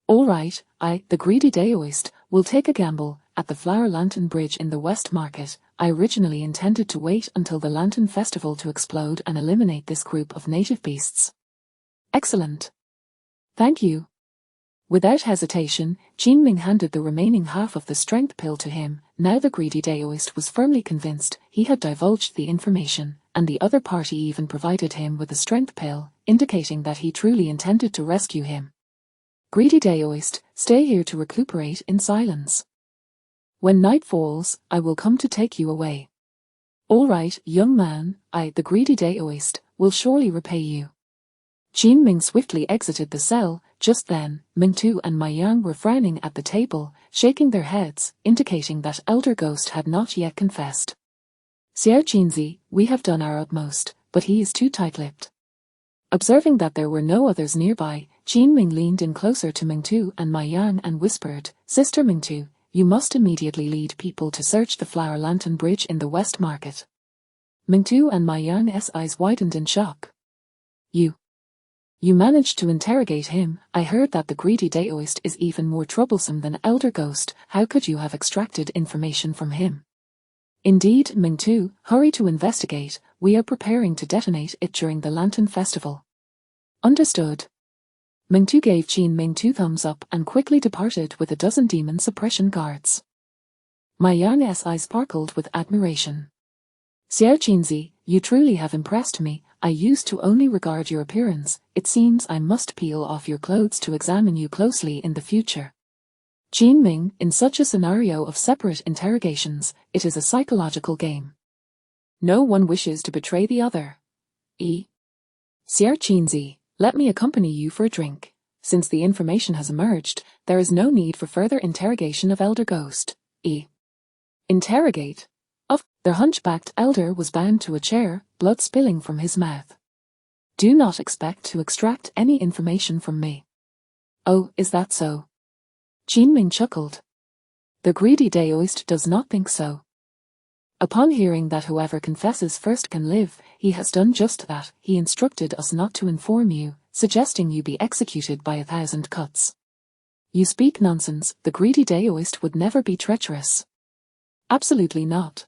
All right, I, the greedy Daoist, will take a gamble. At the Flower Lantern Bridge in the West Market, I originally intended to wait until the Lantern Festival to explode and eliminate this group of native beasts. Excellent. Thank you. Without hesitation, Jinming handed the remaining half of the strength pill to him. Now the greedy Daoist was firmly convinced he had divulged the information, and the other party even provided him with a strength pill, indicating that he truly intended to rescue him. Greedy Daoist, stay here to recuperate in silence. When night falls, I will come to take you away. All right, young man, I, the greedy Daoist, will surely repay you. Jinming swiftly exited the cell. Just then, Mingtu and Ma Yang were frowning at the table, shaking their heads, indicating that Elder Ghost had not yet confessed. Xiao Qinzi, we have done our utmost, but he is too tight-lipped. Observing that there were no others nearby, Jinming leaned in closer to Mingtu and Ma Yang and whispered, Sister Mingtu, you must immediately lead people to search the Flower Lantern Bridge in the West Market. Mingtu and Ma Yang's eyes widened in shock. You managed to interrogate him. I heard that the greedy Daoist is even more troublesome than Elder Ghost. How could you have extracted information from him? Indeed, Mingtu, hurry to investigate. We are preparing to detonate it during the Lantern Festival. Understood. Mingtu gave Jinming 2 thumbs up and quickly departed with a dozen demon suppression guards. Ma Yang's eyes sparkled with admiration. Xiao Qinzi, you truly have impressed me. I used to only regard your appearance. It seems I must peel off your clothes to examine you closely in the future. Jinming, in such a scenario of separate interrogations, it is a psychological game. No one wishes to betray the other. Xiao Qinzi, let me accompany you for a drink. Since the information has emerged, there is no need for further interrogation of Elder Ghost. Interrogate? Their hunchbacked elder was bound to a chair, blood spilling from his mouth. Do not expect to extract any information from me. Oh, is that so? Jinming chuckled. The greedy Daoist does not think so. Upon hearing that whoever confesses first can live, he has done just that. He instructed us not to inform you, suggesting you be executed by 1,000 cuts. You speak nonsense. The greedy Daoist would never be treacherous. Absolutely not.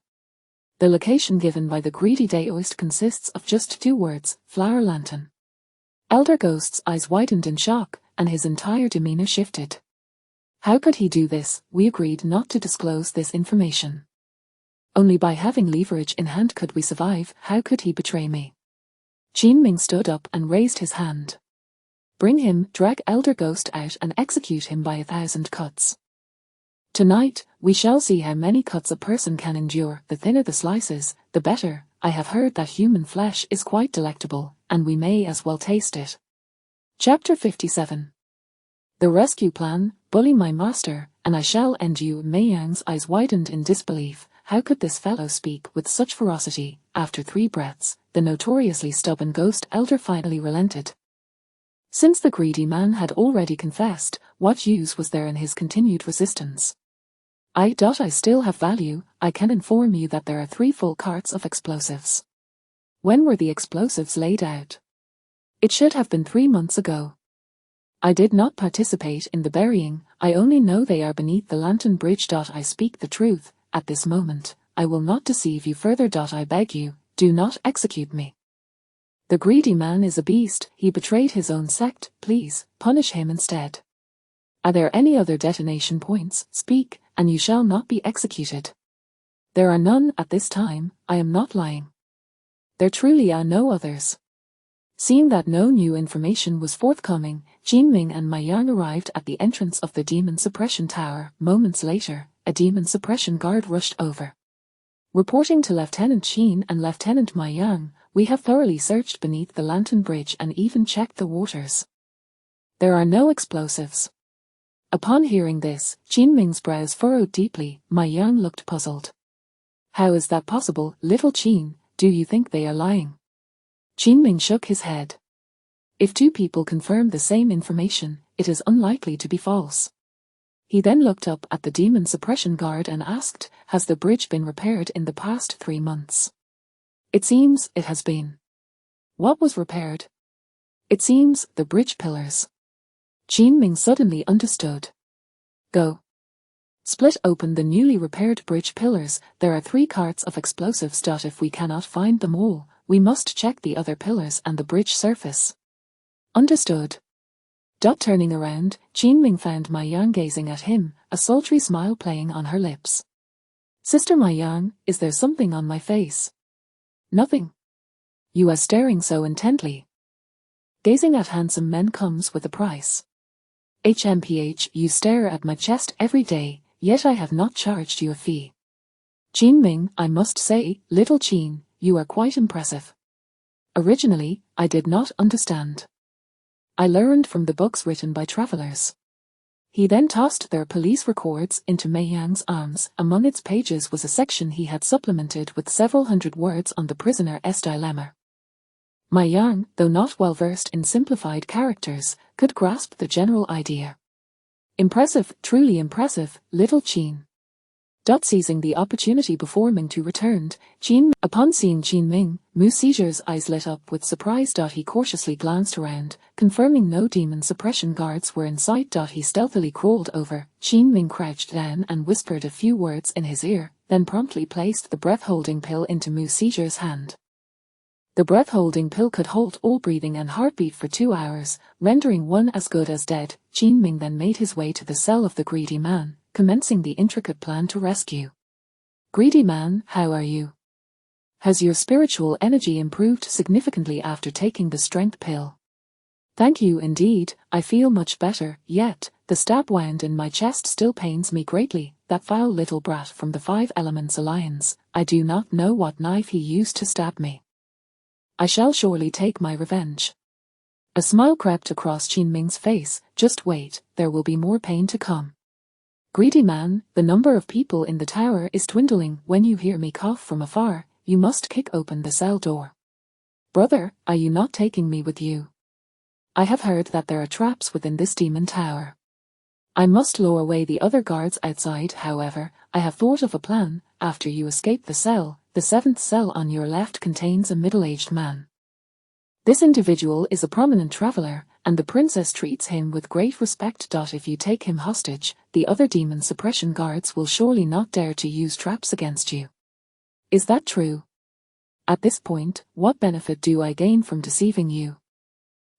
The location given by the greedy Daoist consists of just 2 words, Flower Lantern. Elder Ghost's eyes widened in shock, and his entire demeanor shifted. How could he do this? We agreed not to disclose this information. Only by having leverage in hand could we survive. How could he betray me? Jinming stood up and raised his hand. Bring him, drag Elder Ghost out and execute him by 1,000 cuts. Tonight, we shall see how many cuts a person can endure. The thinner the slices, the better. I have heard that human flesh is quite delectable, and we may as well taste it. Chapter 57. The rescue plan. Bully my master, and I shall end you. Ma Yang's eyes widened in disbelief. How could this fellow speak with such ferocity? After 3 breaths, the notoriously stubborn ghost elder finally relented. Since the greedy man had already confessed, what use was there in his continued resistance? I still have value. I can inform you that there are 3 full carts of explosives. When were the explosives laid out? It should have been 3 months ago. I did not participate in the burying. I only know they are beneath the Lantern Bridge. I speak the truth. At this moment, I will not deceive you further. I beg you, do not execute me. The greedy man is a beast. He betrayed his own sect. Please, punish him instead. Are there any other detonation points? Speak, and you shall not be executed. There are none at this time, I am not lying. There truly are no others. Seeing that no new information was forthcoming, Jinming and Maiyang arrived at the entrance of the demon suppression tower. Moments later, a demon suppression guard rushed over. Reporting to Lieutenant Qin and Lieutenant Maiyang, we have thoroughly searched beneath the lantern bridge and even checked the waters. There are no explosives. Upon hearing this, Jinming's brows furrowed deeply. Maiyang looked puzzled. How is that possible, little Qin? Do you think they are lying? Jinming shook his head. If two people confirm the same information, it is unlikely to be false. He then looked up at the demon suppression guard and asked, has the bridge been repaired in the past 3 months? It seems it has been. What was repaired? It seems the bridge pillars. Jinming suddenly understood. Go. Split open the newly repaired bridge pillars. There are 3 carts of explosives. If we cannot find them all, we must check the other pillars and the bridge surface. Understood. Turning around, Jinming found Maiyang gazing at him, a sultry smile playing on her lips. Sister Maiyang, is there something on my face? Nothing. You are staring so intently. Gazing at handsome men comes with a price. HMPH, you stare at my chest every day, yet I have not charged you a fee. Jinming, I must say, little Qin, you are quite impressive. Originally, I did not understand. I learned from the books written by travelers. He then tossed their police records into Maiyang's arms. Among its pages was a section he had supplemented with several hundred words on the prisoner's dilemma. Maiyang, though not well versed in simplified characters, could grasp the general idea. Impressive, truly impressive, little Qin. Seizing the opportunity before Mingtu returned, upon seeing Jinming, Mu Seizure's eyes lit up with surprise. He cautiously glanced around, confirming no demon suppression guards were in sight. He stealthily crawled over. Jinming crouched down and whispered a few words in his ear, then promptly placed the breath-holding pill into Mu Seizure's hand. The breath-holding pill could halt all breathing and heartbeat for 2 hours, rendering one as good as dead. Jinming then made his way to the cell of the greedy man, commencing the intricate plan to rescue. Greedy man, how are you? Has your spiritual energy improved significantly after taking the strength pill? Thank you indeed, I feel much better, yet, the stab wound in my chest still pains me greatly. That foul little brat from the 5 Elements Alliance, I do not know what knife he used to stab me. I shall surely take my revenge. A smile crept across Jinming's face. Just wait, there will be more pain to come. Greedy man, the number of people in the tower is dwindling. When you hear me cough from afar, you must kick open the cell door. Brother, are you not taking me with you? I have heard that there are traps within this demon tower. I must lure away the other guards outside. However, I have thought of a plan. After you escape the cell, the 7th cell on your left contains a middle-aged man. This individual is a prominent traveler, and the princess treats him with great respect. If you take him hostage, the other demon suppression guards will surely not dare to use traps against you. Is that true? At this point, what benefit do I gain from deceiving you?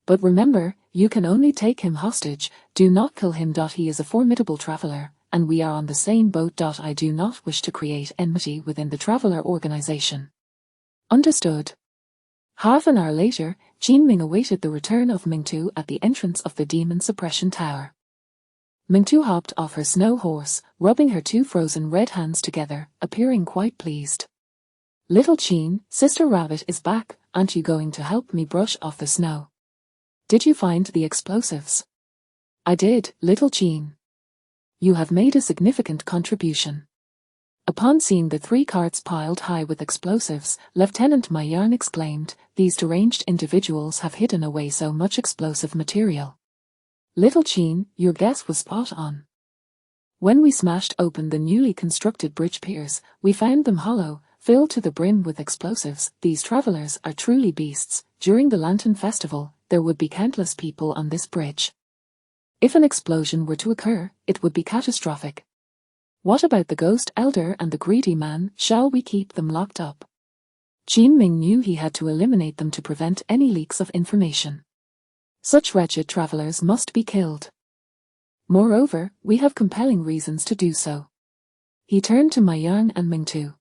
But remember, you can only take him hostage, do not kill him. He is a formidable traveler, and we are on the same boat. I do not wish to create enmity within the traveler organization. Understood. Half an hour later, Jinming awaited the return of Mingtu at the entrance of the demon suppression tower. Mingtu hopped off her snow horse, rubbing her 2 frozen red hands together, appearing quite pleased. Little Qin, Sister Rabbit is back, aren't you going to help me brush off the snow? Did you find the explosives? I did, little Qin. You have made a significant contribution. Upon seeing the 3 carts piled high with explosives, Lieutenant Maiyang exclaimed, these deranged individuals have hidden away so much explosive material. Little Qin, your guess was spot on. When we smashed open the newly constructed bridge piers, we found them hollow, filled to the brim with explosives. These travelers are truly beasts. During the Lantern Festival, there would be countless people on this bridge. If an explosion were to occur, it would be catastrophic. What about the ghost elder and the greedy man? Shall we keep them locked up? Jinming knew he had to eliminate them to prevent any leaks of information. Such wretched travelers must be killed. Moreover, we have compelling reasons to do so. He turned to Maiyang and Mingtu.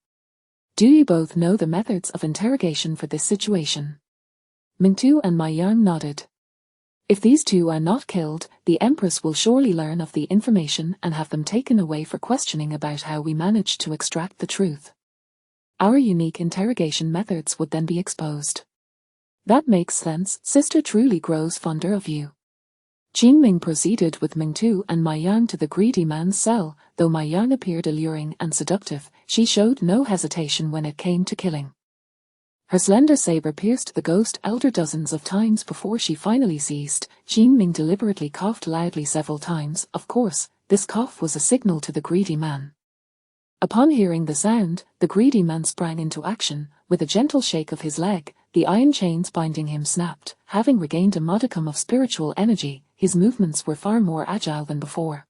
Do you both know the methods of interrogation for this situation? Mingtu and Ma Yang nodded. If these two are not killed, the Empress will surely learn of the information and have them taken away for questioning about how we managed to extract the truth. Our unique interrogation methods would then be exposed. That makes sense. Sister truly grows fonder of you. Qin Ming proceeded with Mingtu and Ma Yang to the greedy man's cell. Though Ma Yang appeared alluring and seductive, she showed no hesitation when it came to killing. Her slender saber pierced the ghost elder dozens of times before she finally ceased. Qin Ming deliberately coughed loudly several times. Of course, this cough was a signal to the greedy man. Upon hearing the sound, the greedy man sprang into action. With a gentle shake of his leg, the iron chains binding him snapped. Having regained a modicum of spiritual energy, his movements were far more agile than before.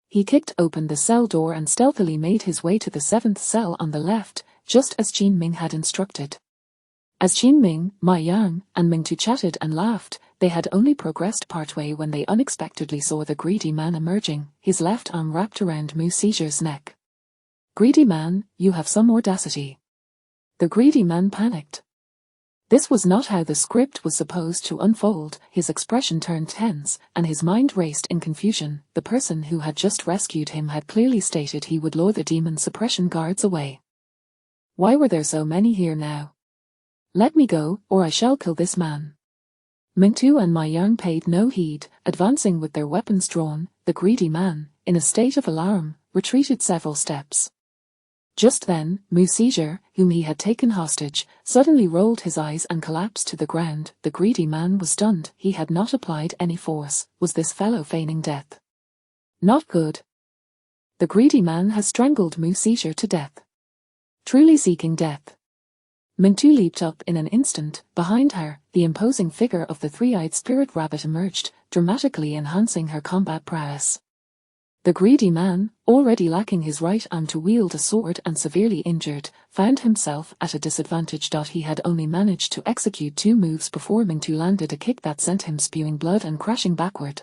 He kicked open the cell door and stealthily made his way to the 7th cell on the left, just as Qin Ming had instructed. As Qin Ming, Ma Yang, and Mingtu chatted and laughed, they had only progressed partway when they unexpectedly saw the greedy man emerging, his left arm wrapped around Mu Seiju's neck. Greedy man, you have some audacity. The greedy man panicked. This was not how the script was supposed to unfold. His expression turned tense, and his mind raced in confusion. The person who had just rescued him had clearly stated he would lure the demon suppression guards away. Why were there so many here now? Let me go, or I shall kill this man. Mingtu and Ma Yang paid no heed, advancing with their weapons drawn. The greedy man, in a state of alarm, retreated several steps. Just then, Mu Seizure, whom he had taken hostage, suddenly rolled his eyes and collapsed to the ground. The greedy man was stunned. He had not applied any force. Was this fellow feigning death? Not good. The greedy man has strangled Mu Seizure to death. Truly seeking death. Mingtu leaped up in an instant. Behind her, the imposing figure of the three-eyed spirit rabbit emerged, dramatically enhancing her combat prowess. The greedy man, already lacking his right arm to wield a sword and severely injured, found himself at a disadvantage. He had only managed to execute 2 moves before Mingtu landed a kick that sent him spewing blood and crashing backward.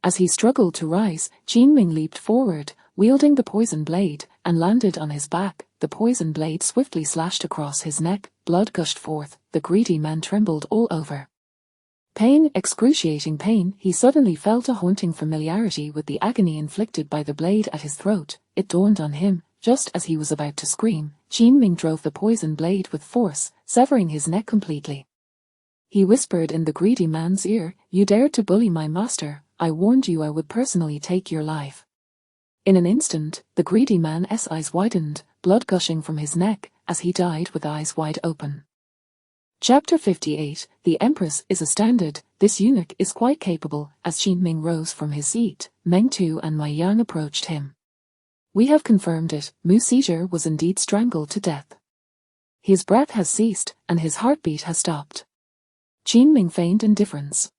As he struggled to rise, Qin Ming leaped forward, wielding the poison blade, and landed on his back. The poison blade swiftly slashed across his neck, blood gushed forth, the greedy man trembled all over. Pain, excruciating pain. He suddenly felt a haunting familiarity with the agony inflicted by the blade at his throat. It dawned on him, just as he was about to scream. Qin Ming drove the poison blade with force, severing his neck completely. He whispered in the greedy man's ear, "You dared to bully my master. I warned you I would personally take your life." In an instant, the greedy man's eyes widened, blood gushing from his neck, as he died with eyes wide open. Chapter 58, The Empress is astounded. This eunuch is quite capable. As Qin Ming rose from his seat, Mingtu and Ma Yang approached him. We have confirmed it. Mu Seizure was indeed strangled to death. His breath has ceased, and his heartbeat has stopped. Qin Ming feigned indifference.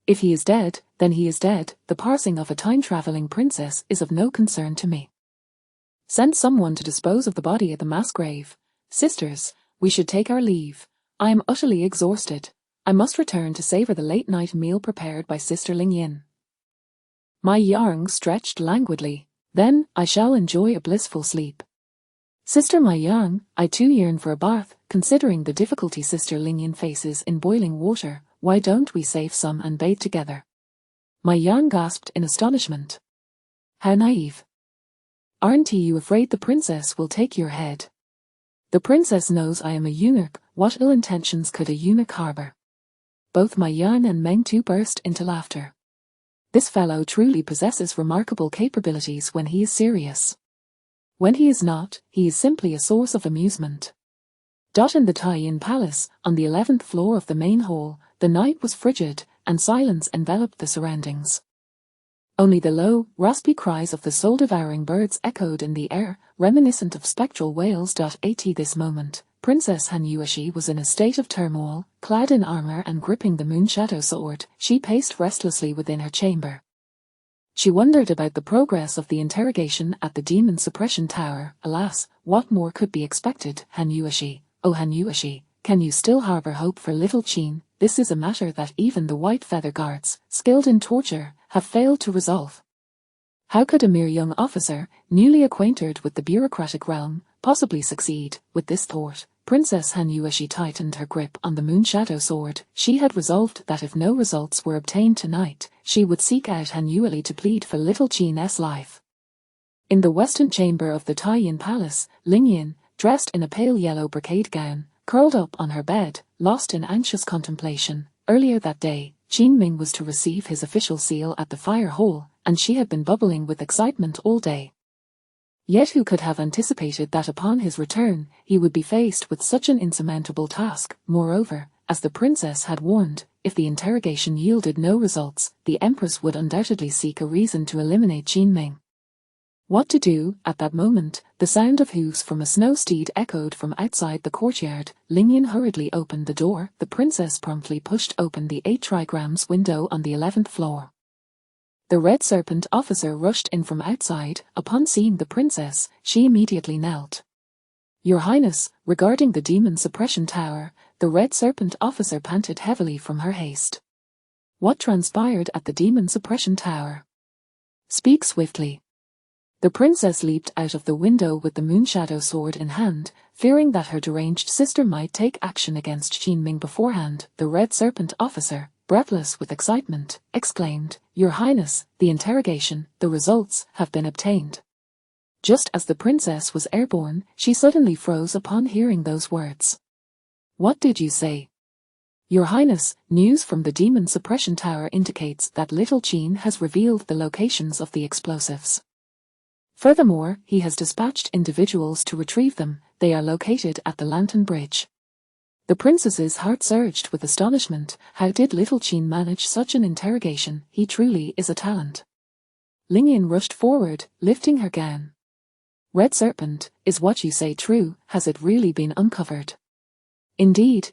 If he is dead, then he is dead. The passing of a time-traveling princess is of no concern to me. Send someone to dispose of the body at the mass grave. Sisters, we should take our leave. I am utterly exhausted. I must return to savor the late-night meal prepared by Sister Ling Yin. Ma Yang stretched languidly. Then, I shall enjoy a blissful sleep. Sister Ma Yang, I too yearn for a bath. Considering the difficulty Sister Ling Yin faces in boiling water, why don't we save some and bathe together? Ma Yang gasped in astonishment. How naive. Aren't you afraid the princess will take your head? The princess knows I am a eunuch. What ill intentions could a eunuch harbor? Both Ma Yang and Mingtu burst into laughter. This fellow truly possesses remarkable capabilities when he is serious. When he is not, he is simply a source of amusement. In the Tai-Yin Palace, on the 11th floor of the main hall, the night was frigid, and silence enveloped the surroundings. Only the low, raspy cries of the soul-devouring birds echoed in the air, reminiscent of spectral wails. At this moment, Princess Han Yueshi was in a state of turmoil. Clad in armor and gripping the moon-shadow sword, she paced restlessly within her chamber. She wondered about the progress of the interrogation at the demon suppression tower. Alas, what more could be expected? Han Yueshi, oh Han Yueshi, can you still harbor hope for little Qin? This is a matter that even the white feather guards, skilled in torture, have failed to resolve. How could a mere young officer, newly acquainted with the bureaucratic realm, possibly succeed. With this thought, Princess Han Yueshi tightened her grip on the Moonshadow sword. She had resolved that if no results were obtained tonight, she would seek out Han Yueli to plead for little Qin's life. In the western chamber of the Taiyin Palace, Ling Yin, dressed in a pale yellow brocade gown, curled up on her bed, lost in anxious contemplation. Earlier that day, Qin Ming was to receive his official seal at the fire hall, and she had been bubbling with excitement all day. Yet who could have anticipated that upon his return, he would be faced with such an insurmountable task? Moreover, as the princess had warned, if the interrogation yielded no results, the Empress would undoubtedly seek a reason to eliminate Qin Ming. What to do? At that moment, the sound of hooves from a snow steed echoed from outside the courtyard. Ling Yin hurriedly opened the door. The princess promptly pushed open the 8 trigrams window on the 11th floor. The Red Serpent officer rushed in from outside. Upon seeing the princess, she immediately knelt. Your Highness, regarding the demon suppression tower, the Red Serpent officer panted heavily from her haste. What transpired at the demon suppression tower? Speak swiftly. The princess leaped out of the window with the Moonshadow sword in hand, fearing that her deranged sister might take action against Qin Ming beforehand. The Red Serpent officer, breathless with excitement, exclaimed, Your Highness, the interrogation, the results, have been obtained. Just as the princess was airborne, she suddenly froze upon hearing those words. What did you say? Your Highness, news from the demon suppression tower indicates that little Qin has revealed the locations of the explosives. Furthermore, he has dispatched individuals to retrieve them. They are located at the Lantern Bridge. The princess's heart surged with astonishment. How did little Qin manage such an interrogation? He truly is a talent. Ling Yin rushed forward, lifting her gown. Red Serpent, is what you say true? Has it really been uncovered? Indeed,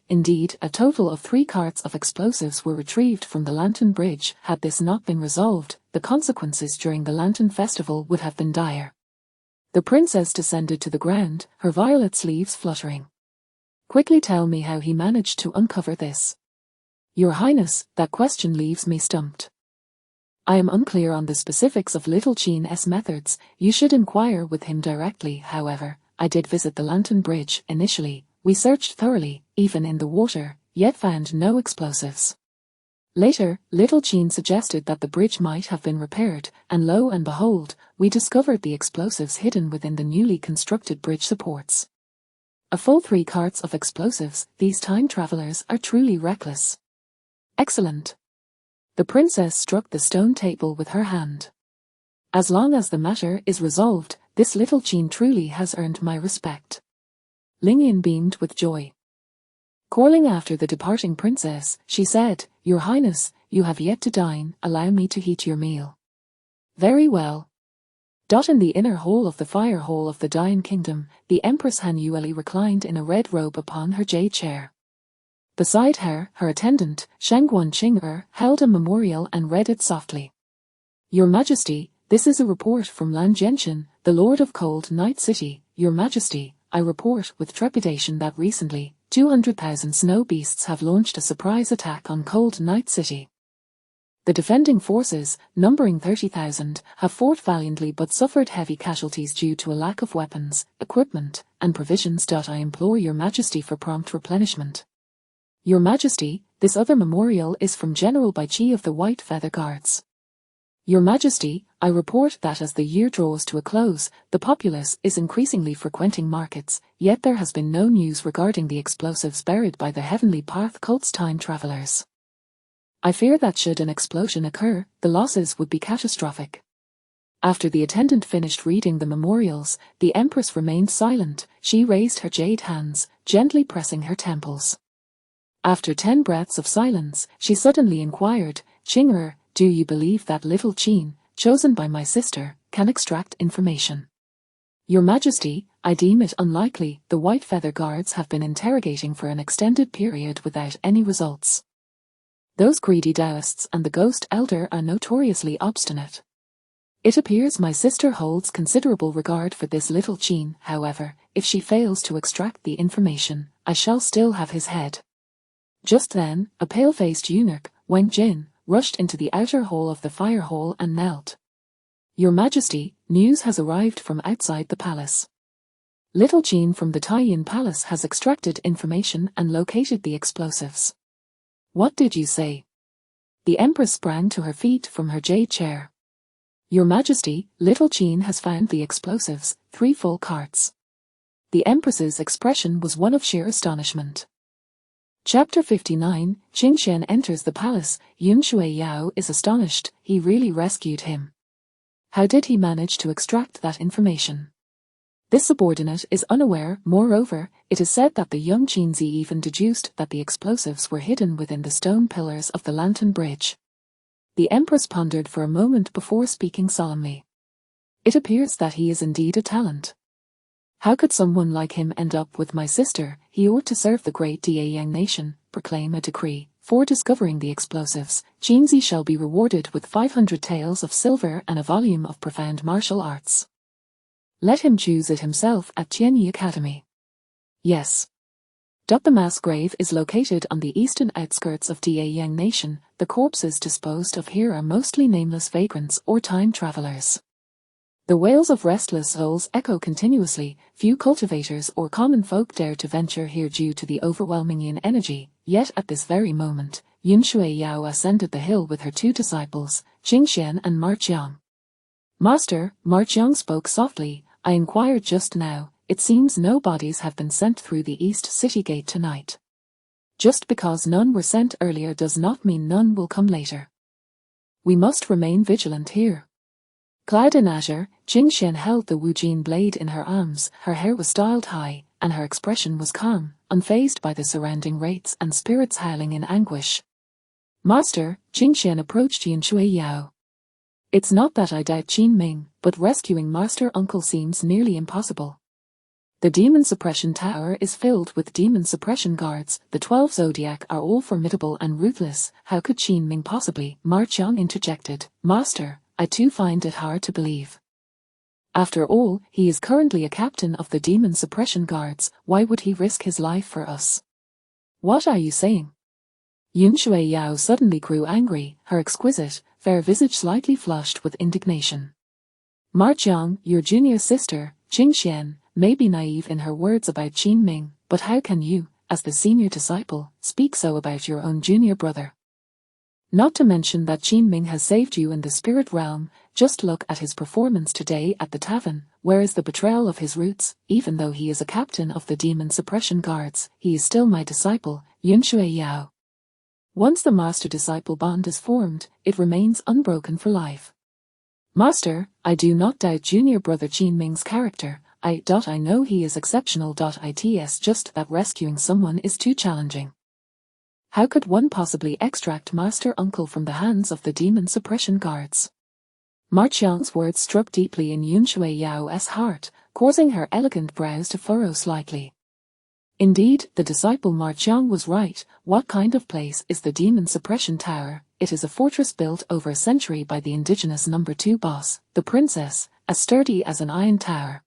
a total of 3 carts of explosives were retrieved from the Lantern Bridge. Had this not been resolved, the consequences during the Lantern Festival would have been dire. The princess descended to the ground, her violet sleeves fluttering. Quickly tell me how he managed to uncover this. Your Highness, that question leaves me stumped. I am unclear on the specifics of little Qin's methods. You should inquire with him directly. However, I did visit the Lantern Bridge. Initially, we searched thoroughly, even in the water, yet found no explosives. Later, little Qin suggested that the bridge might have been repaired, and lo and behold, we discovered the explosives hidden within the newly constructed bridge supports. A full 3 carts of explosives. These time travelers are truly reckless. Excellent. The princess struck the stone table with her hand. As long as the matter is resolved, this little Qin truly has earned my respect. Ling Yin beamed with joy. Calling after the departing princess, she said, Your Highness, you have yet to dine. Allow me to heat your meal. Very well. In the inner hall of the fire hall of the Dayan Kingdom, the Empress Han Yueli reclined in a red robe upon her jade chair. Beside her, her attendant, Shangguan Qing'er, held a memorial and read it softly. Your Majesty, this is a report from Lan Jianxin, the Lord of Cold Night City. Your Majesty, I report with trepidation that recently, 200,000 snow beasts have launched a surprise attack on Cold Night City. The defending forces, numbering 30,000, have fought valiantly but suffered heavy casualties due to a lack of weapons, equipment, and provisions. I implore Your Majesty for prompt replenishment. Your Majesty, this other memorial is from General Bai Qi of the White Feather Guards. Your Majesty, I report that as the year draws to a close, the populace is increasingly frequenting markets, yet there has been no news regarding the explosives buried by the Heavenly Path cult's time travelers. I fear that should an explosion occur, the losses would be catastrophic. After the attendant finished reading the memorials, the Empress remained silent. She raised her jade hands, gently pressing her temples. After 10 breaths of silence, she suddenly inquired, Qing'er, do you believe that little Qin, chosen by my sister, can extract information? Your Majesty, I deem it unlikely. The White Feather Guards have been interrogating for an extended period without any results. Those greedy Taoists and the Ghost Elder are notoriously obstinate. It appears my sister holds considerable regard for this little Qin. However, if she fails to extract the information, I shall still have his head. Just then, a pale-faced eunuch, Wang Jin, rushed into the outer hall of the fire hall and knelt. Your Majesty, news has arrived from outside the palace. Little Jean from the Taiyin Palace has extracted information and located the explosives. What did you say? The Empress sprang to her feet from her jade chair. Your Majesty, Little Jean has found the explosives, 3 full carts. The Empress's expression was one of sheer astonishment. Chapter 59, Qing Xian enters the palace. Yun Shui Yao is astonished. He really rescued him. How did he manage to extract that information? This subordinate is unaware. Moreover, it is said that the young Qinzi even deduced that the explosives were hidden within the stone pillars of the Lantern Bridge. The Empress pondered for a moment before speaking solemnly. It appears that he is indeed a talent. How could someone like him end up with my sister? He ought to serve the great Daeyang nation. Proclaim a decree. For discovering the explosives, Qinzi shall be rewarded with 500 taels of silver and a volume of profound martial arts. Let him choose it himself at Tianyi Academy. Yes. The mass grave is located on the eastern outskirts of Daeyang nation. The corpses disposed of here are mostly nameless vagrants or time travelers. The wails of restless souls echo continuously. Few cultivators or common folk dare to venture here due to the overwhelming yin energy. Yet at this very moment, Yun Shui Yao ascended the hill with her 2 disciples, Qing Xian and Ma Jiang. Master, Ma Jiang spoke softly, I inquired just now. It seems no bodies have been sent through the east city gate tonight. Just because none were sent earlier does not mean none will come later. We must remain vigilant here. Clad in azure, Qing Xian held the Wujin blade in her arms. Her hair was styled high, and her expression was calm, unfazed by the surrounding wraiths and spirits howling in anguish. Master, Qing Xian approached Yun Shui Yao. It's not that I doubt Qin Ming, but rescuing Master Uncle seems nearly impossible. The demon suppression tower is filled with demon suppression guards. The 12 zodiac are all formidable and ruthless. How could Qin Ming possibly? Ma Jiang interjected. Master, I too find it hard to believe. After all, he is currently a captain of the demon suppression guards. Why would he risk his life for us? What are you saying? Yun Shui Yao suddenly grew angry, her exquisite, fair visage slightly flushed with indignation. Ma Jiang, your junior sister, Qing Xian, may be naive in her words about Qin Ming, but how can you, as the senior disciple, speak so about your own junior brother? Not to mention that Qin Ming has saved you in the spirit realm. Just look at his performance today at the tavern. Where is the betrayal of his roots? Even though he is a captain of the demon suppression guards, he is still my disciple, Yun Shui Yao. Once the master-disciple bond is formed, it remains unbroken for life. Master, I do not doubt junior brother Qin Ming's character. I know he is exceptional. It's just that rescuing someone is too challenging. How could one possibly extract Master Uncle from the hands of the demon suppression guards? Ma Jiang's words struck deeply in Yun Shui Yao's heart, causing her elegant brows to furrow slightly. Indeed, the disciple Ma Jiang was right. What kind of place is the demon suppression tower? It is a fortress built over a century by the indigenous number 2 boss, the princess, as sturdy as an iron tower.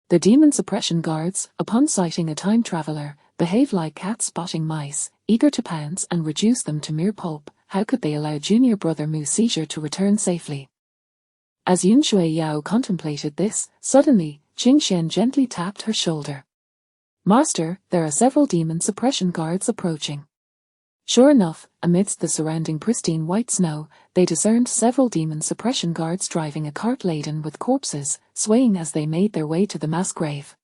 The demon suppression guards, upon sighting a time traveler, behave like cats spotting mice, eager to pounce and reduce them to mere pulp. How could they allow junior brother Mu Seizure to return safely? As Yun Shui Yao contemplated this, suddenly, Qing Xian gently tapped her shoulder. Master, there are several demon suppression guards approaching. Sure enough, amidst the surrounding pristine white snow, they discerned several demon suppression guards driving a cart laden with corpses, swaying as they made their way to the mass grave.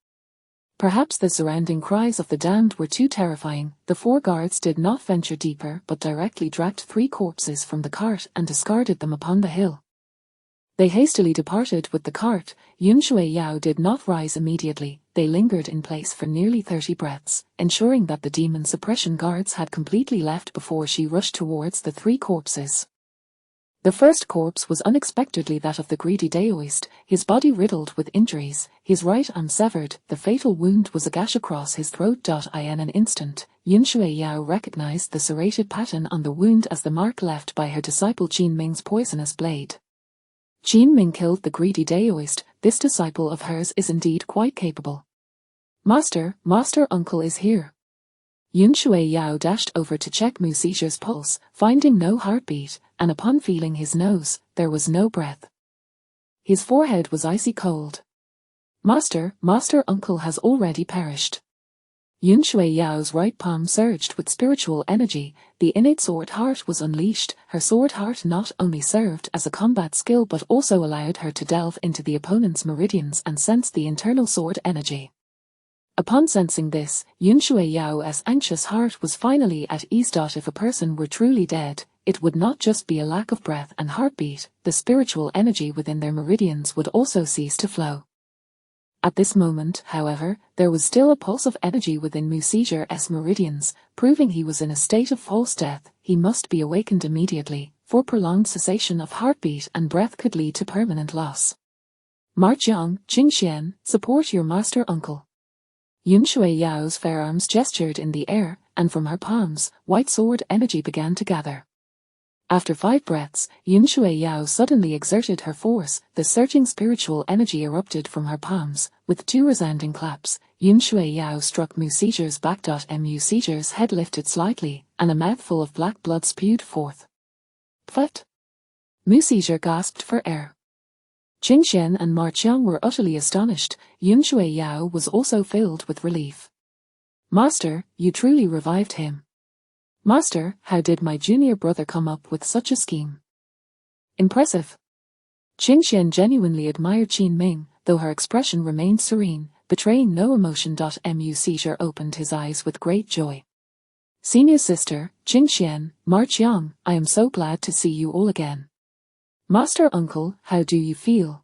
Perhaps the surrounding cries of the damned were too terrifying. The 4 guards did not venture deeper but directly dragged 3 corpses from the cart and discarded them upon the hill. They hastily departed with the cart. Yun Shui Yao did not rise immediately. They lingered in place for nearly 30 breaths, ensuring that the demon suppression guards had completely left before she rushed towards the 3 corpses. The first corpse was unexpectedly that of the greedy Daoist, his body riddled with injuries, his right arm severed. The fatal wound was a gash across his throat. In an instant, Yun Shui Yao recognized the serrated pattern on the wound as the mark left by her disciple Qin Ming's poisonous blade. Qin Ming killed the greedy Daoist. This disciple of hers is indeed quite capable. Master Uncle is here. Yun Shui Yao dashed over to check Mu Seizure's pulse, finding no heartbeat, and upon feeling his nose, there was no breath. His forehead was icy cold. Master uncle has already perished. Yun Shui Yao's right palm surged with spiritual energy, the innate sword heart was unleashed. Her sword heart not only served as a combat skill but also allowed her to delve into the opponent's meridians and sense the internal sword energy. Upon sensing this, Yun Shui Yao's anxious heart was finally at ease. If a person were truly dead, it would not just be a lack of breath and heartbeat, the spiritual energy within their meridians would also cease to flow. At this moment, however, there was still a pulse of energy within Musiger's meridians, proving he was in a state of false death. He must be awakened immediately, for prolonged cessation of heartbeat and breath could lead to permanent loss. Marqiang, Qingxian, support your master uncle. Yun Shui Yao's fair arms gestured in the air, and from her palms, white sword energy began to gather. After 5 breaths, Yun Shui Yao suddenly exerted her force. The surging spiritual energy erupted from her palms. With 2 resounding claps, Yun Shui Yao struck Musiger's back. Musiger's head lifted slightly, and a mouthful of black blood spewed forth. Pfft! Musiger gasped for air. Qingxian and Marqiang were utterly astonished. Yun Shui Yao was also filled with relief. Master, you truly revived him. Master, how did my junior brother come up with such a scheme? Impressive. Qingxian genuinely admired Qin Ming, though her expression remained serene, betraying no emotion. Musiger opened his eyes with great joy. Senior sister, Qingxian, Marqiang, I am so glad to see you all again. Master uncle, how do you feel?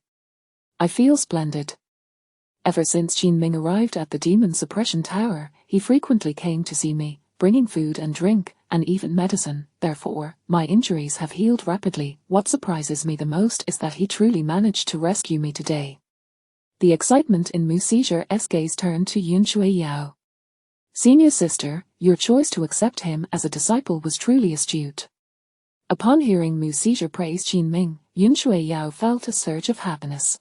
I feel splendid. Ever since Qin Ming arrived at the Demon Suppression Tower, he frequently came to see me, bringing food and drink, and even medicine. Therefore, my injuries have healed rapidly. What surprises me the most is that he truly managed to rescue me today. The excitement in Musiger's gaze turned to Yun Shui Yao. Senior sister, your choice to accept him as a disciple was truly astute. Upon hearing Musiger praise Qin Ming, Yun Shui Yao felt a surge of happiness.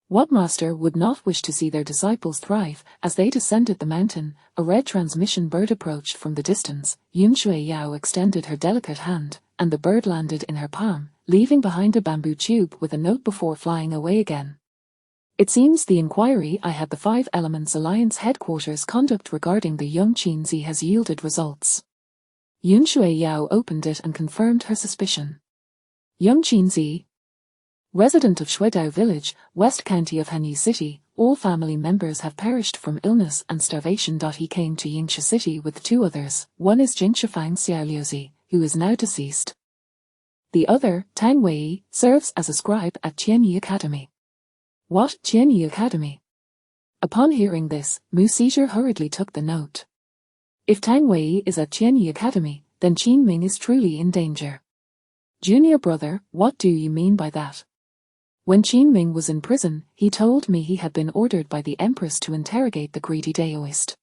What master would not wish to see their disciples thrive? As they descended the mountain, a red transmission bird approached from the distance. Yun Shui Yao extended her delicate hand, and the bird landed in her palm, leaving behind a bamboo tube with a note before flying away again. It seems the inquiry I had the 5 Elements Alliance headquarters conduct regarding the young Qinzi has yielded results. Yun Shui Yao opened it and confirmed her suspicion. Young Qinzi, resident of Shuidao Village, West County of Hanyi City, all family members have perished from illness and starvation. He came to Yingxia City with 2 others. One is Jing Shifang Xiaoliuzi, who is now deceased. The other, Tang Wei, serves as a scribe at Tianyi Academy. What, Tianyi Academy? Upon hearing this, Musiger hurriedly took the note. If Tang Wei is at Tianyi Academy, then Qin Ming is truly in danger. Junior brother, what do you mean by that? When Qin Ming was in prison, he told me he had been ordered by the Empress to interrogate the greedy Daoist.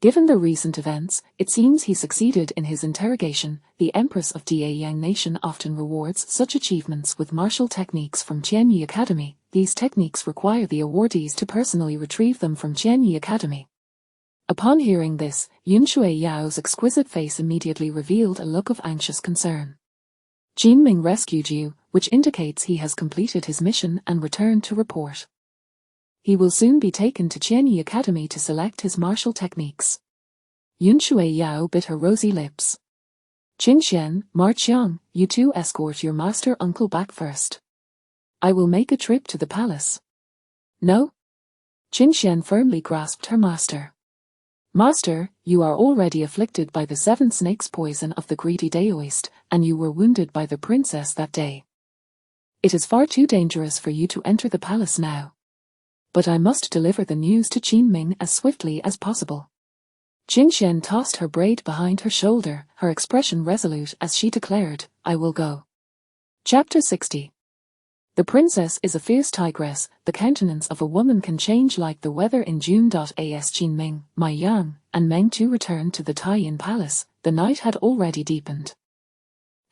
Given the recent events, it seems he succeeded in his interrogation. The Empress of Daeyang Nation often rewards such achievements with martial techniques from Tianyi Academy. These techniques require the awardees to personally retrieve them from Tianyi Academy. Upon hearing this, Yun Shui Yao's exquisite face immediately revealed a look of anxious concern. Qin Ming rescued you, which indicates he has completed his mission and returned to report. He will soon be taken to Tianyi Academy to select his martial techniques. Yun Shui Yao bit her rosy lips. Qingxian, Marqiang, you 2 escort your master uncle back first. I will make a trip to the palace. No? Qingxian firmly grasped her master. Master, you are already afflicted by the 7 snakes poison of the greedy Daoist, and you were wounded by the princess that day. It is far too dangerous for you to enter the palace now. But I must deliver the news to Qin Ming as swiftly as possible. Qingxian tossed her braid behind her shoulder, her expression resolute as she declared, I will go. Chapter 60. The princess is a fierce tigress. The countenance of a woman can change like the weather in June. As Qin Ming, Mai Yang, and Meng Tu returned to the Taiyin palace, the night had already deepened.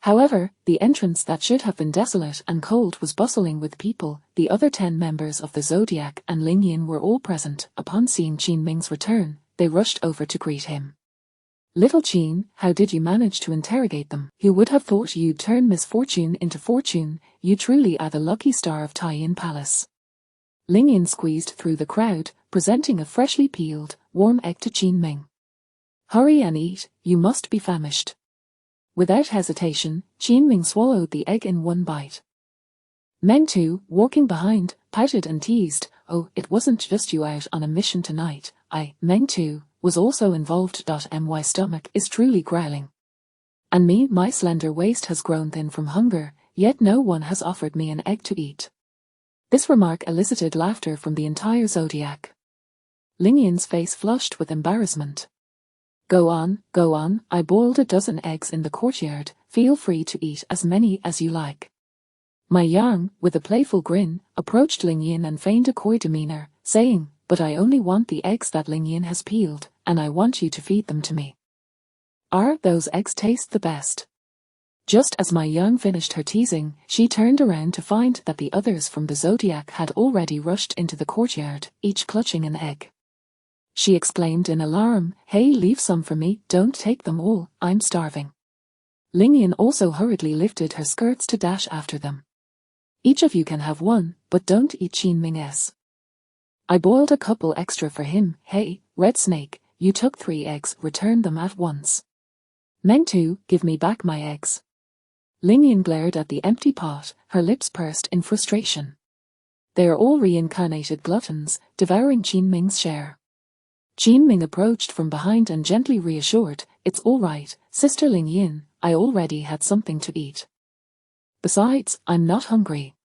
However, the entrance that should have been desolate and cold was bustling with people. The other 10 members of the Zodiac and Ling Yin were all present. Upon seeing Qin Ming's return, they rushed over to greet him. Little Qin, how did you manage to interrogate them? Who would have thought you'd turn misfortune into fortune? You truly are the lucky star of Taiyin Palace. Ling Yin squeezed through the crowd, presenting a freshly peeled, warm egg to Qin Ming. Hurry and eat, you must be famished. Without hesitation, Qin Ming swallowed the egg in one bite. Meng Tu, walking behind, pouted and teased, "Oh, it wasn't just you out on a mission tonight, Meng Tu, was also involved. My stomach is truly growling. And me, my slender waist has grown thin from hunger, yet no one has offered me an egg to eat." This remark elicited laughter from the entire zodiac. Ling Yin's face flushed with embarrassment. Go on, I boiled a dozen eggs in the courtyard, feel free to eat as many as you like." Mai Yang, with a playful grin, approached Ling Yin and feigned a coy demeanor, saying, "But I only want the eggs that Ling Yin has peeled, and I want you to feed them to me." Those eggs taste the best." Just as Mai Yang finished her teasing, she turned around to find that the others from the zodiac had already rushed into the courtyard, each clutching an egg. She exclaimed in alarm, "Hey, leave some for me, don't take them all, I'm starving." Ling Yin also hurriedly lifted her skirts to dash after them. "Each of you can have one, but don't eat Qin Ming's. I boiled a couple extra for him. Hey, Red Snake, you took 3 eggs, return them at once. Meng Tu, give me back my eggs." Ling Yin glared at the empty pot, her lips pursed in frustration. They are all reincarnated gluttons, devouring Qin Ming's share. Qin Ming approached from behind and gently reassured, "It's all right, Sister Ling Yin, I already had something to eat. Besides, I'm not hungry."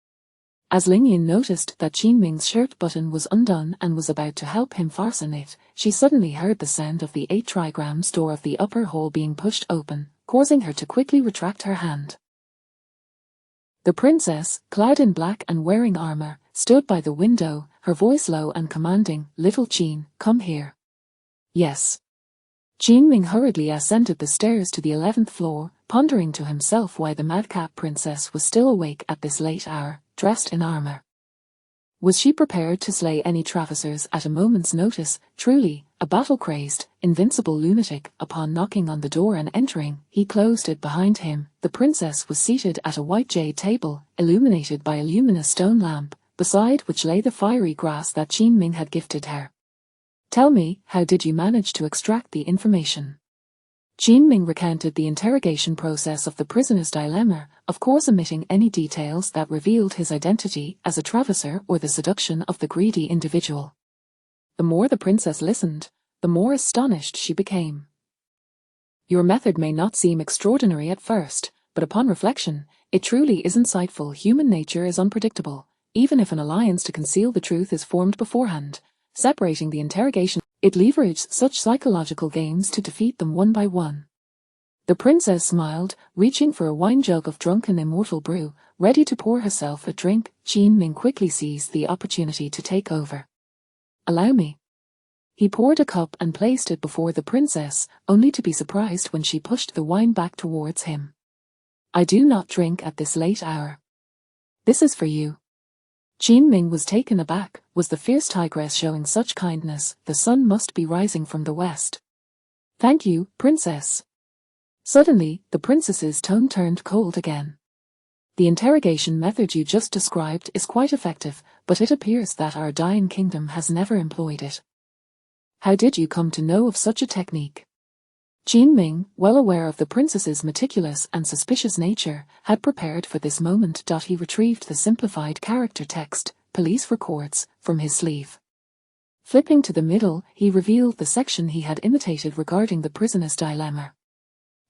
As Ling Yin noticed that Qin Ming's shirt button was undone and was about to help him fasten it, she suddenly heard the sound of the 8 trigrams door of the upper hall being pushed open, causing her to quickly retract her hand. The princess, clad in black and wearing armor, stood by the window, her voice low and commanding, "Little Qin, come here." "Yes." Qin Ming hurriedly ascended the stairs to the 11th floor, pondering to himself why the madcap princess was still awake at this late hour, dressed in armor. Was she prepared to slay any Travisers at a moment's notice? Truly, a battle-crazed, invincible lunatic. Upon knocking on the door and entering, he closed it behind him. The princess was seated at a white jade table, illuminated by a luminous stone lamp, beside which lay the fiery grass that Qin Ming had gifted her. "Tell me, how did you manage to extract the information?" Qin Ming recounted the interrogation process of the prisoner's dilemma, of course omitting any details that revealed his identity as a Traviser or the seduction of the greedy individual. The more the princess listened, the more astonished she became. "Your method may not seem extraordinary at first, but upon reflection, it truly is insightful. Human nature is unpredictable, even if an alliance to conceal the truth is formed beforehand. Separating the interrogation, it leveraged such psychological games to defeat them one by one." The princess smiled, reaching for a wine jug of drunken immortal brew, ready to pour herself a drink. Qin Ming quickly seized the opportunity to take over. "Allow me." He poured a cup and placed it before the princess, only to be surprised when she pushed the wine back towards him. "I do not drink at this late hour." "This is for you." Qin Ming was taken aback. Was the fierce tigress showing such kindness? The sun must be rising from the west. "Thank you, princess." Suddenly, the princess's tone turned cold again. "The interrogation method you just described is quite effective, but it appears that our dying kingdom has never employed it. How did you come to know of such a technique?" Qin Ming, well aware of the princess's meticulous and suspicious nature, had prepared for this moment. He retrieved the simplified character text, "Police records," from his sleeve. Flipping to the middle, he revealed the section he had imitated regarding the prisoner's dilemma.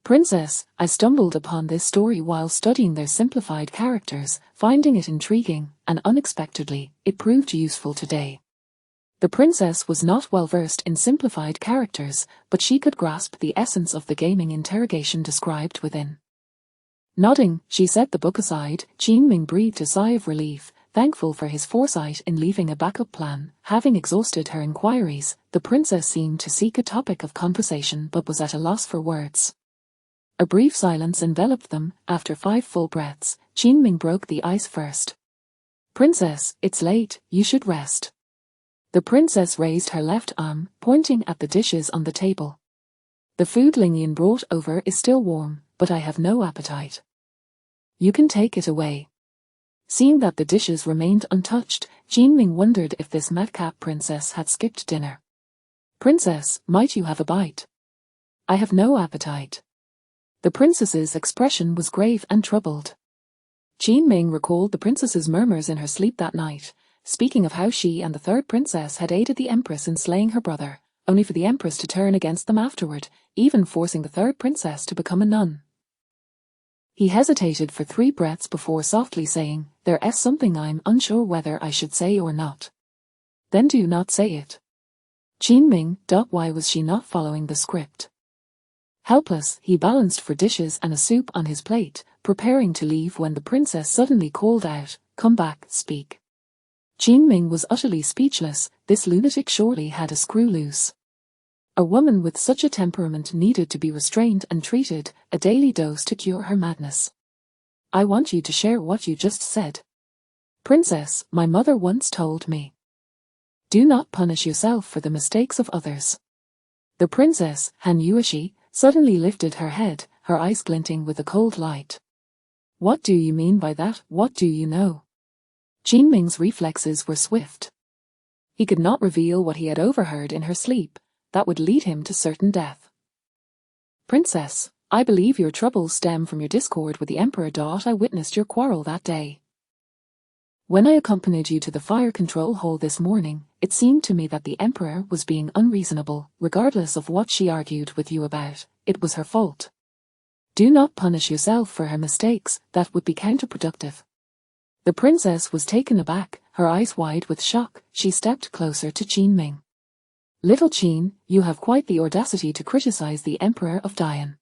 "Princess, I stumbled upon this story while studying their simplified characters, finding it intriguing, and unexpectedly, it proved useful today." The princess was not well versed in simplified characters, but she could grasp the essence of the gaming interrogation described within. Nodding, she set the book aside. Qin Ming breathed a sigh of relief, thankful for his foresight in leaving a backup plan. Having exhausted her inquiries, the princess seemed to seek a topic of conversation but was at a loss for words. A brief silence enveloped them. After 5 full breaths, Qin Ming broke the ice first. "Princess, it's late, you should rest." The princess raised her left arm, pointing at the dishes on the table. "The food Ling Yin brought over is still warm, but I have no appetite. You can take it away." Seeing that the dishes remained untouched, Jinming wondered if this madcap princess had skipped dinner. "Princess, might you have a bite?" "I have no appetite." The princess's expression was grave and troubled. Jinming recalled the princess's murmurs in her sleep that night, speaking of how she and the third princess had aided the Empress in slaying her brother, only for the Empress to turn against them afterward, even forcing the third princess to become a nun. He hesitated for 3 breaths before softly saying, "There's something I'm unsure whether I should say or not." "Then do not say it." Jinming. Why was she not following the script? Helpless, he balanced for dishes and a soup on his plate, preparing to leave when the princess suddenly called out, "Come back, speak." Jinming was utterly speechless. This lunatic surely had a screw loose. A woman with such a temperament needed to be restrained and treated, a daily dose to cure her madness. "I want you to share what you just said." "Princess, my mother once told me. Do not punish yourself for the mistakes of others." The princess, Han Yueshi, suddenly lifted her head, her eyes glinting with a cold light. "What do you mean by that? What do you know?" Jinming's reflexes were swift. He could not reveal what he had overheard in her sleep. That would lead him to certain death. "Princess, I believe your troubles stem from your discord with the Emperor. I witnessed your quarrel that day. When I accompanied you to the fire control hall this morning, it seemed to me that the Emperor was being unreasonable, regardless of what she argued with you about. It was her fault. Do not punish yourself for her mistakes, that would be counterproductive." The princess was taken aback, her eyes wide with shock. She stepped closer to Jinming. "Little Qin, you have quite the audacity to criticize the Emperor of Dian.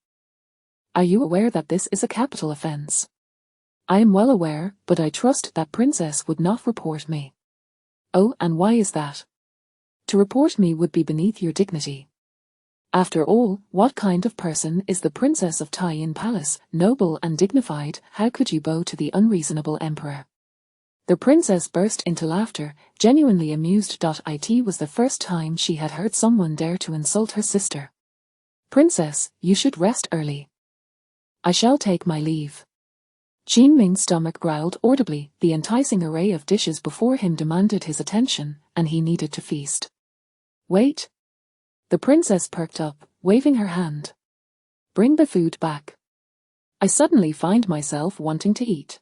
Are you aware that this is a capital offense?" "I am well aware, but I trust that princess would not report me." "Oh, and why is that?" "To report me would be beneath your dignity. After all, what kind of person is the Princess of Taiyin Palace? Noble and dignified, how could you bow to the unreasonable Emperor?" The princess burst into laughter, genuinely amused. It was the first time she had heard someone dare to insult her sister. "Princess, you should rest early. I shall take my leave." Jinming's stomach growled audibly. The enticing array of dishes before him demanded his attention, and he needed to feast. "Wait." The princess perked up, waving her hand. "Bring the food back. I suddenly find myself wanting to eat."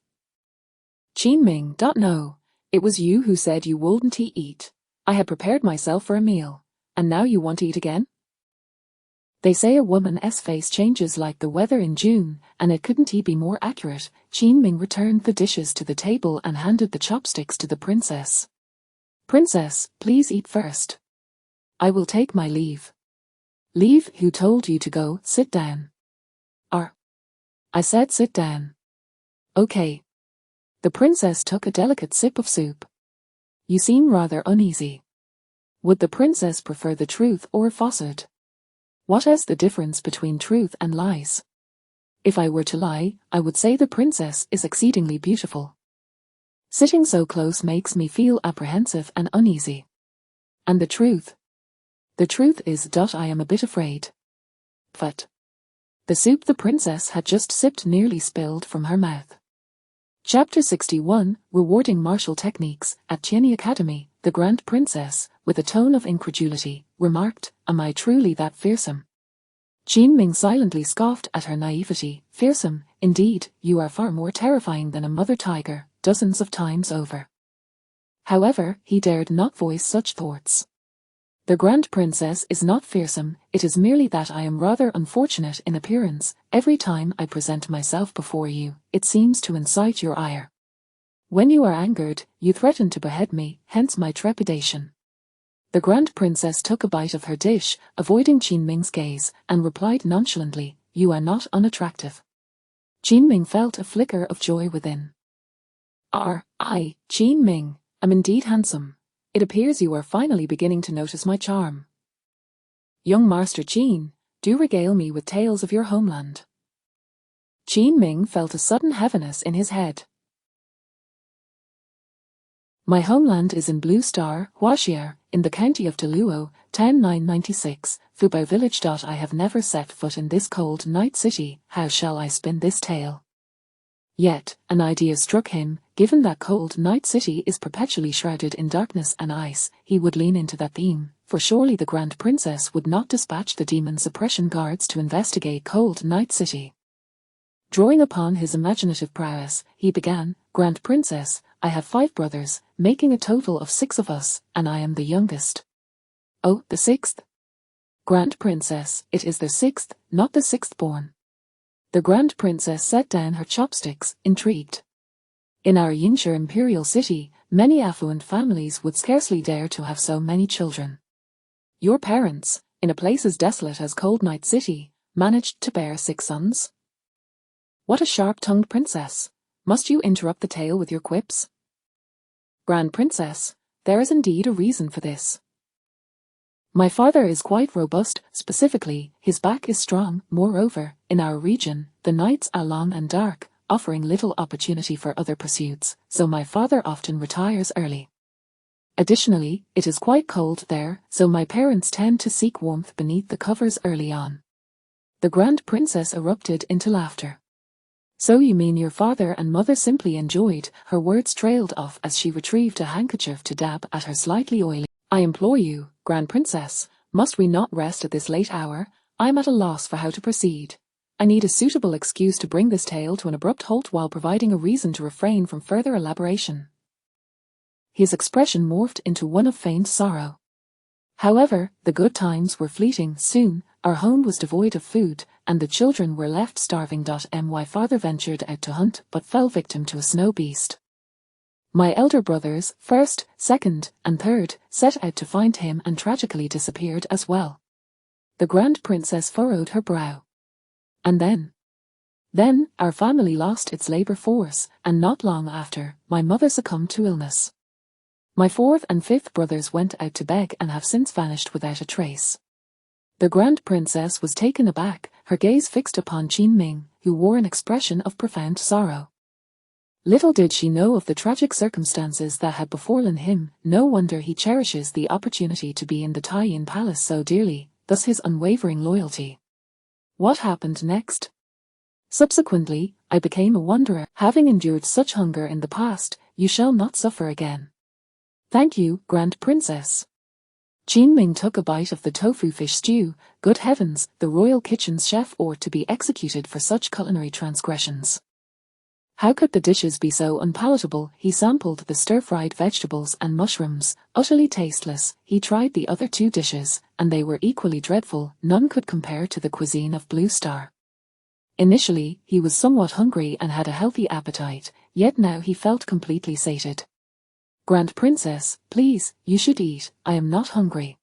Jinming. "No. It was you who said you wouldn't eat. I had prepared myself for a meal. And now you want to eat again?" They say a woman's face changes like the weather in June, and it couldn't be more accurate. Jinming returned the dishes to the table and handed the chopsticks to the princess. "Princess, please eat first. I will take my leave." "Leave? Who told you to go? Sit down." I said sit down." "Okay." The princess took a delicate sip of soup. "You seem rather uneasy. Would the princess prefer the truth or a falsehood? What is the difference between truth and lies? If I were to lie, I would say the princess is exceedingly beautiful. Sitting so close makes me feel apprehensive and uneasy. And the truth? The truth is I am a bit afraid." But the soup the princess had just sipped nearly spilled from her mouth. Chapter 61, Rewarding Martial Techniques. At Tianyi Academy, the Grand Princess, with a tone of incredulity, remarked, "Am I truly that fearsome?" Jinming silently scoffed at her naivety. "Fearsome, indeed, you are far more terrifying than a mother tiger, dozens of times over." However, he dared not voice such thoughts. "The Grand Princess is not fearsome, it is merely that I am rather unfortunate in appearance. Every time I present myself before you, it seems to incite your ire. When you are angered, you threaten to behead me, hence my trepidation." The Grand Princess took a bite of her dish, avoiding Jinming's gaze, and replied nonchalantly, "You are not unattractive." Jinming felt a flicker of joy within. "I, Jinming, am indeed handsome. It appears you are finally beginning to notice my charm. Young Master Qin, do regale me with tales of your homeland." Jinming felt a sudden heaviness in his head. "My homeland is in Blue Star, Huaxia, in the county of Deluo, town 996, Fubao village. I have never set foot in this cold night city. How shall I spin this tale?" Yet, an idea struck him. Given that Cold Night City is perpetually shrouded in darkness and ice, he would lean into that theme, for surely the Grand Princess would not dispatch the demon suppression guards to investigate Cold Night City. Drawing upon his imaginative prowess, he began, "Grand Princess, I have 5 brothers, making a total of 6 of us, and I am the youngest." "Oh, the 6th? Grand Princess, it is the 6th, not the 6th born." The Grand Princess set down her chopsticks, intrigued. In our Yingxia imperial city, many affluent families would scarcely dare to have so many children. Your parents, in a place as desolate as Cold Night City, managed to bear 6 sons? What a sharp-tongued princess! Must you interrupt the tale with your quips? Grand Princess, there is indeed a reason for this. My father is quite robust, specifically, his back is strong. Moreover, in our region, the nights are long and dark, offering little opportunity for other pursuits, so my father often retires early. Additionally, it is quite cold there, so my parents tend to seek warmth beneath the covers early on. The Grand Princess erupted into laughter. So you mean your father and mother simply enjoyed? Her words trailed off as she retrieved a handkerchief to dab at her slightly oily. I implore you, Grand Princess, must we not rest at this late hour? I'm at a loss for how to proceed. I need a suitable excuse to bring this tale to an abrupt halt while providing a reason to refrain from further elaboration. His expression morphed into one of feigned sorrow. However, the good times were fleeting. Soon, our home was devoid of food, and the children were left starving. My father ventured out to hunt but fell victim to a snow beast. My elder brothers, 1st, 2nd, and 3rd, set out to find him and tragically disappeared as well. The Grand Princess furrowed her brow. And then? Then, our family lost its labor force, and not long after, my mother succumbed to illness. My 4th and 5th brothers went out to beg and have since vanished without a trace. The Grand Princess was taken aback, her gaze fixed upon Qin Ming, who wore an expression of profound sorrow. Little did she know of the tragic circumstances that had befallen him. No wonder he cherishes the opportunity to be in the Taiyin Palace so dearly, thus his unwavering loyalty. What happened next? Subsequently, I became a wanderer. Having endured such hunger in the past, you shall not suffer again. Thank you, Grand Princess. Qin Ming took a bite of the tofu fish stew. Good heavens, the royal kitchen's chef ought to be executed for such culinary transgressions. How could the dishes be so unpalatable? He sampled the stir-fried vegetables and mushrooms, utterly tasteless. He tried the other 2 dishes, and they were equally dreadful. None could compare to the cuisine of Blue Star. Initially, he was somewhat hungry and had a healthy appetite, yet now he felt completely sated. Grand Princess, please, you should eat. I am not hungry.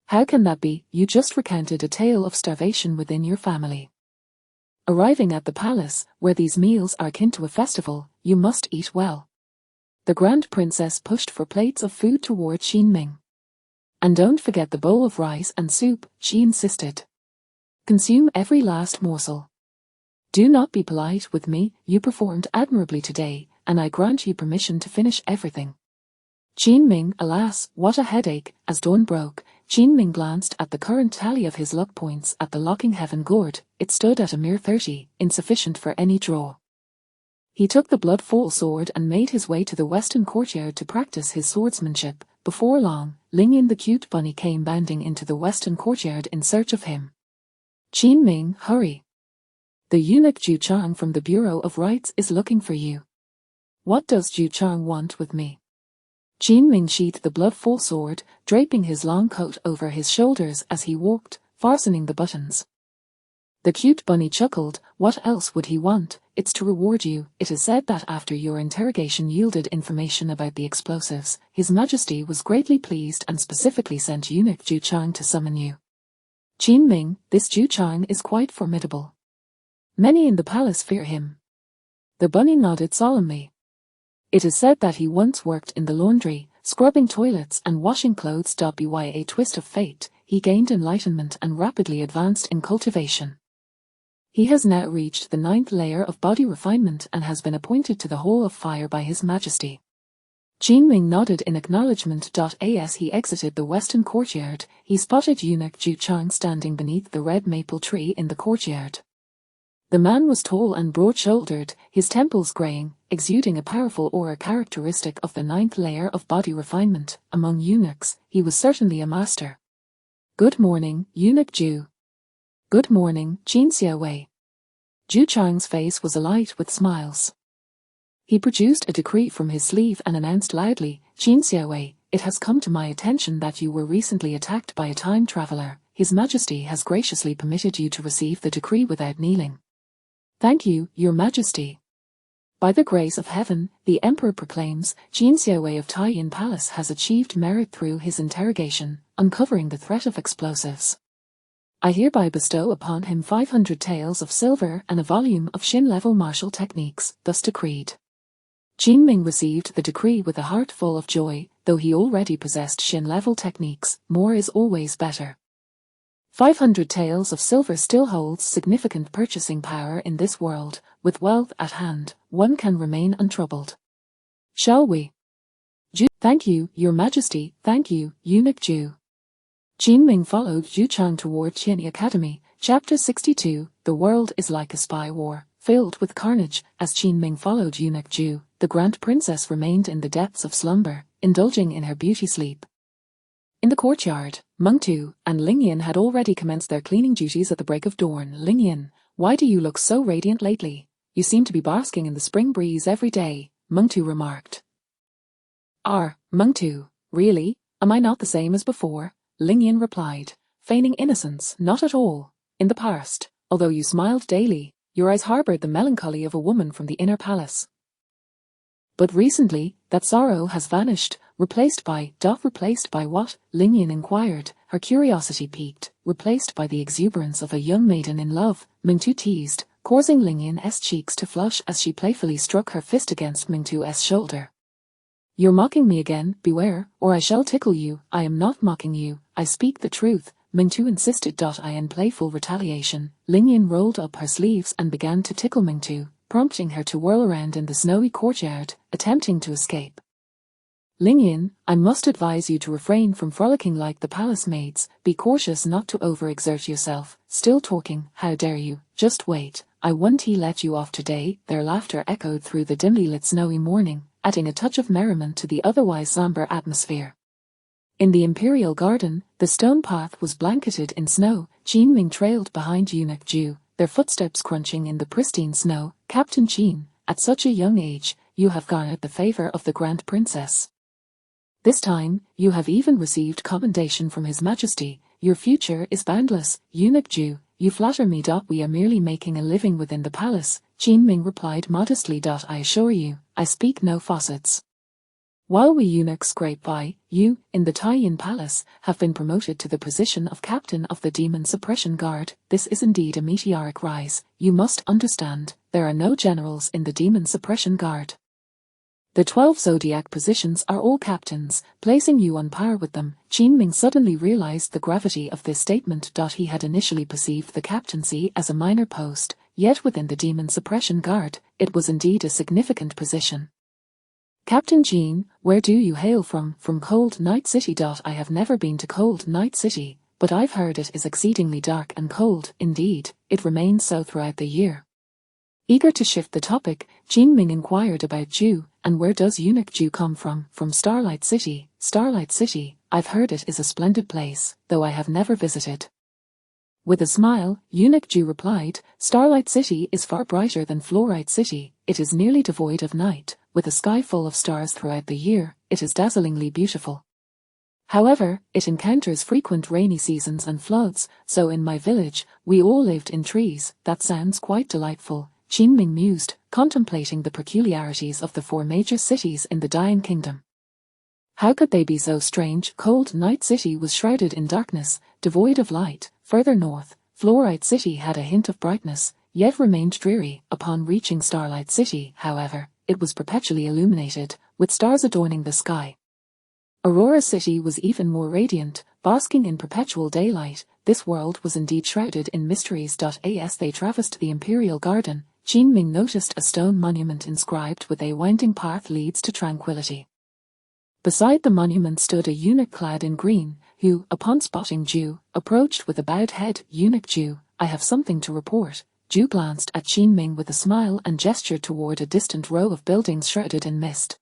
How can that be? You just recounted a tale of starvation within your family. Arriving at the palace, where these meals are akin to a festival, you must eat well. The Grand Princess pushed for plates of food toward Qin Ming. And don't forget the bowl of rice and soup, she insisted. Consume every last morsel. Do not be polite with me. You performed admirably today, and I grant you permission to finish everything. Qin Ming, alas, what a headache. As dawn broke, Qin Ming glanced at the current tally of his luck points at the Locking Heaven gourd. It stood at a mere 30, insufficient for any draw. He took the blood-fall sword and made his way to the western courtyard to practice his swordsmanship. Before long, Lingyan the cute bunny came bounding into the western courtyard in search of him. Qin Ming, hurry. The eunuch Zhu Chang from the Bureau of Rights is looking for you. What does Zhu Chang want with me? Qin Ming sheathed the blood-fall sword, draping his long coat over his shoulders as he walked, fastening the buttons. The cute bunny chuckled. What else would he want? It's to reward you. It is said that after your interrogation yielded information about the explosives, His Majesty was greatly pleased and specifically sent eunuch Zhu Chang to summon you. Qin Ming, this Zhu Chang is quite formidable. Many in the palace fear him. The bunny nodded solemnly. It is said that he once worked in the laundry, scrubbing toilets and washing clothes. By a twist of fate, he gained enlightenment and rapidly advanced in cultivation. He has now reached the 9th layer of body refinement and has been appointed to the Hall of Fire by His Majesty. Qin Ming nodded in acknowledgement. As he exited the western courtyard, he spotted eunuch Zhu Chang standing beneath the red maple tree in the courtyard. The man was tall and broad-shouldered, his temples graying, exuding a powerful aura characteristic of the 9th layer of body refinement. Among eunuchs, he was certainly a master. "Good morning, Eunuch Ju." "Good morning, Qin Xiaowei." Zhu Chang's face was alight with smiles. He produced a decree from his sleeve and announced loudly, "Qin Xiaowei, it has come to my attention that you were recently attacked by a time traveler. His Majesty has graciously permitted you to receive the decree without kneeling." "Thank you, Your Majesty." "By the grace of heaven, the Emperor proclaims, Qin Xiaowei of Taiyin Palace has achieved merit through his interrogation, uncovering the threat of explosives. I hereby bestow upon him 500 taels of silver and a volume of Shin-level martial techniques," thus decreed. Qin Ming received the decree with a heart full of joy. Though he already possessed Shin-level techniques, more is always better. 500 taels of silver still holds significant purchasing power in this world. With wealth at hand, one can remain untroubled. "Shall we?" "Thank you, Your Majesty, thank you, Eunuch Ju." Qin Ming followed Zhu Chang toward Qian Academy. Chapter 62, The world is like a spy war, filled with carnage. As Qin Ming followed Eunuch Ju, the Grand Princess remained in the depths of slumber, indulging in her beauty sleep. In the courtyard, Meng Tu and Ling Yin had already commenced their cleaning duties at the break of dawn. "Ling Yin, why do you look so radiant lately? You seem to be basking in the spring breeze every day," Meng Tu remarked. Meng Tu, really? Am I not the same as before?" Ling Yin replied, feigning innocence. "Not at all. In the past, although you smiled daily, your eyes harbored the melancholy of a woman from the inner palace. But recently, that sorrow has vanished, replaced by what?" Ling Yin inquired, her curiosity piqued. "Replaced by the exuberance of a young maiden in love," Meng Tu teased, causing Ling Yin's cheeks to flush as she playfully struck her fist against Meng Tu's shoulder. "You're mocking me again, beware, or I shall tickle you." "I am not mocking you, I speak the truth," Meng Tu insisted. In playful retaliation, Ling Yin rolled up her sleeves and began to tickle Meng Tu, prompting her to whirl around in the snowy courtyard, attempting to escape. "Ling Yin, I must advise you to refrain from frolicking like the palace maids. Be cautious not to overexert yourself." "Still talking, how dare you? Just wait, I won't let you off today." Their laughter echoed through the dimly lit snowy morning, adding a touch of merriment to the otherwise somber atmosphere. In the Imperial Garden, the stone path was blanketed in snow. Qin Ming trailed behind Eunuch Ju, their footsteps crunching in the pristine snow. "Captain Qin, at such a young age, you have garnered the favor of the Grand Princess. This time, you have even received commendation from His Majesty. Your future is boundless." "Eunuch Ju, you flatter me. We are merely making a living within the palace," Qin Ming replied modestly. "I assure you, I speak no faucets. While we eunuchs scrape by, you, in the Taiyin Palace, have been promoted to the position of captain of the Demon Suppression Guard. This is indeed a meteoric rise. You must understand, there are no generals in the Demon Suppression Guard. The 12 zodiac positions are all captains, placing you on par with them." Qin Ming suddenly realized the gravity of this statement. He had initially perceived the captaincy as a minor post, yet within the Demon Suppression Guard, it was indeed a significant position. "Captain Qin, where do you hail from?" "From Cold Night City. I have never been to Cold Night City, but I've heard it is exceedingly dark and cold." "Indeed, it remains so throughout the year." Eager to shift the topic, Qin Ming inquired about Ju. "And where does Eunuch Ju come from?" "From Starlight City." "Starlight City, I've heard it is a splendid place, though I have never visited." With a smile, Eunuch Ju replied, "Starlight City is far brighter than Fluorite City. It is nearly devoid of night, with a sky full of stars throughout the year. It is dazzlingly beautiful. However, it encounters frequent rainy seasons and floods, so in my village, we all lived in trees." "That sounds quite delightful," Qin Ming mused, contemplating the peculiarities of the 4 major cities in the Dayan Kingdom. How could they be so strange? Cold Night City was shrouded in darkness, devoid of light. Further north, Fluorite City had a hint of brightness, yet remained dreary. Upon reaching Starlight City, however, it was perpetually illuminated, with stars adorning the sky. Aurora City was even more radiant, basking in perpetual daylight. This world was indeed shrouded in mysteries. As they traversed the Imperial Garden, Qin Ming noticed a stone monument inscribed with "A winding path leads to tranquility." Beside the monument stood a eunuch clad in green, who, upon spotting Ju, approached with a bowed head. "Eunuch Ju, I have something to report." Ju glanced at Qin Ming with a smile and gestured toward a distant row of buildings shrouded in mist.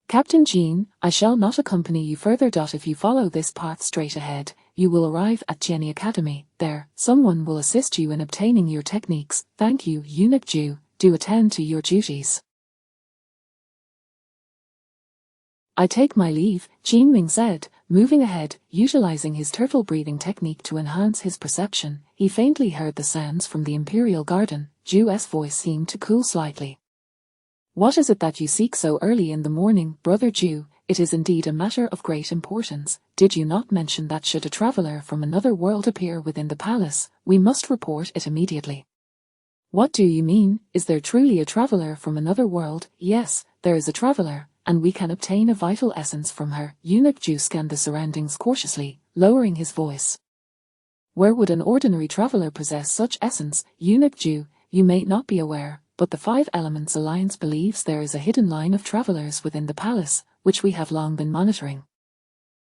Captain Jean, I shall not accompany you further. If you follow this path straight ahead, you will arrive at Jenny Academy. There, someone will assist you in obtaining your techniques. Thank you, Eunuch Ju. Do attend to your duties. I take my leave, Qin Ming said, moving ahead, utilizing his turtle breathing technique to enhance his perception. He faintly heard the sounds from the Imperial Garden. Ju's voice seemed to cool slightly. What is it that you seek so early in the morning, Brother Ju? It is indeed a matter of great importance. Did you not mention that should a traveler from another world appear within the palace, we must report it immediately? What do you mean? Is there truly a traveler from another world? Yes, there is a traveler, and we can obtain a vital essence from her. Eunuch Ju scanned the surroundings cautiously, lowering his voice. Where would an ordinary traveler possess such essence? Eunuch Ju, you may not be aware, but the Five Elements Alliance believes there is a hidden line of travelers within the palace, which we have long been monitoring.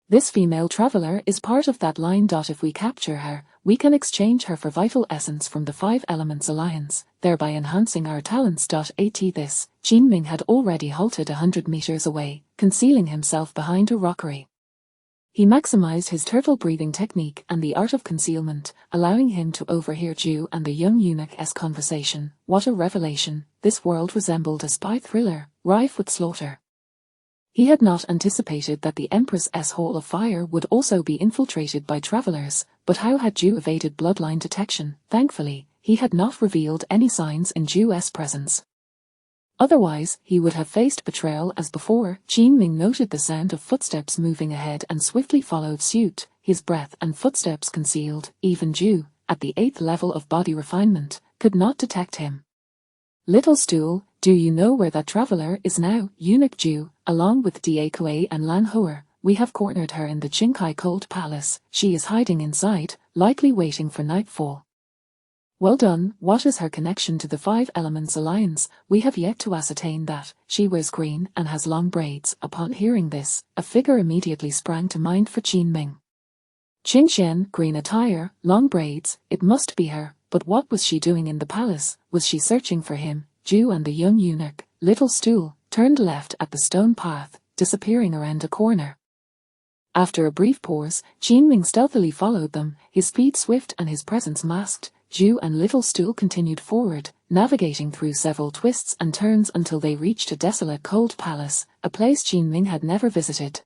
This female traveler is part of that line. If we capture her, we can exchange her for vital essence from the Five Elements Alliance, thereby enhancing our talents. At this, Qin Ming had already halted 100 meters away, concealing himself behind a rockery. He maximized his turtle breathing technique and the art of concealment, allowing him to overhear Ju and the young eunuch's conversation. What a revelation! This world resembled a spy thriller, rife with slaughter. He had not anticipated that the Empress's Hall of Fire would also be infiltrated by travelers, but how had Ju evaded bloodline detection? Thankfully, he had not revealed any signs in Ju's presence. Otherwise, he would have faced betrayal as before. Qin Ming noted the sound of footsteps moving ahead and swiftly followed suit, his breath and footsteps concealed. Even Ju, at the 8th level of body refinement, could not detect him. Little Stool, do you know where that traveler is now? Eunuch Ju, along with Da Kuei and Lan Houer, we have cornered her in the Qingkai Cold Palace. She is hiding inside, likely waiting for nightfall. Well done. What is her connection to the Five Elements Alliance? We have yet to ascertain that. She wears green and has long braids. Upon hearing this, a figure immediately sprang to mind for Qin Ming. Qingxian, green attire, long braids, it must be her. But what was she doing in the palace? Was she searching for him? Ju and the young eunuch, Little Stool, turned left at the stone path, disappearing around a corner. After a brief pause, Qin Ming stealthily followed them, his speed swift and his presence masked. Ju and Little Stool continued forward, navigating through several twists and turns until they reached a desolate cold palace, a place Qin Ming had never visited.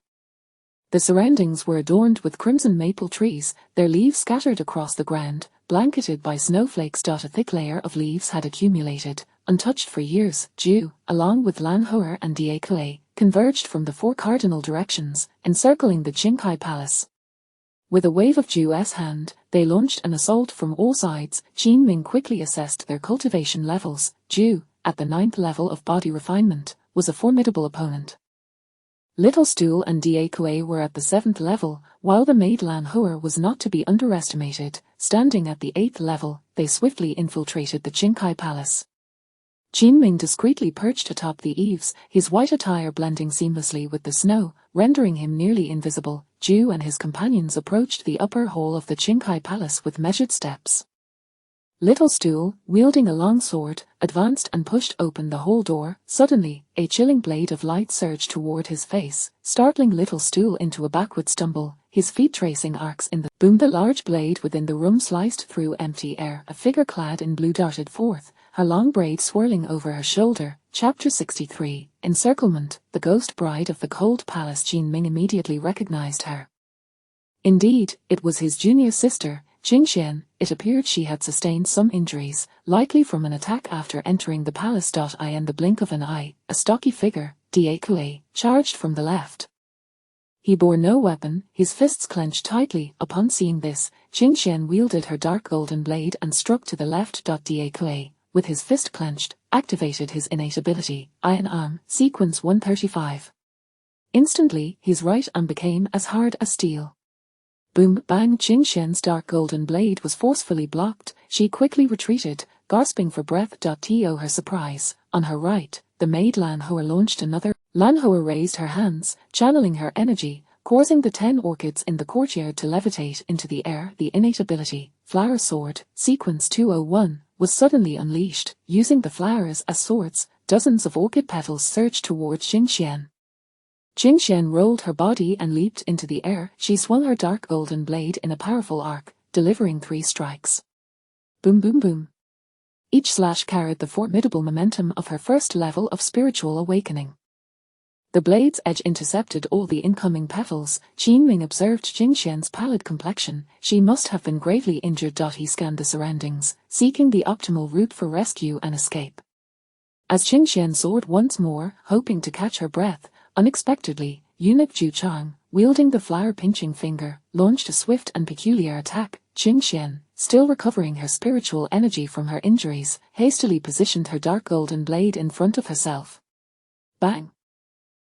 The surroundings were adorned with crimson maple trees, their leaves scattered across the ground, blanketed by snowflakes. A thick layer of leaves had accumulated, untouched for years. Ju, along with Lan Houer and Da Kuei, converged from the 4 cardinal directions, encircling the Qingkai Palace. With a wave of Ju's hand, they launched an assault from all sides. Qin Ming quickly assessed their cultivation levels. Ju, at the 9th level of body refinement, was a formidable opponent. Little Stool and Da Kuei were at the 7th level, while the maid Lan Houer was not to be underestimated. Standing at the 8th level, they swiftly infiltrated the Qingkai Palace. Qin Ming discreetly perched atop the eaves, his white attire blending seamlessly with the snow, rendering him nearly invisible. Ju and his companions approached the upper hall of the Qingkai Palace with measured steps. Little Stool, wielding a long sword, advanced and pushed open the hall door. Suddenly, a chilling blade of light surged toward his face, startling Little Stool into a backward stumble, his feet tracing arcs in the boom. The large blade within the room sliced through empty air. A figure clad in blue darted forth, her long braid swirling over her shoulder. Chapter 63, Encirclement, the ghost bride of the Cold Palace. Qin Ming immediately recognized her. Indeed, it was his junior sister, Qingxian. It appeared she had sustained some injuries, likely from an attack after entering the palace. In the blink of an eye, a stocky figure, Da Kuei, charged from the left. He bore no weapon, his fists clenched tightly. Upon seeing this, Qingxian wielded her dark golden blade and struck to the left. Da Kuei, with his fist clenched, activated his innate ability, Iron Arm, Sequence 135. Instantly, his right arm became as hard as steel. Boom bang! Qingxian's dark golden blade was forcefully blocked. She quickly retreated, gasping for breath. To her surprise, on her right, the maid Lan Houer launched another. Lan Houer raised her hands, channeling her energy, causing the 10 orchids in the courtyard to levitate into the air. The innate ability, Flower Sword, Sequence 201, was suddenly unleashed. Using the flowers as swords, dozens of orchid petals surged towards Jingxian. Jingxian rolled her body and leaped into the air. She swung her dark golden blade in a powerful arc, delivering 3 strikes. Boom boom boom. Each slash carried the formidable momentum of her first level of spiritual awakening. The blade's edge intercepted all the incoming petals. Qinming observed Jingxian's pallid complexion. She must have been gravely injured. He scanned the surroundings, seeking the optimal route for rescue and escape. As Jingxian soared once more, hoping to catch her breath, unexpectedly, eunuch Zhu Chang, wielding the flower-pinching finger, launched a swift and peculiar attack. Jingxian, still recovering her spiritual energy from her injuries, hastily positioned her dark golden blade in front of herself. Bang!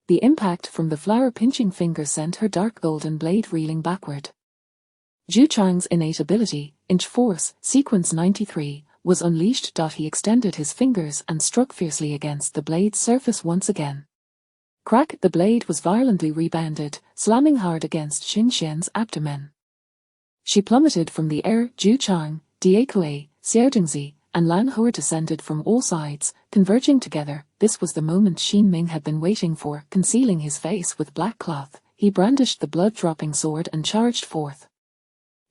The impact from the flower-pinching finger sent her dark golden blade reeling backward. Zhu Chang's innate ability, Inch Force, Sequence 93, was unleashed. He extended his fingers and struck fiercely against the blade's surface once again. Crack! The blade was violently rebounded, slamming hard against Jingxian's abdomen. She plummeted from the air. Zhu Chang, Diekue, Xiaodongzi, and Lan Hua descended from all sides, converging together. This was the moment Qinming had been waiting for. Concealing his face with black cloth, he brandished the blood-dropping sword and charged forth.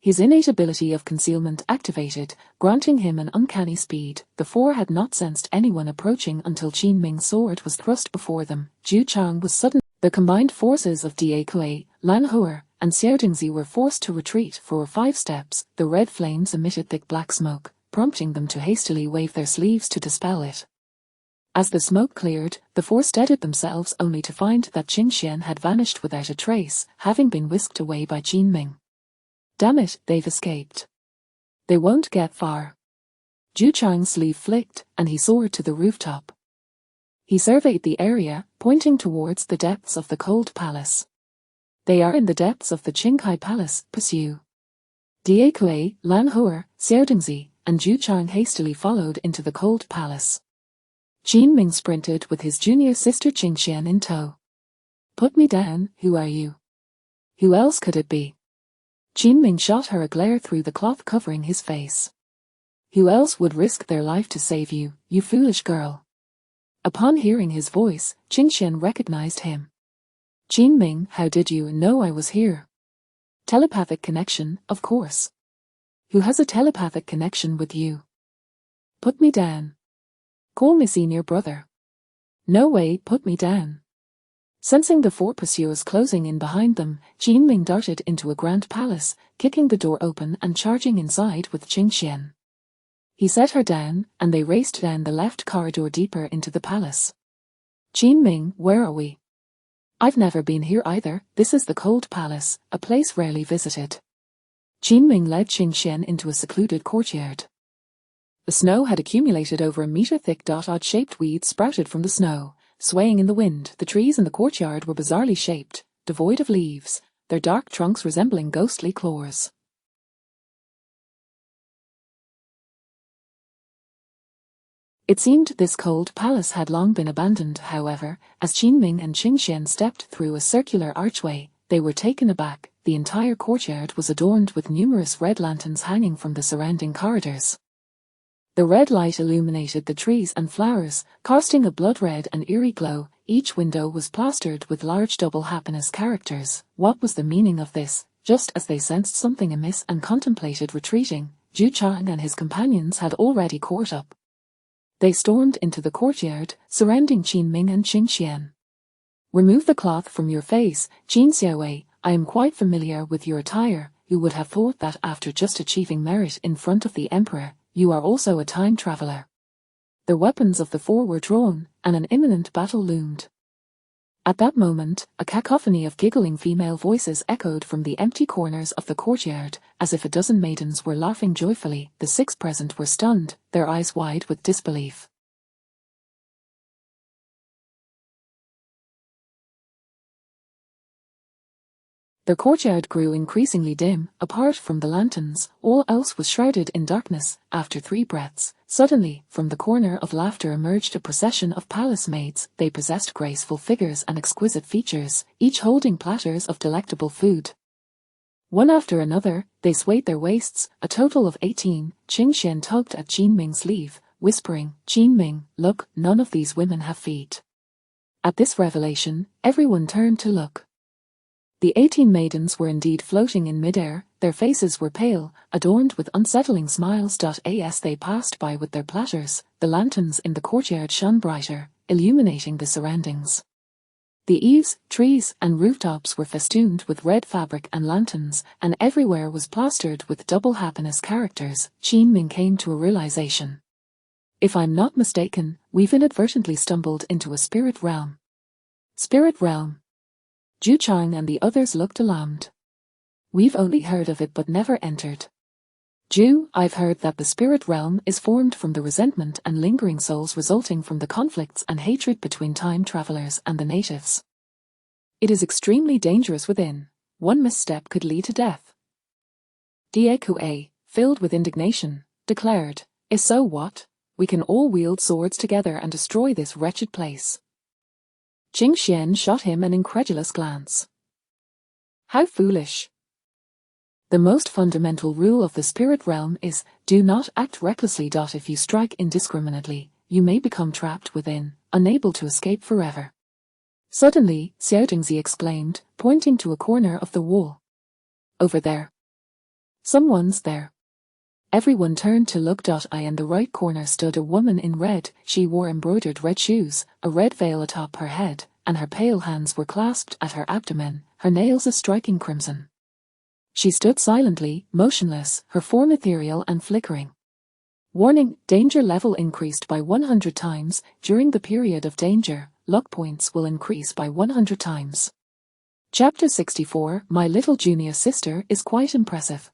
His innate ability of concealment activated, granting him an uncanny speed. The 4 had not sensed anyone approaching until Qinming's sword was thrust before them. Zhu Chang was sudden. The combined forces of Diekue, Lan Hua, and Xiaodongzi were forced to retreat for 5 steps. The red flames emitted thick black smoke, prompting them to hastily wave their sleeves to dispel it. As the smoke cleared, the 4 steadied themselves only to find that Jingxian had vanished without a trace, having been whisked away by Qinming. Damn it, they've escaped. They won't get far. Zhu Chang's sleeve flicked, and he soared to the rooftop. He surveyed the area, pointing towards the depths of the cold palace. They are in the depths of the Qingkai Palace. Pursue. Diekue, Lan Hua, Xiaodongzi, and Zhu Chang hastily followed into the cold palace. Qinming sprinted with his junior sister Jingxian in tow. Put me down, who are you? Who else could it be? Qinming shot her a glare through the cloth covering his face. Who else would risk their life to save you, you foolish girl? Upon hearing his voice, Jingxian recognized him. Qinming, how did you know I was here? Telepathic connection, of course. Who has a telepathic connection with you? Put me down. Call me senior brother. No way, put me down. Sensing the 4 pursuers closing in behind them, Qinming darted into a grand palace, kicking the door open and charging inside with Jingxian. He set her down, and they raced down the left corridor deeper into the palace. Qinming, where are we? I've never been here either. This is the Cold Palace, a place rarely visited. Qinming led Jingxian into a secluded courtyard. The snow had accumulated over a meter thick. Odd-shaped weeds sprouted from the snow, swaying in the wind. The trees in the courtyard were bizarrely shaped, devoid of leaves, their dark trunks resembling ghostly claws. It seemed this cold palace had long been abandoned. However, as Qinming and Jingxian stepped through a circular archway, they were taken aback. The entire courtyard was adorned with numerous red lanterns hanging from the surrounding corridors. The red light illuminated the trees and flowers, casting a blood-red and eerie glow. Each window was plastered with large double happiness characters. What was the meaning of this? Just as they sensed something amiss and contemplated retreating, Zhu Chang and his companions had already caught up. They stormed into the courtyard, surrounding Qinming and Jingxian. Remove the cloth from your face, Qin Xiaowei. I am quite familiar with your attire. Who would have thought that after just achieving merit in front of the Emperor, you are also a time traveler? The weapons of the 4 were drawn, and an imminent battle loomed. At that moment, a cacophony of giggling female voices echoed from the empty corners of the courtyard, as if a dozen maidens were laughing joyfully. The 6 present were stunned, their eyes wide with disbelief. Their courtyard grew increasingly dim. Apart from the lanterns, all else was shrouded in darkness. After 3 breaths, suddenly, from the corner of laughter emerged a procession of palace maids. They possessed graceful figures and exquisite features, each holding platters of delectable food. One after another, they swayed their waists, a total of 18. Qing Xian tugged at Qin Ming's sleeve, whispering, "Qin Ming, look, none of these women have feet." At this revelation, everyone turned to look. The 18 maidens were indeed floating in midair. Their faces were pale, adorned with unsettling smiles. As they passed by with their platters, the lanterns in the courtyard shone brighter, illuminating the surroundings. The eaves, trees, and rooftops were festooned with red fabric and lanterns, and everywhere was plastered with double happiness characters. Qin Ming came to a realization. If I'm not mistaken, we've inadvertently stumbled into a spirit realm. Spirit realm? Zhu Chang and the others looked alarmed. We've only heard of it but never entered. Zhu, I've heard that the spirit realm is formed from the resentment and lingering souls resulting from the conflicts and hatred between time travelers and the natives. It is extremely dangerous within. One misstep could lead to death. Diekue, filled with indignation, declared, "Is so what? We can all wield swords together and destroy this wretched place." Qing Xian shot him an incredulous glance. How foolish. The most fundamental rule of the spirit realm is, do not act recklessly. If you strike indiscriminately, you may become trapped within, unable to escape forever. Suddenly, Xiao Dingzi exclaimed, pointing to a corner of the wall. Over there. Someone's there. Everyone turned to look. In the right corner stood a woman in red. She wore embroidered red shoes, a red veil atop her head, and her pale hands were clasped at her abdomen, her nails a striking crimson. She stood silently, motionless, her form ethereal and flickering. Warning, danger level increased by 100 times. During the period of danger, luck points will increase by 100 times. Chapter 64, My Little Junior Sister is quite impressive.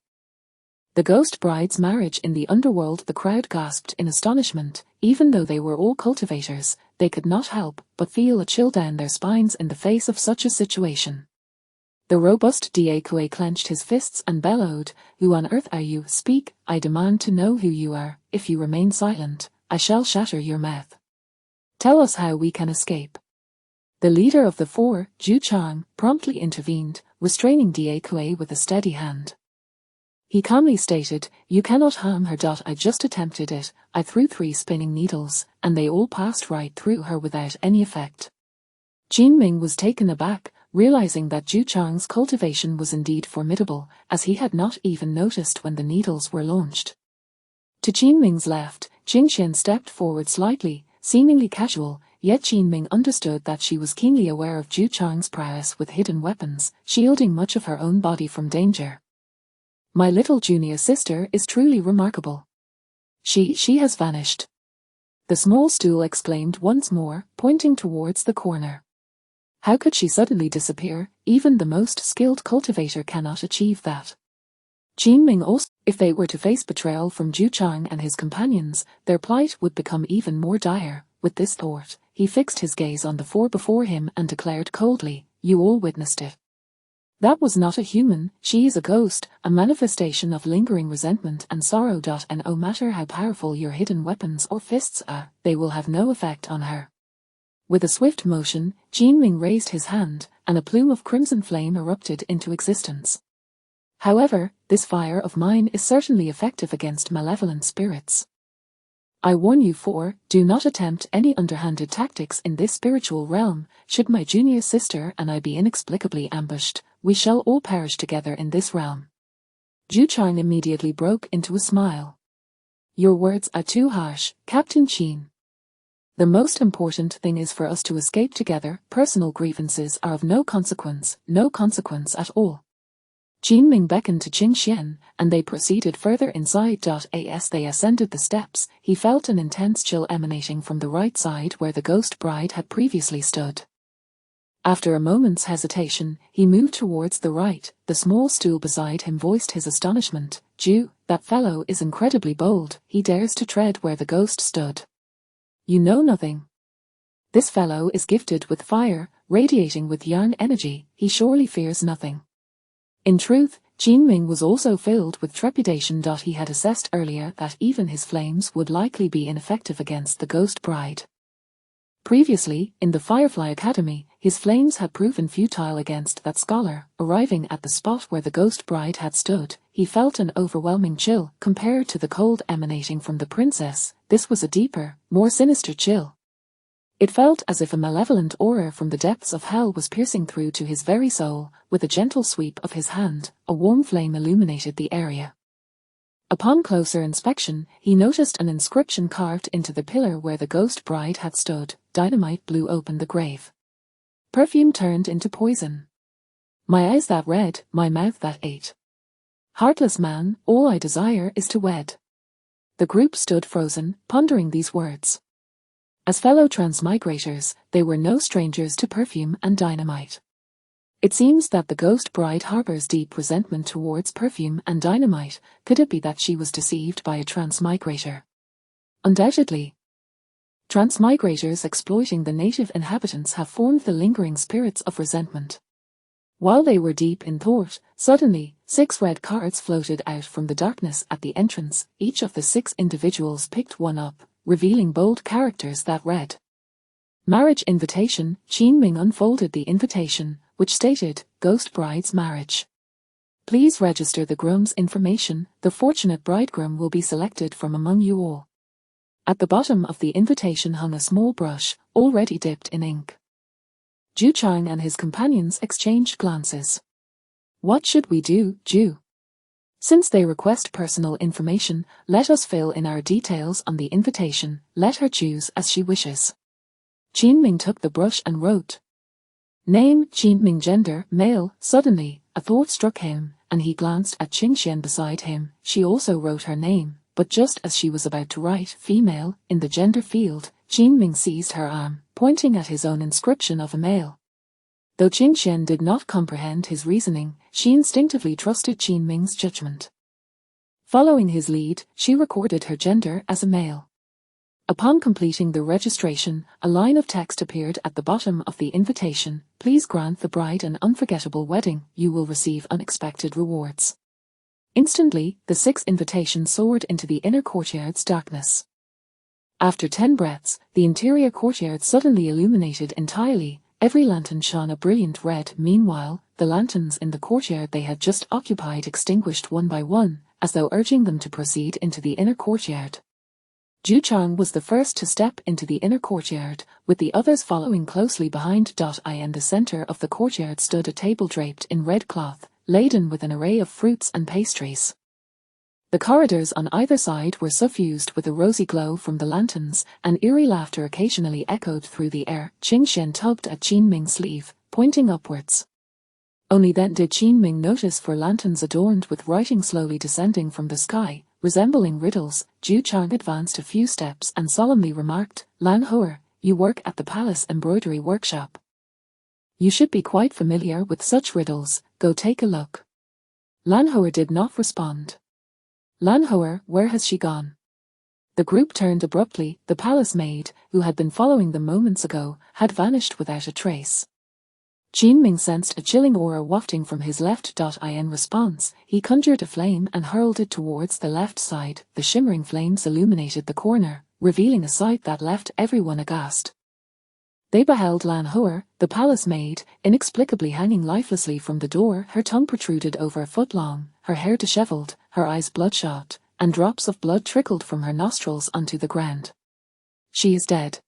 The ghost bride's marriage in the underworld. The crowd gasped in astonishment. Even though they were all cultivators, they could not help but feel a chill down their spines in the face of such a situation. The robust Diekue clenched his fists and bellowed, "Who on earth are you? Speak, I demand to know who you are. If you remain silent, I shall shatter your mouth. Tell us how we can escape." The leader of the 4, Zhu Chang, promptly intervened, restraining Diekue with a steady hand. He calmly stated, "You cannot harm her. I just attempted it. I threw 3 spinning needles, and they all passed right through her without any effect." Qin Ming was taken aback, realizing that Zhu Chang's cultivation was indeed formidable, as he had not even noticed when the needles were launched. To Qin Ming's left, Qing Xian stepped forward slightly, seemingly casual, yet Qin Ming understood that she was keenly aware of Zhu Chang's prowess with hidden weapons, shielding much of her own body from danger. My little junior sister is truly remarkable. She has vanished. The small stool exclaimed once more, pointing towards the corner. How could she suddenly disappear? Even the most skilled cultivator cannot achieve that. Qin Ming also, if they were to face betrayal from Zhu Chang and his companions, their plight would become even more dire. With this thought, he fixed his gaze on the 4 before him and declared coldly, "You all witnessed it. That was not a human, she is a ghost, a manifestation of lingering resentment and sorrow. And no matter how powerful your hidden weapons or fists are, they will have no effect on her." With a swift motion, Qin Ming raised his hand, and a plume of crimson flame erupted into existence. However, this fire of mine is certainly effective against malevolent spirits. I warn you 4, do not attempt any underhanded tactics in this spiritual realm. Should my junior sister and I be inexplicably ambushed, we shall all perish together in this realm. Zhu Chang immediately broke into a smile. Your words are too harsh, Captain Qin. The most important thing is for us to escape together. Personal grievances are of no consequence at all. Qin Ming beckoned to Qing Xian, and they proceeded further inside. As they ascended the steps, he felt an intense chill emanating from the right side where the ghost bride had previously stood. After a moment's hesitation, he moved towards the right. The small stool beside him voiced his astonishment. "Zhu, that fellow is incredibly bold. He dares to tread where the ghost stood. You know nothing. This fellow is gifted with fire, radiating with yang energy. He surely fears nothing." In truth, Jinming was also filled with trepidation. He had assessed earlier that even his flames would likely be ineffective against the ghost bride. Previously, in the Firefly Academy, his flames had proven futile against that scholar. Arriving at the spot where the ghost bride had stood, he felt an overwhelming chill. Compared to the cold emanating from the princess, this was a deeper, more sinister chill. It felt as if a malevolent aura from the depths of hell was piercing through to his very soul. With a gentle sweep of his hand, a warm flame illuminated the area. Upon closer inspection, he noticed an inscription carved into the pillar where the ghost bride had stood. Dynamite blew open the grave. Perfume turned into poison. My eyes that read, my mouth that ate. Heartless man, all I desire is to wed. The group stood frozen, pondering these words. As fellow transmigrators, they were no strangers to perfume and dynamite. It seems that the ghost bride harbors deep resentment towards perfume and dynamite. Could it be that she was deceived by a transmigrator? Undoubtedly. Transmigrators exploiting the native inhabitants have formed the lingering spirits of resentment. While they were deep in thought, suddenly, 6 red cards floated out from the darkness at the entrance. Each of the 6 individuals picked one up, revealing bold characters that read, Marriage Invitation. Jinming unfolded the invitation, which stated, Ghost Bride's Marriage. Please register the groom's information. The fortunate bridegroom will be selected from among you all. At the bottom of the invitation hung a small brush, already dipped in ink. Zhu Chang and his companions exchanged glances. What should we do, Zhu? Since they request personal information, let us fill in our details on the invitation. Let her choose as she wishes. Jinming took the brush and wrote. Name, Jinming. Gender, male. Suddenly, a thought struck him, and he glanced at Qingxian beside him. She also wrote her name, but just as she was about to write female in the gender field, Jinming seized her arm, pointing at his own inscription of a male. Though Qingxian did not comprehend his reasoning, she instinctively trusted Jinming's judgment. Following his lead, she recorded her gender as a male. Upon completing the registration, a line of text appeared at the bottom of the invitation. Please grant the bride an unforgettable wedding. You will receive unexpected rewards. Instantly, the 6 invitations soared into the inner courtyard's darkness. After 10 breaths, the interior courtyard suddenly illuminated entirely. Every lantern shone a brilliant red. Meanwhile, the lanterns in the courtyard they had just occupied extinguished one by one, as though urging them to proceed into the inner courtyard. Zhu Chang was the first to step into the inner courtyard, with the others following closely behind. In the center of the courtyard stood a table draped in red cloth, laden with an array of fruits and pastries. The corridors on either side were suffused with a rosy glow from the lanterns, and eerie laughter occasionally echoed through the air. Qingxian tugged at Jinming's sleeve, pointing upwards. Only then did Jinming notice 4 lanterns adorned with writing slowly descending from the sky, resembling riddles. Zhu Chang advanced a few steps and solemnly remarked, Lan Hoer, you work at the palace embroidery workshop. You should be quite familiar with such riddles. Go take a look. Lan Hoer did not respond. Lan Hoer, where has she gone? The group turned abruptly. The palace maid, who had been following them moments ago, had vanished without a trace. Jinming sensed a chilling aura wafting from his left. In response, he conjured a flame and hurled it towards the left side. The shimmering flames illuminated the corner, revealing a sight that left everyone aghast. They beheld Lan Hoer, the palace maid, inexplicably hanging lifelessly from the door. Her tongue protruded over a foot long, her hair disheveled, her eyes bloodshot, and drops of blood trickled from her nostrils onto the ground. She is dead.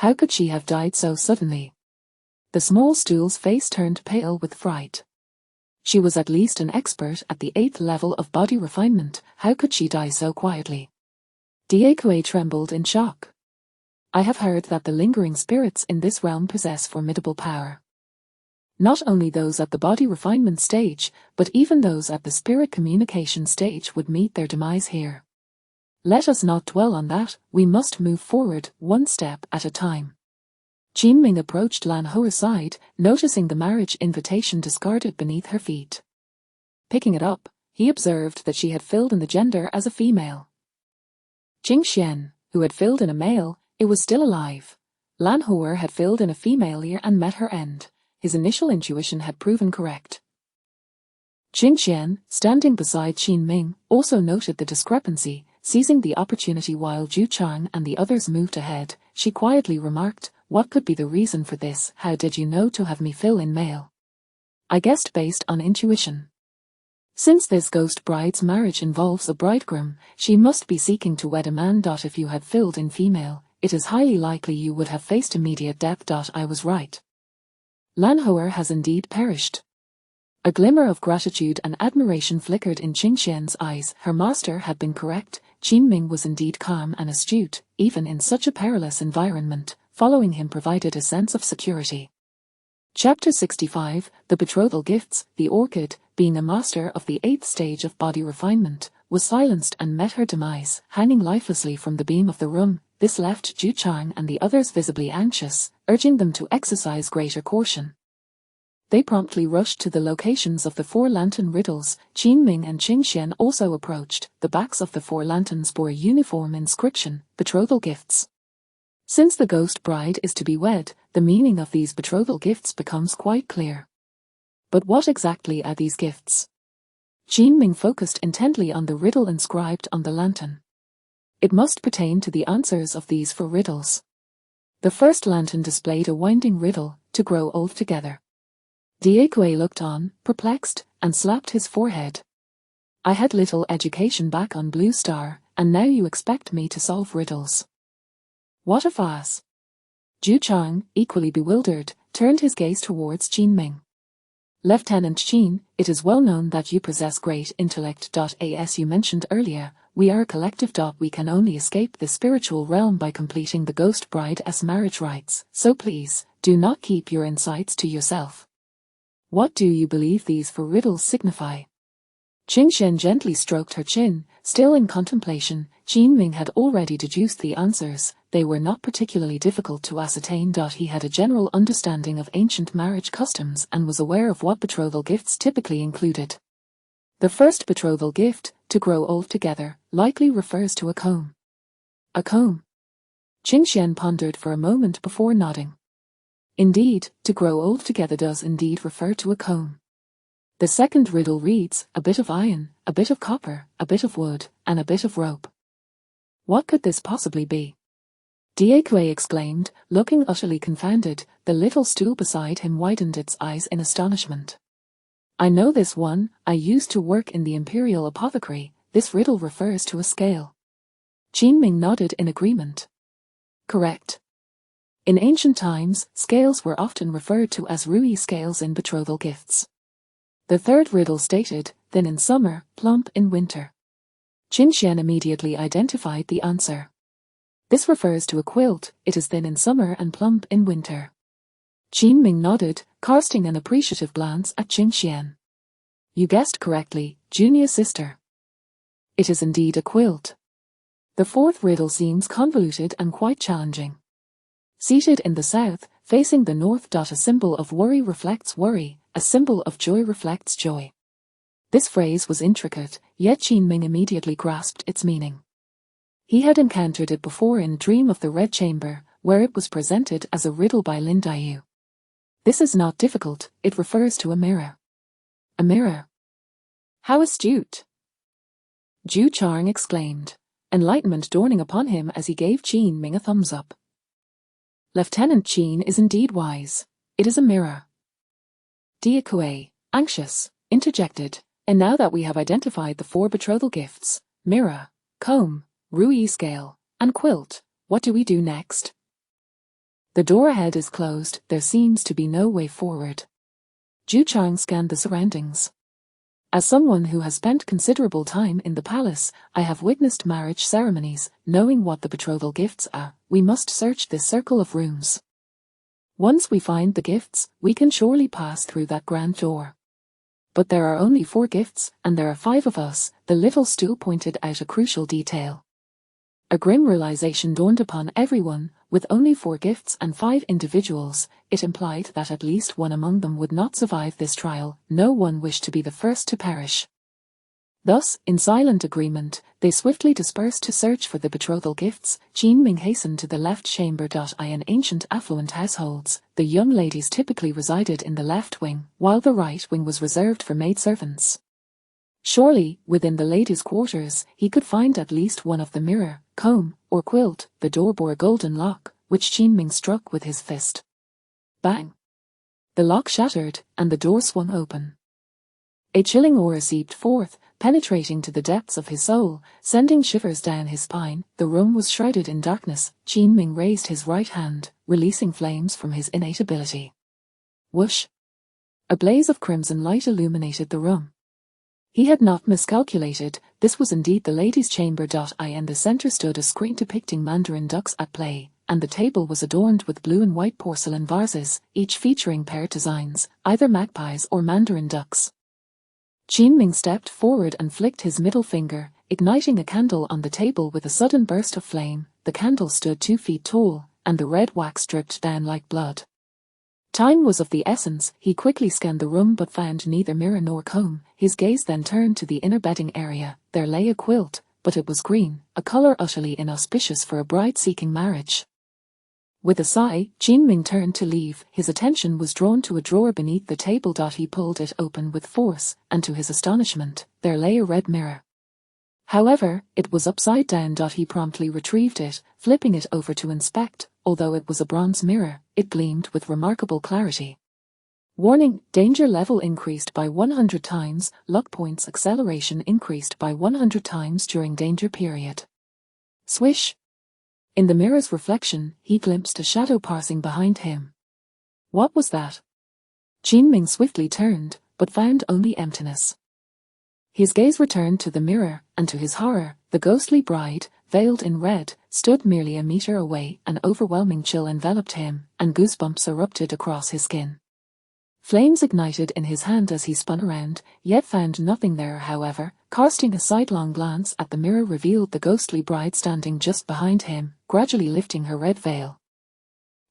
How could she have died so suddenly? The small stool's face turned pale with fright. She was at least an expert at the 8th level of body refinement. How could she die so quietly? Diekue trembled in shock. I have heard that the lingering spirits in this realm possess formidable power. Not only those at the body refinement stage, but even those at the spirit communication stage would meet their demise here. Let us not dwell on that. We must move forward, one step at a time. Qin Ming approached Lan Hoer's side, noticing the marriage invitation discarded beneath her feet. Picking it up, he observed that she had filled in the gender as a female. Qing Xian, who had filled in a male, it was still alive. Lan Hoer had filled in a female ear and met her end. His initial intuition had proven correct. Qing Xian, standing beside Qin Ming, also noted the discrepancy. Seizing the opportunity while Zhu Chang and the others moved ahead, she quietly remarked, "What could be the reason for this? How did you know to have me fill in male?" "I guessed based on intuition. Since this ghost bride's marriage involves a bridegroom, she must be seeking to wed a man. If you had filled in female, it is highly likely you would have faced immediate death. I was right. Lan Hoer has indeed perished." A glimmer of gratitude and admiration flickered in Qing Xian's eyes. Her master had been correct. Qin Ming was indeed calm and astute, even in such a perilous environment. Following him provided a sense of security. Chapter 65, The Betrothal Gifts. The orchid, being a master of the 8th stage of body refinement, was silenced and met her demise, hanging lifelessly from the beam of the room. This left Zhu Chang and the others visibly anxious, urging them to exercise greater caution. They promptly rushed to the locations of the 4 lantern riddles. Qin Ming and Qing Xian also approached. The backs of the 4 lanterns bore a uniform inscription, Betrothal Gifts. Since the ghost bride is to be wed, the meaning of these betrothal gifts becomes quite clear. But what exactly are these gifts? Qin Ming focused intently on the riddle inscribed on the lantern. It must pertain to the answers of these 4 riddles. The first lantern displayed a winding riddle, to grow old together. Diekue looked on, perplexed, and slapped his forehead. "I had little education back on Blue Star, and now you expect me to solve riddles. What a farce." Zhu Chang, equally bewildered, turned his gaze towards Qin Ming. "Lieutenant Qin, it is well known that you possess great intellect. As you mentioned earlier, we are a collective. We can only escape the spiritual realm by completing the ghost bride's marriage rites, so please, do not keep your insights to yourself. What do you believe these 4 riddles signify?" Qing Xian gently stroked her chin, still in contemplation. Qin Ming had already deduced the answers. They were not particularly difficult to ascertain. He had a general understanding of ancient marriage customs and was aware of what betrothal gifts typically included. The first betrothal gift, to grow old together, likely refers to a comb. A comb? Qing Xian pondered for a moment before nodding. Indeed, to grow old together does indeed refer to a comb. The second riddle reads, a bit of iron, a bit of copper, a bit of wood, and a bit of rope. What could this possibly be? Diekue exclaimed, looking utterly confounded. The little stool beside him widened its eyes in astonishment. "I know this one, I used to work in the Imperial Apothecary. This riddle refers to a scale." Qin Ming nodded in agreement. Correct. In ancient times, scales were often referred to as rui scales in betrothal gifts. The third riddle stated, thin in summer, plump in winter. Qin Xian immediately identified the answer. This refers to a quilt. It is thin in summer and plump in winter. Qin Ming nodded, casting an appreciative glance at Qing Xian. "You guessed correctly, junior sister. It is indeed a quilt." The fourth riddle seems convoluted and quite challenging. Seated in the south, facing the north. A symbol of worry reflects worry, a symbol of joy reflects joy. This phrase was intricate, yet Qin Ming immediately grasped its meaning. He had encountered it before in Dream of the Red Chamber, where it was presented as a riddle by Lin Daiyu. This is not difficult, it refers to a mirror. A mirror? How astute! Zhu Chang exclaimed, enlightenment dawning upon him as he gave Qin Ming a thumbs up. Lieutenant Qin is indeed wise. It is a mirror. Diekue, anxious, interjected, and now that we have identified the 4 betrothal gifts, mirror, comb, rui scale, and quilt, what do we do next? The door ahead is closed, there seems to be no way forward. Zhu Chang scanned the surroundings. As someone who has spent considerable time in the palace, I have witnessed marriage ceremonies. Knowing what the betrothal gifts are, we must search this circle of rooms. Once we find the gifts, we can surely pass through that grand door. But there are only 4 gifts, and there are 5 of us. The little stool pointed out a crucial detail. A grim realization dawned upon everyone. With only 4 gifts and 5 individuals, it implied that at least one among them would not survive this trial. No one wished to be the first to perish. Thus, in silent agreement, they swiftly dispersed to search for the betrothal gifts. Qin Ming hastened to the left chamber. In ancient affluent households, the young ladies typically resided in the left wing, while the right wing was reserved for maidservants. Surely, within the ladies' quarters, he could find at least one of the mirror, comb, or quilt. The door bore a golden lock, which Qin Ming struck with his fist. Bang! The lock shattered, and the door swung open. A chilling aura seeped forth, penetrating to the depths of his soul, sending shivers down his spine. The room was shrouded in darkness. Qin Ming raised his right hand, releasing flames from his innate ability. Whoosh! A blaze of crimson light illuminated the room. He had not miscalculated. This was indeed the ladies' chamber. In the center stood a screen depicting mandarin ducks at play, and the table was adorned with blue and white porcelain vases, each featuring paired designs, either magpies or mandarin ducks. Qin Ming stepped forward and flicked his middle finger, igniting a candle on the table with a sudden burst of flame. The candle stood 2 feet tall, and the red wax dripped down like blood. Time was of the essence. He quickly scanned the room but found neither mirror nor comb. His gaze then turned to the inner bedding area. There lay a quilt, but it was green, a color utterly inauspicious for a bride seeking marriage. With a sigh, Qin Ming turned to leave. His attention was drawn to a drawer beneath the table. He pulled it open with force, and to his astonishment, there lay a red mirror. However, it was upside down. He promptly retrieved it, flipping it over to inspect. Although it was a bronze mirror, it gleamed with remarkable clarity. Warning: danger level increased by 100 times, luck points acceleration increased by 100 times during danger period. Swish! In the mirror's reflection, he glimpsed a shadow passing behind him. What was that? Qin Ming swiftly turned, but found only emptiness. His gaze returned to the mirror, and to his horror, the ghostly bride, veiled in red, stood merely a meter away. An overwhelming chill enveloped him, and goosebumps erupted across his skin. Flames ignited in his hand as he spun around, yet found nothing there. However, casting a sidelong glance at the mirror revealed the ghostly bride standing just behind him, gradually lifting her red veil.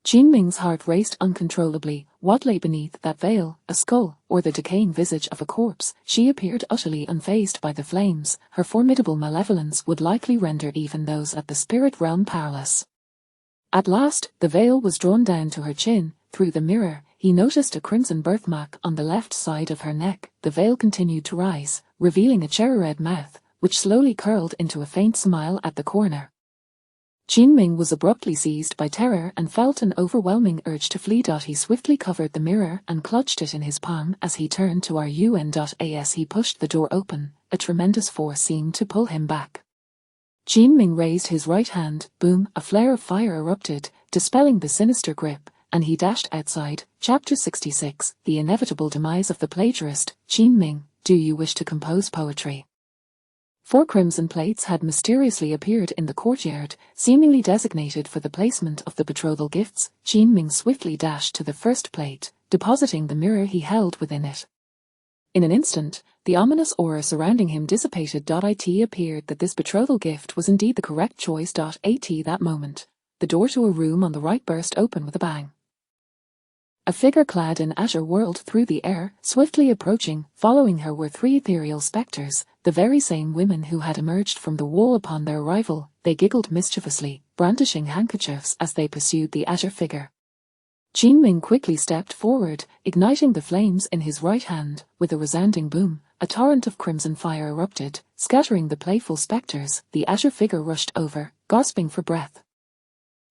Qin Ming's heart raced uncontrollably. What lay beneath that veil? A skull, or the decaying visage of a corpse? She appeared utterly unfazed by the flames. Her formidable malevolence would likely render even those at the spirit realm powerless. At last, the veil was drawn down to her chin. Through the mirror, he noticed a crimson birthmark on the left side of her neck. The veil continued to rise, revealing a cherry-red mouth, which slowly curled into a faint smile at the corner. Qin Ming was abruptly seized by terror and felt an overwhelming urge to flee. He swiftly covered the mirror and clutched it in his palm. As he turned to Run. He pushed the door open. A tremendous force seemed to pull him back. Qin Ming raised his right hand. Boom! A flare of fire erupted, dispelling the sinister grip, and he dashed outside. Chapter 66, The Inevitable Demise of the Plagiarist. Qin Ming, do you wish to compose poetry? 4 crimson plates had mysteriously appeared in the courtyard, seemingly designated for the placement of the betrothal gifts. Qin Ming swiftly dashed to the first plate, depositing the mirror he held within it. In an instant, the ominous aura surrounding him dissipated. It appeared that this betrothal gift was indeed the correct choice. At that moment, the door to a room on the right burst open with a bang. A figure clad in azure whirled through the air, swiftly approaching. Following her were 3 ethereal spectres, the very same women who had emerged from the wall upon their arrival. They giggled mischievously, brandishing handkerchiefs as they pursued the azure figure. Qin Ming quickly stepped forward, igniting the flames in his right hand. With a resounding boom, a torrent of crimson fire erupted, scattering the playful spectres. The azure figure rushed over, gasping for breath.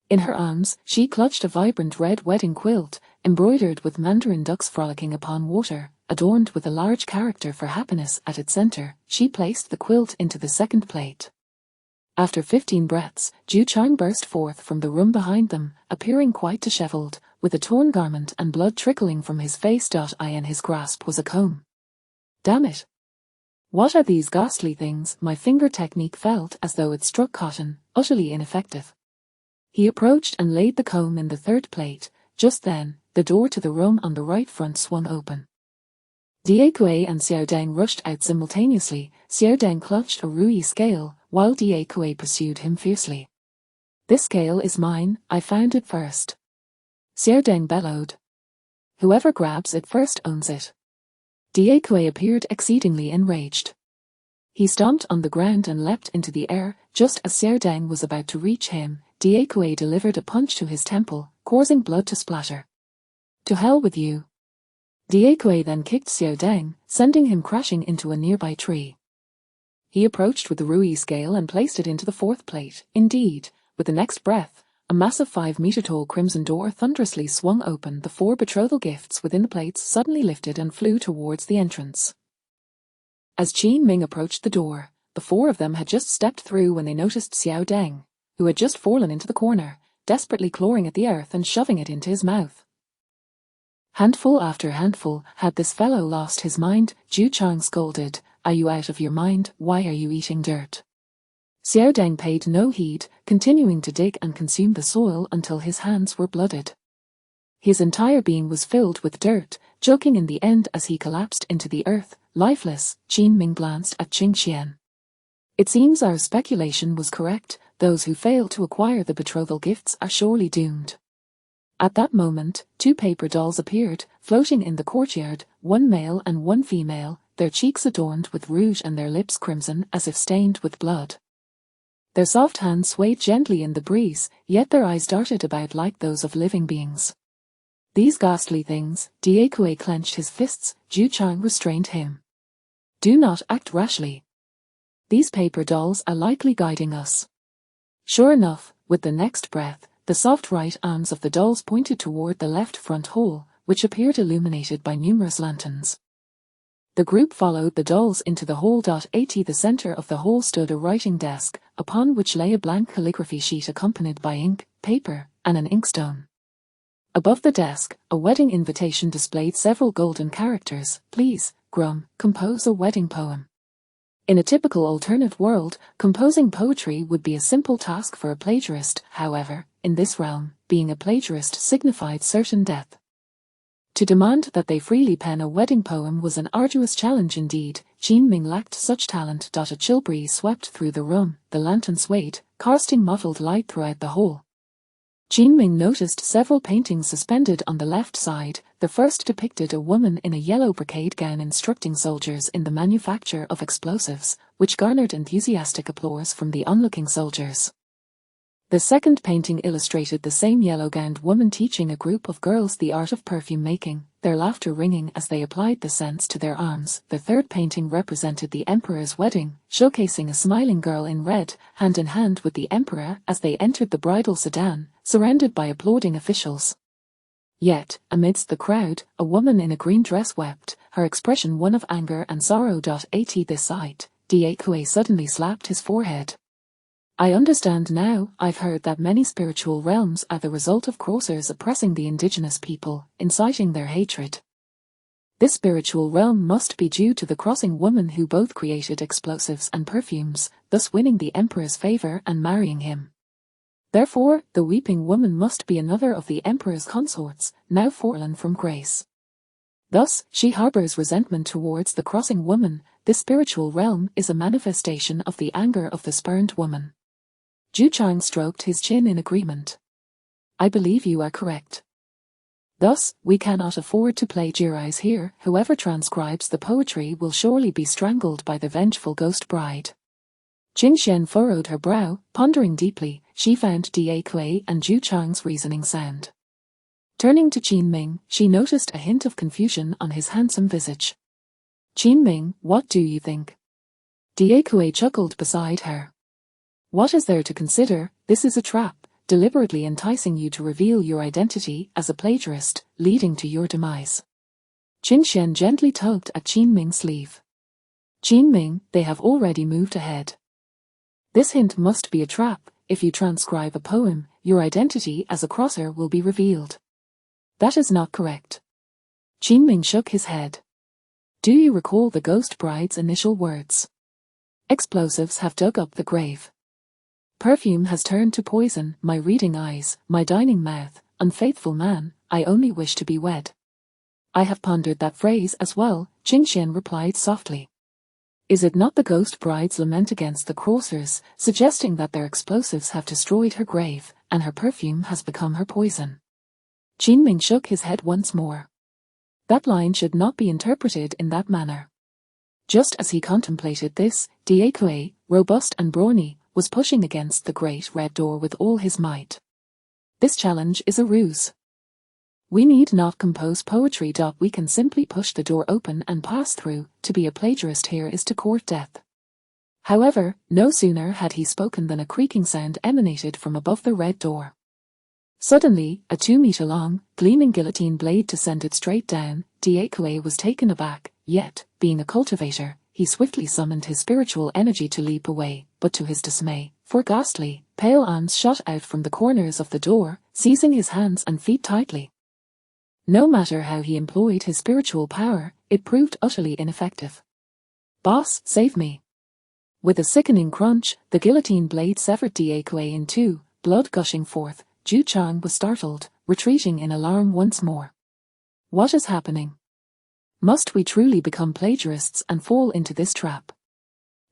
In her arms, she clutched a vibrant red wedding quilt, embroidered with mandarin ducks frolicking upon water, adorned with a large character for happiness at its center. She placed the quilt into the second plate. After 15 breaths, Ju Chang burst forth from the room behind them, appearing quite disheveled, with a torn garment and blood trickling from his face. In his grasp was a comb. Damn it! What are these ghastly things? My finger technique felt as though it struck cotton, utterly ineffective. He approached and laid the comb in the third plate. Just then, the door to the room on the right front swung open. Die Kui and Xiao Deng rushed out simultaneously. Xiao Deng clutched a Rui scale, while Diekue pursued him fiercely. This scale is mine, I found it first. Xiao Deng bellowed. Whoever grabs it first owns it. Diekue appeared exceedingly enraged. He stomped on the ground and leapt into the air. Just as Xiao Deng was about to reach him, Diekue delivered a punch to his temple, causing blood to splatter. To hell with you. Diekue then kicked Xiao Deng, sending him crashing into a nearby tree. He approached with the Rui scale and placed it into the fourth plate. Indeed, with the next breath, a massive 5-meter-tall crimson door thunderously swung open. The 4 betrothal gifts within the plates suddenly lifted and flew towards the entrance. As Qin Ming approached the door, the 4 of them had just stepped through when they noticed Xiao Deng, who had just fallen into the corner, desperately clawing at the earth and shoving it into his mouth. Handful after handful, had this fellow lost his mind? Zhu Chang scolded. Are you out of your mind? Why are you eating dirt? Xiao Deng paid no heed, continuing to dig and consume the soil until his hands were blooded. His entire being was filled with dirt, choking in the end as he collapsed into the earth, lifeless. Qin Ming glanced at Qing Xian. It seems our speculation was correct. Those who fail to acquire the betrothal gifts are surely doomed. At that moment, 2 paper dolls appeared, floating in the courtyard, 1 male and 1 female, their cheeks adorned with rouge and their lips crimson as if stained with blood. Their soft hands swayed gently in the breeze, yet their eyes darted about like those of living beings. These ghastly things, Diekue clenched his fists. Zhu Chang restrained him. Do not act rashly. These paper dolls are likely guiding us. Sure enough, with the next breath, the soft right arms of the dolls pointed toward the left front hall, which appeared illuminated by numerous lanterns. The group followed the dolls into the hall. At the center of the hall stood a writing desk, upon which lay a blank calligraphy sheet accompanied by ink, paper, and an inkstone. Above the desk, a wedding invitation displayed several golden characters. Please, Grum, compose a wedding poem. In a typical alternate world, composing poetry would be a simple task for a plagiarist. However, in this realm, being a plagiarist signified certain death. To demand that they freely pen a wedding poem was an arduous challenge indeed. Qin Ming lacked such talent. A chill breeze swept through the room, the lantern swayed, casting mottled light throughout the hall. Qin Ming noticed several paintings suspended on the left side. The first depicted a woman in a yellow brocade gown instructing soldiers in the manufacture of explosives, which garnered enthusiastic applause from the onlooking soldiers. The second painting illustrated the same yellow-gowned woman teaching a group of girls the art of perfume making, their laughter ringing as they applied the scents to their arms. The third painting represented the Emperor's wedding, showcasing a smiling girl in red, hand in hand with the Emperor as they entered the bridal sedan, surrounded by applauding officials. Yet, amidst the crowd, a woman in a green dress wept, her expression one of anger and sorrow. At this sight, Diekue suddenly slapped his forehead. I understand now. I've heard that many spiritual realms are the result of crossers oppressing the indigenous people, inciting their hatred. This spiritual realm must be due to the crossing woman who both created explosives and perfumes, thus winning the Emperor's favor and marrying him. Therefore, the weeping woman must be another of the Emperor's consorts, now fallen from grace. Thus, she harbors resentment towards the crossing woman. This spiritual realm is a manifestation of the anger of the spurned woman. Zhu Chang stroked his chin in agreement. I believe you are correct. Thus, we cannot afford to plagiarize here. Whoever transcribes the poetry will surely be strangled by the vengeful ghost bride. Qing Xian furrowed her brow, pondering deeply. She found Diekue and Zhu Chang's reasoning sound. Turning to Qin Ming, she noticed a hint of confusion on his handsome visage. Qin Ming, what do you think? Diekue chuckled beside her. What is there to consider? This is a trap, deliberately enticing you to reveal your identity as a plagiarist, leading to your demise. Qin Xian gently tugged at Qin Ming's sleeve. Qin Ming, they have already moved ahead. This hint must be a trap. If you transcribe a poem, your identity as a crosser will be revealed. That is not correct. Qin Ming shook his head. Do you recall the ghost bride's initial words? Explosives have dug up the grave. Perfume has turned to poison. My reading eyes, my dining mouth, unfaithful man, I only wish to be wed. I have pondered that phrase as well, Qing Xian replied softly. Is it not the ghost bride's lament against the crossers, suggesting that their explosives have destroyed her grave, and her perfume has become her poison? Qin shook his head once more. That line should not be interpreted in that manner. Just as he contemplated this, Diekue, robust and brawny, was pushing against the great red door with all his might. This challenge is a ruse. We need not compose poetry. We can simply push the door open and pass through. To be a plagiarist here is to court death. However, no sooner had he spoken than a creaking sound emanated from above the red door. Suddenly, a 2-meter-long, gleaming guillotine blade descended straight down. Diekue was taken aback, yet, being a cultivator, he swiftly summoned his spiritual energy to leap away, but to his dismay, 4 ghastly, pale arms shot out from the corners of the door, seizing his hands and feet tightly. No matter how he employed his spiritual power, it proved utterly ineffective. "Boss, save me." With a sickening crunch, the guillotine blade severed Diekue in two, blood gushing forth. Zhu Chang was startled, retreating in alarm once more. What is happening? Must we truly become plagiarists and fall into this trap?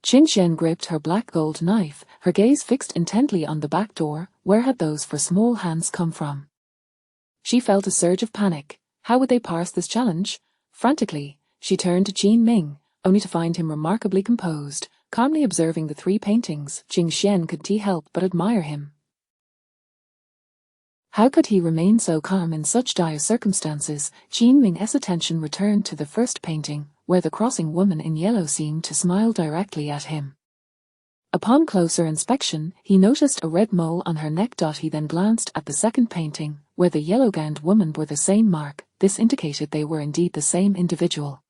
Qin Xian gripped her black gold knife, her gaze fixed intently on the back door. Where had those 4 small hands come from? She felt a surge of panic. How would they pass this challenge? Frantically, she turned to Qin Ming, only to find him remarkably composed, calmly observing the 3 paintings. Qin Xian could not help but admire him. How could he remain so calm in such dire circumstances? Qin Ming's attention returned to the first painting, where the crossing woman in yellow seemed to smile directly at him. Upon closer inspection, he noticed a red mole on her neck. He then glanced at the second painting, where the yellow-gowned woman bore the same mark. This indicated they were indeed the same individual.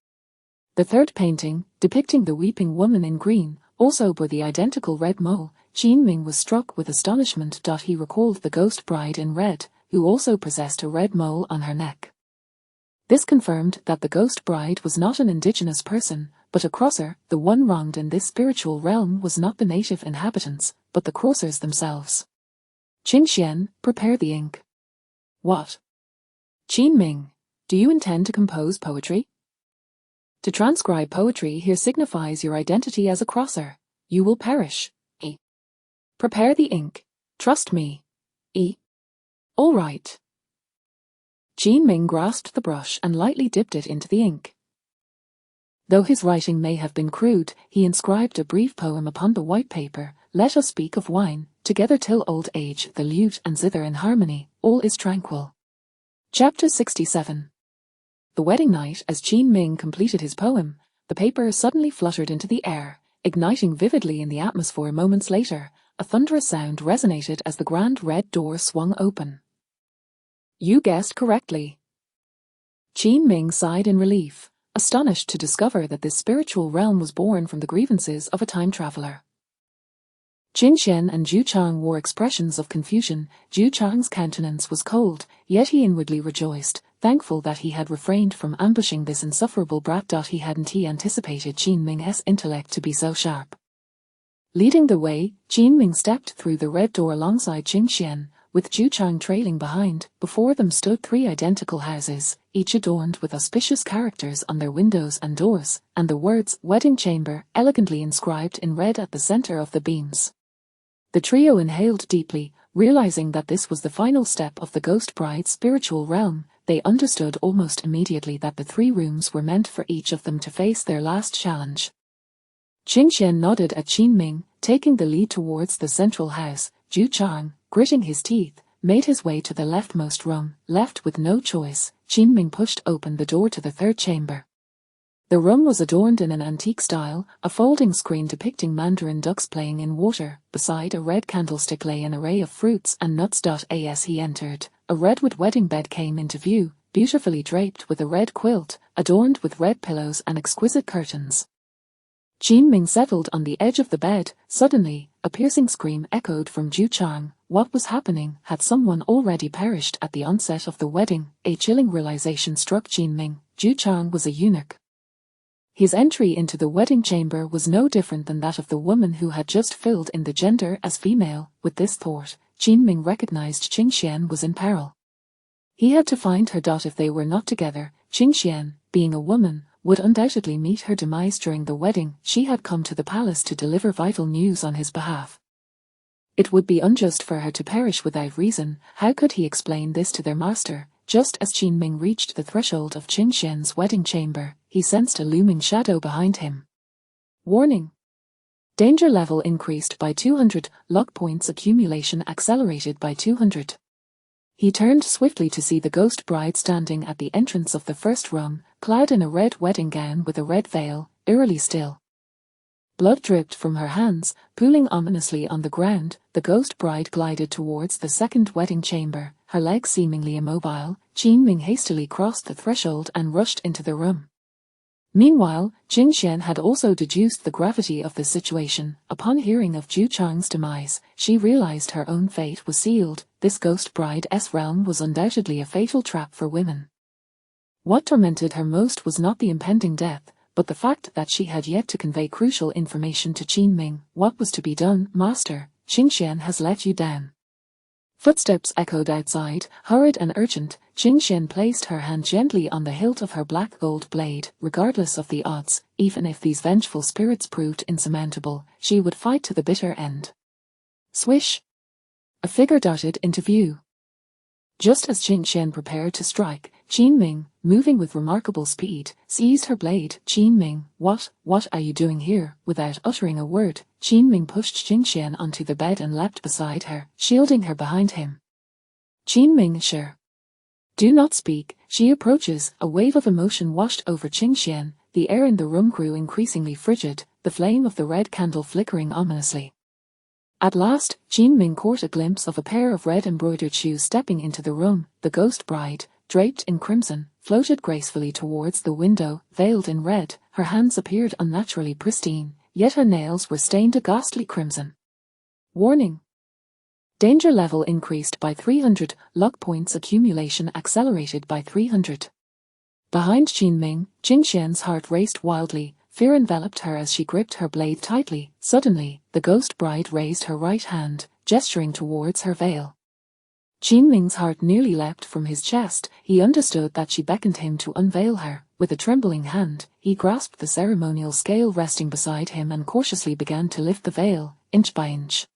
The third painting, depicting the weeping woman in green, also bore the identical red mole. Qin Ming was struck with astonishment. He recalled the ghost bride in red, who also possessed a red mole on her neck. This confirmed that the ghost bride was not an indigenous person, but a crosser. The one wronged in this spiritual realm was not the native inhabitants, but the crossers themselves. Qin Xian, prepare the ink. What? Qin Ming, do you intend to compose poetry? To transcribe poetry here signifies your identity as a crosser. You will perish. Prepare the ink. Trust me. All right. Qin Ming grasped the brush and lightly dipped it into the ink. Though his writing may have been crude, he inscribed a brief poem upon the white paper. Let us speak of wine, together till old age, the lute and zither in harmony, all is tranquil. Chapter 67. The wedding night. As Qin Ming completed his poem, the paper suddenly fluttered into the air, igniting vividly in the atmosphere. Moments later, a thunderous sound resonated as the grand red door swung open. You guessed correctly. Qin Ming sighed in relief, astonished to discover that this spiritual realm was born from the grievances of a time traveler. Qin Xian and Zhu Chang wore expressions of confusion. Zhu Chang's countenance was cold, yet he inwardly rejoiced, thankful that he had refrained from ambushing this insufferable brat. He hadn't anticipated Qin Ming's intellect to be so sharp. Leading the way, Qin Ming stepped through the red door alongside Qin Xian, with Zhu Chang trailing behind. Before them stood 3 identical houses, each adorned with auspicious characters on their windows and doors, and the words "Wedding Chamber" elegantly inscribed in red at the center of the beams. The trio inhaled deeply, realizing that this was the final step of the ghost bride's spiritual realm. They understood almost immediately that the 3 rooms were meant for each of them to face their last challenge. Qin Xian nodded at Qin Ming, taking the lead towards the central house. Zhu Chang, gritting his teeth, made his way to the leftmost room. Left with no choice, Qin Ming pushed open the door to the third chamber. The room was adorned in an antique style, a folding screen depicting mandarin ducks playing in water. Beside a red candlestick lay an array of fruits and nuts. As he entered, a redwood wedding bed came into view, beautifully draped with a red quilt, adorned with red pillows and exquisite curtains. Qin Ming settled on the edge of the bed. Suddenly, a piercing scream echoed from Zhu Chang. What was happening? Had someone already perished at the onset of the wedding? A chilling realization struck Qin Ming. Zhu Chang was a eunuch. His entry into the wedding chamber was no different than that of the woman who had just filled in the gender as female. With this thought, Qin Ming recognized Qin Xian was in peril. He had to find her. If they were not together, Qin Xian, being a woman, would undoubtedly meet her demise during the wedding. She had come to the palace to deliver vital news on his behalf. It would be unjust for her to perish without reason. How could he explain this to their master? Just as Qin Ming reached the threshold of Qin Xian's wedding chamber, he sensed a looming shadow behind him. Warning. Danger level increased by 200, luck points accumulation accelerated by 200. He turned swiftly to see the ghost bride standing at the entrance of the first room, clad in a red wedding gown with a red veil, eerily still. Blood dripped from her hands, pooling ominously on the ground. The ghost bride glided towards the second wedding chamber, her legs seemingly immobile. Qin Ming hastily crossed the threshold and rushed into the room. Meanwhile, Qin Xian had also deduced the gravity of the situation. Upon hearing of Zhu Chang's demise, she realized her own fate was sealed. This ghost bride's realm was undoubtedly a fatal trap for women. What tormented her most was not the impending death, but the fact that she had yet to convey crucial information to Qin Ming. What was to be done? Master, Qin Xian has let you down. Footsteps echoed outside, hurried and urgent. Qin Xian placed her hand gently on the hilt of her black gold blade. Regardless of the odds, even if these vengeful spirits proved insurmountable, she would fight to the bitter end. Swish! A figure darted into view. Just as Qin Xian prepared to strike, Qin Ming, moving with remarkable speed, seized her blade. Qin Ming, what are you doing here? Without uttering a word, Qin Ming pushed Qin Xian onto the bed and leapt beside her, shielding her behind him. Qin Ming, sure. Do not speak. She approaches. A wave of emotion washed over Qin Xian. The air in the room grew increasingly frigid, the flame of the red candle flickering ominously. At last, Qin Ming caught a glimpse of a pair of red embroidered shoes stepping into the room. The ghost bride, draped in crimson, floated gracefully towards the window, veiled in red. Her hands appeared unnaturally pristine, yet her nails were stained a ghastly crimson. Warning. Danger level increased by 300, luck points accumulation accelerated by 300. Behind Qin Ming, Qin Xian's heart raced wildly. Fear enveloped her as she gripped her blade tightly. Suddenly, the ghost bride raised her right hand, gesturing towards her veil. Qin Ming's heart nearly leapt from his chest. He understood that she beckoned him to unveil her. With a trembling hand, he grasped the ceremonial scale resting beside him and cautiously began to lift the veil, inch by inch.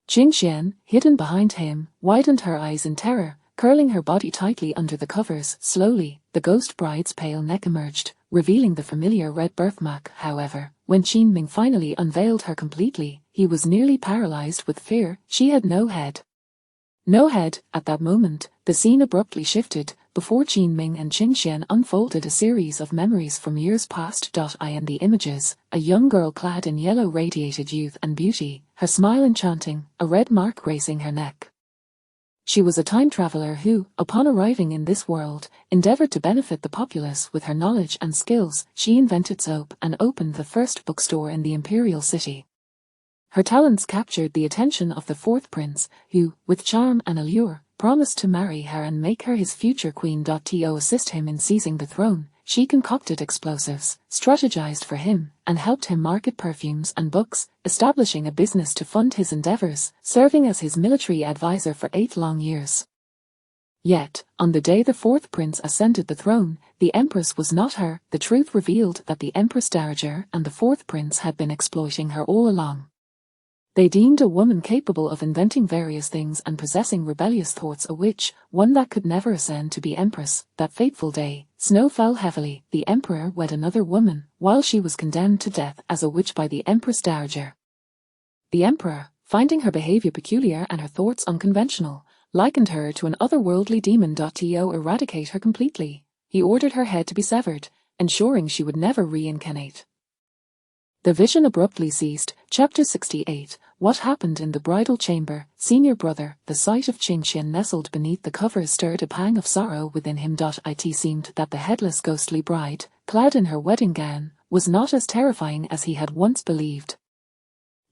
Qin Xian, hidden behind him, widened her eyes in terror, curling her body tightly under the covers. Slowly, the ghost bride's pale neck emerged, revealing the familiar red birthmark. However, when Qin Ming finally unveiled her completely, he was nearly paralyzed with fear. She had no head. No head. At that moment, the scene abruptly shifted. Before Qin Ming and Qin Xian unfolded a series of memories from years past. In the images, a young girl clad in yellow radiated youth and beauty, her smile enchanting, a red mark gracing her neck. She was a time traveler who, upon arriving in this world, endeavored to benefit the populace with her knowledge and skills. She invented soap and opened the first bookstore in the imperial city. Her talents captured the attention of the fourth prince, who, with charm and allure, promised to marry her and make her his future queen. To assist him in seizing the throne, she concocted explosives, strategized for him, and helped him market perfumes and books, establishing a business to fund his endeavors, serving as his military advisor for 8 long years. Yet, on the day the fourth prince ascended the throne, the Empress was not her. The truth revealed that the Empress Dowager and the fourth prince had been exploiting her all along. They deemed a woman capable of inventing various things and possessing rebellious thoughts a witch, one that could never ascend to be Empress. That fateful day, snow fell heavily. The Emperor wed another woman, while she was condemned to death as a witch by the Empress Dowager. The Emperor, finding her behavior peculiar and her thoughts unconventional, likened her to an otherworldly demon. To eradicate her completely, he ordered her head to be severed, ensuring she would never reincarnate. The vision abruptly ceased. Chapter 68. What happened in the bridal chamber? Senior brother, the sight of Qin Xian nestled beneath the covers stirred a pang of sorrow within him. It seemed that the headless ghostly bride, clad in her wedding gown, was not as terrifying as he had once believed.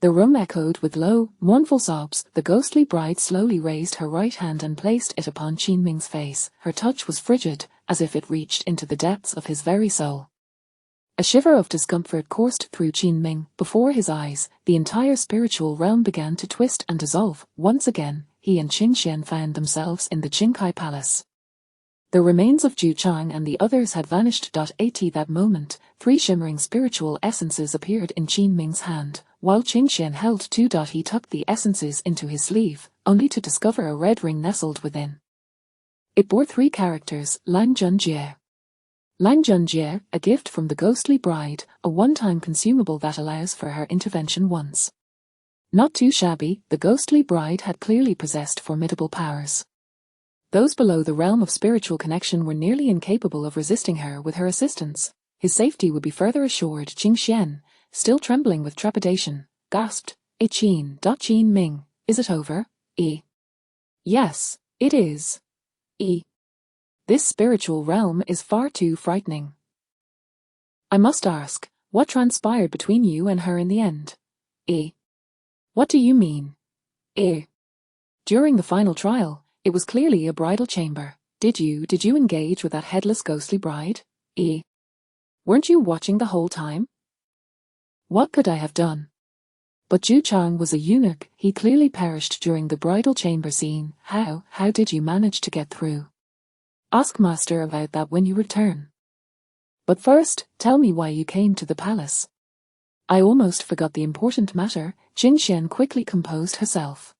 The room echoed with low, mournful sobs. The ghostly bride slowly raised her right hand and placed it upon Qin Ming's face. Her touch was frigid, as if it reached into the depths of his very soul. A shiver of discomfort coursed through Qin Ming. Before his eyes, the entire spiritual realm began to twist and dissolve. Once again, he and Qin Xian found themselves in the Qingkai Palace. The remains of Zhu Chang and the others had vanished. At that moment, 3 shimmering spiritual essences appeared in Qin Ming's hand, while Qing Xian held 2. He tucked the essences into his sleeve, only to discover a red ring nestled within. It bore 3 characters, Lang Junjie. Lang Junjie, a gift from the ghostly bride, a one-time consumable that allows for her intervention once. Not too shabby, the ghostly bride had clearly possessed formidable powers. Those below the realm of spiritual connection were nearly incapable of resisting her with her assistance. His safety would be further assured. Qing Xian, still trembling with trepidation, gasped, Qin Ming, is it over? Yes, it is. This spiritual realm is far too frightening. I must ask, what transpired between you and her in the end? What do you mean? During the final trial, it was clearly a bridal chamber. Did you engage with that headless ghostly bride? Weren't you watching the whole time? What could I have done? But Zhu Chang was a eunuch. He clearly perished during the bridal chamber scene. How did you manage to get through? Ask Master about that when you return. But first, tell me why you came to the palace. I almost forgot the important matter. Qing Xian quickly composed herself.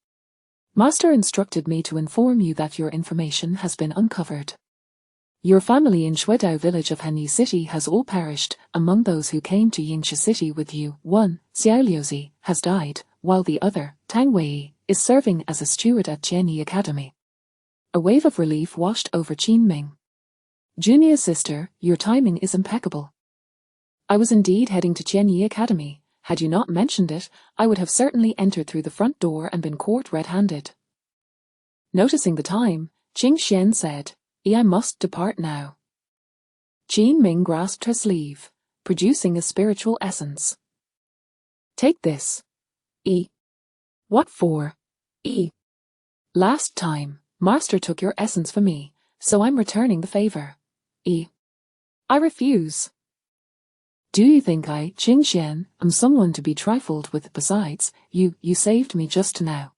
Master instructed me to inform you that your information has been uncovered. Your family in Shuidao village of Hanyi City has all perished. Among those who came to Yingxia City with you, 1, Xiao Liuzi, has died, while the other, Tang Wei, is serving as a steward at Tianyi Academy. A wave of relief washed over Qin Ming. Junior sister, your timing is impeccable. I was indeed heading to Tianyi Academy. Had you not mentioned it, I would have certainly entered through the front door and been caught red-handed. Noticing the time, Qing Xian said, I must depart now. Qin Ming grasped her sleeve, producing a spiritual essence. Take this. What for? Last time, Master took your essence for me, so I'm returning the favor. I refuse. Do you think I, Qing Xian, am someone to be trifled with? Besides, you saved me just now.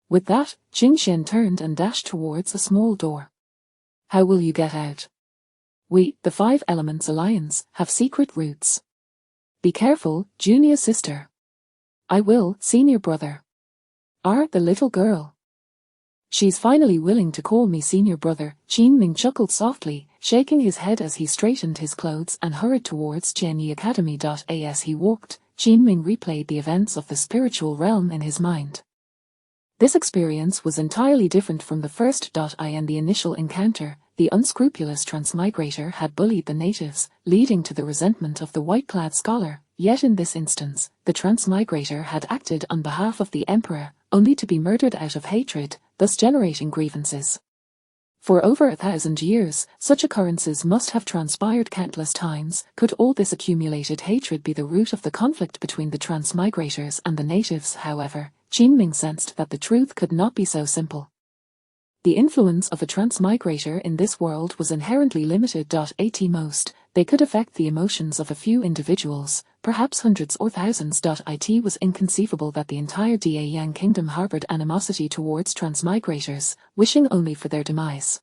With that, Qing Xian turned and dashed towards a small door. How will you get out? We, the 5 Elements Alliance, have secret routes. Be careful, junior sister. I will, senior brother. The little girl. She's finally willing to call me senior brother. Qin Ming chuckled softly, shaking his head as he straightened his clothes and hurried towards Tianyi Academy. As he walked, Qin Ming replayed the events of the spiritual realm in his mind. This experience was entirely different from the first. In the initial encounter, the unscrupulous transmigrator had bullied the natives, leading to the resentment of the white-clad scholar, yet in this instance, the transmigrator had acted on behalf of the emperor, only to be murdered out of hatred, thus generating grievances. For over 1,000 years, such occurrences must have transpired countless times. Could all this accumulated hatred be the root of the conflict between the transmigrators and the natives? However, Qin Ming sensed that the truth could not be so simple. The influence of a transmigrator in this world was inherently limited. At most, they could affect the emotions of a few individuals, perhaps hundreds or thousands. It was inconceivable that the entire Dayang kingdom harbored animosity towards transmigrators, wishing only for their demise.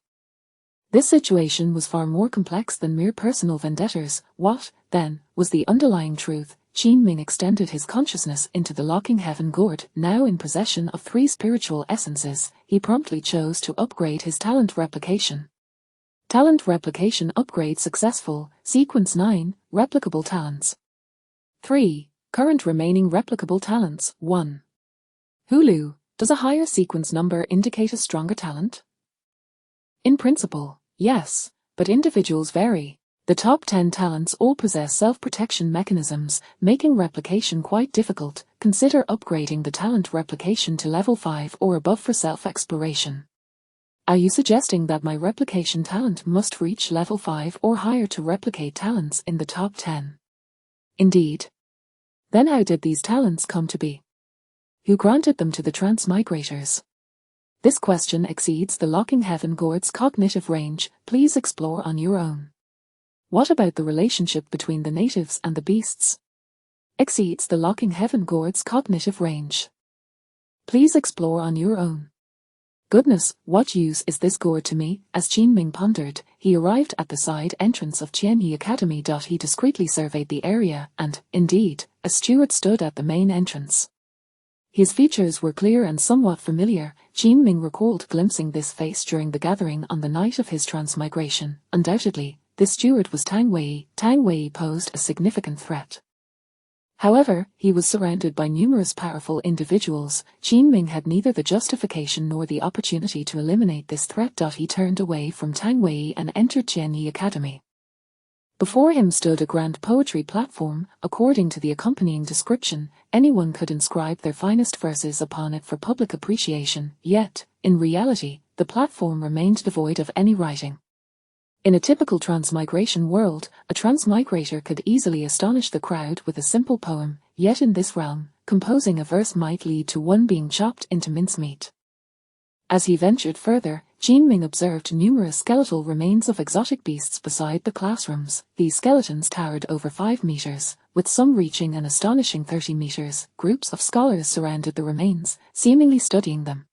This situation was far more complex than mere personal vendettas. What, then, was the underlying truth? Qin Ming extended his consciousness into the locking heaven gourd. Now in possession of 3 spiritual essences, he promptly chose to upgrade his talent replication. Talent replication upgrade successful. Sequence 9, replicable talents. 3. Current remaining replicable talents, 1. Hulu, does a higher sequence number indicate a stronger talent? In principle, yes, but individuals vary. The top 10 talents all possess self-protection mechanisms, making replication quite difficult. Consider upgrading the talent replication to level 5 or above for self-exploration. Are you suggesting that my replication talent must reach level 5 or higher to replicate talents in the top 10? Indeed. Then how did these talents come to be? Who granted them to the transmigrators? This question exceeds the locking heaven gourd's cognitive range. Please explore on your own. What about the relationship between the natives and the beasts? Exceeds the locking heaven gourd's cognitive range. Please explore on your own. Goodness, what use is this gourd to me? As Qin Ming pondered, he arrived at the side entrance of Tianyi Academy. He discreetly surveyed the area, and, indeed, a steward stood at the main entrance. His features were clear and somewhat familiar. Qin Ming recalled glimpsing this face during the gathering on the night of his transmigration. Undoubtedly, this steward was Tang Wei. Tang Wei posed a significant threat. However, he was surrounded by numerous powerful individuals. Qin Ming had neither the justification nor the opportunity to eliminate this threat. He turned away from Tang Wei and entered Tianyi Academy. Before him stood a grand poetry platform. According to the accompanying description, anyone could inscribe their finest verses upon it for public appreciation, yet, in reality, the platform remained devoid of any writing. In a typical transmigration world, a transmigrator could easily astonish the crowd with a simple poem, yet in this realm, composing a verse might lead to one being chopped into mincemeat. As he ventured further, Qin Ming observed numerous skeletal remains of exotic beasts beside the classrooms. These skeletons towered over 5 meters, with some reaching an astonishing 30 meters. Groups of scholars surrounded the remains, seemingly studying them.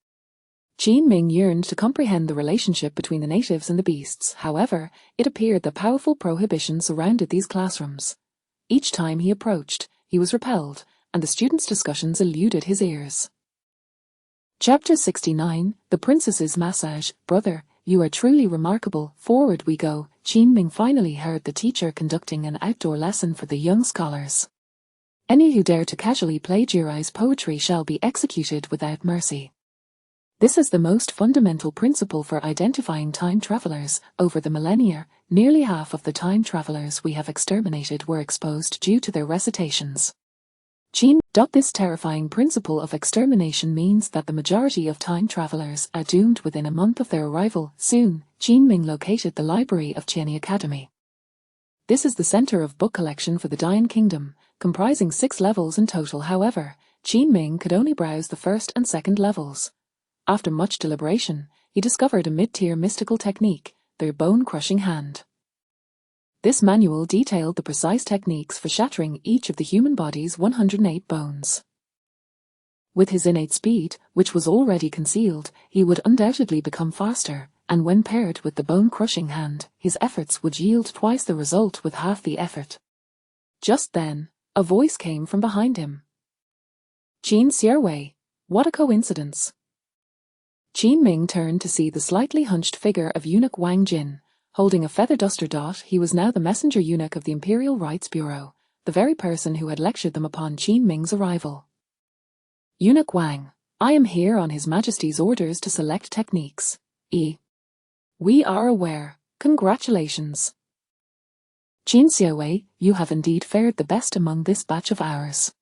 Qin Ming yearned to comprehend the relationship between the natives and the beasts. However, it appeared that powerful prohibitions surrounded these classrooms. Each time he approached, he was repelled, and the students' discussions eluded his ears. Chapter 69, The Princess's Massage. Brother, you are truly remarkable. Forward we go. Qin Ming finally heard the teacher conducting an outdoor lesson for the young scholars. Any who dare to casually plagiarize poetry shall be executed without mercy. This is the most fundamental principle for identifying time travelers. Over the millennia, nearly half of the time travelers we have exterminated were exposed due to their recitations. This terrifying principle of extermination means that the majority of time travelers are doomed within a month of their arrival. Soon, Qin Ming located the library of Tianyi Academy. This is the center of book collection for the Dian Kingdom, comprising 6 levels in total. However, Qin Ming could only browse the first and second levels. After much deliberation, he discovered a mid-tier mystical technique, the bone-crushing hand. This manual detailed the precise techniques for shattering each of the human body's 108 bones. With his innate speed, which was already concealed, he would undoubtedly become faster, and when paired with the bone-crushing hand, his efforts would yield twice the result with half the effort. Just then, a voice came from behind him. Qin Xiaowei, what a coincidence! Qin Ming turned to see the slightly hunched figure of eunuch Wang Jin. Holding a feather duster. He was now the messenger eunuch of the Imperial Rights Bureau, the very person who had lectured them upon Qin Ming's arrival. Eunuch Wang, I am here on His Majesty's orders to select techniques. We are aware. Congratulations. Qin Xiaowei, you have indeed fared the best among this batch of ours.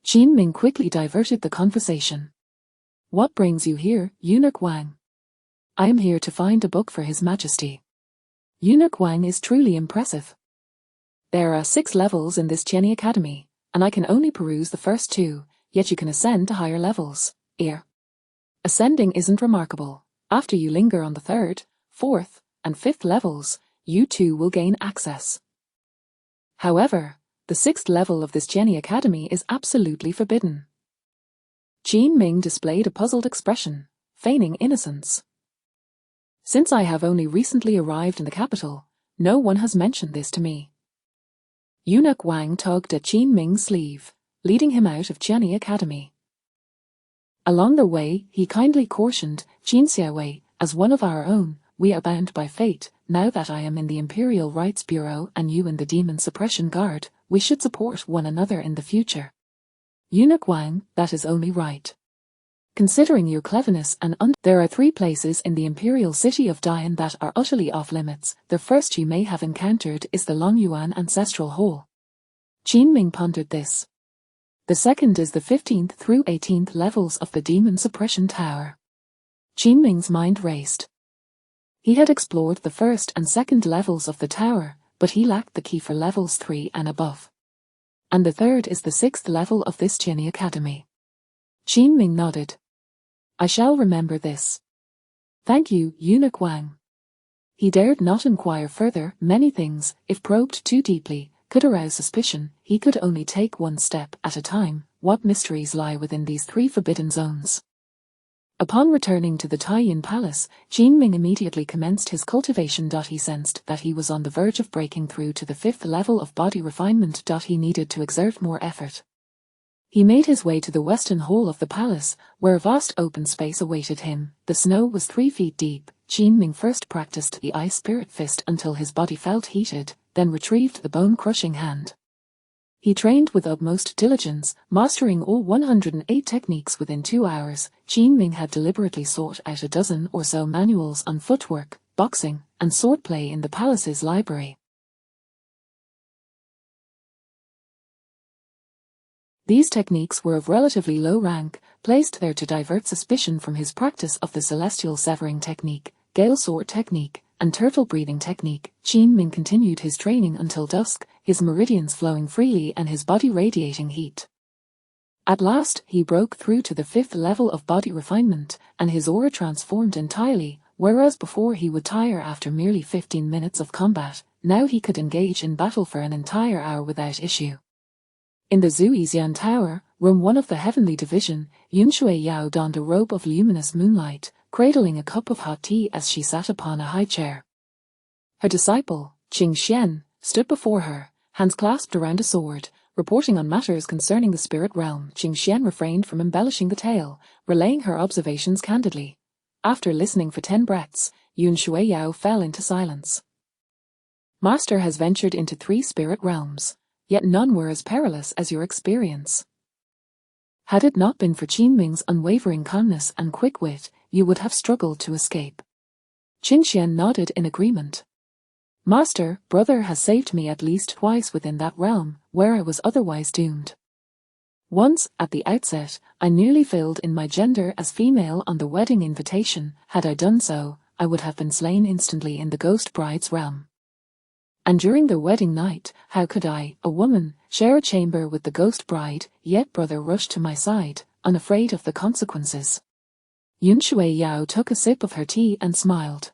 Qin Ming quickly diverted the conversation. What brings you here, Eunuch Wang? I am here to find a book for His Majesty. Eunuch Wang is truly impressive. There are 6 levels in this Tianyi Academy, and I can only peruse the first 2, yet you can ascend to higher levels. Ascending isn't remarkable. After you linger on the 3rd, 4th, and 5th levels, you too will gain access. However, the 6th level of this Tianyi Academy is absolutely forbidden. Qin Ming displayed a puzzled expression, feigning innocence. Since I have only recently arrived in the capital, no one has mentioned this to me. Eunuch Wang tugged at Qin Ming's sleeve, leading him out of Tianyi Academy. Along the way, he kindly cautioned, Qin Xiaowei, as one of our own, we are bound by fate. Now that I am in the Imperial Rights Bureau and you in the Demon Suppression Guard, we should support one another in the future. Eunuch Wang, that is only right. Considering your cleverness and there are 3 places in the imperial city of Dian that are utterly off-limits. The first you may have encountered is the Longyuan Ancestral Hall. Qin Ming pondered this. The second is the 15th through 18th levels of the Demon Suppression Tower. Qin Ming's mind raced. He had explored the 1st and 2nd levels of the tower, but he lacked the key for levels 3 and above. And the 3rd is the 6th level of this Tianyi Academy. Qin Ming nodded. I shall remember this. Thank you, Eunuch Wang. He dared not inquire further. Many things, if probed too deeply, could arouse suspicion. He could only take one step at a time. What mysteries lie within these 3 forbidden zones? Upon returning to the Taiyin Palace, Jinming immediately commenced his cultivation. He sensed that he was on the verge of breaking through to the 5th level of body refinement. He needed to exert more effort. He made his way to the western hall of the palace, where a vast open space awaited him. The snow was 3 feet deep. Jinming first practiced the ice spirit fist until his body felt heated, then retrieved the bone-crushing hand. He trained with utmost diligence, mastering all 108 techniques within 2 hours. Jinming had deliberately sought out a dozen or so manuals on footwork, boxing, and swordplay in the palace's library. These techniques were of relatively low rank, placed there to divert suspicion from his practice of the celestial severing technique, gale sword technique, and turtle breathing technique. Jinming continued his training until dusk, his meridians flowing freely and his body radiating heat. At last, he broke through to the 5th level of body refinement, and his aura transformed entirely. Whereas before he would tire after merely 15 minutes of combat, now he could engage in battle for an entire hour without issue. In the Zuixian Tower, room 1 of the Heavenly Division, Yunshui Yao donned a robe of luminous moonlight, cradling a cup of hot tea as she sat upon a high chair. Her disciple, Qing Xian, stood before her, hands clasped around a sword, reporting on matters concerning the spirit realm. Qing Xian refrained from embellishing the tale, relaying her observations candidly. After listening for 10 breaths, Yunshui Yao fell into silence. Master has ventured into 3 spirit realms, yet none were as perilous as your experience. Had it not been for Jinming's unwavering calmness and quick wit, you would have struggled to escape. Qing Xian nodded in agreement. Master, brother has saved me at least twice within that realm, where I was otherwise doomed. Once, at the outset, I nearly filled in my gender as female on the wedding invitation. Had I done so, I would have been slain instantly in the ghost bride's realm. And during the wedding night, how could I, a woman, share a chamber with the ghost bride? Yet brother rushed to my side, unafraid of the consequences. Yunshui Yao took a sip of her tea and smiled.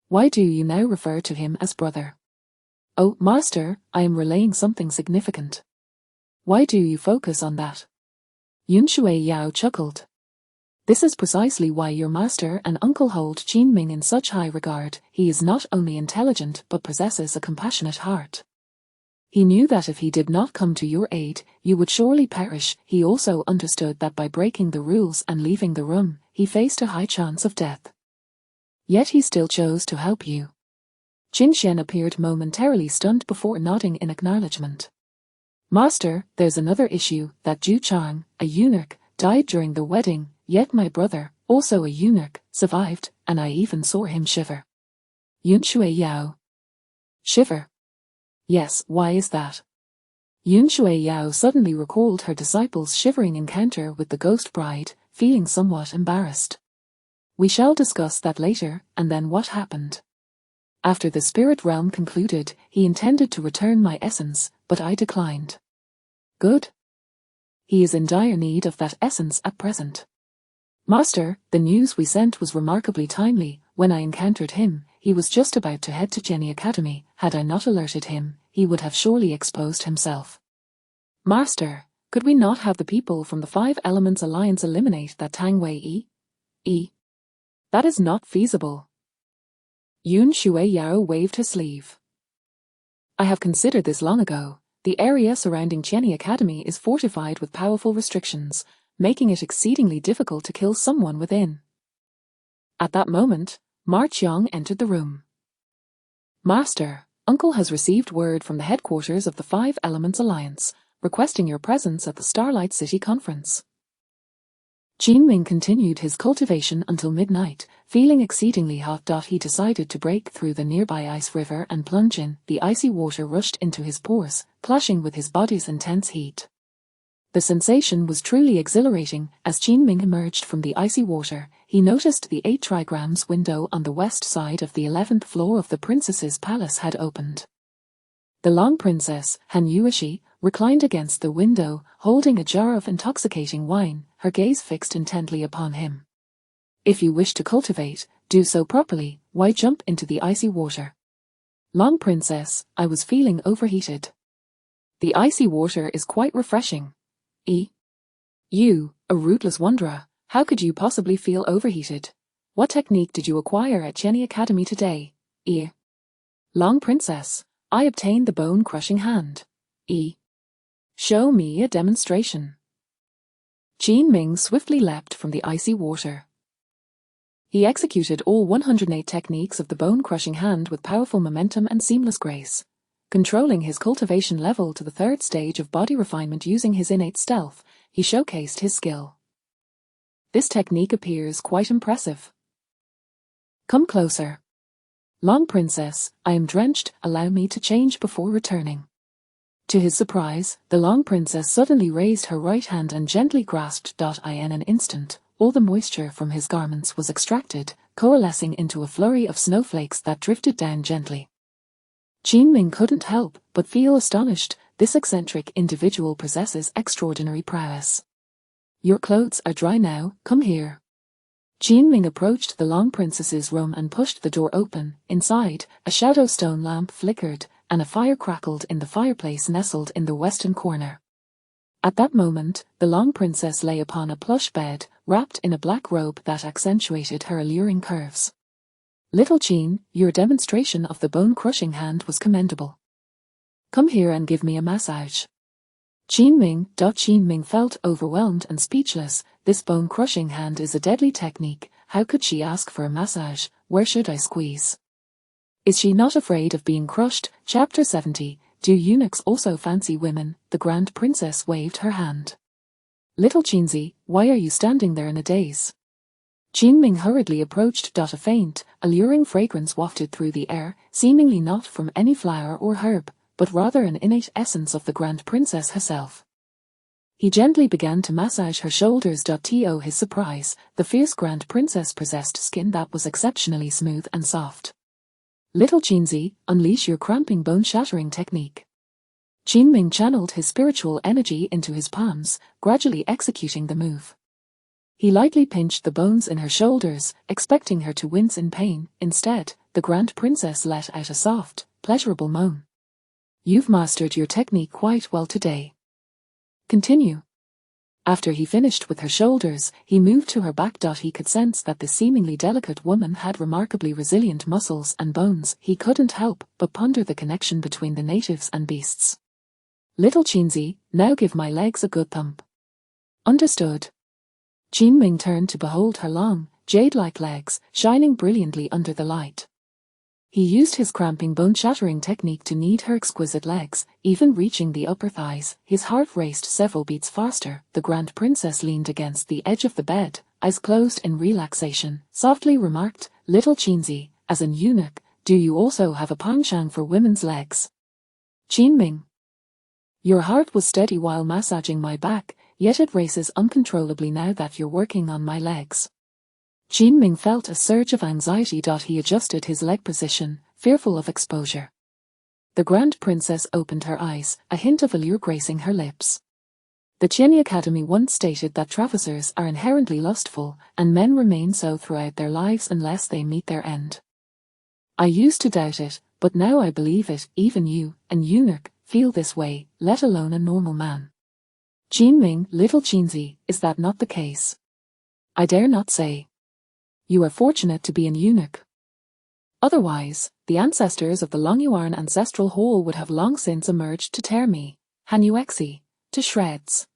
Why do you now refer to him as brother? Oh, master, I am relaying something significant. Why do you focus on that? Yunshui Yao chuckled. This is precisely why your master and uncle hold Jinming in such high regard. He is not only intelligent but possesses a compassionate heart. He knew that if he did not come to your aid, you would surely perish. He also understood that by breaking the rules and leaving the room, he faced a high chance of death. Yet he still chose to help you. Qin Xian appeared momentarily stunned before nodding in acknowledgement. Master, there's another issue, that Zhu Chang, a eunuch, died during the wedding, yet my brother, also a eunuch, survived, and I even saw him shiver. Yunshui Yao. Shiver? Yes, why is that? Yunshui Yao suddenly recalled her disciple's shivering encounter with the ghost bride, feeling somewhat embarrassed. We shall discuss that later. And then what happened? After the spirit realm concluded, he intended to return my essence, but I declined. Good. He is in dire need of that essence at present. Master, the news we sent was remarkably timely. When I encountered him, he was just about to head to Jenny Academy. Had I not alerted him, he would have surely exposed himself. Master, could we not have the people from the 5 Elements Alliance eliminate that Tang Wei E? That is not feasible. Yunshui Yao waved her sleeve. I have considered this long ago. The area surrounding Jenny Academy is fortified with powerful restrictions, making it exceedingly difficult to kill someone within. At that moment, Ma Qiang entered the room. Master, Uncle has received word from the headquarters of the 5 Elements Alliance, requesting your presence at the Starlight City Conference. Jinming continued his cultivation until midnight, feeling exceedingly hot. He decided to break through the nearby ice river and plunge in. The icy water rushed into his pores, clashing with his body's intense heat. The sensation was truly exhilarating. As Jinming emerged from the icy water, he noticed the 8 trigrams window on the west side of the 11th floor of the princess's palace had opened. The Long Princess, Han Yueshi, reclined against the window, holding a jar of intoxicating wine, her gaze fixed intently upon him. If you wish to cultivate, do so properly. Why jump into the icy water? Long Princess, I was feeling overheated. The icy water is quite refreshing. You, a rootless wanderer, How could you possibly feel overheated? What technique did you acquire at Jenny Academy today? E. Long Princess. I obtained the bone-crushing hand. E. Show me a demonstration. Qin Ming swiftly leapt from the icy water. He executed all 108 techniques of the bone-crushing hand with powerful momentum and seamless grace. Controlling his cultivation level to the third stage of body refinement using his innate stealth, he showcased his skill. This technique appears quite impressive. Come closer. Long Princess, I am drenched, allow me to change before returning. To his surprise, the Long Princess suddenly raised her right hand and gently grasped. In an instant, all the moisture from his garments was extracted, coalescing into a flurry of snowflakes that drifted down gently. Qin Ming couldn't help but feel astonished. This eccentric individual possesses extraordinary prowess. Your clothes are dry now, come here. Qin Ming approached the Long Princess's room and pushed the door open. Inside, a shadow stone lamp flickered, and a fire crackled in the fireplace nestled in the western corner. At that moment, the Long Princess lay upon a plush bed, wrapped in a black robe that accentuated her alluring curves. Little Qin, your demonstration of the bone-crushing hand was commendable. Come here and give me a massage. Qin Ming felt overwhelmed and speechless. This bone-crushing hand is a deadly technique. How could she ask for a massage? Where should I squeeze? Is she not afraid of being crushed? Chapter 70. Do eunuchs also fancy women? The Grand Princess waved her hand. Little Qinzi, why are you standing there in a daze? Qin Ming hurriedly approached. A faint, alluring fragrance wafted through the air, seemingly not from any flower or herb, but rather an innate essence of the Grand Princess herself. He gently began to massage her shoulders. To his surprise, the fierce Grand Princess possessed skin that was exceptionally smooth and soft. Little Qinzi, unleash your cramping bone-shattering technique. Qin Ming channeled his spiritual energy into his palms, gradually executing the move. He lightly pinched the bones in her shoulders, expecting her to wince in pain. Instead, the Grand Princess let out a soft, pleasurable moan. You've mastered your technique quite well today. Continue. After he finished with her shoulders, he moved to her back. He could sense that the seemingly delicate woman had remarkably resilient muscles and bones. He couldn't help but ponder the connection between the natives and beasts. Little Qinzi, now give my legs a good thump. Understood. Qin Ming turned to behold her long, jade-like legs, shining brilliantly under the light. He used his cramping bone-shattering technique to knead her exquisite legs, even reaching the upper thighs. His heart raced several beats faster. The Grand Princess leaned against the edge of the bed, eyes closed in relaxation, softly remarked, Little Qinzi, as an eunuch, do you also have a penchant for women's legs? Qin Ming. Your heart was steady while massaging my back, yet it races uncontrollably now that you're working on my legs. Qin Ming felt a surge of anxiety. He adjusted his leg position, fearful of exposure. The Grand Princess opened her eyes, a hint of allure gracing her lips. The Jenny Academy once stated that travelers are inherently lustful, and men remain so throughout their lives unless they meet their end. I used to doubt it, but now I believe it. Even you, an eunuch, feel this way, let alone a normal man. Qin Ming, Little Qinzi, is that not the case? I dare not say. You are fortunate to be an eunuch. Otherwise, the ancestors of the Longyuan ancestral hall would have long since emerged to tear me, Hanuexi, to shreds.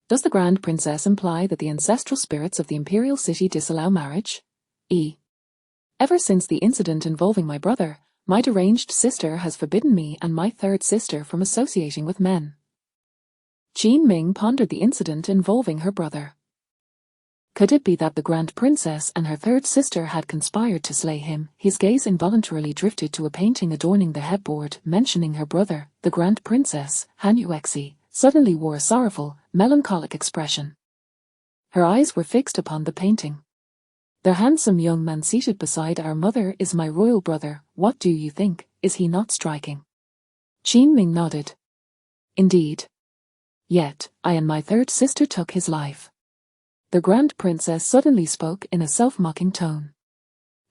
Does the Grand Princess imply that the ancestral spirits of the imperial city disallow marriage? Ever since the incident involving my brother, my deranged sister has forbidden me and my third sister from associating with men. Qin Ming pondered the incident involving her brother. Could it be that the Grand Princess and her third sister had conspired to slay him? His gaze involuntarily drifted to a painting adorning the headboard, mentioning her brother. The Grand Princess, Hanuexi, suddenly wore a sorrowful, melancholic expression. Her eyes were fixed upon the painting. The handsome young man seated beside our mother is my royal brother. What do you think? Is he not striking? Qin Ming nodded. Indeed. Yet, I and my third sister took his life. The Grand Princess suddenly spoke in a self-mocking tone.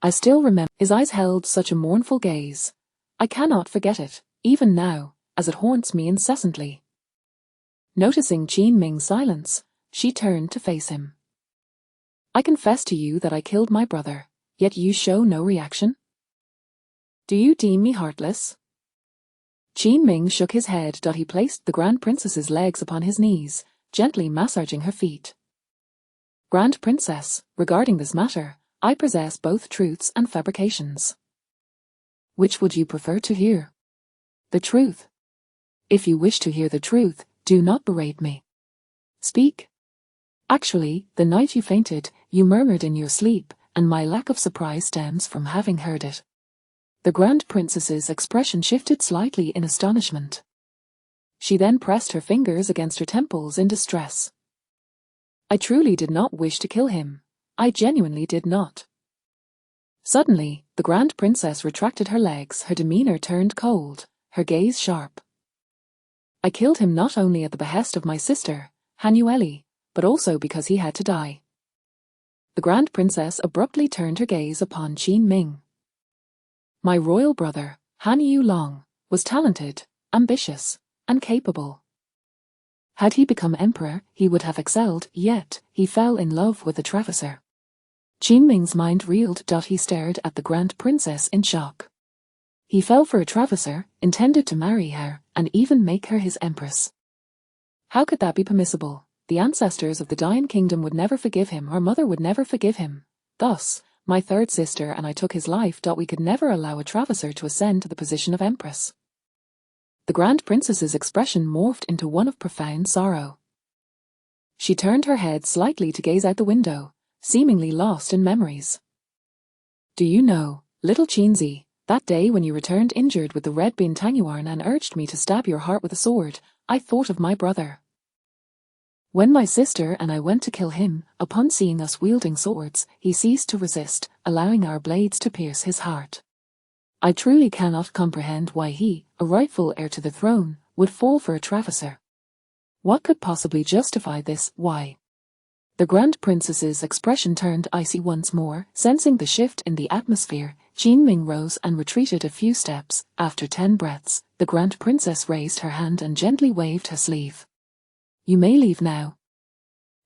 I still remember. His eyes held such a mournful gaze. I cannot forget it, even now, as it haunts me incessantly. Noticing Qin Ming's silence, she turned to face him. I confess to you that I killed my brother, yet you show no reaction? Do you deem me heartless? Qin Ming shook his head. He placed the Grand Princess's legs upon his knees, gently massaging her feet. Grand Princess, regarding this matter, I possess both truths and fabrications. Which would you prefer to hear? The truth. If you wish to hear the truth, do not berate me. Speak. Actually, the night you fainted, you murmured in your sleep, and my lack of surprise stems from having heard it. The Grand Princess's expression shifted slightly in astonishment. She then pressed her fingers against her temples in distress. I truly did not wish to kill him. I genuinely did not. Suddenly, the Grand Princess retracted her legs. Her demeanor turned cold, her gaze sharp. I killed him not only at the behest of my sister, Hanueli, but also because he had to die. The Grand Princess abruptly turned her gaze upon Qin Ming. My royal brother, Han Yulong, was talented, ambitious, and capable. Had he become emperor, he would have excelled, yet he fell in love with a travisser. Qin Ming's mind reeled. He stared at the Grand Princess in shock. He fell for a travisser, intended to marry her, and even make her his empress. How could that be permissible? The ancestors of the Dayan kingdom would never forgive him. Our mother would never forgive him. Thus, my third sister and I took his life. We could never allow a travisser to ascend to the position of empress. The Grand Princess's expression morphed into one of profound sorrow. She turned her head slightly to gaze out the window, seemingly lost in memories. Do you know, little Qinzi, that day when you returned injured with the red bean Tangyuan and urged me to stab your heart with a sword, I thought of my brother. When my sister and I went to kill him, upon seeing us wielding swords, he ceased to resist, allowing our blades to pierce his heart. I truly cannot comprehend why he, a rightful heir to the throne, would fall for a travisser. What could possibly justify this? Why? The Grand Princess's expression turned icy once more. Sensing the shift in the atmosphere, Qin Ming rose and retreated a few steps. After 10 breaths, the Grand Princess raised her hand and gently waved her sleeve. You may leave now.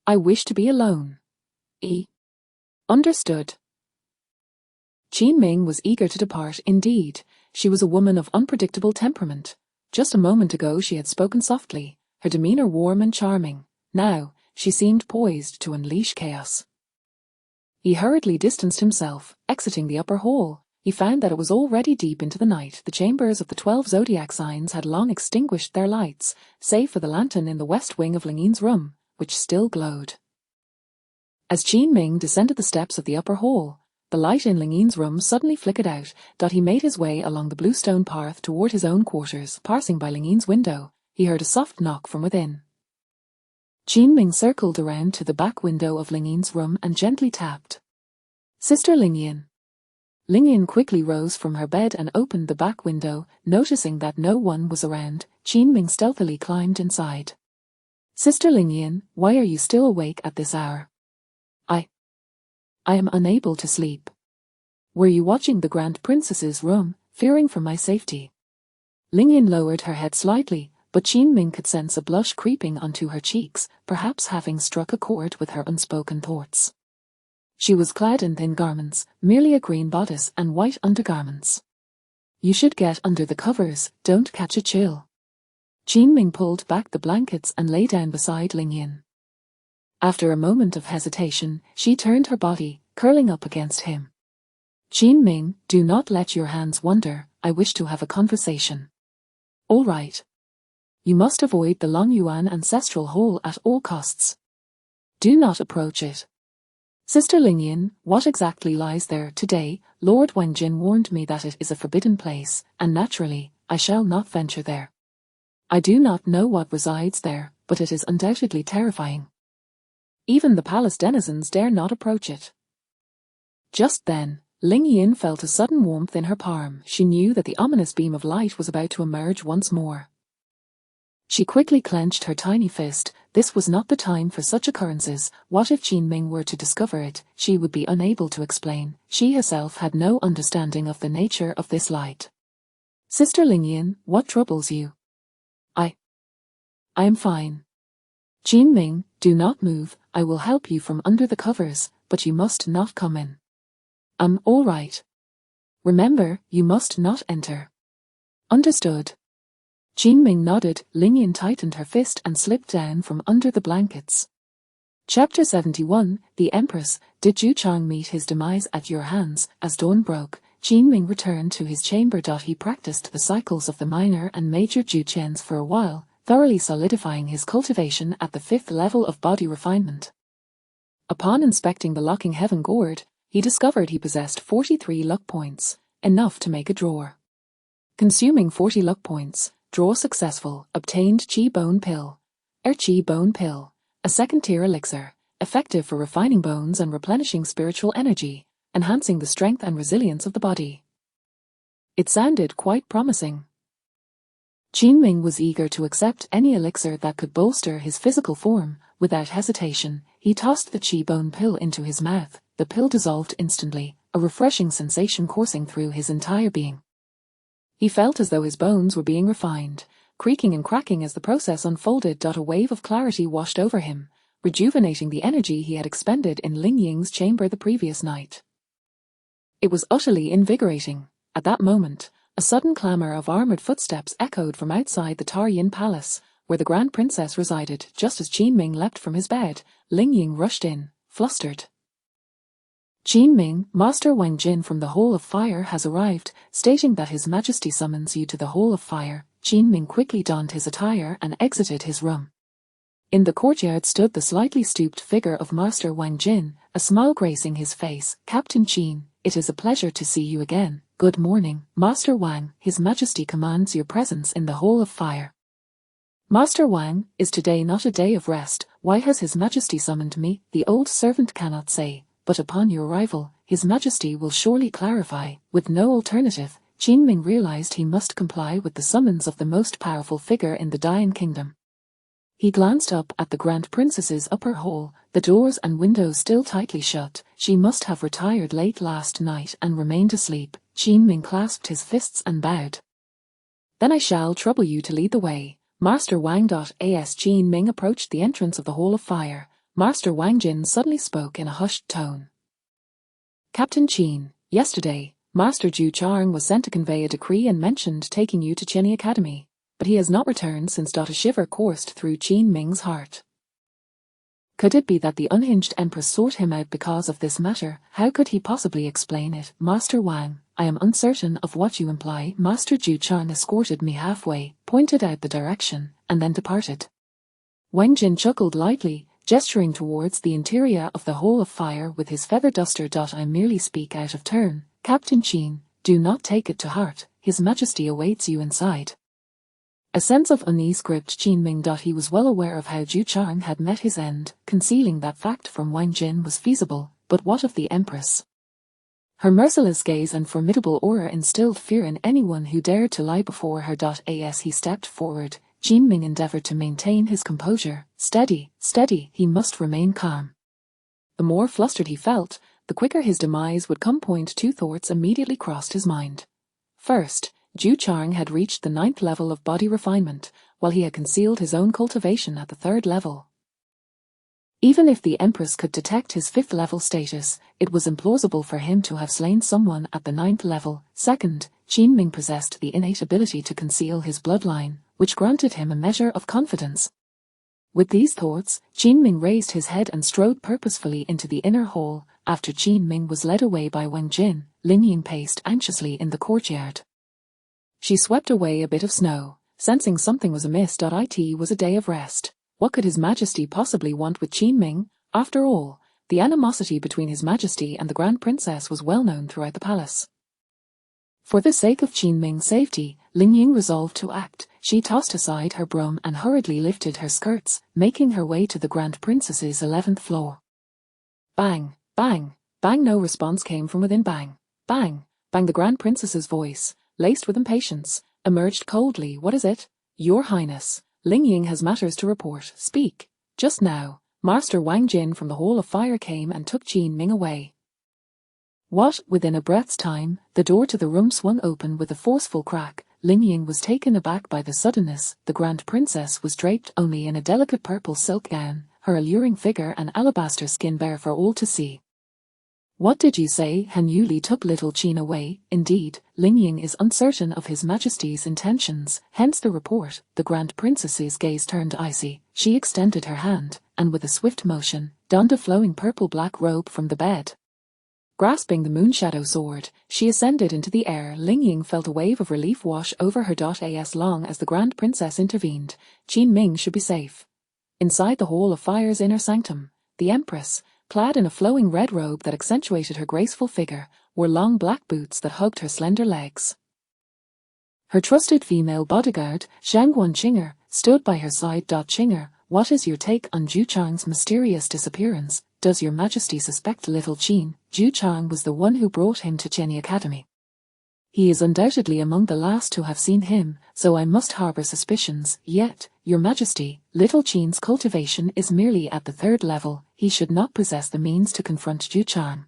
I wish to be alone. Understood. Qin Ming was eager to depart. Indeed, she was a woman of unpredictable temperament. Just a moment ago she had spoken softly, her demeanor warm and charming. Now, she seemed poised to unleash chaos. He hurriedly distanced himself, exiting the upper hall. He found that it was already deep into the night. The chambers of the 12 zodiac signs had long extinguished their lights, save for the lantern in the west wing of Lingyi's room, which still glowed. As Qin Ming descended the steps of the upper hall, the light in Lingyi's room suddenly flickered out. He made his way along the blue stone path toward his own quarters. Passing by Lingyi's window, he heard a soft knock from within. Qin Ming circled around to the back window of Lingyi's room and gently tapped. Sister Lingyin. Lingyin quickly rose from her bed and opened the back window. Noticing that no one was around, Qin Ming stealthily climbed inside. Sister Lingyin, why are you still awake at this hour? I am unable to sleep. Were you watching the Grand Princess's room, fearing for my safety? Lingyin lowered her head slightly, but Qin Ming could sense a blush creeping onto her cheeks, perhaps having struck a chord with her unspoken thoughts. She was clad in thin garments, merely a green bodice and white undergarments. You should get under the covers, don't catch a chill. Qin Ming pulled back the blankets and lay down beside Lingyin. After a moment of hesitation, she turned her body, curling up against him. Qin Ming, do not let your hands wander, I wish to have a conversation. All right. You must avoid the Longyuan ancestral hall at all costs. Do not approach it. Sister Lingyin, what exactly lies there? Today, Lord Wenjin warned me that it is a forbidden place, and naturally, I shall not venture there. I do not know what resides there, but it is undoubtedly terrifying. Even the palace denizens dare not approach it. Just then, Lingyin felt a sudden warmth in her palm. She knew that the ominous beam of light was about to emerge once more. She quickly clenched her tiny fist. This was not the time for such occurrences. What if Qin Ming were to discover it? She would be unable to explain. She herself had no understanding of the nature of this light. Sister Lingyin, what troubles you? I am fine. Qin Ming, do not move. I will help you from under the covers, but you must not come in. All right. Remember, you must not enter. Understood. Qinming nodded. Lingyan tightened her fist and slipped down from under the blankets. Chapter 71, The Empress. Did Zhu Chang meet his demise at your hands? As dawn broke, Qinming returned to his chamber. He practiced the cycles of the minor and major Zhu Qians for a while, thoroughly solidifying his cultivation at the 5th level of body refinement. Upon inspecting the locking heaven gourd, he discovered he possessed 43 luck points, enough to make a drawer. Consuming 40 luck points, draw successful, obtained Qi Bone Pill. Qi Bone Pill. A second-tier elixir, effective for refining bones and replenishing spiritual energy, enhancing the strength and resilience of the body. It sounded quite promising. Qinming was eager to accept any elixir that could bolster his physical form. Without hesitation, he tossed the Qi Bone Pill into his mouth. The pill dissolved instantly, a refreshing sensation coursing through his entire being. He felt as though his bones were being refined, creaking and cracking as the process unfolded. A wave of clarity washed over him, rejuvenating the energy he had expended in Ling Ying's chamber the previous night. It was utterly invigorating. At that moment, a sudden clamor of armored footsteps echoed from outside the Taryin Palace, where the Grand Princess resided. Just as Qinming leapt from his bed, Ling Ying rushed in, flustered. Qinming, Master Wang Jin from the Hall of Fire has arrived, stating that His Majesty summons you to the Hall of Fire. Qinming quickly donned his attire and exited his room. In the courtyard stood the slightly stooped figure of Master Wang Jin, a smile gracing his face. Captain Qin, it is a pleasure to see you again. Good morning, Master Wang. His Majesty commands your presence in the Hall of Fire. Master Wang, is today not a day of rest? Why has His Majesty summoned me? The old servant cannot say, but upon your arrival, His Majesty will surely clarify. With no alternative, Qinming realized he must comply with the summons of the most powerful figure in the Dayan Kingdom. He glanced up at the Grand Princess's upper hall, the doors and windows still tightly shut. She must have retired late last night and remained asleep. Qinming clasped his fists and bowed. Then I shall trouble you to lead the way, Master Wang. As Qinming approached the entrance of the Hall of Fire, Master Wang Jin suddenly spoke in a hushed tone. Captain Qin, yesterday, Master Zhu Chang was sent to convey a decree and mentioned taking you to Cheney Academy, but he has not returned since. A shiver coursed through Qinming's heart. Could it be that the unhinged Empress sought him out because of this matter? How could he possibly explain it? Master Wang, I am uncertain of what you imply. Master Zhu Chang escorted me halfway, pointed out the direction, and then departed. Wang Jin chuckled lightly, gesturing towards the interior of the Hall of Fire with his feather duster. I merely speak out of turn. Captain Qin, do not take it to heart. His Majesty awaits you inside. A sense of unease gripped Qinming. He was well aware of how Zhu Chang had met his end. Concealing that fact from Wang Jin was feasible, but what of the Empress? Her merciless gaze and formidable aura instilled fear in anyone who dared to lie before her. As he stepped forward, Qinming endeavored to maintain his composure. Steady, steady, he must remain calm. The more flustered he felt, the quicker his demise would come. Two thoughts immediately crossed his mind. First, Zhu Chang had reached the 9th level of body refinement, while he had concealed his own cultivation at the 3rd level. Even if the Empress could detect his 5th level status, it was implausible for him to have slain someone at the 9th level. Second, Qinming possessed the innate ability to conceal his bloodline, which granted him a measure of confidence. With these thoughts, Qinming raised his head and strode purposefully into the inner hall. After Qinming was led away by Wang Jin, Ling Ying paced anxiously in the courtyard. She swept away a bit of snow, sensing something was amiss. It was a day of rest. What could His Majesty possibly want with Qinming? After all, the animosity between His Majesty and the Grand Princess was well known throughout the palace. For the sake of Qinming's safety, Ling Ying resolved to act. She tossed aside her broom and hurriedly lifted her skirts, making her way to the Grand Princess's 11th floor. Bang, bang, bang. No response came from within. Bang, bang, bang. The Grand Princess's voice, laced with impatience, emerged coldly. What is it? Your Highness, Ling Ying has matters to report. Speak. Just now, Master Wang Jin from the Hall of Fire came and took Qinming away. What? Within a breath's time, the door to the room swung open with a forceful crack. Ling Ying was taken aback by the suddenness. The Grand Princess was draped only in a delicate purple silk gown, her alluring figure and alabaster skin bare for all to see. What did you say? Han Yuli took little Qin away. Indeed, Ling Ying is uncertain of His Majesty's intentions, hence the report. The Grand Princess's gaze turned icy. She extended her hand, and with a swift motion, donned a flowing purple-black robe from the bed. Grasping the moonshadow sword, she ascended into the air. Ling Ying felt a wave of relief wash over her. As long as the Grand Princess intervened, Qin Ming should be safe. Inside the Hall of Fire's inner sanctum, the Empress, clad in a flowing red robe that accentuated her graceful figure, wore long black boots that hugged her slender legs. Her trusted female bodyguard, Shangguan Qinger, stood by her side. Qinger, what is your take on Zhu Chang's mysterious disappearance? Does your Majesty suspect little Qin? Zhu Chang was the one who brought him to Chenyi Academy. He is undoubtedly among the last to have seen him, so I must harbor suspicions. Yet, Your Majesty, little Qin's cultivation is merely at the 3rd level. He should not possess the means to confront Zhu Chang.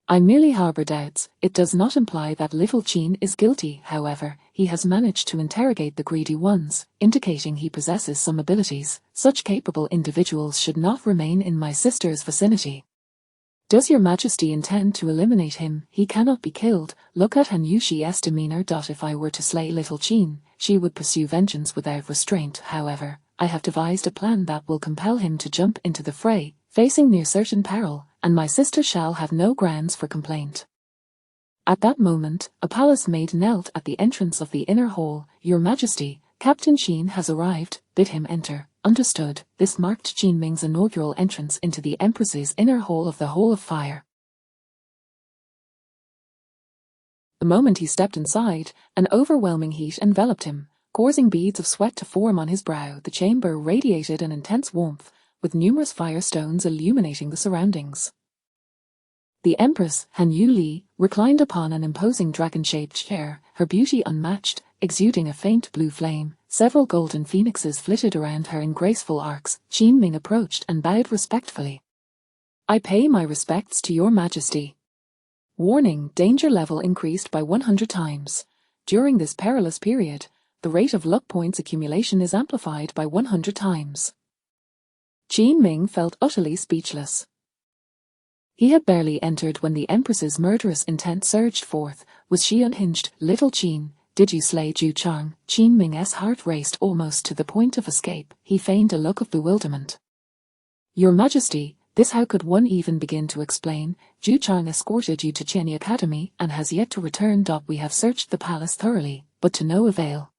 I merely harbor doubts. It does not imply that little Qin is guilty. However, he has managed to interrogate the greedy ones, indicating he possesses some abilities. Such capable individuals should not remain in my sister's vicinity. Does Your Majesty intend to eliminate him? He cannot be killed. Look at Han Yushi's demeanor. If I were to slay little Qin, she would pursue vengeance without restraint. However, I have devised a plan that will compel him to jump into the fray, facing near certain peril, and my sister shall have no grounds for complaint. At that moment, a palace maid knelt at the entrance of the inner hall. Your Majesty, Captain Qin has arrived. Bid him enter. Understood. This marked Qin Ming's inaugural entrance into the Empress's inner hall of the Hall of Fire. The moment he stepped inside, an overwhelming heat enveloped him, causing beads of sweat to form on his brow. The chamber radiated an intense warmth, with numerous firestones illuminating the surroundings. The Empress, Han Yuli, reclined upon an imposing dragon-shaped chair, her beauty unmatched, exuding a faint blue flame. Several golden phoenixes flitted around her in graceful arcs. Qin Ming approached and bowed respectfully. I pay my respects to Your Majesty. Warning: danger level increased by 100 times. During this perilous period, the rate of luck points accumulation is amplified by 100 times. Qin Ming felt utterly speechless. He had barely entered when the Empress's murderous intent surged forth. Was she unhinged? Little Qin, did you slay Zhu Chang? Qin Ming's heart raced almost to the point of escape. He feigned a look of bewilderment. Your Majesty, this how could one even begin to explain? Zhu Chang escorted you to Chenyi Academy and has yet to return. We have searched the palace thoroughly, but to no avail.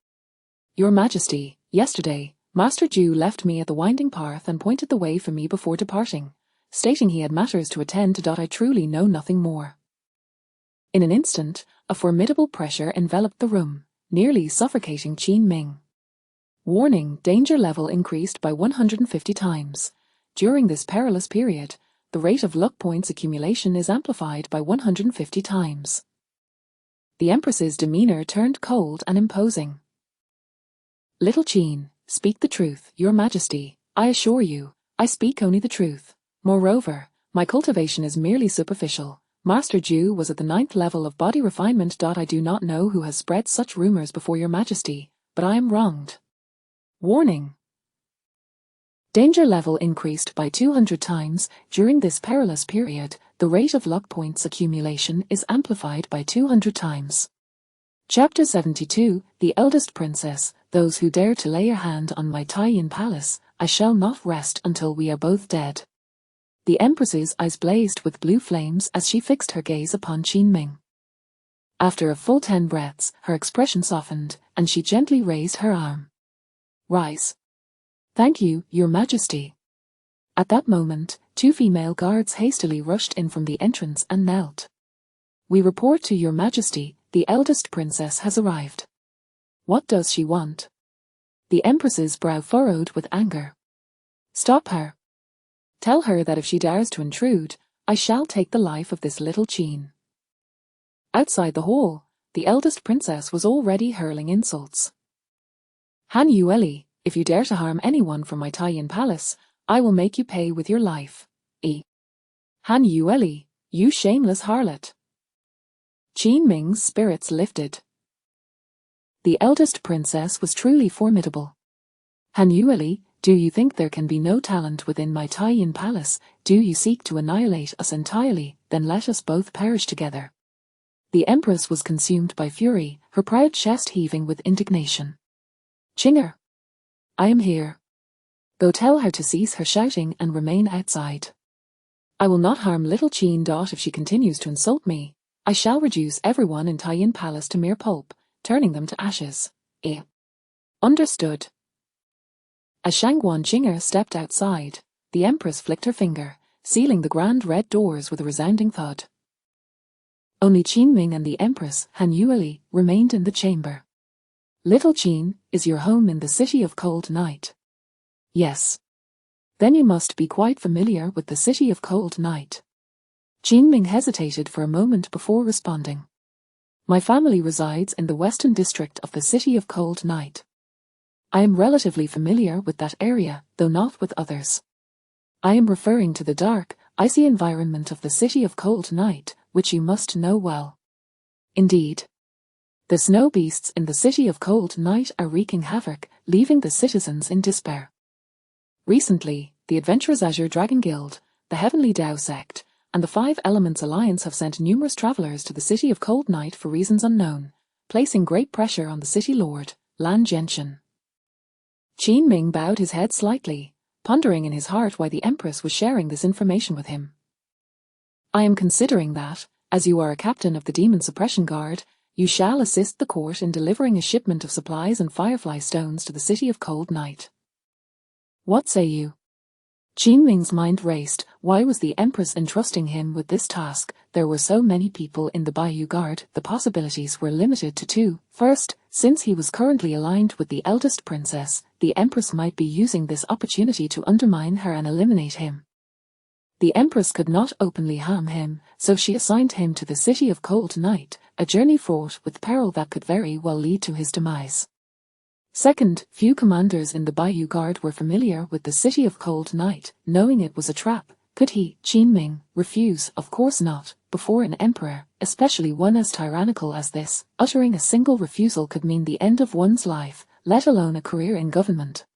Your Majesty, yesterday, Master Zhu left me at the winding path and pointed the way for me before departing, stating he had matters to attend to. I truly know nothing more. In an instant, a formidable pressure enveloped the room, nearly suffocating Qin Ming. Warning: danger level increased by 150 times. During this perilous period, the rate of luck points accumulation is amplified by 150 times. The Empress's demeanor turned cold and imposing. Little Qin, speak the truth. Your Majesty, I assure you, I speak only the truth. Moreover, my cultivation is merely superficial. Master Zhu was at the 9th level of body refinement. I do not know who has spread such rumors before Your Majesty, but I am wronged. Warning: danger level increased by 200 times. During this perilous period, the rate of luck points accumulation is amplified by 200 times. Chapter 72, The Eldest Princess. Those who dare to lay a hand on my Taiyin palace, I shall not rest until we are both dead. The Empress's eyes blazed with blue flames as she fixed her gaze upon Qin Ming. After a full 10 breaths, her expression softened, and she gently raised her arm. Rise. Thank you, Your Majesty. At that moment, 2 female guards hastily rushed in from the entrance and knelt. We report to Your Majesty, the eldest princess has arrived. What does she want? The Empress's brow furrowed with anger. Stop her. Tell her that if she dares to intrude, I shall take the life of this little Qin. Outside the hall, the eldest princess was already hurling insults. Han Yueli, if you dare to harm anyone from my Taiyin palace, I will make you pay with your life. Han Yueli, you shameless harlot. Qin Ming's spirits lifted. The eldest princess was truly formidable. Han Yueli, Do you think there can be no talent within my Taiyin palace? Do you seek to annihilate us entirely? Then let us both perish together. The Empress was consumed by fury, her proud chest heaving with indignation. Chinger! I am here. Go tell her to cease her shouting and remain outside. I will not harm little Qin. If she continues to insult me, I shall reduce everyone in Taiyin Palace to mere pulp, turning them to ashes. Understood. As Shangguan Jinger stepped outside, the Empress flicked her finger, sealing the grand red doors with a resounding thud. Only Qin Ming and the Empress, Han Yueli, remained in the chamber. Little Qin, is your home in the City of Cold Night? Yes. Then you must be quite familiar with the City of Cold Night. Qin Ming hesitated for a moment before responding. My family resides in the western district of the City of Cold Night. I am relatively familiar with that area, though not with others. I am referring to the dark, icy environment of the City of Cold Night, which you must know well. Indeed. The snow beasts in the City of Cold Night are wreaking havoc, leaving the citizens in despair. Recently, the Adventurers Azure Dragon Guild, the Heavenly Dao Sect, and the Five Elements Alliance have sent numerous travelers to the City of Cold Night for reasons unknown, placing great pressure on the city lord, Lan Genshin. Qin Ming bowed his head slightly, pondering in his heart why the Empress was sharing this information with him. I am considering that, as you are a captain of the Demon Suppression Guard, you shall assist the court in delivering a shipment of supplies and firefly stones to the City of Cold Night. What say you? Qin Ming's mind raced. Why was the Empress entrusting him with this task? There were so many people in the Bayou Guard, the possibilities were limited to two. First, since he was currently aligned with the eldest princess, the Empress might be using this opportunity to undermine her and eliminate him. The Empress could not openly harm him, so she assigned him to the City of Cold Night, a journey fraught with peril that could very well lead to his demise. Second, few commanders in the Bayou Guard were familiar with the City of Cold Night. Knowing it was a trap, could he, Qin Ming, refuse? Of course not, before an emperor, especially one as tyrannical as this. Uttering a single refusal could mean the end of one's life, let alone a career in government.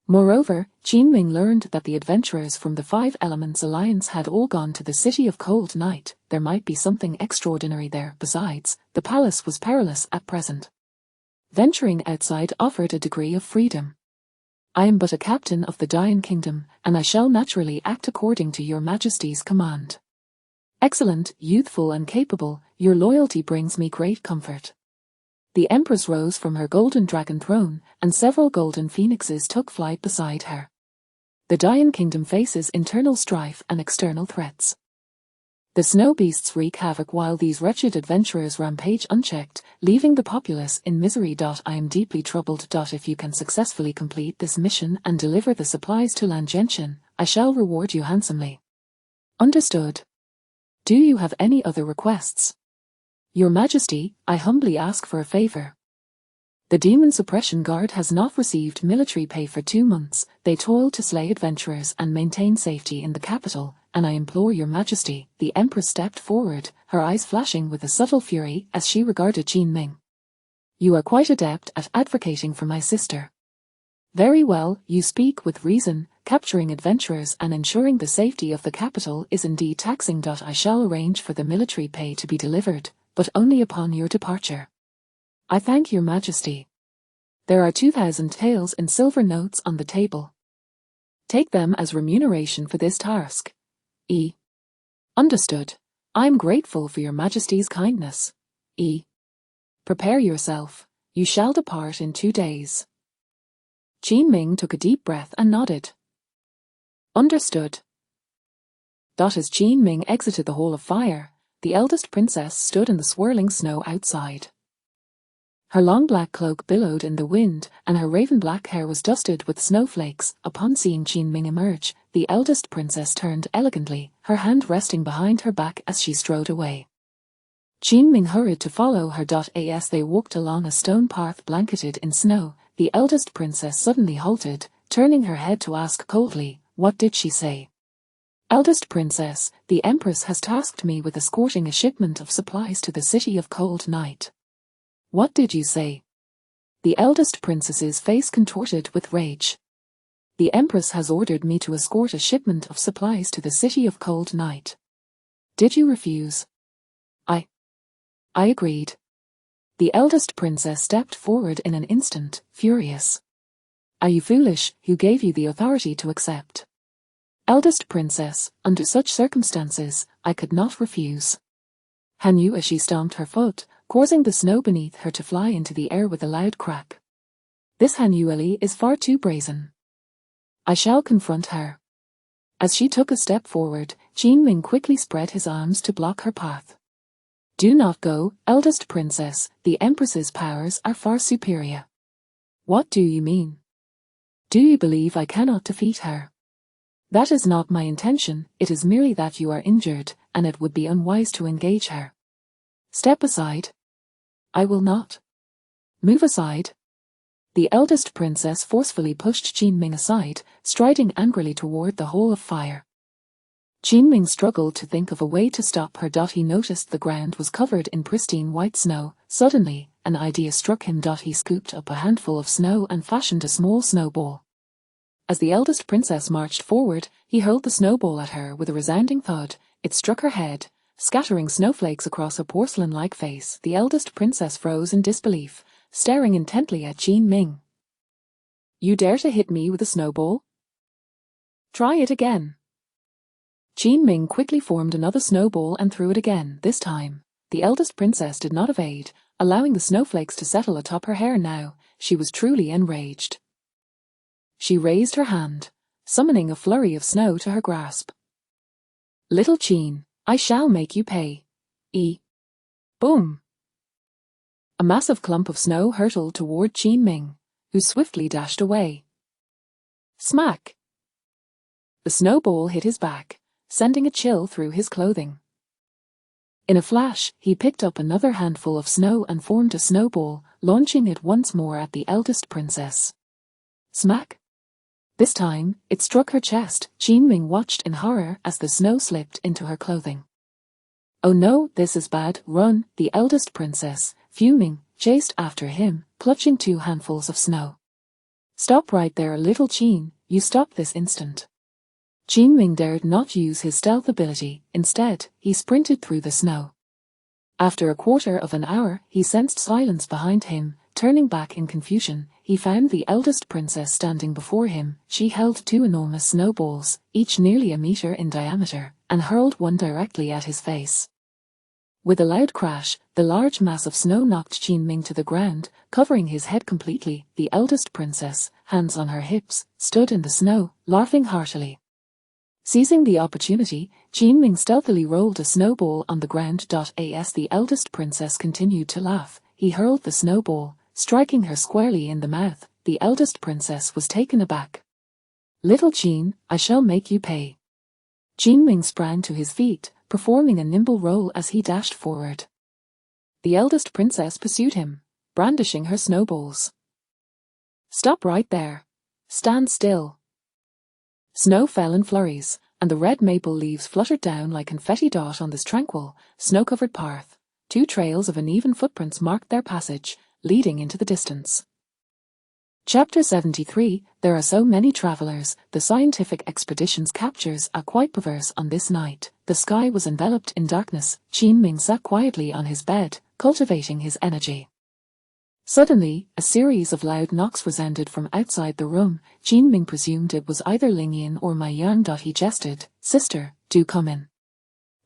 Moreover, Qin Ming learned that the adventurers from the Five Elements Alliance had all gone to the City of Cold Night. There might be something extraordinary there. Besides, the palace was perilous at present. Venturing outside offered a degree of freedom. I am but a captain of the Dayan Kingdom, and I shall naturally act according to your Majesty's command. Excellent, youthful and capable, your loyalty brings me great comfort. The Empress rose from her golden dragon throne, and several golden phoenixes took flight beside her. The Dayan Kingdom faces internal strife and external threats. The snow beasts wreak havoc while these wretched adventurers rampage unchecked, leaving the populace in misery. I am deeply troubled. If you can successfully complete this mission and deliver the supplies to Lan Genshin, I shall reward you handsomely. Understood. Do you have any other requests? Your Majesty, I humbly ask for a favor. The Demon Suppression Guard has not received military pay for 2 months. They toil to slay adventurers and maintain safety in the capital, and I implore your Majesty. The Empress stepped forward, her eyes flashing with a subtle fury as she regarded Qin Ming. You are quite adept at advocating for my sister. Very well, you speak with reason. Capturing adventurers and ensuring the safety of the capital is indeed taxing. I shall arrange for the military pay to be delivered, but only upon your departure. I thank your Majesty. There are 2,000 taels in silver notes on the table. Take them as remuneration for this task. Understood. I am grateful for your Majesty's kindness. Prepare yourself. You shall depart in 2 days. Qin Ming took a deep breath and nodded. Understood. As Qin Ming exited the Hall of Fire, the eldest princess stood in the swirling snow outside. Her long black cloak billowed in the wind, and her raven-black hair was dusted with snowflakes. Upon seeing Qin Ming emerge, the eldest princess turned elegantly, her hand resting behind her back as she strode away. Qin Ming hurried to follow her. As they walked along a stone path blanketed in snow, the eldest princess suddenly halted, turning her head to ask coldly, what did she say? Eldest princess, the Empress has tasked me with escorting a shipment of supplies to the City of Cold Night. What did you say? The eldest princess's face contorted with rage. The Empress has ordered me to escort a shipment of supplies to the city of Cold Night. Did you refuse? I agreed. The eldest princess stepped forward in an instant, furious. Are you foolish? Who gave you the authority to accept? Eldest princess, under such circumstances, I could not refuse. Han Yu as she stomped her foot, causing the snow beneath her to fly into the air with a loud crack. This Han Yueli is far too brazen. I shall confront her. As she took a step forward, Qin Ming quickly spread his arms to block her path. Do not go, eldest princess, the Empress's powers are far superior. What do you mean? Do you believe I cannot defeat her? That is not my intention, it is merely that you are injured, and it would be unwise to engage her. Step aside. I will not. Move aside. The eldest princess forcefully pushed Qin Ming aside, striding angrily toward the hole of fire. Qin Ming struggled to think of a way to stop her. He noticed the ground was covered in pristine white snow. Suddenly, an idea struck him. He scooped up a handful of snow and fashioned a small snowball. As the eldest princess marched forward, he hurled the snowball at her with a resounding thud. It struck her head, scattering snowflakes across her porcelain-like face. The eldest princess froze in disbelief, staring intently at Qin Ming. You dare to hit me with a snowball? Try it again. Qin Ming quickly formed another snowball and threw it again. This time, the eldest princess did not evade, allowing the snowflakes to settle atop her hair. Now, she was truly enraged. She raised her hand, summoning a flurry of snow to her grasp. Little Qin, I shall make you pay. Boom! A massive clump of snow hurtled toward Qin Ming, who swiftly dashed away. Smack! The snowball hit his back, sending a chill through his clothing. In a flash, he picked up another handful of snow and formed a snowball, launching it once more at the eldest princess. Smack! This time, it struck her chest. Qin Ming watched in horror as the snow slipped into her clothing. Oh no, this is bad. Run! The eldest princess, fuming, chased after him, clutching 2 handfuls of snow. Stop right there, little Qin, you stop this instant. Qin Ming dared not use his stealth ability. Instead, he sprinted through the snow. After a quarter of an hour, he sensed silence behind him. Turning back in confusion, he found the eldest princess standing before him. She held 2 enormous snowballs, each nearly a meter in diameter, and hurled one directly at his face. With a loud crash, the large mass of snow knocked Qin Ming to the ground, covering his head completely. The eldest princess, hands on her hips, stood in the snow, laughing heartily. Seizing the opportunity, Qin Ming stealthily rolled a snowball on the ground. As the eldest princess continued to laugh, he hurled the snowball, striking her squarely in the mouth. The eldest princess was taken aback. Little Qin, I shall make you pay. Qin Ming sprang to his feet, performing a nimble roll as he dashed forward. The eldest princess pursued him, brandishing her snowballs. Stop right there. Stand still. Snow fell in flurries, and the red maple leaves fluttered down like confetti. On this tranquil, snow-covered path, 2 trails of uneven footprints marked their passage, leading into the distance. Chapter 73, There are so many travelers. The scientific expedition's captures are quite perverse. On this night, the sky was enveloped in darkness. Qin Ming sat quietly on his bed, cultivating his energy. Suddenly, a series of loud knocks resounded from outside the room. Qin Ming presumed it was either Ling Yin or Mai Yan. He jested, Sister, do come in.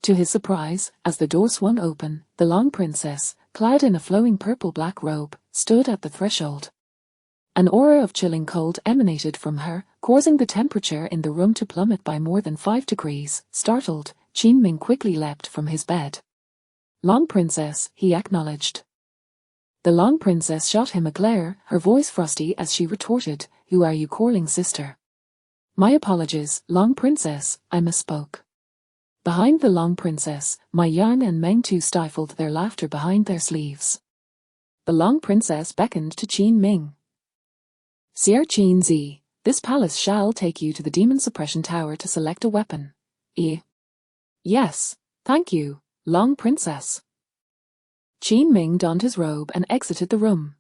To his surprise, as the door swung open, the Long Princess, clad in a flowing purple-black robe, stood at the threshold. An aura of chilling cold emanated from her, causing the temperature in the room to plummet by more than 5 degrees. Startled, Qin Ming quickly leapt from his bed. Long Princess, he acknowledged. The Long Princess shot him a glare, her voice frosty as she retorted, Who are you calling sister? My apologies, Long Princess, I misspoke. Behind the Long Princess, Mai Yan and Meng Tu stifled their laughter behind their sleeves. The Long Princess beckoned to Qin Ming. Sir Qin Zi, this palace shall take you to the Demon Suppression Tower to select a weapon. Yes, thank you, Long Princess. Qin Ming donned his robe and exited the room.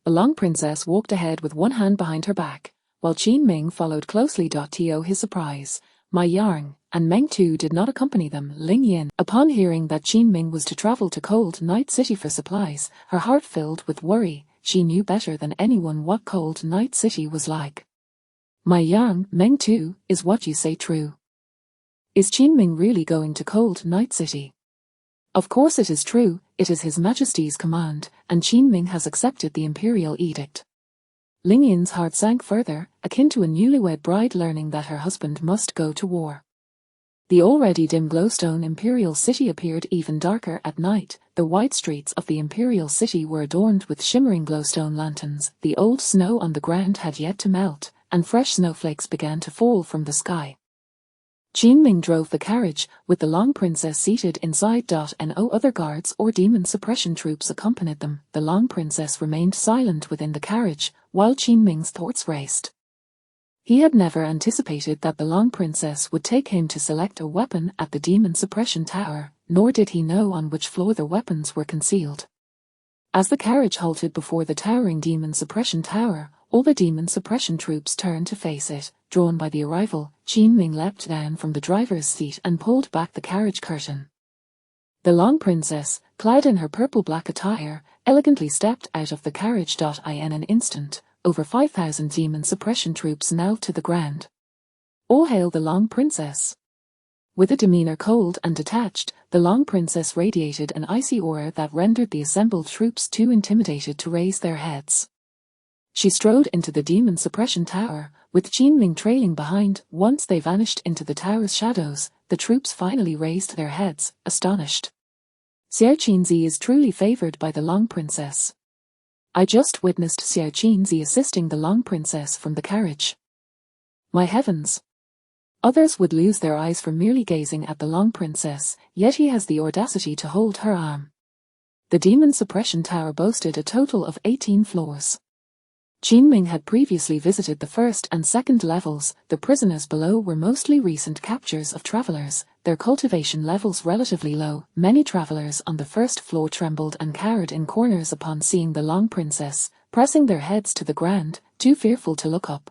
The Long Princess walked ahead with one hand behind her back, while Qin Ming followed closely. To his surprise, Mai Yang and Meng Tu did not accompany them. Ling Yin, upon hearing that Qin Ming was to travel to Cold Night City for supplies, her heart filled with worry. She knew better than anyone what Cold Night City was like. Mai Yang, Meng Tu, is what you say true? Is Qin Ming really going to Cold Night City? Of course it is true, it is His Majesty's command, and Qin Ming has accepted the imperial edict. Ling Yin's heart sank further, akin to a newlywed bride learning that her husband must go to war. The already dim glowstone imperial city appeared even darker at night. The wide streets of the imperial city were adorned with shimmering glowstone lanterns. The old snow on the ground had yet to melt, and fresh snowflakes began to fall from the sky. Qin Ming drove the carriage, with the Long Princess seated inside. No other guards or demon suppression troops accompanied them. The Long Princess remained silent within the carriage, while Qin Ming's thoughts raced. He had never anticipated that the Long Princess would take him to select a weapon at the demon suppression tower, nor did he know on which floor the weapons were concealed. As the carriage halted before the towering demon suppression tower, all the demon suppression troops turned to face it. Drawn by the arrival, Qin Ming leapt down from the driver's seat and pulled back the carriage curtain. The Long Princess, clad in her purple-black attire, elegantly stepped out of the carriage. In an instant, over 5,000 demon suppression troops knelt to the ground. All hail the Long Princess! With a demeanor cold and detached, the Long Princess radiated an icy aura that rendered the assembled troops too intimidated to raise their heads. She strode into the demon suppression tower, with Qin Ming trailing behind. Once they vanished into the tower's shadows, the troops finally raised their heads, astonished. Xiao Qinzi is truly favored by the Long Princess. I just witnessed Xiao Qinzi assisting the Long Princess from the carriage. My heavens! Others would lose their eyes from merely gazing at the Long Princess, yet he has the audacity to hold her arm. The demon suppression tower boasted a total of 18 floors. Qin Ming had previously visited the first and second levels. The prisoners below were mostly recent captures of travelers, their cultivation levels relatively low. Many travelers on the first floor trembled and cowered in corners upon seeing the Long Princess, pressing their heads to the ground, too fearful to look up.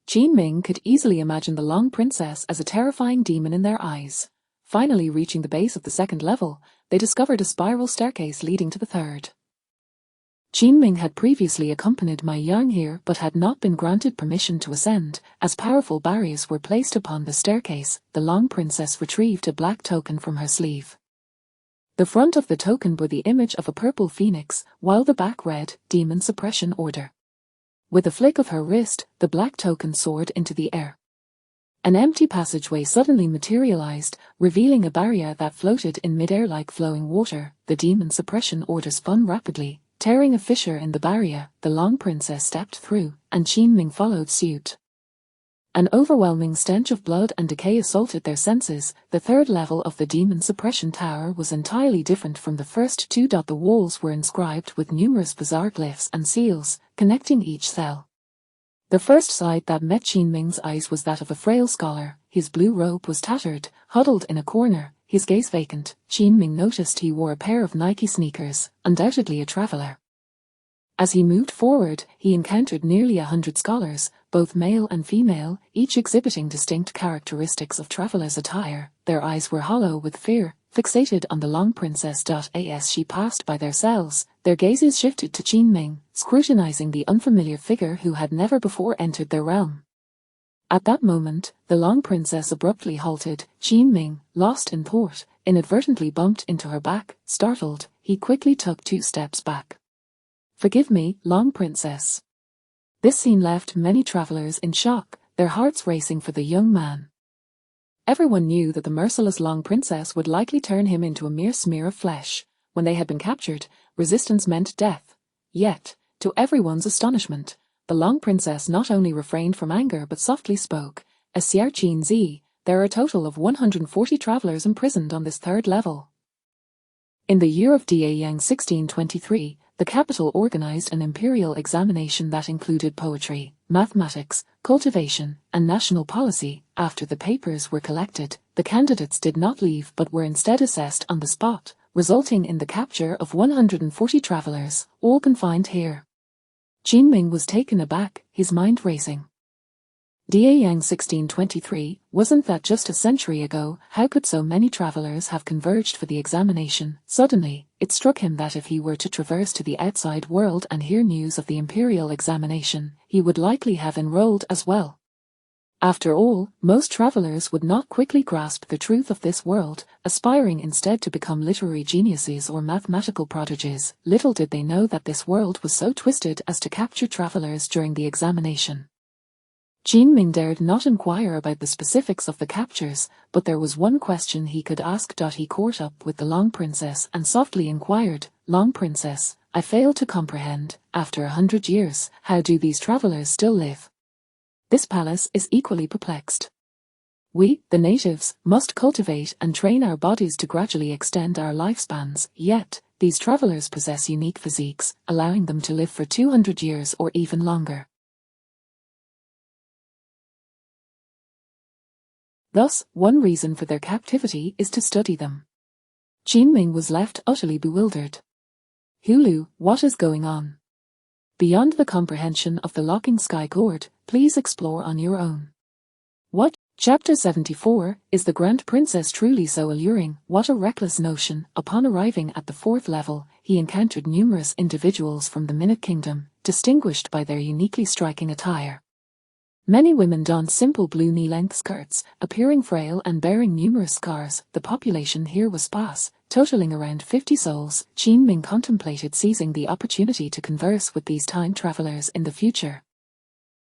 Qin Ming could easily imagine the Long Princess as a terrifying demon in their eyes. Finally reaching the base of the second level, they discovered a spiral staircase leading to the third. Qin Ming had previously accompanied Mai Yang here but had not been granted permission to ascend. As powerful barriers were placed upon the staircase, the Long Princess retrieved a black token from her sleeve. The front of the token bore the image of a purple phoenix, while the back read, Demon Suppression Order. With a flick of her wrist, the black token soared into the air. An empty passageway suddenly materialized, revealing a barrier that floated in midair like flowing water. The Demon Suppression Order spun rapidly, tearing a fissure in the barrier. The Long Princess stepped through, and Qin Ming followed suit. An overwhelming stench of blood and decay assaulted their senses. The third level of the Demon Suppression Tower was entirely different from the first two. The walls were inscribed with numerous bizarre glyphs and seals, connecting each cell. The first sight that met Qin Ming's eyes was that of a frail scholar. His blue robe was tattered, huddled in a corner, his gaze vacant. Qin Ming noticed he wore a pair of Nike sneakers, undoubtedly a traveler. As he moved forward, he encountered nearly 100 scholars, both male and female, each exhibiting distinct characteristics of travelers' attire. Their eyes were hollow with fear, fixated on the Long Princess. As she passed by their cells, their gazes shifted to Qin Ming, scrutinizing the unfamiliar figure who had never before entered their realm. At that moment, the Long Princess abruptly halted. Qin Ming, lost in thought, inadvertently bumped into her back. Startled, he quickly took 2 steps back. Forgive me, Long Princess. This scene left many travelers in shock, their hearts racing for the young man. Everyone knew that the merciless Long Princess would likely turn him into a mere smear of flesh. When they had been captured, resistance meant death. Yet, to everyone's astonishment, the Long Princess not only refrained from anger but softly spoke. As Xiao Qinzi, there are a total of 140 travelers imprisoned on this third level. In the year of Da Yang 1623, the capital organized an imperial examination that included poetry, mathematics, cultivation, and national policy. After the papers were collected, the candidates did not leave but were instead assessed on the spot, resulting in the capture of 140 travelers, all confined here. Qin was taken aback, his mind racing. Yang 1623, wasn't that just a century ago? How could so many travelers have converged for the examination? Suddenly, it struck him that if he were to traverse to the outside world and hear news of the imperial examination, he would likely have enrolled as well. After all, most travelers would not quickly grasp the truth of this world, aspiring instead to become literary geniuses or mathematical prodigies. Little did they know that this world was so twisted as to capture travelers during the examination. Qin dared not inquire about the specifics of the captures, but there was one question he could ask. He caught up with the Long Princess and softly inquired, "Long Princess, I fail to comprehend, after 100 years, how do these travelers still live? This palace is equally perplexed. We, the natives, must cultivate and train our bodies to gradually extend our lifespans, yet, these travelers possess unique physiques, allowing them to live for 200 years or even longer. Thus, one reason for their captivity is to study them." Qin was left utterly bewildered. "Hulu, what is going on? Beyond the comprehension of the locking sky cord, please explore on your own." What? Chapter 74, is the Grand Princess truly so alluring? What a reckless notion! Upon arriving at the 4th level, he encountered numerous individuals from the Minute Kingdom, distinguished by their uniquely striking attire. Many women donned simple blue knee-length skirts, appearing frail and bearing numerous scars. The population here was sparse, totaling around 50 souls. Qin contemplated seizing the opportunity to converse with these time travelers in the future.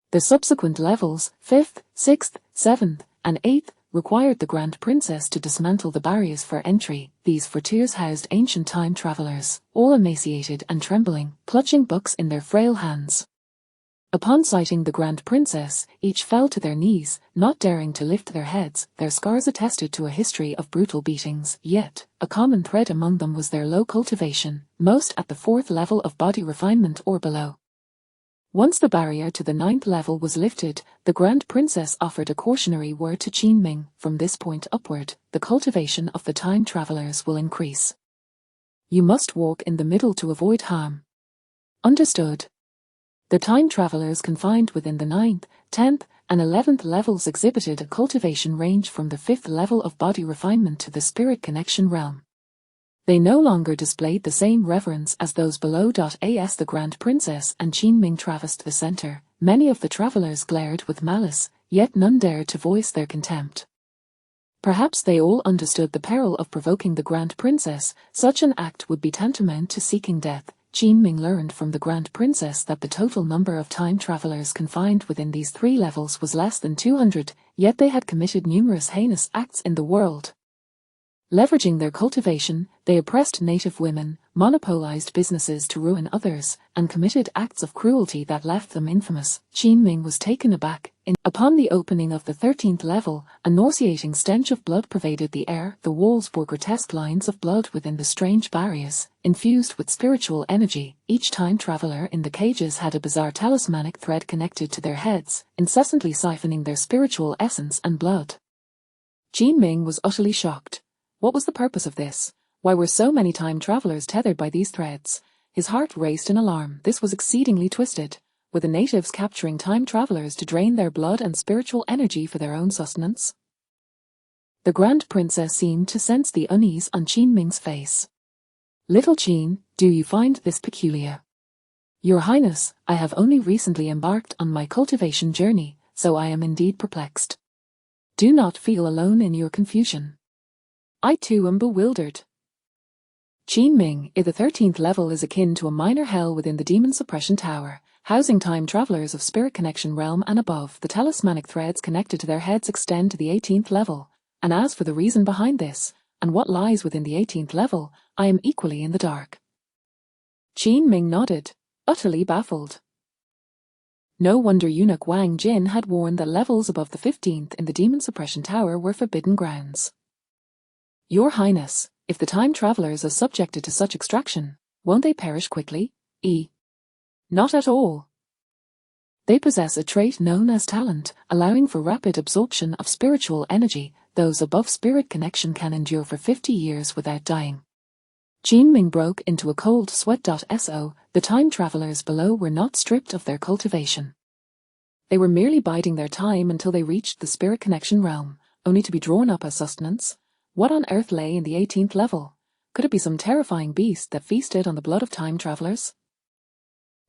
The subsequent levels, 5th, 6th, 7th, and 8th, required the Grand Princess to dismantle the barriers for entry. These fortiers housed ancient time travelers, all emaciated and trembling, clutching books in their frail hands. Upon sighting the Grand Princess, each fell to their knees, not daring to lift their heads. Their scars attested to a history of brutal beatings, yet, a common thread among them was their low cultivation, most at the 4th level of body refinement or below. Once the barrier to the 9th level was lifted, the Grand Princess offered a cautionary word to Qin. From this point upward, the cultivation of the time travelers will increase. You must walk in the middle to avoid harm. Understood. The time travelers confined within the 9th, 10th, and 11th levels exhibited a cultivation range from the 5th level of body refinement to the spirit connection realm. They no longer displayed the same reverence as those below. As the Grand Princess and Qin traversed the center, many of the travelers glared with malice, yet none dared to voice their contempt. Perhaps they all understood the peril of provoking the Grand Princess. Such an act would be tantamount to seeking death. Qin learned from the Grand Princess that the total number of time travelers confined within these 3 levels was less than 200, yet they had committed numerous heinous acts in the world. Leveraging their cultivation, they oppressed native women, monopolized businesses to ruin others, and committed acts of cruelty that left them infamous. Qin was taken aback. Upon the opening of the 13th level, a nauseating stench of blood pervaded the air. The walls bore grotesque lines of blood within the strange barriers, infused with spiritual energy. Each time traveler in the cages had a bizarre talismanic thread connected to their heads, incessantly siphoning their spiritual essence and blood. Qin was utterly shocked. What was the purpose of this? Why were so many time travelers tethered by these threads? His heart raced in alarm. This was exceedingly twisted. Were the natives capturing time travelers to drain their blood and spiritual energy for their own sustenance? The Grand Princess seemed to sense the unease on Qin face. "Little Qin, do you find this peculiar?" "Your Highness, I have only recently embarked on my cultivation journey, so I am indeed perplexed. Do not feel alone in your confusion. I too am bewildered." Qin, the 13th level is akin to a minor hell within the Demon Suppression Tower, housing time travelers of Spirit Connection Realm and above. The talismanic threads connected to their heads extend to the 18th level, and as for the reason behind this, and what lies within the 18th level, I am equally in the dark. Qin nodded, utterly baffled. No wonder eunuch Wang Jin had warned that levels above the 15th in the Demon Suppression Tower were forbidden grounds. "Your Highness, if the time travelers are subjected to such extraction, won't they perish quickly?" Not at all. They possess a trait known as talent, allowing for rapid absorption of spiritual energy. Those above spirit connection can endure for 50 years without dying. Qin Ming broke into a cold sweat. So, the time travelers below were not stripped of their cultivation. They were merely biding their time until they reached the spirit connection realm, only to be drawn up as sustenance. What on earth lay in the 18th level? Could it be some terrifying beast that feasted on the blood of time travelers?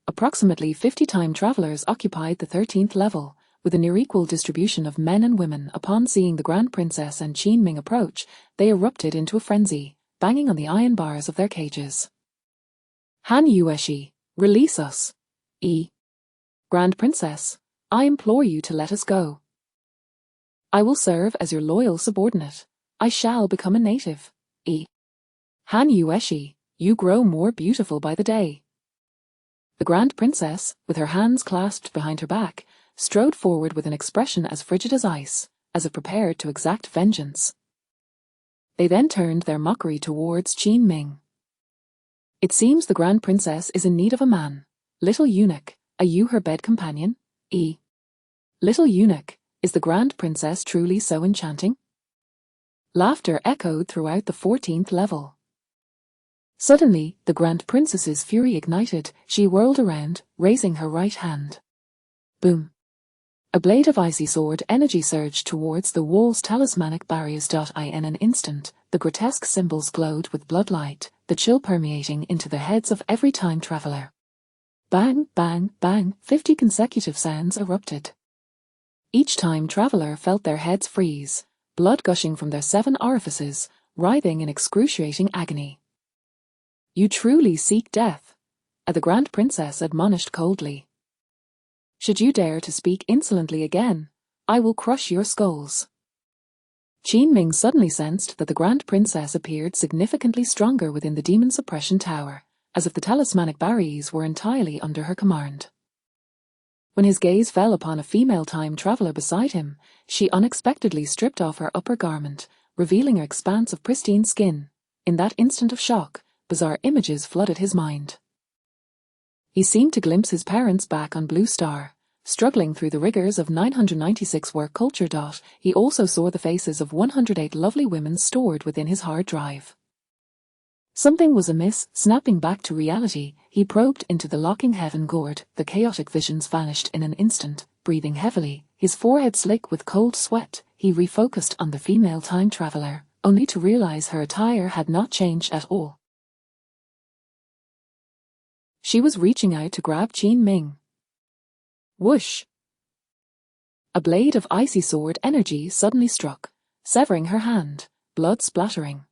Approximately 50 time travelers occupied the 13th level, with a near-equal distribution of men and women. Upon seeing the Grand Princess and Qin Ming approach, they erupted into a frenzy, banging on the iron bars of their cages. Han Yueshi, release us. Grand Princess, I implore you to let us go. I will serve as your loyal subordinate. I shall become a native. Han Yueshi, you grow more beautiful by the day. The Grand Princess, with her hands clasped behind her back, strode forward with an expression as frigid as ice, as if prepared to exact vengeance. They then turned their mockery towards Qin Ming. It seems the Grand Princess is in need of a man. Little eunuch, are you her bed companion? Little eunuch, is the Grand Princess truly so enchanting? Laughter echoed throughout the 14th level. Suddenly, the Grand Princess's fury ignited. She whirled around, raising her right hand. Boom. A blade of icy sword energy surged towards the wall's talismanic barriers. In an instant, the grotesque symbols glowed with bloodlight, the chill permeating into the heads of every time traveler. Bang, bang, bang, 50 consecutive sounds erupted. Each time traveler felt their heads freeze, blood gushing from their 7 orifices, writhing in excruciating agony. You truly seek death, the Grand Princess admonished coldly. Should you dare to speak insolently again, I will crush your skulls. Qin Ming suddenly sensed that the Grand Princess appeared significantly stronger within the demon suppression tower, as if the talismanic barriers were entirely under her command. When his gaze fell upon a female time traveler beside him, she unexpectedly stripped off her upper garment, revealing her expanse of pristine skin. In that instant of shock, bizarre images flooded his mind. He seemed to glimpse his parents back on Blue Star, struggling through the rigors of 996 work culture. He also saw the faces of 108 lovely women stored within his hard drive. Something was amiss. Snapping back to reality, he probed into the locking heaven gourd. The chaotic visions vanished in an instant. Breathing heavily, his forehead slick with cold sweat, he refocused on the female time traveler, only to realize her attire had not changed at all. She was reaching out to grab Qin Ming. Whoosh! A blade of icy sword energy suddenly struck, severing her hand, blood splattering.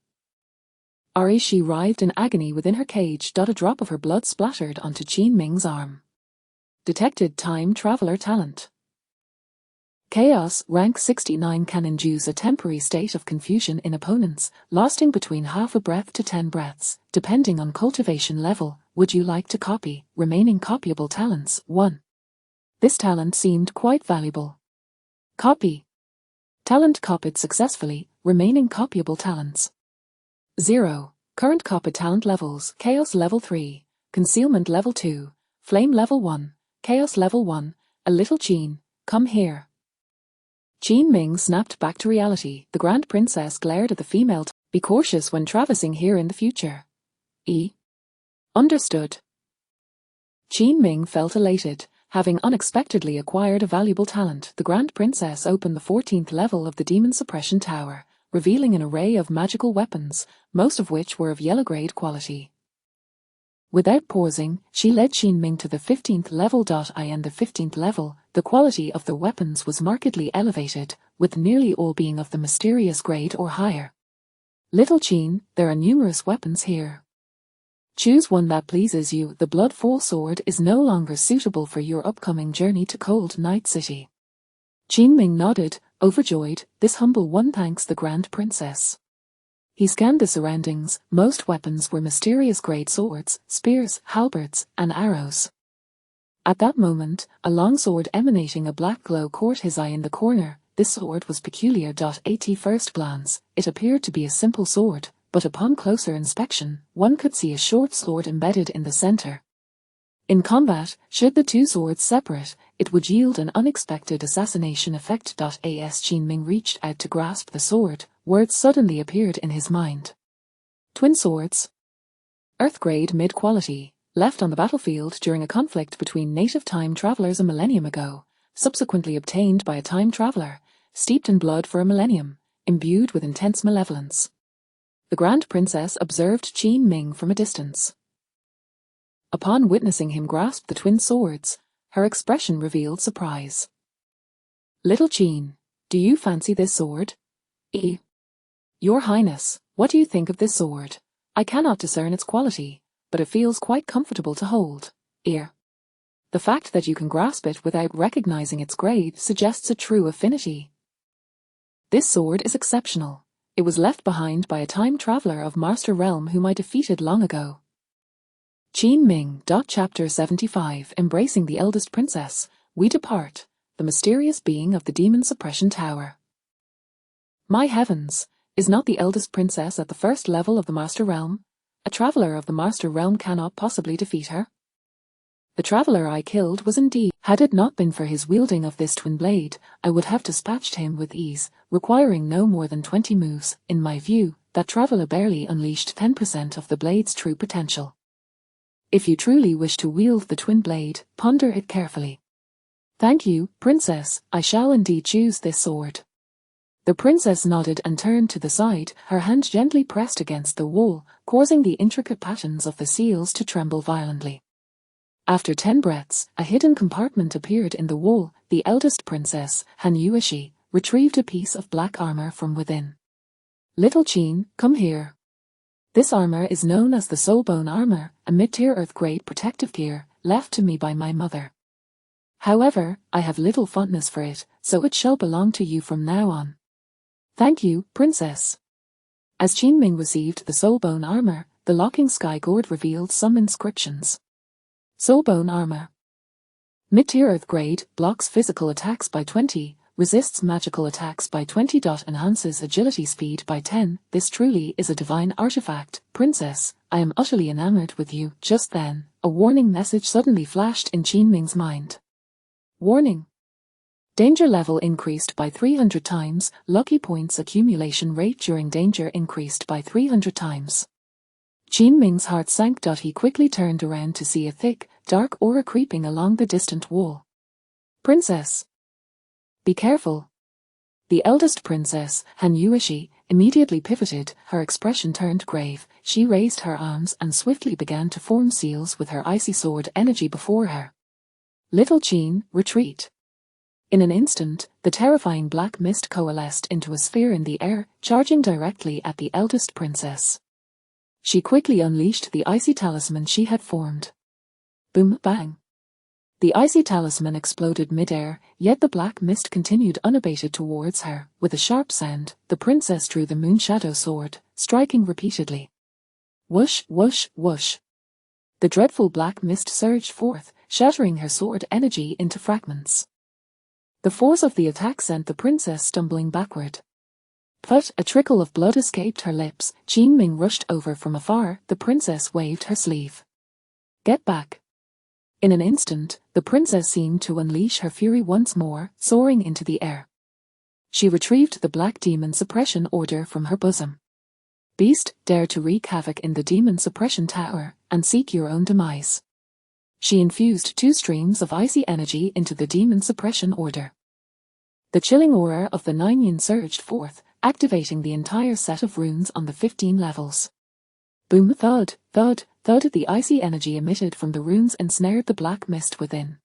She writhed in agony within her cage. A drop of her blood splattered onto Qin Ming's arm. Detected time traveler talent. Chaos, rank 69 can induce a temporary state of confusion in opponents, lasting between half a breath to 10 breaths, depending on cultivation level. Would you like to copy? Remaining copyable talents, 1. This talent seemed quite valuable. Copy. Talent copied successfully. Remaining copyable talents. 0. Current copied talent levels: Chaos level 3, Concealment level 2, Flame level 1, Chaos level 1. A little Qin, come here. Qin Ming snapped back to reality. The Grand Princess glared at the female. Be cautious when traversing here in the future. Understood. Qin Ming felt elated, having unexpectedly acquired a valuable talent. The Grand Princess opened the 14th level of the Demon Suppression Tower, revealing an array of magical weapons, most of which were of yellow-grade quality. Without pausing, she led Qin Ming to the 15th level. In the 15th level, the quality of the weapons was markedly elevated, with nearly all being of the mysterious grade or higher. Little Qin, there are numerous weapons here. Choose one that pleases you. The Bloodfall sword is no longer suitable for your upcoming journey to Cold Night City. Qin Ming nodded, overjoyed. This humble one thanks the Grand Princess. He scanned the surroundings. Most weapons were mysterious great swords, spears, halberds, and arrows. At that moment, a long sword emanating a black glow caught his eye in the corner. This sword was peculiar. At first glance, it appeared to be a simple sword, but upon closer inspection, one could see a short sword embedded in the center. In combat, should the two swords separate, it would yield an unexpected assassination effect. As Qin Ming reached out to grasp the sword, words suddenly appeared in his mind. Twin swords. Earth-grade mid-quality, left on the battlefield during a conflict between native time travelers a millennium ago, subsequently obtained by a time traveler, steeped in blood for a millennium, imbued with intense malevolence. The Grand Princess observed Qin Ming from a distance. Upon witnessing him grasp the twin swords, her expression revealed surprise. "Little Qin, do you fancy this sword?" "Your Highness, what do you think of this sword? I cannot discern its quality, but it feels quite comfortable to hold." "The fact that you can grasp it without recognizing its grade suggests a true affinity." "This sword is exceptional. It was left behind by a time traveler of Master Realm whom I defeated long ago." Qin Ming. Chapter 75. Embracing the Eldest Princess, we depart, the mysterious being of the Demon Suppression Tower. My heavens, is not the Eldest Princess at the first level of the Master Realm? A traveler of the Master Realm cannot possibly defeat her. The traveler I killed was indeed. Had it not been for his wielding of this twin blade, I would have dispatched him with ease, requiring no more than 20 moves. In my view, that traveler barely unleashed 10% of the blade's true potential. If you truly wish to wield the twin blade, ponder it carefully. Thank you, Princess, I shall indeed choose this sword. The princess nodded and turned to the side, her hand gently pressed against the wall, causing the intricate patterns of the seals to tremble violently. After 10 breaths, a hidden compartment appeared in the wall. The eldest princess, Han Yuishi, retrieved a piece of black armor from within. "Little Qin, come here. This armor is known as the Soulbone Armor, a mid-tier Earth-grade protective gear, left to me by my mother. However, I have little fondness for it, so it shall belong to you from now on." "Thank you, Princess." As Qin Ming received the Soulbone Armor, the locking sky gourd revealed some inscriptions. Soulbone Armor. Mid-tier Earth-grade, blocks physical attacks by 20, resists magical attacks by 20. Enhances agility speed by 10. This truly is a divine artifact. Princess, I am utterly enamored with you. Just then, a warning message suddenly flashed in Qin Ming's mind. Warning. Danger level increased by 300 times. Lucky points accumulation rate during danger increased by 300 times. Qin Ming's heart sank. He quickly turned around to see a thick, dark aura creeping along the distant wall. "Princess, be careful." The eldest princess, Han Yuishi, immediately pivoted, her expression turned grave. She raised her arms and swiftly began to form seals with her icy sword energy before her. "Little Qin, retreat." In an instant, the terrifying black mist coalesced into a sphere in the air, charging directly at the eldest princess. She quickly unleashed the icy talisman she had formed. Boom, bang. The icy talisman exploded mid-air, yet the black mist continued unabated towards her. With a sharp sound, the princess drew the moon shadow sword, striking repeatedly. Whoosh, whoosh, whoosh. The dreadful black mist surged forth, shattering her sword energy into fragments. The force of the attack sent the princess stumbling backward. But a trickle of blood escaped her lips. Qin Ming rushed over from afar. The princess waved her sleeve. "Get back." In an instant, the princess seemed to unleash her fury once more, soaring into the air. She retrieved the Black Demon Suppression Order from her bosom. "Beast, dare to wreak havoc in the Demon Suppression Tower, and seek your own demise." She infused 2 streams of icy energy into the Demon Suppression Order. The chilling aura of the 9 yin surged forth, activating the entire set of runes on the 15 levels. Boom, thud, thud, thud. The icy energy emitted from the runes ensnared the black mist within.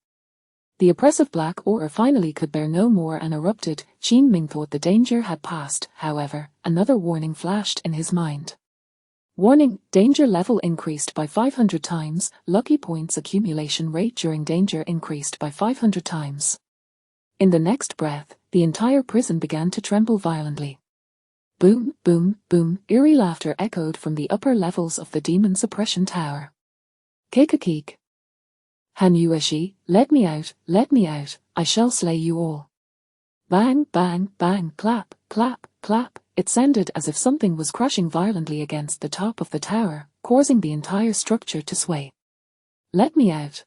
The oppressive black aura finally could bear no more and erupted. Qin Ming thought the danger had passed. However, another warning flashed in his mind. Warning, danger level increased by 500 times, lucky points accumulation rate during danger increased by 500 times. In the next breath, the entire prison began to tremble violently. Boom, boom, boom, eerie laughter echoed from the upper levels of the Demon Suppression Tower. Keek. Han Yuishi, let me out, I shall slay you all. Bang, bang, bang, clap, clap, clap. It sounded as if something was crashing violently against the top of the tower, causing the entire structure to sway. Let me out.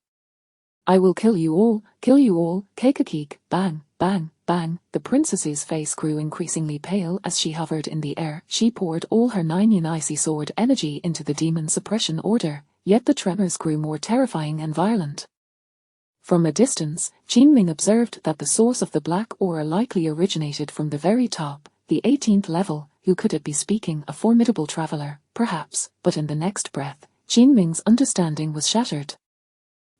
I will kill you all, cake, bang, bang, bang. The princess's face grew increasingly pale as she hovered in the air. She poured all her 9 icy sword energy into the demon suppression order, yet the tremors grew more terrifying and violent. From a distance, Qinming observed that the source of the black aura likely originated from the very top, the 18th level. Who could it be speaking? A formidable traveler, perhaps, but in the next breath, Qinming's understanding was shattered.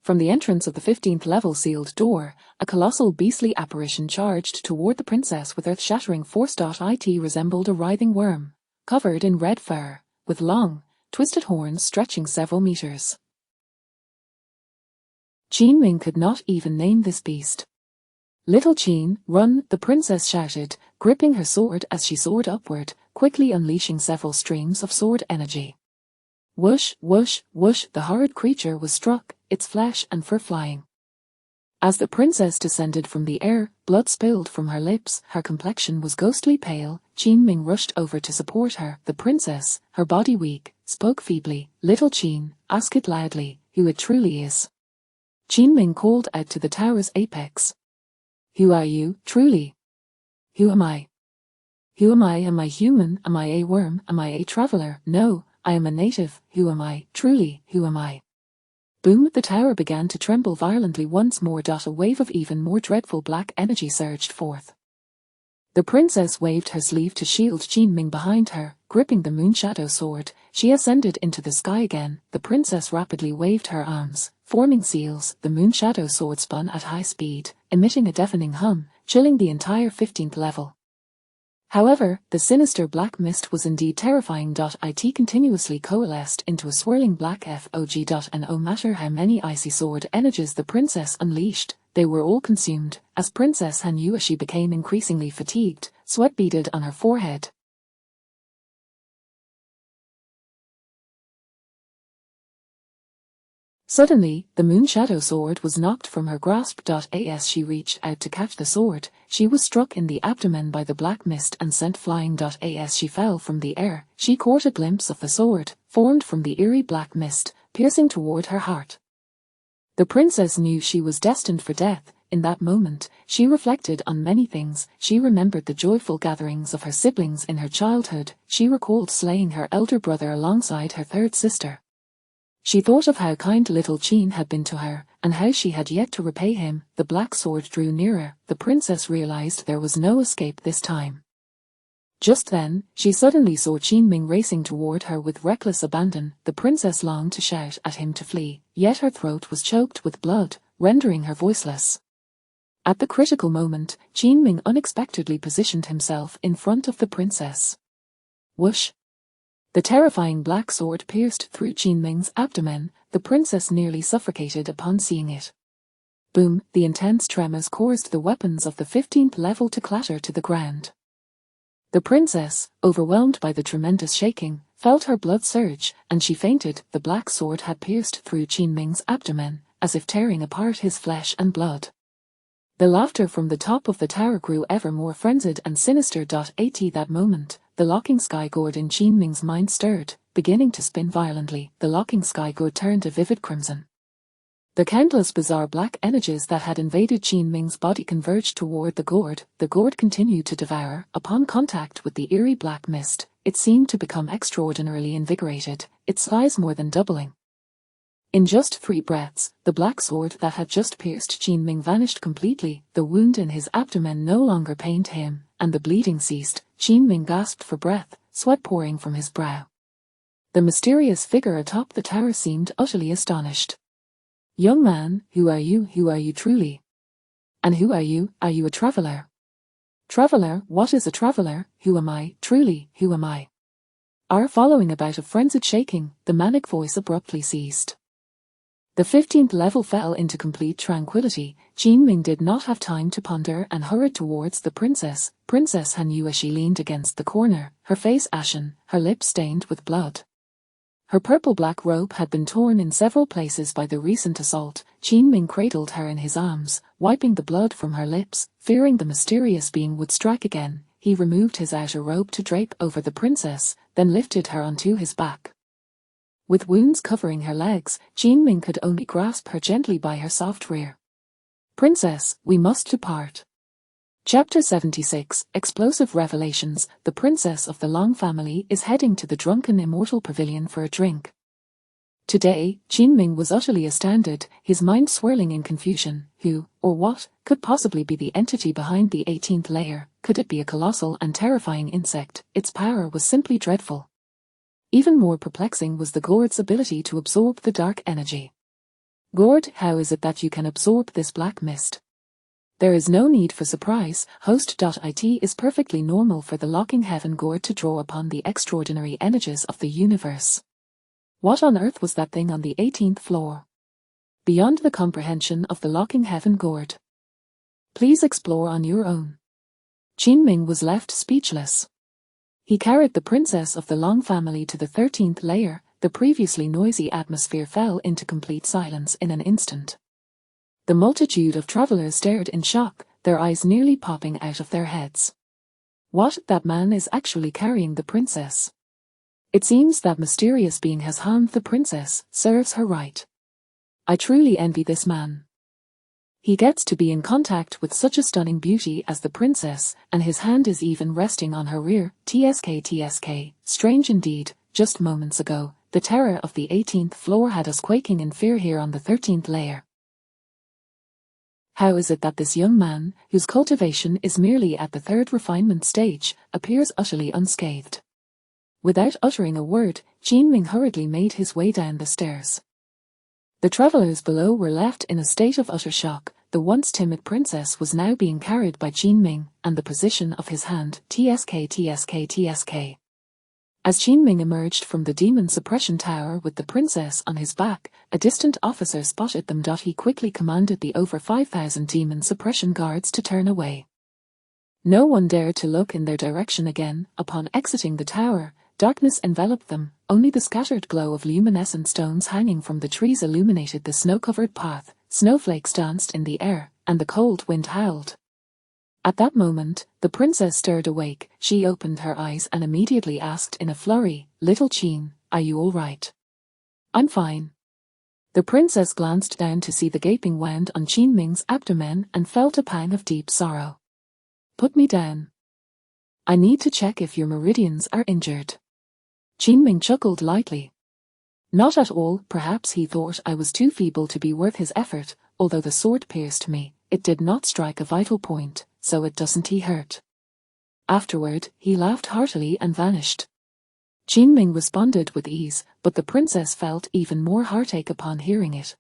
From the entrance of the 15th level sealed door, a colossal beastly apparition charged toward the princess with earth-shattering force. It resembled a writhing worm, covered in red fur, with long, twisted horns stretching several meters. Qinming could not even name this beast. Little Qin, run, the princess shouted, gripping her sword as she soared upward, quickly unleashing several streams of sword energy. Whoosh, whoosh, whoosh, the horrid creature was struck, its flesh and fur flying. As the princess descended from the air, blood spilled from her lips, her complexion was ghostly pale. Qinming rushed over to support her. The princess, her body weak, spoke feebly. Little Qin, ask it loudly, who it truly is. Qinming called out to the tower's apex. Who are you, truly? Who am I? Who am I? Am I human? Am I a worm? Am I a traveler? No, I am a native. Who am I, truly? Who am I? Boom! The tower began to tremble violently once more. A wave of even more dreadful black energy surged forth. The princess waved her sleeve to shield Qinming behind her, gripping the moonshadow sword. She ascended into the sky again. The princess rapidly waved her arms, forming seals. The moonshadow sword spun at high speed, emitting a deafening hum, chilling the entire 15th level. However, the sinister black mist was indeed terrifying. It continuously coalesced into a swirling black fog. No matter how many icy sword energies the princess unleashed, they were all consumed. As Princess Han Yue, she became increasingly fatigued, sweat beaded on her forehead. Suddenly, the moonshadow sword was knocked from her grasp. As she reached out to catch the sword, she was struck in the abdomen by the black mist and sent flying. As she fell from the air, she caught a glimpse of the sword, formed from the eerie black mist, piercing toward her heart. The princess knew she was destined for death. In that moment, she reflected on many things. She remembered the joyful gatherings of her siblings in her childhood. She recalled slaying her elder brother alongside her third sister. She thought of how kind little Qin had been to her, and how she had yet to repay him. The black sword drew nearer. The princess realized there was no escape this time. Just then, she suddenly saw Qinming racing toward her with reckless abandon. The princess longed to shout at him to flee, yet her throat was choked with blood, rendering her voiceless. At the critical moment, Qinming unexpectedly positioned himself in front of the princess. Whoosh! The terrifying black sword pierced through Qinming's abdomen. The princess nearly suffocated upon seeing it. Boom! The intense tremors caused the weapons of the 15th level to clatter to the ground. The princess, overwhelmed by the tremendous shaking, felt her blood surge, and she fainted. The black sword had pierced through Qinming's abdomen, as if tearing apart his flesh and blood. The laughter from the top of the tower grew ever more frenzied and sinister. At that moment, the locking sky god in Qinming's mind stirred, beginning to spin violently. The locking sky god turned a vivid crimson. The countless bizarre black energies that had invaded Qinming's body converged toward the gourd. The gourd continued to devour. Upon contact with the eerie black mist, it seemed to become extraordinarily invigorated, its size more than doubling. In just 3 breaths, the black sword that had just pierced Qinming vanished completely. The wound in his abdomen no longer pained him, and the bleeding ceased. Qinming gasped for breath, sweat pouring from his brow. The mysterious figure atop the tower seemed utterly astonished. Young man, who are you? Who are you truly? And who are you? Are you a traveler? Traveler, what is a traveler? Who am I, truly, who am I? Following about a frenzied shaking, the manic voice abruptly ceased. The 15th level fell into complete tranquility. Qinming did not have time to ponder and hurried towards the princess. Princess Han Yue. She leaned against the corner, her face ashen, her lips stained with blood. Her purple-black robe had been torn in several places by the recent assault. Qinming cradled her in his arms, wiping the blood from her lips. Fearing the mysterious being would strike again, he removed his outer robe to drape over the princess, then lifted her onto his back. With wounds covering her legs, Jinming could only grasp her gently by her soft rear. Princess, we must depart. Chapter 76, Explosive Revelations. The princess of the Long family is heading to the drunken immortal pavilion for a drink. Today, Jinming was utterly astounded, his mind swirling in confusion. Who, or what, could possibly be the entity behind the 18th layer? Could it be a colossal and terrifying insect? Its power was simply dreadful. Even more perplexing was the gourd's ability to absorb the dark energy. Gourd, how is it that you can absorb this black mist? There is no need for surprise. Host.it is perfectly normal for the locking heaven gourd to draw upon the extraordinary energies of the universe. What on earth was that thing on the 18th floor? Beyond the comprehension of the locking heaven gourd. Please explore on your own. Jinming was left speechless. He carried the princess of the Long family to the 13th layer. The previously noisy atmosphere fell into complete silence in an instant. The multitude of travelers stared in shock, their eyes nearly popping out of their heads. What, that man is actually carrying the princess? It seems that mysterious being has harmed the princess, serves her right. I truly envy this man. He gets to be in contact with such a stunning beauty as the princess, and his hand is even resting on her rear. TSK. Strange indeed. Just moments ago, the terror of the 18th floor had us quaking in fear here on the 13th layer. How is it that this young man, whose cultivation is merely at the 3rd refinement stage, appears utterly unscathed? Without uttering a word, Jinming hurriedly made his way down the stairs. The travelers below were left in a state of utter shock. The once timid princess was now being carried by Jinming, and the position of his hand. TSK. As Jinming emerged from the demon suppression tower with the princess on his back, a distant officer spotted them. He quickly commanded the over 5,000 demon suppression guards to turn away. No one dared to look in their direction again. Upon exiting the tower, darkness enveloped them. Only the scattered glow of luminescent stones hanging from the trees illuminated the snow-covered path. Snowflakes danced in the air, and the cold wind howled. At that moment, the princess stirred awake. She opened her eyes and immediately asked in a flurry, "Little Qin, are you all right?" "I'm fine." The princess glanced down to see the gaping wound on Jinming's abdomen and felt a pang of deep sorrow. "Put me down. I need to check if your meridians are injured." Jinming chuckled lightly. Not at all. Perhaps he thought I was too feeble to be worth his effort. Although the sword pierced me, it did not strike a vital point, so it doesn't hurt. Afterward, he laughed heartily and vanished. Jinming responded with ease, but the princess felt even more heartache upon hearing it.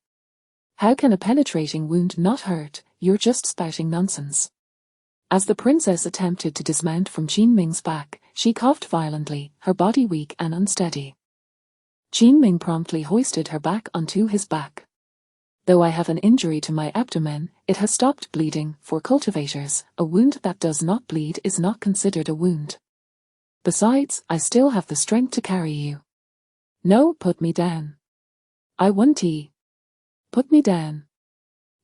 How can a penetrating wound not hurt? You're just spouting nonsense. As the princess attempted to dismount from Jinming's back, she coughed violently, her body weak and unsteady. Jinming promptly hoisted her back onto his back. Though I have an injury to my abdomen, it has stopped bleeding. For cultivators, a wound that does not bleed is not considered a wound. Besides, I still have the strength to carry you. No, put me down. I want to. Put me down.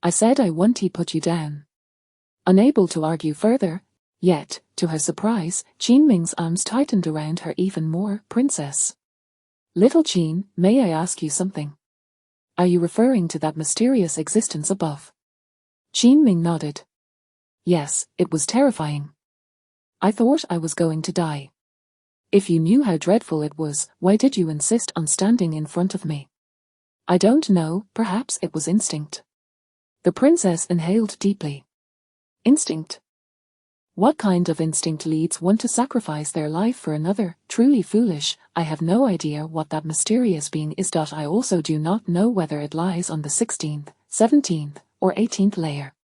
I said I want to put you down. Unable to argue further, yet, to her surprise, Jinming's arms tightened around her even more. "Princess. Little Qin, may I ask you something? Are you referring to that mysterious existence above?" Jinming nodded. Yes, it was terrifying. I thought I was going to die. If you knew how dreadful it was, why did you insist on standing in front of me? I don't know, perhaps it was instinct. The princess inhaled deeply. Instinct? What kind of instinct leads one to sacrifice their life for another? Truly foolish. I have no idea what that mysterious being is. I also do not know whether it lies on the 16th, 17th, or 18th layer.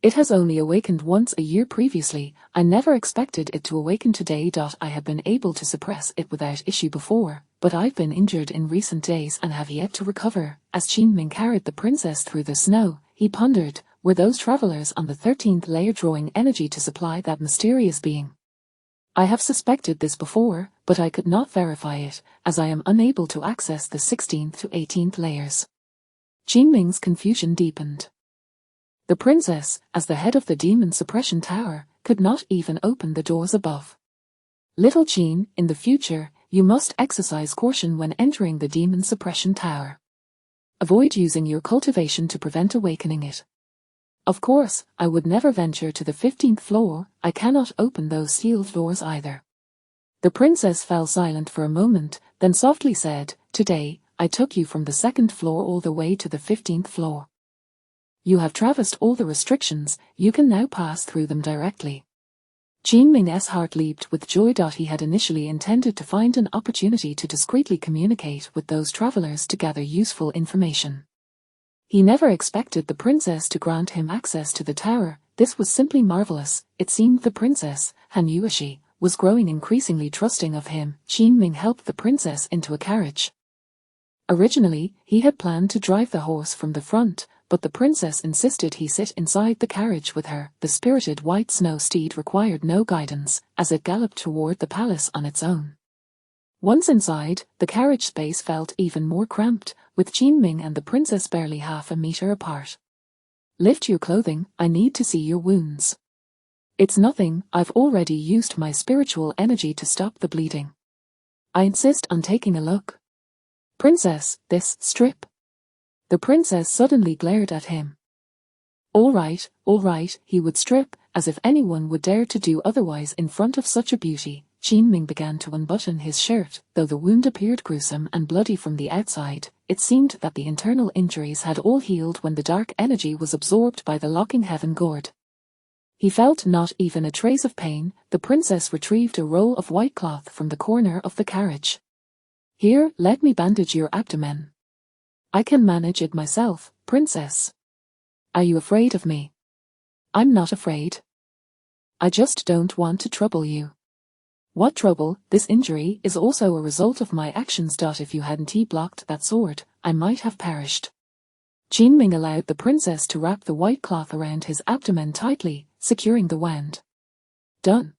It has only awakened once a year previously. I never expected it to awaken today. I have been able to suppress it without issue before, but I've been injured in recent days and have yet to recover. As Jinming carried the princess through the snow, he pondered, were those travelers on the 13th layer drawing energy to supply that mysterious being? I have suspected this before, but I could not verify it, as I am unable to access the 16th to 18th layers. Jinming's confusion deepened. The princess, as the head of the demon suppression tower, could not even open the doors above. Little Qin, in the future, you must exercise caution when entering the demon suppression tower. Avoid using your cultivation to prevent awakening it. Of course, I would never venture to the 15th floor, I cannot open those sealed doors either. The princess fell silent for a moment, then softly said, "Today, I took you from the 2nd floor all the way to the 15th floor. You have traversed all the restrictions, you can now pass through them directly." Qin Ming's heart leaped with joy. He had initially intended to find an opportunity to discreetly communicate with those travelers to gather useful information. He never expected the princess to grant him access to the tower. This was simply marvelous. It seemed the princess, Han Yueshi, was growing increasingly trusting of him. Qin Ming helped the princess into a carriage. Originally, he had planned to drive the horse from the front, but the princess insisted he sit inside the carriage with her. The spirited white snow steed required no guidance, as it galloped toward the palace on its own. Once inside, the carriage space felt even more cramped, with Qin Ming and the princess barely half a meter apart. "Lift your clothing, I need to see your wounds." "It's nothing, I've already used my spiritual energy to stop the bleeding." "I insist on taking a look." "Princess, this strip." The princess suddenly glared at him. All right, he would strip, as if anyone would dare to do otherwise in front of such a beauty. Qin Ming began to unbutton his shirt. Though the wound appeared gruesome and bloody from the outside, it seemed that the internal injuries had all healed when the dark energy was absorbed by the locking heaven gourd. He felt not even a trace of pain. The princess retrieved a roll of white cloth from the corner of the carriage. "Here, let me bandage your abdomen." "I can manage it myself, princess." "Are you afraid of me?" "I'm not afraid. I just don't want to trouble you." "What trouble? This injury is also a result of my actions. If you hadn't blocked that sword, I might have perished." Qin Ming allowed the princess to wrap the white cloth around his abdomen tightly, securing the wound. "Done.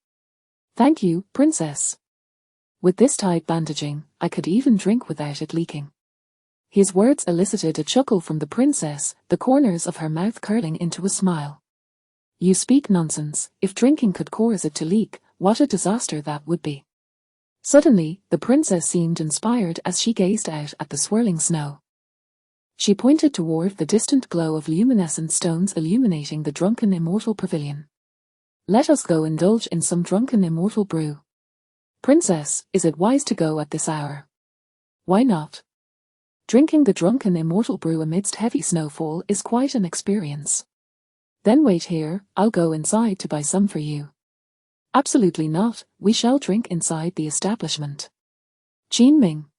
Thank you, princess. With this tight bandaging, I could even drink without it leaking." His words elicited a chuckle from the princess, the corners of her mouth curling into a smile. "You speak nonsense. If drinking could cause it to leak, what a disaster that would be." Suddenly, the princess seemed inspired as she gazed out at the swirling snow. She pointed toward the distant glow of luminescent stones illuminating the drunken immortal pavilion. "Let us go indulge in some drunken immortal brew." "Princess, is it wise to go at this hour?" "Why not? Drinking the drunken immortal brew amidst heavy snowfall is quite an experience." "Then wait here, I'll go inside to buy some for you." "Absolutely not, we shall drink inside the establishment." Qin Ming.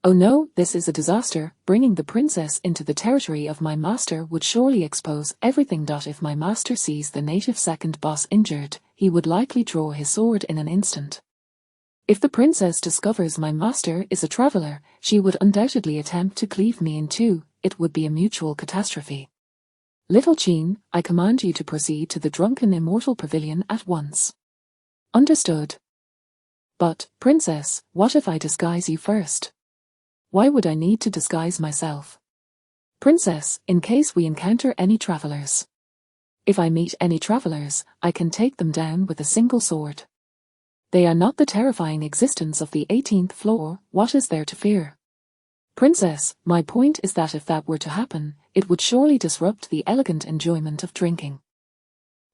"Oh no, this is a disaster. Bringing the princess into the territory of my master would surely expose everything. If my master sees the native second boss injured, he would likely draw his sword in an instant. If the princess discovers my master is a traveler, she would undoubtedly attempt to cleave me in two. It would be a mutual catastrophe. Little Qin, I command you to proceed to the drunken immortal pavilion at once." "Understood." "But, princess, what if I disguise you first?" "Why would I need to disguise myself?" "Princess, in case we encounter any travelers." "If I meet any travelers, I can take them down with a single sword. They are not the terrifying existence of the 18th floor, what is there to fear?" "Princess, my point is that if that were to happen, it would surely disrupt the elegant enjoyment of drinking.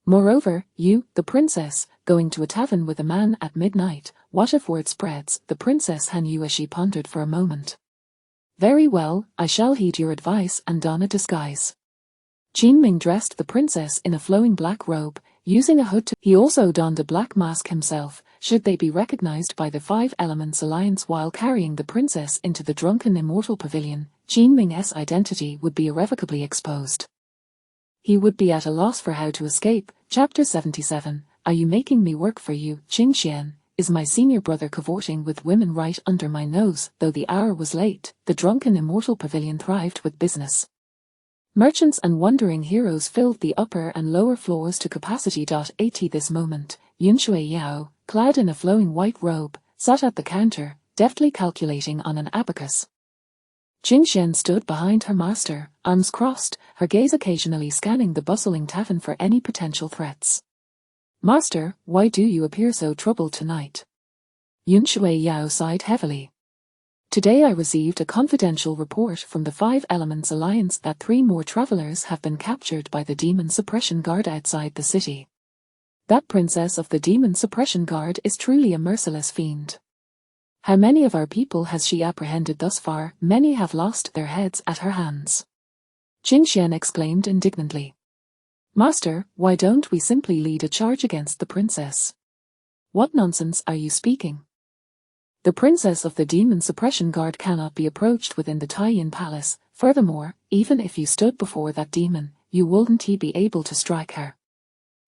Moreover, you, the princess, going to a tavern with a man at midnight, what if word spreads?" The princess Han Yueshi pondered for a moment. "Very well, I shall heed your advice and don a disguise." Qin Ming dressed the princess in a flowing black robe, using a hood to. He also donned a black mask himself, should they be recognized by the Five Elements Alliance while carrying the princess into the drunken immortal pavilion. Qin Ming's identity would be irrevocably exposed. He would be at a loss for how to escape. Chapter 77, Are You Making Me Work For You? Qing Xian, is my senior brother cavorting with women right under my nose? Though the hour was late, the drunken immortal pavilion thrived with business. Merchants and wandering heroes filled the upper and lower floors to capacity. At this moment, Yunshui Yao, clad in a flowing white robe, sat at the counter, deftly calculating on an abacus. Qing Xian stood behind her master, arms crossed, her gaze occasionally scanning the bustling tavern for any potential threats. "Master, why do you appear so troubled tonight?" Yun Shui Yao sighed heavily. Today I received a confidential report from the Five Elements Alliance that 3 more travelers have been captured by the Demon Suppression Guard outside the city. That princess of the Demon Suppression Guard is truly a merciless fiend. How many of our people has she apprehended thus far? Many have lost their heads at her hands. Qing Xian exclaimed indignantly. Master, why don't we simply lead a charge against the princess? What nonsense are you speaking? The princess of the Demon Suppression Guard cannot be approached within the Taiyin Palace. Furthermore, even if you stood before that demon, you wouldn't be able to strike her.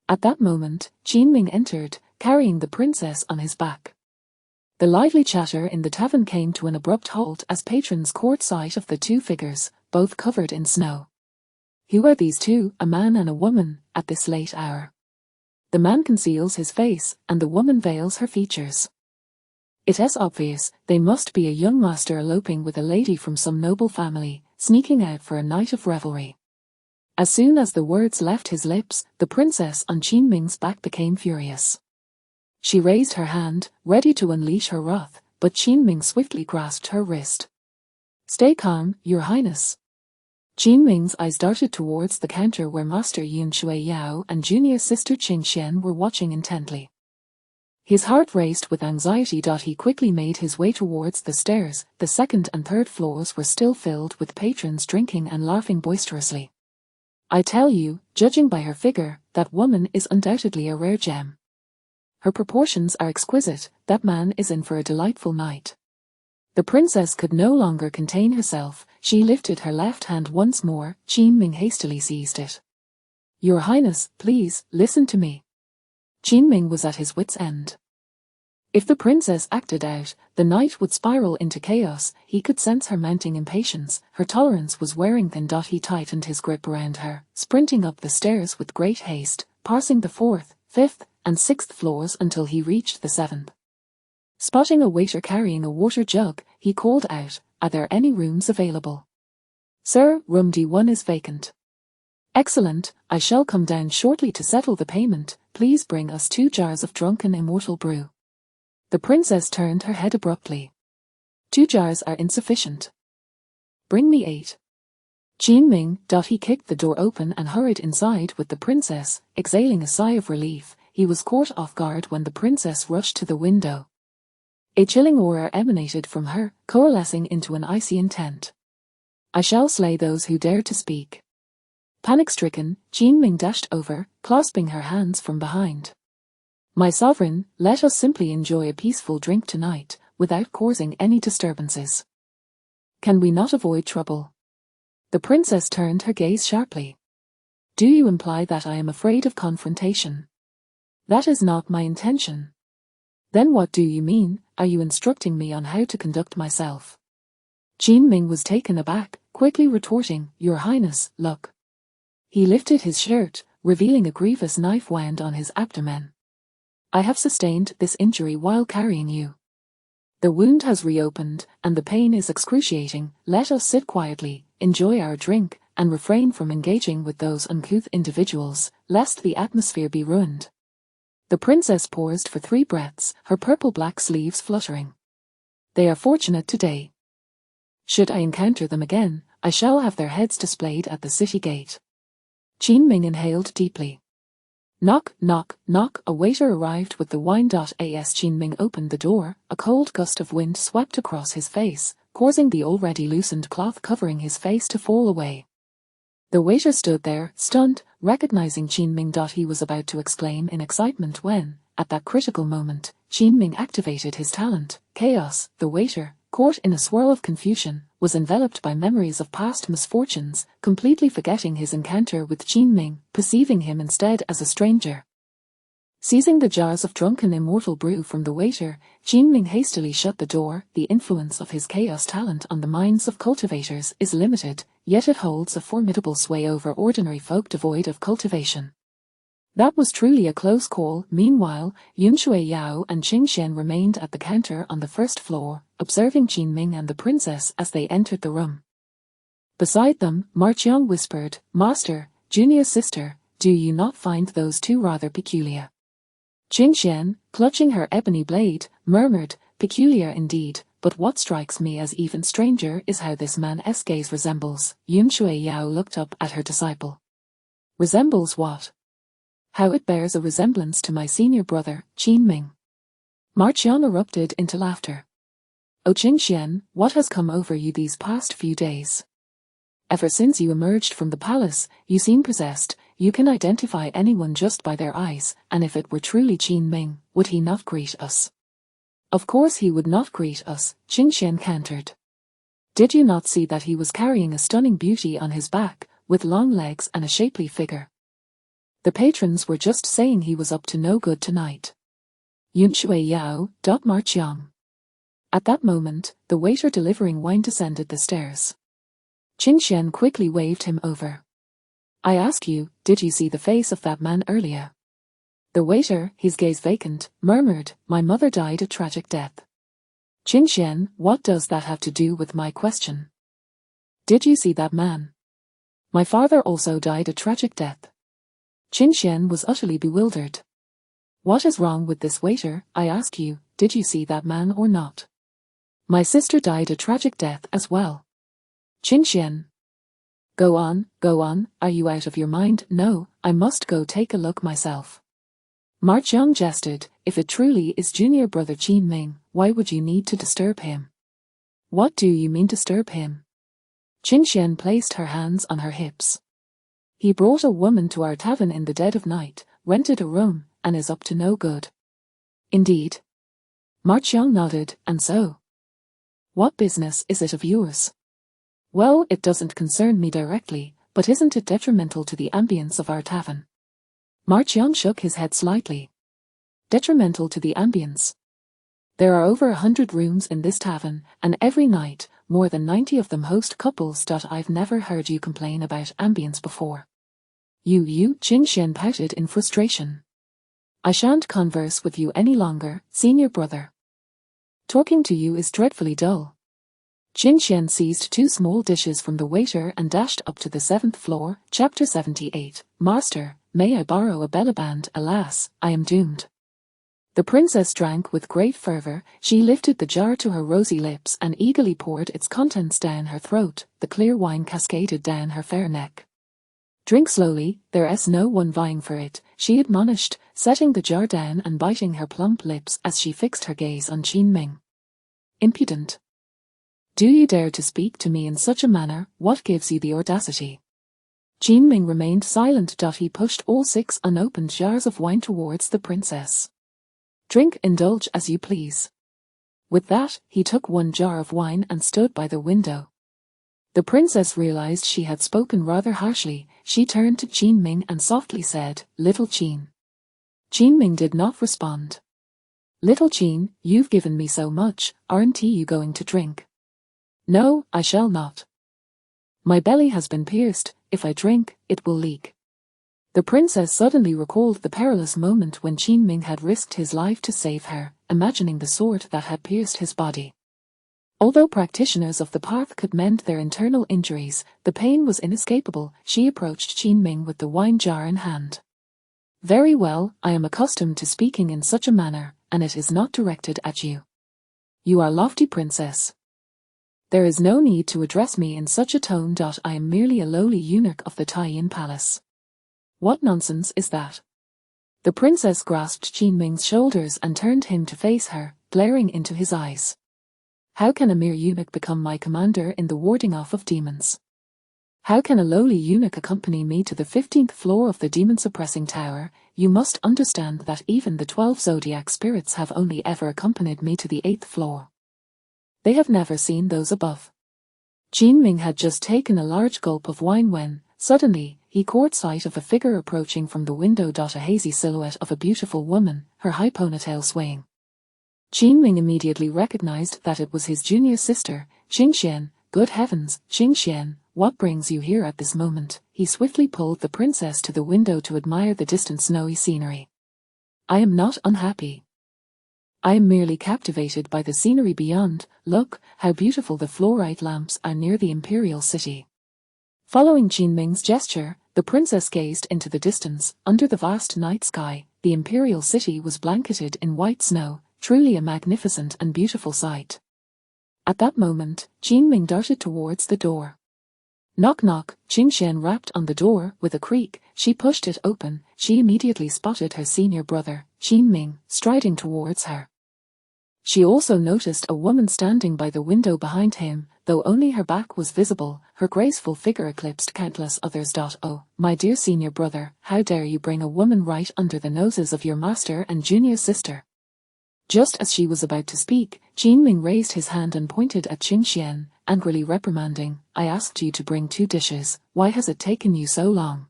At that moment, Qin Ming entered, carrying the princess on his back. The lively chatter in the tavern came to an abrupt halt as patrons caught sight of the 2 figures, both covered in snow. Who are these 2, a man and a woman, at this late hour? The man conceals his face, and the woman veils her features. It is obvious they must be a young master eloping with a lady from some noble family, sneaking out for a night of revelry. As soon as the words left his lips, the princess on Qin Ming's back became furious. She raised her hand, ready to unleash her wrath, but Qin Ming swiftly grasped her wrist. Stay calm, Your Highness. Qin Ming's eyes darted towards the counter where Master Yun Shui Yao and junior sister Qing Xian were watching intently. His heart raced with anxiety. He quickly made his way towards the stairs. The 2nd and 3rd floors were still filled with patrons drinking and laughing boisterously. I tell you, judging by her figure, that woman is undoubtedly a rare gem. Her proportions are exquisite. That man is in for a delightful night. The princess could no longer contain herself. She lifted her left hand once more. Qin Ming hastily seized it. Your Highness, please, listen to me. Qin Ming was at his wit's end. If the princess acted out, the night would spiral into chaos. He could sense her mounting impatience. Her tolerance was wearing thin. He tightened his grip around her, sprinting up the stairs with great haste, passing the 4th, 5th, and 6th floors until he reached the 7th. Spotting a waiter carrying a water jug, he called out, "Are there any rooms available?" "Sir, room D1 is vacant." "Excellent, I shall come down shortly to settle the payment. Please bring us 2 jars of drunken immortal brew." The princess turned her head abruptly. 2 jars are insufficient. Bring me 8. Qin Ming. He kicked the door open and hurried inside with the princess, exhaling a sigh of relief. He was caught off guard when the princess rushed to the window. A chilling aura emanated from her, coalescing into an icy intent. I shall slay those who dare to speak. Panic-stricken, Qin Ming dashed over, clasping her hands from behind. My sovereign, let us simply enjoy a peaceful drink tonight, without causing any disturbances. Can we not avoid trouble? The princess turned her gaze sharply. Do you imply that I am afraid of confrontation? That is not my intention. Then what do you mean? Are you instructing me on how to conduct myself? Qin Ming was taken aback, quickly retorting, Your Highness, look. He lifted his shirt, revealing a grievous knife wound on his abdomen. I have sustained this injury while carrying you. The wound has reopened, and the pain is excruciating. Let us sit quietly, enjoy our drink, and refrain from engaging with those uncouth individuals, lest the atmosphere be ruined. The princess paused for 3 breaths, her purple-black sleeves fluttering. They are fortunate today. Should I encounter them again, I shall have their heads displayed at the city gate. Qin Ming inhaled deeply. Knock, knock, knock. A waiter arrived with the wine. As Qin Ming opened the door, a cold gust of wind swept across his face, causing the already loosened cloth covering his face to fall away. The waiter stood there, stunned, recognizing Qin Ming. He was about to exclaim in excitement when, at that critical moment, Qin Ming activated his talent, chaos. The waiter, caught in a swirl of confusion, was enveloped by memories of past misfortunes, completely forgetting his encounter with Qin Ming, perceiving him instead as a stranger. Seizing the jars of drunken immortal brew from the waiter, Qin Ming hastily shut the door. The influence of his chaos talent on the minds of cultivators is limited, yet it holds a formidable sway over ordinary folk devoid of cultivation. That was truly a close call. Meanwhile, Yun Shui Yao and Qing Xian remained at the counter on the 1st floor, observing Qin Ming and the princess as they entered the room. Beside them, Marqiang whispered, Master, junior sister, do you not find those 2 rather peculiar? Qing Xian, clutching her ebony blade, murmured, Peculiar indeed, but what strikes me as even stranger is how this man's gaze resembles. Yun Shui Yao looked up at her disciple. Resembles what? How it bears a resemblance to my senior brother, Qin Ming. Marqian erupted into laughter. Oh Qingxian, what has come over you these past few days? Ever since you emerged from the palace, you seem possessed. You can identify anyone just by their eyes, and if it were truly Qin Ming, would he not greet us? Of course he would not greet us, Qingxian countered. Did you not see that he was carrying a stunning beauty on his back, with long legs and a shapely figure? The patrons were just saying he was up to no good tonight. Yun Shui Yao, Marqiang. At that moment, the waiter delivering wine descended the stairs. Qingxian quickly waved him over. I ask you, did you see the face of that man earlier? The waiter, his gaze vacant, murmured, my mother died a tragic death. Qingxian, what does that have to do with my question? Did you see that man? My father also died a tragic death. Qingxian was utterly bewildered. What is wrong with this waiter, I ask you, did you see that man or not? My sister died a tragic death as well. Qingxian. Go on, are you out of your mind? No, I must go take a look myself. Marqiang jested, if it truly is junior brother Qin Ming, why would you need to disturb him? What do you mean disturb him? Qingxian placed her hands on her hips. He brought a woman to our tavern in the dead of night, rented a room, and is up to no good. Indeed. Marqiang nodded, and so? What business is it of yours? Well, it doesn't concern me directly, but isn't it detrimental to the ambience of our tavern? Marqiang shook his head slightly. Detrimental to the ambience. There are over 100 rooms in this tavern, and every night, more than 90 of them host couples. I've never heard you complain about ambience before. You, Qingxian pouted in frustration. I shan't converse with you any longer, senior brother. Talking to you is dreadfully dull. Qingxian seized 2 small dishes from the waiter and dashed up to the 7th floor. Chapter 78. Master, may I borrow a bellaband? Alas, I am doomed. The princess drank with great fervor. She lifted the jar to her rosy lips and eagerly poured its contents down her throat. The clear wine cascaded down her fair neck. Drink slowly, there's no one vying for it, she admonished, setting the jar down and biting her plump lips as she fixed her gaze on Qin Ming. Impudent. Do you dare to speak to me in such a manner? What gives you the audacity? Qin Ming remained silent. He pushed all 6 unopened jars of wine towards the princess. Drink, indulge as you please. With that, he took 1 jar of wine and stood by the window. The princess realized she had spoken rather harshly. She turned to Qin Ming and softly said, Little Qin. Qin Ming did not respond. Little Qin, you've given me so much, aren't you going to drink? No, I shall not. My belly has been pierced, if I drink, it will leak. The princess suddenly recalled the perilous moment when Qin Ming had risked his life to save her, imagining the sword that had pierced his body. Although practitioners of the path could mend their internal injuries, the pain was inescapable. She approached Qin Ming with the wine jar in hand. Very well, I am accustomed to speaking in such a manner, and it is not directed at you. You are lofty princess. There is no need to address me in such a tone. I am merely a lowly eunuch of the Taiyin palace. What nonsense is that? The princess grasped Qin Ming's shoulders and turned him to face her, glaring into his eyes. How can a mere eunuch become my commander in the warding off of demons? How can a lowly eunuch accompany me to the 15th floor of the demon-suppressing tower? You must understand that even the 12 zodiac spirits have only ever accompanied me to the 8th floor. They have never seen those above. Qin Ming had just taken a large gulp of wine when, suddenly, he caught sight of a figure approaching from the window. A hazy silhouette of a beautiful woman, her high ponytail swaying. Qin Ming immediately recognized that it was his junior sister, Qingxian. Good heavens, Qingxian, what brings you here at this moment? He swiftly pulled the princess to the window to admire the distant snowy scenery. I am not unhappy. I am merely captivated by the scenery beyond. Look, how beautiful the fluorite lamps are near the imperial city. Following Qin Ming's gesture, the princess gazed into the distance. Under the vast night sky, the imperial city was blanketed in white snow. truly a magnificent and beautiful sight. At that moment, Qingming darted towards the door. Knock knock, Qingxian rapped on the door with a creak. She pushed it open. She immediately spotted her senior brother, Qingming, striding towards her. She also noticed a woman standing by the window behind him, though only her back was visible. Her graceful figure eclipsed countless others. Oh, my dear senior brother, how dare you bring a woman right under the noses of your master and junior sister? Just as she was about to speak, Qingming raised his hand and pointed at Qingxian, angrily reprimanding, I asked you to bring 2 dishes, why has it taken you so long?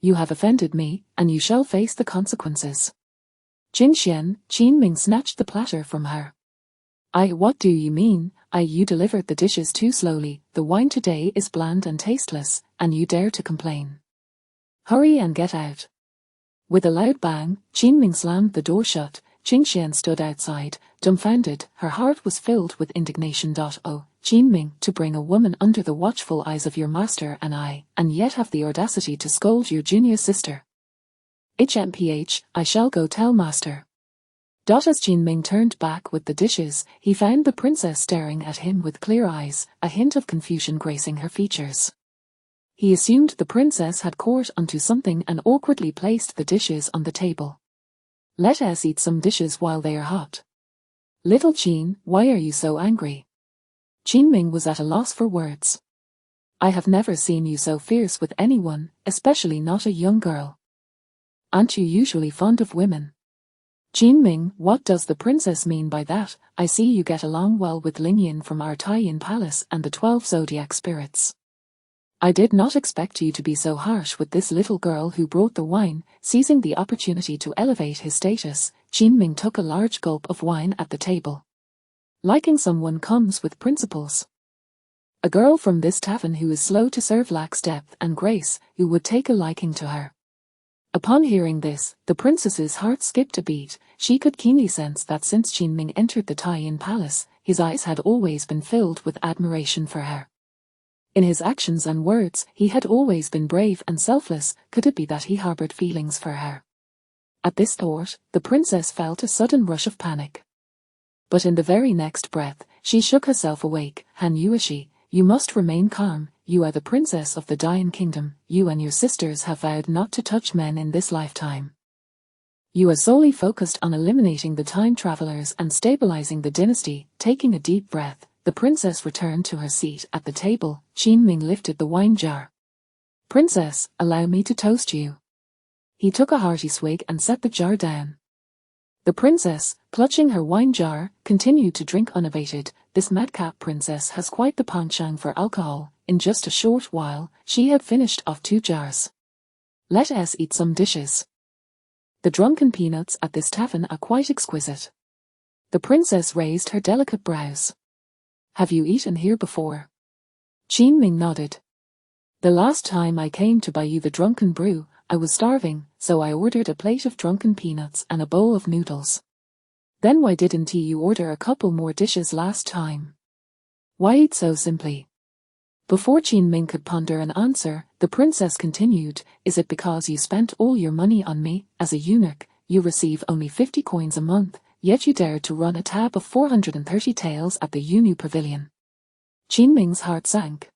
You have offended me, and you shall face the consequences. Qingming snatched the platter from her. What do you mean? You delivered the dishes too slowly, the wine today is bland and tasteless, and you dare to complain. Hurry and get out. With a loud bang, Qingming slammed the door shut. Qingxian stood outside, dumbfounded. Her heart was filled with indignation. Oh, Qingming, to bring a woman under the watchful eyes of your master and yet have the audacity to scold your junior sister. HMPH, I shall go tell master. As Qingming turned back with the dishes, he found the princess staring at him with clear eyes, a hint of confusion gracing her features. He assumed the princess had caught onto something and awkwardly placed the dishes on the table. Let us eat some dishes while they are hot. Little Qin, why are you so angry? Qingming was at a loss for words. I have never seen you so fierce with anyone, especially not a young girl. Aren't you usually fond of women? Qingming, what does the princess mean by that? I see you get along well with Lingyan from our Taiyin palace and the 12 zodiac spirits. I did not expect you to be so harsh with this little girl who brought the wine. Seizing the opportunity to elevate his status, Qingming took a large gulp of wine at the table. Liking someone comes with principles. A girl from this tavern who is slow to serve lacks depth and grace, who would take a liking to her. Upon hearing this, the princess's heart skipped a beat. She could keenly sense that since Qingming entered the Taiyin palace, his eyes had always been filled with admiration for her. In his actions and words, he had always been brave and selfless. Could it be that he harbored feelings for her? At this thought, the princess felt a sudden rush of panic. But in the very next breath, she shook herself awake. Han Yueshi, you must remain calm. You are the princess of the Dayan kingdom. You and your sisters have vowed not to touch men in this lifetime. You are solely focused on eliminating the time travelers and stabilizing the dynasty. Taking a deep breath, the princess returned to her seat at the table. Qingming lifted the wine jar. Princess, allow me to toast you. He took a hearty swig and set the jar down. The princess, clutching her wine jar, continued to drink unabated. This madcap princess has quite the penchant for alcohol. In just a short while, she had finished off 2 jars. Let us eat some dishes. The drunken peanuts at this tavern are quite exquisite. The princess raised her delicate brows. Have you eaten here before? Qingming nodded. The last time I came to buy you the drunken brew, I was starving, so I ordered a plate of drunken peanuts and a bowl of noodles. Then why didn't you order a couple more dishes last time? Why eat so simply? Before Qingming could ponder an answer, the princess continued, Is it because you spent all your money on me? As a eunuch, you receive only 50 coins a month, yet you dared to run a tab of 430 taels at the Yunu Pavilion. Qingming's heart sank.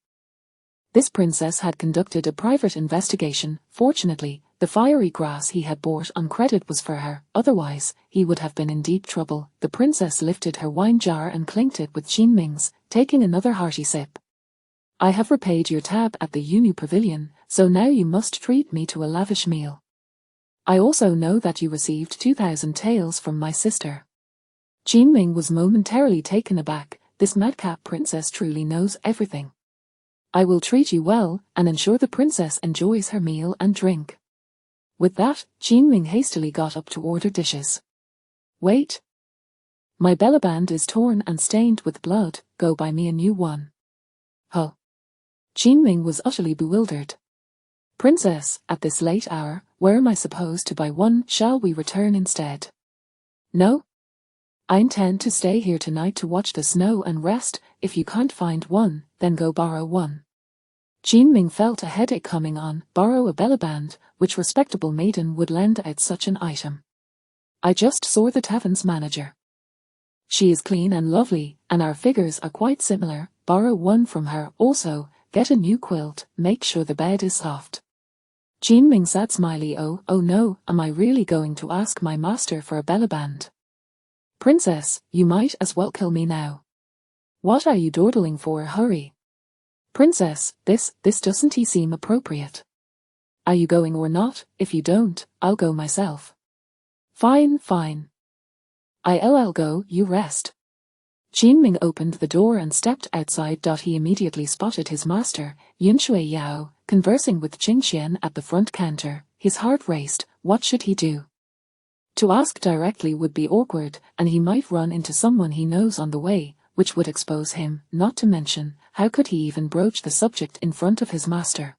This princess had conducted a private investigation. Fortunately, the fiery grass he had bought on credit was for her, otherwise, he would have been in deep trouble. The princess lifted her wine jar and clinked it with Qingming's, taking another hearty sip. I have repaid your tab at the Yunu Pavilion, so now you must treat me to a lavish meal. I also know that you received 2,000 taels from my sister. Qingming was momentarily taken aback. This madcap princess truly knows everything. I will treat you well, and ensure the princess enjoys her meal and drink. With that, Qingming hastily got up to order dishes. Wait. My bellaband is torn and stained with blood, go buy me a new one. Huh. Qingming was utterly bewildered. Princess, at this late hour, where am I supposed to buy one? Shall we return instead? No. I intend to stay here tonight to watch the snow and rest. If you can't find one, then go borrow one. Qingming felt a headache coming on. Borrow a bellaband, which respectable maiden would lend out such an item? I just saw the tavern's manager. She is clean and lovely, and our figures are quite similar. Borrow one from her. Also, get a new quilt, make sure the bed is soft. Jinming sat smiley. Oh no, am I really going to ask my master for a bellaband? Princess, you might as well kill me now. What are you dawdling for? Hurry. Princess, this doesn't seem appropriate. Are you going or not? If you don't, I'll go myself. Fine. I'll go, you rest. Jinming opened the door and stepped outside. He immediately spotted his master, Yunshui Yao, conversing with Qingxian at the front counter. His heart raced. What should he do? To ask directly would be awkward, and he might run into someone he knows on the way, which would expose him. Not to mention, how could he even broach the subject in front of his master?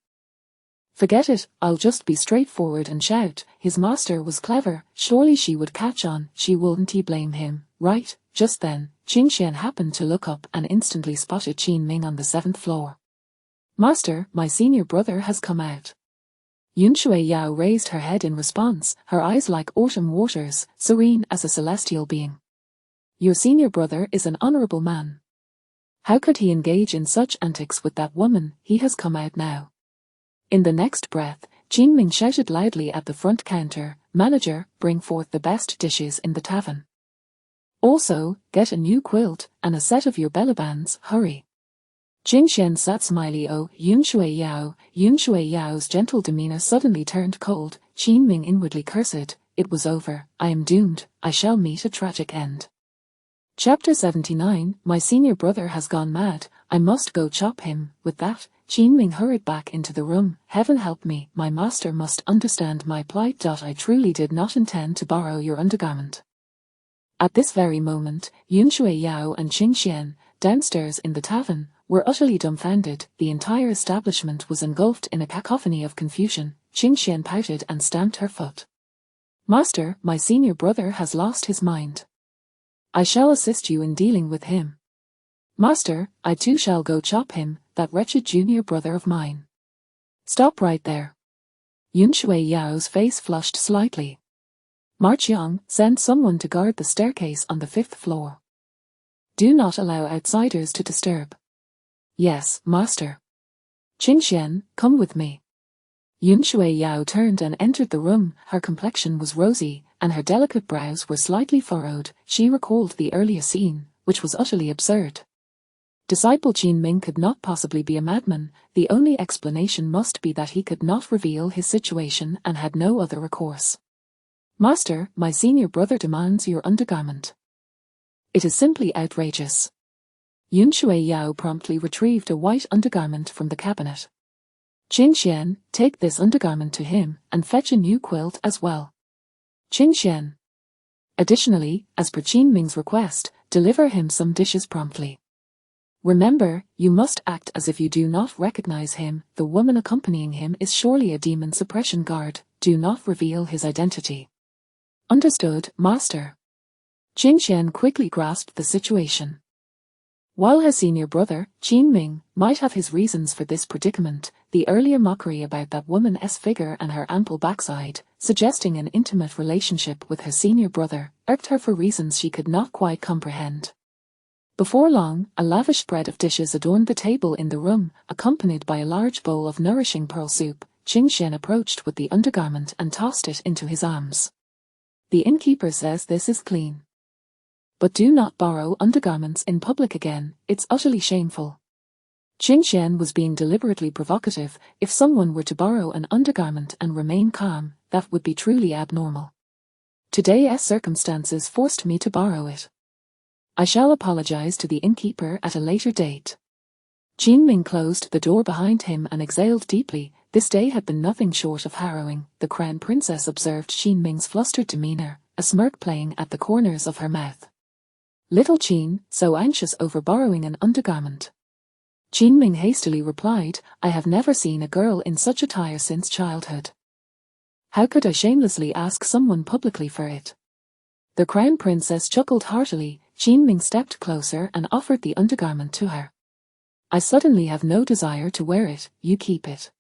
Forget it, I'll just be straightforward and shout. His master was clever, surely she would catch on. She wouldn't blame him, right? Just then, Qingxian happened to look up and instantly spotted Jinming on the 7th floor. Master, my senior brother has come out. Yunshui Yao raised her head in response, her eyes like autumn waters, serene as a celestial being. Your senior brother is an honorable man. How could he engage in such antics with that woman? He has come out now. In the next breath, Jinming shouted loudly at the front counter, Manager, bring forth the best dishes in the tavern. Also, get a new quilt, and a set of your bellabands. Hurry. Qingxian sat smiley. Oh, Yunshui Yao's gentle demeanor suddenly turned cold. Jinming inwardly cursed. It was over. I am doomed. I shall meet a tragic end. Chapter 79. My senior brother has gone mad. I must go chop him. With that, Jinming hurried back into the room. Heaven help me, my master must understand my plight. I truly did not intend to borrow your undergarment. At this very moment, Yunshui Yao and Qingxian, downstairs in the tavern, were utterly dumbfounded. The entire establishment was engulfed in a cacophony of confusion. Qingxian pouted and stamped her foot. Master, my senior brother has lost his mind. I shall assist you in dealing with him. Master, I too shall go chop him, that wretched junior brother of mine. Stop right there. Yunshui Yao's face flushed slightly. Marqiang, send someone to guard the staircase on the 5th floor. Do not allow outsiders to disturb. Yes, master. Qingxian, come with me. Yunshui Yao turned and entered the room. Her complexion was rosy, and her delicate brows were slightly furrowed. She recalled the earlier scene, which was utterly absurd. Disciple Jinming could not possibly be a madman. The only explanation must be that he could not reveal his situation and had no other recourse. Master, my senior brother demands your undergarment. It is simply outrageous. Yunshui Yao promptly retrieved a white undergarment from the cabinet. Qingxian, take this undergarment to him, and fetch a new quilt as well. Qingxian. Additionally, as per Jinming's request, deliver him some dishes promptly. Remember, you must act as if you do not recognize him. The woman accompanying him is surely a demon suppression guard. Do not reveal his identity. Understood, master. Qingxian quickly grasped the situation. While her senior brother, Jinming, might have his reasons for this predicament, the earlier mockery about that woman's figure and her ample backside, suggesting an intimate relationship with her senior brother, irked her for reasons she could not quite comprehend. Before long, a lavish spread of dishes adorned the table in the room, accompanied by a large bowl of nourishing pearl soup. Qingxian approached with the undergarment and tossed it into his arms. The innkeeper says this is clean. But do not borrow undergarments in public again, it's utterly shameful. Qingxian was being deliberately provocative. If someone were to borrow an undergarment and remain calm, that would be truly abnormal. Today's circumstances forced me to borrow it. I shall apologize to the innkeeper at a later date. Jinming closed the door behind him and exhaled deeply. This day had been nothing short of harrowing. The crown princess observed Jinming's flustered demeanor, a smirk playing at the corners of her mouth. Little Qin, so anxious over borrowing an undergarment. Jinming hastily replied, I have never seen a girl in such attire since childhood. How could I shamelessly ask someone publicly for it? The crown princess chuckled heartily. Jinming stepped closer and offered the undergarment to her. I suddenly have no desire to wear it, you keep it.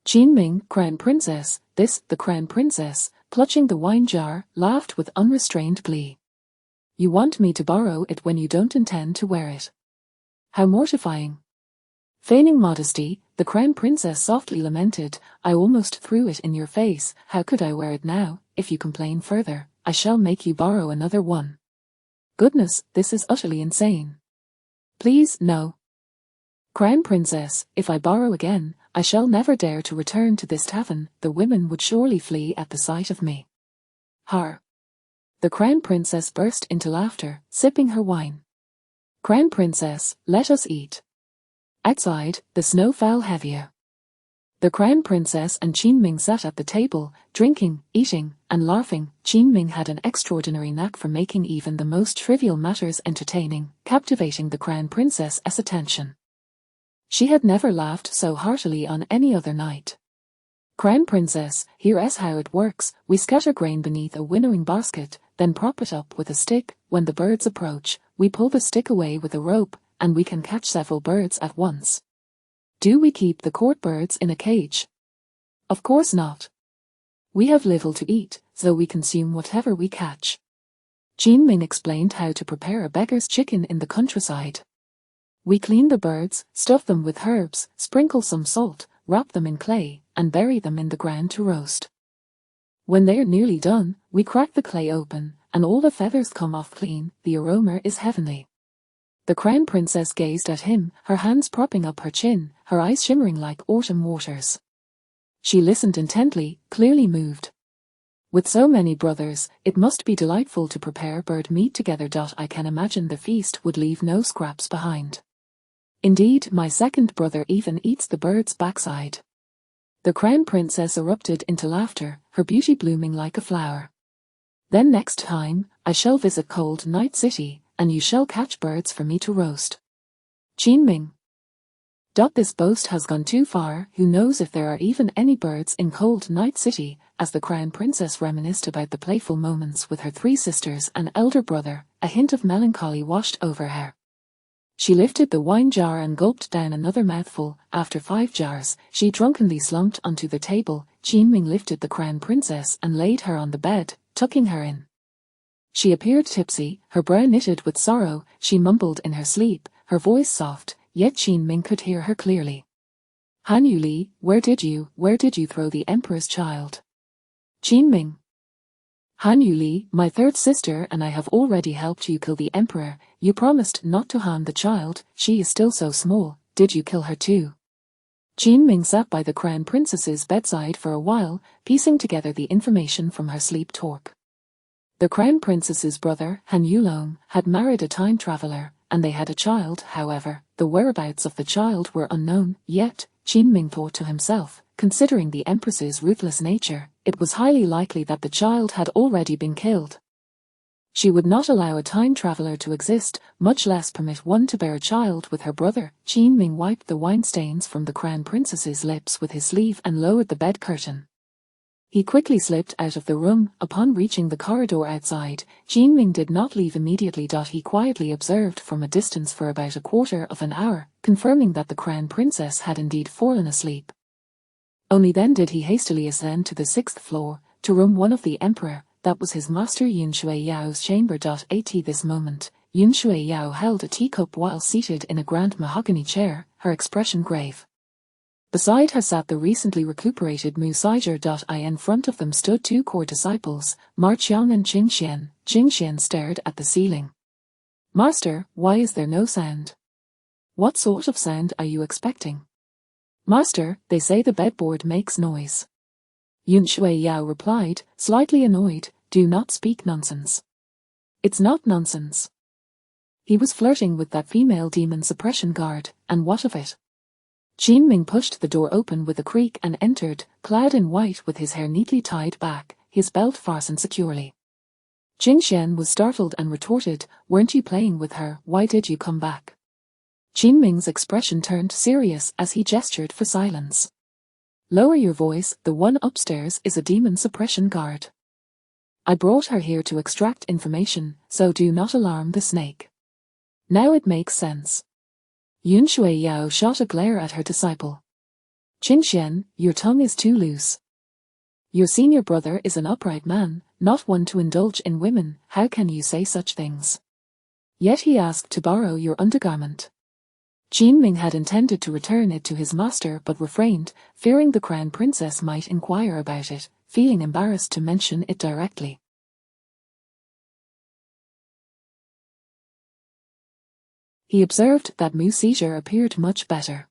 Jinming, crown princess, the crown princess, clutching the wine jar, laughed with unrestrained glee. You want me to borrow it when you don't intend to wear it. How mortifying. Feigning modesty, the Crown Princess softly lamented, I almost threw it in your face, how could I wear it now? If you complain further, I shall make you borrow another one. Goodness, this is utterly insane. Please, no. Crown Princess, if I borrow again, I shall never dare to return to this tavern, the women would surely flee at the sight of me. Har. The Crown Princess burst into laughter, sipping her wine. Crown Princess, let us eat. Outside, the snow fell heavier. The Crown Princess and Qin sat at the table, drinking, eating, and laughing. Qin had an extraordinary knack for making even the most trivial matters entertaining, captivating the Crown Princess's attention. She had never laughed so heartily on any other night. Crown Princess, here's how it works. We scatter grain beneath a winnowing basket, then prop it up with a stick. When the birds approach, we pull the stick away with a rope, and we can catch several birds at once. Do we keep the court birds in a cage? Of course not. We have little to eat, so we consume whatever we catch. Qin explained how to prepare a beggar's chicken in the countryside. We clean the birds, stuff them with herbs, sprinkle some salt, wrap them in clay, and bury them in the ground to roast. When they are nearly done, we crack the clay open, and all the feathers come off clean. The aroma is heavenly. The Crown Princess gazed at him, her hands propping up her chin, her eyes shimmering like autumn waters. She listened intently, clearly moved. With so many brothers, it must be delightful to prepare bird meat together. I can imagine the feast would leave no scraps behind. Indeed, my second brother even eats the bird's backside. The Crown Princess erupted into laughter, her beauty blooming like a flower. Then next time, I shall visit Cold Night City, and you shall catch birds for me to roast. Qin. This boast has gone too far. Who knows if there are even any birds in Cold Night City? As the Crown Princess reminisced about the playful moments with her three sisters and elder brother, a hint of melancholy washed over her. She lifted the wine jar and gulped down another mouthful. After 5 jars, she drunkenly slumped onto the table. Qin lifted the Crown Princess and laid her on the bed, tucking her in. She appeared tipsy, her brow knitted with sorrow. She mumbled in her sleep, her voice soft, yet Qin could hear her clearly. Han Yuli, where did you throw the Emperor's child? Qin. Han Yuli, my third sister and I have already helped you kill the Emperor. You promised not to harm the child, she is still so small, did you kill her too? Qin sat by the Crown Princess's bedside for a while, piecing together the information from her sleep talk. The Crown Princess's brother, Han Yulong, had married a time traveler, and they had a child. However, the whereabouts of the child were unknown. Yet, Qin thought to himself, considering the Empress's ruthless nature, it was highly likely that the child had already been killed. She would not allow a time traveler to exist, much less permit one to bear a child with her brother. Qin wiped the wine stains from the Crown Princess's lips with his sleeve and lowered the bed curtain. He quickly slipped out of the room. Upon reaching the corridor outside, Qin did not leave immediately. He quietly observed from a distance for about a quarter of an hour, confirming that the Crown Princess had indeed fallen asleep. Only then did he hastily ascend to the 6th floor, to room 1 of the Emperor. That was his master Yun Shuiyao's chamber. At this moment, Yun Shuiyao held a teacup while seated in a grand mahogany chair, her expression grave. Beside her sat the recently recuperated Mu Sijia. In front of them stood 2 core disciples, Ma Qiang and Qingxian. Qingxian stared at the ceiling. Master, why is there no sound? What sort of sound are you expecting? Master, they say the bedboard makes noise. Yun Shuiyao replied, slightly annoyed, do not speak nonsense. It's not nonsense. He was flirting with that female demon suppression guard, and what of it? Qin pushed the door open with a creak and entered, clad in white with his hair neatly tied back, his belt fastened securely. Qingxian was startled and retorted, weren't you playing with her, why did you come back? Qin's expression turned serious as he gestured for silence. Lower your voice, the one upstairs is a demon suppression guard. I brought her here to extract information, so do not alarm the snake. Now it makes sense. Yun Shuiyao shot a glare at her disciple. Qingxian, your tongue is too loose. Your senior brother is an upright man, not one to indulge in women. How can you say such things? Yet he asked to borrow your undergarment. Qin Ming had intended to return it to his master but refrained, fearing the crown princess might inquire about it, feeling embarrassed to mention it directly. He observed that Mu Seizure appeared much better.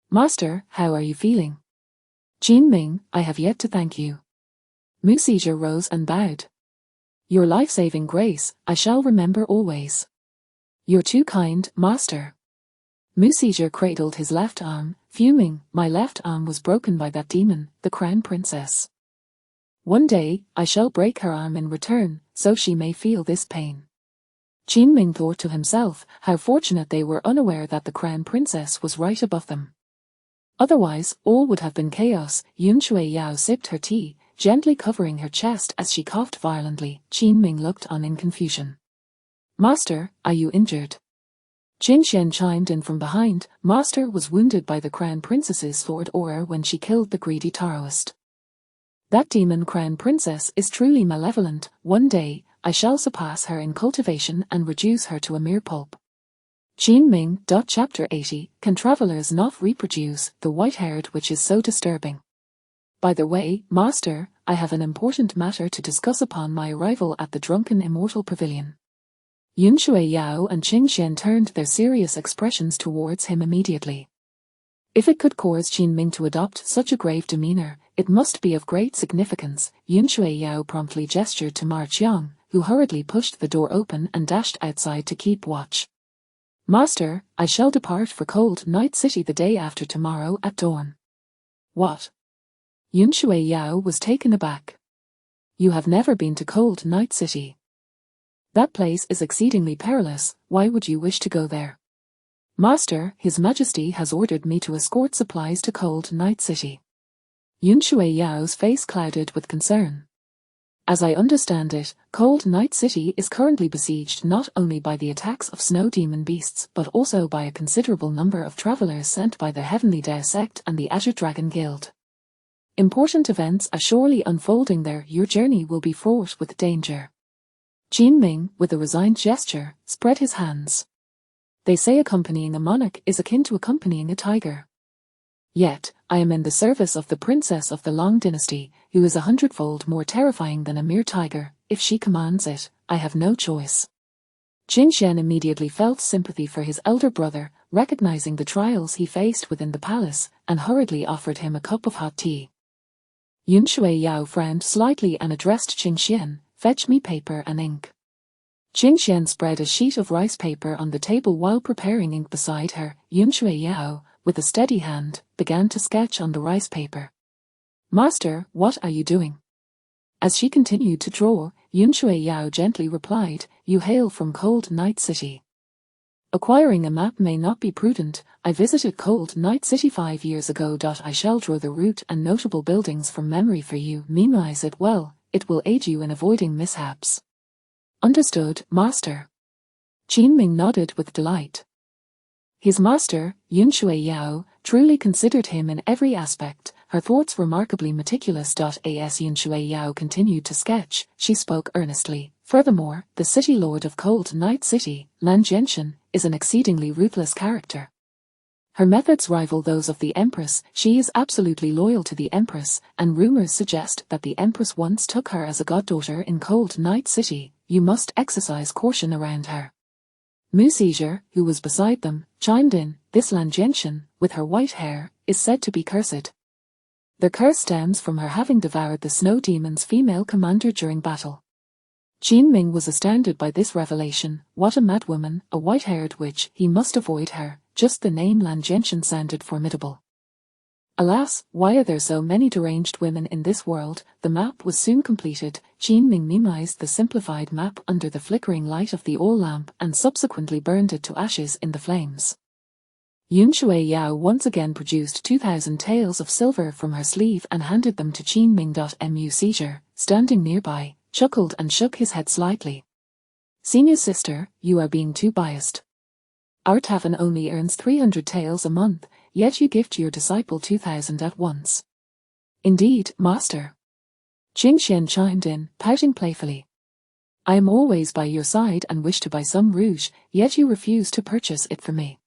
Master, how are you feeling? Qin Ming, I have yet to thank you. Mu Seizure rose and bowed. Your life-saving grace, I shall remember always. You're too kind, master. Mu Seizure cradled his left arm, fuming, my left arm was broken by that demon, the crown princess. One day, I shall break her arm in return, so she may feel this pain. Qin Ming thought to himself, how fortunate they were unaware that the crown princess was right above them. Otherwise, all would have been chaos. Yun Shui Yao sipped her tea, gently covering her chest as she coughed violently. Qin Ming looked on in confusion. Master, are you injured? Qin Xian chimed in from behind. Master was wounded by the crown princess's sword aura when she killed the greedy Taoist. That demon crown princess is truly malevolent. One day, I shall surpass her in cultivation and reduce her to a mere pulp. Qin Ming. Chapter 80. Can travelers not reproduce? The white-haired witch is so disturbing. By the way, master, I have an important matter to discuss upon my arrival at the Drunken Immortal Pavilion. Yun Shui Yao and Qing Xian turned their serious expressions towards him immediately. If it could cause Qin Ming to adopt such a grave demeanor, it must be of great significance. Yun Shui Yao promptly gestured to Ma Qiang, who hurriedly pushed the door open and dashed outside to keep watch. Master, I shall depart for Cold Night City the day after tomorrow at dawn. What? Yun Shui Yao was taken aback. You have never been to Cold Night City. That place is exceedingly perilous. Why would you wish to go there? Master, His Majesty has ordered me to escort supplies to Cold Night City. Yun Shui Yao's face clouded with concern. As I understand it, Cold Night City is currently besieged not only by the attacks of snow demon beasts but also by a considerable number of travelers sent by the Heavenly Dao sect and the Azure Dragon Guild. Important events are surely unfolding there. Your journey will be fraught with danger. Qin Ming, with a resigned gesture, spread his hands. They say accompanying a monarch is akin to accompanying a tiger. Yet, I am in the service of the princess of the Long Dynasty, who is 100-fold more terrifying than a mere tiger. If she commands it, I have no choice. Qin Xian immediately felt sympathy for his elder brother, recognizing the trials he faced within the palace, and hurriedly offered him a cup of hot tea. Yun Shui Yao frowned slightly and addressed Qin Xian, fetch me paper and ink. Qin Xian spread a sheet of rice paper on the table while preparing ink beside her. Yun Shui Yao, with a steady hand, began to sketch on the rice paper. Master, what are you doing? As she continued to draw, Yun Shui Yao gently replied, You hail from Cold Night City. Acquiring a map may not be prudent. I visited Cold Night City 5 years ago. I shall draw the route and notable buildings from memory for you. Memorize it well, it will aid you in avoiding mishaps. Understood, master. Qin Ming nodded with delight. His master, Yun Shui Yao, truly considered him in every aspect, her thoughts remarkably meticulous. As Yun Shui Yao continued to sketch, she spoke earnestly. Furthermore, the city lord of Cold Night City, Lan Jianshan, is an exceedingly ruthless character. Her methods rival those of the Empress. She is absolutely loyal to the Empress, and rumors suggest that the Empress once took her as a goddaughter in Cold Night City. You must exercise caution around her. Mu Seizure, who was beside them, chimed in. This Lan Jianshan, with her white hair, is said to be cursed. The curse stems from her having devoured the snow demon's female commander during battle. Qin Ming was astounded by this revelation. What a madwoman, a white-haired witch. He must avoid her. Just the name Lan Jianshan sounded formidable. Alas, why are there so many deranged women in this world? The map was soon completed. Qin Ming memorized the simplified map under the flickering light of the oil lamp and subsequently burned it to ashes in the flames. Yun Shui Yao once again produced 2,000 taels of silver from her sleeve and handed them to Qin Ming. Mu Seizure, standing nearby, chuckled and shook his head slightly. Senior sister, you are being too biased. Our tavern only earns 300 taels a month, yet you gift your disciple 2,000 at once. Indeed, master. Qingxian chimed in, pouting playfully. I am always by your side and wish to buy some rouge, yet you refuse to purchase it for me.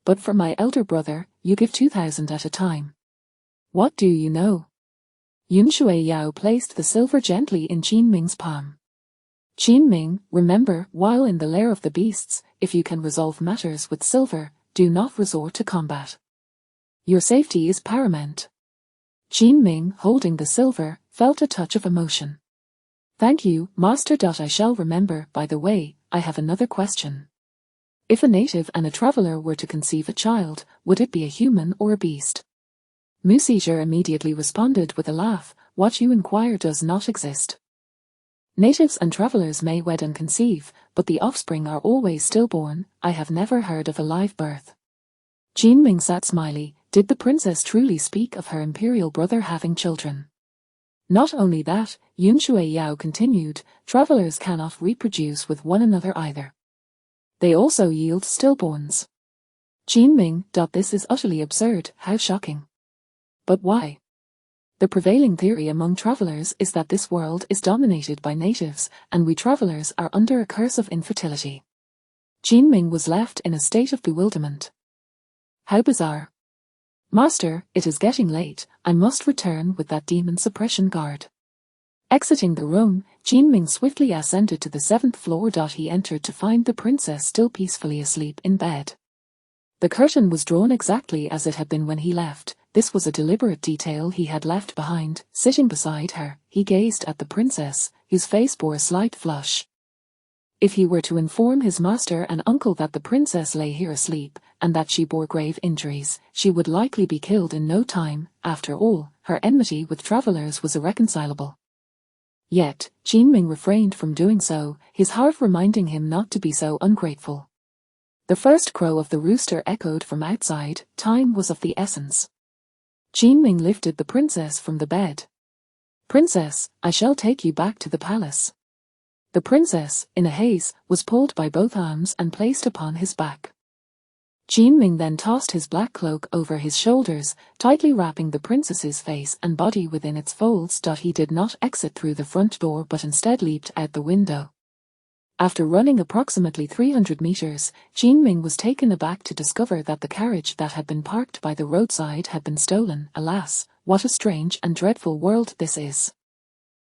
But for my elder brother, you give 2,000 at a time. What do you know? Yun Shui Yao placed the silver gently in Qin Ming's palm. Qin Ming, remember, while in the lair of the beasts, if you can resolve matters with silver, do not resort to combat. Your safety is paramount. Qin Ming, holding the silver, felt a touch of emotion. Thank you, Master. I shall remember. By the way, I have another question. If a native and a traveler were to conceive a child, would it be a human or a beast? Mu Sijie immediately responded with a laugh, what you inquire does not exist. Natives and travelers may wed and conceive, but the offspring are always stillborn. I have never heard of a live birth. Qin Ming sat smiley. Did the princess truly speak of her imperial brother having children? Not only that, Yun Shui Yao continued, travelers cannot reproduce with one another either. They also yield stillborns. Qin Ming. This is utterly absurd. How shocking. But why? The prevailing theory among travelers is that this world is dominated by natives, and we travelers are under a curse of infertility. Qin Ming was left in a state of bewilderment. How bizarre. Master, it is getting late, I must return with that demon suppression guard. Exiting the room, Qin Ming swiftly ascended to the 7th floor. He entered to find the princess still peacefully asleep in bed. The curtain was drawn exactly as it had been when he left. This was a deliberate detail he had left behind. Sitting beside her, he gazed at the princess, whose face bore a slight flush. If he were to inform his master and uncle that the princess lay here asleep, and that she bore grave injuries, she would likely be killed in no time. After all, her enmity with travelers was irreconcilable. Yet, Qin Ming refrained from doing so, his heart reminding him not to be so ungrateful. The first crow of the rooster echoed from outside. Time was of the essence. Qin Ming lifted the princess from the bed. Princess, I shall take you back to the palace. The princess, in a haze, was pulled by both arms and placed upon his back. Qin Ming then tossed his black cloak over his shoulders, tightly wrapping the princess's face and body within its folds. He did not exit through the front door but instead leaped out the window. After running approximately 300 meters, Qin Ming was taken aback to discover that the carriage that had been parked by the roadside had been stolen. Alas, what a strange and dreadful world this is.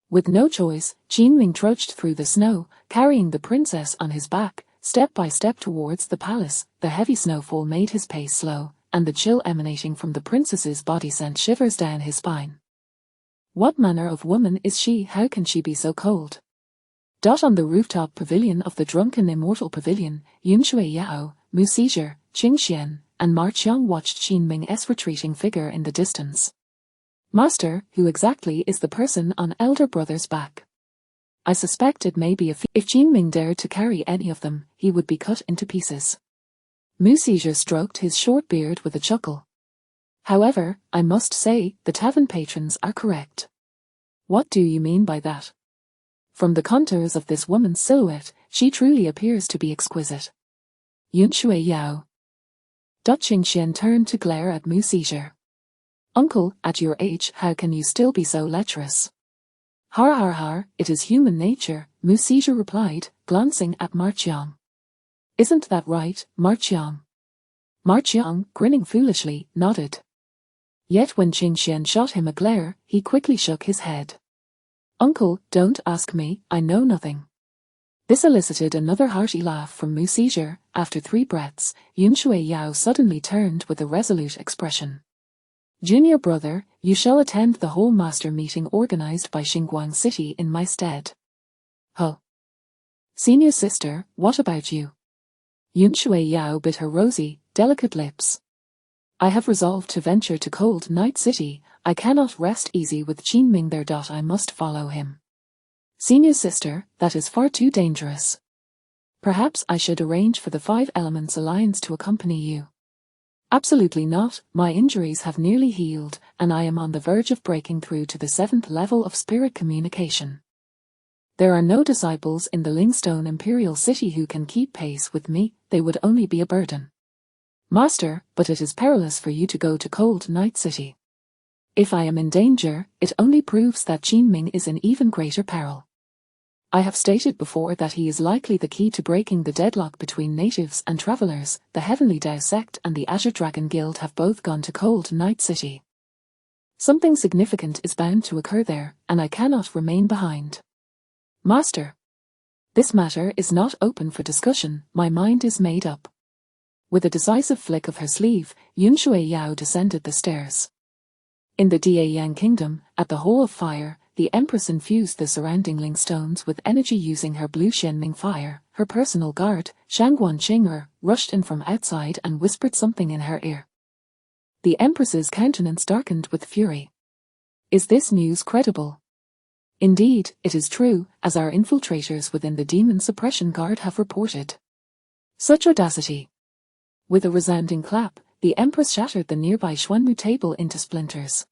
With no choice, Qin Ming trudged through the snow, carrying the princess on his back, step by step towards the palace. The heavy snowfall made his pace slow, and the chill emanating from the princess's body sent shivers down his spine. What manner of woman is she? How can she be so cold? On the rooftop pavilion of the drunken immortal pavilion, Yun Shui Yao, Mu Sijie, Qingxian, and Ma Qiang watched Qin Ming's retreating figure in the distance. Master, who exactly is the person on elder brother's back? I suspect it may be if Qin Ming dared to carry any of them, he would be cut into pieces. Mu Sijie stroked his short beard with a chuckle. However, I must say, the tavern patrons are correct. What do you mean by that? From the contours of this woman's silhouette, she truly appears to be exquisite. Yun Shui Yao. Qingxian turned to glare at Mu Sijie. Uncle, at your age, how can you still be so lecherous? Har har har, it is human nature, Mu Sijie replied, glancing at Ma Qiang. Isn't that right, Ma Qiang? Ma Qiang, grinning foolishly, nodded. Yet when Qingxian shot him a glare, he quickly shook his head. Uncle, don't ask me, I know nothing. This elicited another hearty laugh from Mu Sijie. After 3 breaths, Yun Shui Yao suddenly turned with a resolute expression. Junior brother, you shall attend the whole master meeting organized by Xinguang City in my stead. Huh. Senior sister, what about you? Yun Shui Yao bit her rosy, delicate lips. I have resolved to venture to Cold Night City. I cannot rest easy with Qin Ming there. I must follow him. Senior sister, that is far too dangerous. Perhaps I should arrange for the 5 Elements Alliance to accompany you. Absolutely not, my injuries have nearly healed, and I am on the verge of breaking through to the 7th level of spirit communication. There are no disciples in the Lingstone Imperial City who can keep pace with me, they would only be a burden. Master, but it is perilous for you to go to Cold Night City. If I am in danger, it only proves that Qinming is in even greater peril. I have stated before that he is likely the key to breaking the deadlock between natives and travelers. The Heavenly Dao sect and the Azure Dragon Guild have both gone to Cold Night City. Something significant is bound to occur there, and I cannot remain behind. Master. This matter is not open for discussion, my mind is made up. With a decisive flick of her sleeve, Yun Shui Yao descended the stairs. In the Daiyang Kingdom, at the Hall of Fire, the Empress infused the surrounding Ling stones with energy using her blue Shenming fire. Her personal guard, Shangguan Qing'er, rushed in from outside and whispered something in her ear. The Empress's countenance darkened with fury. Is this news credible? Indeed, it is true, as our infiltrators within the Demon Suppression Guard have reported. Such audacity! With a resounding clap, the Empress shattered the nearby Xuanmu table into splinters.